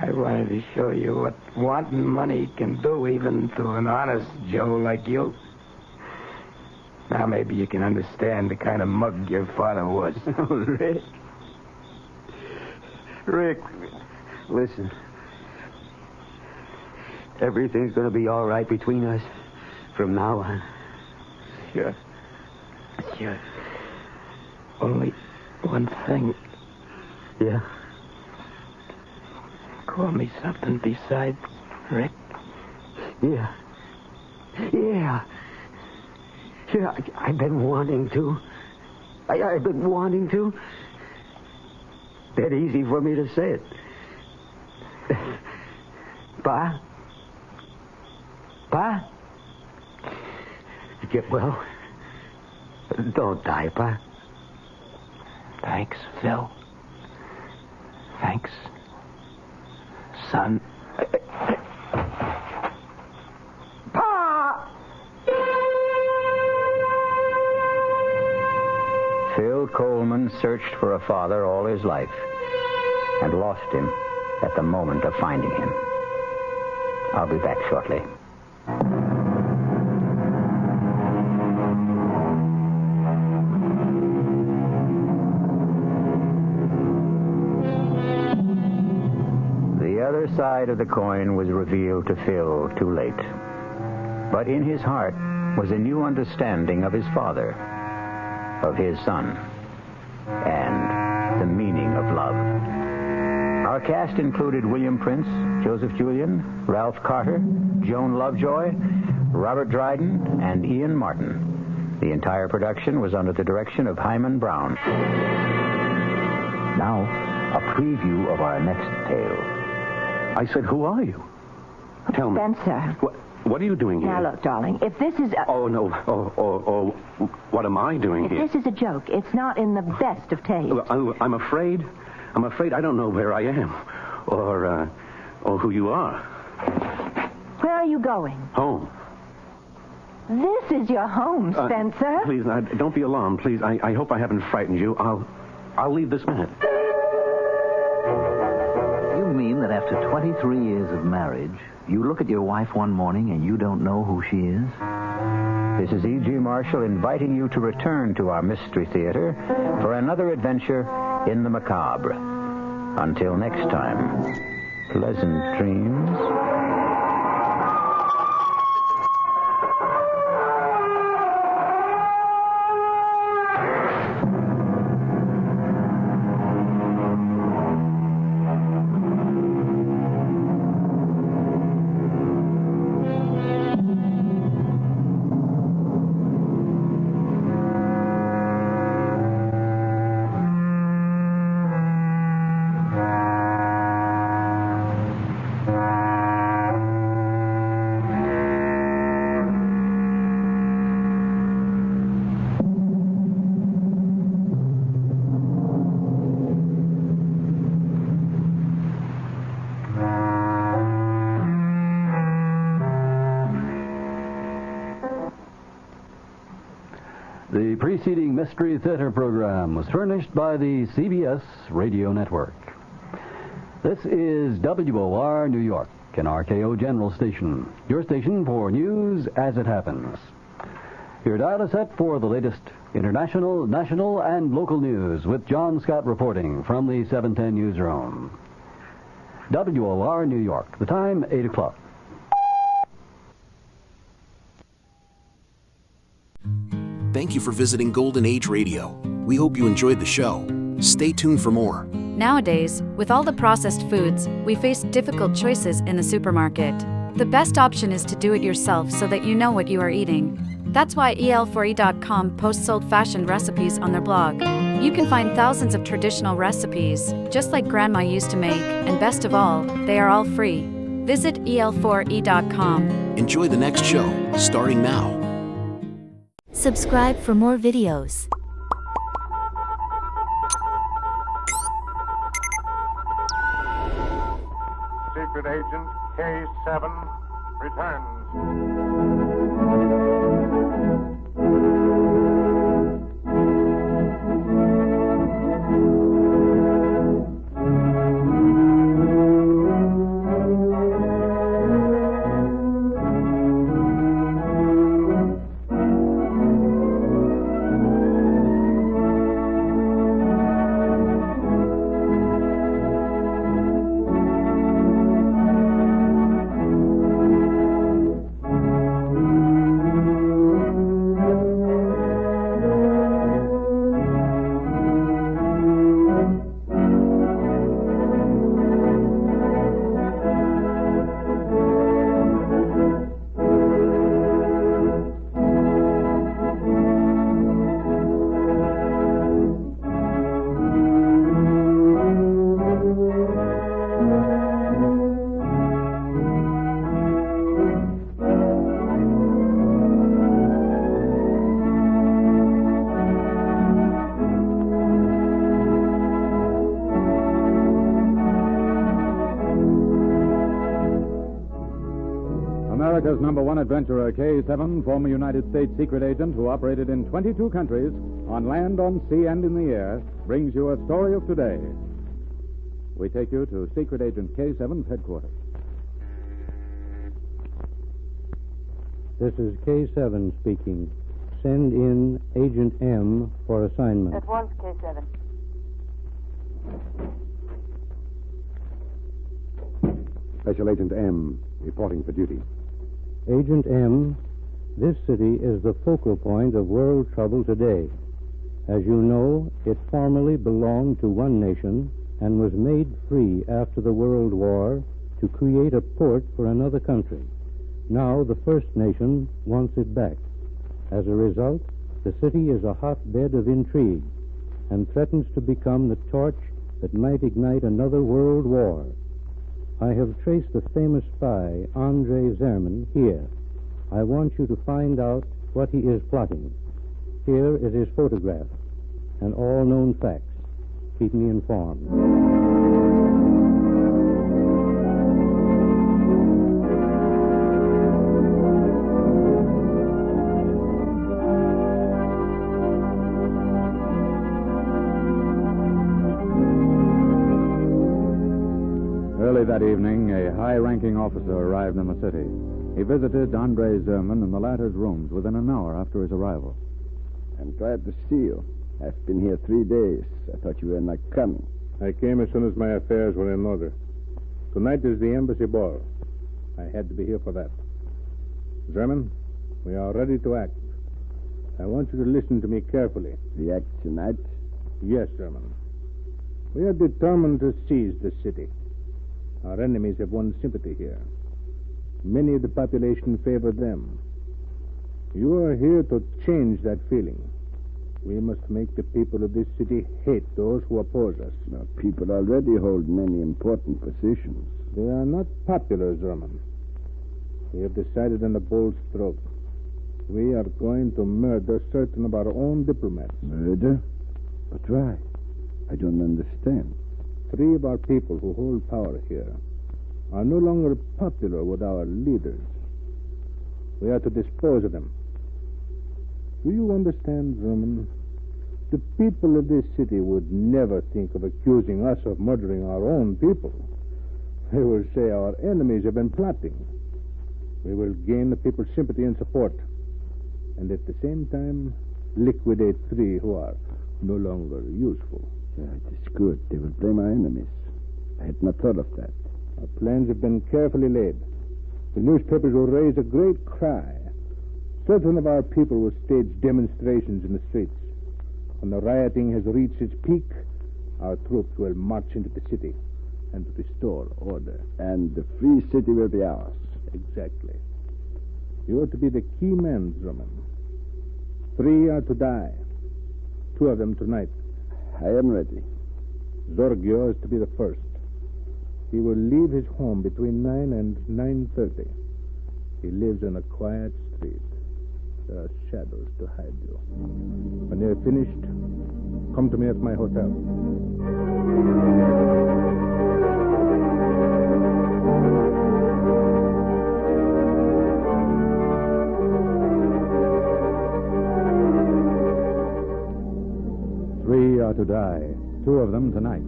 I wanted to show you what wanting money can do even to an honest Joe like you. Now maybe you can understand the kind of mug your father was. Oh, Rick. Rick, listen. Everything's going to be all right between us from now on. Sure. Only one thing. Yeah? Call me something besides Rick. Yeah. I've been wanting to. I've been wanting to. That easy for me to say it. Pa? get well. Don't die, Pa. Thanks, Phil. Thanks, son. Pa! Phil Coleman searched for a father all his life and lost him at the moment of finding him. I'll be back shortly. The other side of the coin was revealed to Phil too late. But in his heart was a new understanding of his father, of his son, and the meaning of love. Our cast included William Prince, Joseph Julian, Ralph Carter, Joan Lovejoy, Robert Dryden, and Ian Martin. The entire production was under the direction of Hyman Brown. Now, a preview of our next tale. I said, who are you? Tell me. Spencer. What are you doing here? Now, look, darling, if this is a... Oh, no. Oh, what am I doing If here? this is a joke, it's not in the best of taste. I'm afraid I don't know where I am or who you are. Where are you going? Home. This is your home, Spencer. Please, don't be alarmed, please. I hope I haven't frightened you. I'll leave this minute. You mean that after 23 years of marriage, you look at your wife one morning and you don't know who she is? This is E.G. Marshall inviting you to return to our Mystery Theater for another adventure in the macabre. Until next time, pleasant dreams. The preceding Mystery Theater program was furnished by the CBS Radio Network. This is WOR New York, an RKO General Station, your station for news as it happens. Your dial is set for the latest international, national, and local news with John Scott reporting from the 710 newsroom. WOR New York, the time 8 o'clock. Thank you for visiting Golden Age Radio. We hope you enjoyed the show. Stay tuned for more. Nowadays, with all the processed foods, we face difficult choices in the supermarket. The best option is to do it yourself so that you know what you are eating. That's why EL4E.com posts old-fashioned recipes on their blog. You can find thousands of traditional recipes, just like Grandma used to make, and best of all, they are all free. Visit EL4E.com. Enjoy the next show, starting now. Subscribe for more videos. Secret Agent K7 returns. America's #1 adventurer, K7, former United States secret agent who operated in 22 countries, on land, on sea, and in the air, brings you a story of today. We take you to Secret Agent K7's headquarters. This is K7 speaking. Send in Agent M for assignment. At once, K7. Special Agent M, reporting for duty. Agent M, this city is the focal point of world trouble today. As you know, it formerly belonged to one nation and was made free after the World War to create a port for another country. Now the First Nation wants it back. As a result, the city is a hotbed of intrigue and threatens to become the torch that might ignite another world war. I have traced the famous spy, Andre Zerman, here. I want you to find out what he is plotting. Here is his photograph and all known facts. Keep me informed. Early that evening, a high-ranking officer arrived in the city. He visited Andre Zerman in the latter's rooms within an hour after his arrival. I'm glad to see you. I've been here 3 days. I thought you were not coming. I came as soon as my affairs were in order. Tonight is the embassy ball. I had to be here for that. Zerman, we are ready to act. I want you to listen to me carefully. The act tonight? Yes, Zerman. We are determined to seize the city. Our enemies have won sympathy here. Many of the population favor them. You are here to change that feeling. We must make the people of this city hate those who oppose us. Now, people already hold many important positions. They are not popular, Zerman. We have decided on a bold stroke. We are going to murder certain of our own diplomats. Murder? But why? I don't understand. 3 of our people who hold power here are no longer popular with our leaders. We are to dispose of them. Do you understand, Zerman? The people of this city would never think of accusing us of murdering our own people. They will say our enemies have been plotting. We will gain the people's sympathy and support, and at the same time liquidate 3 who are no longer useful. Yeah, it is good. They will blame our enemies. I had not thought of that. Our plans have been carefully laid. The newspapers will raise a great cry. Certain of our people will stage demonstrations in the streets. When the rioting has reached its peak, our troops will march into the city and restore order. And the free city will be ours. Exactly. You are to be the key men, Zerman. 3 are to die. 2 of them tonight. I am ready. Zorgio is to be the first. He will leave his home between 9 and 9:30. He lives in a quiet street. There are shadows to hide you. When they are finished, come to me at my hotel. Three are to die. 2 of them tonight.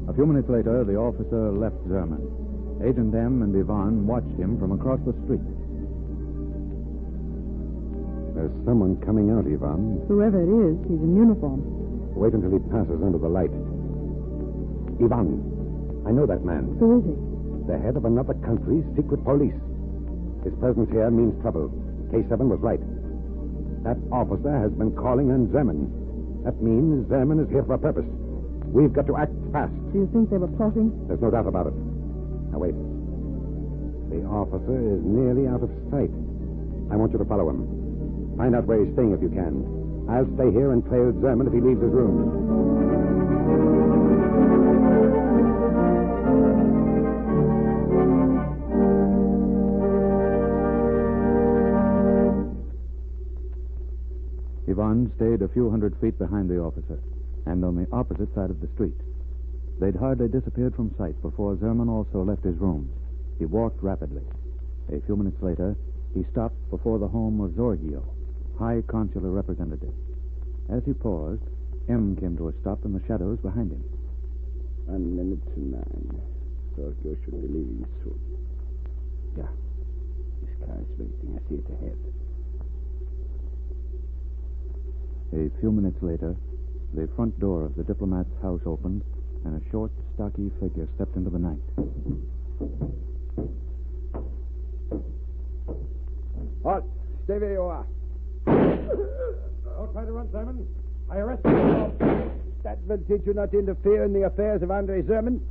A few minutes later, the officer left Zerman. Agent M and Yvonne watched him from across the street. There's someone coming out, Yvonne. Whoever it is, he's in uniform. Wait until he passes under the light. Yvonne, I know that man. Who is he? The head of another country's secret police. His presence here means trouble. K7 was right. That officer has been calling on Zerman. That means Zerman is here for a purpose. We've got to act fast. Do you think they were plotting? There's no doubt about it. Now, wait. The officer is nearly out of sight. I want you to follow him. Find out where he's staying if you can. I'll stay here and trail Zerman if he leaves his room. Yvonne stayed a few hundred feet behind the officer, and on the opposite side of the street. They'd hardly disappeared from sight before Zerman also left his room. He walked rapidly. A few minutes later, he stopped before the home of Zorgio, High Consular Representative. As he paused, M came to a stop in the shadows behind him. 1 minute to 9. Zorgio should be leaving soon. Yeah. His car is waiting. I see it ahead. A few minutes later, the front door of the diplomat's house opened, and a short, stocky figure stepped into the night. Halt! Stay where you are. Don't try to run, Simon. I arrest you. That will teach you not to interfere in the affairs of Andre Zerman.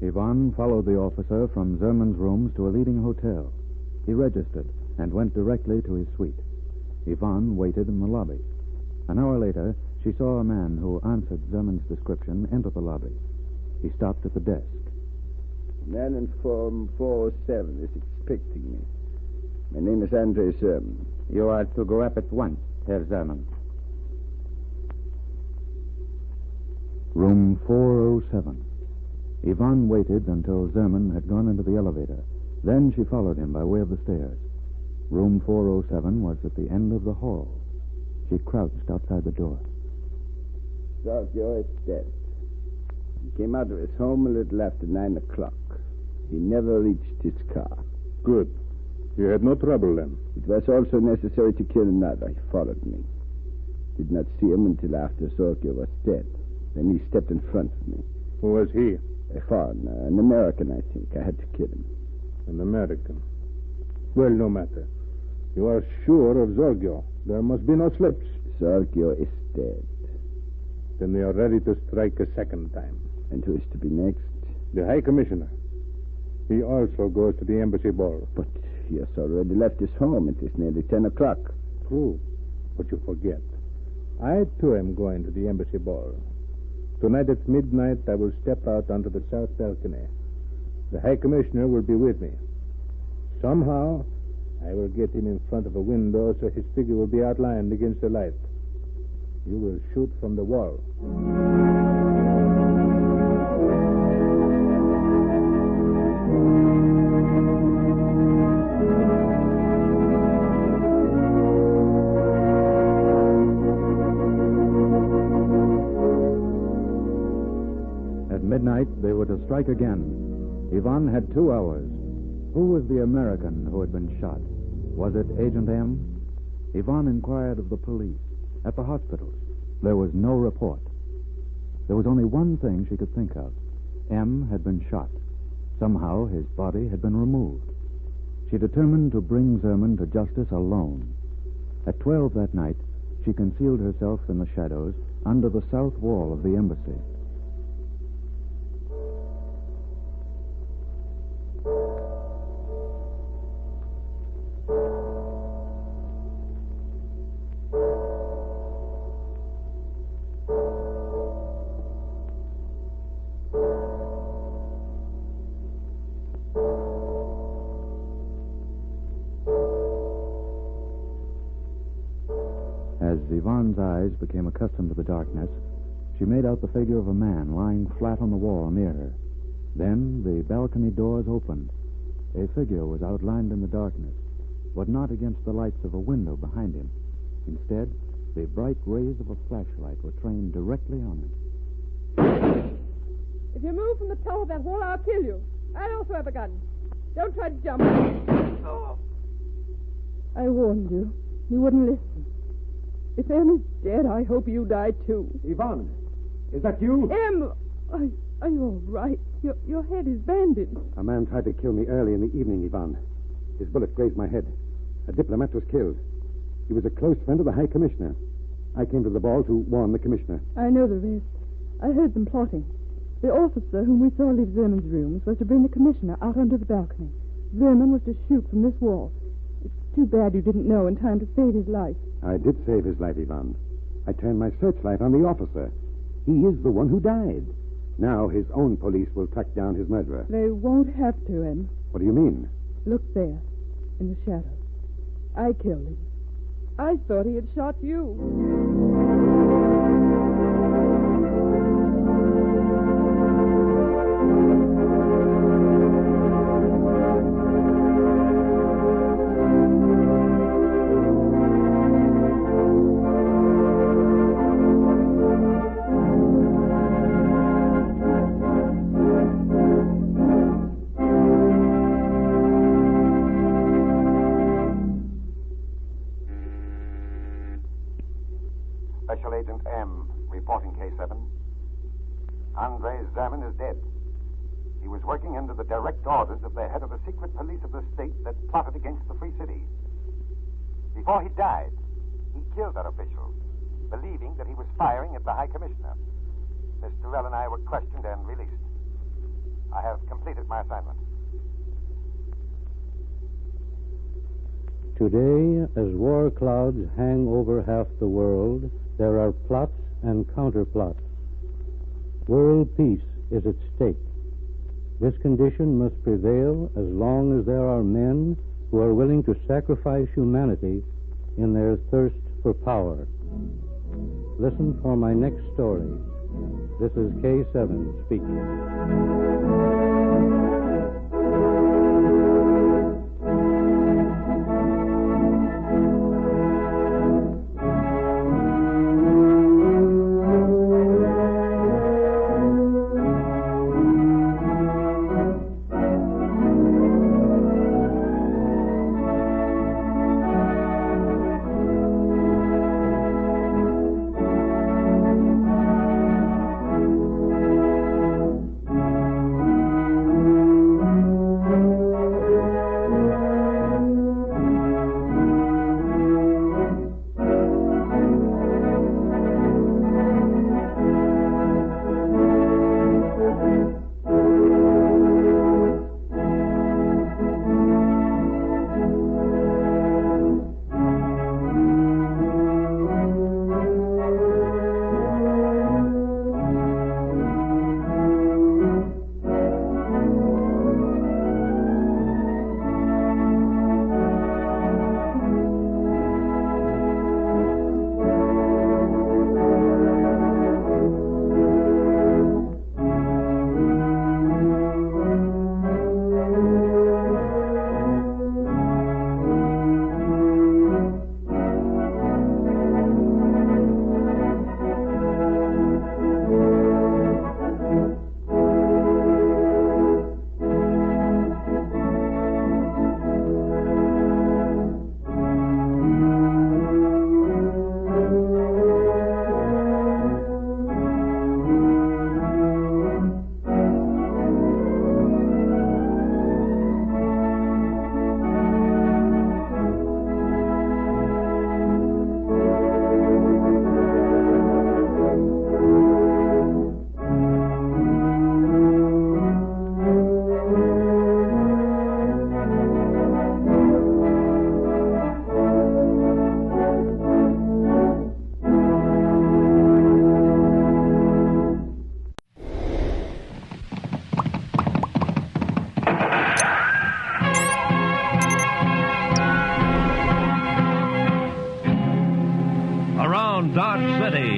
Ivan followed the officer from Zerman's rooms to a leading hotel. He registered and went directly to his suite. Ivan waited in the lobby. An hour later, she saw a man who answered Zerman's description enter the lobby. He stopped at the desk. Man in form 407 is expecting me. My name is Andre Zerman. You are to go up at once, Herr Zerman. Room 407. Ivan waited until Zerman had gone into the elevator. Then she followed him by way of the stairs. Room 407 was at the end of the hall. She crouched outside the door. Zorgio is dead. He came out of his home a little after 9 o'clock. He never reached his car. Good. You had no trouble then. It was also necessary to kill another. He followed me. Did not see him until after Zorgio was dead. Then he stepped in front of me. Who was he? A foreigner, an American, I think. I had to kill him. An American. Well, no matter. You are sure of Zorgio. There must be no slips. Zorgio is dead. Then we are ready to strike a second time. And who is to be next? The High Commissioner. He also goes to the embassy ball. But he has already left his home. It is nearly 10 o'clock. True. But you forget. I, too, am going to the embassy ball. Tonight at midnight, I will step out onto the south balcony. The High Commissioner will be with me. Somehow, I will get him in front of a window so his figure will be outlined against the light. You will shoot from the wall. At midnight, they were to strike again. Ivan had 2 hours. Who was the American who had been shot? Was it Agent M? Ivan inquired of the police. At the hospitals, there was no report. There was only one thing she could think of. M had been shot. Somehow his body had been removed. She determined to bring Zerman to justice alone. At 12 that night, she concealed herself in the shadows under the south wall of the embassy. As Ivan's eyes became accustomed to the darkness, she made out the figure of a man lying flat on the wall near her. Then the balcony doors opened. A figure was outlined in the darkness, but not against the lights of a window behind him. Instead, the bright rays of a flashlight were trained directly on him. If you move from the top of that wall, I'll kill you. I also have a gun. Don't try to jump. Oh. I warned you. You wouldn't listen. If Em is dead, I hope you die too. Ivan, is that you? Em, are you all right? Your head is bandaged. A man tried to kill me early in the evening, Ivan. His bullet grazed my head. A diplomat was killed. He was a close friend of the High Commissioner. I came to the ball to warn the Commissioner. I know the rest. I heard them plotting. The officer whom we saw leave Zerman's rooms was to bring the Commissioner out onto the balcony. Zerman was to shoot from this wall. It's too bad you didn't know in time to save his life. I did save his life, Ivan. I turned my searchlight on the officer. He is the one who died. Now his own police will track down his murderer. They won't have to, Em. What do you mean? Look there, in the shadows. I killed him. I thought he had shot you. Special Agent M, reporting K7. Andre Zaman is dead. He was working under the direct orders of the head of the secret police of the state that plotted against the Free City. Before he died, he killed that official, believing that he was firing at the High Commissioner. Miss Durrell and I were questioned and released. I have completed my assignment. Today, as war clouds hang over half the world, there are plots and counterplots. World peace is at stake. This condition must prevail as long as there are men who are willing to sacrifice humanity in their thirst for power. Listen for my next story. This is K7 speaking.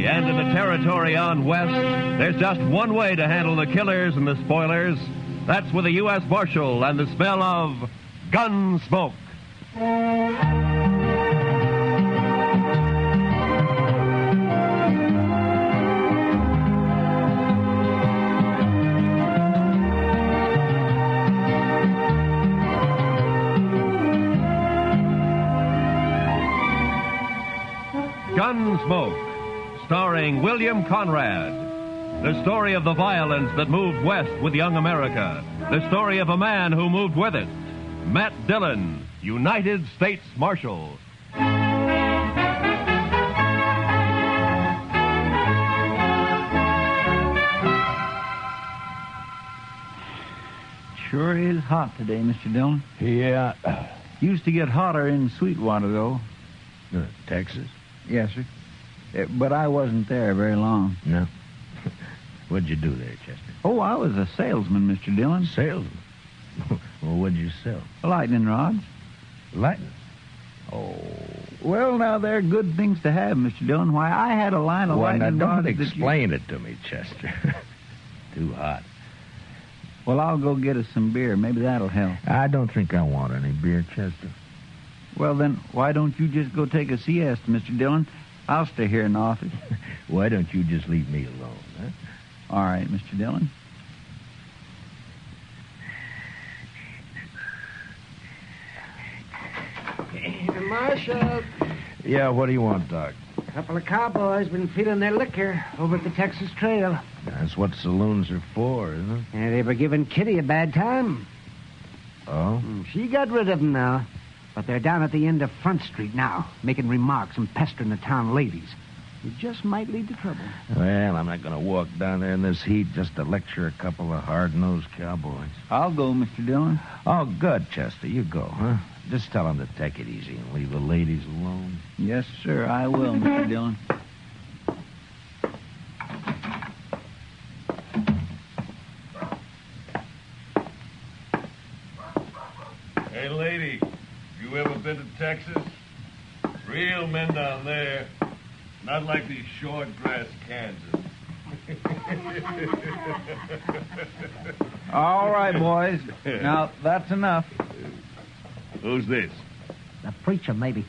And in the territory on west, there's just one way to handle the killers and the spoilers. That's with a U.S. Marshal and the smell of gun smoke. Gunsmoke, starring William Conrad. The story of the violence that moved west with young America. The story of a man who moved with it. Matt Dillon, United States Marshal. Sure is hot today, Mr. Dillon. Yeah. Used to get hotter in Sweetwater, though. Texas? Yes, sir. But I wasn't there very long. No. What'd you do there, Chester? Oh, I was a salesman, Mr. Dillon. Salesman? Well, what'd you sell? Lightning rods. Lightning? Oh, Well, now, they're good things to have, Mr. Dillon. Why, I had a line of lightning now, rods don't that explain it to me, Chester. Too hot. Well, I'll go get us some beer. Maybe that'll help. I don't think I want any beer, Chester. Well, then, why don't you just go take a siesta, Mr. Dillon? I'll stay here in the office. Why don't you just leave me alone, huh? All right, Mr. Dillon. Marshal. Yeah, what do you want, Doc? A couple of cowboys been feeling their liquor over at the Texas Trail. That's what saloons are for, isn't it? And they were giving Kitty a bad time. Oh? She got rid of them now. But they're down at the end of Front Street now, making remarks and pestering the town ladies. It just might lead to trouble. Well, I'm not going to walk down there in this heat just to lecture a couple of hard-nosed cowboys. I'll go, Mr. Dillon. Oh, good, Chester. You go, huh? Just tell them to take it easy and leave the ladies alone. Yes, sir, I will, Mr. Dillon. Hey, lady, you ever been to Texas? Real men down there. Not like these short grass Kansas. All right, boys. Now, that's enough. Who's this? The preacher, maybe.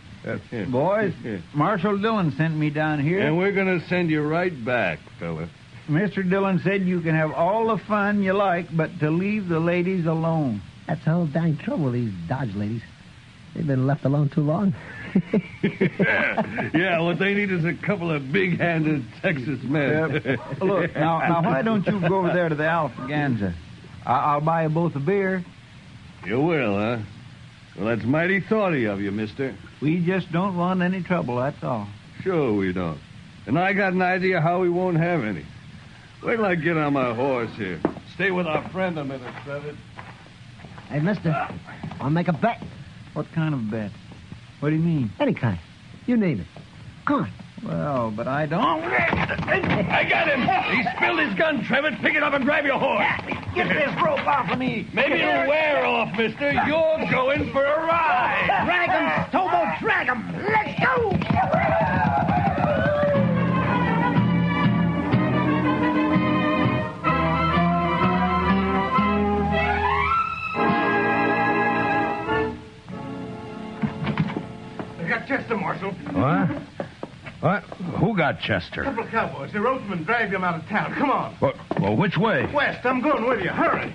Boys, Marshal Dillon sent me down here. And we're going to send you right back, fella. Mr. Dillon said you can have all the fun you like, but to leave the ladies alone. That's the whole dang trouble, these Dodge ladies. They've been left alone too long. Yeah, what they need is a couple of big-handed Texas men. Look, now, why don't you go over there to the Alfaganza? I'll buy you both a beer. You will, huh? Well, that's mighty thoughty of you, mister. We just don't want any trouble, that's all. Sure we don't. And I got an idea how we won't have any. Wait till I get on my horse here. Stay with our friend a minute, Trevor. Hey, mister, I'll make a bet. What kind of bet? What do you mean? Any kind. You name it. Come on. Well, but I don't... I got him! He spilled his gun, Trevor. Pick it up and grab your horse. Get this rope off of me. Maybe it'll wear off, mister. You're going for a ride. Drag him, Tobo, drag him. Let's go! They got Chester, Marshal. What? What? Who got Chester? A couple of cowboys. The ropemen dragged him out of town. Come on. Well, which way? West. I'm going with you. Hurry.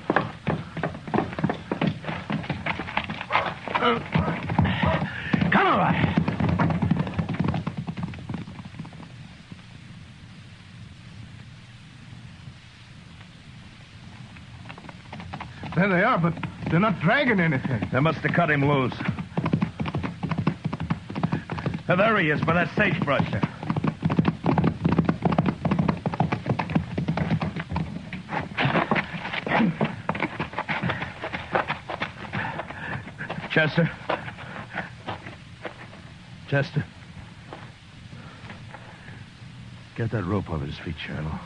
Come on, right. There they are, but they're not dragging anything. They must have cut him loose. There he is, by that sagebrush there. Chester. Chester. Get that rope off his feet, Shiloh.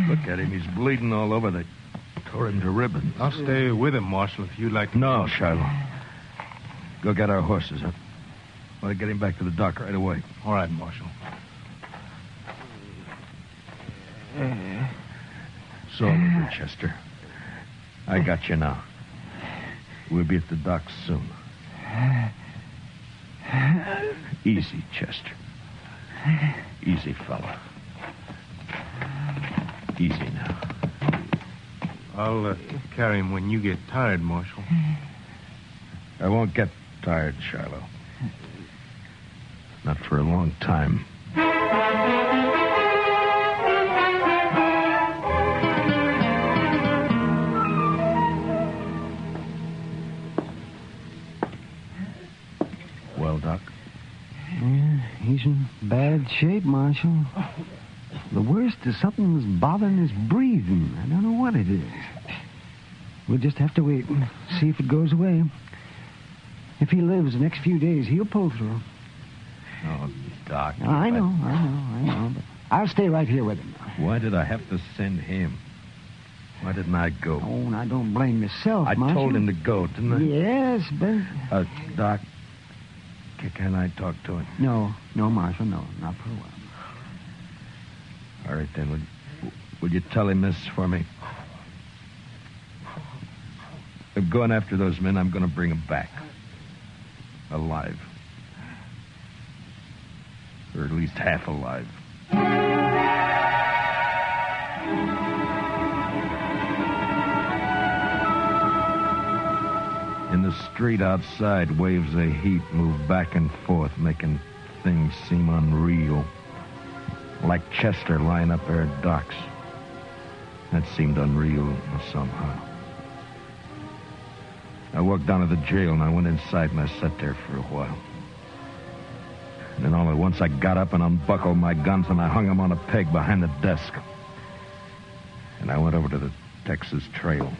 Look at him. He's bleeding all over. They tore him to ribbons. I'll stay with him, Marshal, if you'd like to. No, Shiloh. Go get our horses, huh? I want to get him back to the dock right away. All right, Marshal. It's all over, Chester. I got you now. We'll be at the dock soon. Easy, Chester. Easy, fella. Easy now. I'll carry him when you get tired, Marshal. I won't get tired, Shiloh. Not for a long time. Well, Doc? Yeah, he's in bad shape, Marshal. The worst is something's bothering his breathing. I don't know what it is. We'll just have to wait and see if it goes away. If he lives the next few days, he'll pull through. Oh, Doc. I know. But I'll stay right here with him. Why did I have to send him? Why didn't I go? Oh, I don't blame myself, I Marshal. told him to go, didn't I? Yes, but... Doc, can I talk to him? No, Marshal, no. Not for a while. All right, then. Would you tell him this for me? I'm going after those men. I'm going to bring them back. Alive. Or at least half alive. In the street outside, waves of heat move back and forth, making things seem unreal. Like Chester lying up there at docks. That seemed unreal somehow. I walked down to the jail, and I went inside, and I sat there for a while. And then all at once, I got up and unbuckled my guns, and I hung them on a peg behind the desk. And I went over to the Texas Trail.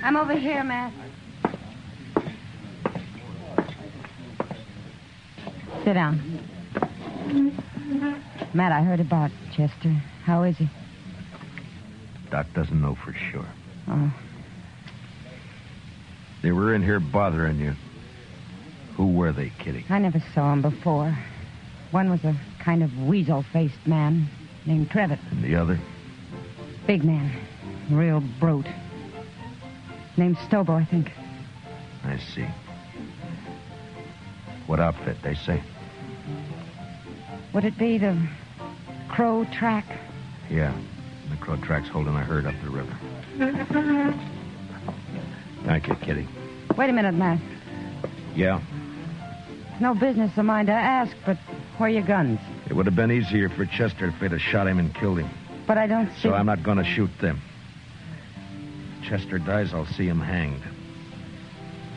I'm over here, Matt. Sit down. Matt, I heard about Chester. How is he? Doc doesn't know for sure. Oh. They were in here bothering you. Who were they, Kitty? I never saw him before. One was a kind of weasel-faced man named Trevitt. And the other? Big man. Real brute. Named Stobo, I think. I see. What outfit, they say? Would it be the Crow Track? Yeah. The Crow Track's holding a herd up the river. Thank you, Kitty. Wait a minute, Matt. Yeah? It's no business of mine to ask, but where are your guns? It would have been easier for Chester if they'd have shot him and killed him. But I don't see... So I'm not going to shoot them. If Chester dies, I'll see him hanged.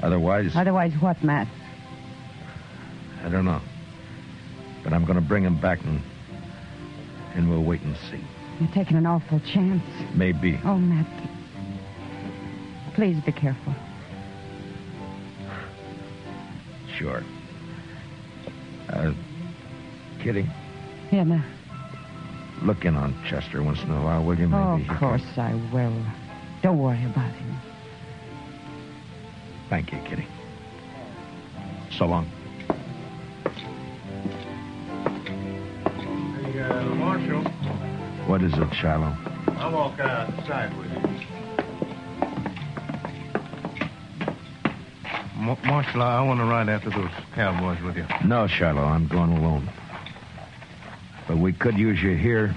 Otherwise... Otherwise what, Matt? I don't know. But I'm going to bring him back and we'll wait and see. You're taking an awful chance. Maybe. Oh, Matt. Please be careful. Sure. Kitty? Yeah, Matt. Look in on Chester once in a while, will you? Maybe Oh, of course I will. Don't worry about him. Thank you, Kitty. So long. Hey, Marshal. What is it, Shiloh? I'll walk outside with you. Marshal, I want to ride after those cowboys with you. No, Shiloh, I'm going alone. But we could use you here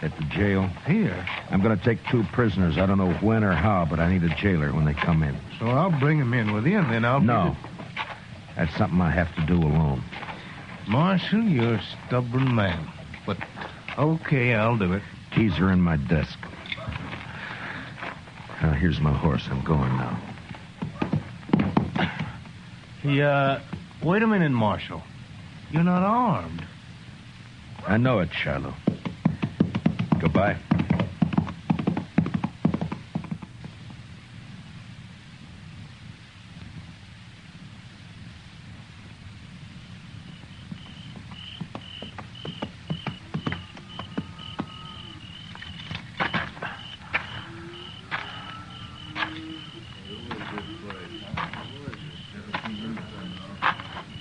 at the jail. Here? I'm going to take 2 prisoners. I don't know when or how, but I need a jailer when they come in. So I'll bring them in with you, and then I'll... No. That's something I have to do alone. Marshal, you're a stubborn man. But, okay, I'll do it. Keys are in my desk. Here's my horse. I'm going now. Hey, wait a minute, Marshal. You're not armed. I know it, Shiloh. Goodbye.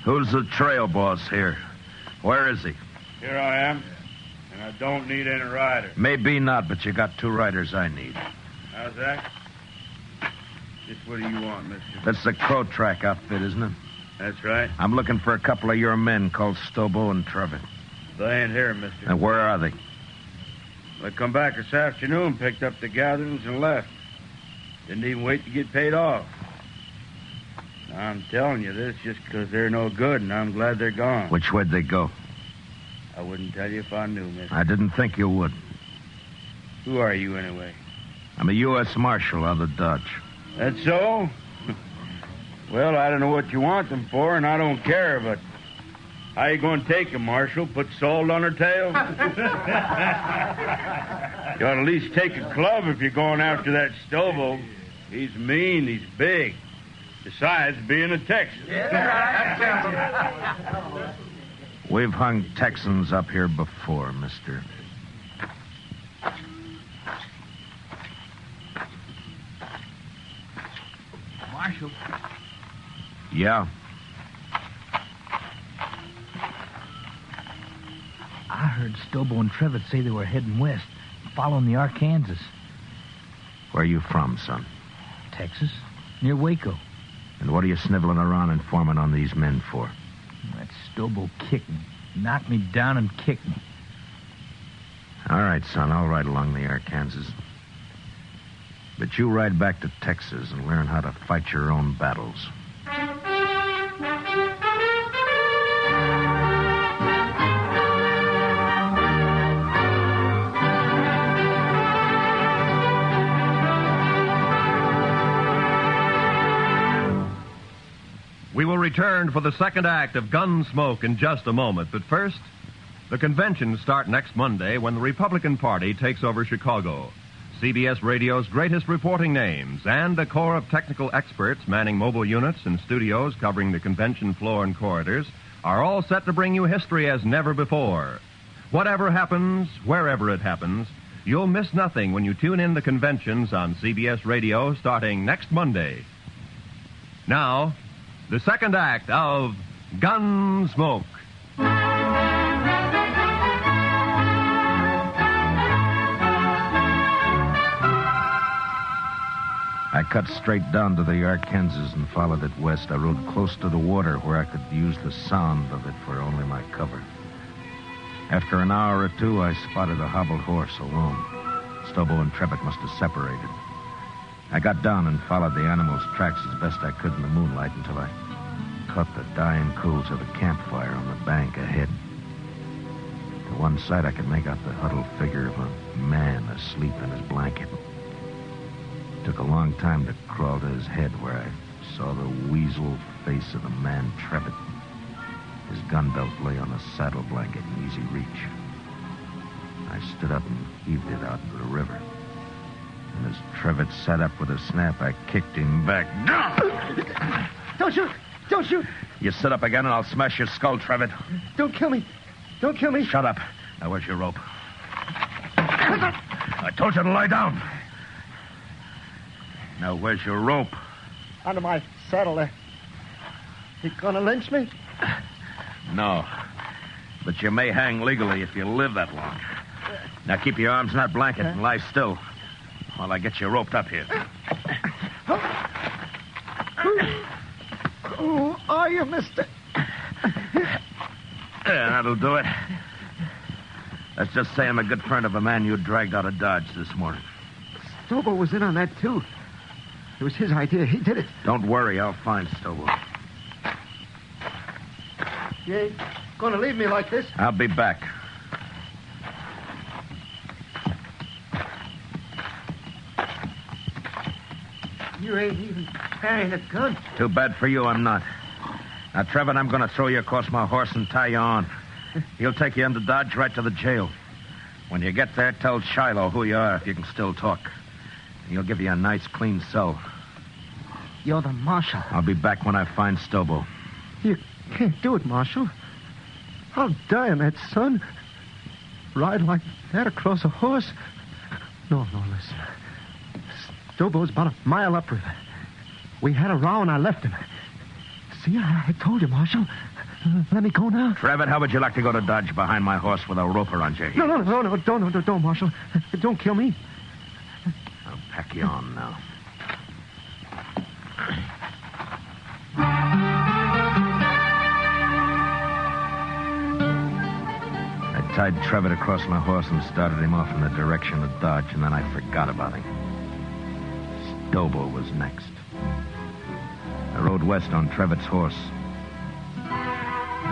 Who's the trail boss here? Where is he? Here I am, and I don't need any rider. Maybe not, but you got 2 riders I need. How's that? Just what do you want, mister? That's the Crow Track outfit, isn't it? That's right. I'm looking for a couple of your men called Stobo and Trevitt. They ain't here, mister. And where are they? They come back this afternoon, picked up the gatherings, and left. Didn't even wait to get paid off. I'm telling you this just because they're no good, and I'm glad they're gone. Which way'd they go? I wouldn't tell you if I knew, mister. I didn't think you would. Who are you, anyway? I'm a U.S. Marshal on the Dodge. That's so? Well, I don't know what you want them for, and I don't care, but how you going to take them, Marshal? Put salt on her tail? You ought to at least take a club if you're going after that Stobo. He's mean, he's big. Besides being a Texan. We've hung Texans up here before, mister. Yeah. I heard Stobo and Trevitt say they were heading west, following the Arkansas. Where are you from, son? Texas, near Waco. And what are you sniveling around informing on these men for? That Stobo kicked me, knocked me down and kicked me. All right, son, I'll ride along the Arkansas. But you ride back to Texas and learn how to fight your own battles. We will return for the second act of Gunsmoke in just a moment. But first, the conventions start next Monday when the Republican Party takes over Chicago. CBS Radio's greatest reporting names and a corps of technical experts manning mobile units and studios covering the convention floor and corridors are all set to bring you history as never before. Whatever happens, wherever it happens, you'll miss nothing when you tune in the conventions on CBS Radio starting next Monday. Now, the second act of Gunsmoke. I cut straight down to the Arkansas and followed it west. I rode close to the water where I could use the sound of it for only my cover. After an hour or two, I spotted a hobbled horse alone. Stobo and Trevitt must have separated. I got down and followed the animal's tracks as best I could in the moonlight until I caught the dying coals of a campfire on the bank ahead. To one side, I could make out the huddled figure of a man asleep in his blanket. It took a long time to crawl to his head where I saw the weasel face of the man Trevitt. His gun belt lay on a saddle blanket in easy reach. I stood up and heaved it out into the river. And as Trevitt sat up with a snap, I kicked him back. Don't shoot! Don't shoot! You sit up again and I'll smash your skull, Trevitt. Don't kill me! Don't kill me! Shut up. Now, where's your rope? I told you to lie down. Now, where's your rope? Under my saddle there. You gonna lynch me? No. But you may hang legally if you live that long. Now, keep your arms in that blanket and lie still while I get you roped up here. Who are you, mister? Yeah, that'll do it. Let's just say I'm a good friend of a man you dragged out of Dodge this morning. Stobo was in on that, too. It was his idea. He did it. Don't worry. I'll find Stobo. You ain't gonna leave me like this? I'll be back. You ain't even carrying a gun. Too bad for you, I'm not. Now, Trevor, I'm going to throw you across my horse and tie you on. He'll take you into Dodge right to the jail. When you get there, tell Shiloh who you are if you can still talk. And he'll give you a nice, clean cell. You're the marshal. I'll be back when I find Stobo. You can't do it, Marshal. I'll die on that, son. Ride like that across a horse. No, listen. Stobo's about a mile upriver. We had a row and I left him. See, I told you, Marshal. Let me go now. Trevor, how would you like to go to Dodge behind my horse with a rope around your head? No, don't, Marshal. Don't kill me. I'll pack you on now. I tied Trevor across my horse and started him off in the direction of Dodge, and then I forgot about him. Stobo was next. I rode west on Trevitt's horse.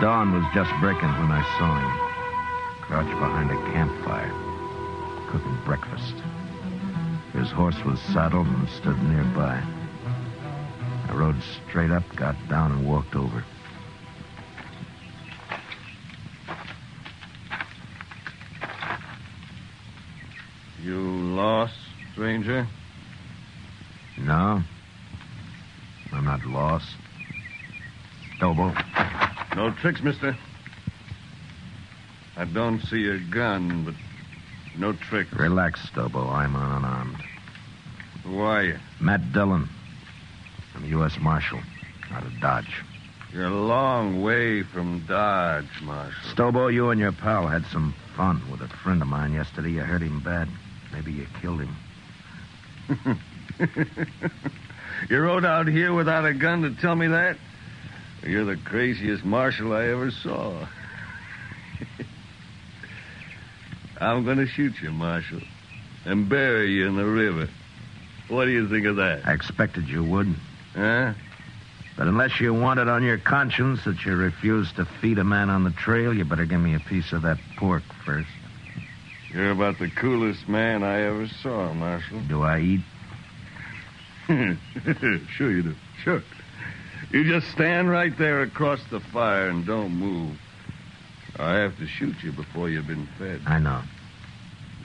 Dawn was just breaking when I saw him, crouched behind a campfire, cooking breakfast. His horse was saddled and stood nearby. I rode straight up, got down, and walked over. You lost, stranger? No. I'm not lost. Stobo. No tricks, mister. I don't see a gun, but no tricks. Relax, Stobo. I'm unarmed. Who are you? Matt Dillon. I'm U.S. Marshal. Out of Dodge. You're a long way from Dodge, Marshal. Stobo, you and your pal had some fun with a friend of mine yesterday. You hurt him bad. Maybe you killed him. You rode out here without a gun to tell me that? You're the craziest marshal I ever saw. I'm going to shoot you, Marshal, and bury you in the river. What do you think of that? I expected you would. Huh? But unless you want it on your conscience that you refused to feed a man on the trail, you better give me a piece of that pork first. You're about the coolest man I ever saw, Marshal. Do I eat? Sure you do. Sure. You just stand right there across the fire and don't move. I have to shoot you before you've been fed. I know.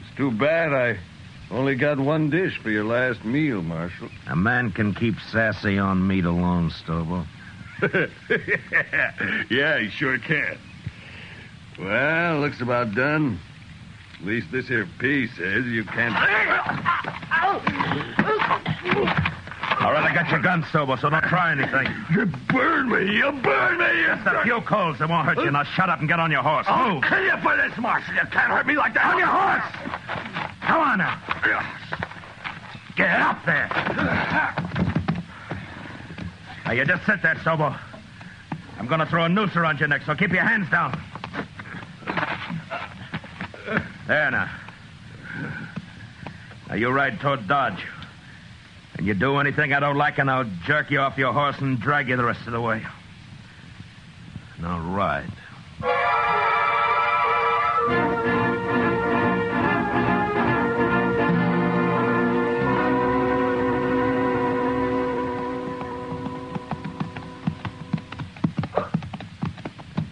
It's too bad I only got one dish for your last meal, Marshal. A man can keep sassy on meat alone, Stobo. Yeah, he sure can. Well, looks about done. At least this here piece says you can't... All right, I got your gun, Stobo, so don't try anything. You burned me! You burned me! Just a few coals that won't hurt you. Now shut up and get on your horse. I'll kill you for this, Marshal. You can't hurt me like that. On your horse! Come on now. Get up there. Now, you just sit there, Stobo. I'm going to throw a noose around your neck, so keep your hands down. There now. Now, you ride toward Dodge. And you do anything I don't like, and I'll jerk you off your horse and drag you the rest of the way. Now ride.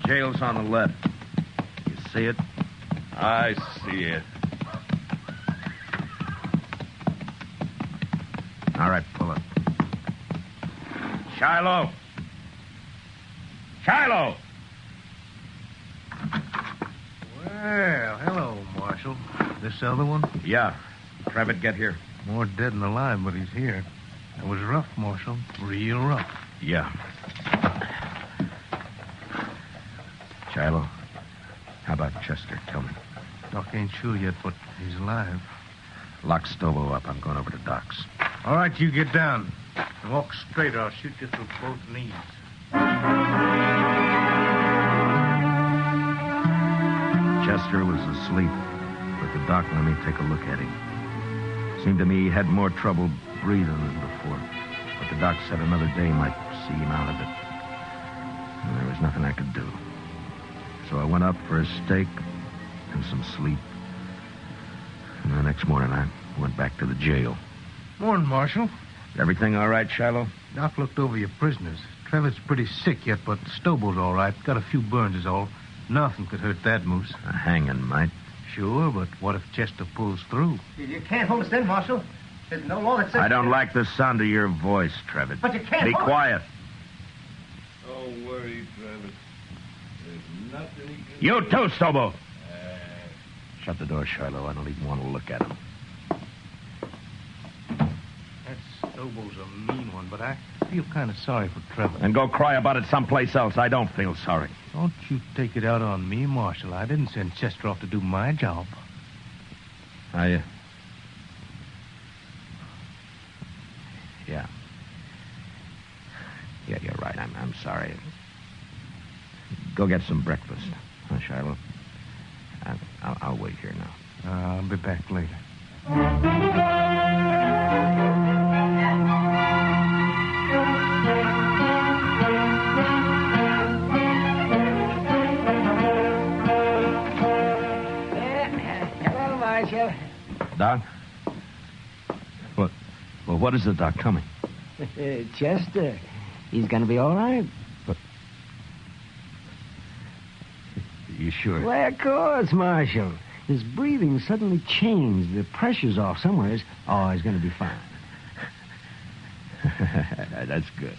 Jail's on the left. You see it? I see it. All right, pull up. Shiloh! Shiloh! Well, hello, Marshal. This other one? Yeah. Trevitt, get here. More dead than alive, but he's here. It was rough, Marshal. Real rough. Yeah. Shiloh, how about Chester? Tell me. Doc ain't sure yet, but he's alive. Lock Stobo up. I'm going over to Doc's. All right, you get down. And walk straight or I'll shoot you through both knees. Chester was asleep, but the doc let me take a look at him. Seemed to me he had more trouble breathing than before. But the doc said another day might see him out of it. And there was nothing I could do. So I went up for a steak and some sleep. And the next morning I went back to the jail. Morning, Marshal. Everything all right, Shiloh? Doc looked over your prisoners. Trevitt's pretty sick yet, but Stobo's all right. Got a few burns is all. Nothing could hurt that moose. A hanging might. Sure, but what if Chester pulls through? You can't hold us in, Marshal. There's no law that says... I don't like the sound of your voice, Trevitt. But you can't Be quiet. Don't worry, Travis. There's nothing he can You do. too, Stobo. Shut the door, Shiloh. I don't even want to look at him. That Stobo's a mean one, but I feel kind of sorry for Trevor. And go cry about it someplace else. I don't feel sorry. Don't you take it out on me, Marshal. I didn't send Chester off to do my job. Yeah. Yeah, you're right. I'm sorry. Go get some breakfast, huh, Shiloh? I'll wait here now. I'll be back later. Hello, Marshal. Doc? What is the doc coming? Chester. He's going to be all right. You sure? Why, of course, Marshal. His breathing suddenly changed. The pressure's off somewhere. Oh, he's going to be fine. That's good.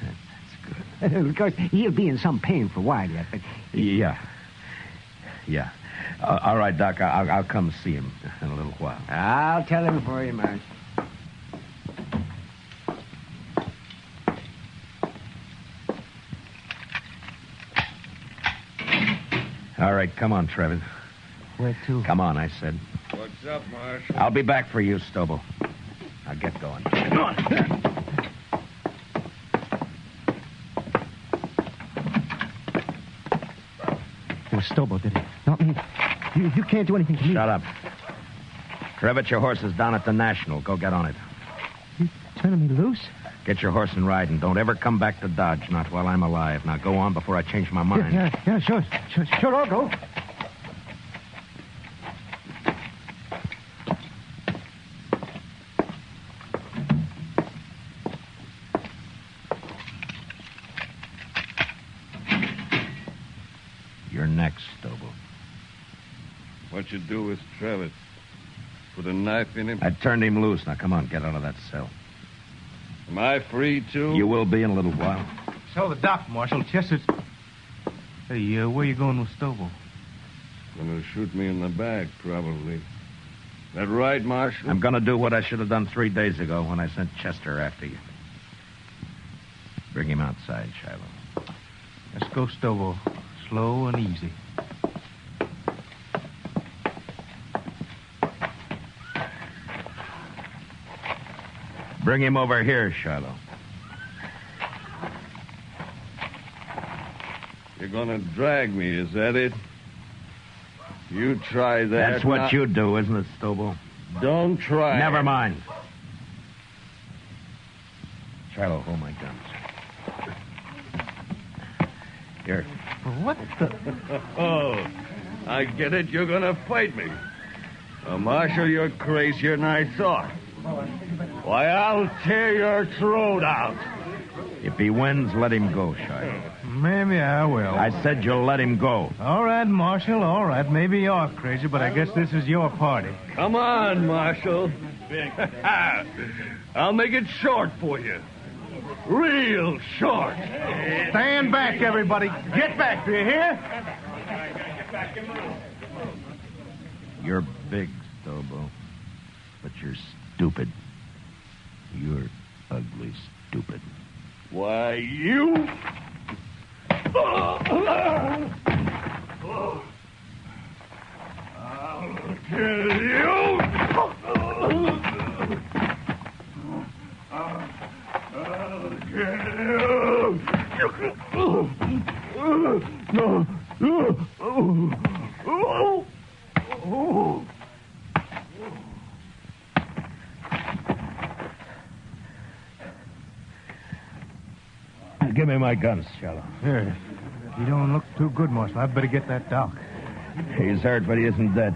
That's good. Of course, he'll be in some pain for a while yet, but... Yeah. All right, Doc, I'll come see him in a little while. I'll tell him for you, Marshal. All right, come on, Trevor. Where to? Come on, I said. What's up, Marshal? I'll be back for you, Stobo. Now get going. Come on. It was Stobo, did it? Not me. You can't do anything to me. Shut up. Trevitt, your horse is down at the National. Go get on it. You turning me loose? Get your horse and ride, and don't ever come back to Dodge, not while I'm alive. Now go on before I change my mind. Yeah, sure, I'll go. You're next, Stobo. What you do with Travis? Put a knife in him? I turned him loose. Now come on, get out of that cell. Am I free, too? You will be in a little while. So the doc, Marshal. Chester's... Hey, where you going with Stobo? Gonna shoot me in the back, probably. That right, Marshal? I'm gonna do what I should have done 3 days ago when I sent Chester after you. Bring him outside, Shiloh. Let's go, Stobo. Slow and easy. Bring him over here, Shiloh. You're gonna drag me, is that it? You try that. That's what you do, isn't it, Stobo? Don't try. Never mind. Shiloh, hold my guns. Here. What the... Oh, I get it. You're gonna fight me. Marshal, you're crazier than I thought. Why, I'll tear your throat out. If he wins, let him go, Shiloh. Maybe I will. I said you'll let him go. All right, Marshal, all right. Maybe you're crazy, but I guess this is your party. Come on, Marshal. I'll make it short for you. Real short. Stand back, everybody. Get back, do you hear? You're big, Stobo, but you're stupid. You're ugly stupid. Why, you... I'll kill you. I'll kill you. Give me my guns, Shiloh. Here. You don't look too good, Marshal. I'd better get that doc. He's hurt, but he isn't dead.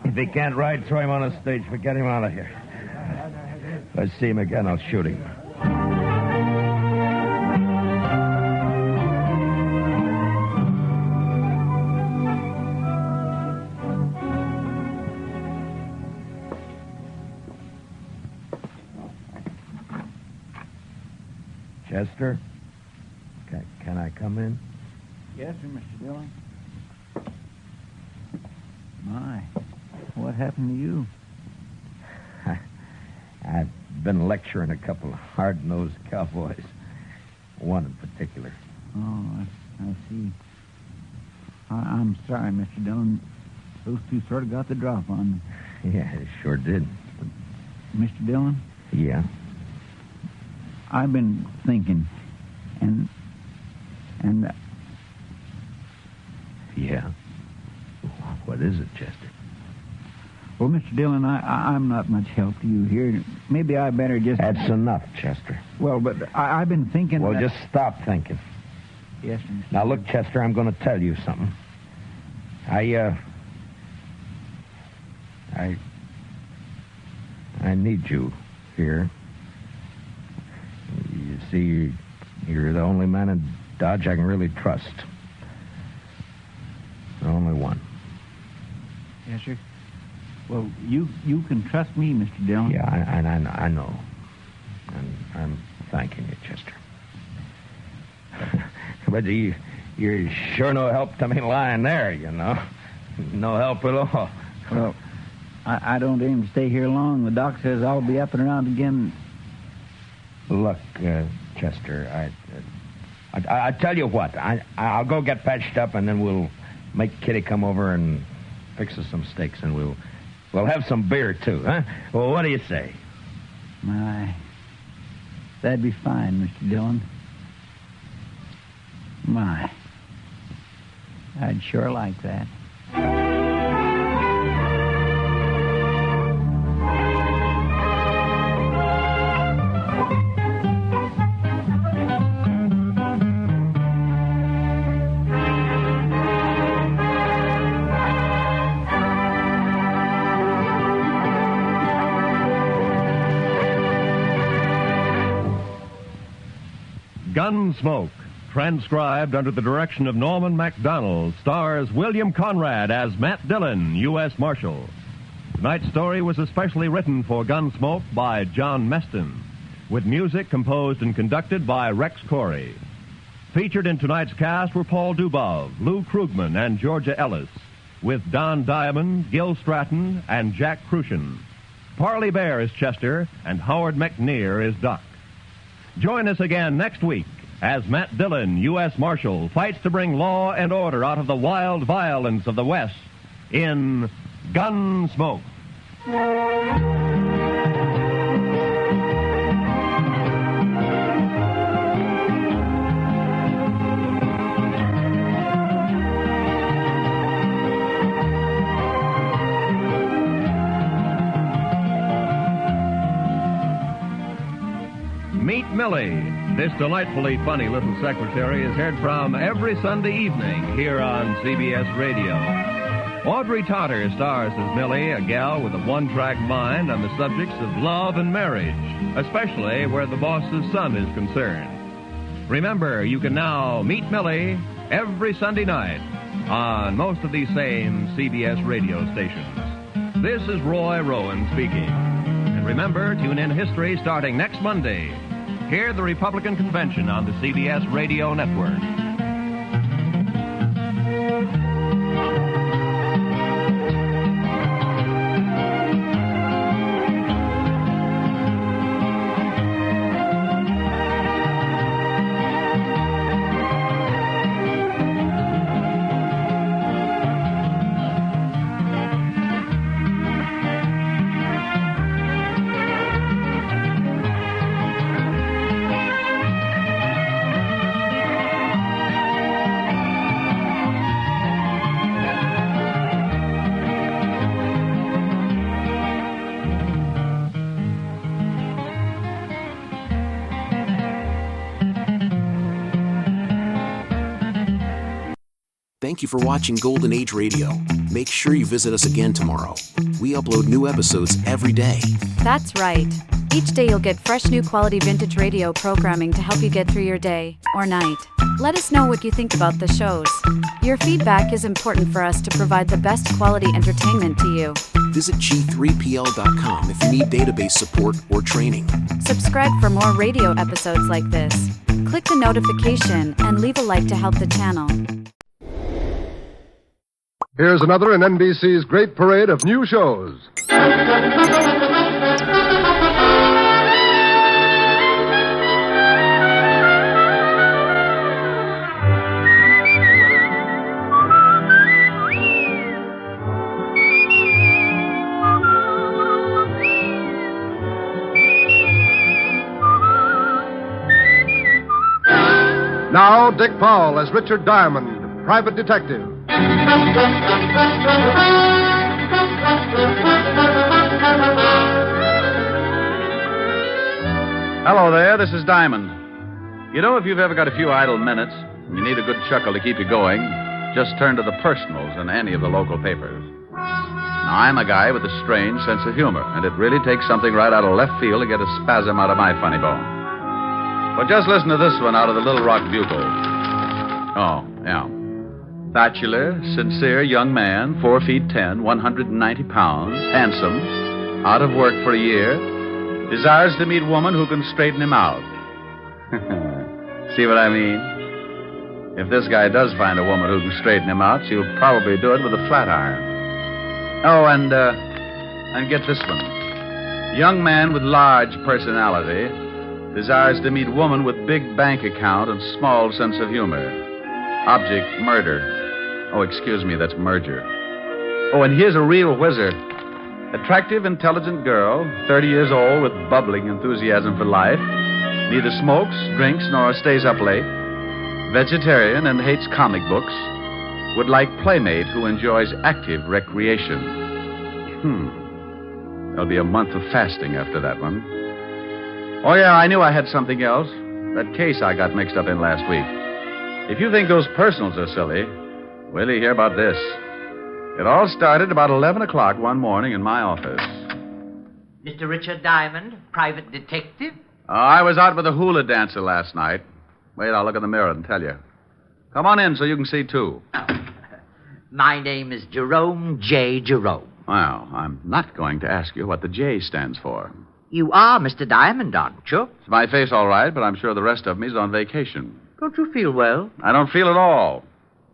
If he can't ride, throw him on a stage, but get him out of here. If I see him again, I'll shoot him. Chester? Can I come in? Yes, sir, Mr. Dillon. My, what happened to you? I've been lecturing a couple of hard-nosed cowboys. One in particular. Oh, I see. I'm sorry, Mr. Dillon. Those two sort of got the drop on me. Yeah, it sure did. Mr. Dillon? Yeah? I've been thinking, and Yeah? What is it, Chester? Well, Mr. Dillon, I'm not much help to you here. Maybe I better just... That's enough, Chester. Well, but I've been thinking... Well, just stop thinking. Yes, Mr. Now, look, Chester, I'm going to tell you something. I need you here. You see, you're the only man in Dodge I can really trust. The only one. Yes, sir. Well, you can trust me, Mr. Dillon. Yeah, I know. And I'm thanking you, Chester. But you're sure no help to me lying there, you know. No help at all. Well, I don't aim to stay here long. The doc says I'll be up and around again. Look, Chester, I tell you what, I'll go get patched up, and then we'll make Kitty come over and fix us some steaks, and we'll have some beer, too, huh? Well, what do you say? My, that'd be fine, Mr. Dillon. My, I'd sure like that. Gunsmoke, transcribed under the direction of Norman MacDonald, stars William Conrad as Matt Dillon, U.S. Marshal. Tonight's story was especially written for Gunsmoke by John Meston, with music composed and conducted by Rex Corey. Featured in tonight's cast were Paul Dubov, Lou Krugman, and Georgia Ellis, with Don Diamond, Gil Stratton, and Jack Crucian. Parley Bear is Chester, and Howard McNear is Duck. Join us again next week as Matt Dillon, U.S. Marshal, fights to bring law and order out of the wild violence of the West in Gunsmoke. Meet Millie. This delightfully funny little secretary is heard from every Sunday evening here on CBS Radio. Audrey Totter stars as Millie, a gal with a one-track mind on the subjects of love and marriage, especially where the boss's son is concerned. Remember, you can now meet Millie every Sunday night on most of these same CBS radio stations. This is Roy Rowan speaking. And remember, tune in History starting next Monday. Hear the Republican Convention on the CBS Radio Network. Thank you for watching Golden Age Radio. Make sure you visit us again tomorrow. We upload new episodes every day. That's right. Each day you'll get fresh new quality vintage radio programming to help you get through your day or night. Let us know what you think about the shows. Your feedback is important for us to provide the best quality entertainment to you. Visit G3PL.com if you need database support or training. Subscribe for more radio episodes like this. Click the notification and leave a like to help the channel. Here's another in NBC's great parade of new shows. Now, Dick Powell as Richard Diamond, private detective. Hello there, this is Diamond. You know, if you've ever got a few idle minutes and you need a good chuckle to keep you going, just turn to the personals in any of the local papers. Now, I'm a guy with a strange sense of humor, and it really takes something right out of left field to get a spasm out of my funny bone. But just listen to this one out of the Little Rock Bugle. Oh, yeah. Bachelor, sincere young man, 4 feet 10, 190 pounds, handsome, out of work for a year, desires to meet woman who can straighten him out. See what I mean? If this guy does find a woman who can straighten him out, she'll probably do it with a flat iron. Oh, and get this one. Young man with large personality, Desires to meet woman with big bank account and small sense of humor. Object, murder. Oh, excuse me, that's merger. Oh, and here's a real whizzer. Attractive, intelligent girl, 30 years old with bubbling enthusiasm for life. Neither smokes, drinks, nor stays up late. Vegetarian and hates comic books. Would like playmate who enjoys active recreation. There'll be a month of fasting after that one. Oh, yeah, I knew I had something else. That case I got mixed up in last week. If you think those personals are silly, wait till you hear about this. It all started about 11 o'clock one morning in my office. Mr. Richard Diamond, private detective? I was out with a hula dancer last night. Wait, I'll look in the mirror and tell you. Come on in so you can see, too. My name is Jerome J. Jerome. Well, I'm not going to ask you what the J stands for. You are Mr. Diamond, aren't you? It's my face, all right, but I'm sure the rest of me's on vacation. Don't you feel well? I don't feel at all.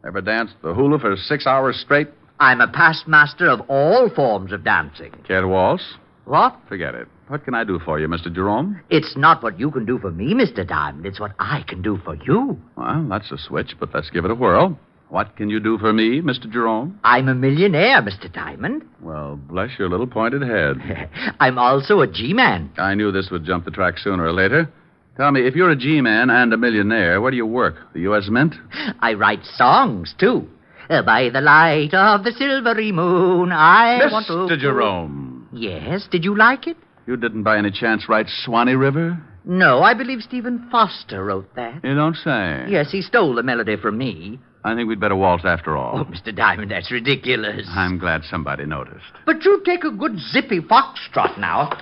Ever danced the hula for 6 hours straight? I'm a past master of all forms of dancing. Care to waltz? What? Forget it. What can I do for you, Mr. Jerome? It's not what you can do for me, Mr. Diamond. It's what I can do for you. Well, that's a switch, but let's give it a whirl. What can you do for me, Mr. Jerome? I'm a millionaire, Mr. Diamond. Well, bless your little pointed head. I'm also a G-man. I knew this would jump the track sooner or later. Tell me, if you're a G-man and a millionaire, where do you work? The U.S. Mint? I write songs, too. By the light of the silvery moon, I want to... Mr. Jerome. Yes, did you like it? You didn't by any chance write Swanee River? No, I believe Stephen Foster wrote that. You don't say. Yes, he stole the melody from me. I think we'd better waltz after all. Oh, Mr. Diamond, that's ridiculous. I'm glad somebody noticed. But you take a good zippy foxtrot now.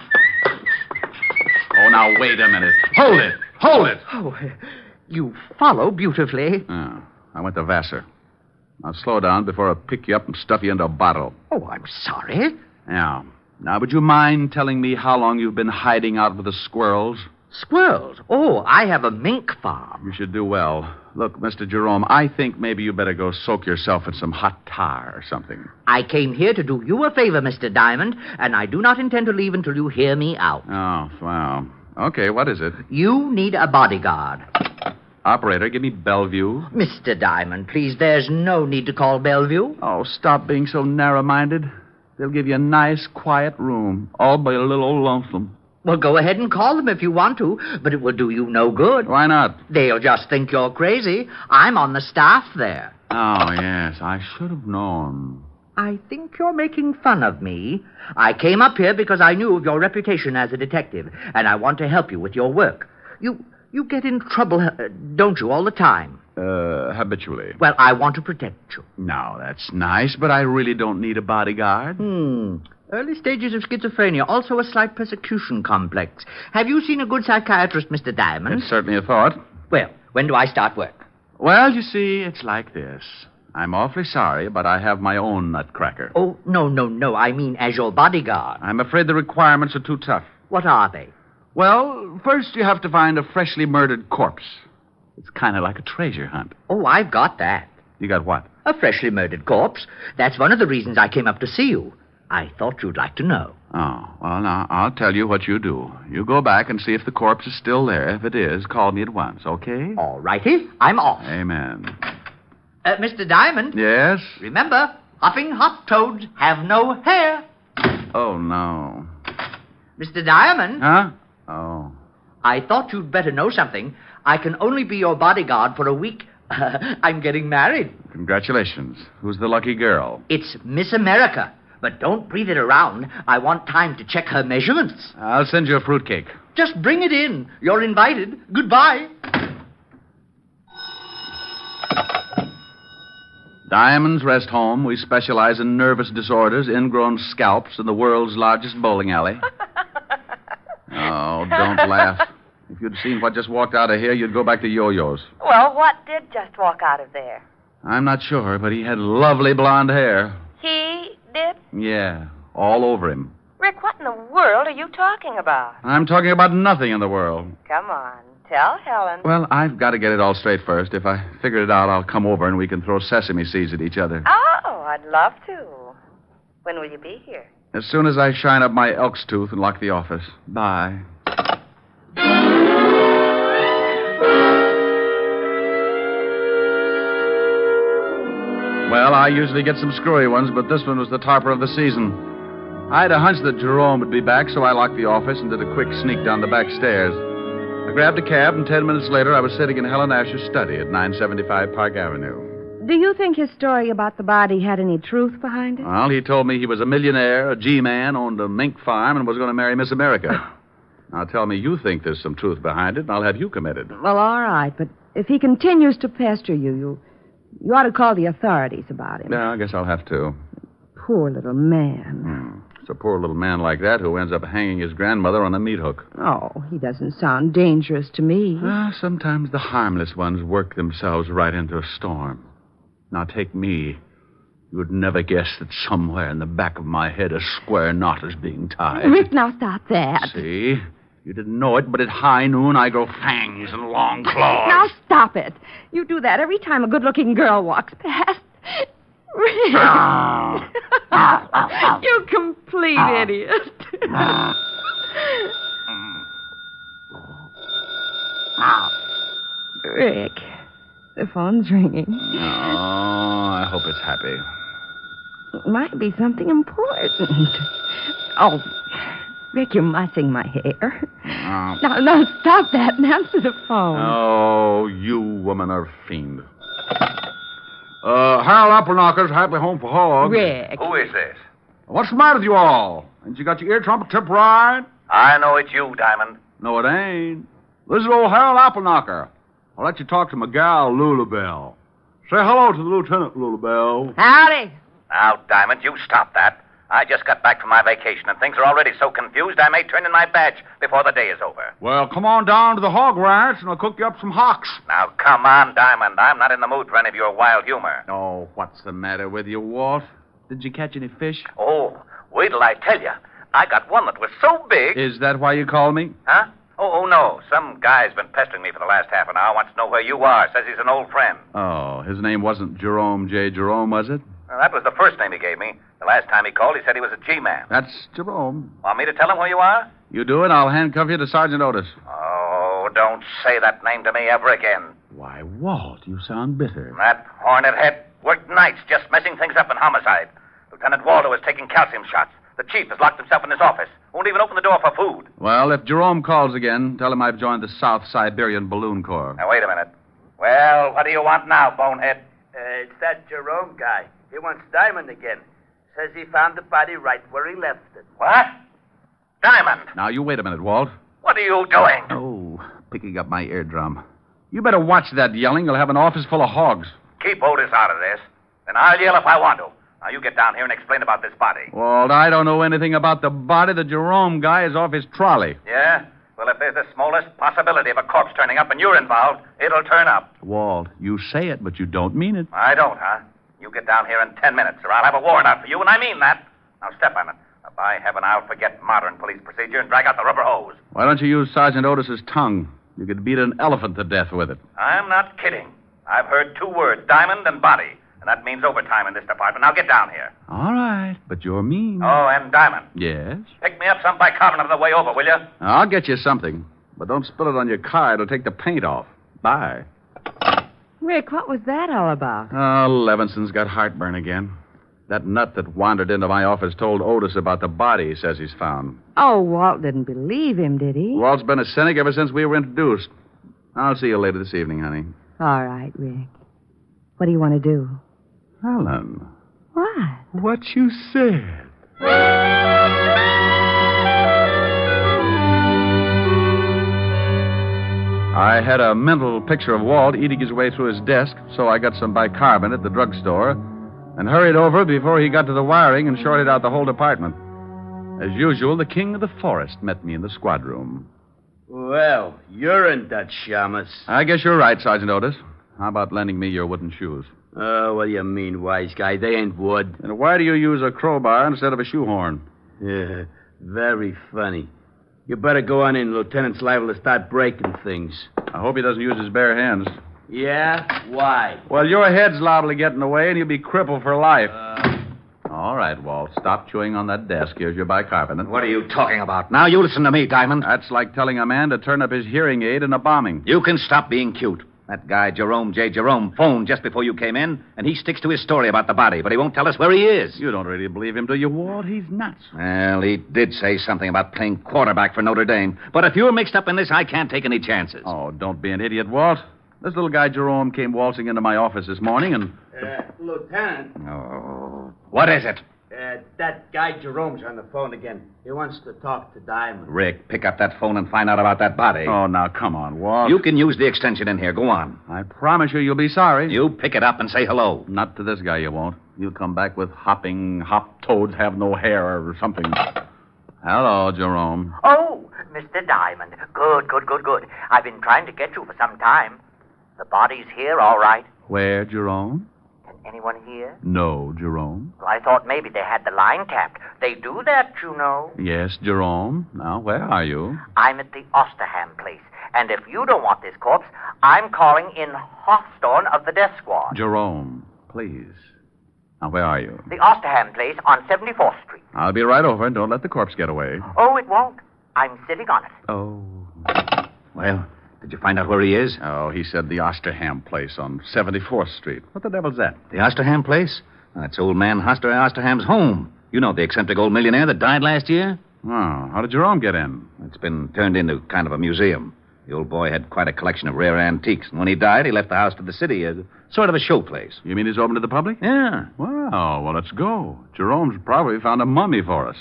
Oh, now, wait a minute. Hold it! Hold it! Oh, you follow beautifully. Oh, I went to Vassar. Now, slow down before I pick you up and stuff you into a bottle. Oh, I'm sorry. Yeah. Now, would you mind telling me how long you've been hiding out with the squirrels? Squirrels? Oh, I have a mink farm. You should do well. Look, Mr. Jerome, I think maybe you better go soak yourself in some hot tar or something. I came here to do you a favor, Mr. Diamond, and I do not intend to leave until you hear me out. Oh, wow. Okay, what is it? You need a bodyguard. Operator, give me Bellevue. Mr. Diamond, please, there's no need to call Bellevue. Oh, stop being so narrow-minded. They'll give you a nice, quiet room, all by a little old lonesome. Well, go ahead and call them if you want to, but it will do you no good. Why not? They'll just think you're crazy. I'm on the staff there. Oh, yes, I should have known. I think you're making fun of me. I came up here because I knew of your reputation as a detective, and I want to help you with your work. You get in trouble, don't you, all the time? Habitually. Well, I want to protect you. Now, that's nice, but I really don't need a bodyguard. Early stages of schizophrenia, also a slight persecution complex. Have you seen a good psychiatrist, Mr. Diamond? It's certainly a thought. Well, when do I start work? Well, you see, it's like this. I'm awfully sorry, but I have my own nutcracker. Oh, no. I mean as your bodyguard. I'm afraid the requirements are too tough. What are they? Well, first you have to find a freshly murdered corpse. It's kind of like a treasure hunt. Oh, I've got that. You got what? A freshly murdered corpse. That's one of the reasons I came up to see you. I thought you'd like to know. Oh, well, now, I'll tell you what you do. You go back and see if the corpse is still there. If it is, call me at once, okay? All righty. I'm off. Amen. Mr. Diamond? Yes? Remember, hopping hot toads have no hair. Oh, no. Mr. Diamond? Huh? Oh. I thought you'd better know something. I can only be your bodyguard for a week. I'm getting married. Congratulations. Who's the lucky girl? It's Miss America. But don't breathe it around. I want time to check her measurements. I'll send you a fruitcake. Just bring it in. You're invited. Goodbye. Diamond's Rest Home. We specialize in nervous disorders, ingrown scalps, and the world's largest bowling alley. Oh, don't laugh. If you'd seen what just walked out of here, you'd go back to yo-yos. Well, what did just walk out of there? I'm not sure, but he had lovely blonde hair. He did? Yeah, all over him. Rick, what in the world are you talking about? I'm talking about nothing in the world. Come on, tell Helen. Well, I've got to get it all straight first. If I figure it out, I'll come over and we can throw sesame seeds at each other. Oh, I'd love to. When will you be here? As soon as I shine up my elk's tooth and lock the office. Bye. Well, I usually get some screwy ones, but this one was the topper of the season. I had a hunch that Jerome would be back, so I locked the office and did a quick sneak down the back stairs. I grabbed a cab, and 10 minutes later, I was sitting in Helen Asher's study at 975 Park Avenue. Do you think his story about the body had any truth behind it? Well, he told me he was a millionaire, a G-man, owned a mink farm, and was going to marry Miss America. Now, tell me you think there's some truth behind it, and I'll have you committed. Well, all right, but if he continues to pester you ought to call the authorities about him. Yeah, I guess I'll have to. Poor little man. It's a poor little man like that who ends up hanging his grandmother on a meat hook. Oh, he doesn't sound dangerous to me. Sometimes the harmless ones work themselves right into a storm. Now, take me. You would never guess that somewhere in the back of my head a square knot is being tied. Rick, now stop that. See? You didn't know it, but at high noon I grow fangs and long claws. Now stop it. You do that every time a good-looking girl walks past. Rick. You complete idiot. Rick, the phone's ringing. Oh, I hope it's happy. It might be something important. Oh, Rick, you're mussing my hair. Now, stop that and answer the phone. Oh, you woman are a fiend. Harold Appleknocker's Happy Home for Hogs. Rick. Who is this? What's the matter with you all? Ain't you got your ear trumpet tip right? I know it's you, Diamond. No, it ain't. This is old Harold Appleknocker. I'll let you talk to my gal, Lulabelle. Say hello to the lieutenant, Lulabelle. Howdy. Now, Diamond, you stop that. I just got back from my vacation, and things are already so confused I may turn in my badge before the day is over. Well, come on down to the hog ranch, and I'll cook you up some hocks. Now, come on, Diamond. I'm not in the mood for any of your wild humor. Oh, what's the matter with you, Walt? Did you catch any fish? Oh, wait till I tell you. I got one that was so big. Is that why you called me? Huh? Oh, no. Some guy's been pestering me for the last half an hour. Wants to know where you are. Says he's an old friend. Oh, his name wasn't Jerome J. Jerome, was it? Well, that was the first name he gave me. The last time he called, he said he was a G-man. That's Jerome. Want me to tell him where you are? You do it, I'll handcuff you to Sergeant Otis. Oh, don't say that name to me ever again. Why, Walt, you sound bitter. That hornet head worked nights just messing things up in homicide. Lieutenant Waldo was taking calcium shots. The chief has locked himself in his office. Won't even open the door for food. Well, if Jerome calls again, tell him I've joined the South Siberian Balloon Corps. Now, wait a minute. Well, what do you want now, bonehead? It's that Jerome guy. He wants Diamond again. Says he found the body right where he left it. What? Diamond! Now, you wait a minute, Walt. What are you doing? Oh, picking up my eardrum. You better watch that yelling. You'll have an office full of hogs. Keep Otis out of this. Then I'll yell if I want to. Now, you get down here and explain about this body. Walt, I don't know anything about the body. The Jerome guy is off his trolley. Yeah? Well, if there's the smallest possibility of a corpse turning up and you're involved, it'll turn up. Walt, you say it, but you don't mean it. I don't, huh? You get down here in 10 minutes, or I'll have a warrant out for you, and I mean that. Now, step on it. Now, by heaven, I'll forget modern police procedure and drag out the rubber hose. Why don't you use Sergeant Otis's tongue? You could beat an elephant to death with it. I'm not kidding. I've heard two words, diamond and body, and that means overtime in this department. Now, get down here. All right, but you're mean. Oh, and Diamond. Yes? Pick me up some bicarbonate on the way over, will you? I'll get you something, but don't spill it on your car. It'll take the paint off. Bye. Rick, what was that all about? Oh, Levinson's got heartburn again. That nut that wandered into my office told Otis about the body he says he's found. Oh, Walt didn't believe him, did he? Walt's been a cynic ever since we were introduced. I'll see you later this evening, honey. All right, Rick. What do you want to do? Helen. What? What you said. I had a mental picture of Walt eating his way through his desk, so I got some bicarbonate at the drugstore and hurried over before he got to the wiring and shorted out the whole department. As usual, the king of the forest met me in the squad room. Well, you're in Dutch, Shamus. I guess you're right, Sergeant Otis. How about lending me your wooden shoes? Oh, what do you mean, wise guy? They ain't wood. And why do you use a crowbar instead of a shoehorn? Very funny. You better go on in. Lieutenant's liable to start breaking things. I hope he doesn't use his bare hands. Yeah? Why? Well, your head's liable to get in the way, and you'll be crippled for life. All right, Walt. Stop chewing on that desk. Here's your bicarbonate. What are you talking about? Now, you listen to me, Diamond. That's like telling a man to turn up his hearing aid in a bombing. You can stop being cute. That guy, Jerome J. Jerome, phoned just before you came in, and he sticks to his story about the body, but he won't tell us where he is. You don't really believe him, do you, Walt? He's nuts. Well, he did say something about playing quarterback for Notre Dame. But if you're mixed up in this, I can't take any chances. Oh, don't be an idiot, Walt. This little guy, Jerome, came waltzing into my office this morning and... Lieutenant. Oh, what is it? That guy Jerome's on the phone again. He wants to talk to Diamond. Rick, pick up that phone and find out about that body. Oh, now, come on, Walt. You can use the extension in here. Go on. I promise you'll be sorry. You pick it up and say hello. Not to this guy, you won't. You'll come back with hopping hop toads have no hair or something. Hello, Jerome. Oh, Mr. Diamond. Good. I've been trying to get you for some time. The body's here, all right. Where, Jerome? Can anyone hear? No, Jerome. Well, I thought maybe they had the line tapped. They do that, you know. Yes, Jerome. Now, where are you? I'm at the Osterham place. And if you don't want this corpse, I'm calling in Hawthorne of the Death Squad. Jerome, please. Now, where are you? The Osterham place on 74th Street. I'll be right over. Don't let the corpse get away. Oh, it won't. I'm sitting on it. Oh. Well, did you find out where he is? Oh, he said the Osterham place on 74th Street. What the devil's that? The Osterham place? That's old man Osterham's home. You know, the eccentric old millionaire that died last year? Oh, how did Jerome get in? It's been turned into kind of a museum. The old boy had quite a collection of rare antiques, and when he died, he left the house to the city as sort of a showplace. You mean he's open to the public? Yeah. Well, let's go. Jerome's probably found a mummy for us.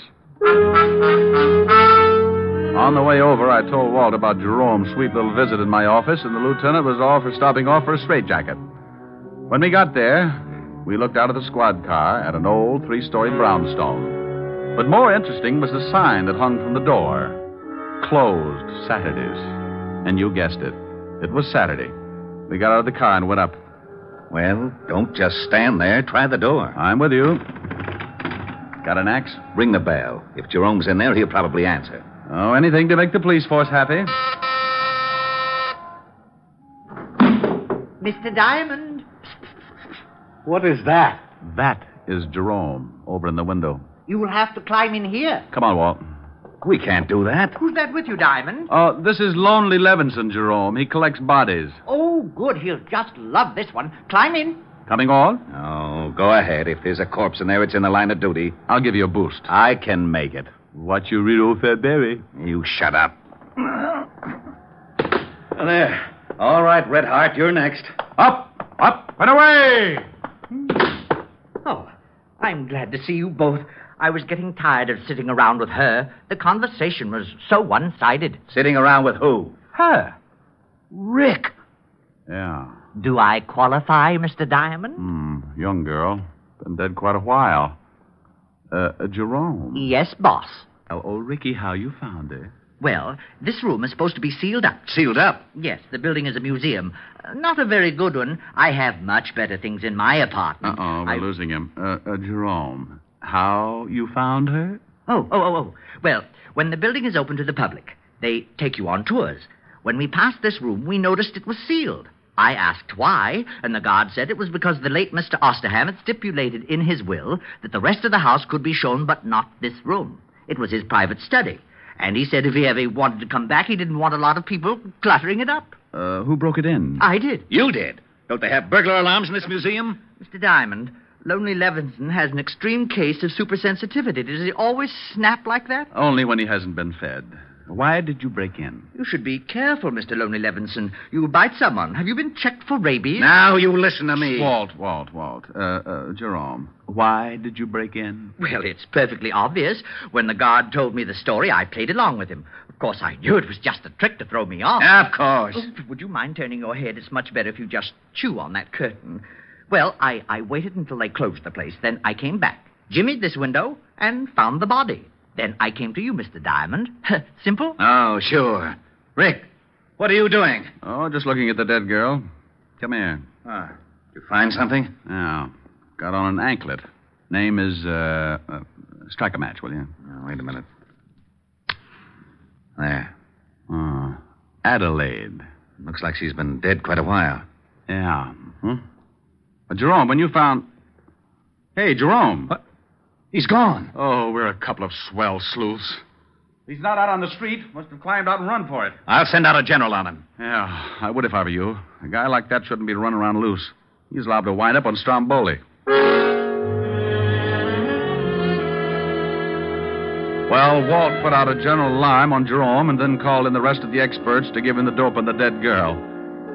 On the way over, I told Walt about Jerome's sweet little visit in my office, and the lieutenant was all for stopping off for a straitjacket. When we got there, we looked out of the squad car at an old 3-story brownstone. But more interesting was the sign that hung from the door. Closed Saturdays. And you guessed it. It was Saturday. We got out of the car and went up. Well, don't just stand there. Try the door. I'm with you. Got an axe? Ring the bell. If Jerome's in there, he'll probably answer. Oh, anything to make the police force happy. Mr. Diamond. What is that? That is Jerome over in the window. You will have to climb in here. Come on, Walt. We can't do that. Who's that with you, Diamond? This is Lonely Levinson, Jerome. He collects bodies. Oh, good. He'll just love this one. Climb in. Coming on? Oh, go ahead. If there's a corpse in there, it's in the line of duty. I'll give you a boost. I can make it. What you read, old fat berry? You shut up. There. All right, Red Heart, you're next. Up, and away! Oh, I'm glad to see you both. I was getting tired of sitting around with her. The conversation was so one-sided. Sitting around with who? Her. Rick. Yeah. Do I qualify, Mr. Diamond? Young girl. Been dead quite a while. Jerome. Yes, boss. Oh, Ricky, how you found her? Well, this room is supposed to be sealed up. Sealed up? Yes, the building is a museum. Not a very good one. I have much better things in my apartment. We're losing him. Jerome, how you found her? Oh. Well, when the building is open to the public, they take you on tours. When we passed this room, we noticed it was sealed. I asked why, and the guard said it was because the late Mr. Osterham had stipulated in his will that the rest of the house could be shown, but not this room. It was his private study. And he said if he ever wanted to come back, he didn't want a lot of people cluttering it up. Who broke it in? I did. You did? Don't they have burglar alarms in this museum? Mr. Diamond, Lonely Levinson has an extreme case of supersensitivity. Does he always snap like that? Only when he hasn't been fed. Why did you break in? You should be careful, Mr. Lonely Levinson. You'll bite someone. Have you been checked for rabies? Now you listen to me. Walt. Jerome, why did you break in? Well, it's perfectly obvious. When the guard told me the story, I played along with him. Of course, I knew it was just a trick to throw me off. Of course. Oh, would you mind turning your head? It's much better if you just chew on that curtain. Well, I waited until they closed the place. Then I came back, jimmied this window, and found the body. Then I came to you, Mr. Diamond. Simple? Oh, sure. Rick, what are you doing? Oh, just looking at the dead girl. Come here. Did you find something? Yeah. Got on an anklet. Name is, strike a match, will you? Oh, wait a minute. There. Oh, Adelaide. Looks like she's been dead quite a while. Yeah. Jerome, when you found... Hey, Jerome. What? He's gone. Oh, we're a couple of swell sleuths. He's not out on the street. Must have climbed out and run for it. I'll send out a general on him. Yeah, I would if I were you. A guy like that shouldn't be running around loose. He's liable to wind up on Stromboli. Well, Walt put out a general alarm on Jerome and then called in the rest of the experts to give him the dope on the dead girl.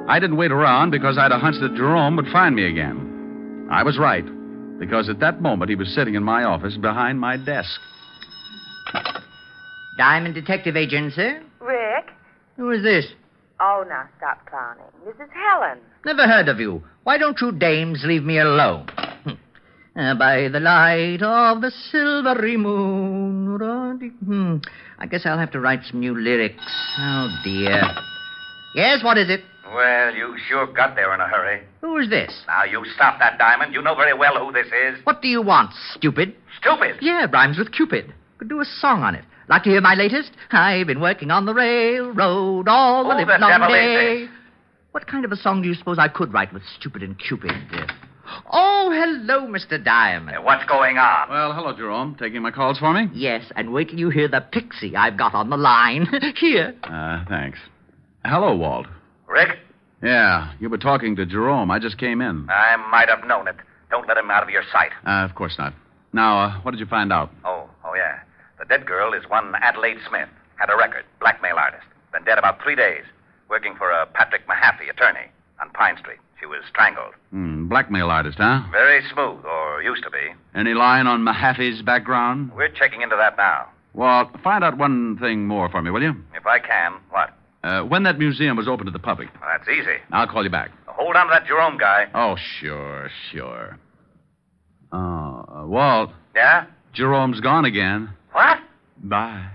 I didn't wait around because I had a hunch that Jerome would find me again. I was right, because at that moment he was sitting in my office behind my desk. Diamond Detective Agent, sir? Rick? Who is this? Oh, now stop clowning. This is Helen. Never heard of you. Why don't you dames leave me alone? By the light of the silvery moon. I guess I'll have to write some new lyrics. Oh, dear. Yes, what is it? Well, you sure got there in a hurry. Who is this? Now, you stop that, Diamond. You know very well who this is. What do you want, stupid? Stupid? Yeah, rhymes with Cupid. Could do a song on it. Like to hear my latest? I've been working on the railroad all the live long day. What kind of a song do you suppose I could write with stupid and Cupid? Oh, hello, Mr. Diamond. What's going on? Well, hello, Jerome. Taking my calls for me? Yes, and wait till you hear the pixie I've got on the line. Here. Thanks. Hello, Walt. Rick? Yeah, you were talking to Jerome. I just came in. I might have known it. Don't let him out of your sight. Of course not. Now, what did you find out? Oh, yeah. The dead girl is one Adelaide Smith. Had a record, blackmail artist. Been dead about 3 days. Working for a Patrick Mahaffey, attorney, on Pine Street. She was strangled. Blackmail artist, huh? Very smooth, or used to be. Any line on Mahaffey's background? We're checking into that now. Well, find out one thing more for me, will you? If I can, what? When that museum was open to the public. Well, that's easy. I'll call you back. Hold on to that Jerome guy. Oh, sure. Walt. Yeah? Jerome's gone again. What? Bye.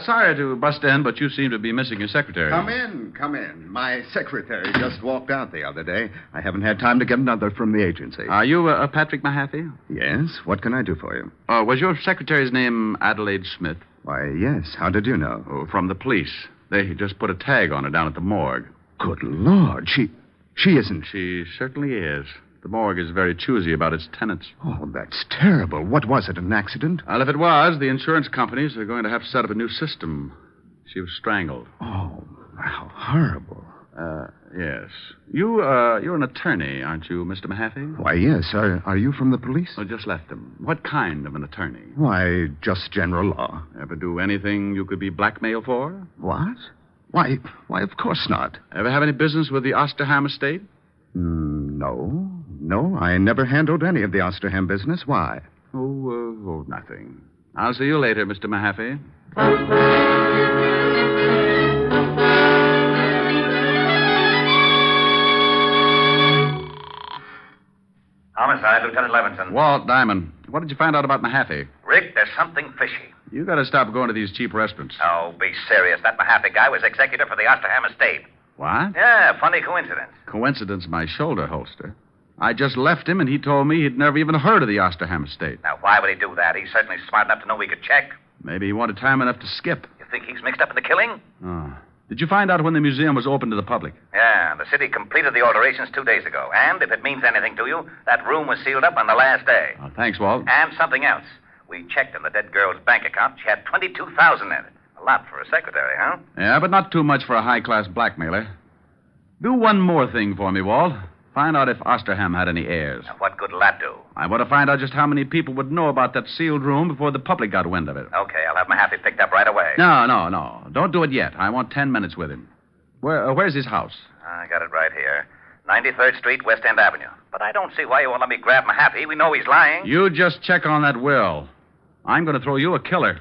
Sorry to bust in, but you seem to be missing your secretary. Come in. My secretary just walked out the other day. I haven't had time to get another from the agency. Are you Patrick Mahaffey? Yes. What can I do for you? Was your secretary's name Adelaide Smith? Why, yes. How did you know? Oh, from the police. They just put a tag on her down at the morgue. Good Lord. She isn't... She certainly is. The morgue is very choosy about its tenants. Oh, that's terrible. What was it, an accident? Well, if it was, the insurance companies are going to have to set up a new system. She was strangled. Oh, how horrible. Yes. You're an attorney, aren't you, Mr. Mahaffey? Why, yes. Are you from the police? I just left them. What kind of an attorney? Why, just general law. Ever do anything you could be blackmailed for? What? Why, of course not. Ever have any business with the Osterham estate? No, I never handled any of the Osterham business. Why? Oh, nothing. I'll see you later, Mr. Mahaffey. Homicide, Lieutenant Levinson. Walt Diamond. What did you find out about Mahaffey? Rick, there's something fishy. You got to stop going to these cheap restaurants. Oh, be serious. That Mahaffey guy was executor for the Osterham estate. What? Yeah, funny coincidence. Coincidence, my shoulder holster. I just left him, and he told me he'd never even heard of the Osterham estate. Now, why would he do that? He's certainly smart enough to know we could check. Maybe he wanted time enough to skip. You think he's mixed up in the killing? Oh. Did you find out when the museum was open to the public? Yeah, the city completed the alterations 2 days ago. And if it means anything to you, that room was sealed up on the last day. Oh, thanks, Walt. And something else. We checked in the dead girl's bank account. She had $22,000 in it. A lot for a secretary, huh? Yeah, but not too much for a high-class blackmailer. Do one more thing for me, Walt. Find out if Osterham had any heirs. Now, what good will that do? I want to find out just how many people would know about that sealed room before the public got wind of it. Okay, I'll have Mahaffey picked up right away. No. Don't do it yet. I want 10 minutes with him. Where's his house? I got it right here. 93rd Street, West End Avenue. But I don't see why you won't let me grab Mahaffey. We know he's lying. You just check on that will. I'm going to throw you a killer.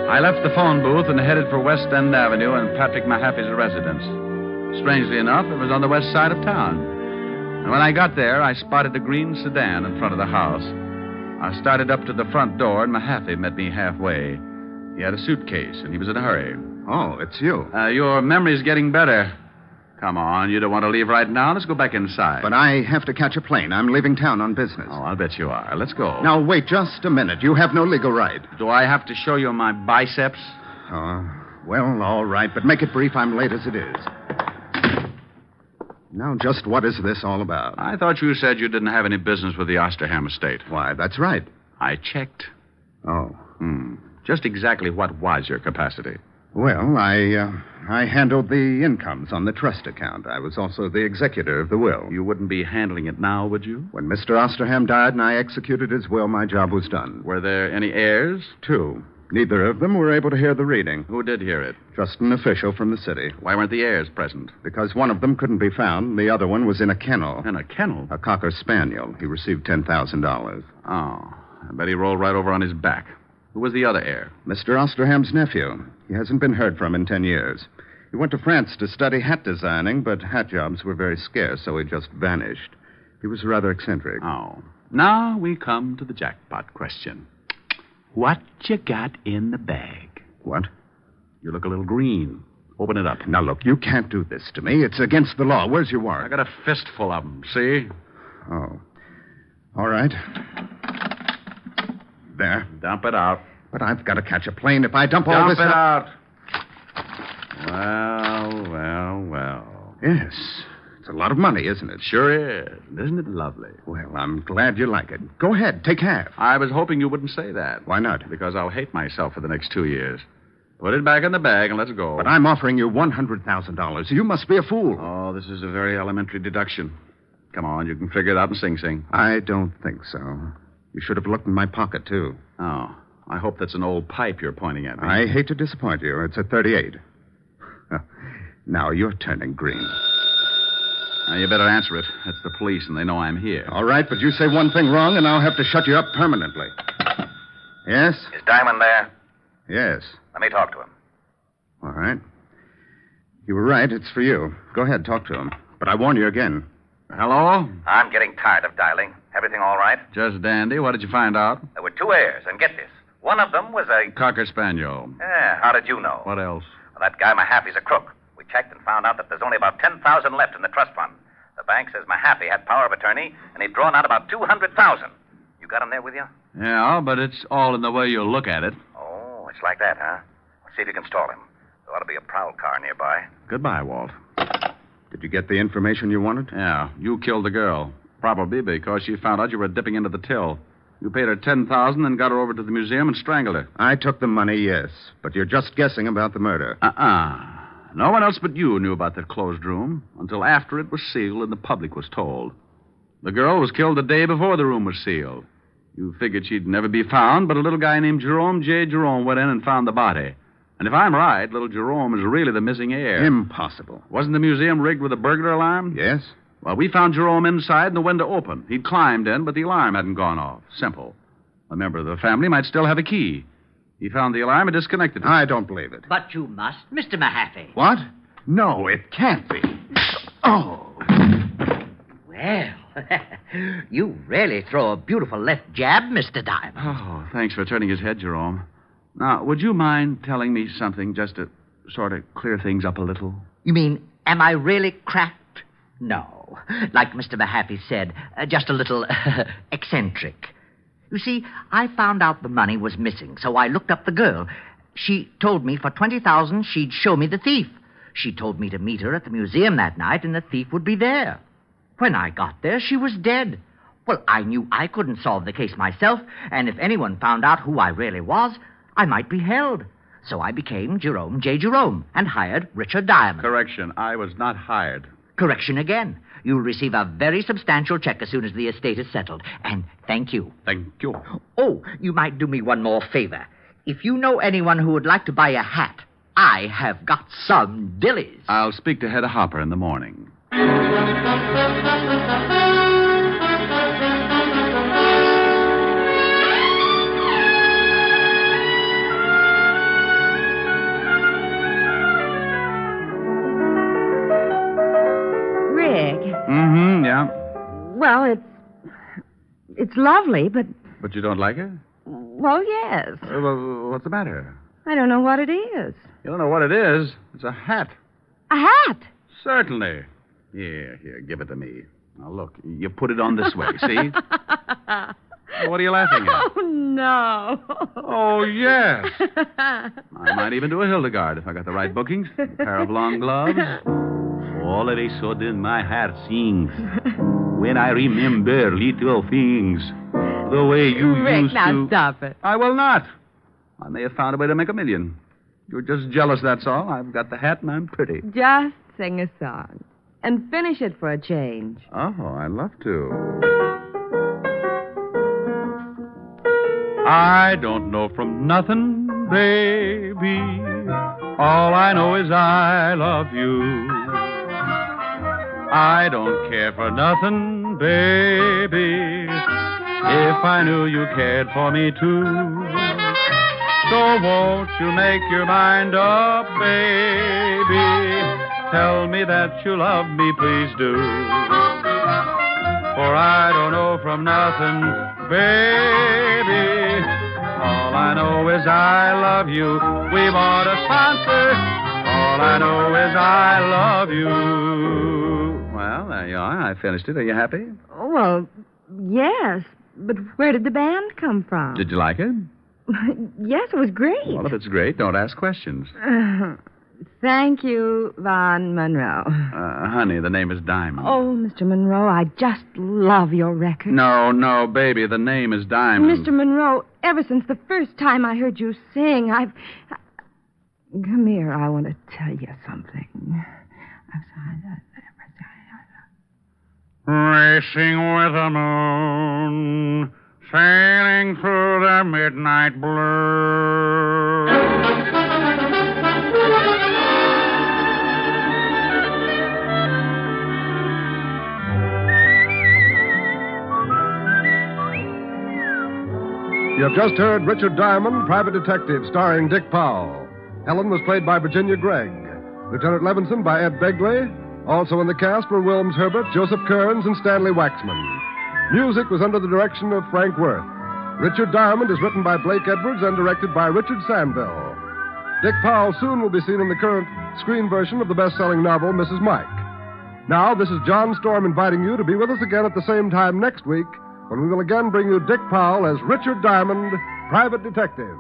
I left the phone booth and headed for West End Avenue and Patrick Mahaffey's residence. Strangely enough, it was on the west side of town. And when I got there, I spotted a green sedan in front of the house. I started up to the front door, and Mahaffey met me halfway. He had a suitcase, and he was in a hurry. Oh, it's you. Your memory's getting better. Come on, you don't want to leave right now. Let's go back inside. But I have to catch a plane. I'm leaving town on business. Oh, I'll bet you are. Let's go. Now, wait just a minute. You have no legal right. Do I have to show you my biceps? Well, all right, but make it brief. I'm late as it is. Now, just what is this all about? I thought you said you didn't have any business with the Osterham estate. Why, that's right. I checked. Oh. Just exactly what was your capacity? Well, I handled the incomes on the trust account. I was also the executor of the will. You wouldn't be handling it now, would you? When Mr. Osterham died and I executed his will, my job was done. Were there any heirs? 2. Neither of them were able to hear the reading. Who did hear it? Just an official from the city. Why weren't the heirs present? Because one of them couldn't be found. The other one was in a kennel. In a kennel? A cocker spaniel. He received $10,000. Oh, I bet he rolled right over on his back. Who was the other heir? Mr. Osterham's nephew. He hasn't been heard from in 10 years. He went to France to study hat designing, but hat jobs were very scarce, so he just vanished. He was rather eccentric. Oh. Now we come to the jackpot question. What you got in the bag? What? You look a little green. Open it up. Now, look, you can't do this to me. It's against the law. Where's your warrant? I got a fistful of them, see? Oh. All right. There. Dump it out. But I've got to catch a plane. If I dump all this... Dump it out. Well. Yes. It's a lot of money, isn't it? Sure is. Isn't it lovely? Well, I'm glad you like it. Go ahead. Take half. I was hoping you wouldn't say that. Why not? Because I'll hate myself for the next 2 years. Put it back in the bag and let's go. But I'm offering you $100,000. You must be a fool. Oh, this is a very elementary deduction. Come on, you can figure it out in Sing Sing. I don't think so. You should have looked in my pocket, too. Oh, I hope that's an old pipe you're pointing at me. I hate to disappoint you. It's a 38. Now you're turning green. Now, you better answer it. It's the police, and they know I'm here. All right, but you say one thing wrong, and I'll have to shut you up permanently. Yes? Is Diamond there? Yes. Let me talk to him. All right. You were right. It's for you. Go ahead, talk to him. But I warn you again. Hello? I'm getting tired of dialing. Everything all right? Just dandy. What did you find out? There were 2 heirs, and get this. One of them was a... Cocker Spaniel. Yeah, how did you know? What else? Well, that guy Mahaffey's a crook. We checked and found out that there's only about 10,000 left in the trust fund. The bank says Mahaffey had power of attorney, and he'd drawn out about 200,000. You got him there with you? Yeah, but it's all in the way you look at it. Oh, it's like that, huh? Let's see if you can stall him. There ought to be a prowl car nearby. Goodbye, Walt. Did you get the information you wanted? Yeah, you killed the girl. Probably because she found out you were dipping into the till. You paid her $10,000 and got her over to the museum and strangled her. I took the money, yes. But you're just guessing about the murder. No one else but you knew about the closed room until after it was sealed and the public was told. The girl was killed the day before the room was sealed. You figured she'd never be found, but a little guy named Jerome J. Jerome went in and found the body. And if I'm right, little Jerome is really the missing heir. Impossible. Wasn't the museum rigged with a burglar alarm? Yes. Well, we found Jerome inside and the window open. He'd climbed in, but the alarm hadn't gone off. Simple. A member of the family might still have a key. He found the alarm and disconnected it. I don't believe it. But you must, Mr. Mahaffey. What? No, it can't be. Oh. Well, you really throw a beautiful left jab, Mr. Diamond. Oh, thanks for turning his head, Jerome. Now, would you mind telling me something just to sort of clear things up a little? You mean, am I really cracked? No. Like Mr. Mahaffey said, just a little eccentric. You see, I found out the money was missing, so I looked up the girl. She told me for $20,000 she'd show me the thief. She told me to meet her at the museum that night and the thief would be there. When I got there, she was dead. Well, I knew I couldn't solve the case myself, and if anyone found out who I really was, I might be held. So I became Jerome J. Jerome and hired Richard Diamond. Correction, I was not hired. Correction again. You'll receive a very substantial check as soon as the estate is settled. And thank you. Thank you. Oh, you might do me one more favor. If you know anyone who would like to buy a hat, I have got some dillies. I'll speak to Hedda Hopper in the morning. Yeah? Well, it's lovely, but... But you don't like it? Well, yes. Well, what's the matter? I don't know what it is. You don't know what it is? It's a hat. A hat? Certainly. Here, give it to me. Now, look, you put it on this way, see? What are you laughing at? Oh, no. Oh, yes. I might even do a Hildegard if I got the right bookings. A pair of long gloves. All of a sudden, my heart sings when I remember little things. The way you Rick, used now to... stop it. I will not. I may have found a way to make $1 million. You're just jealous, that's all. I've got the hat and I'm pretty. Just sing a song. And finish it for a change. Oh, I'd love to. I don't know from nothing, baby. All I know is I love you. I don't care for nothing, baby, if I knew you cared for me too. So won't you make your mind up, baby? Tell me that you love me, please do. For I don't know from nothing, baby. All I know is I love you. We want a sponsor. All I know is I love you. Well, there you are. I finished it. Are you happy? Well, yes. But where did the band come from? Did you like it? Yes, it was great. Well, if it's great, don't ask questions. Thank you, Von Monroe. Honey, the name is Diamond. Oh, Mr. Monroe, I just love your record. No, baby, the name is Diamond. Mr. Monroe, ever since the first time I heard you sing, Come here, I want to tell you something. Racing with the moon, sailing through the midnight blue. You have just heard Richard Diamond, Private Detective, starring Dick Powell. Helen was played by Virginia Gregg. Lieutenant Levinson by Ed Begley. Also in the cast were Wilms Herbert, Joseph Kearns, and Stanley Waxman. Music was under the direction of Frank Worth. Richard Diamond is written by Blake Edwards and directed by Richard Sandville. Dick Powell soon will be seen in the current screen version of the best-selling novel, Mrs. Mike. Now, this is John Storm inviting you to be with us again at the same time next week, when we will again bring you Dick Powell as Richard Diamond, Private Detective.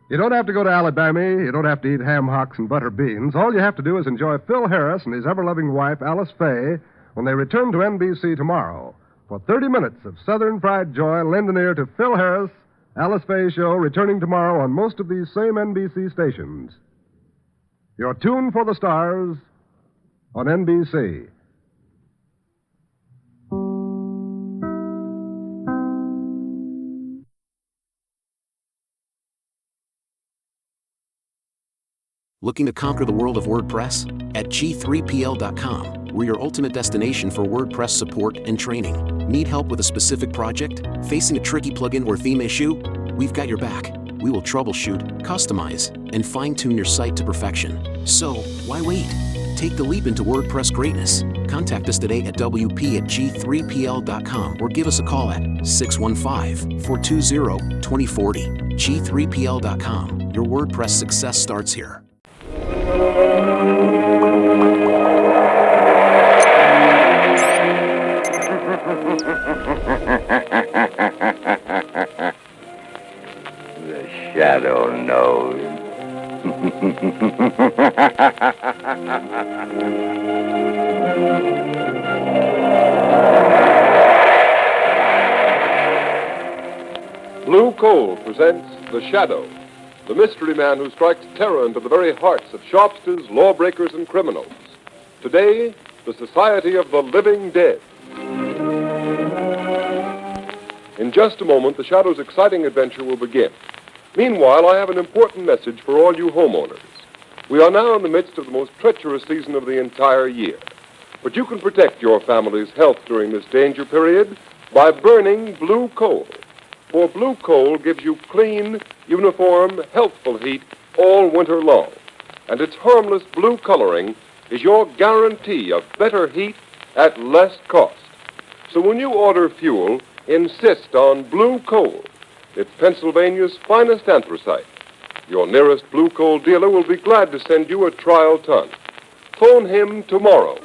You don't have to go to Alabama. You don't have to eat ham hocks and butter beans. All you have to do is enjoy Phil Harris and his ever-loving wife, Alice Faye, when they return to NBC tomorrow. For 30 minutes of Southern Fried Joy, lend an ear to Phil Harris, Alice Faye Show, returning tomorrow on most of these same NBC stations. Your tune for the stars on NBC. Looking to conquer the world of WordPress? At G3PL.com, we're your ultimate destination for WordPress support and training. Need help with a specific project? Facing a tricky plugin or theme issue? We've got your back. We will troubleshoot, customize, and fine-tune your site to perfection. So, why wait? Take the leap into WordPress greatness. Contact us today at WP@G3PL.com or give us a call at 615-420-2040. G3PL.com. Your WordPress success starts here. The shadow knows. Blue Coal presents The Shadow, the mystery man who strikes terror into the very hearts of shopsters, lawbreakers, and criminals. Today, the Society of the Living Dead. In just a moment, The Shadow's exciting adventure will begin. Meanwhile, I have an important message for all you homeowners. We are now in the midst of the most treacherous season of the entire year. But you can protect your family's health during this danger period by burning blue coal. For blue coal gives you clean, uniform, healthful heat all winter long. And its harmless blue coloring is your guarantee of better heat at less cost. So when you order fuel, insist on blue coal. It's Pennsylvania's finest anthracite. Your nearest blue coal dealer will be glad to send you a trial ton. Phone him tomorrow.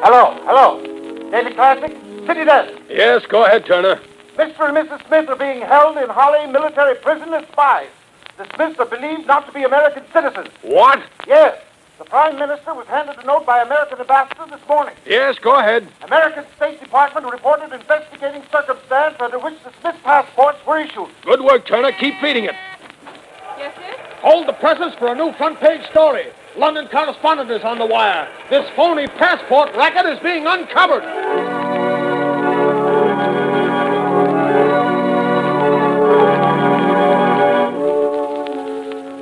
Hello. Daily Classic, City Desk. Yes, go ahead, Turner. Mr. and Mrs. Smith are being held in Holly military prison as spies. The Smiths are believed not to be American citizens. What? Yes. The Prime Minister was handed a note by American ambassador this morning. Yes, go ahead. American State Department reported investigating circumstance under which the Smith passports were issued. Good work, Turner. Keep feeding it. Yes, sir? Hold the presses for a new front-page story. London correspondent is on the wire. This phony passport racket is being uncovered.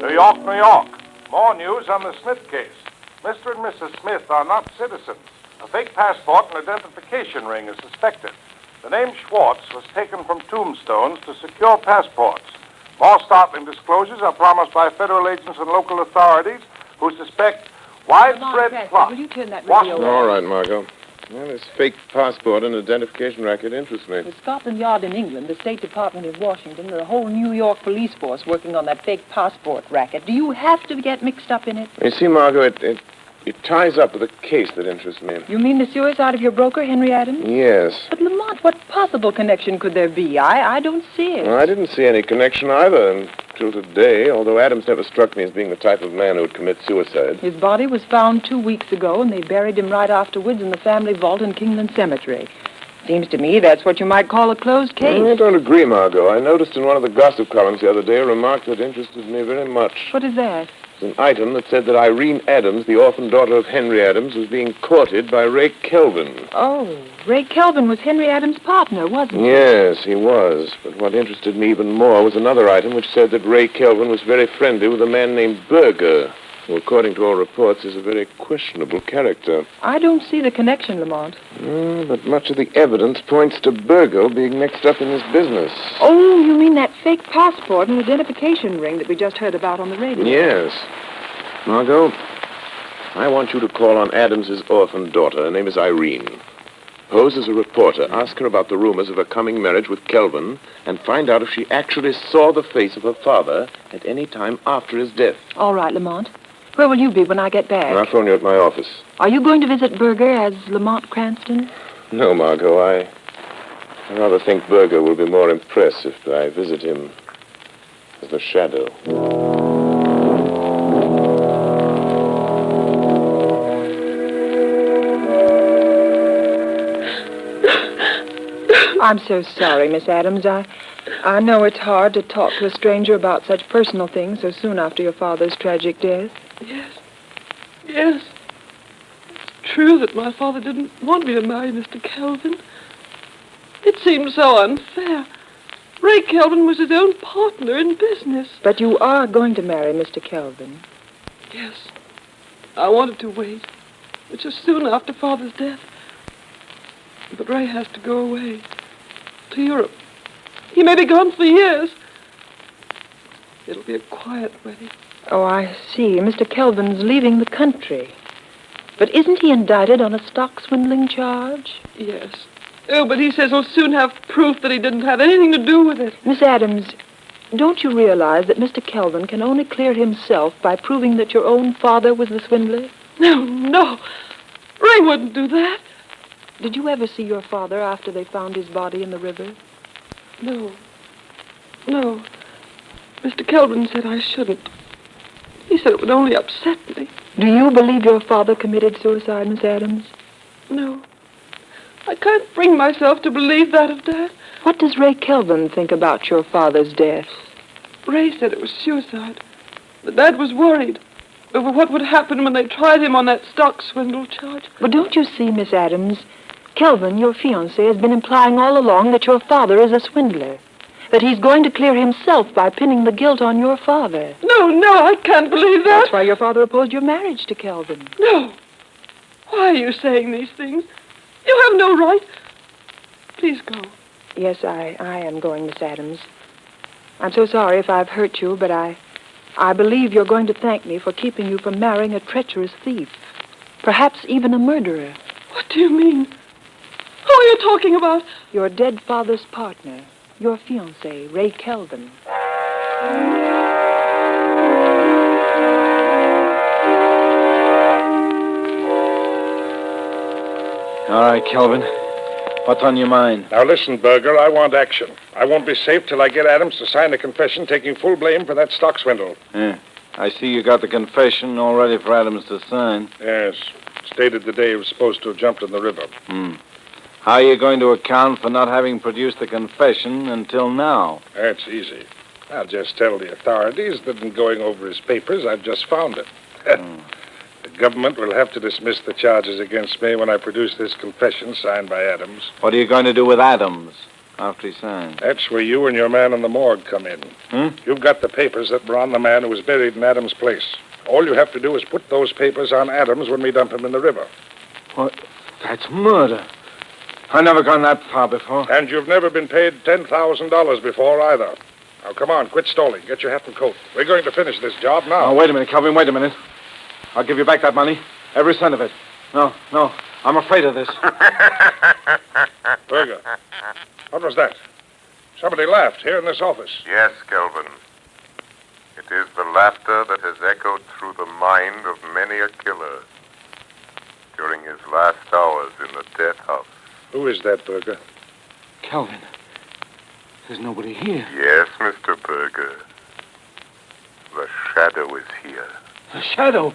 New York, New York. More news on the Smith case. Mr. and Mrs. Smith are not citizens. A fake passport and identification ring is suspected. The name Schwartz was taken from tombstones to secure passports. More startling disclosures are promised by federal agents and local authorities who suspect widespread plot. Will you turn that radio All right, Margot. Well, this fake passport and identification racket interests me. With Scotland Yard in England, the State Department in Washington, and a whole New York police force working on that fake passport racket. Do you have to get mixed up in it? You see, Margot, it ties up with a case that interests me. You mean the suicide of your broker, Henry Adams? Yes. But, Lamont, what possible connection could there be? I don't see it. Well, I didn't see any connection either until today, although Adams never struck me as being the type of man who would commit suicide. His body was found 2 weeks ago, and they buried him right afterwards in the family vault in Kingland Cemetery. Seems to me that's what you might call a closed case. I don't agree, Margot. I noticed in one of the gossip columns the other day a remark that interested me very much. What is that? An item that said that Irene Adams, the orphan daughter of Henry Adams, was being courted by Ray Kelvin. Oh, Ray Kelvin was Henry Adams' partner, wasn't he? Yes, he was. But what interested me even more was another item which said that Ray Kelvin was very friendly with a man named Berger, who, according to all reports, is a very questionable character. I don't see the connection, Lamont. But much of the evidence points to Berger being mixed up in this business. Oh, you mean that fake passport and identification ring that we just heard about on the radio? Yes. Margot, I want you to call on Adams's orphan daughter. Her name is Irene. Pose as a reporter. Ask her about the rumors of her coming marriage with Kelvin and find out if she actually saw the face of her father at any time after his death. All right, Lamont. Where will you be when I get back? I'll phone you at my office. Are you going to visit Berger as Lamont Cranston? No, Margot. I rather think Berger will be more impressed if I visit him as the Shadow. I'm so sorry, Miss Adams. I know it's hard to talk to a stranger about such personal things so soon after your father's tragic death. Yes. It's true that my father didn't want me to marry Mr. Kelvin. It seemed so unfair. Ray Kelvin was his own partner in business. But you are going to marry Mr. Kelvin. Yes. I wanted to wait, which was soon after Father's death. But Ray has to go away to Europe. He may be gone for years. It'll be a quiet wedding. Oh, I see. Mr. Kelvin's leaving the country. But isn't he indicted on a stock swindling charge? Yes. Oh, but he says he'll soon have proof that he didn't have anything to do with it. Miss Adams, don't you realize that Mr. Kelvin can only clear himself by proving that your own father was the swindler? No. Ray wouldn't do that. Did you ever see your father after they found his body in the river? No. Mr. Kelvin said I shouldn't. He said it would only upset me. Do you believe your father committed suicide, Miss Adams? No. I can't bring myself to believe that of Dad. What does Ray Kelvin think about your father's death? Ray said it was suicide. But Dad was worried over what would happen when they tried him on that stock swindle charge. But don't you see, Miss Adams, Kelvin, your fiancé, has been implying all along that your father is a swindler. That he's going to clear himself by pinning the guilt on your father. No, I can't believe that. That's why your father opposed your marriage to Kelvin. No. Why are you saying these things? You have no right. Please go. Yes, I am going, Miss Adams. I'm so sorry if I've hurt you, but I believe you're going to thank me for keeping you from marrying a treacherous thief. Perhaps even a murderer. What do you mean? Who you talking about? Your dead father's partner, your fiancé, Ray Kelvin. All right, Kelvin. What's on your mind? Now listen, Berger, I want action. I won't be safe till I get Adams to sign a confession taking full blame for that stock swindle. Yeah. I see you got the confession all ready for Adams to sign. Yes. Stated the day he was supposed to have jumped in the river. How are you going to account for not having produced the confession until now? That's easy. I'll just tell the authorities that in going over his papers, I've just found it. The government will have to dismiss the charges against me when I produce this confession signed by Adams. What are you going to do with Adams after he signs? That's where you and your man in the morgue come in. You've got the papers that were on the man who was buried in Adams' place. All you have to do is put those papers on Adams when we dump him in the river. What? That's murder. I've never gone that far before. And you've never been paid $10,000 before either. Now, come on, quit stalling. Get your hat and coat. We're going to finish this job now. Oh, wait a minute, Kelvin, wait a minute. I'll give you back that money. Every cent of it. No. I'm afraid of this. Berger, what was that? Somebody laughed here in this office. Yes, Kelvin. It is the laughter that has echoed through the mind of many a killer during his last hours in the death house. Who is that, Berger? Kelvin, there's nobody here. Yes, Mr. Berger. The shadow is here. The shadow?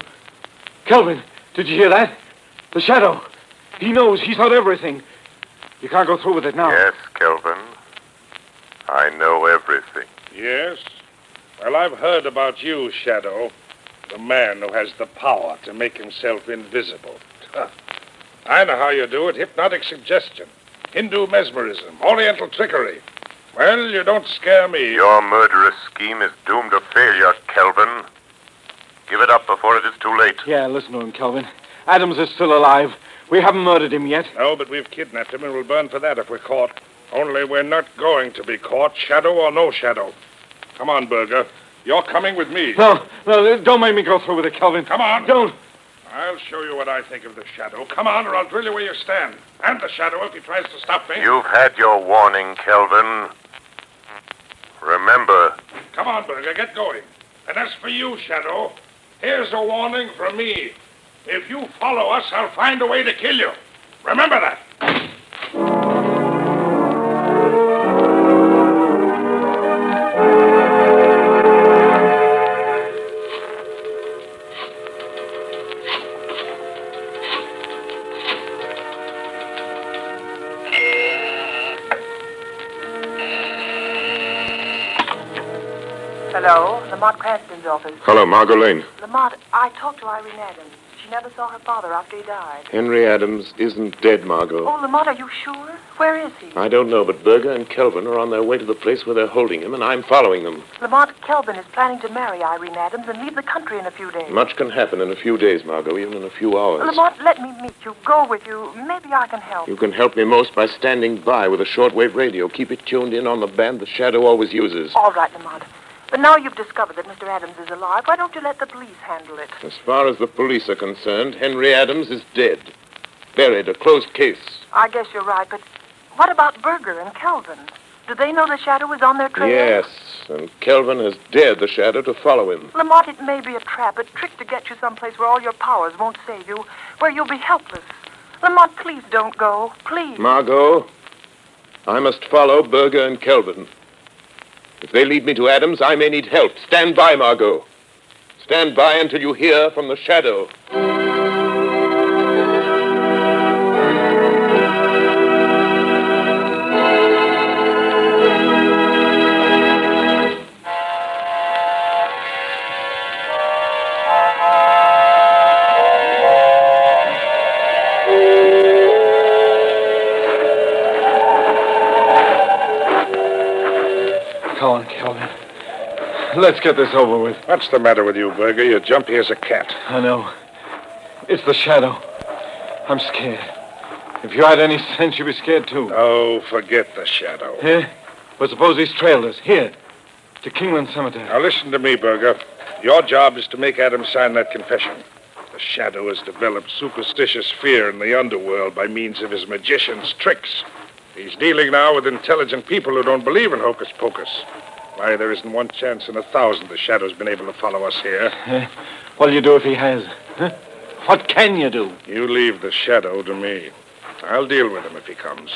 Kelvin, did you hear that? The shadow. He knows. He's heard everything. You can't go through with it now. Yes, Kelvin. I know everything. Yes? Well, I've heard about you, Shadow. The man who has the power to make himself invisible. I know how you do it. Hypnotic suggestion. Hindu mesmerism. Oriental trickery. Well, you don't scare me. Your murderous scheme is doomed to failure, Kelvin. Give it up before it is too late. Yeah, listen to him, Kelvin. Adams is still alive. We haven't murdered him yet. No, but we've kidnapped him, and we'll burn for that if we're caught. Only we're not going to be caught, shadow or no shadow. Come on, Berger. You're coming with me. No, don't make me go through with it, Kelvin. Come on. Don't. I'll show you what I think of the shadow. Come on, or I'll drill you where you stand. And the shadow if he tries to stop me. You've had your warning, Kelvin. Remember. Come on, Berger, get going. And as for you, Shadow, here's a warning from me. If you follow us, I'll find a way to kill you. Remember that. Hello, Lamont Cranston's office. Hello, Margot Lane. Lamont, I talked to Irene Adams. She never saw her father after he died. Henry Adams isn't dead, Margot. Oh, Lamont, are you sure? Where is he? I don't know, but Berger and Kelvin are on their way to the place where they're holding him, and I'm following them. Lamont, Kelvin is planning to marry Irene Adams and leave the country in a few days. Much can happen in a few days, Margot, even in a few hours. Lamont, let me meet you, go with you. Maybe I can help. You can help me most by standing by with a shortwave radio. Keep it tuned in on the band the Shadow always uses. All right, Lamont. But now you've discovered that Mr. Adams is alive, why don't you let the police handle it? As far as the police are concerned, Henry Adams is dead. Buried, a closed case. I guess you're right, but what about Berger and Kelvin? Do they know the Shadow is on their trail? Yes, and Kelvin has dared the Shadow to follow him. Lamont, it may be a trap, a trick to get you someplace where all your powers won't save you, where you'll be helpless. Lamont, please don't go. Please. Margot, I must follow Berger and Kelvin. If they lead me to Adams, I may need help. Stand by, Margot. Stand by until you hear from the Shadow. Come on, Kelvin. Let's get this over with. What's the matter with you, Berger? You jumpy as a cat. I know. It's the Shadow. I'm scared. If you had any sense, you'd be scared, too. Oh, forget the Shadow. Yeah? But suppose he's trailed us. Here. To Kingland Cemetery. Now, listen to me, Berger. Your job is to make Adams sign that confession. The Shadow has developed superstitious fear in the underworld by means of his magician's tricks. He's dealing now with intelligent people who don't believe in hocus pocus. Why, there isn't one chance in 1,000 the Shadow's been able to follow us here. What'll you do if he has? Huh? What can you do? You leave the Shadow to me. I'll deal with him if he comes.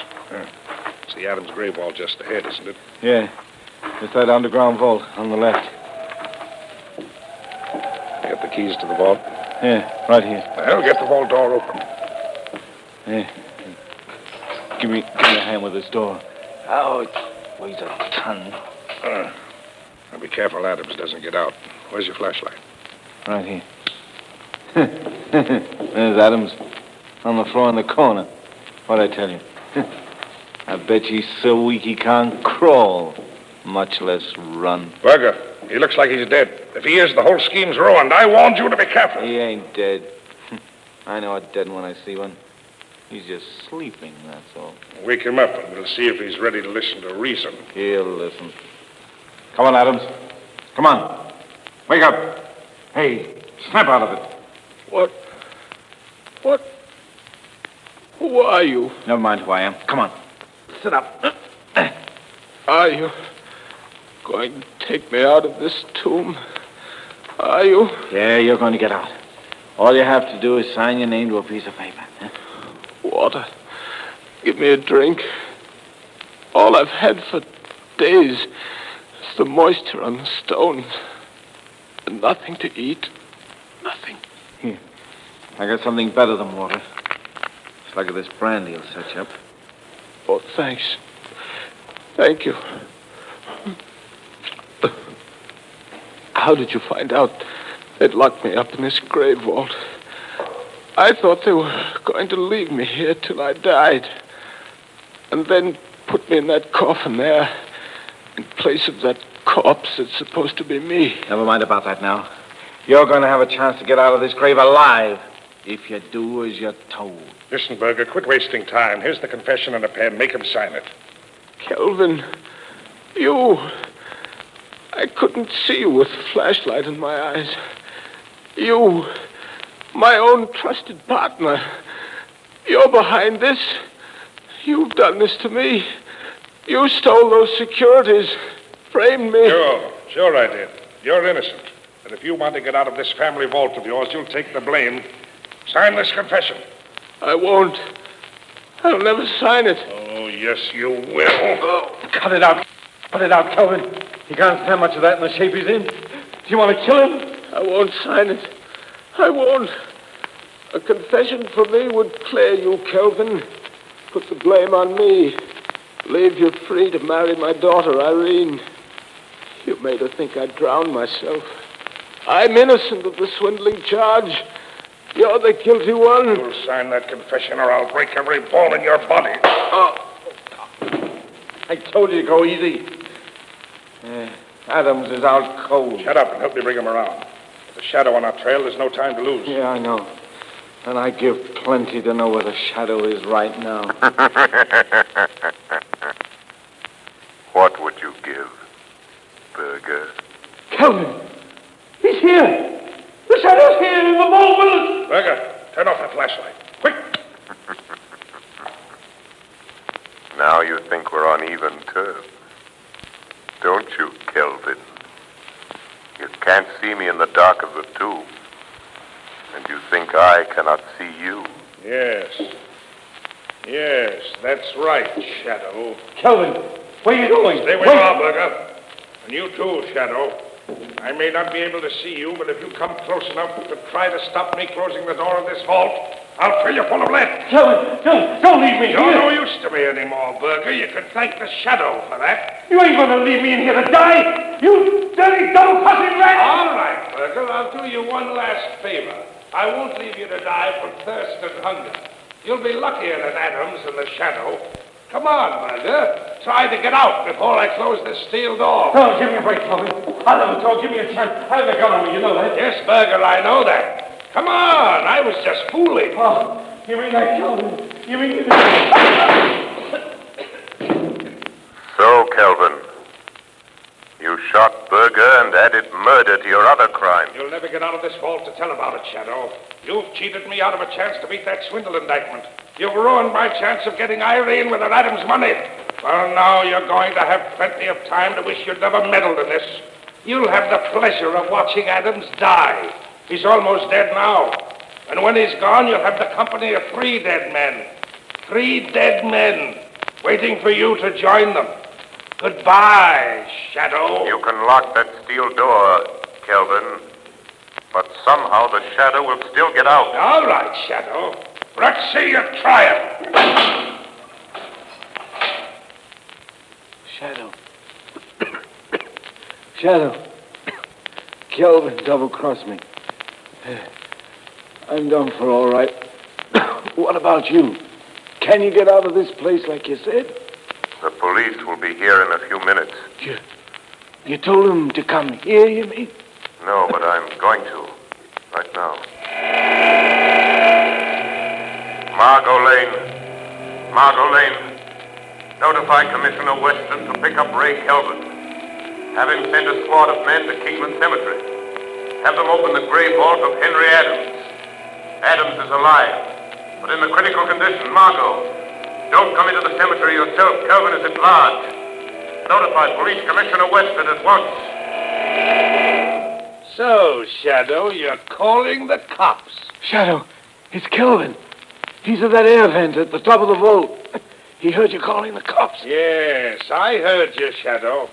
It's the Adams grave vault just ahead, isn't it? Yeah. It's that underground vault on the left. You got the keys to the vault? Yeah, right here. Well, get the vault door open. Yeah. Give me a hand with this door. Oh, it weighs a ton. Now be careful Adams doesn't get out. Where's your flashlight? Right here. There's Adams on the floor in the corner. What'd I tell you? I bet he's so weak he can't crawl, much less run. Berger, he looks like he's dead. If he is, the whole scheme's ruined. I warned you to be careful. He ain't dead. I know a dead one when I see one. He's just sleeping, that's all. Wake him up, and we'll see if he's ready to listen to reason. He'll listen. Come on, Adams. Come on. Wake up. Hey, snap out of it. What? Who are you? Never mind who I am. Come on. Sit up. Are you going to take me out of this tomb? Are you? Yeah, you're going to get out. All you have to do is sign your name to a piece of paper. Huh? Water. Give me a drink. All I've had for days is the moisture on the stones. And nothing to eat. Nothing. Here. I got something better than water. Slug of this brandy will set you up. Oh, thanks. Thank you. How did you find out they'd locked me up in this grave vault? I thought they were going to leave me here till I died. And then put me in that coffin there in place of that corpse that's supposed to be me. Never mind about that now. You're going to have a chance to get out of this grave alive if you do as you're told. Listen, Berger, quit wasting time. Here's the confession and a pen. Make him sign it. Kelvin, you... I couldn't see you with a flashlight in my eyes. You, my own trusted partner. You're behind this. You've done this to me. You stole those securities, framed me. Sure I did. You're innocent. And if you want to get out of this family vault of yours, you'll take the blame. Sign this confession. I won't. I'll never sign it. Oh, yes, you will. Oh, cut it out. Cut it out, Kelvin. He can't stand much of that in the shape he's in. Do you want to kill him? I won't sign it. I won't. A confession for me would clear you, Kelvin. Put the blame on me. Leave you free to marry my daughter, Irene. You made her think I'd drown myself. I'm innocent of the swindling charge. You're the guilty one. You'll sign that confession or I'll break every bone in your body. Oh. I told you to go easy. Adams is out cold. Shut up and help me bring him around. With the Shadow on our trail, there's no time to lose. Yeah, I know. And I give plenty to know where the Shadow is right now. What would you give, Berger? Kelvin! He's here! The Shadow's here in the vault with us! Berger, turn off that flashlight. Quick! Now you think we're on even terms. Don't you, Kelvin? You can't see me in the dark of the tomb. And you think I cannot see you. Yes. Yes, that's right, Shadow. Kelvin, where are you going? Stay where you are, Berger. And you too, Shadow. I may not be able to see you, but if you come close enough to try to stop me closing the door of this vault, I'll fill you full of lead. Kelvin, don't leave me You're here. no use to me anymore, Berger. You can thank the Shadow for that. You ain't going to leave me in here to die. You dirty, double-fussing rat. All right, Berger. I'll do you one last favor. I won't leave you to die from thirst and hunger. You'll be luckier than Adams and the Shadow. Come on, Berger. Try to get out before I close this steel door. No, give me a break, Kelvin. I'll never talk. Give me a chance. I have a gun on me, you know that. Yes, Berger, I know that. Come on, I was just fooling. Oh, you mean that, Kelvin? You mean So, Kelvin, you shot shot Berger and added murder to your other crime. You'll never get out of this vault to tell about it, Shadow. You've cheated me out of a chance to beat that swindle indictment. You've ruined my chance of getting Irene with her Adams money. Well, now you're going to have plenty of time to wish you'd never meddled in this. You'll have the pleasure of watching Adams die. He's almost dead now. And when he's gone, you'll have the company of 3 dead men. 3 dead men waiting for you to join them. Goodbye, Shadow. You can lock that steel door, Kelvin, but somehow the Shadow will still get out. All right, Shadow. Let's see you try it. Shadow. Shadow. Kelvin double-crossed me. I'm done for, all right. What about you? Can you get out of this place like you said? The police will be here in a few minutes. You told them to come here, you mean? No, but I'm going to. Right now. Margot Lane. Notify Commissioner Weston to pick up Ray Kelvin. Have him send a squad of men to Kingman Cemetery. Have them open the grave vault of Henry Adams. Adams is alive, but in the critical condition. Margot, don't come into the cemetery yourself. Kelvin is at large. Notify Police Commissioner Weston at once. So, Shadow, you're calling the cops. Shadow, it's Kelvin. He's at that air vent at the top of the vault. He heard you calling the cops. Yes, I heard you, Shadow.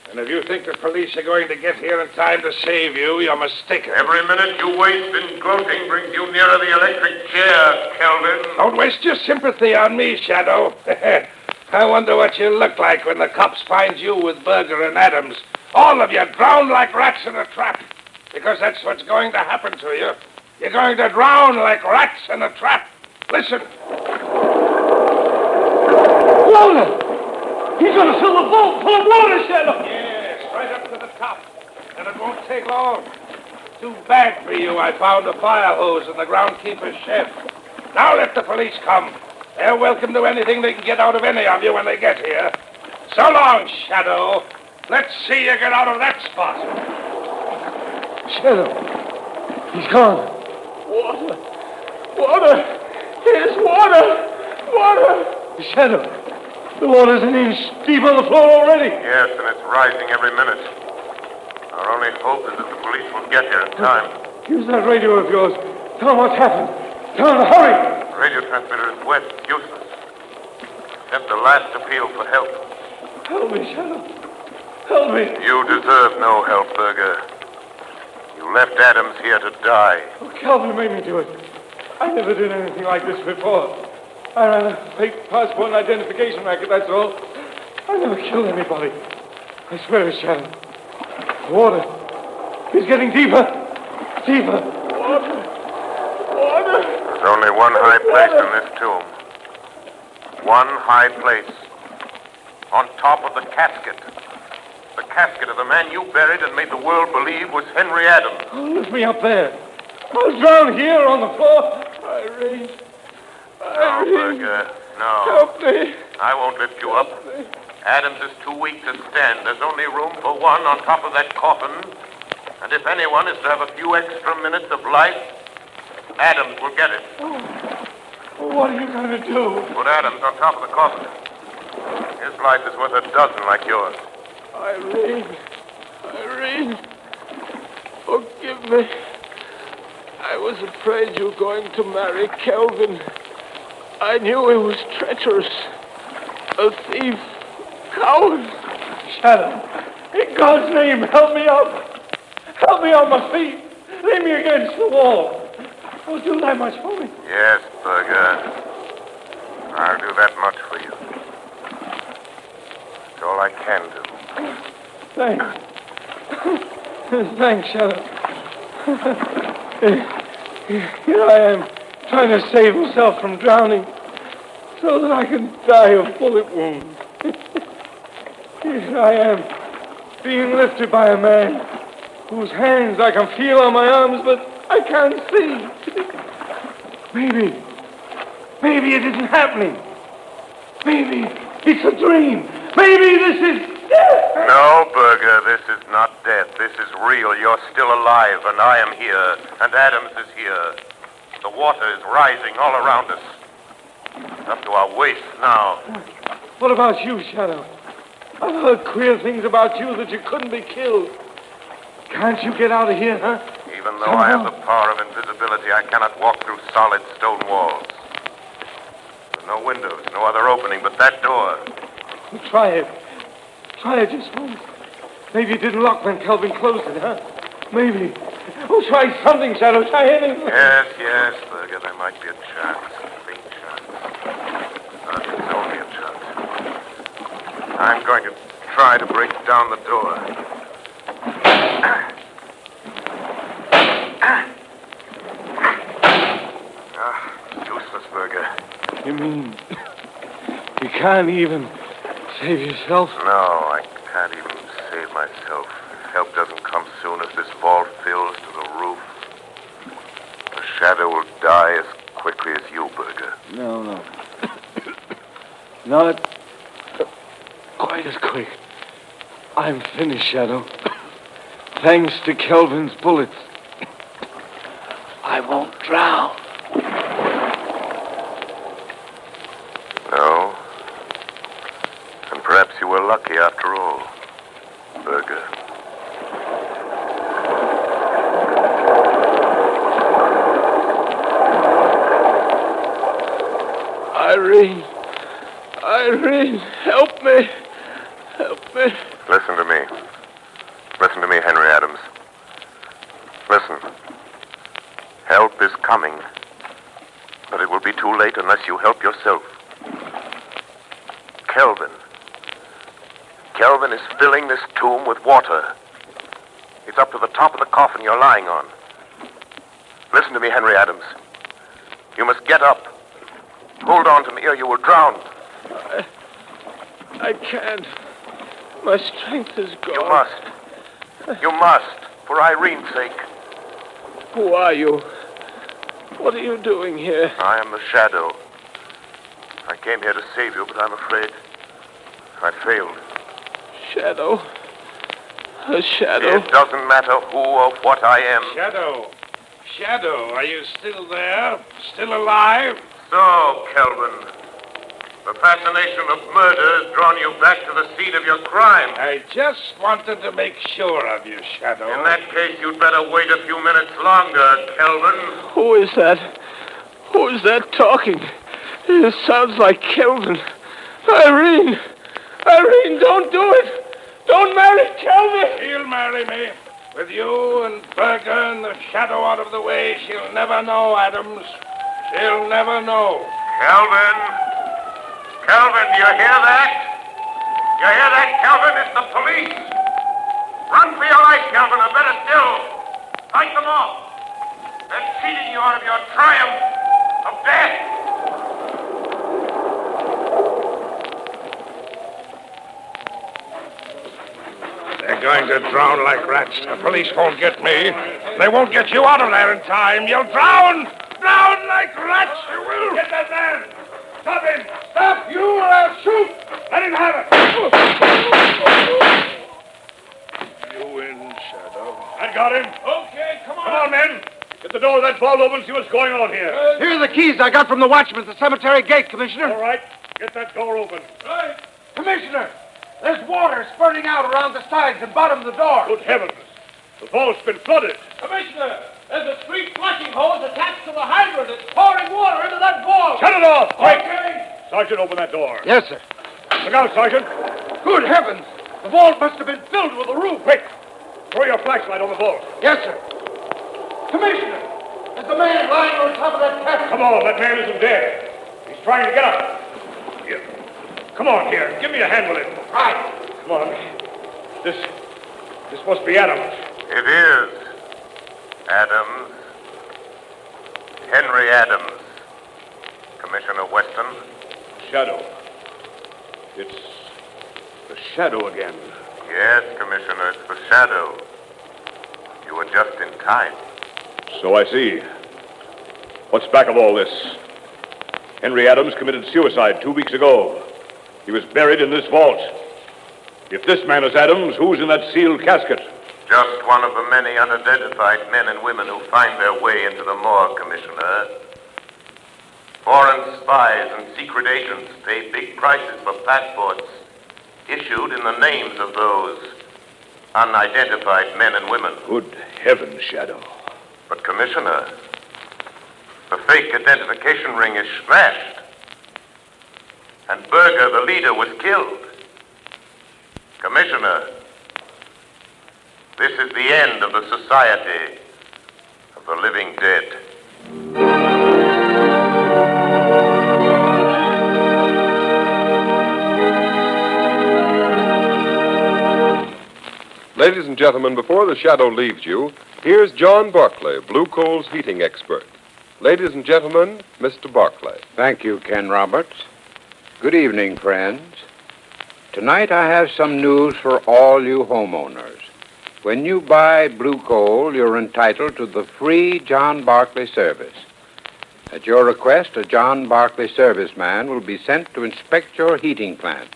And if you think the police are going to get here in time to save you, you're mistaken. Every minute you waste in gloating brings you nearer the electric chair, Kelvin. Don't waste your sympathy on me, Shadow. I wonder what you look like when the cops find you with Berger and Adams. All of you drowned like rats in a trap. Because that's what's going to happen to you. You're going to drown like rats in a trap. Listen. Water! He's going to fill the vault full of water, Shadow! Yes, right up to the top. And it won't take long. Too bad for you I found a fire hose in the groundkeeper's shed. Now let the police come. They're welcome to anything they can get out of any of you when they get here. So long, Shadow. Let's see you get out of that spot. Shadow. He's gone. Water. Water. Here's water. Water. Shadow. The water's an inch deep on the floor already. Yes, and it's rising every minute. Our only hope is that the police will get here in time. Use that radio of yours. Tell them what's happened. Tell them to hurry. The radio transmitter is wet, useless. Except the last appeal for help. Help me, Shadow. Help me. You deserve no help, Berger. You left Adams here to die. Oh, Calvin made me do it. I never did anything like this before. I ran a fake passport and identification racket, that's all. I never killed anybody. I swear to Shadow. Water. It's getting deeper. Deeper. Water. Water. There's only one high place in this tomb. One high place. On top of the casket. The casket of the man you buried and made the world believe was Henry Adams. Oh, lift me up there. I was drowned here on the floor. Irene. No, Berger, no. Help me. I won't lift you up. Adams is too weak to stand. There's only room for one on top of that coffin. And if anyone is to have a few extra minutes of life, Adams will get it. Oh, what are you going to do? Put Adams on top of the coffin. His life is worth a dozen like yours. Irene. Irene. Forgive me. I was afraid you were going to marry Kelvin. I knew he was treacherous. A thief. Coward. Shadow. In God's name, help me up. Help me on my feet. Lay me against the wall. Oh, do that much for me. Yes, Berger. I'll do that much for you. That's all I can do. Thanks. Thanks, Shadow. Here I am, trying to save himself from drowning, so that I can die of bullet wounds. Here I am, being lifted by a man whose hands I can feel on my arms, but I can't see. Maybe it isn't happening. Maybe it's a dream. Maybe this is death. No, Berger, this is not death. This is real. You're still alive, and I am here, and Adams is here. The water is rising all around us. Up to our waists now. What about you, Shadow? I've heard queer things about you that you couldn't be killed. Can't you get out of here, huh? Even though I have the power of invisibility, I cannot walk through solid stone walls. There are no windows, no other opening but that door. Try it. Try it just once. Maybe it didn't lock when Kelvin closed it, huh? Maybe. Oh, try something, Shadow. Try anything. Yes, Berger, there might be a chance. A faint chance. But it's only a chance. I'm going to try to break down the door. Useless, Berger. You mean you can't even save yourself? No, I can't even save myself. If help doesn't come soon, if this vault fills to the roof, the Shadow will die as quickly as you, Berger. No. Not quite as quick. I'm finished, Shadow. Thanks to Kelvin's bullets. I won't drown. No. And perhaps you were lucky after all, Berger. Irene, help me. Help me. Listen to me. Listen to me, Henry Adams. Listen. Help is coming. But it will be too late unless you help yourself. Kelvin is filling this tomb with water. It's up to the top of the coffin you're lying on. Listen to me, Henry Adams. You must get up. Hold on to me or you will drown. I can't. My strength is gone. You must. You must, for Irene's sake. Who are you? What are you doing here? I am the Shadow. I came here to save you, but I'm afraid I failed. Shadow? A shadow? It doesn't matter who or what I am. Shadow, are you still there? Still alive? So, Kelvin, the fascination of murder has drawn you back to the scene of your crime. I just wanted to make sure of you, Shadow. In that case, you'd better wait a few minutes longer, Kelvin. Who is that? Who is that talking? It sounds like Kelvin. Irene, don't do it. Don't marry Kelvin. She'll marry me. With you and Berger and the Shadow out of the way, she'll never know, Adams. She'll never know. Kelvin, do you hear that? You hear that, Kelvin? It's the police. Run for your life, Kelvin, or better still, fight them off. They're cheating you out of your triumph of death. They're going to drown like rats. The police won't get me. They won't get you out of there in time. You'll drown! Drown like rats, you will! Get that man! Stop him! Stop, you, or I'll shoot! Let him have it! You win, Shadow. I got him. Okay, come on. Come on, men. Get the door of that vault open, see what's going on here. Here are the keys I got from the watchman at the cemetery gate, Commissioner. All right. Get that door open. Right. Commissioner, there's water spurting out around the sides and bottom of the door. Good heavens. The vault's been flooded. Commissioner, there's a street flushing hose attached to the hydrant. It's pouring water into that vault. Shut it off, quick. Okay. Sergeant, open that door. Yes, sir. Look out, Sergeant. Good heavens! The vault must have been filled with the roof. Quick. Throw your flashlight on the vault. Yes, sir. Commissioner, there's a man lying on top of that castle. Come on, that man isn't dead. He's trying to get up. Here. Come on, here. Give me a hand with it. Right. Come on. This must be Adams. It is. Adams. Henry Adams. Commissioner Weston. Shadow. It's the Shadow again. Yes, Commissioner, it's the Shadow. You were just in time. So I see. What's back of all this? Henry Adams committed suicide 2 weeks ago. He was buried in this vault. If this man is Adams, who's in that sealed casket? Just one of the many unidentified men and women who find their way into the morgue, Commissioner. Foreign spies and secret agents pay big prices for passports issued in the names of those unidentified men and women. Good heavens, Shadow. But, Commissioner, the fake identification ring is smashed. And Berger, the leader, was killed. Commissioner, this is the end of the Society of the Living Dead. Ladies and gentlemen, before the shadow leaves you, here's John Barclay, Blue Coal's heating expert. Ladies and gentlemen, Mr. Barclay. Thank you, Ken Roberts. Good evening, friends. Tonight I have some news for all you homeowners. When you buy Blue Coal, you're entitled to the free John Barclay service. At your request, a John Barclay serviceman will be sent to inspect your heating plant.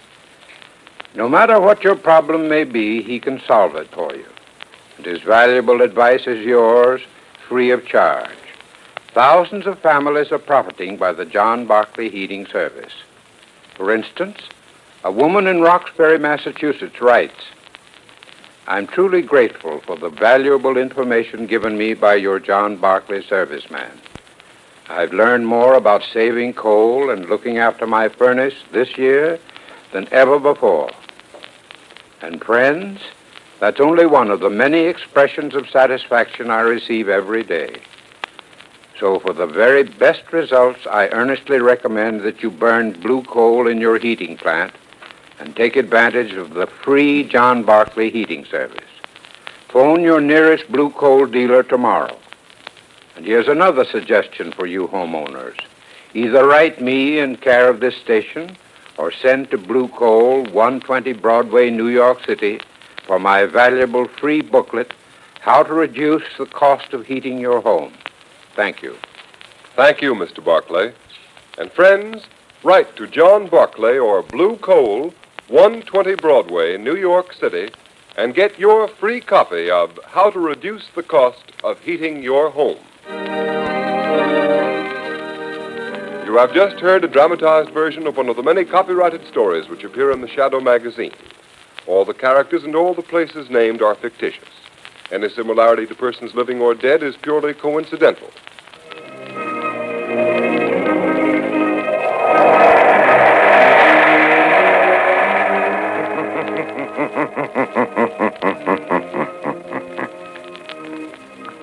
No matter what your problem may be, he can solve it for you. And his valuable advice is yours, free of charge. Thousands of families are profiting by the John Barclay heating service. For instance, a woman in Roxbury, Massachusetts writes, I'm truly grateful for the valuable information given me by your John Barclay serviceman. I've learned more about saving coal and looking after my furnace this year than ever before. And friends, that's only one of the many expressions of satisfaction I receive every day. So for the very best results, I earnestly recommend that you burn blue coal in your heating plant and take advantage of the free John Barclay heating service. Phone your nearest blue coal dealer tomorrow. And here's another suggestion for you homeowners. Either write me in care of this station or send to Blue Coal, 120 Broadway, New York City, for my valuable free booklet, How to Reduce the Cost of Heating Your Home. Thank you. Thank you, Mr. Barclay. And friends, write to John Barclay or Blue Coal, 120 Broadway, New York City, and get your free copy of How to Reduce the Cost of Heating Your Home. You have just heard a dramatized version of one of the many copyrighted stories which appear in the Shadow magazine. All the characters and all the places named are fictitious. Any similarity to persons living or dead is purely coincidental.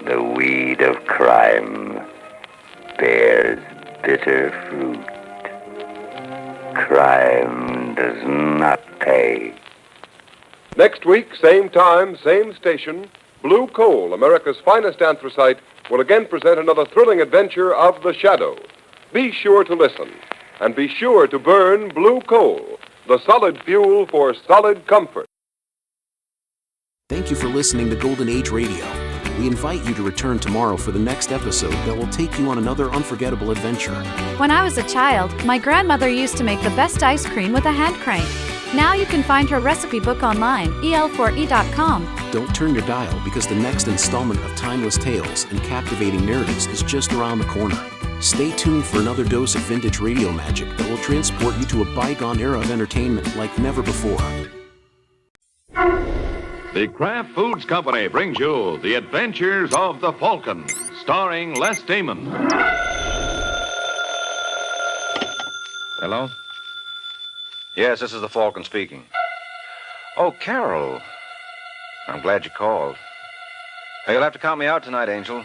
The weed of crime bears bitter fruit. Crime does not pay. Next week, same time, same station, Blue Coal, America's finest anthracite, will again present another thrilling adventure of the Shadow. Be sure to listen, and be sure to burn Blue Coal, the solid fuel for solid comfort. Thank you for listening to Golden Age Radio. We invite you to return tomorrow for the next episode that will take you on another unforgettable adventure. When I was a child, my grandmother used to make the best ice cream with a hand crank. Now you can find her recipe book online, el4e.com. Don't turn your dial because the next installment of timeless tales and captivating narratives is just around the corner. Stay tuned for another dose of vintage radio magic that will transport you to a bygone era of entertainment like never before. The Kraft Foods Company brings you The Adventures of the Falcon, starring Les Damon. Hello? Yes, this is the Falcon speaking. Oh, Carol. I'm glad you called. Hey, you'll have to count me out tonight, Angel.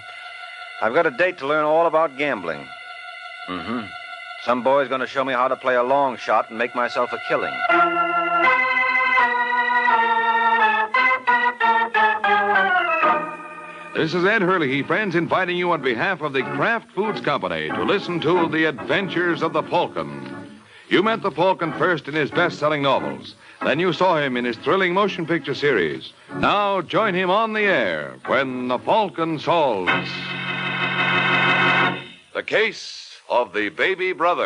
I've got a date to learn all about gambling. Mm-hmm. Some boy's going to show me how to play a long shot and make myself a killing. This is Ed Hurley, friends, inviting you on behalf of the Kraft Foods Company to listen to The Adventures of the Falcon. You met the Falcon first in his best-selling novels. Then you saw him in his thrilling motion picture series. Now join him on the air when the Falcon solves the case of the baby brother.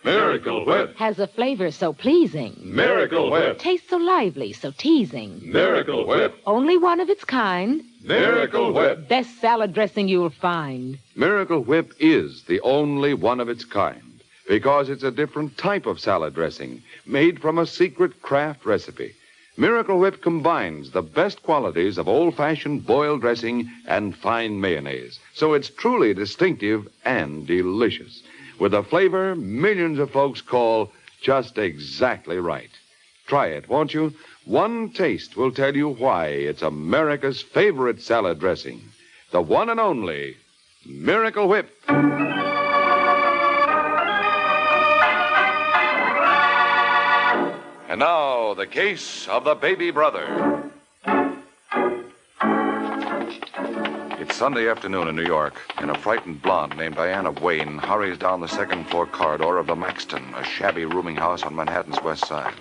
Miracle Whip. Has a flavor so pleasing. Miracle Whip. Tastes so lively, so teasing. Miracle Whip. Only one of its kind. Miracle Whip. Best salad dressing you'll find. Miracle Whip is the only one of its kind because it's a different type of salad dressing made from a secret craft recipe. Miracle Whip combines the best qualities of old-fashioned boiled dressing and fine mayonnaise, so it's truly distinctive and delicious, with a flavor millions of folks call just exactly right. Try it, won't you? One taste will tell you why it's America's favorite salad dressing, the one and only Miracle Whip. And now, the case of the baby brother. It's Sunday afternoon in New York, and a frightened blonde named Diana Wayne hurries down the second-floor corridor of the Maxton, a shabby rooming house on Manhattan's west side.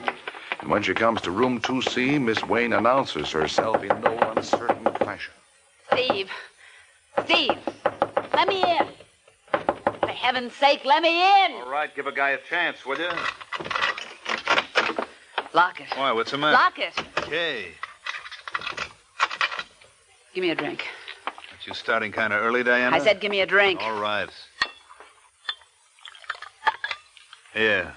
And when she comes to room 2C, Miss Wayne announces herself in no uncertain fashion. Steve! Steve! Let me in! For heaven's sake, let me in! All right, give a guy a chance, will you? Lock it. Why, what's the matter? Lock it. Okay. Give me a drink. Aren't you starting kind of early, Diana? I said give me a drink. All right. Here.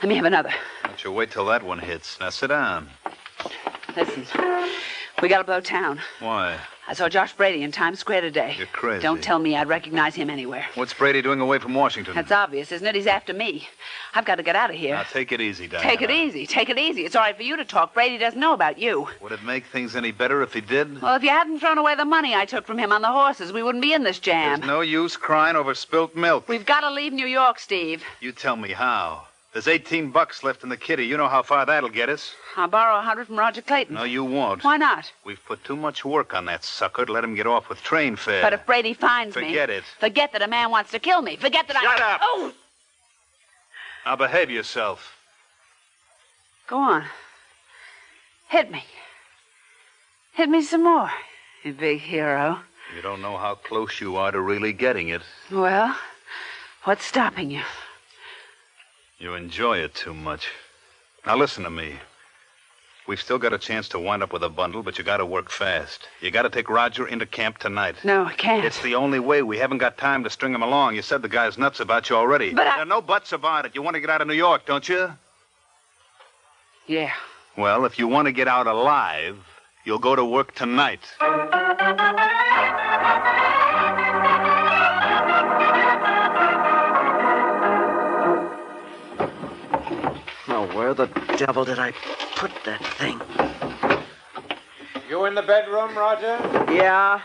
Let me have another. Why don't you wait till that one hits? Now sit down. Listen, we gotta blow town. Why? I saw Josh Brady in Times Square today. You're crazy. Don't tell me I'd recognize him anywhere. What's Brady doing away from Washington? That's obvious, isn't it? He's after me. I've got to get out of here. Now, take it easy, Diana. Take it easy. Take it easy. It's all right for you to talk. Brady doesn't know about you. Would it make things any better if he did? Well, if you hadn't thrown away the money I took from him on the horses, we wouldn't be in this jam. There's no use crying over spilt milk. We've got to leave New York, Steve. You tell me how. There's $18 left in the kitty. You know how far that'll get us. I'll borrow 100 from Roger Clayton. No, you won't. Why not? We've put too much work on that sucker to let him get off with train fare. But if Brady finds me... Forget it. Forget that a man wants to kill me. Forget that Shut up! Oh! Now behave yourself. Go on. Hit me. Hit me some more, you big hero. You don't know how close you are to really getting it. Well, what's stopping you? You enjoy it too much. Now listen to me. We've still got a chance to wind up with a bundle, but you gotta work fast. You gotta take Roger into camp tonight. No, I can't. It's the only way. We haven't got time to string him along. You said the guy's nuts about you already. But There are no buts about it. You want to get out of New York, don't you? Yeah. Well, if you want to get out alive, you'll go to work tonight. Now, where the devil did I put that thing? You in the bedroom, Roger? Yeah.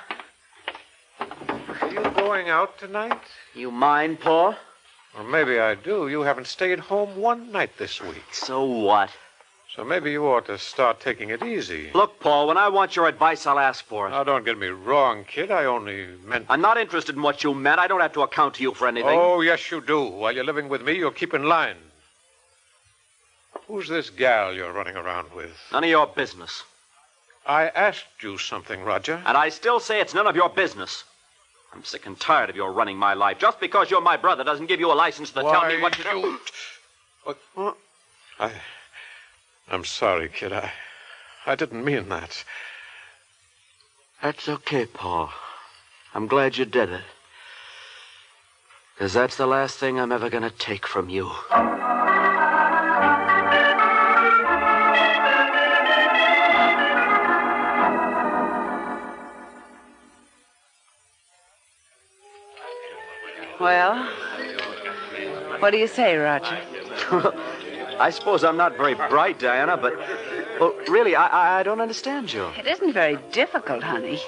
Are you going out tonight? You mind, Paul? Well, maybe I do. You haven't stayed home one night this week. So what? So maybe you ought to start taking it easy. Look, Paul, when I want your advice, I'll ask for it. Now, don't get me wrong, kid. I only meant... I'm not interested in what you meant. I don't have to account to you for anything. Oh, yes, you do. While you're living with me, you'll keep in line. Who's this gal you're running around with? None of your business. I asked you something, Roger. And I still say it's none of your business. I'm sick and tired of your running my life. Just because you're my brother doesn't give you a license to tell me what to do. What? I'm sorry, kid. I didn't mean that. That's okay, Paul. I'm glad you did it. Because that's the last thing I'm ever going to take from you. Well, what do you say, Roger? I suppose I'm not very bright, Diana, but... Well, really, I don't understand you. It isn't very difficult, honey.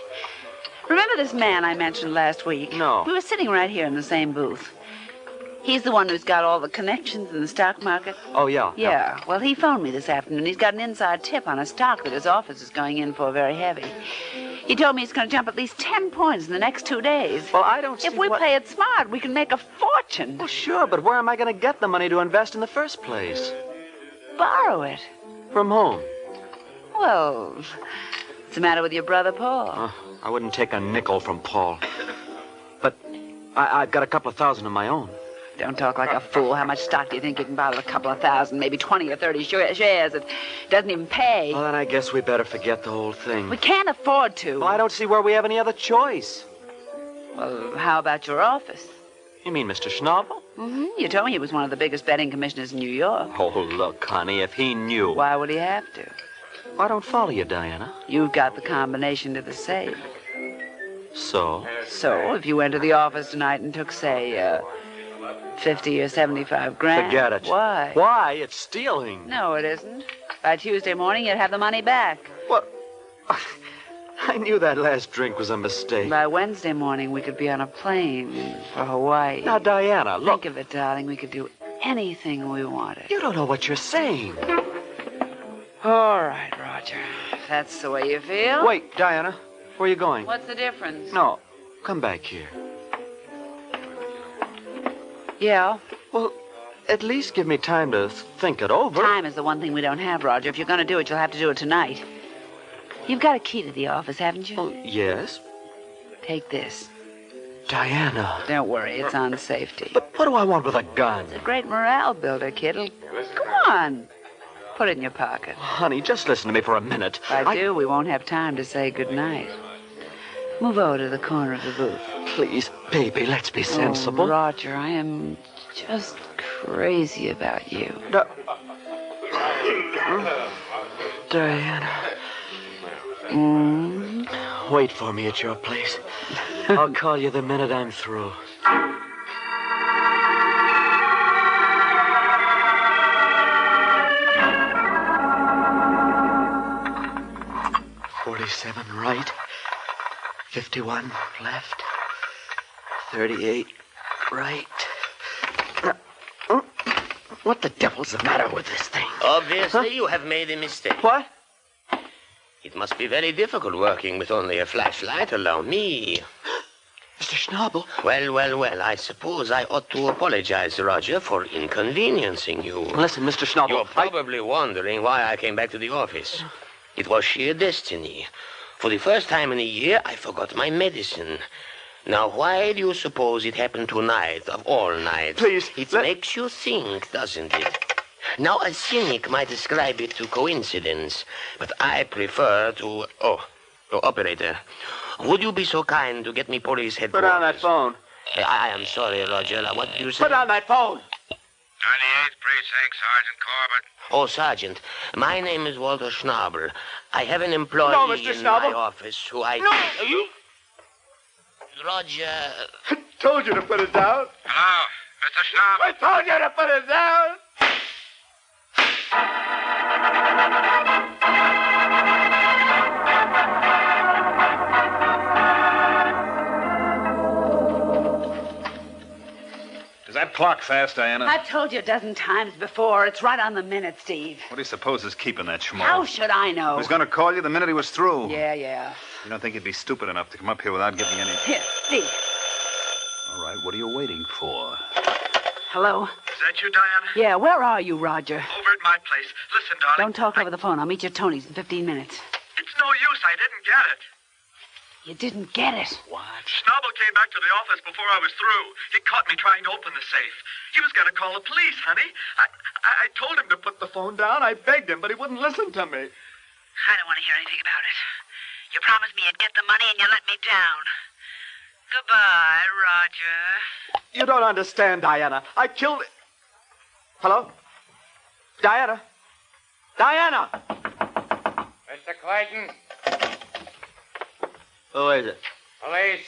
Remember this man I mentioned last week? No. We were sitting right here in the same booth. He's the one who's got all the connections in the stock market. Oh, yeah. Yeah. Well, he phoned me this afternoon. He's got an inside tip on a stock that his office is going in for very heavy. He told me he's going to jump at least 10 points in the next 2 days. Well, I don't see If we play it smart, we can make a fortune. Well, sure, but where am I going to get the money to invest in the first place? Borrow it. From whom? Well, what's the matter with your brother, Paul? I wouldn't take a nickel from Paul. But I've got a couple of thousand of my own. Don't talk like a fool. How much stock do you think you can buy with a couple of thousand, maybe 20 or 30 shares? It doesn't even pay. Well, then I guess we better forget the whole thing. We can't afford to. Well, I don't see where we have any other choice. Well, how about your office? You mean Mr. Schnabel? Mm-hmm. You told me he was one of the biggest betting commissioners in New York. Oh, look, honey, if he knew. Why would he have to? I don't follow you, Diana. You've got the combination to the safe. So? So, if you went to the office tonight and took, say, 50 or 75 grand. Forget it. Why? Why? It's stealing. No, it isn't. By Tuesday morning, you'd have the money back. What? I knew that last drink was a mistake. By Wednesday morning, we could be on a plane for Hawaii. Now, Diana, look. Think of it, darling. We could do anything we wanted. You don't know what you're saying. All right, Roger. If that's the way you feel. Wait, Diana. Where are you going? What's the difference? No. Come back here. Yeah? Well, at least give me time to think it over. Time is the one thing we don't have, Roger. If you're going to do it, you'll have to do it tonight. You've got a key to the office, haven't you? Oh, yes. Take this. Diana. Don't worry, it's on safety. But what do I want with a gun? It's a great morale builder, kid. Come on. Put it in your pocket. Honey, just listen to me for a minute. If I do, we won't have time to say goodnight. Move over to the corner of the booth. Please, baby, let's be sensible. Oh, Roger, I am just crazy about you. Diana. Wait for me at your place. I'll call you the minute I'm through. $47 right, 51 left, 38 right. What the devil's the matter with this thing? Obviously, you have made a mistake. What? It must be very difficult working with only a flashlight. Allow me. Mr. Schnabel. Well. I suppose I ought to apologize, Roger, for inconveniencing you. Listen, Mr. Schnabel. You're probably wondering why I came back to the office. It was sheer destiny. For the first time in a year, I forgot my medicine. Now, why do you suppose it happened tonight, of all nights? Please. It makes you think, doesn't it? Now, a cynic might ascribe it to coincidence, but I prefer to... Oh, operator, would you be so kind to get me police headquarters? Put on that phone. I am sorry, Roger. What do you say? Put on that phone. 98th Precinct, Sergeant Corbett. Oh, Sergeant, my name is Walter Schnabel. I have an employee No, Mr. in Schnabel. my office who I... No! You... Roger... I told you to put it down. Hello, Mr. Schnabel. I told you to put it down. Does that clock fast, Diana? I've told you a dozen times before. It's right on the minute, Steve. What do you suppose is keeping that schmo? How should I know? He was going to call you the minute he was through. Yeah. You don't think he'd be stupid enough to come up here without giving any... Here, Steve. All right, what are you waiting for? Hello? Is that you, Diana? Yeah, where are you, Roger? Over at my place. Listen, darling. Don't talk over the phone. I'll meet you at Tony's in 15 minutes. It's no use. I didn't get it. You didn't get it. What? Schnabel came back to the office before I was through. He caught me trying to open the safe. He was going to call the police, honey. I told him to put the phone down. I begged him, but he wouldn't listen to me. I don't want to hear anything about it. You promised me you'd get the money and you let me down. Goodbye, Roger. You don't understand, Diana. I killed... Hello? Diana? Diana! Mr. Clayton. Who is it? Police.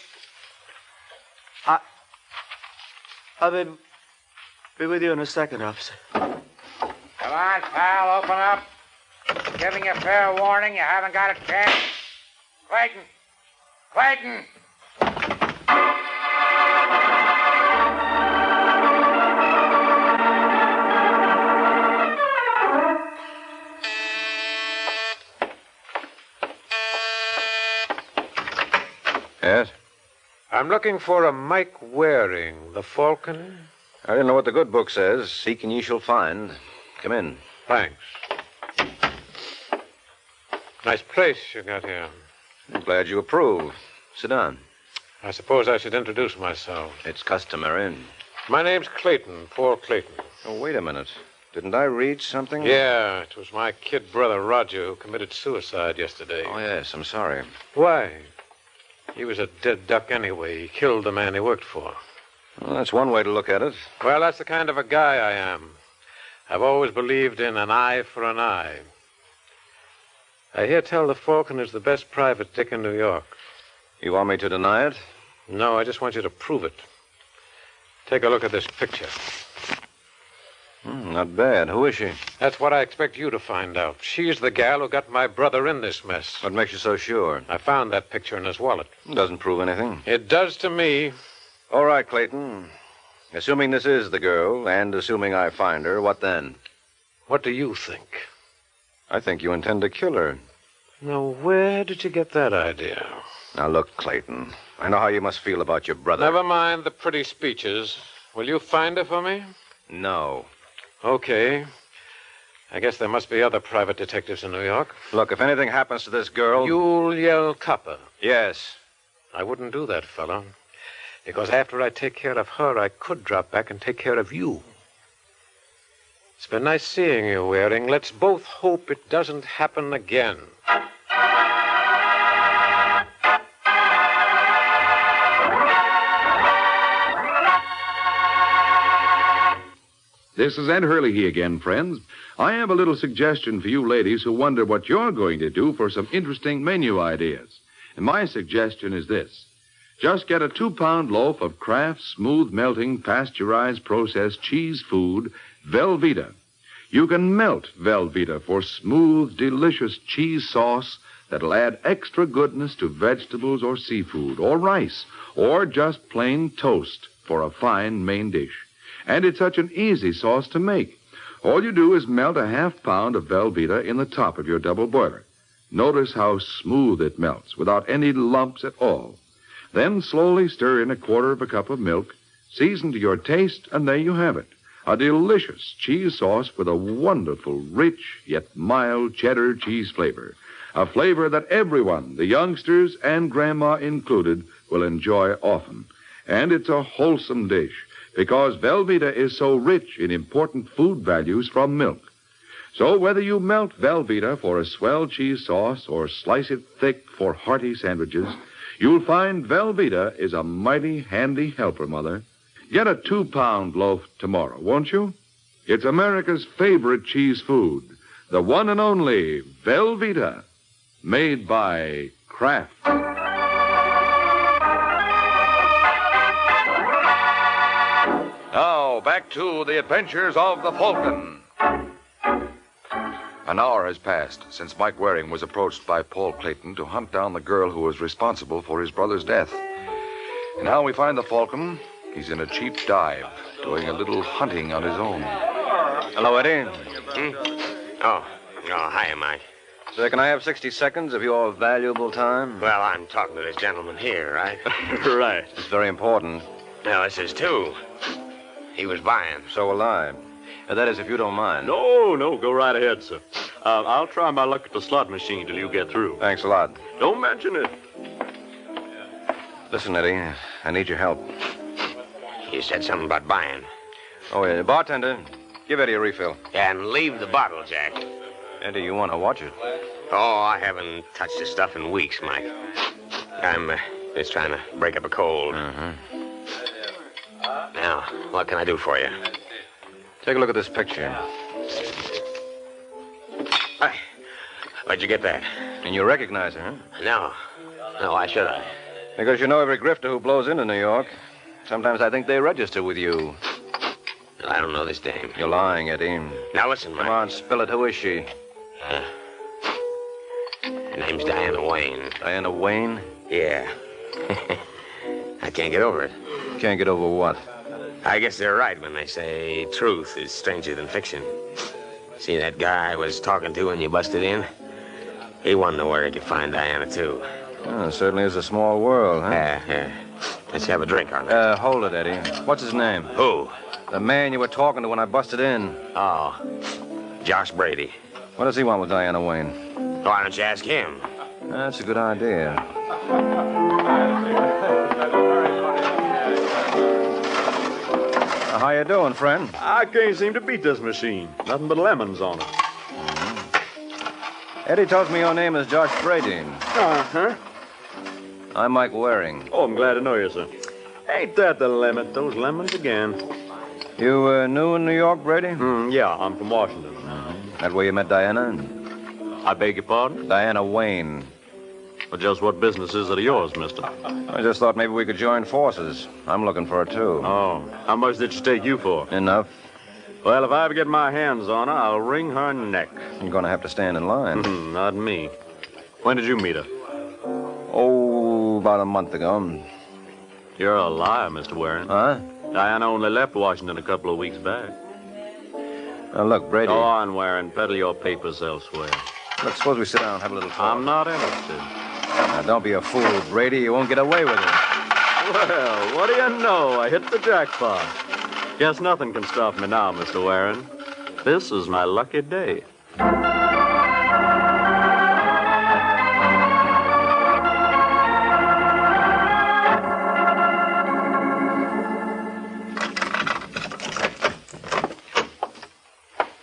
I'll be with you in a second, officer. Come on, pal, open up. Giving you fair warning, you haven't got a chance. Clayton! Clayton! Yes? I'm looking for a Mike Waring, the Falcon. I didn't know what the good book says. Seek and ye shall find. Come in. Thanks. Nice place you got here. I'm glad you approve. Sit down. I suppose I should introduce myself. It's customary. My name's Clayton, Paul Clayton. Oh, wait a minute. Didn't I read something? Yeah, it was my kid brother Roger who committed suicide yesterday. Oh, yes, I'm sorry. Why? He was a dead duck anyway. He killed the man he worked for. Well, that's one way to look at it. Well, that's the kind of a guy I am. I've always believed in an eye for an eye. I hear tell the Falcon is the best private dick in New York. You want me to deny it? No, I just want you to prove it. Take a look at this picture. Not bad. Who is she? That's what I expect you to find out. She's the gal who got my brother in this mess. What makes you so sure? I found that picture in his wallet. Doesn't prove anything. It does to me. All right, Clayton. Assuming this is the girl, and assuming I find her, what then? What do you think? I think you intend to kill her. Now, where did you get that idea? Now, look, Clayton. I know how you must feel about your brother. Never mind the pretty speeches. Will you find her for me? No. Okay. I guess there must be other private detectives in New York. Look, if anything happens to this girl... You'll yell copper. Yes. I wouldn't do that, fella. Because after I take care of her, I could drop back and take care of you. It's been nice seeing you, Waring. Let's both hope it doesn't happen again. This is Ed Hurley again, friends. I have a little suggestion for you ladies who wonder what you're going to do for some interesting menu ideas. And my suggestion is this. Just get a 2-pound loaf of Kraft smooth melting pasteurized processed cheese food, Velveeta. You can melt Velveeta for smooth, delicious cheese sauce that'll add extra goodness to vegetables or seafood or rice or just plain toast for a fine main dish. And it's such an easy sauce to make. All you do is melt a 1/2 pound of Velveeta in the top of your double boiler. Notice how smooth it melts without any lumps at all. Then slowly stir in 1/4 cup of milk, season to your taste, and there you have it. A delicious cheese sauce with a wonderful, rich, yet mild cheddar cheese flavor. A flavor that everyone, the youngsters and Grandma included, will enjoy often. And it's a wholesome dish, because Velveeta is so rich in important food values from milk. So whether you melt Velveeta for a swell cheese sauce or slice it thick for hearty sandwiches, you'll find Velveeta is a mighty handy helper, Mother. Get a 2-pound loaf tomorrow, won't you? It's America's favorite cheese food, the one and only Velveeta, made by Kraft. Now, back to the adventures of the Falcon. An hour has passed since Mike Waring was approached by Paul Clayton to hunt down the girl who was responsible for his brother's death. And now we find the Falcon. He's in a cheap dive, doing a little hunting on his own. Hello, Eddie. Oh, hiya, Mike. Sir, can I have 60 seconds of your valuable time? Well, I'm talking to this gentleman here, right? Right. It's very important. No, this is too. He was buying. So will I. That is, if you don't mind. No, go right ahead, sir. I'll try my luck at the slot machine till you get through. Thanks a lot. Don't mention it. Listen, Eddie, I need your help. You said something about buying. Oh, yeah. Bartender, give Eddie a refill. And leave the bottle, Jack. Eddie, you want to watch it? Oh, I haven't touched this stuff in weeks, Mike. I'm just trying to break up a cold. Now, what can I do for you? Take a look at this picture. Where'd you get that? And you recognize her, huh? No, why should I? Because you know every grifter who blows into New York. Sometimes I think they register with you. Well, I don't know this dame. You're lying, Eddie. Now listen, Mike. Come on, spill it. Who is she? Her name's Diana Wayne. Diana Wayne? Yeah. I can't get over it. Can't get over what? I guess they're right when they say truth is stranger than fiction. See that guy I was talking to when you busted in? He wanted to know where he could find Diana, too. Oh, it certainly is a small world, huh? Yeah. Let's have a drink on it. Hold it, Eddie. What's his name? Who? The man you were talking to when I busted in. Oh, Josh Brady. What does he want with Diana Wayne? Why don't you ask him? That's a good idea. you doing, friend? I can't seem to beat this machine. Nothing but lemons on it. Eddie tells me your name is Josh Brady. Uh-huh. I'm Mike Waring. Oh, I'm glad to know you, sir. Ain't that the limit? Those lemons again. You new in New York, Brady? Yeah, I'm from Washington. That where you met Diana? I beg your pardon? Diana Wayne. Well, just what business is it of yours, mister? I just thought maybe we could join forces. I'm looking for her, too. Oh, how much did she take you for? Enough. Well, if I ever get my hands on her, I'll wring her neck. You're going to have to stand in line. Not me. When did you meet her? Oh, about a month ago. You're a liar, Mr. Waring. Huh? Diana only left Washington a couple of weeks back. Now, look, Brady. Go on, Waring. Peddle your papers elsewhere. Look, suppose we sit down and have a little talk. I'm not interested. Now, don't be a fool, Brady. You won't get away with it. Well, what do you know? I hit the jackpot. Guess nothing can stop me now, Mr. Waring. This is my lucky day.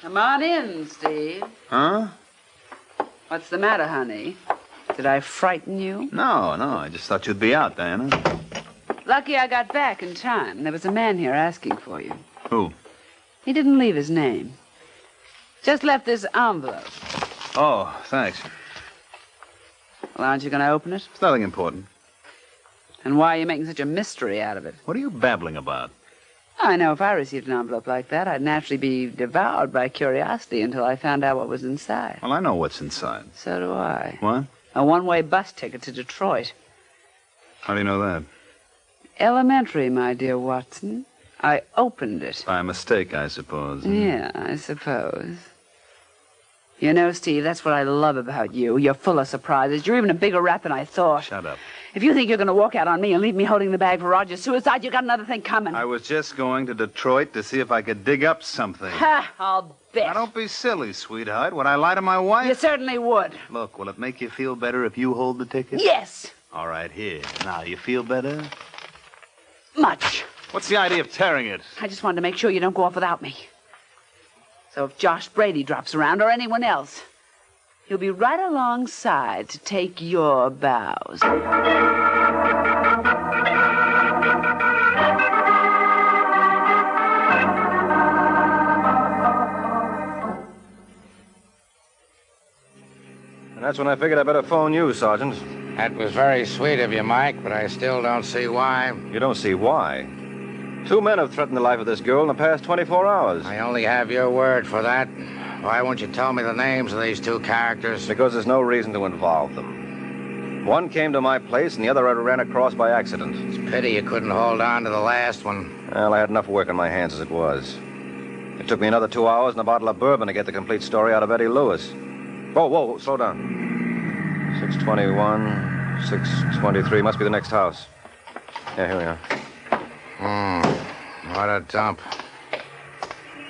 Come on in, Steve. Huh? What's the matter, honey? Did I frighten you? No, I just thought you'd be out, Diana. Lucky I got back in time. There was a man here asking for you. Who? He didn't leave his name. Just left this envelope. Oh, thanks. Well, aren't you going to open it? It's nothing important. And why are you making such a mystery out of it? What are you babbling about? I know if I received an envelope like that, I'd naturally be devoured by curiosity until I found out what was inside. Well, I know what's inside. So do I. What? A one-way bus ticket to Detroit. How do you know that? Elementary, my dear Watson. I opened it. By mistake, I suppose. Yeah, I suppose. You know, Steve, that's what I love about you. You're full of surprises. You're even a bigger rat than I thought. Shut up. If you think you're going to walk out on me and leave me holding the bag for Roger's suicide, you got another thing coming. I was just going to Detroit to see if I could dig up something. Ha, I'll bet. Now, don't be silly, sweetheart. Would I lie to my wife? You certainly would. Look, will it make you feel better if you hold the ticket? Yes. All right, here. Now, you feel better? Much. What's the idea of tearing it? I just wanted to make sure you don't go off without me. So if Josh Brady drops around, or anyone else, he'll be right alongside to take your bows. And that's when I figured I better phone you, Sergeant. That was very sweet of you, Mike, but I still don't see why. You don't see why? 2 men have threatened the life of this girl in the past 24 hours. I only have your word for that. Why won't you tell me the names of these two characters? Because there's no reason to involve them. One came to my place, and the other I ran across by accident. It's a pity you couldn't hold on to the last one. Well, I had enough work on my hands as it was. It took me another 2 hours and a bottle of bourbon to get the complete story out of Eddie Lewis. Whoa, slow down. 621, 623, must be the next house. Yeah, here we are. What a dump.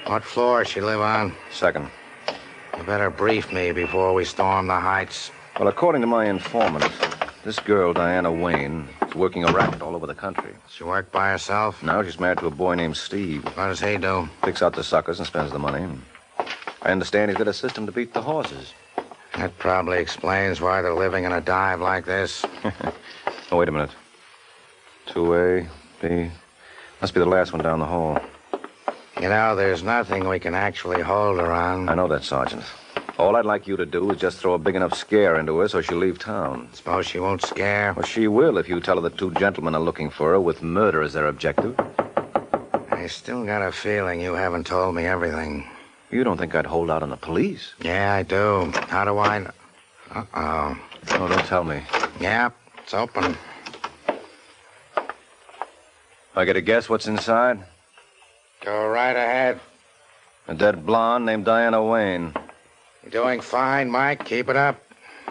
What floor does she live on? Second. You better brief me before we storm the heights. Well, according to my informant, this girl, Diana Wayne, is working a racket all over the country. She work by herself? No, she's married to a boy named Steve. What does he do? Picks out the suckers and spends the money. I understand he's got a system to beat the horses. That probably explains why they're living in a dive like this. Oh, wait a minute. 2A, B. Must be the last one down the hall. You know, there's nothing we can actually hold her on. I know that, Sergeant. All I'd like you to do is just throw a big enough scare into her so she'll leave town. Suppose she won't scare? Well, she will if you tell her the two gentlemen are looking for her with murder as their objective. I still got a feeling you haven't told me everything. You don't think I'd hold out on the police? Yeah, I do. How do I know? Uh-oh. Oh, don't tell me. Yeah, it's open. I get a guess what's inside? Go right ahead. A dead blonde named Diana Wayne. You're doing fine, Mike. Keep it up.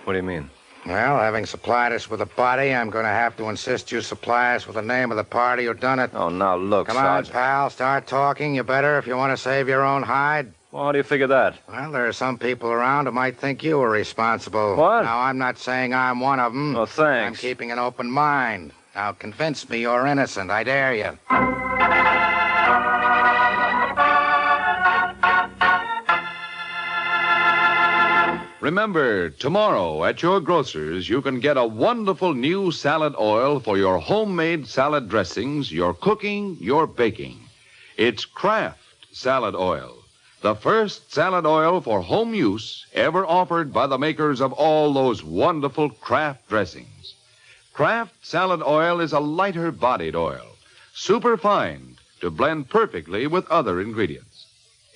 What do you mean? Well, having supplied us with a body, I'm going to have to insist you supply us with the name of the party who done it. Oh, now look, Come Sergeant. on, pal. Start talking. You better if you want to save your own hide. Well, how do you figure that? Well, there are some people around who might think you were responsible. What? Now, I'm not saying I'm one of them. Oh, thanks. I'm keeping an open mind. Now, convince me you're innocent. I dare you. Remember, tomorrow at your grocer's, you can get a wonderful new salad oil for your homemade salad dressings, your cooking, your baking. It's Kraft Salad Oil, the first salad oil for home use ever offered by the makers of all those wonderful Kraft dressings. Kraft Salad Oil is a lighter-bodied oil, superfine to blend perfectly with other ingredients.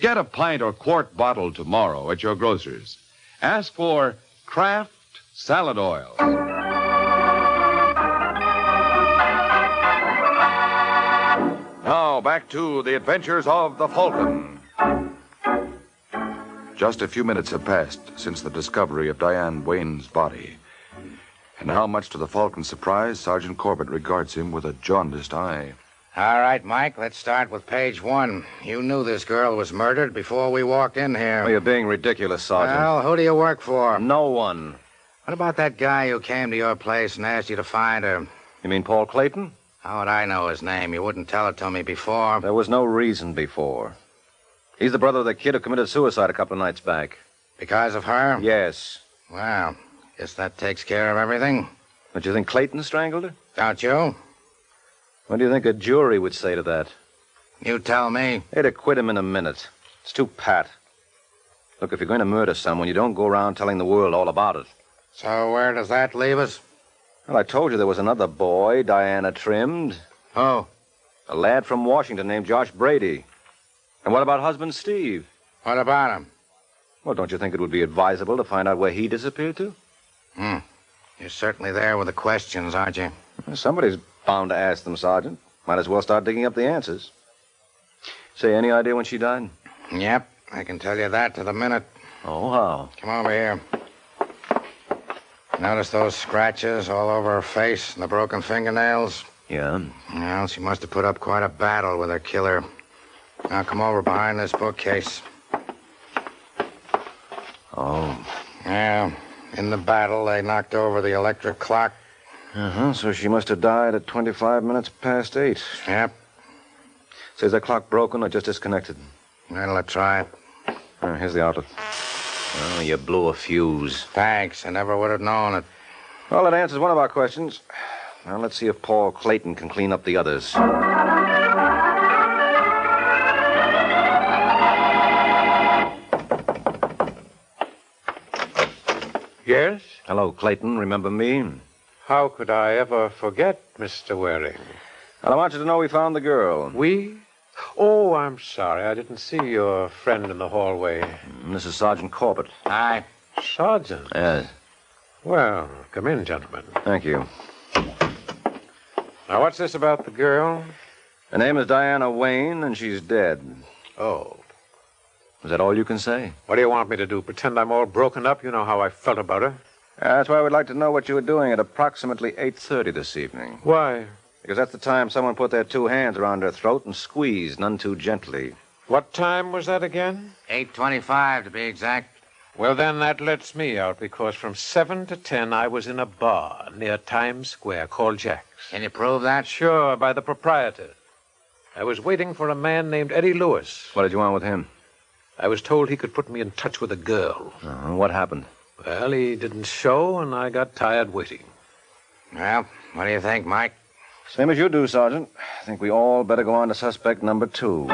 Get a pint or quart bottle tomorrow at your grocer's. Ask for Kraft Salad Oil. Now, back to the adventures of the Falcon. Just a few minutes have passed since the discovery of Diane Wayne's body. And how much to the Falcon's surprise, Sergeant Corbett regards him with a jaundiced eye. All right, Mike, let's start with page 1. You knew this girl was murdered before we walked in here. Oh, you're being ridiculous, Sergeant. Well, who do you work for? No one. What about that guy who came to your place and asked you to find her? You mean Paul Clayton? How would I know his name? You wouldn't tell it to me before. There was no reason before. He's the brother of the kid who committed suicide a couple of nights back. Because of her? Yes. Well, guess that takes care of everything. Don't you think Clayton strangled her? Don't you? What do you think a jury would say to that? You tell me. They'd acquit him in a minute. It's too pat. Look, if you're going to murder someone, you don't go around telling the world all about it. So where does that leave us? Well, I told you there was another boy Diana trimmed. Oh? A lad from Washington named Josh Brady. And what about husband Steve? What about him? Well, don't you think it would be advisable to find out where he disappeared to? You're certainly there with the questions, aren't you? Well, somebody's bound to ask them, Sergeant. Might as well start digging up the answers. Say, any idea when she died? Yep, I can tell you that to the minute. Oh, how? Come over here. Notice those scratches all over her face and the broken fingernails? Yeah. Well, she must have put up quite a battle with her killer. Now come over behind this bookcase. Oh. Yeah, in the battle, they knocked over the electric clock. So she must have died at 25 minutes past 8. Yep. Say, is that clock broken or just disconnected? Well, let's try. Here's the outlet. Oh, you blew a fuse. Thanks. I never would have known it. Well, that answers one of our questions. Now, let's see if Paul Clayton can clean up the others. Yes? Hello, Clayton. Remember me? How could I ever forget, Mr. Waring? Well, I want you to know we found the girl. We? Oh, I'm sorry. I didn't see your friend in the hallway. This is Sergeant Corbett. Hi. Sergeant? Yes. Well, come in, gentlemen. Thank you. Now, what's this about the girl? Her name is Diana Wayne, and she's dead. Oh. Is that all you can say? What do you want me to do? Pretend I'm all broken up? You know how I felt about her. That's why I would like to know what you were doing at approximately 8:30 this evening. Why? Because that's the time someone put their 2 hands around her throat and squeezed, none too gently. What time was that again? 8:25 to be exact. Well, then that lets me out, because from 7 to 10 I was in a bar near Times Square called Jack's. Can you prove that? Sure, by the proprietor. I was waiting for a man named Eddie Lewis. What did you want with him? I was told he could put me in touch with a girl. What happened? Well, he didn't show, and I got tired waiting. Well, what do you think, Mike? Same as you do, Sergeant. I think we all better go on to suspect number 2.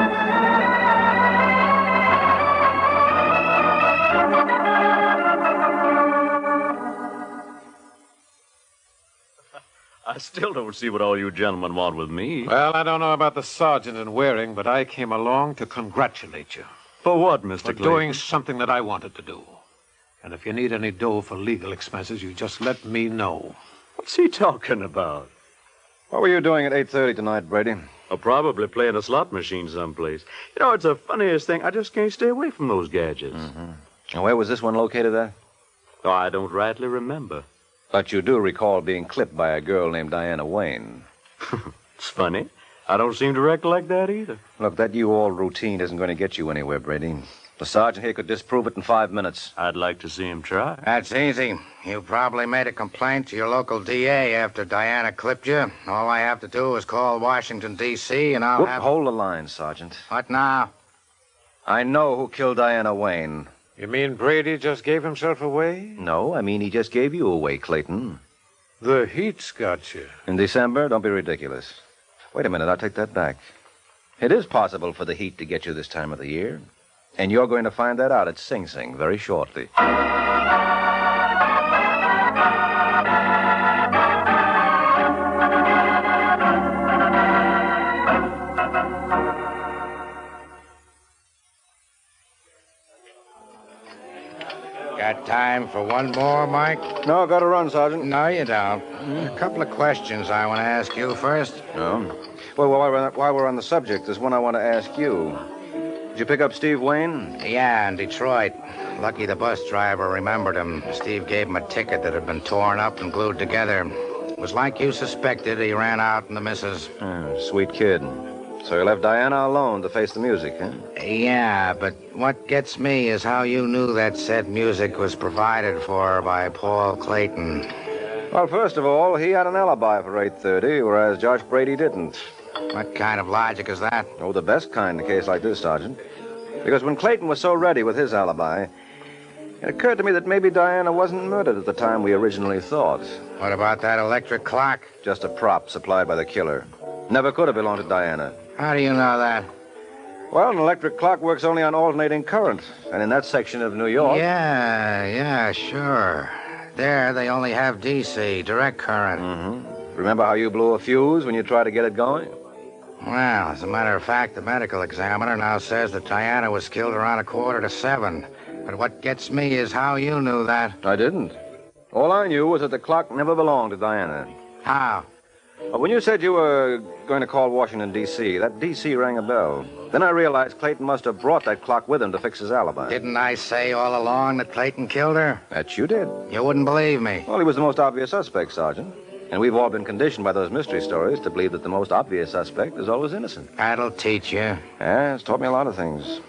I still don't see what all you gentlemen want with me. Well, I don't know about the sergeant and Waring, but I came along to congratulate you. For what, Mr. For Clayton? doing something that I wanted to do. And if you need any dough for legal expenses, you just let me know. What's he talking about? What were you doing at 8:30 tonight, Brady? Probably playing a slot machine someplace. You know, it's the funniest thing. I just can't stay away from those gadgets. And where was this one located at? Oh, I don't rightly remember. But you do recall being clipped by a girl named Diana Wayne. It's funny. I don't seem to recollect that either. Look, that you-all routine isn't going to get you anywhere, Brady. The sergeant here could disprove it in 5 minutes. I'd like to see him try. That's easy. You probably made a complaint to your local DA after Diana clipped you. All I have to do is call Washington, D.C., and I'll have... Hold the line, Sergeant. What now? I know who killed Diana Wayne. You mean Brady just gave himself away? No, I mean he just gave you away, Clayton. The heat's got you. In December? Don't be ridiculous. Wait a minute, I'll take that back. It is possible for the heat to get you this time of the year. And you're going to find that out at Sing Sing very shortly. Got time for one more, Mike? No, got to run, Sergeant. No, you don't. A couple of questions I want to ask you first. No? Well, while we're on the subject, there's one I want to ask you. Did you pick up Steve Wayne? Yeah, in Detroit. Lucky the bus driver remembered him. Steve gave him a ticket that had been torn up and glued together. It was like you suspected. He ran out and the missus. Sweet kid. So you left Diana alone to face the music, huh? Yeah, but what gets me is how you knew that said music was provided for by Paul Clayton. Well, first of all, he had an alibi for 8:30, whereas Josh Brady didn't. What kind of logic is that? Oh, the best kind in a case like this, Sergeant. Because when Clayton was so ready with his alibi, it occurred to me that maybe Diana wasn't murdered at the time we originally thought. What about that electric clock? Just a prop supplied by the killer. Never could have belonged to Diana. How do you know that? Well, an electric clock works only on alternating current. And in that section of New York... Yeah, sure. There, they only have DC, direct current. Mm-hmm. Remember how you blew a fuse when you tried to get it going? Well, as a matter of fact, the medical examiner now says that Diana was killed around 6:45. But what gets me is how you knew that. I didn't. All I knew was that the clock never belonged to Diana. How? Well, when you said you were going to call Washington, D.C., that D.C. rang a bell. Then I realized Clayton must have brought that clock with him to fix his alibi. Didn't I say all along that Clayton killed her? That you did. You wouldn't believe me. Well, he was the most obvious suspect, Sergeant. And we've all been conditioned by those mystery stories to believe that the most obvious suspect is always innocent. That'll teach you. Yeah, it's taught me a lot of things.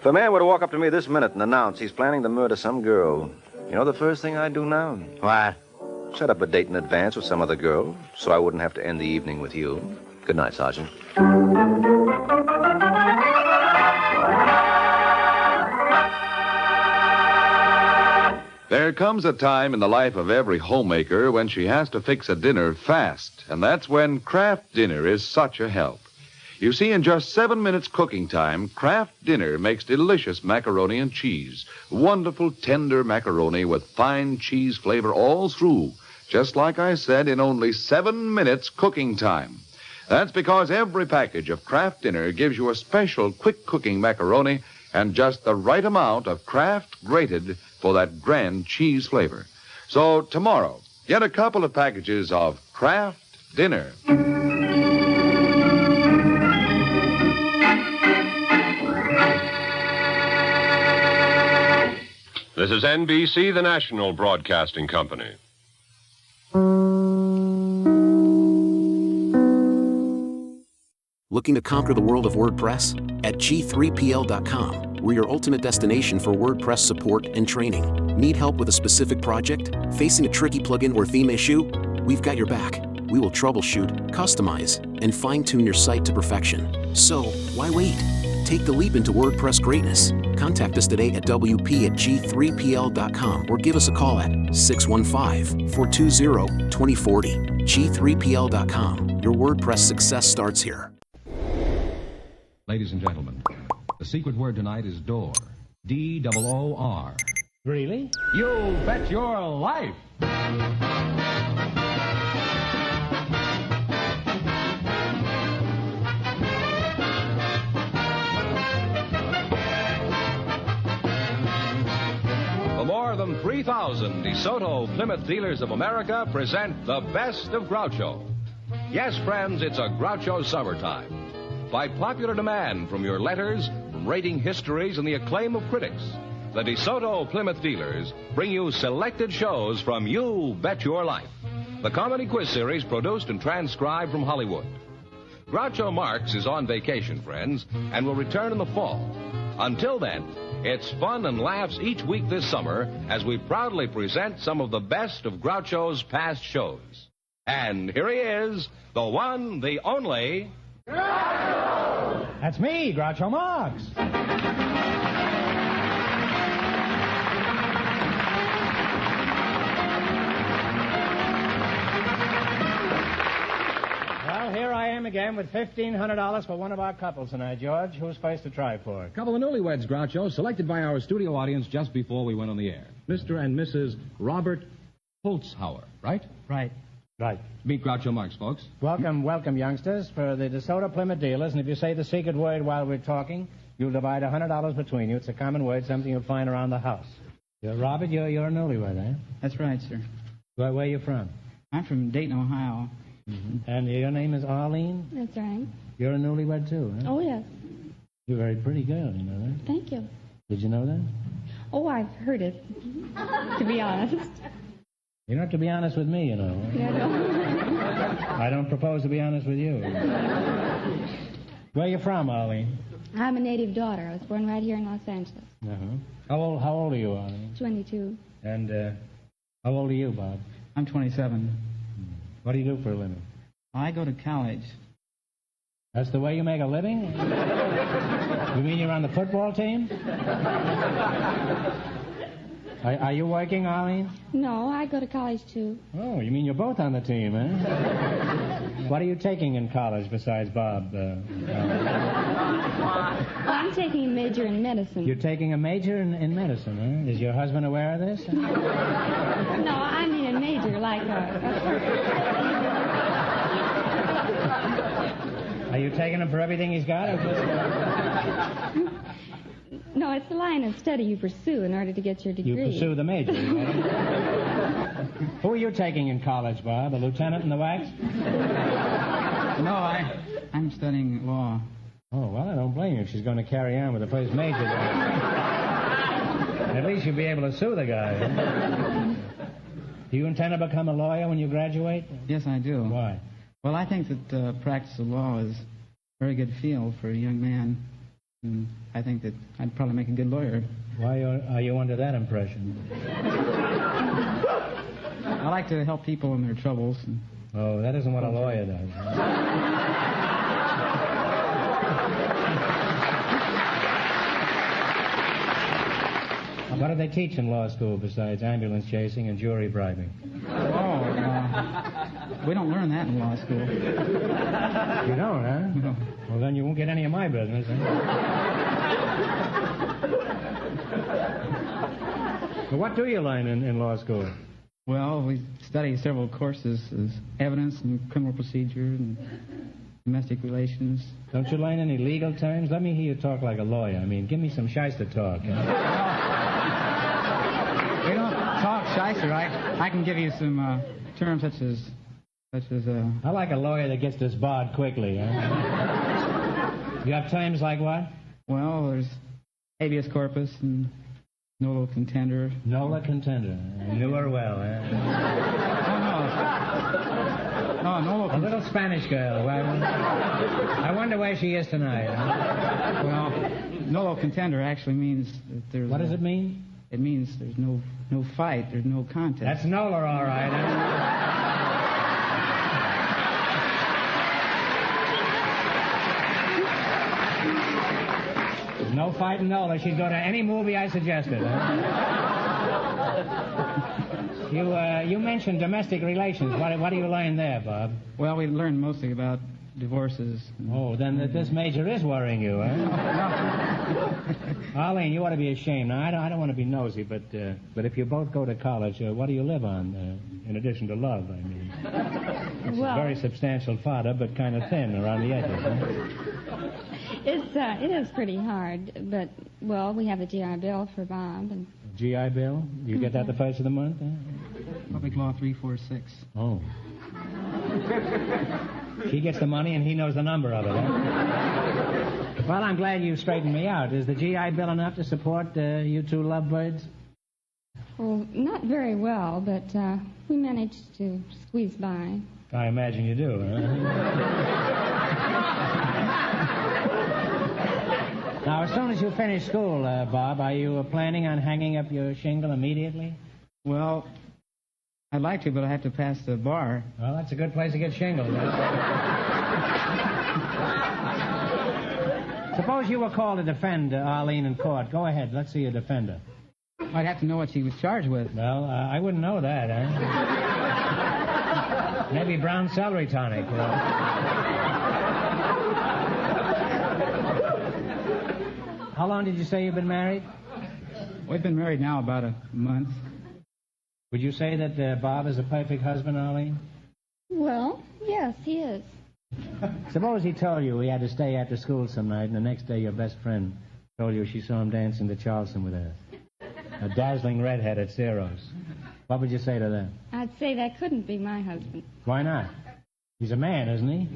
If a man were to walk up to me this minute and announce he's planning to murder some girl, you know the first thing I'd do now? What? Set up a date in advance with some other girl, so I wouldn't have to end the evening with you. Good night, Sergeant. There comes a time in the life of every homemaker when she has to fix a dinner fast, and that's when Kraft Dinner is such a help. You see, in just 7 minutes cooking time, Kraft Dinner makes delicious macaroni and cheese. Wonderful, tender macaroni with fine cheese flavor all through. Just like I said, in only 7 minutes cooking time. That's because every package of Kraft Dinner gives you a special quick-cooking macaroni and just the right amount of Kraft grated for that grand cheese flavor. So tomorrow, get a couple of packages of Kraft Dinner. This is NBC, the national broadcasting company. Looking to conquer the world of WordPress? At G3PL.com, we're your ultimate destination for WordPress support and training. Need help with a specific project? Facing a tricky plugin or theme issue? We've got your back. We will troubleshoot, customize, and fine-tune your site to perfection. So, why wait? Take the leap into WordPress greatness. Contact us today at WP@G3PL.com or give us a call at 615-420-2040. G3PL.com. Your WordPress success starts here. Ladies and gentlemen, the secret word tonight is door. D-O-O-R. Really? You bet your life. The more than 3,000 DeSoto Plymouth dealers of America present the best of Groucho. Yes, friends, it's a Groucho summertime. By popular demand from your letters, from rating histories, and the acclaim of critics, the DeSoto Plymouth dealers bring you selected shows from You Bet Your Life, the comedy quiz series produced and transcribed from Hollywood. Groucho Marx is on vacation, friends, and will return in the fall. Until then, it's fun and laughs each week this summer as we proudly present some of the best of Groucho's past shows. And here he is, the one, the only... Groucho! That's me, Groucho Marx. Well, here I am again with $1,500 for one of our couples tonight, George. Who's first to try for it? Couple of newlyweds, Groucho, selected by our studio audience just before we went on the air. Mr. and Mrs. Robert Holzhauer, right? Right. Meet Groucho Marx, folks. Welcome, youngsters, for the DeSoto Plymouth dealers. And if you say the secret word while we're talking, you'll divide $100 between you. It's a common word, something you'll find around the house. Robert, you're a newlywed, eh? That's right, sir. Where are you from? I'm from Dayton, Ohio. Mm-hmm. And your name is Arlene? That's right. You're a newlywed, too, huh? Oh, yes. You're a very pretty girl, you know that? Thank you. Did you know that? Oh, I've heard it, to be honest. You don't have to be honest with me, you know. I don't propose to be honest with you. Where are you from, Arlene? I'm a native daughter. I was born right here in Los Angeles. Uh-huh. How old are you, Arlene? 22. And how old are you, Bob? I'm 27. What do you do for a living? I go to college. That's the way you make a living? You mean you're on the football team? Are you working, Arlene? No, I go to college, too. Oh, you mean you're both on the team, eh? What are you taking in college besides Bob? I'm taking a major in medicine. You're taking a major in medicine, huh? Is your husband aware of this? No, I mean a major, like Are you taking him for everything he's got? Or just... No, it's the line of study you pursue in order to get your degree. You pursue the major, right? Who are you taking in college, Bob? A lieutenant in the wax? No, I'm studying law. Oh, well, I don't blame you if she's going to carry on with the first major. At least you'll be able to sue the guy. Do you intend to become a lawyer when you graduate? Yes, I do. Why? Well, I think that practice of law is a very good field for a young man. And I think that I'd probably make a good lawyer. Why are you under that impression? I like to help people in their troubles. Oh, that isn't what a lawyer does. What do they teach in law school besides ambulance chasing and jury bribing? We don't learn that in law school. You don't, huh? No. Well, then you won't get any of my business, huh? Well, what do you learn in law school? Well, we study several courses as evidence and criminal procedure and domestic relations. Don't you learn any legal terms? Let me hear you talk like a lawyer. I mean, give me some shyster talk. You know? We don't talk shyster. I can give you some terms such as I like a lawyer that gets disbarred quickly. Huh? You have terms like what? Well, there's habeas corpus and nolo contender. Nola contender. I knew her well. No, nolo a little Spanish girl. I wonder where she is tonight. Huh? Well, nolo contender actually means that there's. What does it mean? It means there's no fight, there's no contest. That's Nola, all right. There's no fight in Nola. She'd go to any movie I suggested. You mentioned domestic relations. What do you learn there, Bob? Well, we learned mostly about divorces. Oh, then this major is worrying you, huh? Arlene, you ought to be ashamed. Now, I don't want to be nosy, but if you both go to college, what do you live on, in addition to love, I mean? It's a very substantial fodder, but kind of thin around the edges, huh? It is pretty hard, but, well, we have the GI Bill for Bob. And... GI Bill? You get that the first of the month, huh? Public Law 346. Oh. He gets the money and he knows the number of it, huh? Well, I'm glad you straightened me out. Is the GI Bill enough to support you two lovebirds? Well, not very well, but we managed to squeeze by. I imagine you do, huh? Now, as soon as you finish school, Bob, are you planning on hanging up your shingle immediately? Well, I'd like to, but I have to pass the bar. Well, that's a good place to get shingled. Suppose you were called to defend Arlene in court. Go ahead. Let's see you defend her. I'd have to know what she was charged with. Well, I wouldn't know that, huh? Maybe brown celery tonic. How long did you say you've been married? We've been married now about a month. Would you say that Bob is a perfect husband, Arlene? Well, yes, he is. Suppose he told you he had to stay after school some night, and the next day your best friend told you she saw him dancing to Charleston with a dazzling redhead at Ciro's. What would you say to that? I'd say that couldn't be my husband. Why not? He's a man, isn't he?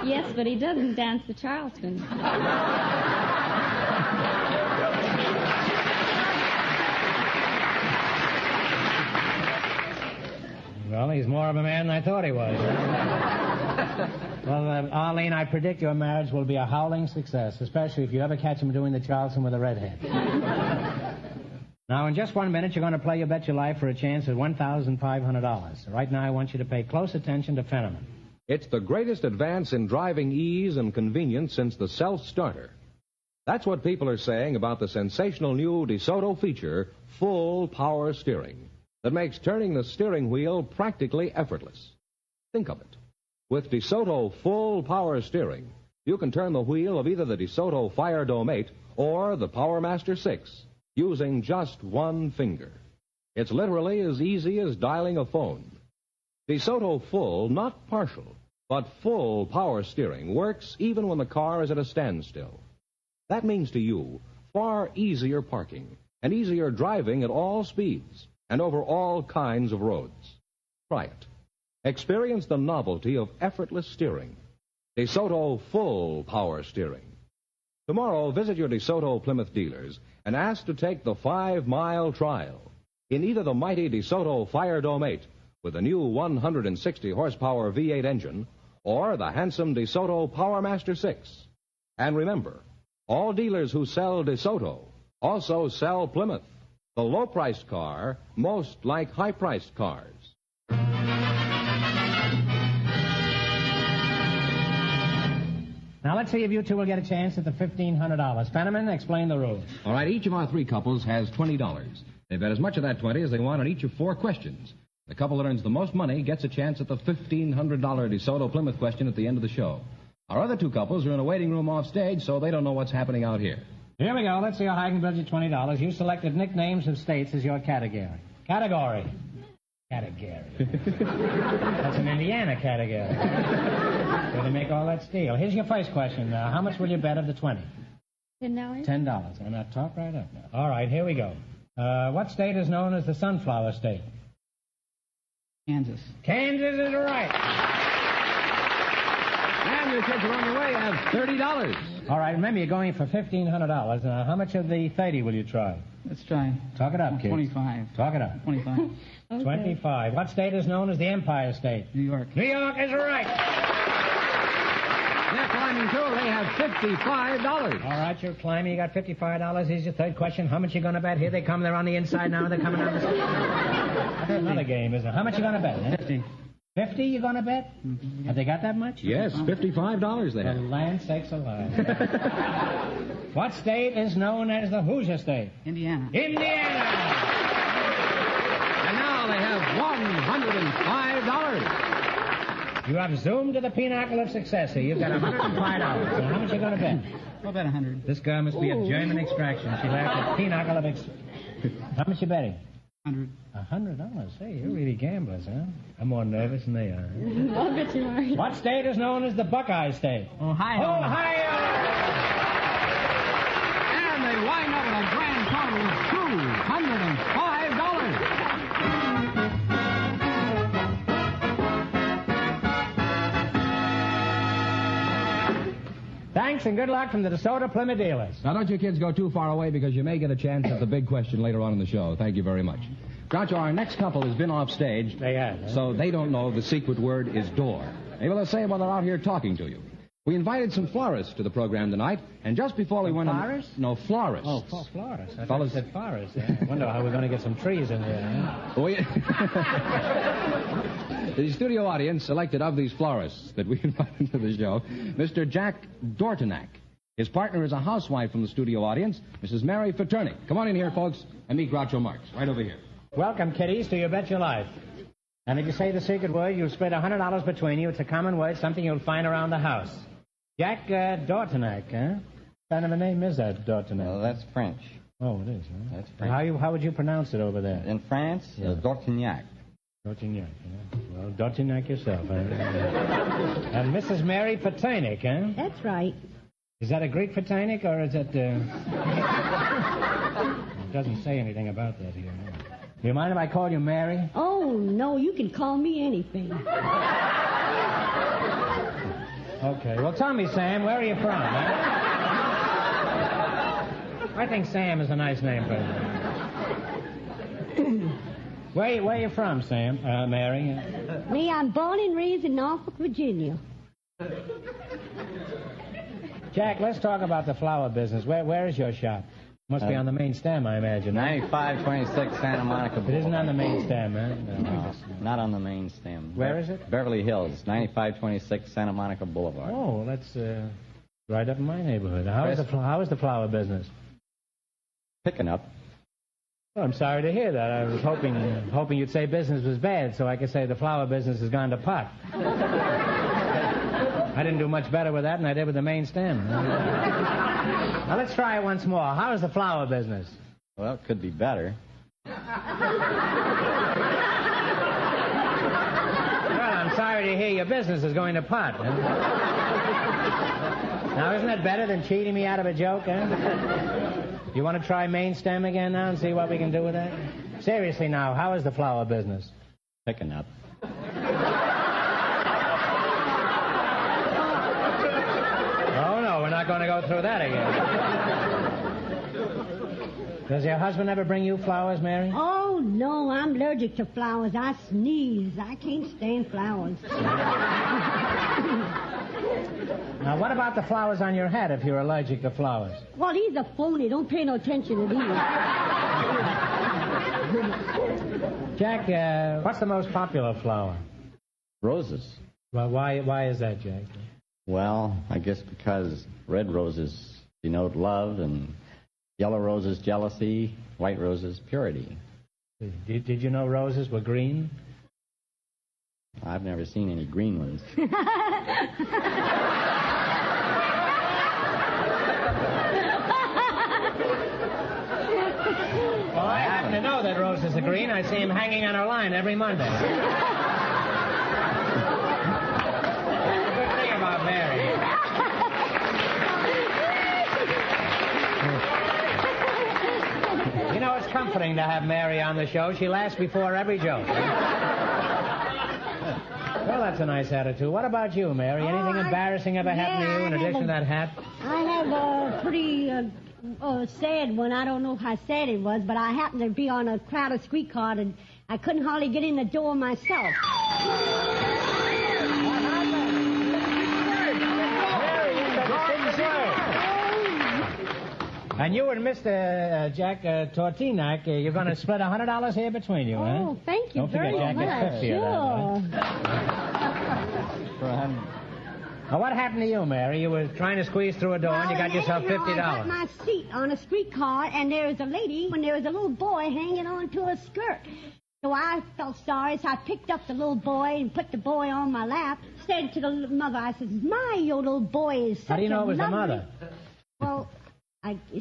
Yes, but he doesn't dance the Charleston. Well, he's more of a man than I thought he was. Well, Arlene, I predict your marriage will be a howling success, especially if you ever catch him doing the Charleston with a redhead. Now, in just 1 minute, you're going to play You Bet Your Life for a chance at $1,500. Right now, I want you to pay close attention to Fenneman. It's the greatest advance in driving ease and convenience since the self-starter. That's what people are saying about the sensational new DeSoto feature, Full Power Steering, that makes turning the steering wheel practically effortless. Think of it. With DeSoto Full Power Steering, you can turn the wheel of either the DeSoto Fire Dome 8 or the Power Master 6 using just one finger. It's literally as easy as dialing a phone. DeSoto Full, not partial, but full power steering works even when the car is at a standstill. That means to you far easier parking and easier driving at all speeds and over all kinds of roads. Try it. Experience the novelty of effortless steering. DeSoto Full Power Steering. Tomorrow, visit your DeSoto Plymouth dealers and ask to take the 5-mile trial in either the mighty DeSoto Fire Dome 8 with the new 160-horsepower V8 engine or the handsome DeSoto Power Master 6. And remember, all dealers who sell DeSoto also sell Plymouth, the low-priced car most like high-priced cars. Now, let's see if you two will get a chance at the $1,500. Fenneman, explain the rules. All right, each of our three couples has $20. They bet as much of that 20 as they want on each of 4 questions. The couple that earns the most money gets a chance at the $1,500 DeSoto Plymouth question at the end of the show. Our other 2 couples are in a waiting room off stage, so they don't know what's happening out here. Here we go. Let's see how high I can build you $20. You selected nicknames of states as your category. Category. That's an Indiana category. So they make all that steel. Here's your first question. How much will you bet of the 20? $10. $10. And now talk right up now. All right, here we go. What state is known as the Sunflower State? Kansas. Kansas is right. And your kids are on their way. You have $30. All right, remember, you're going for $1,500. Now, how much of the 30 will you try? Let's try. Talk it up, kids. 25. Talk it up. 25. Okay. 25. What state is known as the Empire State? New York. New York is right. They're climbing, too. They have $55. All right, you're climbing. You got $55. Here's your third question. How much you going to bet? Here they come. They're on the inside now. They're coming on the side. That's another game, isn't it? How much you going to bet? 50. 50 you going to bet? Have they got that much? Yes, $55 they For have. land sakes alive. What state is known as the Hoosier State? Indiana. Indiana! And now they have $105. You have zoomed to the pinnacle of success here. You've got $105. Now, how much you going to bet? I'll bet 100. This girl must be of German extraction. She left the pinnacle of How much you betting? 100. $100. Hey, you're really gamblers, huh? I'm more nervous than they are. I'll bet you are. What state is known as the Buckeye State? Ohio. Ohio! And they wind up with a grand total of $205. Thanks and good luck from the DeSoto Plymouth dealers. Now, don't you kids go too far away because you may get a chance at the big question later on in the show. Thank you very much. Groucho, our next couple has been off stage. They have. So they don't know the secret word is door. Maybe they'll say while they're out here talking to you. We invited some florists to the program tonight, and just before we went florists? No, florists. Oh, florists. I Fellas said forests. Yeah. I wonder how we're going to get some trees in there. Huh? The studio audience selected of these florists that we invited to the show, Mr. Jack Dortonak. His partner is a housewife from the studio audience, Mrs. Mary Fraternic. Come on in here, folks, and meet Groucho Marx. Right over here. Welcome, kiddies, to You Bet Your Life. And if you say the secret word, you'll split $100 between you. It's a common word, something you'll find around the house. Jack Dortonac, huh? What kind of a name is that, Dortonac? Well, that's French. Oh, it is, huh? That's French. How would you pronounce it over there? In France, Dortignac. Dortignac, yeah. Well, Dortignac yourself, huh? And Mrs. Mary Patanic, huh? That's right. Is that a Greek Patanic, or is it, It doesn't say anything about that here. No. Do you mind if I call you Mary? Oh, no, you can call me anything. Okay. Well, tell me, Sam, where are you from, huh? I think Sam is a nice name for you. Where are you from, Sam? Mary? Me, I'm born and raised in Norfolk, Virginia. Jack, let's talk about the flower business. Where is your shop? Must be on the main stem, I imagine. 9526 Santa Monica Boulevard. It isn't on the main stem, man. No, not on the main stem. Where is it? Beverly Hills, 9526 Santa Monica Boulevard. Oh, that's right up in my neighborhood. How is the flower business? Picking up. Well, I'm sorry to hear that. I was hoping you'd say business was bad, so I could say the flower business has gone to pot. I didn't do much better with that than I did with the main stem. Now, let's try it once more. How is the flower business? Well, it could be better. Well, I'm sorry to hear your business is going to pot. Huh? Now, isn't that better than cheating me out of a joke, huh? You want to try main stem again now and see what we can do with that? Seriously now, how is the flower business? Picking up. Oh, no, we're not going to go through that again. Does your husband ever bring you flowers, Mary? Oh, no, I'm allergic to flowers. I sneeze. I can't stand flowers. Now, what about the flowers on your hat if you're allergic to flowers? Well, he's a phony. Don't pay no attention to these. Jack, what's the most popular flower? Roses. Well, why is that, Jack? Well, I guess because red roses denote love, and yellow roses jealousy, white roses purity. Did you know roses were green? I've never seen any green ones. Well, I happen to know that roses are green. I see him hanging on our line every Monday. That's the good thing about Mary. You know, it's comforting to have Mary on the show. She laughs before every joke. Well, that's a nice attitude. What about you, Mary? Anything embarrassing ever happened to you in addition to that hat? I have a pretty sad one. I don't know how sad it was, but I happened to be on a crowded streetcar, and I couldn't hardly get in the door myself. And you and Mr. Jack Tortinac, you're going to split $100 here between you, huh? Oh, thank you very much. Don't forget, Jack gets 50 of that, right? Now, what happened to you, Mary? You were trying to squeeze through a door and you got yourself $50. I got my seat on a streetcar, and there was a lady, and there was a little boy hanging onto her skirt. So I felt sorry, so I picked up the little boy and put the boy on my lap. Said to the mother, I said, "My, your little boy is such a How do you know it was the mother? Well,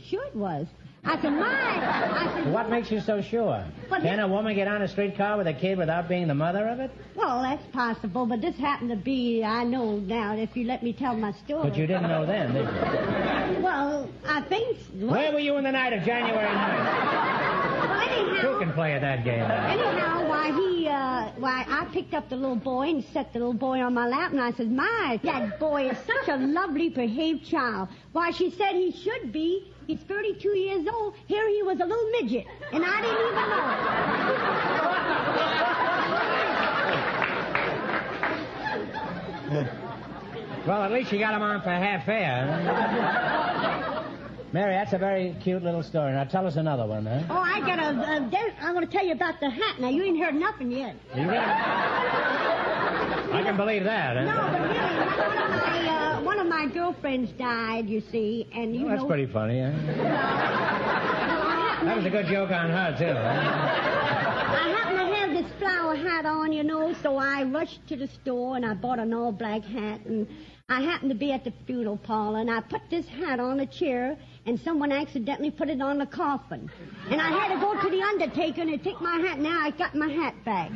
sure it was. I said, What makes you so sure? Can a woman get on a streetcar with a kid without being the mother of it? Well, that's possible, but this happened to be, I know now, if you let me tell my story. But you didn't know then, did you? Well, I think... Where were you in the night of January 9th? Well, anyhow... Who can play at that game? Anyhow, I picked up the little boy and set the little boy on my lap, and I said, "My, that boy is such a lovely behaved child." Why, she said he should be. He's 32 years old. Here he was a little midget, and I didn't even know. Well, at least you got him on for half fare. Mary, that's a very cute little story. Now, tell us another one, huh? Oh, I want to tell you about the hat. Now, you ain't heard nothing yet. I can believe that, huh? No, but really, one of my girlfriends died, you see, and you know... That's pretty funny, huh? That was a good joke on her, too, huh? I happen to have this flower hat hat on, you know, so I rushed to the store and I bought an all-black hat. And I happened to be at the funeral parlor, and I put this hat on a chair, and someone accidentally put it on the coffin. And I had to go to the undertaker and take my hat. Now I got my hat back.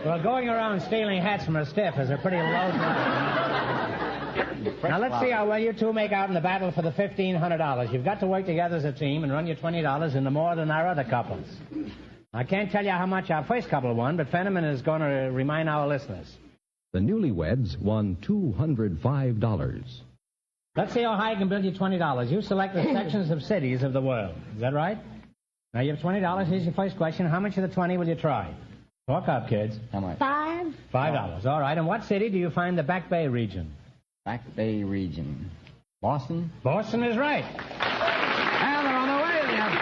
Well, going around stealing hats from a stiff is a pretty low Now, let's see how well you two make out in the battle for the $1,500. You've got to work together as a team and run your $20 into more than our other couples. I can't tell you how much our first couple won, but Fenneman is going to remind our listeners. The newlyweds won $205. Let's see how high I can build you $20. You select the sections of cities of the world. Is that right? Now, you have $20. Here's your first question. How much of the 20 will you try? Talk up, kids. How much? $5. $5. All right. In what city do you find the Back Bay region? Back Bay region. Boston? Boston is right. And they're on the way. They have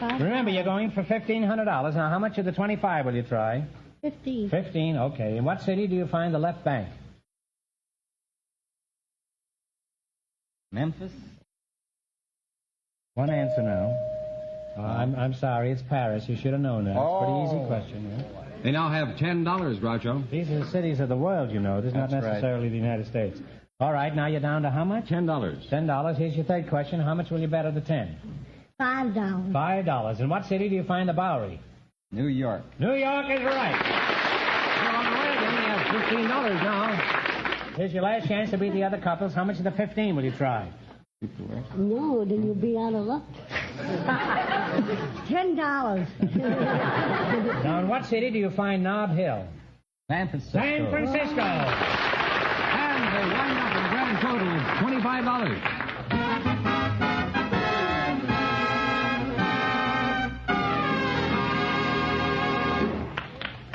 $25. Remember, you're going for $1,500. Now, how much of the 25 will you try? 15. 15, okay. In what city do you find the left bank? Memphis? One answer now. I'm sorry, it's Paris. You should have known that. It's a pretty easy question. Yeah? They now have $10, Groucho. These are the cities of the world, you know. This is not That's necessarily the United States. All right, now you're down to how much? $10. $10. Here's your third question. How much will you bet of the 10? $5. $5. In what city do you find the Bowery? New York. New York is right. They're on the way. They only have $15 now. Here's your last chance to beat the other couples. How much of the 15 will you try? No, then you'll be out of luck. $10. Now, in what city do you find Nob Hill? San Francisco. San Francisco. And they wind up with a grand total of $25.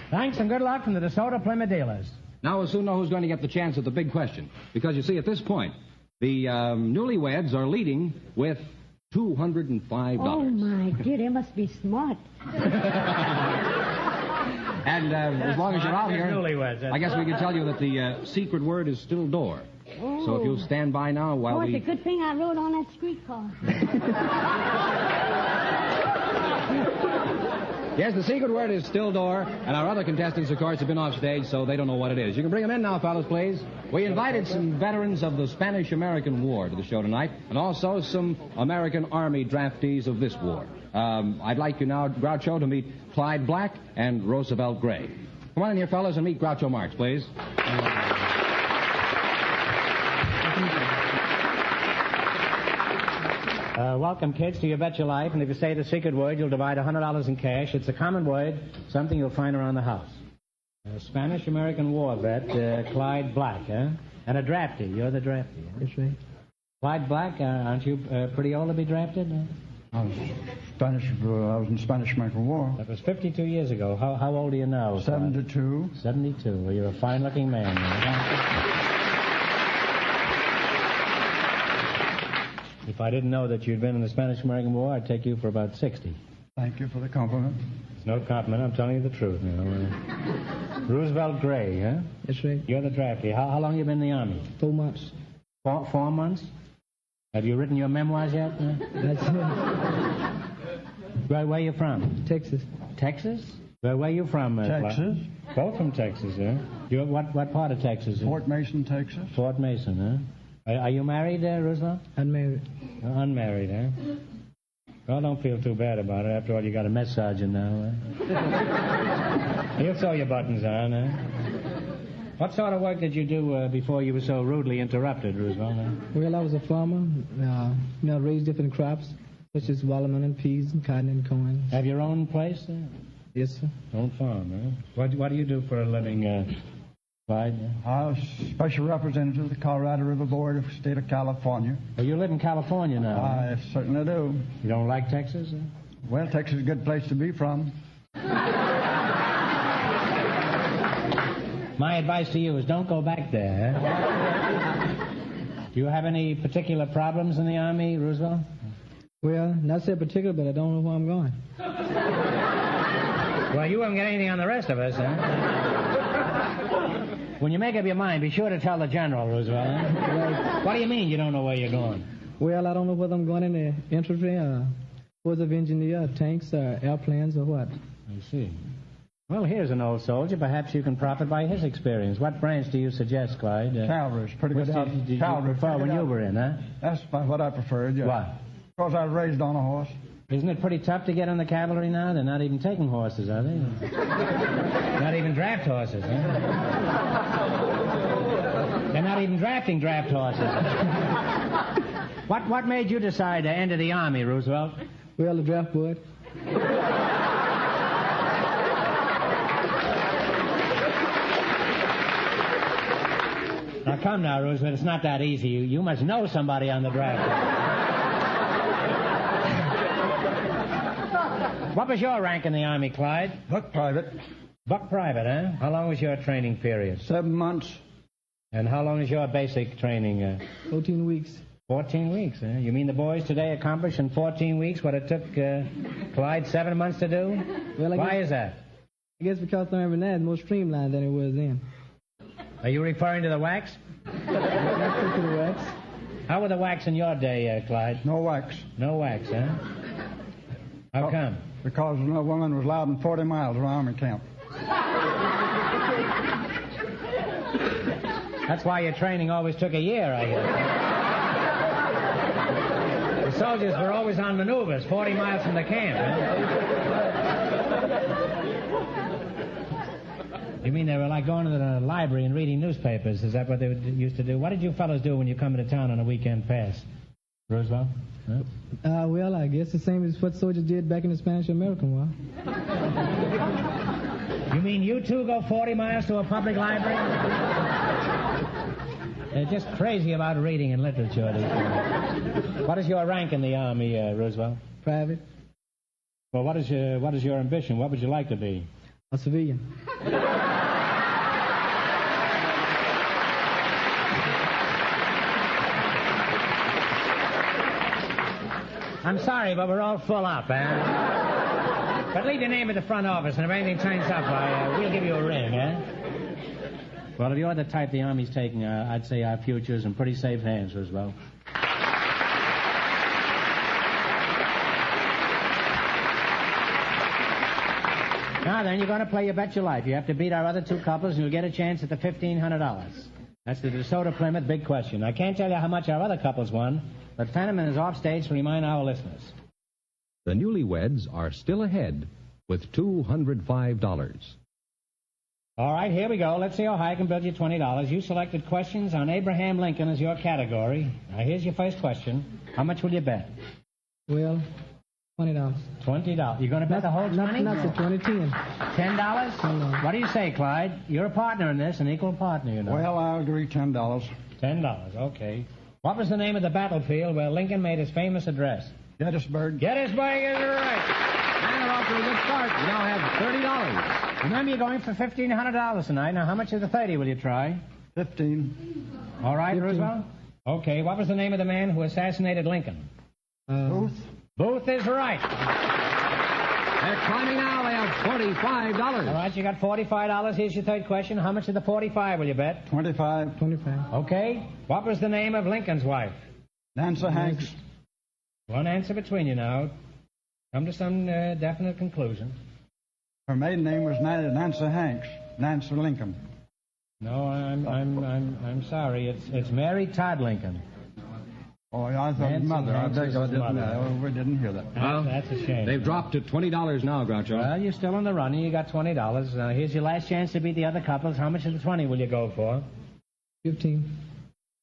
Thanks and good luck from the DeSoto Plymouth dealers. Now we'll soon know who's going to get the chance at the big question. Because you see, at this point, the newlyweds are leading with $205. Oh, my dear, they must be smart. And as long as you're out here, newlyweds, I guess we can tell you that the secret word is still door. Oh. So if you'll stand by now while it's we... a good thing I rode on that streetcar. Yes, the secret word is still door, and our other contestants, of course, have been off stage, so they don't know what it is. You can bring them in now, fellas, please. We invited some veterans of the Spanish-American War to the show tonight, and also some American Army draftees of this war. I'd like you now, Groucho, to meet Clyde Black and Roosevelt Gray. Come on in here, fellas, and meet Groucho Marx, please. Welcome, kids, to You Bet Your Life. And if you say the secret word, you'll divide $100 in cash. It's a common word, something you'll find around the house. Spanish-American War vet, Clyde Black, huh? And a draftee. You're the draftee, huh? That's right. Clyde Black, aren't you pretty old to be drafted? I was in Spanish-American War. That was 52 years ago. How old are you now? 72. 72. Well, you're a fine-looking man. If I didn't know that you'd been in the Spanish-American War, I'd take you for about 60. Thank you for the compliment. It's no compliment. I'm telling you the truth. You know. Roosevelt Gray, huh? That's right. You're the draftee. How long you been in the Army? 4 months. 4 months? Have you written your memoirs yet? That's it. Where you from? Texas. Texas? Where you from? Texas. Both from Texas, huh? What part of Texas? Fort Mason, Texas. Fort Mason, huh? Are you married, Roosevelt? Unmarried. Unmarried, huh? Well, don't feel too bad about it. After all, you got a mess sergeant now, huh? You'll sew your buttons on, huh? What sort of work did you do before you were so rudely interrupted, Roosevelt? Huh? Well, I was a farmer. Raised different crops, such as watermelon and peas and cotton and corn. Have your own place? Yes, sir. Own farm, huh? What do you do for a living, Clyde? I was special representative of the Colorado River Board of the state of California. Well, you live in California now. I certainly do. You don't like Texas? Huh? Well, Texas is a good place to be from. My advice to you is don't go back there. Huh? Do you have any particular problems in the Army, Roosevelt? Well, not so particular, but I don't know where I'm going. Well, you won't get anything on the rest of us, huh? When you make up your mind, be sure to tell the general, Roosevelt. Huh? Right. What do you mean you don't know where you're going? Well, I don't know whether I'm going in the infantry or force of engineer, tanks, or airplanes, or what. I see. Well, here's an old soldier. Perhaps you can profit by his experience. What branch do you suggest, Clyde? Cavalry's pretty good. Did you prefer when you were in, huh? That's what I preferred, yeah. Why? Because I was raised on a horse. Isn't it pretty tough to get on the cavalry now? They're not even taking horses, are they? Not even draft horses, huh? They're not even drafting draft horses. What made you decide to enter the Army, Roosevelt? Well, the draft board. Now, come now, Roosevelt. It's not that easy. You must know somebody on the draft board. What was your rank in the Army, Clyde? Buck private. Buck private, huh? How long was your training period? 7 months. And how long is your basic training? 14 weeks. 14 weeks, huh? You mean the boys today accomplished in 14 weeks what it took Clyde 7 months to do? Well, Why is that? I guess because some of that is more streamlined than it was then. Are you referring to the wax? Not to the wax. How were the wax in your day, Clyde? No wax. No wax, huh? How come? Because no woman was allowed in 40 miles of Army camp. That's why your training always took a year, I guess. The soldiers were always on maneuvers, 40 miles from the camp, huh? You mean they were like going to the library and reading newspapers? Is that what they used to do? What did you fellows do when you come into town on a weekend pass? Roosevelt? Huh? Well, I guess the same as what soldiers did back in the Spanish-American War. You mean you two go 40 miles to a public library? They're just crazy about reading and literature these days. What is your rank in the Army, Roosevelt? Private. Well, what is your ambition? What would you like to be? A civilian. I'm sorry, but we're all full up, eh? But leave your name at the front office, and if anything turns up, we'll give you a ring, eh? Well, if you're the type the Army's taking, I'd say our future's in pretty safe hands, Roosevelt. Now then, you're going to play You Bet Your Life. You have to beat our other two couples, and you'll get a chance at the $1,500. That's the DeSoto Plymouth big question. I can't tell you how much our other couples won, but Fenneman is off stage to remind our listeners. The newlyweds are still ahead with $205. All right, here we go. Let's see how high I can build you $20. You selected questions on Abraham Lincoln as your category. Now, here's your first question. How much will you bet? Well, $20. $20. You're going to bet the whole 20? Not the 20, 10. $10? $10. What do you say, Clyde? You're a partner in this, an equal partner, you know. Well, I'll agree $10. $10, okay. What was the name of the battlefield where Lincoln made his famous address? Gettysburg. Gettysburg is right. And they're off to a good start. You now have $30. Remember, you're going for $1,500 tonight. Now, how much of the 30 will you try? 15. All right, 15. Roosevelt? Okay, what was the name of the man who assassinated Lincoln? Booth. Booth is right. They're climbing now. They have $45. All right, you got $45. Here's your third question. How much of the 45 will you bet? 25. 25. Okay. What was the name of Lincoln's wife? Nancy Hanks. One answer between you now. Come to some definite conclusion. Her maiden name was Nancy Hanks. Nancy Lincoln. No, I'm sorry. It's Mary Todd Lincoln. Oh, I thought Nancy mother. Hanks I beg is I his didn't mother. know. We didn't hear that. That's a shame. They've dropped to $20 now, Groucho. Well, you're still in the running. You got $20. Here's your last chance to beat the other couples. How much of the 20 will you go for? 15.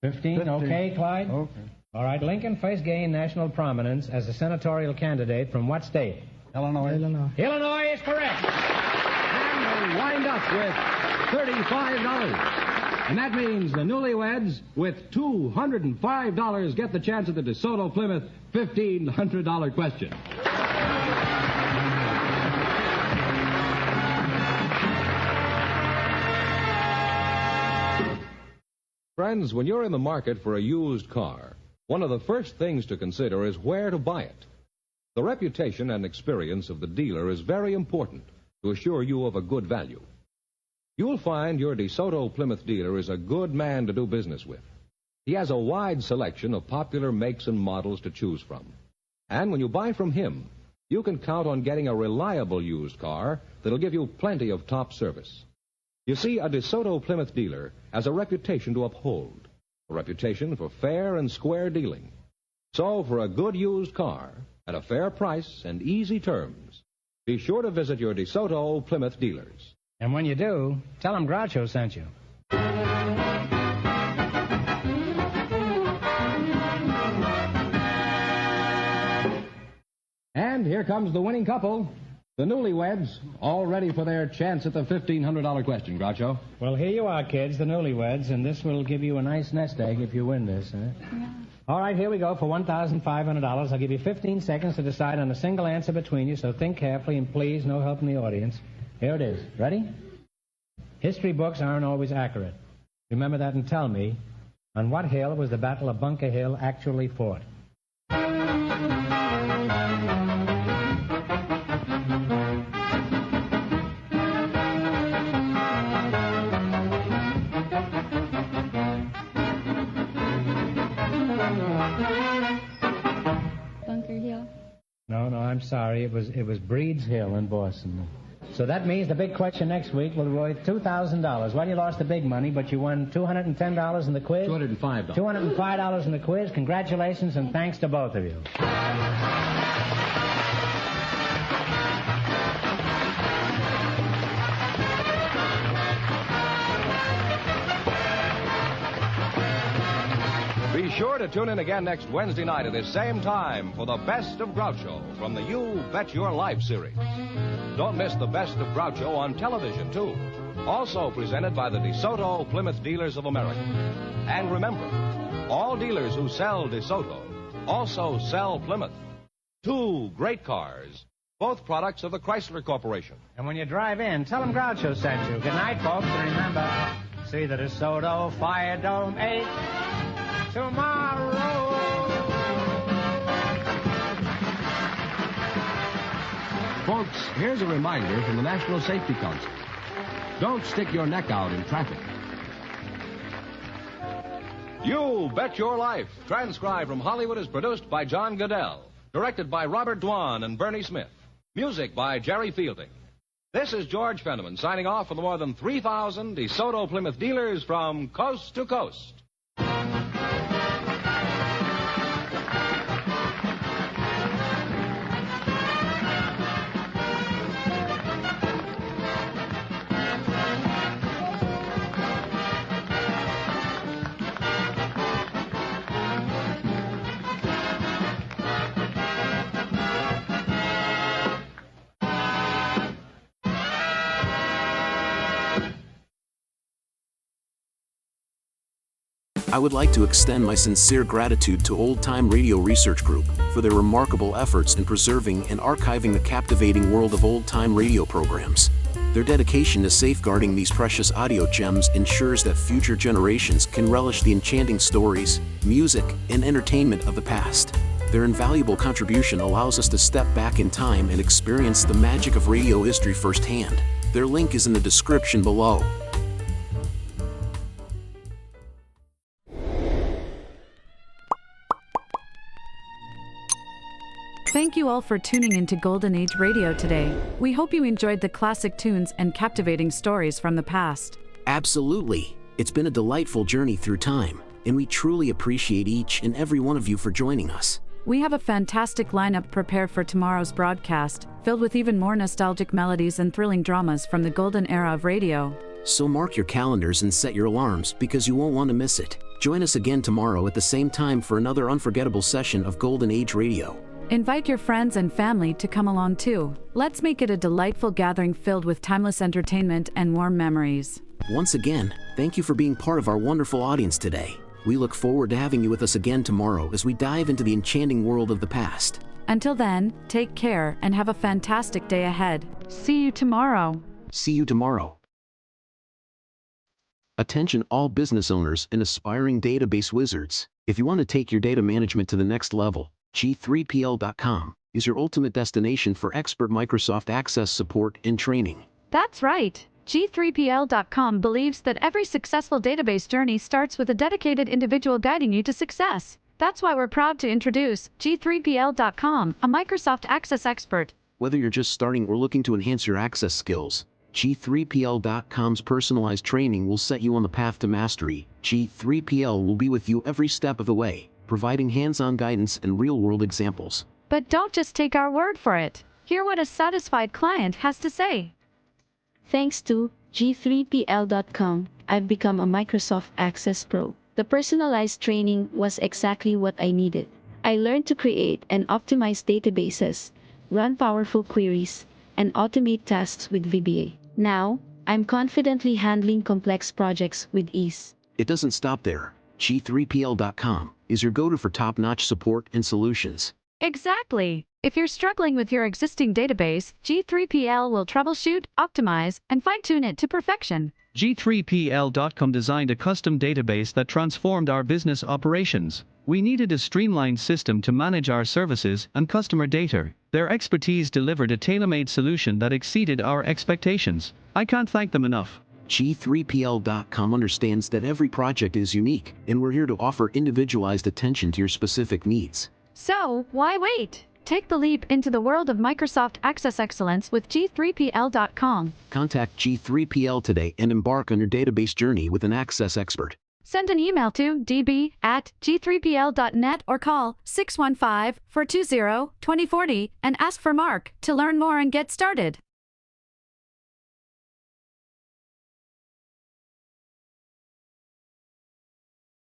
15? Okay, Clyde? Okay. All right. Lincoln first gained national prominence as a senatorial candidate from what state? Illinois. Illinois is correct. And they wind up with $35. And that means the newlyweds, with $205, get the chance at the DeSoto Plymouth $1,500 question. Friends, when you're in the market for a used car, one of the first things to consider is where to buy it. The reputation and experience of the dealer is very important, to assure you of a good value. You'll find your DeSoto Plymouth dealer is a good man to do business with. He has a wide selection of popular makes and models to choose from. And when you buy from him, you can count on getting a reliable used car that'll give you plenty of top service. You see, a DeSoto Plymouth dealer has a reputation to uphold, a reputation for fair and square dealing. So, for a good used car at a fair price and easy terms, be sure to visit your DeSoto Plymouth dealers. And when you do, tell them Groucho sent you. And here comes the winning couple, the newlyweds, all ready for their chance at the $1,500 question, Groucho. Well, here you are, kids, the newlyweds, and this will give you a nice nest egg if you win this, huh? Yeah. All right, here we go for $1,500. I'll give you 15 seconds to decide on a single answer between you, so think carefully, and please, no help from the audience. Here it is. Ready? History books aren't always accurate. Remember that and tell me, on what hill was the Battle of Bunker Hill actually fought? Bunker Hill. No, I'm sorry. It was Breed's Hill in Boston. So that means the big question next week will be worth $2,000. Well, you lost the big money, but you won $210 in the quiz. $205. $205 in the quiz. Congratulations, and thanks to both of you. Be sure to tune in again next Wednesday night at this same time for the Best of Groucho from the You Bet Your Life series. Don't miss the Best of Groucho on television, too. Also presented by the DeSoto Plymouth Dealers of America. And remember, all dealers who sell DeSoto also sell Plymouth. Two great cars, both products of the Chrysler Corporation. And when you drive in, tell them Groucho sent you. Good night, folks, and remember, see the DeSoto Fire Dome 8 tomorrow. Folks, here's a reminder from the National Safety Council. Don't stick your neck out in traffic. You Bet Your Life, transcribed from Hollywood, is produced by John Goodell. Directed by Robert Dwan and Bernie Smith. Music by Jerry Fielding. This is George Fenneman signing off for the more than 3,000 DeSoto Plymouth dealers from coast to coast. I would like to extend my sincere gratitude to Old Time Radio Research Group for their remarkable efforts in preserving and archiving the captivating world of old-time radio programs. Their dedication to safeguarding these precious audio gems ensures that future generations can relish the enchanting stories, music, and entertainment of the past. Their invaluable contribution allows us to step back in time and experience the magic of radio history firsthand. Their link is in the description below. Thank you all for tuning into Golden Age Radio today. We hope you enjoyed the classic tunes and captivating stories from the past. Absolutely. It's been a delightful journey through time, and we truly appreciate each and every one of you for joining us. We have a fantastic lineup prepared for tomorrow's broadcast, filled with even more nostalgic melodies and thrilling dramas from the golden era of radio. So mark your calendars and set your alarms because you won't want to miss it. Join us again tomorrow at the same time for another unforgettable session of Golden Age Radio. Invite your friends and family to come along too. Let's make it a delightful gathering filled with timeless entertainment and warm memories. Once again, thank you for being part of our wonderful audience today. We look forward to having you with us again tomorrow as we dive into the enchanting world of the past. Until then, take care and have a fantastic day ahead. See you tomorrow. See you tomorrow. Attention all business owners and aspiring database wizards. If you want to take your data management to the next level, G3PL.com is your ultimate destination for expert Microsoft Access support and training. That's right. G3PL.com believes that every successful database journey starts with a dedicated individual guiding you to success. That's why we're proud to introduce G3PL.com, a Microsoft Access expert. Whether you're just starting or looking to enhance your access skills, G3PL.com's personalized training will set you on the path to mastery. G3PL will be with you every step of the way, providing hands-on guidance and real-world examples. But don't just take our word for it. Hear what a satisfied client has to say. Thanks to G3PL.com, I've become a Microsoft Access Pro. The personalized training was exactly what I needed. I learned to create and optimize databases, run powerful queries, and automate tasks with VBA. Now, I'm confidently handling complex projects with ease. It doesn't stop there. G3PL.com is your go-to for top-notch support and solutions. Exactly. If you're struggling with your existing database, G3PL will troubleshoot, optimize, and fine-tune it to perfection. G3PL.com designed a custom database that transformed our business operations. We needed a streamlined system to manage our services and customer data. Their expertise delivered a tailor-made solution that exceeded our expectations. I can't thank them enough. G3PL.com understands that every project is unique, and we're here to offer individualized attention to your specific needs. So, why wait? Take the leap into the world of Microsoft Access Excellence with G3PL.com. Contact G3PL today and embark on your database journey with an access expert. Send an email to db@g3pl.net or call 615-420-2040 and ask for Mark to learn more and get started.